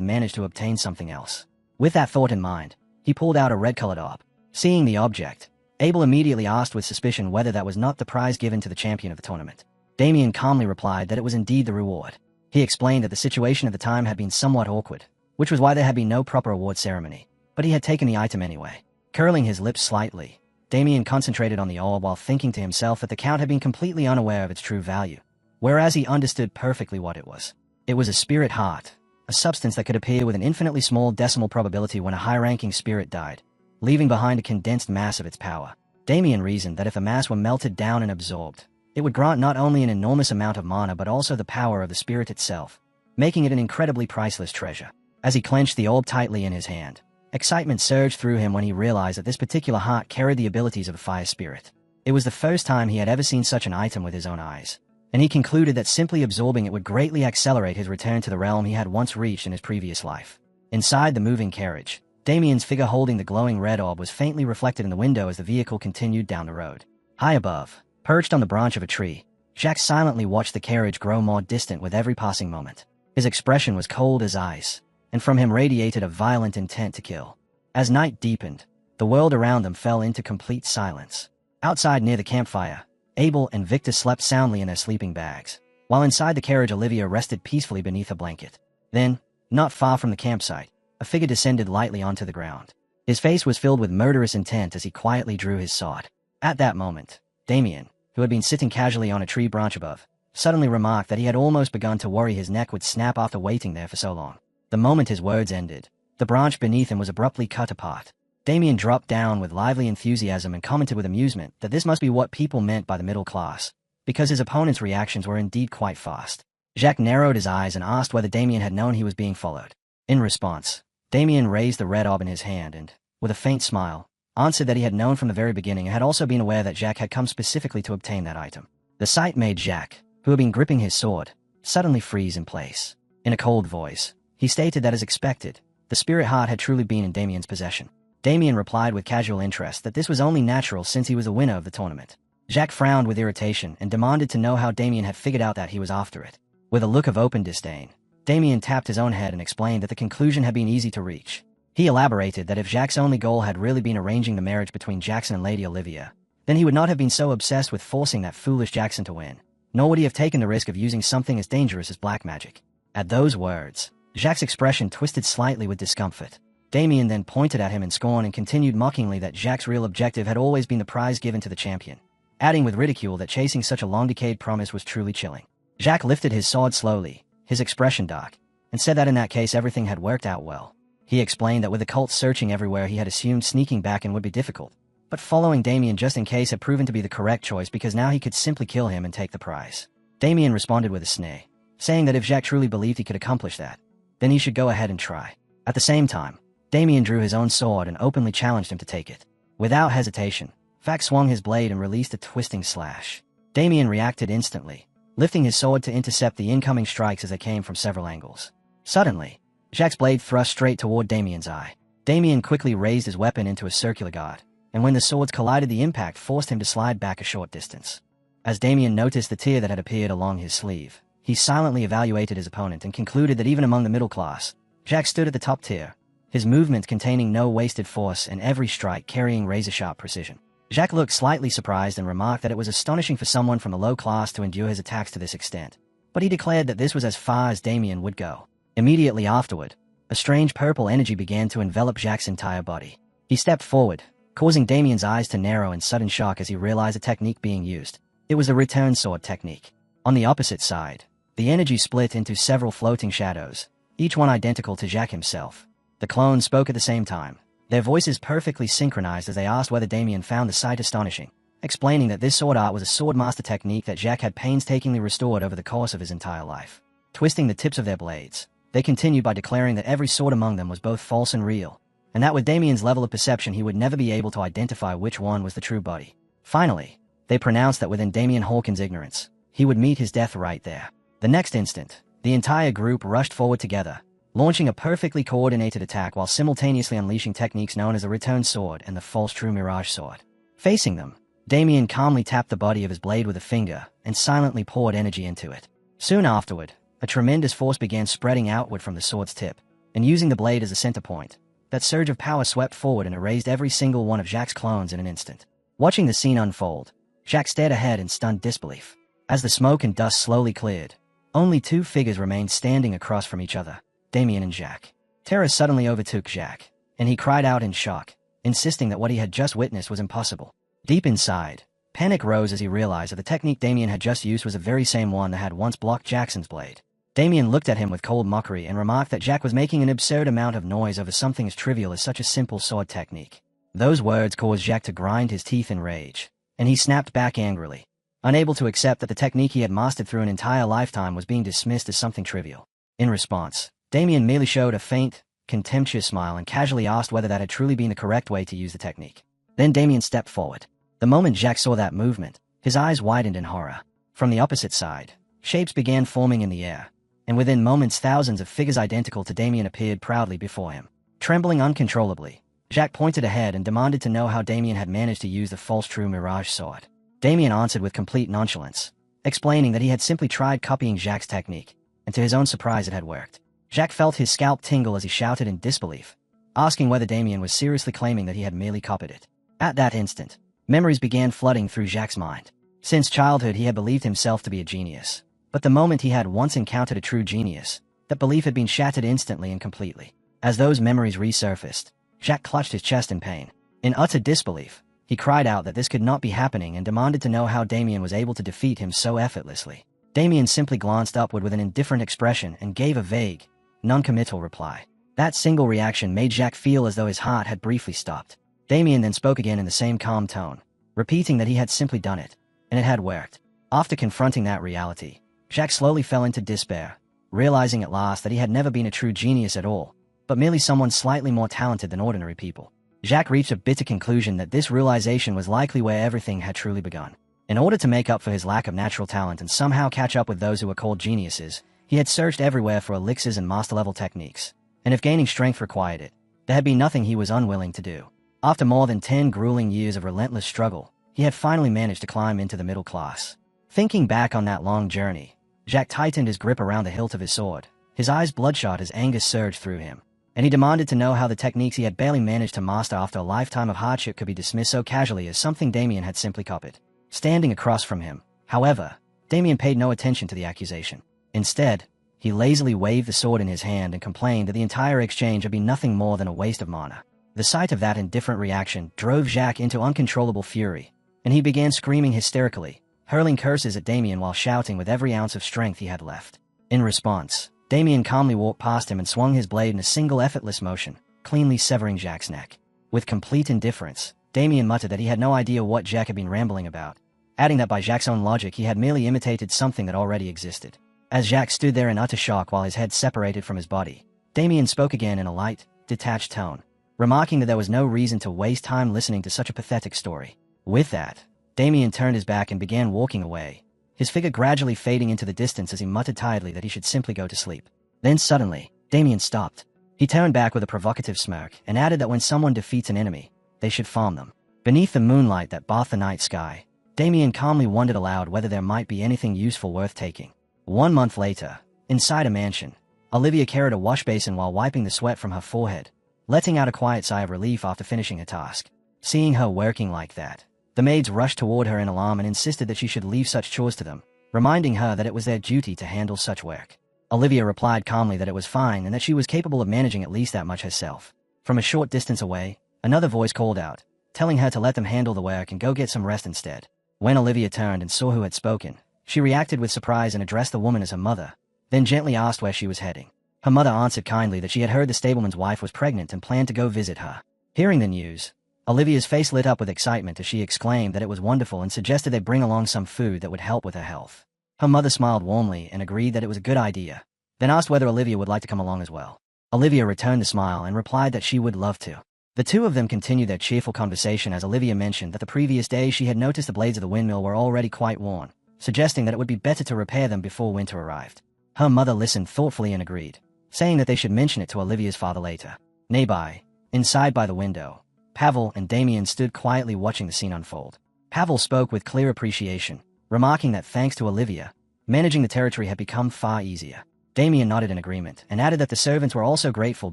managed to obtain something else. With that thought in mind, he pulled out a red-colored orb. Seeing the object, Abel immediately asked with suspicion whether that was not the prize given to the champion of the tournament. Damien calmly replied that it was indeed the reward. He explained that the situation at the time had been somewhat awkward, which was why there had been no proper award ceremony, but he had taken the item anyway. Curling his lips slightly, Damien concentrated on the orb while thinking to himself that the Count had been completely unaware of its true value, whereas he understood perfectly what it was. It was a spirit heart, a substance that could appear with an infinitely small decimal probability when a high-ranking spirit died, leaving behind a condensed mass of its power. Damien reasoned that if the mass were melted down and absorbed, it would grant not only an enormous amount of mana but also the power of the spirit itself, making it an incredibly priceless treasure. As he clenched the orb tightly in his hand, excitement surged through him when he realized that this particular heart carried the abilities of a fire spirit. It was the first time he had ever seen such an item with his own eyes, and he concluded that simply absorbing it would greatly accelerate his return to the realm he had once reached in his previous life. Inside the moving carriage, Damien's figure holding the glowing red orb was faintly reflected in the window as the vehicle continued down the road. High above, perched on the branch of a tree, Jack silently watched the carriage grow more distant with every passing moment. His expression was cold as ice, and from him radiated a violent intent to kill. As night deepened, the world around them fell into complete silence. Outside near the campfire, Abel and Victor slept soundly in their sleeping bags, while inside the carriage Olivia rested peacefully beneath a blanket. Then, not far from the campsite, a figure descended lightly onto the ground. His face was filled with murderous intent as he quietly drew his sword. At that moment, Damien, who had been sitting casually on a tree branch above, suddenly remarked that he had almost begun to worry his neck would snap after waiting there for so long. The moment his words ended, the branch beneath him was abruptly cut apart. Damien dropped down with lively enthusiasm and commented with amusement that this must be what people meant by the middle class, because his opponent's reactions were indeed quite fast. Jacques narrowed his eyes and asked whether Damien had known he was being followed. In response, Damien raised the red orb in his hand and, with a faint smile, answered that he had known from the very beginning and had also been aware that Jacques had come specifically to obtain that item. The sight made Jacques, who had been gripping his sword, suddenly freeze in place. In a cold voice, he stated that as expected, the spirit heart had truly been in Damien's possession. Damien replied with casual interest that this was only natural since he was the winner of the tournament. Jacques frowned with irritation and demanded to know how Damien had figured out that he was after it. With a look of open disdain, Damien tapped his own head and explained that the conclusion had been easy to reach. He elaborated that if Jacques' only goal had really been arranging the marriage between Jackson and Lady Olivia, then he would not have been so obsessed with forcing that foolish Jackson to win, nor would he have taken the risk of using something as dangerous as black magic. At those words, Jacques' expression twisted slightly with discomfort. Damien then pointed at him in scorn and continued mockingly that Jacques' real objective had always been the prize given to the champion, adding with ridicule that chasing such a long-decayed promise was truly chilling. Jacques lifted his sword slowly, his expression dark, and said that in that case everything had worked out well. He explained that with the cult searching everywhere he had assumed sneaking back in would be difficult, but following Damien just in case had proven to be the correct choice because now he could simply kill him and take the prize. Damien responded with a sneer, saying that if Jacques truly believed he could accomplish that, then he should go ahead and try. At the same time, Damien drew his own sword and openly challenged him to take it. Without hesitation, Jacques swung his blade and released a twisting slash. Damien reacted instantly, lifting his sword to intercept the incoming strikes as they came from several angles. Suddenly, Jacques' blade thrust straight toward Damien's eye. Damien quickly raised his weapon into a circular guard, and when the swords collided, the impact forced him to slide back a short distance. As Damien noticed the tear that had appeared along his sleeve, he silently evaluated his opponent and concluded that even among the middle class, Jacques stood at the top tier, his movement containing no wasted force and every strike carrying razor-sharp precision. Jacques looked slightly surprised and remarked that it was astonishing for someone from the low class to endure his attacks to this extent, but he declared that this was as far as Damien would go. Immediately afterward, a strange purple energy began to envelop Jacques' entire body. He stepped forward, causing Damien's eyes to narrow in sudden shock as he realized the technique being used. It was the return sword technique. On the opposite side, the energy split into several floating shadows, each one identical to Jacques himself. The clones spoke at the same time, their voices perfectly synchronized as they asked whether Damien found the sight astonishing, explaining that this sword art was a sword master technique that Jacques had painstakingly restored over the course of his entire life. Twisting the tips of their blades, they continued by declaring that every sword among them was both false and real, and that with Damien's level of perception he would never be able to identify which one was the true body. Finally, they pronounced that within Damien Hawkins' ignorance, he would meet his death right there. The next instant, the entire group rushed forward together, launching a perfectly coordinated attack while simultaneously unleashing techniques known as the return sword and the false true mirage sword. Facing them, Damien calmly tapped the body of his blade with a finger and silently poured energy into it. Soon afterward, a tremendous force began spreading outward from the sword's tip, and using the blade as a center point, that surge of power swept forward and erased every single one of Jacques' clones in an instant. Watching the scene unfold, Jacques stared ahead in stunned disbelief. As the smoke and dust slowly cleared, only two figures remained standing across from each other, Damien and Jacques. Terror suddenly overtook Jacques, and he cried out in shock, insisting that what he had just witnessed was impossible. Deep inside, panic rose as he realized that the technique Damien had just used was the very same one that had once blocked Jackson's blade. Damien looked at him with cold mockery and remarked that Jacques was making an absurd amount of noise over something as trivial as such a simple sword technique. Those words caused Jacques to grind his teeth in rage, and he snapped back angrily, unable to accept that the technique he had mastered through an entire lifetime was being dismissed as something trivial. In response, Damien merely showed a faint, contemptuous smile and casually asked whether that had truly been the correct way to use the technique. Then Damien stepped forward. The moment Jacques saw that movement, his eyes widened in horror. From the opposite side, shapes began forming in the air, and within moments thousands of figures identical to Damien appeared proudly before him. Trembling uncontrollably, Jacques pointed ahead and demanded to know how Damien had managed to use the false true mirage sword. Damien answered with complete nonchalance, explaining that he had simply tried copying Jacques' technique, and to his own surprise it had worked. Jacques felt his scalp tingle as he shouted in disbelief, asking whether Damien was seriously claiming that he had merely copied it. At that instant, memories began flooding through Jacques' mind. Since childhood he had believed himself to be a genius, but the moment he had once encountered a true genius, that belief had been shattered instantly and completely. As those memories resurfaced, Jacques clutched his chest in pain. In utter disbelief, he cried out that this could not be happening and demanded to know how Damien was able to defeat him so effortlessly. Damien simply glanced upward with an indifferent expression and gave a vague, non-committal reply. That single reaction made Jacques feel as though his heart had briefly stopped. Damien then spoke again in the same calm tone, repeating that he had simply done it, and it had worked. After confronting that reality, Jacques slowly fell into despair, realizing at last that he had never been a true genius at all, but merely someone slightly more talented than ordinary people. Jacques reached a bitter conclusion that this realization was likely where everything had truly begun. In order to make up for his lack of natural talent and somehow catch up with those who were called geniuses, he had searched everywhere for elixirs and master-level techniques, and if gaining strength required it, there had been nothing he was unwilling to do. After more than 10 grueling years of relentless struggle, he had finally managed to climb into the middle class. Thinking back on that long journey, Jacques tightened his grip around the hilt of his sword, his eyes bloodshot as anger surged through him, and he demanded to know how the techniques he had barely managed to master after a lifetime of hardship could be dismissed so casually as something Damien had simply copied. Standing across from him, however, Damien paid no attention to the accusation. Instead, he lazily waved the sword in his hand and complained that the entire exchange had been nothing more than a waste of mana. The sight of that indifferent reaction drove Jacques into uncontrollable fury, and he began screaming hysterically, hurling curses at Damien while shouting with every ounce of strength he had left. In response, Damien calmly walked past him and swung his blade in a single effortless motion, cleanly severing Jacques' neck. With complete indifference, Damien muttered that he had no idea what Jacques had been rambling about, adding that by Jacques' own logic he had merely imitated something that already existed. As Jacques stood there in utter shock while his head separated from his body, Damien spoke again in a light, detached tone, remarking that there was no reason to waste time listening to such a pathetic story. With that, Damien turned his back and began walking away, his figure gradually fading into the distance as he muttered tiredly that he should simply go to sleep. Then suddenly, Damien stopped. He turned back with a provocative smirk and added that when someone defeats an enemy, they should farm them. Beneath the moonlight that bathed the night sky, Damien calmly wondered aloud whether there might be anything useful worth taking. 1 month later, inside a mansion, Olivia carried a wash basin while wiping the sweat from her forehead, letting out a quiet sigh of relief after finishing her task. Seeing her working like that, the maids rushed toward her in alarm and insisted that she should leave such chores to them, reminding her that it was their duty to handle such work. Olivia replied calmly that it was fine and that she was capable of managing at least that much herself. From a short distance away, another voice called out, telling her to let them handle the work and go get some rest instead. When Olivia turned and saw who had spoken, she reacted with surprise and addressed the woman as her mother, then gently asked where she was heading. Her mother answered kindly that she had heard the stableman's wife was pregnant and planned to go visit her. Hearing the news, Olivia's face lit up with excitement as she exclaimed that it was wonderful and suggested they bring along some food that would help with her health. Her mother smiled warmly and agreed that it was a good idea, then asked whether Olivia would like to come along as well. Olivia returned the smile and replied that she would love to. The two of them continued their cheerful conversation as Olivia mentioned that the previous day she had noticed the blades of the windmill were already quite worn, suggesting that it would be better to repair them before winter arrived. Her mother listened thoughtfully and agreed, saying that they should mention it to Olivia's father later. Nearby, inside by the window, Pavel and Damien stood quietly watching the scene unfold. Pavel spoke with clear appreciation, remarking that thanks to Olivia, managing the territory had become far easier. Damien nodded in agreement and added that the servants were also grateful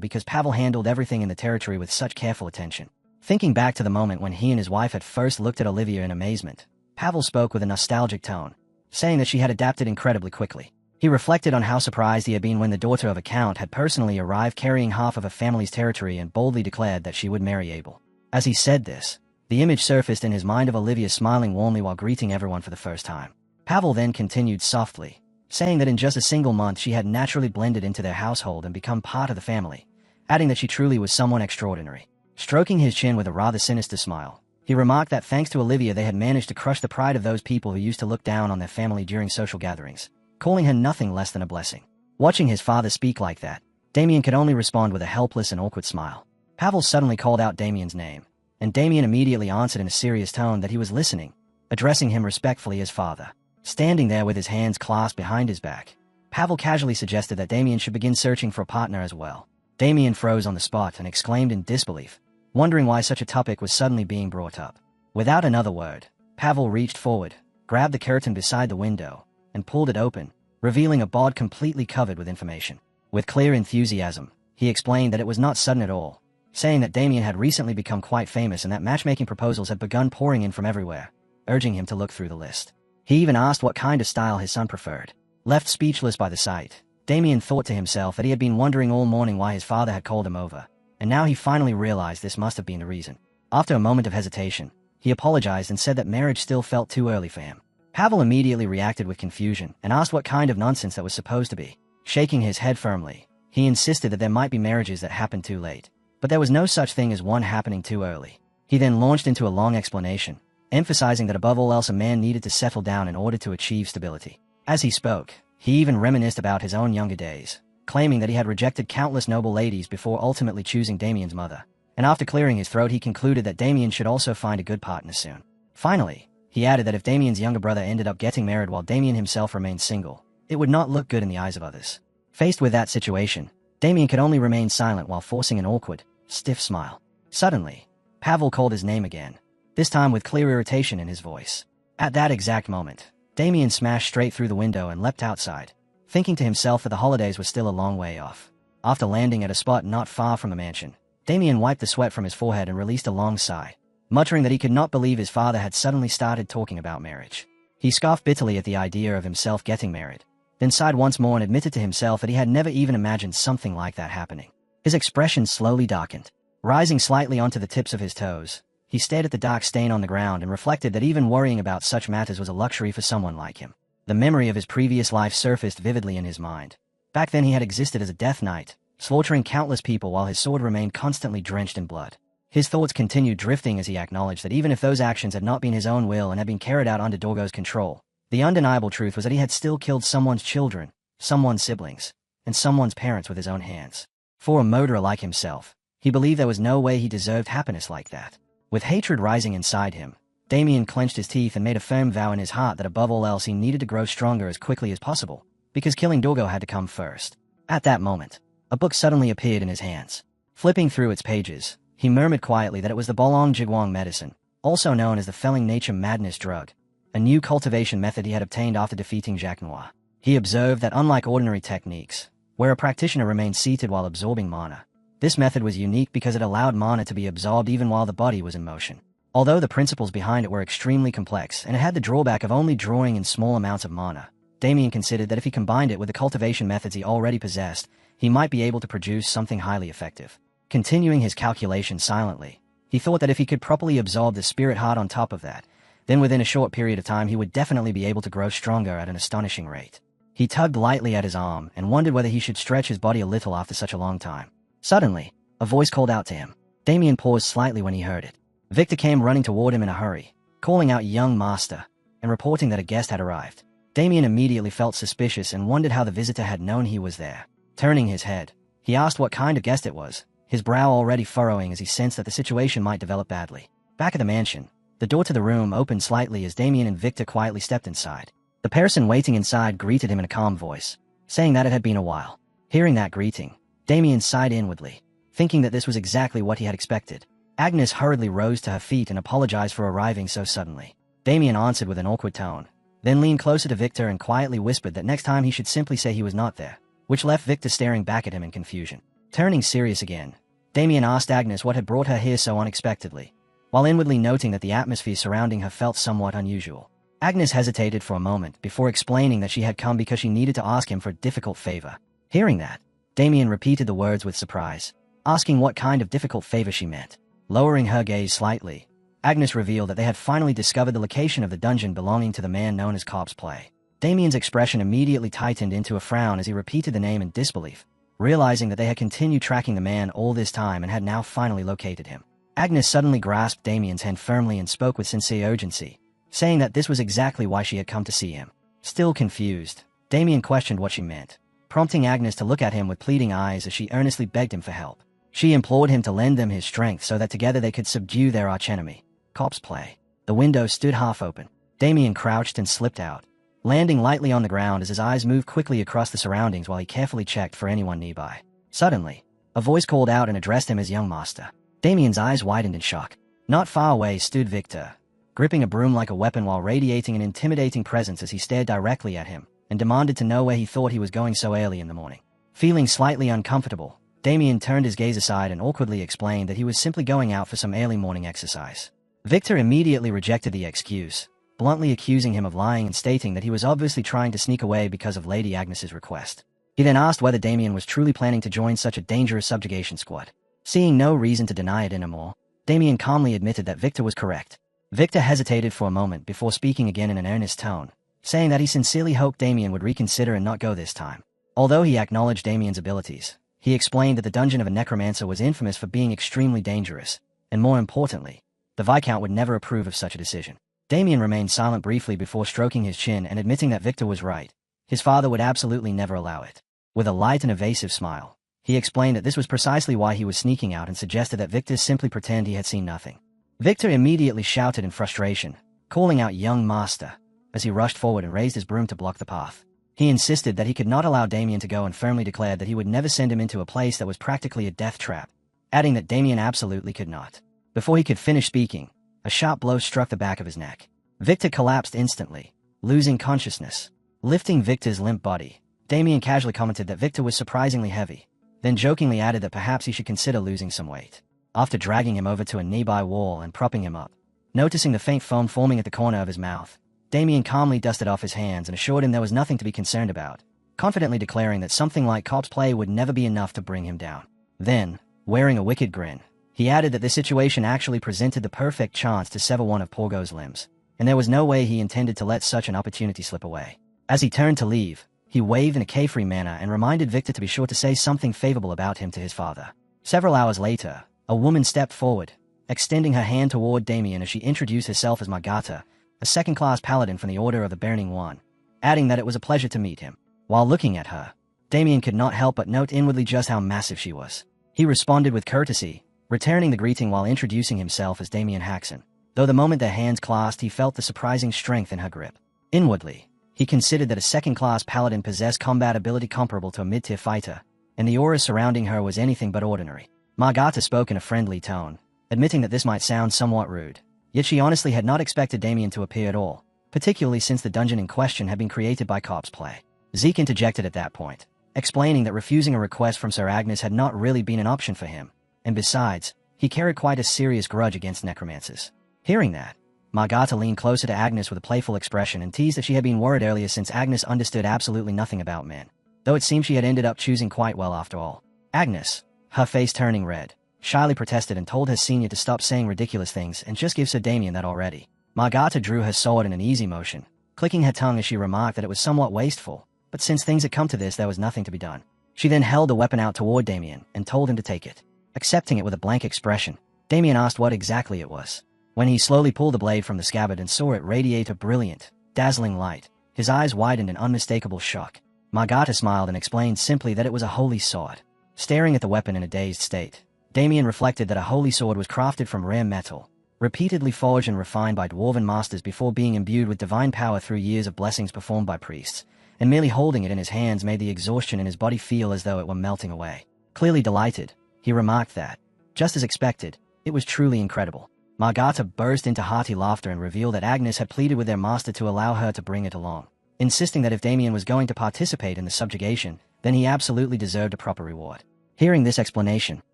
because Pavel handled everything in the territory with such careful attention. Thinking back to the moment when he and his wife had first looked at Olivia in amazement, Pavel spoke with a nostalgic tone, saying that she had adapted incredibly quickly. He reflected on how surprised he had been when the daughter of a count had personally arrived carrying half of a family's territory and boldly declared that she would marry Abel. As he said this, the image surfaced in his mind of Olivia smiling warmly while greeting everyone for the first time. Pavel then continued softly, saying that in just a single month she had naturally blended into their household and become part of the family, adding that she truly was someone extraordinary. Stroking his chin with a rather sinister smile, he remarked that thanks to Olivia they had managed to crush the pride of those people who used to look down on their family during social gatherings, calling her nothing less than a blessing. Watching his father speak like that, Damien could only respond with a helpless and awkward smile. Pavel suddenly called out Damien's name, and Damien immediately answered in a serious tone that he was listening, addressing him respectfully as father. Standing there with his hands clasped behind his back, Pavel casually suggested that Damien should begin searching for a partner as well. Damien froze on the spot and exclaimed in disbelief, wondering why such a topic was suddenly being brought up. Without another word, Pavel reached forward, grabbed the curtain beside the window, and pulled it open, revealing a board completely covered with information. With clear enthusiasm, he explained that it was not sudden at all, saying that Damien had recently become quite famous and that matchmaking proposals had begun pouring in from everywhere, urging him to look through the list. He even asked what kind of style his son preferred. Left speechless by the sight, Damien thought to himself that he had been wondering all morning why his father had called him over, and now he finally realized this must have been the reason. After a moment of hesitation, he apologized and said that marriage still felt too early for him. Pavel immediately reacted with confusion and asked what kind of nonsense that was supposed to be. Shaking his head firmly, he insisted that there might be marriages that happened too late, but there was no such thing as one happening too early. He then launched into a long explanation, emphasizing that above all else a man needed to settle down in order to achieve stability. As he spoke, he even reminisced about his own younger days, claiming that he had rejected countless noble ladies before ultimately choosing Damien's mother, and after clearing his throat he concluded that Damien should also find a good partner soon. Finally, he added that if Damien's younger brother ended up getting married while Damien himself remained single, it would not look good in the eyes of others. Faced with that situation, Damien could only remain silent while forcing an awkward, stiff smile. Suddenly, Pavel called his name again, this time with clear irritation in his voice. At that exact moment, Damien smashed straight through the window and leapt outside, thinking to himself that the holidays were still a long way off. After landing at a spot not far from the mansion, Damien wiped the sweat from his forehead and released a long sigh, muttering that he could not believe his father had suddenly started talking about marriage. He scoffed bitterly at the idea of himself getting married, then sighed once more and admitted to himself that he had never even imagined something like that happening. His expression slowly darkened. Rising slightly onto the tips of his toes, he stared at the dark stain on the ground and reflected that even worrying about such matters was a luxury for someone like him. The memory of his previous life surfaced vividly in his mind. Back then he had existed as a death knight, slaughtering countless people while his sword remained constantly drenched in blood. His thoughts continued drifting as he acknowledged that even if those actions had not been his own will and had been carried out under Dorgo's control, the undeniable truth was that he had still killed someone's children, someone's siblings, and someone's parents with his own hands. For a murderer like himself, he believed there was no way he deserved happiness like that. With hatred rising inside him, Damien clenched his teeth and made a firm vow in his heart that above all else he needed to grow stronger as quickly as possible, because killing Dorgo had to come first. At that moment, A book suddenly appeared in his hands. Flipping through its pages, he murmured quietly that it was the Bolong Jigwang medicine, also known as the Felling Nature Madness drug, a new cultivation method he had obtained after defeating Manhwa. He observed that unlike ordinary techniques, where a practitioner remained seated while absorbing mana, this method was unique because it allowed mana to be absorbed even while the body was in motion. Although the principles behind it were extremely complex and it had the drawback of only drawing in small amounts of mana, Damien considered that if he combined it with the cultivation methods he already possessed, he might be able to produce something highly effective. Continuing his calculations silently, he thought that if he could properly absorb the spirit heart on top of that, then within a short period of time he would definitely be able to grow stronger at an astonishing rate. He tugged lightly at his arm and wondered whether he should stretch his body a little after such a long time. Suddenly, a voice called out to him. Damien paused slightly when he heard it. Victor came running toward him in a hurry, calling out "Young Master," and reporting that a guest had arrived. Damien immediately felt suspicious and wondered how the visitor had known he was there. Turning his head, he asked what kind of guest it was, his brow already furrowing as he sensed that the situation might develop badly. Back at the mansion, the door to the room opened slightly as Damien and Victor quietly stepped inside. The person waiting inside greeted him in a calm voice, saying that it had been a while. Hearing that greeting, Damien sighed inwardly, thinking that this was exactly what he had expected. Agnes hurriedly rose to her feet and apologized for arriving so suddenly. Damien answered with an awkward tone, then leaned closer to Victor and quietly whispered that next time he should simply say he was not there, which left Victor staring back at him in confusion. Turning serious again, Damien asked Agnes what had brought her here so unexpectedly, while inwardly noting that the atmosphere surrounding her felt somewhat unusual. Agnes hesitated for a moment before explaining that she had come because she needed to ask him for a difficult favor. Hearing that, Damien repeated the words with surprise, asking what kind of difficult favor she meant. Lowering her gaze slightly, Agnes revealed that they had finally discovered the location of the dungeon belonging to the man known as Corpse Play. Damien's expression immediately tightened into a frown as he repeated the name in disbelief, realizing that they had continued tracking the man all this time and had now finally located him. Agnes suddenly grasped Damien's hand firmly and spoke with sincere urgency, saying that this was exactly why she had come to see him. Still confused, Damien questioned what she meant, prompting Agnes to look at him with pleading eyes as she earnestly begged him for help. She implored him to lend them his strength so that together they could subdue their archenemy, Corpse Play. The window stood half open. Damien crouched and slipped out, landing lightly on the ground as his eyes moved quickly across the surroundings while he carefully checked for anyone nearby. Suddenly, a voice called out and addressed him as "Young Master." Damien's eyes widened in shock. Not far away stood Victor, gripping a broom like a weapon while radiating an intimidating presence as he stared directly at him and demanded to know where he thought he was going so early in the morning. Feeling slightly uncomfortable, Damien turned his gaze aside and awkwardly explained that he was simply going out for some early morning exercise. Victor immediately rejected the excuse, bluntly accusing him of lying and stating that he was obviously trying to sneak away because of Lady Agnes's request. He then asked whether Damien was truly planning to join such a dangerous subjugation squad. Seeing no reason to deny it anymore, Damien calmly admitted that Victor was correct. Victor hesitated for a moment before speaking again in an earnest tone, saying that he sincerely hoped Damien would reconsider and not go this time. Although he acknowledged Damien's abilities, he explained that the dungeon of a necromancer was infamous for being extremely dangerous, and more importantly, the Viscount would never approve of such a decision. Damien remained silent briefly before stroking his chin and admitting that Victor was right. His father would absolutely never allow it. With a light and evasive smile, he explained that this was precisely why he was sneaking out and suggested that Victor simply pretend he had seen nothing. Victor immediately shouted in frustration, calling out "Young Master," as he rushed forward and raised his broom to block the path. He insisted that he could not allow Damien to go and firmly declared that he would never send him into a place that was practically a death trap, adding that Damien absolutely could not. Before he could finish speaking, a sharp blow struck the back of his neck. Victor collapsed instantly, losing consciousness. Lifting Victor's limp body, Damien casually commented that Victor was surprisingly heavy, then jokingly added that perhaps he should consider losing some weight. After dragging him over to a nearby wall and propping him up, noticing the faint foam forming at the corner of his mouth, Damien calmly dusted off his hands and assured him there was nothing to be concerned about, confidently declaring that something like Corpse Play would never be enough to bring him down. Then, wearing a wicked grin, he added that this situation actually presented the perfect chance to sever one of Porgo's limbs, and there was no way he intended to let such an opportunity slip away. As he turned to leave, he waved in a carefree manner and reminded Victor to be sure to say something favorable about him to his father. Several hours later, a woman stepped forward, extending her hand toward Damien as she introduced herself as Margata, a second-class paladin from the Order of the Burning One, adding that it was a pleasure to meet him. While looking at her, Damien could not help but note inwardly just how massive she was. He responded with courtesy, returning the greeting while introducing himself as Damien Haxon. Though the moment their hands clasped, he felt the surprising strength in her grip. Inwardly, he considered that a second-class paladin possessed combat ability comparable to a mid-tier fighter, and the aura surrounding her was anything but ordinary. Margata spoke in a friendly tone, admitting that this might sound somewhat rude, yet she honestly had not expected Damien to appear at all, particularly since the dungeon in question had been created by Corpse Play. Zeke interjected at that point, explaining that refusing a request from Sir Agnes had not really been an option for him, and besides, he carried quite a serious grudge against necromancers. Hearing that, Margata leaned closer to Agnes with a playful expression and teased that she had been worried earlier since Agnes understood absolutely nothing about men, though it seemed she had ended up choosing quite well after all. Agnes, her face turning red, shyly protested and told her senior to stop saying ridiculous things and just give Sir Damien that already. Margata drew her sword in an easy motion, clicking her tongue as she remarked that it was somewhat wasteful, but since things had come to this there was nothing to be done. She then held the weapon out toward Damien and told him to take it. Accepting it with a blank expression, Damien asked what exactly it was. When he slowly pulled the blade from the scabbard and saw it radiate a brilliant, dazzling light, his eyes widened in unmistakable shock. Margata smiled and explained simply that it was a holy sword. Staring at the weapon in a dazed state, Damien reflected that a holy sword was crafted from rare metal, repeatedly forged and refined by dwarven masters before being imbued with divine power through years of blessings performed by priests, and merely holding it in his hands made the exhaustion in his body feel as though it were melting away. Clearly delighted, he remarked that, just as expected, it was truly incredible. Margata burst into hearty laughter and revealed that Agnes had pleaded with their master to allow her to bring it along, insisting that if Damien was going to participate in the subjugation, then he absolutely deserved a proper reward. Hearing this explanation,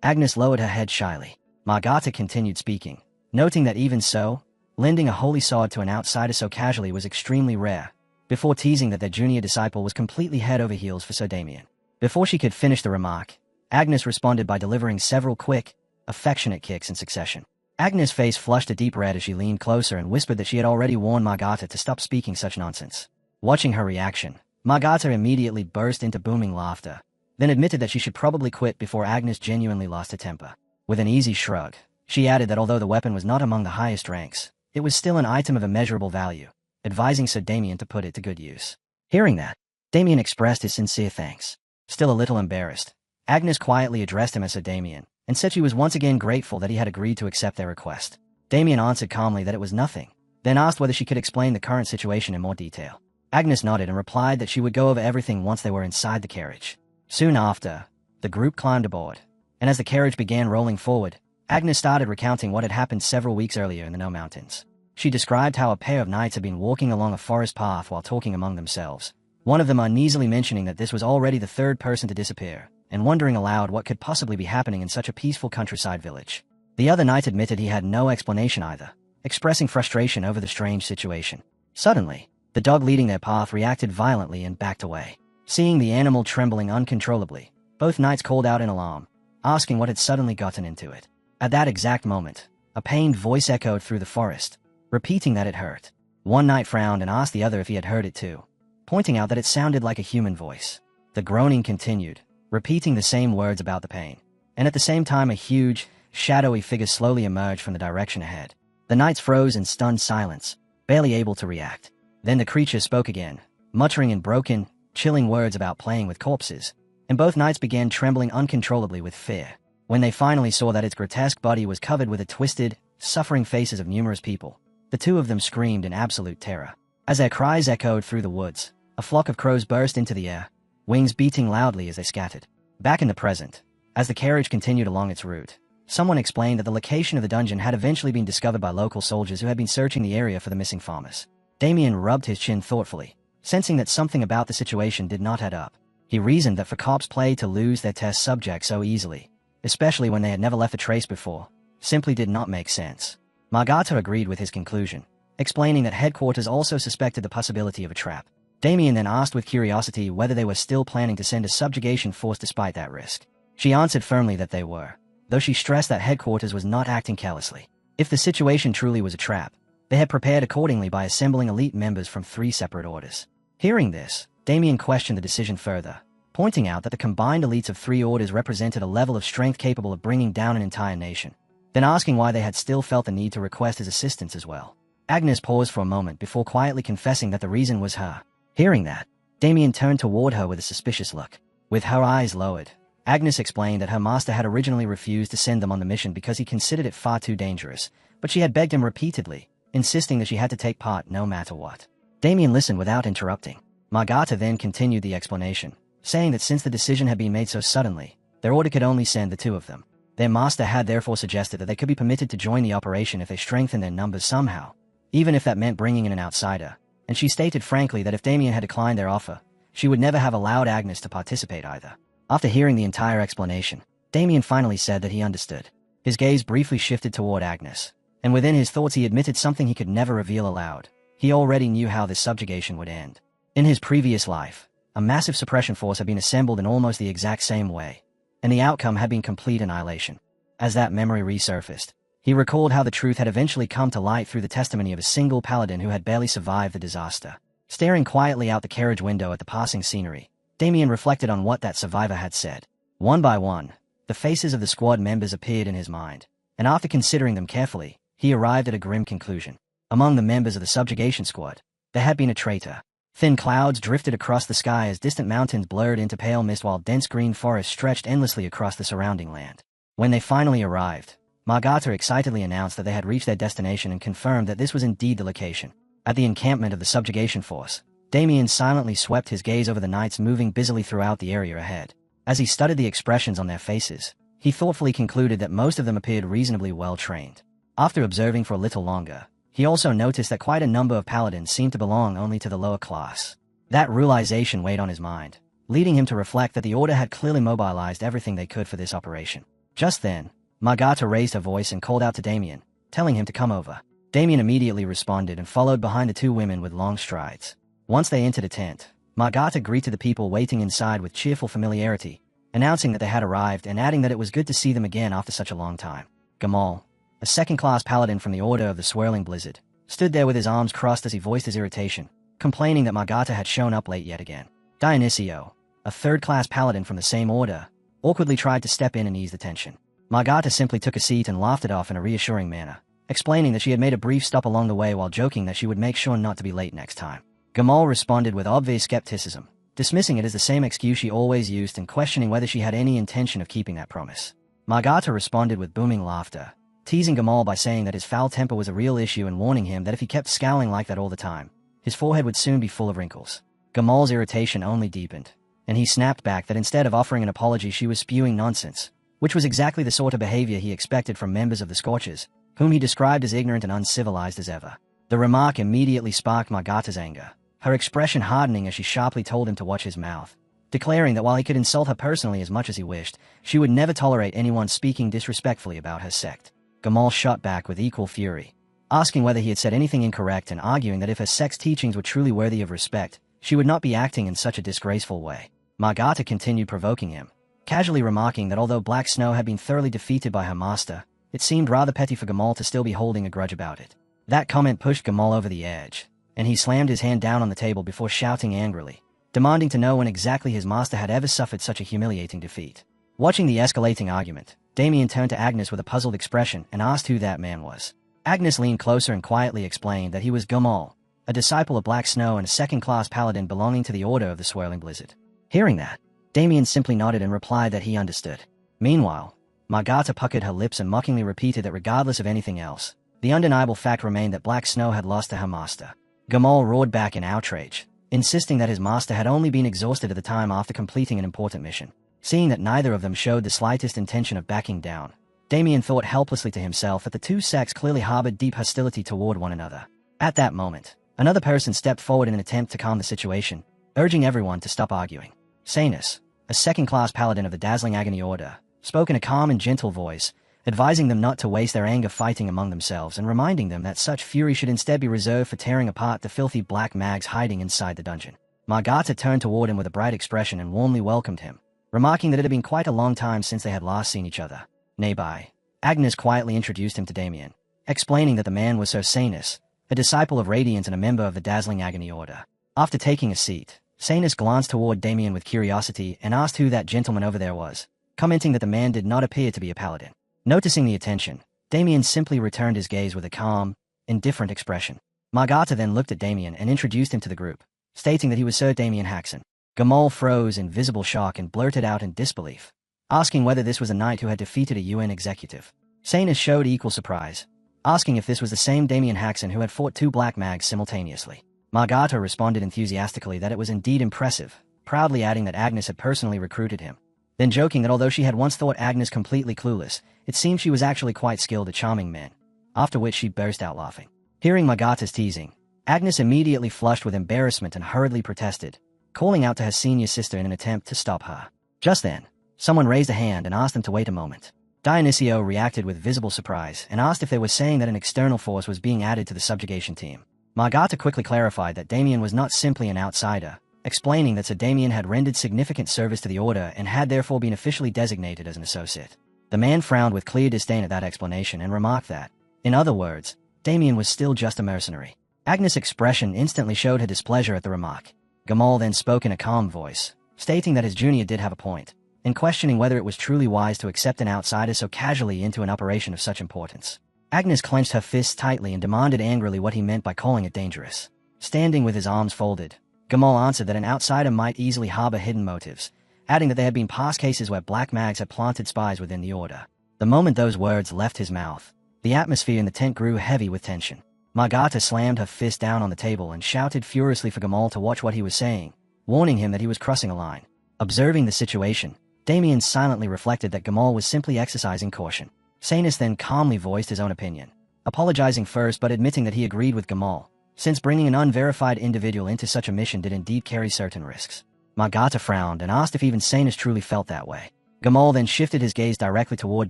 Agnes lowered her head shyly. Margata continued speaking, noting that even so, lending a holy sword to an outsider so casually was extremely rare, before teasing that their junior disciple was completely head over heels for Sir Damien. Before she could finish the remark, Agnes responded by delivering several quick, affectionate kicks in succession. Agnes' face flushed a deep red as she leaned closer and whispered that she had already warned Margata to stop speaking such nonsense. Watching her reaction, Margata immediately burst into booming laughter, then admitted that she should probably quit before Agnes genuinely lost her temper. With an easy shrug, she added that although the weapon was not among the highest ranks, it was still an item of immeasurable value, advising Sir Damien to put it to good use. Hearing that, Damien expressed his sincere thanks. Still a little embarrassed, Agnes quietly addressed him as Sir Damien, and said she was once again grateful that he had agreed to accept their request. Damien answered calmly that it was nothing, then asked whether she could explain the current situation in more detail. Agnes nodded and replied that she would go over everything once they were inside the carriage. Soon after, the group climbed aboard, and as the carriage began rolling forward, Agnes started recounting what had happened several weeks earlier in the No Mountains. She described how a pair of knights had been walking along a forest path while talking among themselves, one of them uneasily mentioning that this was already the third person to disappear, and wondering aloud what could possibly be happening in such a peaceful countryside village. The other knight admitted he had no explanation either, expressing frustration over the strange situation. Suddenly, the dog leading their path reacted violently and backed away. Seeing the animal trembling uncontrollably, both knights called out in alarm, asking what had suddenly gotten into it. At that exact moment, a pained voice echoed through the forest, repeating that it hurt. One knight frowned and asked the other if he had heard it too, pointing out that it sounded like a human voice. The groaning continued, repeating the same words about the pain, and at the same time a huge, shadowy figure slowly emerged from the direction ahead. The knights froze in stunned silence, barely able to react. Then the creature spoke again, muttering in broken, chilling words about playing with corpses, and both knights began trembling uncontrollably with fear. When they finally saw that its grotesque body was covered with the twisted, suffering faces of numerous people, the two of them screamed in absolute terror. As their cries echoed through the woods, a flock of crows burst into the air, wings beating loudly as they scattered. Back in the present, as the carriage continued along its route, someone explained that the location of the dungeon had eventually been discovered by local soldiers who had been searching the area for the missing farmers. Damien rubbed his chin thoughtfully, sensing that something about the situation did not add up. He reasoned that for Corpse Play to lose their test subject so easily, especially when they had never left a trace before, simply did not make sense. Margata agreed with his conclusion, explaining that headquarters also suspected the possibility of a trap. Damien then asked with curiosity whether they were still planning to send a subjugation force despite that risk. She answered firmly that they were, though she stressed that headquarters was not acting carelessly. If the situation truly was a trap, they had prepared accordingly by assembling elite members from 3 separate orders. Hearing this, Damien questioned the decision further, pointing out that the combined elites of 3 orders represented a level of strength capable of bringing down an entire nation, then asking why they had still felt the need to request his assistance as well. Agnes paused for a moment before quietly confessing that the reason was her. Hearing that, Damien turned toward her with a suspicious look. With her eyes lowered, Agnes explained that her master had originally refused to send them on the mission because he considered it far too dangerous, but she had begged him repeatedly, insisting that she had to take part no matter what. Damien listened without interrupting. Margata then continued the explanation, saying that since the decision had been made so suddenly, their order could only send the two of them. Their master had therefore suggested that they could be permitted to join the operation if they strengthened their numbers somehow, even if that meant bringing in an outsider, and she stated frankly that if Damien had declined their offer, she would never have allowed Agnes to participate either. After hearing the entire explanation, Damien finally said that he understood. His gaze briefly shifted toward Agnes, and within his thoughts he admitted something he could never reveal aloud. He already knew how this subjugation would end. In his previous life, a massive suppression force had been assembled in almost the exact same way, and the outcome had been complete annihilation. As that memory resurfaced, he recalled how the truth had eventually come to light through the testimony of a single paladin who had barely survived the disaster. Staring quietly out the carriage window at the passing scenery, Damien reflected on what that survivor had said. One by one, the faces of the squad members appeared in his mind, and after considering them carefully, he arrived at a grim conclusion. Among the members of the subjugation squad, there had been a traitor. Thin clouds drifted across the sky as distant mountains blurred into pale mist while dense green forests stretched endlessly across the surrounding land. When they finally arrived, Margata excitedly announced that they had reached their destination and confirmed that this was indeed the location. At the encampment of the subjugation force, Damien silently swept his gaze over the knights moving busily throughout the area ahead. As he studied the expressions on their faces, he thoughtfully concluded that most of them appeared reasonably well trained. After observing for a little longer, he also noticed that quite a number of paladins seemed to belong only to the lower class. That realization weighed on his mind, leading him to reflect that the Order had clearly mobilized everything they could for this operation. Just then, Margata raised her voice and called out to Damien, telling him to come over. Damien immediately responded and followed behind the two women with long strides. Once they entered a tent, Margata greeted the people waiting inside with cheerful familiarity, announcing that they had arrived and adding that it was good to see them again after such a long time. Gamal, a second-class paladin from the Order of the Swirling Blizzard, stood there with his arms crossed as he voiced his irritation, complaining that Margata had shown up late yet again. Dionysio, a third-class paladin from the same order, awkwardly tried to step in and ease the tension. Margata simply took a seat and laughed it off in a reassuring manner, explaining that she had made a brief stop along the way while joking that she would make sure not to be late next time. Gamal responded with obvious skepticism, dismissing it as the same excuse she always used and questioning whether she had any intention of keeping that promise. Margata responded with booming laughter, teasing Gamal by saying that his foul temper was a real issue and warning him that if he kept scowling like that all the time, his forehead would soon be full of wrinkles. Gamal's irritation only deepened, and he snapped back that instead of offering an apology she was spewing nonsense, which was exactly the sort of behavior he expected from members of the Scorchers, whom he described as ignorant and uncivilized as ever. The remark immediately sparked Margata's anger, her expression hardening as she sharply told him to watch his mouth, declaring that while he could insult her personally as much as he wished, she would never tolerate anyone speaking disrespectfully about her sect. Gamal shot back with equal fury, asking whether he had said anything incorrect and arguing that if her sect's teachings were truly worthy of respect, she would not be acting in such a disgraceful way. Margata continued provoking him, casually remarking that although Black Snow had been thoroughly defeated by her master, it seemed rather petty for Gamal to still be holding a grudge about it. That comment pushed Gamal over the edge, and he slammed his hand down on the table before shouting angrily, demanding to know when exactly his master had ever suffered such a humiliating defeat. Watching the escalating argument, Damien turned to Agnes with a puzzled expression and asked who that man was. Agnes leaned closer and quietly explained that he was Gamal, a disciple of Black Snow and a second-class paladin belonging to the Order of the Swirling Blizzard. Hearing that, Damien simply nodded and replied that he understood. Meanwhile, Margata puckered her lips and mockingly repeated that regardless of anything else, the undeniable fact remained that Black Snow had lost to her master. Gamal roared back in outrage, insisting that his master had only been exhausted at the time after completing an important mission. Seeing that neither of them showed the slightest intention of backing down, Damien thought helplessly to himself that the two sects clearly harbored deep hostility toward one another. At that moment, another person stepped forward in an attempt to calm the situation, urging everyone to stop arguing. Sanus, a second-class paladin of the Dazzling Agony Order, spoke in a calm and gentle voice, advising them not to waste their anger fighting among themselves and reminding them that such fury should instead be reserved for tearing apart the filthy black mags hiding inside the dungeon. Margata turned toward him with a bright expression and warmly welcomed him, remarking that it had been quite a long time since they had last seen each other. Nearby, Agnes quietly introduced him to Damien, explaining that the man was Sir Sanus, a disciple of Radiant and a member of the Dazzling Agony Order. After taking a seat, Sanus glanced toward Damien with curiosity and asked who that gentleman over there was, commenting that the man did not appear to be a paladin. Noticing the attention, Damien simply returned his gaze with a calm, indifferent expression. Margata then looked at Damien and introduced him to the group, stating that he was Sir Damien Haxon. Gamal froze in visible shock and blurted out in disbelief, asking whether this was a knight who had defeated a UN executive. Sanus showed equal surprise, asking if this was the same Damien Haxon who had fought two black mags simultaneously. Margata responded enthusiastically that it was indeed impressive, proudly adding that Agnes had personally recruited him. Then joking that although she had once thought Agnes completely clueless, it seemed she was actually quite skilled at charming men. After which she burst out laughing. Hearing Magata's teasing, Agnes immediately flushed with embarrassment and hurriedly protested, calling out to her senior sister in an attempt to stop her. Just then, someone raised a hand and asked them to wait a moment. Dionysio reacted with visible surprise and asked if they were saying that an external force was being added to the subjugation team. Magata quickly clarified that Damien was not simply an outsider, explaining that Sir Damien had rendered significant service to the Order and had therefore been officially designated as an associate. The man frowned with clear disdain at that explanation and remarked that, in other words, Damien was still just a mercenary. Agnes' expression instantly showed her displeasure at the remark. Gamal then spoke in a calm voice, stating that his junior did have a point, in questioning whether it was truly wise to accept an outsider so casually into an operation of such importance. Agnes clenched her fists tightly and demanded angrily what he meant by calling it dangerous. Standing with his arms folded, Gamal answered that an outsider might easily harbor hidden motives, adding that there had been past cases where black mags had planted spies within the Order. The moment those words left his mouth, the atmosphere in the tent grew heavy with tension. Magata slammed her fist down on the table and shouted furiously for Gamal to watch what he was saying, warning him that he was crossing a line. Observing the situation, Damien silently reflected that Gamal was simply exercising caution. Sanus then calmly voiced his own opinion, apologizing first but admitting that he agreed with Gamal, since bringing an unverified individual into such a mission did indeed carry certain risks. Magata frowned and asked if even Sanus truly felt that way. Gamal then shifted his gaze directly toward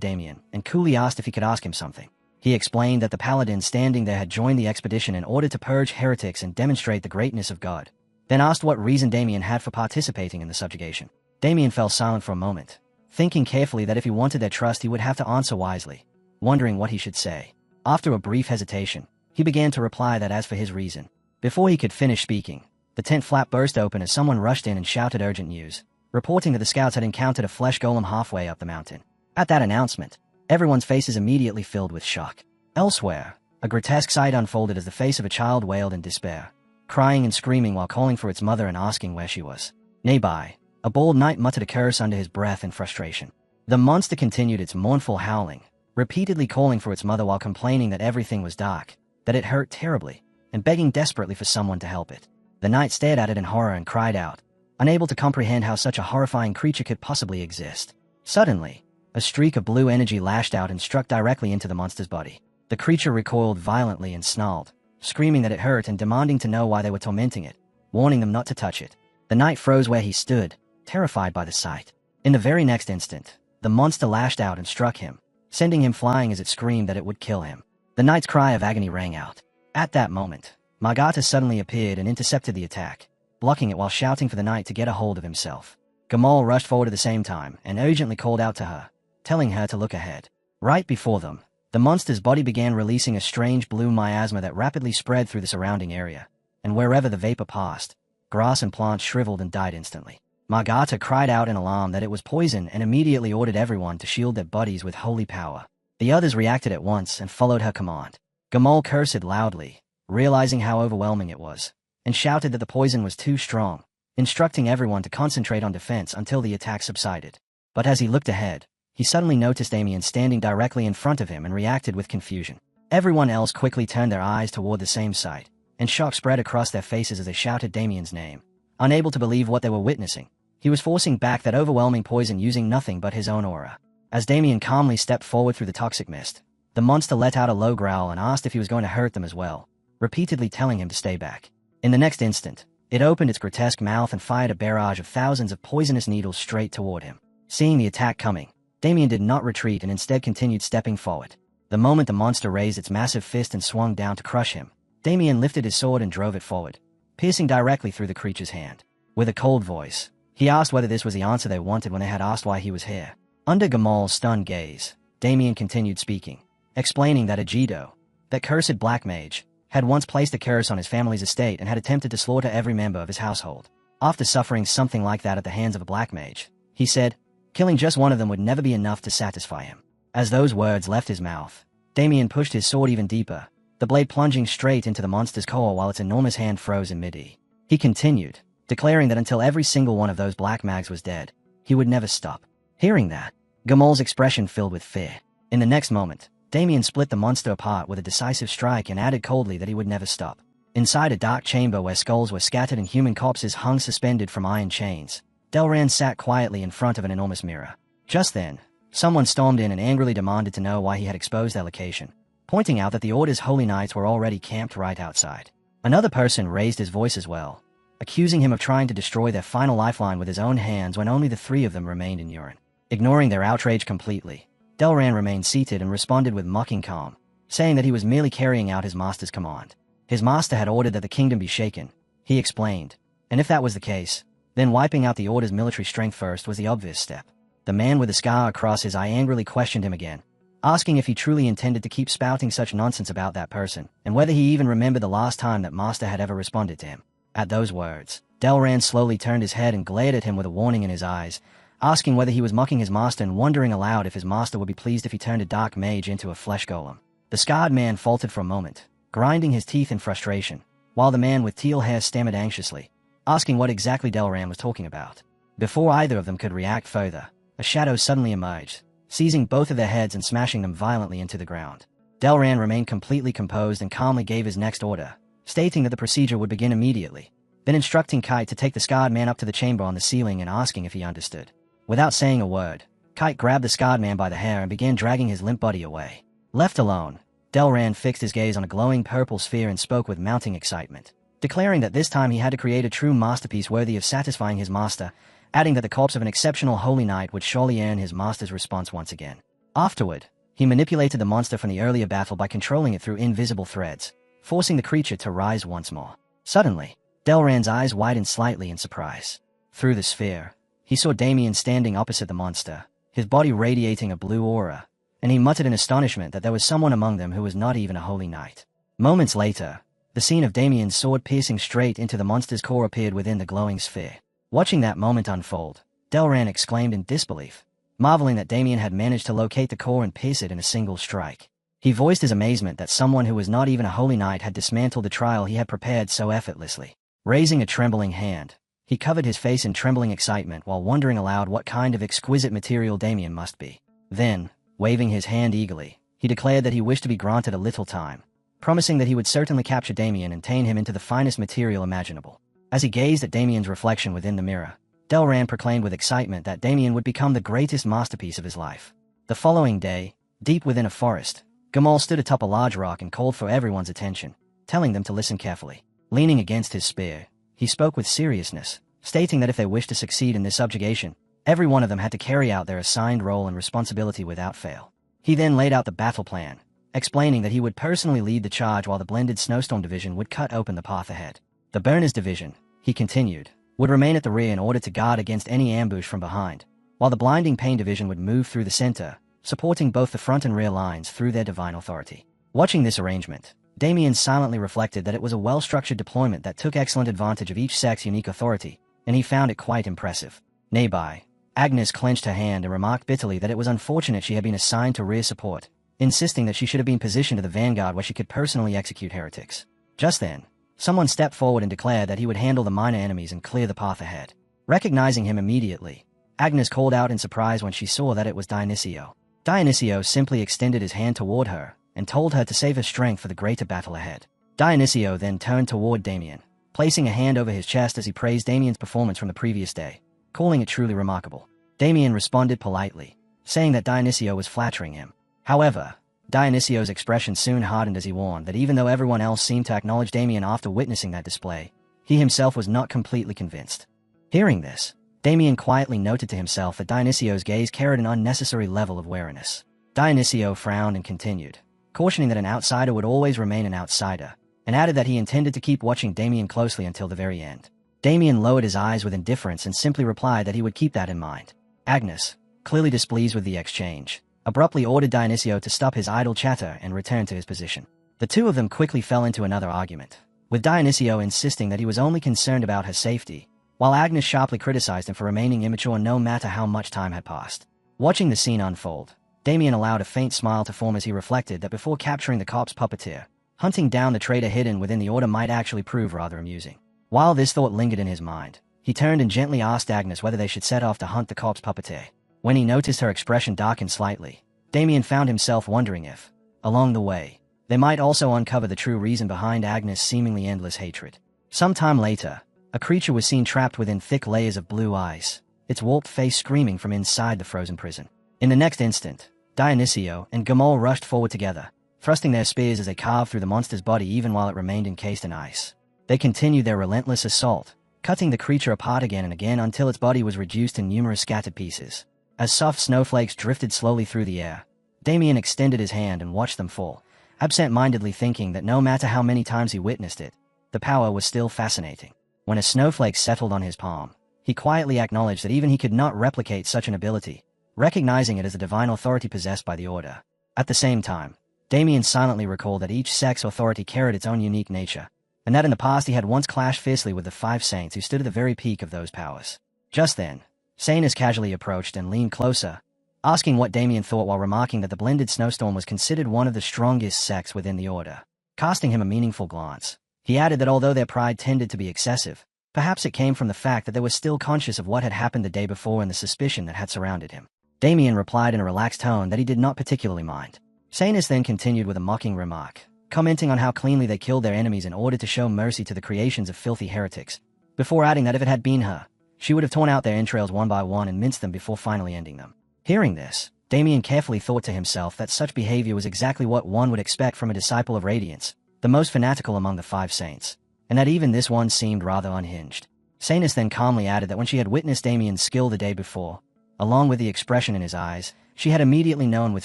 Damien and coolly asked if he could ask him something. He explained that the paladin standing there had joined the expedition in order to purge heretics and demonstrate the greatness of God, then asked what reason Damien had for participating in the subjugation. Damien fell silent for a moment, thinking carefully that if he wanted their trust he would have to answer wisely, wondering what he should say. After a brief hesitation, he began to reply that as for his reason. Before he could finish speaking, the tent flap burst open as someone rushed in and shouted urgent news, reporting that the scouts had encountered a flesh golem halfway up the mountain. At that announcement, everyone's faces immediately filled with shock. Elsewhere, a grotesque sight unfolded as the face of a child wailed in despair, crying and screaming while calling for its mother and asking where she was. Nearby, a bald knight muttered a curse under his breath in frustration. The monster continued its mournful howling, repeatedly calling for its mother while complaining that everything was dark, that it hurt terribly, and begging desperately for someone to help it. The knight stared at it in horror and cried out, unable to comprehend how such a horrifying creature could possibly exist. Suddenly, a streak of blue energy lashed out and struck directly into the monster's body. The creature recoiled violently and snarled, screaming that it hurt and demanding to know why they were tormenting it, warning them not to touch it. The knight froze where he stood, terrified by the sight. In the very next instant, the monster lashed out and struck him, sending him flying as it screamed that it would kill him. The knight's cry of agony rang out. At that moment, Magata suddenly appeared and intercepted the attack, blocking it while shouting for the knight to get a hold of himself. Gamal rushed forward at the same time and urgently called out to her, telling her to look ahead. Right before them, the monster's body began releasing a strange blue miasma that rapidly spread through the surrounding area, and wherever the vapor passed, grass and plants shriveled and died instantly. Magata cried out in alarm that it was poison and immediately ordered everyone to shield their bodies with holy power. The others reacted at once and followed her command. Gamal cursed loudly, realizing how overwhelming it was, and shouted that the poison was too strong, instructing everyone to concentrate on defense until the attack subsided. But as he looked ahead, he suddenly noticed Damien standing directly in front of him and reacted with confusion. Everyone else quickly turned their eyes toward the same sight, and shock spread across their faces as they shouted Damien's name. Unable to believe what they were witnessing, he was forcing back that overwhelming poison using nothing but his own aura. As Damien calmly stepped forward through the toxic mist, the monster let out a low growl and asked if he was going to hurt them as well, repeatedly telling him to stay back. In the next instant, it opened its grotesque mouth and fired a barrage of thousands of poisonous needles straight toward him. Seeing the attack coming, Damien did not retreat and instead continued stepping forward. The moment the monster raised its massive fist and swung down to crush him, Damien lifted his sword and drove it forward, piercing directly through the creature's hand. With a cold voice, he asked whether this was the answer they wanted when they had asked why he was here. Under Gamal's stunned gaze, Damien continued speaking, explaining that Ajido, that cursed black mage, had once placed a curse on his family's estate and had attempted to slaughter every member of his household. After suffering something like that at the hands of a black mage, he said, killing just one of them would never be enough to satisfy him. As those words left his mouth, Damien pushed his sword even deeper, the blade plunging straight into the monster's core while its enormous hand froze in mid-air. He continued, declaring that until every single one of those black mags was dead, he would never stop. Hearing that, Gamal's expression filled with fear. In the next moment, Damien split the monster apart with a decisive strike and added coldly that he would never stop. Inside a dark chamber where skulls were scattered and human corpses hung suspended from iron chains, Delran sat quietly in front of an enormous mirror. Just then, someone stormed in and angrily demanded to know why he had exposed their location, pointing out that the Order's holy knights were already camped right outside. Another person raised his voice as well, accusing him of trying to destroy their final lifeline with his own hands when only the three of them remained in urine. Ignoring their outrage completely, Delran remained seated and responded with mocking calm, saying that he was merely carrying out his master's command. His master had ordered that the kingdom be shaken, he explained, and if that was the case, then wiping out the Order's military strength first was the obvious step. The man with a scar across his eye angrily questioned him again, asking if he truly intended to keep spouting such nonsense about that person, and whether he even remembered the last time that master had ever responded to him. At those words, Delran slowly turned his head and glared at him with a warning in his eyes, asking whether he was mocking his master and wondering aloud if his master would be pleased if he turned a dark mage into a flesh golem. The scarred man faltered for a moment, grinding his teeth in frustration, while the man with teal hair stammered anxiously, asking what exactly Delran was talking about. Before either of them could react further, a shadow suddenly emerged, seizing both of their heads and smashing them violently into the ground. Delran remained completely composed and calmly gave his next order, stating that the procedure would begin immediately, then instructing Kite to take the scarred man up to the chamber on the ceiling and asking if he understood. Without saying a word, Kite grabbed the scarred man by the hair and began dragging his limp body away. Left alone, Delran fixed his gaze on a glowing purple sphere and spoke with mounting excitement, declaring that this time he had to create a true masterpiece worthy of satisfying his master, adding that the corpse of an exceptional holy knight would surely earn his master's response once again. Afterward, he manipulated the monster from the earlier battle by controlling it through invisible threads, forcing the creature to rise once more. Suddenly, Delran's eyes widened slightly in surprise. Through the sphere, he saw Damien standing opposite the monster, his body radiating a blue aura, and he muttered in astonishment that there was someone among them who was not even a holy knight. Moments later, the scene of Damien's sword piercing straight into the monster's core appeared within the glowing sphere. Watching that moment unfold, Delran exclaimed in disbelief, marveling that Damien had managed to locate the core and pierce it in a single strike. He voiced his amazement that someone who was not even a holy knight had dismantled the trial he had prepared so effortlessly. Raising a trembling hand, he covered his face in trembling excitement while wondering aloud what kind of exquisite material Damien must be. Then, waving his hand eagerly, he declared that he wished to be granted a little time, promising that he would certainly capture Damien and turn him into the finest material imaginable. As he gazed at Damien's reflection within the mirror, Delran proclaimed with excitement that Damien would become the greatest masterpiece of his life. The following day, deep within a forest, Gamal stood atop a large rock and called for everyone's attention, telling them to listen carefully. Leaning against his spear, he spoke with seriousness, stating that if they wished to succeed in this subjugation, every one of them had to carry out their assigned role and responsibility without fail. He then laid out the battle plan, explaining that he would personally lead the charge while the blended Snowstorm Division would cut open the path ahead. The Burners Division, he continued, would remain at the rear in order to guard against any ambush from behind, while the Blinding Pain Division would move through the center, supporting both the front and rear lines through their divine authority. Watching this arrangement, Damien silently reflected that it was a well-structured deployment that took excellent advantage of each sect's unique authority, and he found it quite impressive. Nearby, Agnes clenched her hand and remarked bitterly that it was unfortunate she had been assigned to rear support, insisting that she should have been positioned to the vanguard where she could personally execute heretics. Just then, someone stepped forward and declared that he would handle the minor enemies and clear the path ahead. Recognizing him immediately, Agnes called out in surprise when she saw that it was Dionycio. Dionycio simply extended his hand toward her and told her to save her strength for the greater battle ahead. Dionycio then turned toward Damien, placing a hand over his chest as he praised Damien's performance from the previous day, calling it truly remarkable. Damien responded politely, saying that Dionycio was flattering him. However, Dionysio's expression soon hardened as he warned that even though everyone else seemed to acknowledge Damien after witnessing that display, he himself was not completely convinced. Hearing this, Damien quietly noted to himself that Dionysio's gaze carried an unnecessary level of wariness. Dionysio frowned and continued, cautioning that an outsider would always remain an outsider, and added that he intended to keep watching Damien closely until the very end. Damien lowered his eyes with indifference and simply replied that he would keep that in mind. Agnes, clearly displeased with the exchange, abruptly ordered Dionysio to stop his idle chatter and return to his position. The two of them quickly fell into another argument, with Dionysio insisting that he was only concerned about her safety, while Agnes sharply criticized him for remaining immature no matter how much time had passed. Watching the scene unfold, Damien allowed a faint smile to form as he reflected that before capturing the corpse puppeteer, hunting down the traitor hidden within the order might actually prove rather amusing. While this thought lingered in his mind, he turned and gently asked Agnes whether they should set off to hunt the corpse puppeteer. When he noticed her expression darken slightly, Damien found himself wondering if, along the way, They might also uncover the true reason behind Agnes' seemingly endless hatred. Sometime later, a creature was seen trapped within thick layers of blue ice, its warped face screaming from inside the frozen prison. In the next instant, Dionisio and Gamol rushed forward together, thrusting their spears as they carved through the monster's body even while it remained encased in ice. They continued their relentless assault, cutting the creature apart again and again until its body was reduced in numerous scattered pieces. As soft snowflakes drifted slowly through the air, Damien extended his hand and watched them fall, absent-mindedly thinking that no matter how many times he witnessed it, the power was still fascinating. When a snowflake settled on his palm, he quietly acknowledged that even he could not replicate such an ability, recognizing it as a divine authority possessed by the Order. At the same time, Damien silently recalled that each sect's authority carried its own unique nature, and that in the past he had once clashed fiercely with the 5 saints who stood at the very peak of those powers. Just then, Sanus casually approached and leaned closer, asking what Damien thought while remarking that the blended snowstorm was considered one of the strongest sects within the Order. Casting him a meaningful glance, he added that although their pride tended to be excessive, perhaps it came from the fact that they were still conscious of what had happened the day before and the suspicion that had surrounded him. Damien replied in a relaxed tone that he did not particularly mind. Sanus then continued with a mocking remark, commenting on how cleanly they killed their enemies in order to show mercy to the creations of filthy heretics, before adding that if it had been her, she would have torn out their entrails one by one and minced them before finally ending them. Hearing this, Damien carefully thought to himself that such behavior was exactly what one would expect from a disciple of Radiance, the most fanatical among the 5 saints, and that even this one seemed rather unhinged. Sanus then calmly added that when she had witnessed Damien's skill the day before, along with the expression in his eyes, she had immediately known with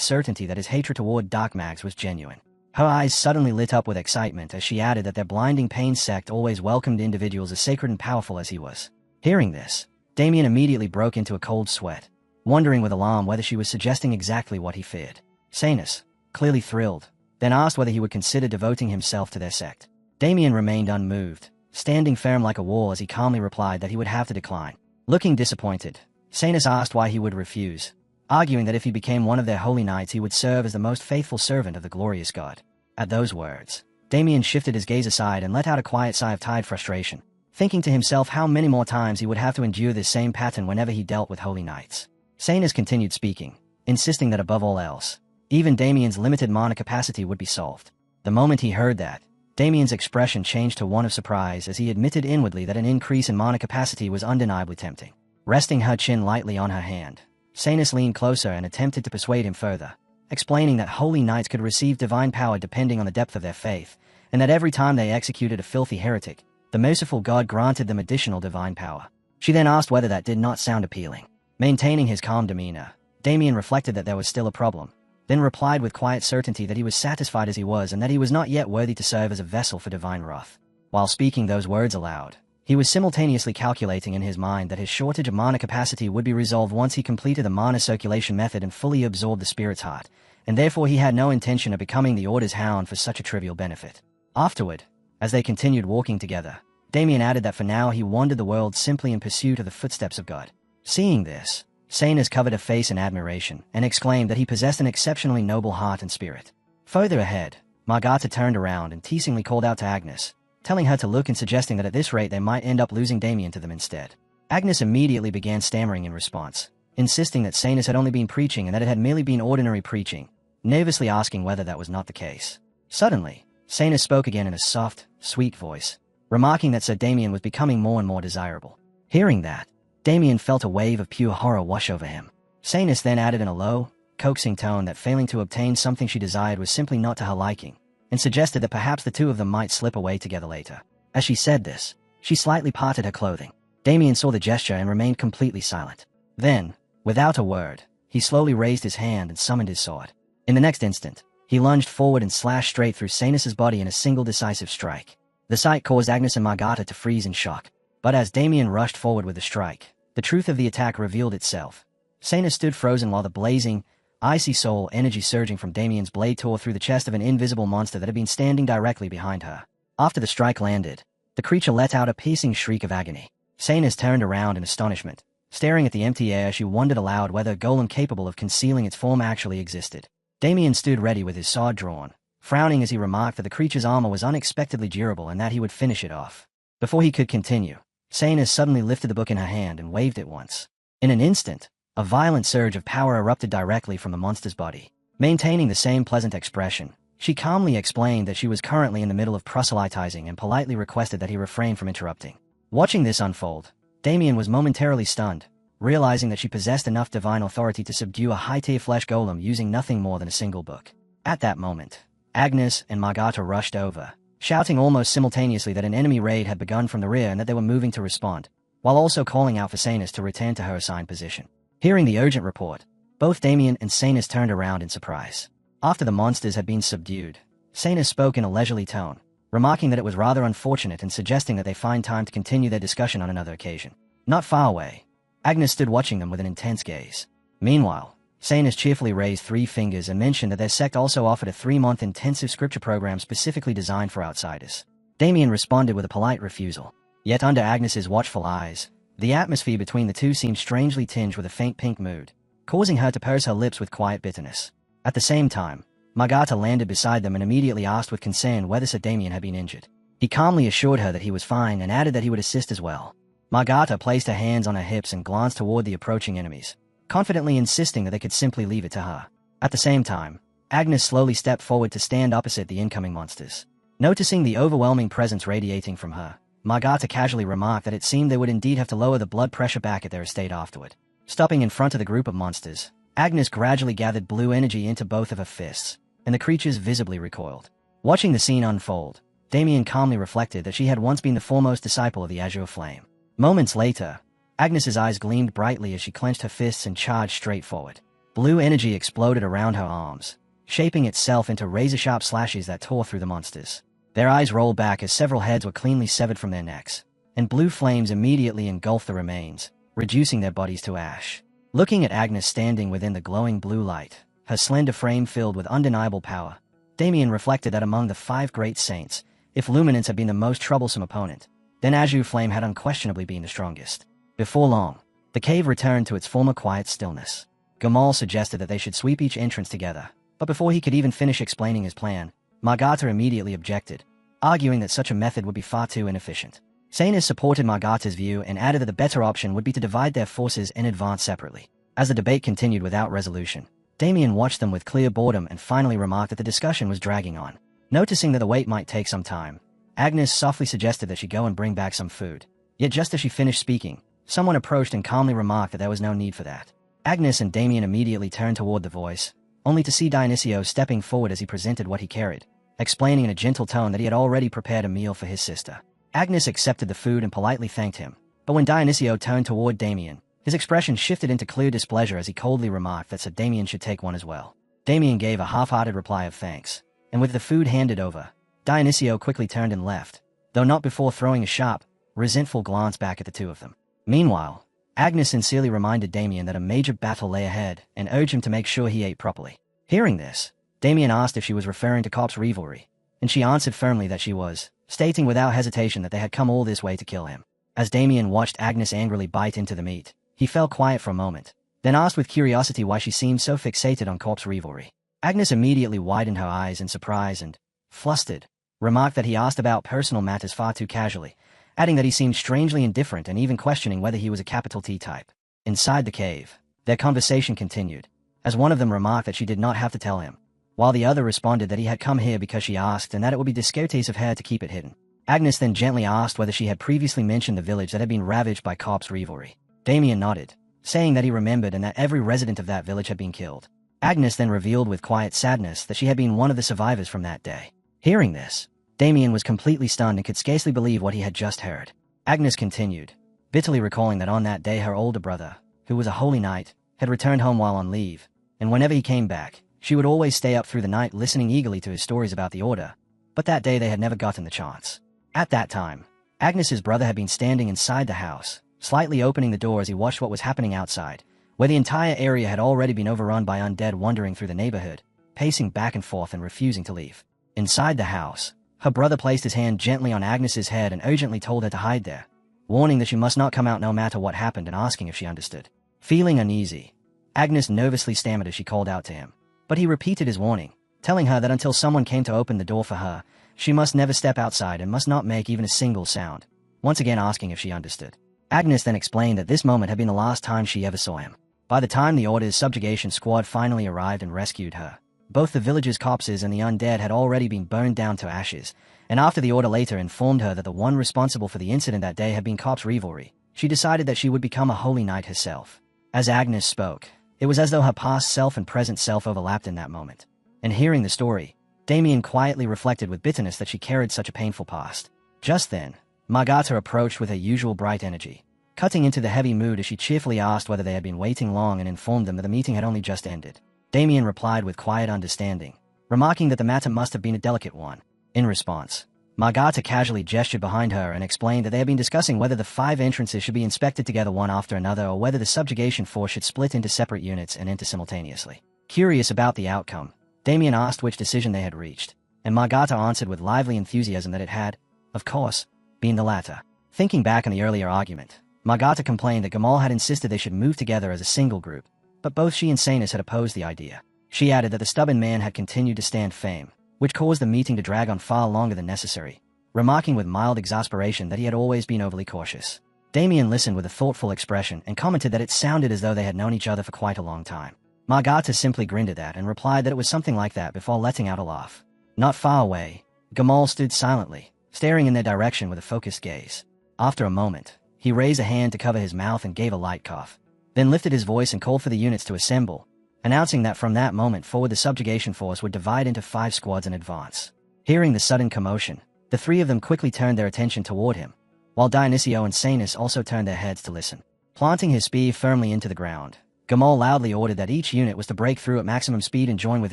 certainty that his hatred toward dark mags was genuine. Her eyes suddenly lit up with excitement as she added that their blinding pain sect always welcomed individuals as sacred and powerful as he was. Hearing this, Damien immediately broke into a cold sweat, wondering with alarm whether she was suggesting exactly what he feared. Sanus, clearly thrilled, then asked whether he would consider devoting himself to their sect. Damien remained unmoved, standing firm like a wall as he calmly replied that he would have to decline. Looking disappointed, Sanus asked why he would refuse, arguing that if he became one of their holy knights he would serve as the most faithful servant of the glorious god. At those words, Damien shifted his gaze aside and let out a quiet sigh of tired frustration, thinking to himself how many more times he would have to endure this same pattern whenever he dealt with holy knights. Sanus continued speaking, insisting that above all else, even Damien's limited mana capacity would be solved. The moment he heard that, Damien's expression changed to one of surprise as he admitted inwardly that an increase in mana capacity was undeniably tempting. Resting her chin lightly on her hand, Sanus leaned closer and attempted to persuade him further, explaining that holy knights could receive divine power depending on the depth of their faith, and that every time they executed a filthy heretic, the merciful god granted them additional divine power. She then asked whether that did not sound appealing. Maintaining his calm demeanor, Damien reflected that there was still a problem, then replied with quiet certainty that he was satisfied as he was and that he was not yet worthy to serve as a vessel for divine wrath. While speaking those words aloud, he was simultaneously calculating in his mind that his shortage of mana capacity would be resolved once he completed the mana circulation method and fully absorbed the spirit's heart, and therefore he had no intention of becoming the Order's hound for such a trivial benefit. Afterward, as they continued walking together, Damien added that for now he wandered the world simply in pursuit of the footsteps of God. Seeing this, Sanus covered a face in admiration and exclaimed that he possessed an exceptionally noble heart and spirit. Further ahead, Margata turned around and teasingly called out to Agnes, telling her to look and suggesting that at this rate they might end up losing Damien to them instead. Agnes immediately began stammering in response, insisting that Sanus had only been preaching and that it had merely been ordinary preaching, nervously asking whether that was not the case. Suddenly, Sanus spoke again in a soft, sweet voice, remarking that Sir Damien was becoming more and more desirable. Hearing that, Damien felt a wave of pure horror wash over him. Sanus then added in a low, coaxing tone that failing to obtain something she desired was simply not to her liking, and suggested that perhaps the two of them might slip away together later. As she said this, she slightly parted her clothing. Damien saw the gesture and remained completely silent. Then, without a word, he slowly raised his hand and summoned his sword. In the next instant, he lunged forward and slashed straight through Sanus's body in a single decisive strike. The sight caused Agnes and Margata to freeze in shock, but as Damien rushed forward with the strike, the truth of the attack revealed itself. Sanus stood frozen while the blazing, icy soul energy surging from Damien's blade tore through the chest of an invisible monster that had been standing directly behind her. After the strike landed, the creature let out a piercing shriek of agony. Sanus turned around in astonishment, staring at the empty air. She wondered aloud whether a golem capable of concealing its form actually existed. Damien stood ready with his sword drawn, frowning as he remarked that the creature's armor was unexpectedly durable and that he would finish it off. Before he could continue, Sanus suddenly lifted the book in her hand and waved it once. In an instant, a violent surge of power erupted directly from the monster's body. Maintaining the same pleasant expression, She calmly explained that she was currently in the middle of proselytizing and politely requested that he refrain from interrupting. Watching this unfold, Damien was momentarily stunned, realizing that she possessed enough divine authority to subdue a high-tier flesh golem using nothing more than a single book. At that moment, Agnes and Margata rushed over, shouting almost simultaneously that an enemy raid had begun from the rear and that they were moving to respond, while also calling out for Sanus to return to her assigned position. Hearing the urgent report, both Damien and Sanus turned around in surprise. After the monsters had been subdued, Sanus spoke in a leisurely tone, remarking that it was rather unfortunate and suggesting that they find time to continue their discussion on another occasion. Not far away, Agnes stood watching them with an intense gaze. Meanwhile, Sanus cheerfully raised 3 fingers and mentioned that their sect also offered a 3-month intensive scripture program specifically designed for outsiders. Damien responded with a polite refusal. Yet under Agnes's watchful eyes, the atmosphere between the two seemed strangely tinged with a faint pink mood, causing her to purse her lips with quiet bitterness. At the same time, Margata landed beside them and immediately asked with concern whether Sir Damien had been injured. He calmly assured her that he was fine and added that he would assist as well. Margata placed her hands on her hips and glanced toward the approaching enemies, confidently insisting that they could simply leave it to her. At the same time, Agnes slowly stepped forward to stand opposite the incoming monsters. Noticing the overwhelming presence radiating from her, Margata casually remarked that it seemed they would indeed have to lower the blood pressure back at their estate afterward. Stopping in front of the group of monsters, Agnes gradually gathered blue energy into both of her fists, and the creatures visibly recoiled. Watching the scene unfold, Damien calmly reflected that she had once been the foremost disciple of the Azure Flame. Moments later, Agnes's eyes gleamed brightly as she clenched her fists and charged straight forward. Blue energy exploded around her arms, shaping itself into razor-sharp slashes that tore through the monsters. Their eyes rolled back as several heads were cleanly severed from their necks, and blue flames immediately engulfed the remains, reducing their bodies to ash. Looking at Agnes standing within the glowing blue light, her slender frame filled with undeniable power, Damien reflected that among the 5 great saints, if Luminance had been the most troublesome opponent, then Azure Flame had unquestionably been the strongest. Before long, the cave returned to its former quiet stillness. Gamal suggested that they should sweep each entrance together, but before he could even finish explaining his plan, Margata immediately objected, arguing that such a method would be far too inefficient. Sanus supported Margata's view and added that the better option would be to divide their forces and advance separately. As the debate continued without resolution, Damien watched them with clear boredom and finally remarked that the discussion was dragging on. Noticing that the wait might take some time, Agnes softly suggested that she go and bring back some food. Yet just as she finished speaking, someone approached and calmly remarked that there was no need for that. Agnes and Damien immediately turned toward the voice, only to see Dionysios stepping forward as he presented what he carried, explaining in a gentle tone that he had already prepared a meal for his sister. Agnes accepted the food and politely thanked him, but when Dionysios turned toward Damien, his expression shifted into clear displeasure as he coldly remarked that Sir Damien should take one as well. Damien gave a half-hearted reply of thanks, and with the food handed over, Dionysios quickly turned and left, though not before throwing a sharp, resentful glance back at the two of them. Meanwhile, Agnes sincerely reminded Damien that a major battle lay ahead and urged him to make sure he ate properly. Hearing this, Damien asked if she was referring to Corpse Revelry, and she answered firmly that she was, stating without hesitation that they had come all this way to kill him. As Damien watched Agnes angrily bite into the meat, he fell quiet for a moment, then asked with curiosity why she seemed so fixated on Corpse Revelry. Agnes immediately widened her eyes in surprise and, flustered, remarked that he asked about personal matters far too casually, adding that he seemed strangely indifferent and even questioning whether he was a capital T type. Inside the cave, their conversation continued, as one of them remarked that she did not have to tell him, while the other responded that he had come here because she asked and that it would be discourteous of her to keep it hidden. Agnes then gently asked whether she had previously mentioned the village that had been ravaged by Corpse Revelry. Damien nodded, saying that he remembered and that every resident of that village had been killed. Agnes then revealed with quiet sadness that she had been one of the survivors from that day. Hearing this, Damien was completely stunned and could scarcely believe what he had just heard. Agnes continued, bitterly recalling that on that day her older brother, who was a holy knight, had returned home while on leave, and whenever he came back, she would always stay up through the night listening eagerly to his stories about the Order, but that day they had never gotten the chance. At that time, Agnes's brother had been standing inside the house, slightly opening the door as he watched what was happening outside, where the entire area had already been overrun by undead wandering through the neighborhood, pacing back and forth and refusing to leave. Inside the house, her brother placed his hand gently on Agnes's head and urgently told her to hide there, warning that she must not come out no matter what happened and asking if she understood. Feeling uneasy, Agnes nervously stammered as she called out to him, but he repeated his warning, telling her that until someone came to open the door for her, she must never step outside and must not make even a single sound, once again asking if she understood. Agnes then explained that this moment had been the last time she ever saw him. By the time the Order's subjugation squad finally arrived and rescued her, Both the villagers' corpses and the undead had already been burned down to ashes, and after the order later informed her that the one responsible for the incident that day had been corpse revelry, she decided that she would become a holy knight herself. As Agnes spoke, it was as though her past self and present self overlapped in that moment. And hearing the story, Damien quietly reflected with bitterness that she carried such a painful past. Just then, Margata approached with her usual bright energy, cutting into the heavy mood as she cheerfully asked whether they had been waiting long and informed them that the meeting had only just ended. Damien replied with quiet understanding, remarking that the matter must have been a delicate one. In response, Margata casually gestured behind her and explained that they had been discussing whether the 5 entrances should be inspected together one after another or whether the subjugation force should split into separate units and enter simultaneously. Curious about the outcome, Damien asked which decision they had reached, and Margata answered with lively enthusiasm that it had, of course, been the latter. Thinking back on the earlier argument, Margata complained that Gamal had insisted they should move together as a single group, but both she and Sanus had opposed the idea. She added that the stubborn man had continued to stand firm, which caused the meeting to drag on far longer than necessary, remarking with mild exasperation that he had always been overly cautious. Damien listened with a thoughtful expression and commented that it sounded as though they had known each other for quite a long time. Margata simply grinned at that and replied that it was something like that before letting out a laugh. Not far away, Gamal stood silently, staring in their direction with a focused gaze. After a moment, he raised a hand to cover his mouth and gave a light cough, then lifted his voice and called for the units to assemble, announcing that from that moment forward the subjugation force would divide into 5 squads and advance. Hearing the sudden commotion, the 3 of them quickly turned their attention toward him, while Dionycio and Sanus also turned their heads to listen. Planting his spear firmly into the ground, Gamal loudly ordered that each unit was to break through at maximum speed and join with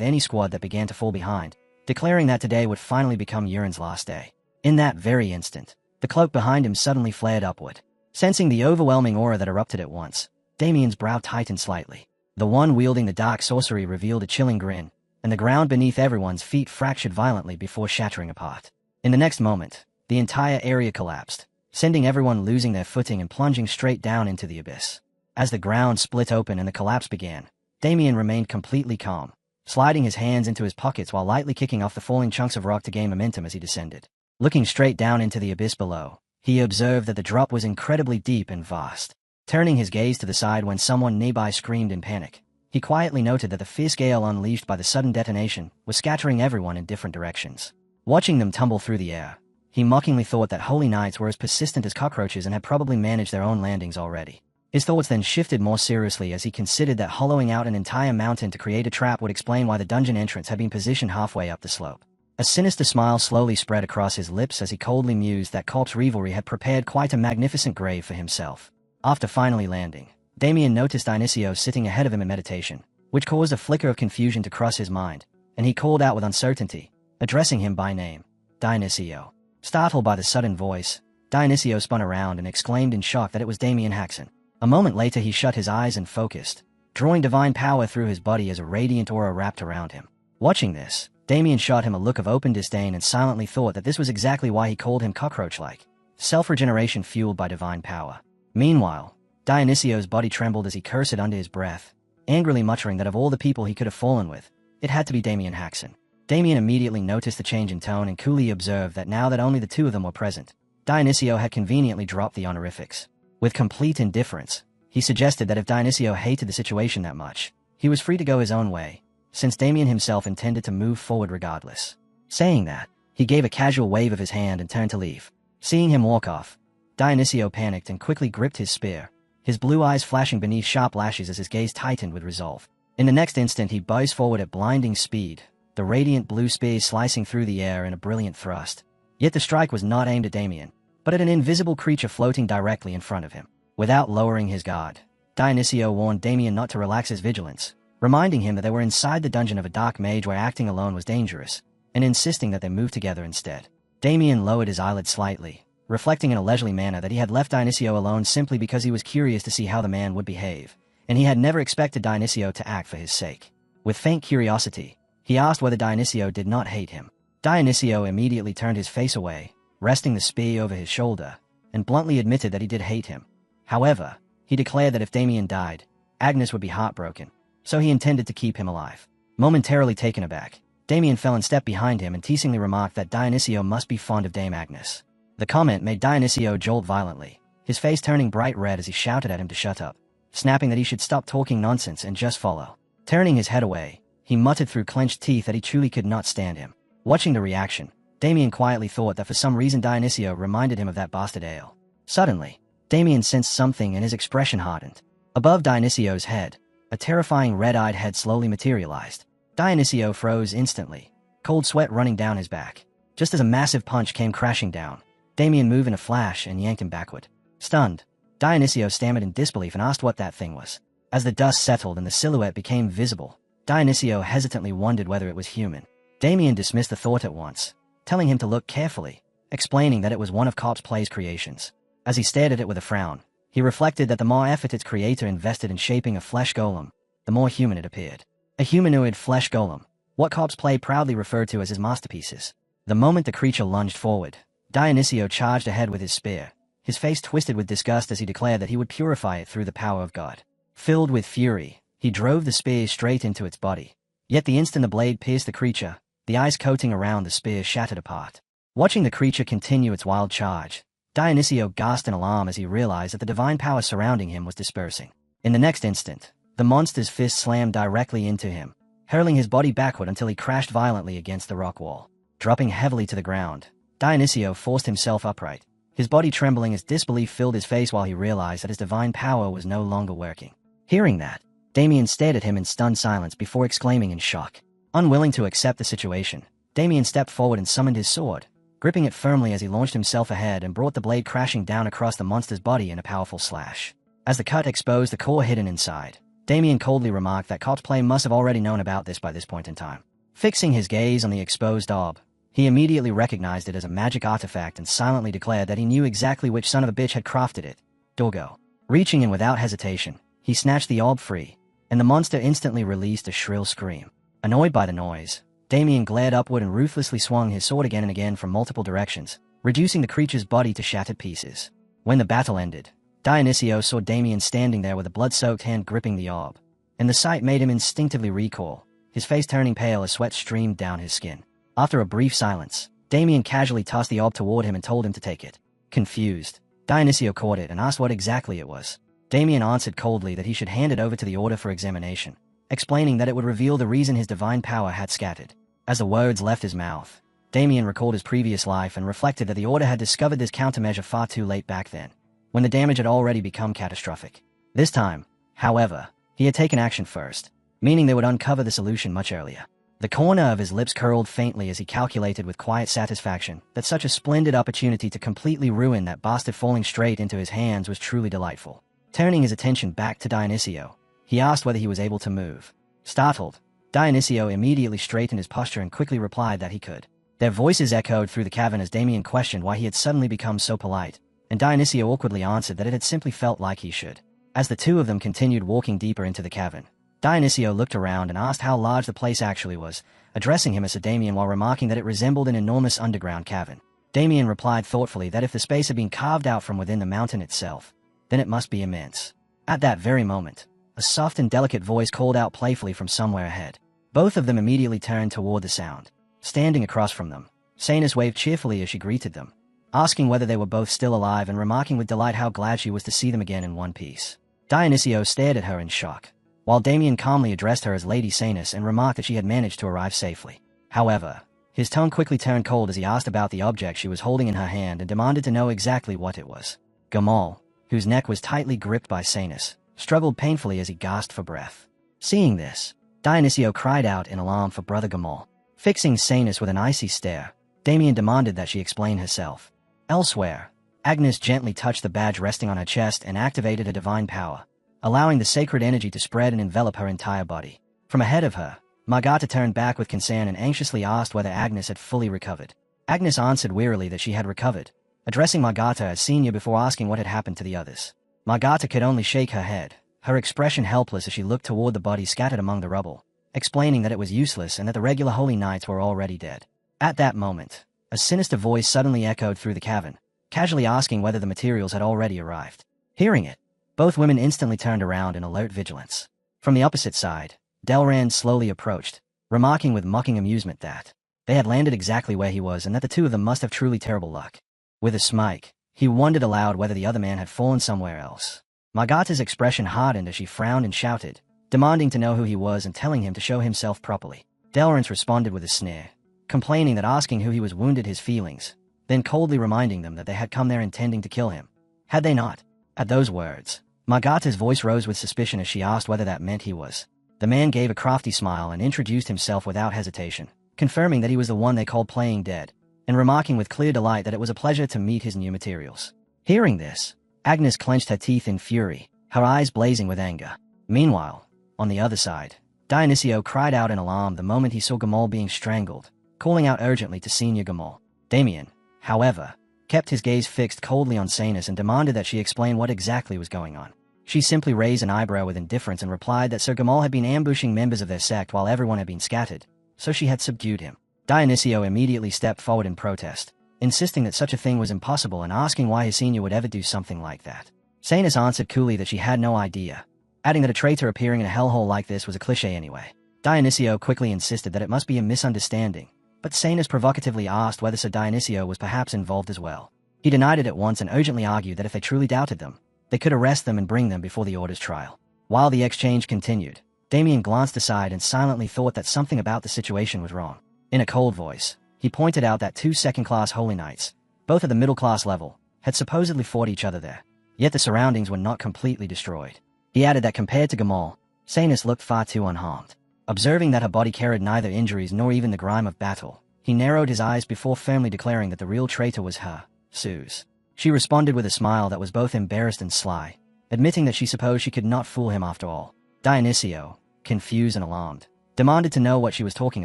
any squad that began to fall behind, declaring that today would finally become Urin's last day. In that very instant, the cloak behind him suddenly flared upward. Sensing the overwhelming aura that erupted at once, Damien's brow tightened slightly. The one wielding the dark sorcery revealed a chilling grin, and the ground beneath everyone's feet fractured violently before shattering apart. In the next moment, the entire area collapsed, sending everyone losing their footing and plunging straight down into the abyss. As the ground split open and the collapse began, Damien remained completely calm, sliding his hands into his pockets while lightly kicking off the falling chunks of rock to gain momentum as he descended. Looking straight down into the abyss below, he observed that the drop was incredibly deep and vast. Turning his gaze to the side when someone nearby screamed in panic, he quietly noted that the fierce gale unleashed by the sudden detonation was scattering everyone in different directions. Watching them tumble through the air, he mockingly thought that holy knights were as persistent as cockroaches and had probably managed their own landings already. His thoughts then shifted more seriously as he considered that hollowing out an entire mountain to create a trap would explain why the dungeon entrance had been positioned halfway up the slope. A sinister smile slowly spread across his lips as he coldly mused that corpse revelry had prepared quite a magnificent grave for himself. After finally landing, Damien noticed Dionycio sitting ahead of him in meditation, which caused a flicker of confusion to cross his mind, and he called out with uncertainty, addressing him by name, Dionycio. Startled by the sudden voice, Dionycio spun around and exclaimed in shock that it was Damien Haxon. A moment later he shut his eyes and focused, drawing divine power through his body as a radiant aura wrapped around him. Watching this, Damien shot him a look of open disdain and silently thought that this was exactly why he called him cockroach-like. Self-regeneration fueled by divine power. Meanwhile, Dionysio's body trembled as he cursed under his breath, angrily muttering that of all the people he could have fallen with, it had to be Damien Haxon. Damien immediately noticed the change in tone and coolly observed that now that only the 2 of them were present, Dionycio had conveniently dropped the honorifics. With complete indifference, he suggested that if Dionycio hated the situation that much, he was free to go his own way, since Damien himself intended to move forward regardless. Saying that, he gave a casual wave of his hand and turned to leave. Seeing him walk off, Dionycio panicked and quickly gripped his spear, his blue eyes flashing beneath sharp lashes as his gaze tightened with resolve. In the next instant he buzzed forward at blinding speed, the radiant blue spear slicing through the air in a brilliant thrust. Yet the strike was not aimed at Damien, but at an invisible creature floating directly in front of him. Without lowering his guard, Dionycio warned Damien not to relax his vigilance, reminding him that they were inside the dungeon of a dark mage where acting alone was dangerous, and insisting that they move together instead. Damien lowered his eyelids slightly, reflecting in a leisurely manner that he had left Dionycio alone simply because he was curious to see how the man would behave, and he had never expected Dionycio to act for his sake. With faint curiosity, he asked whether Dionycio did not hate him. Dionycio immediately turned his face away, resting the spear over his shoulder, and bluntly admitted that he did hate him. However, he declared that if Damien died, Agnes would be heartbroken, so he intended to keep him alive. Momentarily taken aback, Damien fell in step behind him and teasingly remarked that Dionycio must be fond of Dame Agnes. The comment made Dionycio jolt violently, his face turning bright red as he shouted at him to shut up, snapping that he should stop talking nonsense and just follow. Turning his head away, he muttered through clenched teeth that he truly could not stand him. Watching the reaction, Damien quietly thought that for some reason Dionysia reminded him of that bastard ale. Suddenly, Damien sensed something and his expression hardened. Above Dionysio's head, a terrifying red-eyed head slowly materialized. Dionysio froze instantly, cold sweat running down his back. Just as a massive punch came crashing down, Damien moved in a flash and yanked him backward. Stunned, Dionysio stammered in disbelief and asked what that thing was. As the dust settled and the silhouette became visible, Dionysio hesitantly wondered whether it was human. Damien dismissed the thought at once, telling him to look carefully, explaining that it was one of Corpse Play's creations. As he stared at it with a frown, he reflected that the more effort its creator invested in shaping a flesh golem, the more human it appeared. A humanoid flesh golem, what Corpse Play proudly referred to as his masterpieces. The moment the creature lunged forward, Dionysio charged ahead with his spear, his face twisted with disgust as he declared that he would purify it through the power of God. Filled with fury, he drove the spear straight into its body. Yet the instant the blade pierced the creature, the ice coating around the spear shattered apart. Watching the creature continue its wild charge, Dionysio gasped in alarm as he realized that the divine power surrounding him was dispersing. In the next instant, the monster's fist slammed directly into him, hurling his body backward until he crashed violently against the rock wall. Dropping heavily to the ground, Dionysio forced himself upright, his body trembling as disbelief filled his face while he realized that his divine power was no longer working. Hearing that, Damien stared at him in stunned silence before exclaiming in shock. Unwilling to accept the situation, Damien stepped forward and summoned his sword, gripping it firmly as he launched himself ahead and brought the blade crashing down across the monster's body in a powerful slash. As the cut exposed the core hidden inside, Damien coldly remarked that Corpse Play must have already known about this by this point in time. Fixing his gaze on the exposed orb, he immediately recognized it as a magic artifact and silently declared that he knew exactly which son of a bitch had crafted it. Dorgo. Reaching in without hesitation, he snatched the orb free, and the monster instantly released a shrill scream. Annoyed by the noise, Damien glared upward and ruthlessly swung his sword again and again from multiple directions, reducing the creature's body to shattered pieces. When the battle ended, Dionysio saw Damien standing there with a blood-soaked hand gripping the orb, and the sight made him instinctively recoil, his face turning pale as sweat streamed down his skin. After a brief silence, Damien casually tossed the orb toward him and told him to take it. Confused, Dionysio caught it and asked what exactly it was. Damien answered coldly that he should hand it over to the Order for examination, explaining that it would reveal the reason his divine power had scattered. As the words left his mouth, Damien recalled his previous life and reflected that the Order had discovered this countermeasure far too late back then, when the damage had already become catastrophic. This time, however, he had taken action first, meaning they would uncover the solution much earlier. The corner of his lips curled faintly as he calculated with quiet satisfaction that such a splendid opportunity to completely ruin that bastard falling straight into his hands was truly delightful. Turning his attention back to Dionysio, he asked whether he was able to move. Startled, Dionysio immediately straightened his posture and quickly replied that he could. Their voices echoed through the cavern as Damien questioned why he had suddenly become so polite, and Dionysio awkwardly answered that it had simply felt like he should. As the two of them continued walking deeper into the cavern, Dionysio looked around and asked how large the place actually was, addressing him as Sir Damien while remarking that it resembled an enormous underground cavern. Damien replied thoughtfully that if the space had been carved out from within the mountain itself, then it must be immense. At that very moment, a soft and delicate voice called out playfully from somewhere ahead. Both of them immediately turned toward the sound. Standing across from them, Sanus waved cheerfully as she greeted them, asking whether they were both still alive and remarking with delight how glad she was to see them again in one piece. Dionysio stared at her in shock, while Damien calmly addressed her as Lady Sanus and remarked that she had managed to arrive safely. However, his tone quickly turned cold as he asked about the object she was holding in her hand and demanded to know exactly what it was. Gamal, whose neck was tightly gripped by Sanus, struggled painfully as he gasped for breath. Seeing this, Dionysio cried out in alarm for Brother Gamal. Fixing Sanus with an icy stare, Damien demanded that she explain herself. Elsewhere, Agnes gently touched the badge resting on her chest and activated a divine power, allowing the sacred energy to spread and envelop her entire body. From ahead of her, Margata turned back with concern and anxiously asked whether Agnes had fully recovered. Agnes answered wearily that she had recovered, addressing Margata as senior before asking what had happened to the others. Margata could only shake her head, her expression helpless as she looked toward the body scattered among the rubble, explaining that it was useless and that the regular holy knights were already dead. At that moment, a sinister voice suddenly echoed through the cavern, casually asking whether the materials had already arrived. Hearing it, both women instantly turned around in alert vigilance. From the opposite side, Delran slowly approached, remarking with mocking amusement that they had landed exactly where he was and that the two of them must have truly terrible luck. With a smike, he wondered aloud whether the other man had fallen somewhere else. Margata's expression hardened as she frowned and shouted, demanding to know who he was and telling him to show himself properly. Delrance responded with a sneer, complaining that asking who he was wounded his feelings, then coldly reminding them that they had come there intending to kill him. Had they not? At those words, Margata's voice rose with suspicion as she asked whether that meant he was. The man gave a crafty smile and introduced himself without hesitation, confirming that he was the one they called Playing Dead, and remarking with clear delight that it was a pleasure to meet his new materials. Hearing this, Agnes clenched her teeth in fury, her eyes blazing with anger. Meanwhile, on the other side, Dionysio cried out in alarm the moment he saw Gamal being strangled, calling out urgently to Senior Gamal. Damien, however, kept his gaze fixed coldly on Sanus and demanded that she explain what exactly was going on. She simply raised an eyebrow with indifference and replied that Sir Gamal had been ambushing members of their sect while everyone had been scattered, so she had subdued him. Dionysio immediately stepped forward in protest, insisting that such a thing was impossible and asking why his senior would ever do something like that. Sanus answered coolly that she had no idea, adding that a traitor appearing in a hellhole like this was a cliché anyway. Dionysio quickly insisted that it must be a misunderstanding, but Sanus provocatively asked whether Sir Dionysio was perhaps involved as well. He denied it at once and urgently argued that if they truly doubted them, they could arrest them and bring them before the Order's trial. While the exchange continued, Damien glanced aside and silently thought that something about the situation was wrong. In a cold voice, he pointed out that 2 second-class Holy Knights, both at the middle-class level, had supposedly fought each other there, yet the surroundings were not completely destroyed. He added that compared to Gamal, Sanus looked far too unharmed. Observing that her body carried neither injuries nor even the grime of battle, he narrowed his eyes before firmly declaring that the real traitor was her, Suze. She responded with a smile that was both embarrassed and sly, admitting that she supposed she could not fool him after all. Dionysio, confused and alarmed, demanded to know what she was talking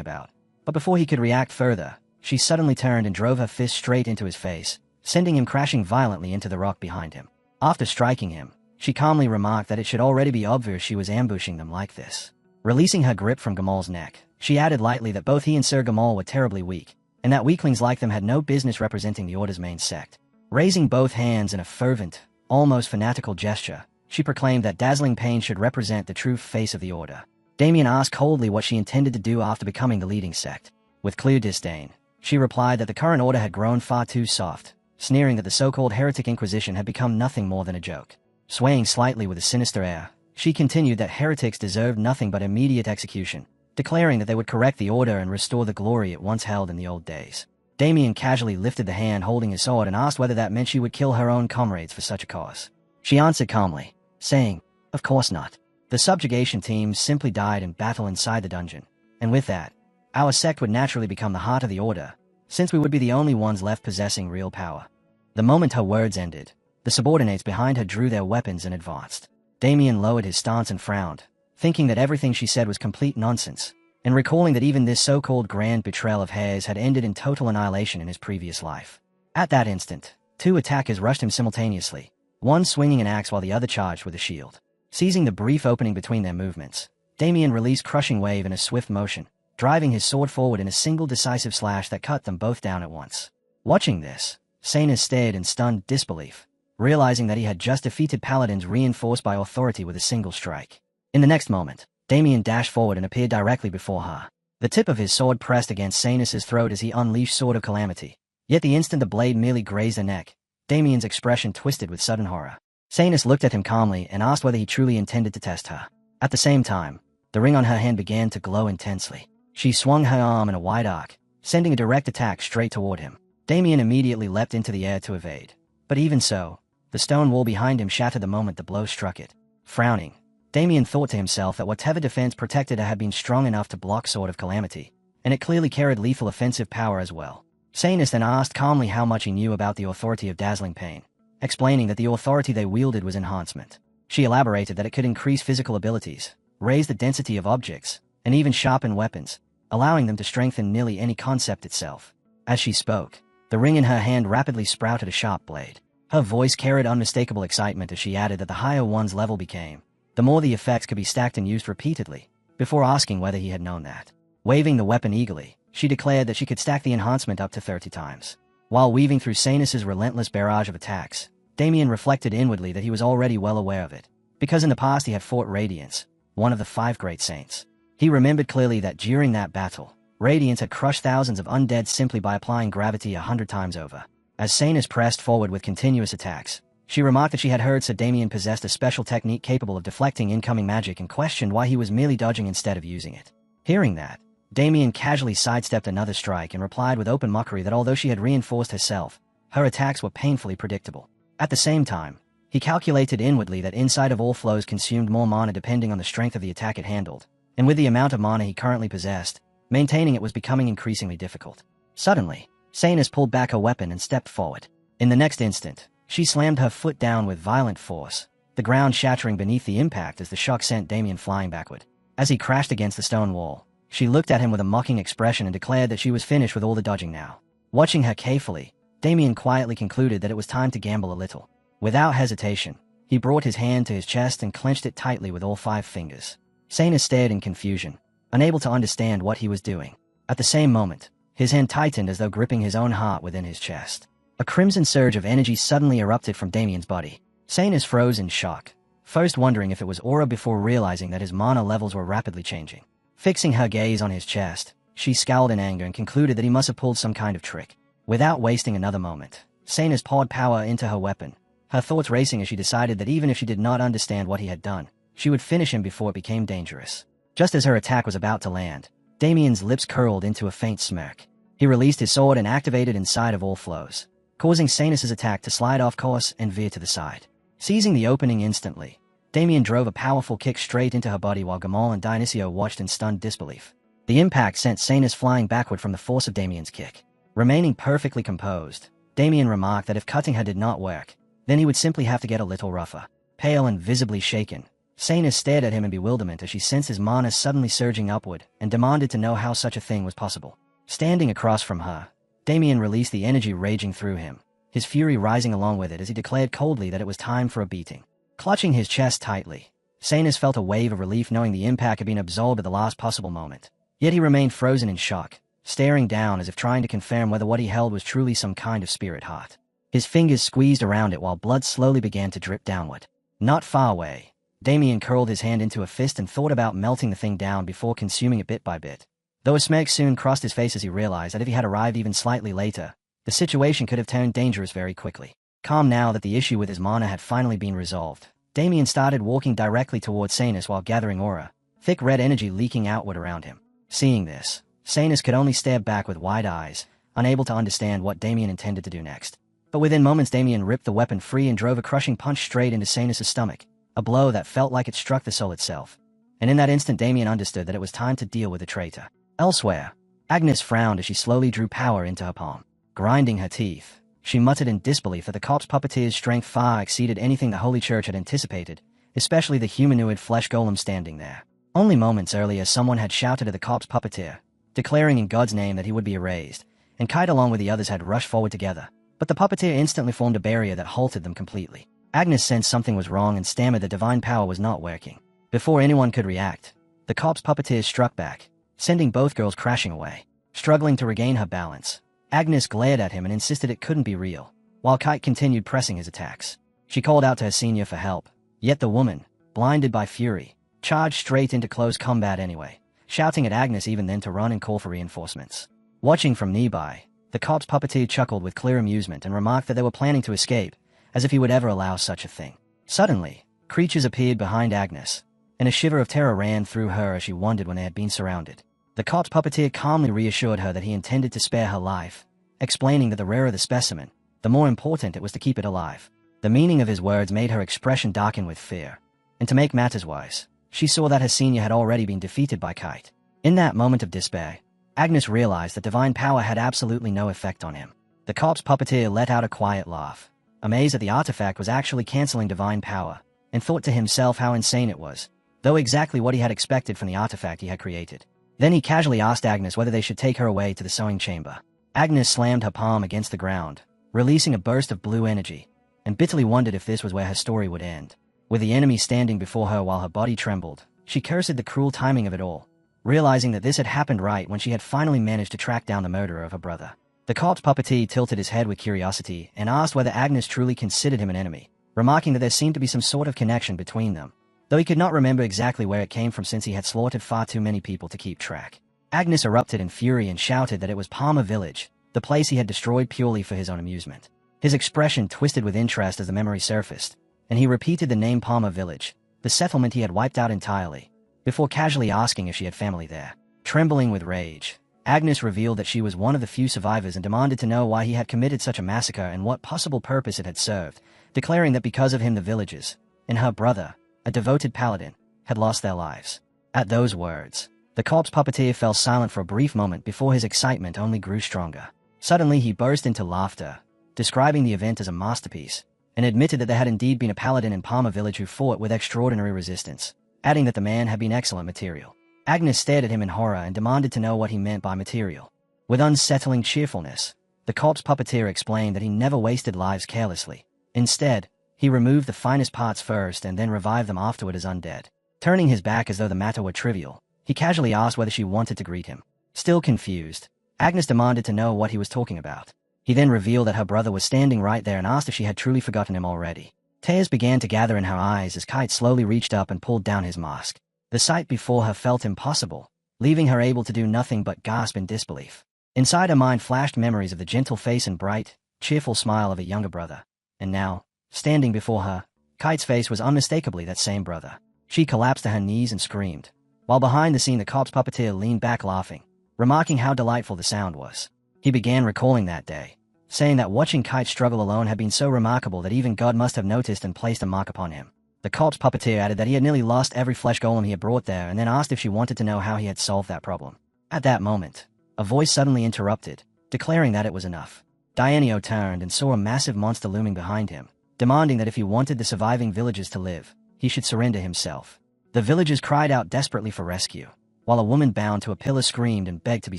about, but before he could react further, she suddenly turned and drove her fist straight into his face, sending him crashing violently into the rock behind him. After striking him, she calmly remarked that it should already be obvious she was ambushing them like this. Releasing her grip from Gamal's neck, she added lightly that both he and Sir Gamal were terribly weak, and that weaklings like them had no business representing the Order's main sect. Raising both hands in a fervent, almost fanatical gesture, she proclaimed that dazzling pain should represent the true face of the Order. Damien asked coldly what she intended to do after becoming the leading sect. With clear disdain, she replied that the current Order had grown far too soft, sneering that the so-called heretic Inquisition had become nothing more than a joke. Swaying slightly with a sinister air, she continued that heretics deserved nothing but immediate execution, declaring that they would correct the Order and restore the glory it once held in the old days. Damien casually lifted the hand holding his sword and asked whether that meant she would kill her own comrades for such a cause. She answered calmly, saying, "Of course not. The subjugation team simply died in battle inside the dungeon, and with that, our sect would naturally become the heart of the Order, since we would be the only ones left possessing real power." The moment her words ended, the subordinates behind her drew their weapons and advanced. Damien lowered his stance and frowned, thinking that everything she said was complete nonsense, and recalling that even this so-called grand betrayal of hers had ended in total annihilation in his previous life. At that instant, 2 attackers rushed him simultaneously, one swinging an axe while the other charged with a shield. Seizing the brief opening between their movements, Damien released Crushing Wave in a swift motion, driving his sword forward in a single decisive slash that cut them both down at once. Watching this, Sanus stared in stunned disbelief, realizing that he had just defeated paladins reinforced by authority with a single strike. In the next moment, Damien dashed forward and appeared directly before her. The tip of his sword pressed against Sanus's throat as he unleashed Sword of Calamity. Yet the instant the blade merely grazed her neck, Damien's expression twisted with sudden horror. Sanus looked at him calmly and asked whether he truly intended to test her. At the same time, the ring on her hand began to glow intensely. She swung her arm in a wide arc, sending a direct attack straight toward him. Damien immediately leapt into the air to evade. But even so, the stone wall behind him shattered the moment the blow struck it. Frowning, Damien thought to himself that whatever defense protected her had been strong enough to block Sword of Calamity, and it clearly carried lethal offensive power as well. Sanus then asked calmly how much he knew about the authority of Dazzling Pain, explaining that the authority they wielded was enhancement. She elaborated that it could increase physical abilities, raise the density of objects, and even sharpen weapons, allowing them to strengthen nearly any concept itself. As she spoke, the ring in her hand rapidly sprouted a sharp blade. Her voice carried unmistakable excitement as she added that the higher one's level became, the more the effects could be stacked and used repeatedly, before asking whether he had known that. Waving the weapon eagerly, she declared that she could stack the enhancement up to 30 times. While weaving through Sanus's relentless barrage of attacks, Damien reflected inwardly that he was already well aware of it, because in the past he had fought Radiance, one of the 5 great saints. He remembered clearly that during that battle, Radiance had crushed thousands of undead simply by applying gravity 100 times over. As Sanus pressed forward with continuous attacks, She remarked that she had heard Sir Damien possessed a special technique capable of deflecting incoming magic and questioned why he was merely dodging instead of using it. Hearing that, Damien casually sidestepped another strike and replied with open mockery that although she had reinforced herself, her attacks were painfully predictable. At the same time, he calculated inwardly that inside of all flows consumed more mana depending on the strength of the attack it handled, and with the amount of mana he currently possessed, maintaining it was becoming increasingly difficult. Suddenly, Sanus pulled back her weapon and stepped forward. In the next instant, she slammed her foot down with violent force, the ground shattering beneath the impact as the shock sent Damien flying backward. As he crashed against the stone wall, she looked at him with a mocking expression and declared that she was finished with all the dodging now. Watching her carefully, Damien quietly concluded that it was time to gamble a little. Without hesitation, he brought his hand to his chest and clenched it tightly with all 5 fingers. Sanus stared in confusion, unable to understand what he was doing. At the same moment, his hand tightened as though gripping his own heart within his chest. A crimson surge of energy suddenly erupted from Damien's body. Sanus froze in shock, first wondering if it was aura before realizing that his mana levels were rapidly changing. Fixing her gaze on his chest, she scowled in anger and concluded that he must have pulled some kind of trick. Without wasting another moment, Sanus poured power into her weapon, her thoughts racing as she decided that even if she did not understand what he had done, she would finish him before it became dangerous. Just as her attack was about to land, Damien's lips curled into a faint smirk. He released his sword and activated inside of all flows, causing Sanus's attack to slide off course and veer to the side. Seizing the opening instantly, Damien drove a powerful kick straight into her body while Gamal and Dionysia watched in stunned disbelief. The impact sent Sanus flying backward from the force of Damien's kick. Remaining perfectly composed, Damien remarked that if cutting her did not work, then he would simply have to get a little rougher. Pale and visibly shaken, Sanus stared at him in bewilderment as she sensed his mana suddenly surging upward and demanded to know how such a thing was possible. Standing across from her, Damien released the energy raging through him, his fury rising along with it as he declared coldly that it was time for a beating. Clutching his chest tightly, Sanus felt a wave of relief knowing the impact had been absorbed at the last possible moment. Yet he remained frozen in shock, staring down as if trying to confirm whether what he held was truly some kind of spirit heart. His fingers squeezed around it while blood slowly began to drip downward. Not far away, Damien curled his hand into a fist and thought about melting the thing down before consuming it bit by bit. Though a smirk soon crossed his face as he realized that if he had arrived even slightly later, the situation could have turned dangerous very quickly. Calm now that the issue with his mana had finally been resolved, Damien started walking directly towards Sanus while gathering aura, thick red energy leaking outward around him. Seeing this, Sanus could only stare back with wide eyes, unable to understand what Damien intended to do next. But within moments Damien ripped the weapon free and drove a crushing punch straight into Sanus' stomach, a blow that felt like it struck the soul itself. And in that instant Damien understood that it was time to deal with the traitor. Elsewhere, Agnes frowned as she slowly drew power into her palm. Grinding her teeth, she muttered in disbelief that the corpse puppeteer's strength far exceeded anything the Holy Church had anticipated, especially the humanoid flesh golem standing there. Only moments earlier someone had shouted at the corpse puppeteer, declaring in God's name that he would be erased, and Kite along with the others had rushed forward together. But the puppeteer instantly formed a barrier that halted them completely. Agnes sensed something was wrong and stammered that divine power was not working. Before anyone could react, the corpse puppeteer struck back, sending both girls crashing away. Struggling to regain her balance, Agnes glared at him and insisted it couldn't be real, while Kite continued pressing his attacks. She called out to her senior for help, yet the woman, blinded by fury, charged straight into close combat anyway, shouting at Agnes even then to run and call for reinforcements. Watching from nearby, the corpse puppeteer chuckled with clear amusement and remarked that they were planning to escape, as if he would ever allow such a thing. Suddenly, creatures appeared behind Agnes, and a shiver of terror ran through her as she wondered when they had been surrounded. The corpse puppeteer calmly reassured her that he intended to spare her life, explaining that the rarer the specimen, the more important it was to keep it alive. The meaning of his words made her expression darken with fear, and to make matters worse, she saw that her senior had already been defeated by Kite. In that moment of despair, Agnes realized that divine power had absolutely no effect on him. The corpse puppeteer let out a quiet laugh, amazed that the artifact was actually canceling divine power, and thought to himself how insane it was, though exactly what he had expected from the artifact he had created. Then he casually asked Agnes whether they should take her away to the sewing chamber. Agnes slammed her palm against the ground, releasing a burst of blue energy, and bitterly wondered if this was where her story would end. With the enemy standing before her while her body trembled, she cursed the cruel timing of it all, realizing that this had happened right when she had finally managed to track down the murderer of her brother. The corpse puppeteer tilted his head with curiosity and asked whether Agnes truly considered him an enemy, remarking that there seemed to be some sort of connection between them, though he could not remember exactly where it came from since he had slaughtered far too many people to keep track. Agnes erupted in fury and shouted that it was Palmer Village, the place he had destroyed purely for his own amusement. His expression twisted with interest as the memory surfaced, and he repeated the name Palmer Village, the settlement he had wiped out entirely, before casually asking if she had family there. Trembling with rage, Agnes revealed that she was one of the few survivors and demanded to know why he had committed such a massacre and what possible purpose it had served, declaring that because of him the villagers, and her brother, a devoted paladin, had lost their lives. At those words, the corpse puppeteer fell silent for a brief moment before his excitement only grew stronger. Suddenly he burst into laughter, describing the event as a masterpiece, and admitted that there had indeed been a paladin in Palmer Village who fought with extraordinary resistance, adding that the man had been excellent material. Agnes stared at him in horror and demanded to know what he meant by material. With unsettling cheerfulness, the corpse puppeteer explained that he never wasted lives carelessly. Instead, he removed the finest parts first and then revived them afterward as undead. Turning his back as though the matter were trivial, he casually asked whether she wanted to greet him. Still confused, Agnes demanded to know what he was talking about. He then revealed that her brother was standing right there and asked if she had truly forgotten him already. Tears began to gather in her eyes as Kite slowly reached up and pulled down his mask. The sight before her felt impossible, leaving her able to do nothing but gasp in disbelief. Inside her mind flashed memories of the gentle face and bright, cheerful smile of a younger brother. And now, standing before her, Kite's face was unmistakably that same brother. She collapsed to her knees and screamed, while behind the scene the corpse puppeteer leaned back laughing, remarking how delightful the sound was. He began recalling that day, saying that watching Kite struggle alone had been so remarkable that even God must have noticed and placed a mark upon him. The corpse puppeteer added that he had nearly lost every flesh golem he had brought there and then asked if she wanted to know how he had solved that problem. At that moment, a voice suddenly interrupted, declaring that it was enough. Dioneo turned and saw a massive monster looming behind him, demanding that if he wanted the surviving villagers to live, he should surrender himself. The villagers cried out desperately for rescue, while a woman bound to a pillar screamed and begged to be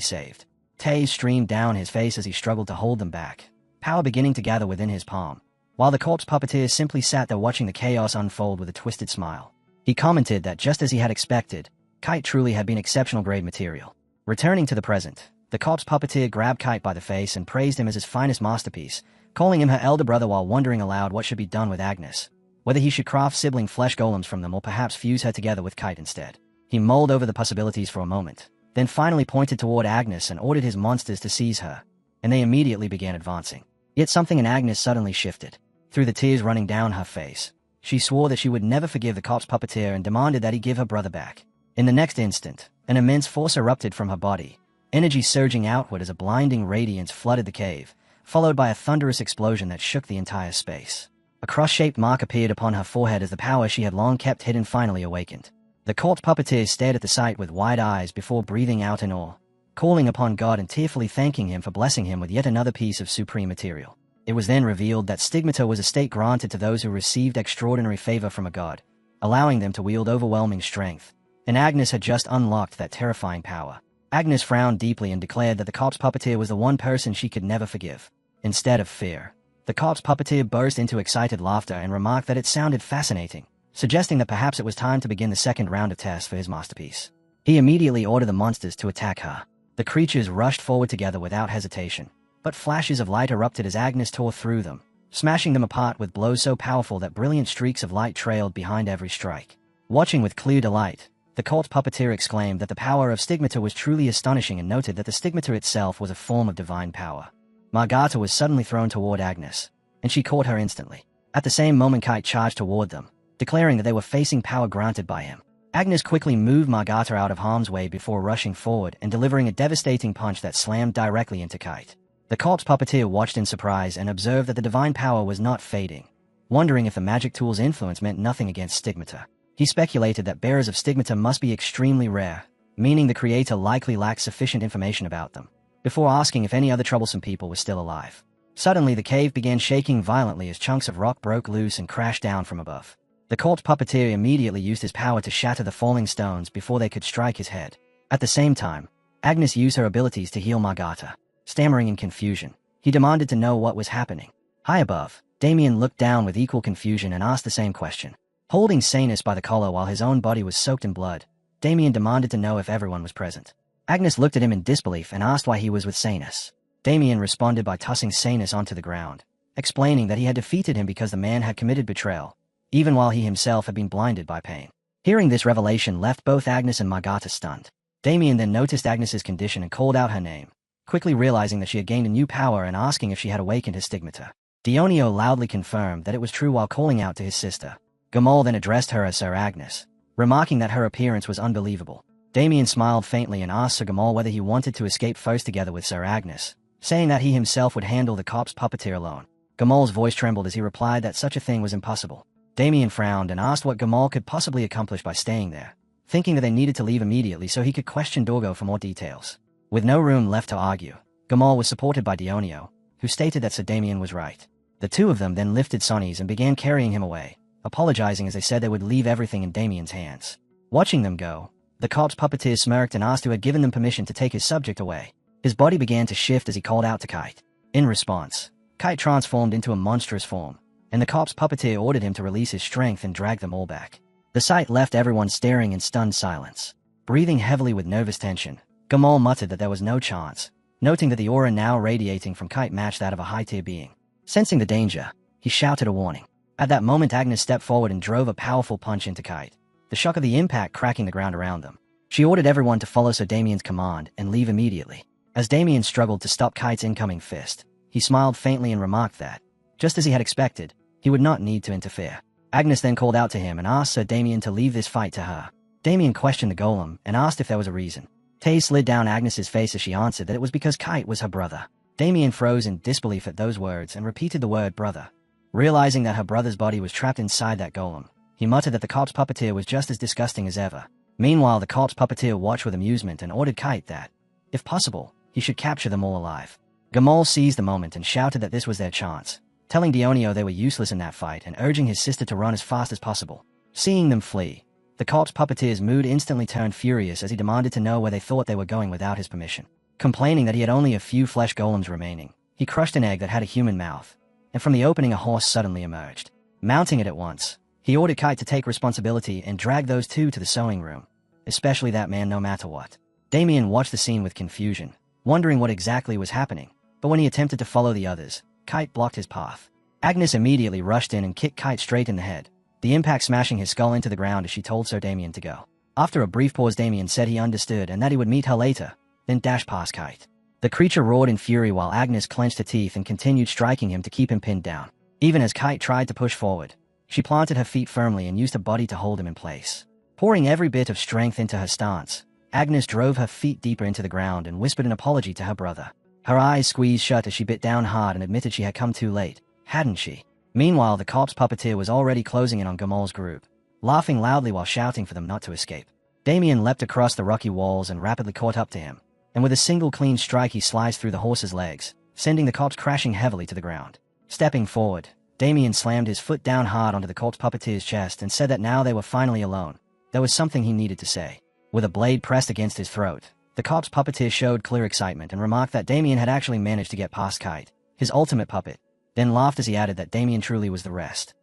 saved. Tears streamed down his face as he struggled to hold them back, power beginning to gather within his palm, while the corpse puppeteer simply sat there watching the chaos unfold with a twisted smile. He commented that just as he had expected, Kite truly had been exceptional grade material. Returning to the present, the corpse puppeteer grabbed Kite by the face and praised him as his finest masterpiece, calling him her elder brother while wondering aloud what should be done with Agnes, whether he should craft sibling flesh golems from them or perhaps fuse her together with Kite instead. He mulled over the possibilities for a moment, then finally pointed toward Agnes and ordered his monsters to seize her, and they immediately began advancing. Yet something in Agnes suddenly shifted. Through the tears running down her face, she swore that she would never forgive the corpse puppeteer and demanded that he give her brother back. In the next instant, an immense force erupted from her body, energy surging outward as a blinding radiance flooded the cave, followed by a thunderous explosion that shook the entire space. A cross-shaped mark appeared upon her forehead as the power she had long kept hidden finally awakened. The corpse puppeteer stared at the sight with wide eyes before breathing out in awe, calling upon God and tearfully thanking him for blessing him with yet another piece of supreme material. It was then revealed that stigmata was a state granted to those who received extraordinary favor from a god, allowing them to wield overwhelming strength, and Agnes had just unlocked that terrifying power. Agnes frowned deeply and declared that the corpse puppeteer was the one person she could never forgive. Instead of fear, the corpse puppeteer burst into excited laughter and remarked that it sounded fascinating, suggesting that perhaps it was time to begin the second round of tests for his masterpiece. He immediately ordered the monsters to attack her. The creatures rushed forward together without hesitation, but flashes of light erupted as Agnes tore through them, smashing them apart with blows so powerful that brilliant streaks of light trailed behind every strike. Watching with clear delight, the corpse puppeteer exclaimed that the power of stigmata was truly astonishing and noted that the stigmata itself was a form of divine power. Margata was suddenly thrown toward Agnes, and she caught her instantly. At the same moment Kite charged toward them, declaring that they were facing power granted by him. Agnes quickly moved Margata out of harm's way before rushing forward and delivering a devastating punch that slammed directly into Kite. The corpse puppeteer watched in surprise and observed that the divine power was not fading, wondering if the magic tool's influence meant nothing against stigmata. He speculated that bearers of stigmata must be extremely rare, meaning the creator likely lacked sufficient information about them, before asking if any other troublesome people were still alive. Suddenly the cave began shaking violently as chunks of rock broke loose and crashed down from above. The corpse puppeteer immediately used his power to shatter the falling stones before they could strike his head. At the same time, Agnes used her abilities to heal Margata. Stammering in confusion, he demanded to know what was happening. High above, Damien looked down with equal confusion and asked the same question. Holding Sanus by the collar while his own body was soaked in blood, Damien demanded to know if everyone was present. Agnes looked at him in disbelief and asked why he was with Sanus. Damien responded by tossing Sanus onto the ground, explaining that he had defeated him because the man had committed betrayal, even while he himself had been blinded by pain. Hearing this revelation left both Agnes and Margata stunned. Damien then noticed Agnes's condition and called out her name, quickly realizing that she had gained a new power and asking if she had awakened his stigmata. Dionio loudly confirmed that it was true while calling out to his sister. Gamal then addressed her as Sir Agnes, remarking that her appearance was unbelievable. Damien smiled faintly and asked Sir Gamal whether he wanted to escape first together with Sir Agnes, saying that he himself would handle the corpse puppeteer alone. Gamal's voice trembled as he replied that such a thing was impossible. Damien frowned and asked what Gamal could possibly accomplish by staying there, thinking that they needed to leave immediately so he could question Dorgo for more details. With no room left to argue, Gamal was supported by Dionio, who stated that Sir Damien was right. The two of them then lifted Sonny's and began carrying him away, apologizing as they said they would leave everything in Damien's hands. Watching them go, the corpse puppeteer smirked and asked who had given them permission to take his subject away. His body began to shift as he called out to Kite. In response, Kite transformed into a monstrous form, and the corpse puppeteer ordered him to release his strength and drag them all back. The sight left everyone staring in stunned silence. Breathing heavily with nervous tension, Gamal muttered that there was no chance, noting that the aura now radiating from Kite matched that of a high-tier being. Sensing the danger, he shouted a warning. At that moment, Agnes stepped forward and drove a powerful punch into Kite, the shock of the impact cracking the ground around them. She ordered everyone to follow Sir Damien's command and leave immediately. As Damien struggled to stop Kite's incoming fist, he smiled faintly and remarked that, just as he had expected, he would not need to interfere. Agnes then called out to him and asked Sir Damien to leave this fight to her. Damien questioned the golem and asked if there was a reason. Tears slid down Agnes's face as she answered that it was because Kite was her brother. Damien froze in disbelief at those words and repeated the word brother. Realizing that her brother's body was trapped inside that golem, he muttered that the corpse puppeteer was just as disgusting as ever. Meanwhile, the corpse puppeteer watched with amusement and ordered Kite that, if possible, he should capture them all alive. Gamal seized the moment and shouted that this was their chance, telling Dionio they were useless in that fight and urging his sister to run as fast as possible. Seeing them flee, the corpse puppeteer's mood instantly turned furious as he demanded to know where they thought they were going without his permission. Complaining that he had only a few flesh golems remaining, he crushed an egg that had a human mouth, and from the opening a horse suddenly emerged. Mounting it at once, he ordered Kite to take responsibility and drag those two to the sewing room, especially that man no matter what. Damien watched the scene with confusion, wondering what exactly was happening, but when he attempted to follow the others, Kite blocked his path. Agnes immediately rushed in and kicked Kite straight in the head, the impact smashing his skull into the ground as she told Sir Damien to go. After a brief pause, Damien said he understood and that he would meet her later, then dashed past Kite. The creature roared in fury while Agnes clenched her teeth and continued striking him to keep him pinned down. Even as Kite tried to push forward, she planted her feet firmly and used her body to hold him in place. Pouring every bit of strength into her stance, Agnes drove her feet deeper into the ground and whispered an apology to her brother. Her eyes squeezed shut as she bit down hard and admitted she had come too late, hadn't she? Meanwhile, the corpse puppeteer was already closing in on Gamal's group, laughing loudly while shouting for them not to escape. Damien leapt across the rocky walls and rapidly caught up to him, and with a single clean strike he sliced through the horse's legs, sending the corpse crashing heavily to the ground. Stepping forward, Damien slammed his foot down hard onto the corpse puppeteer's chest and said that now they were finally alone, there was something he needed to say. With a blade pressed against his throat, the corpse puppeteer showed clear excitement and remarked that Damien had actually managed to get past Kite, his ultimate puppet, then laughed as he added that Damien truly was the rest.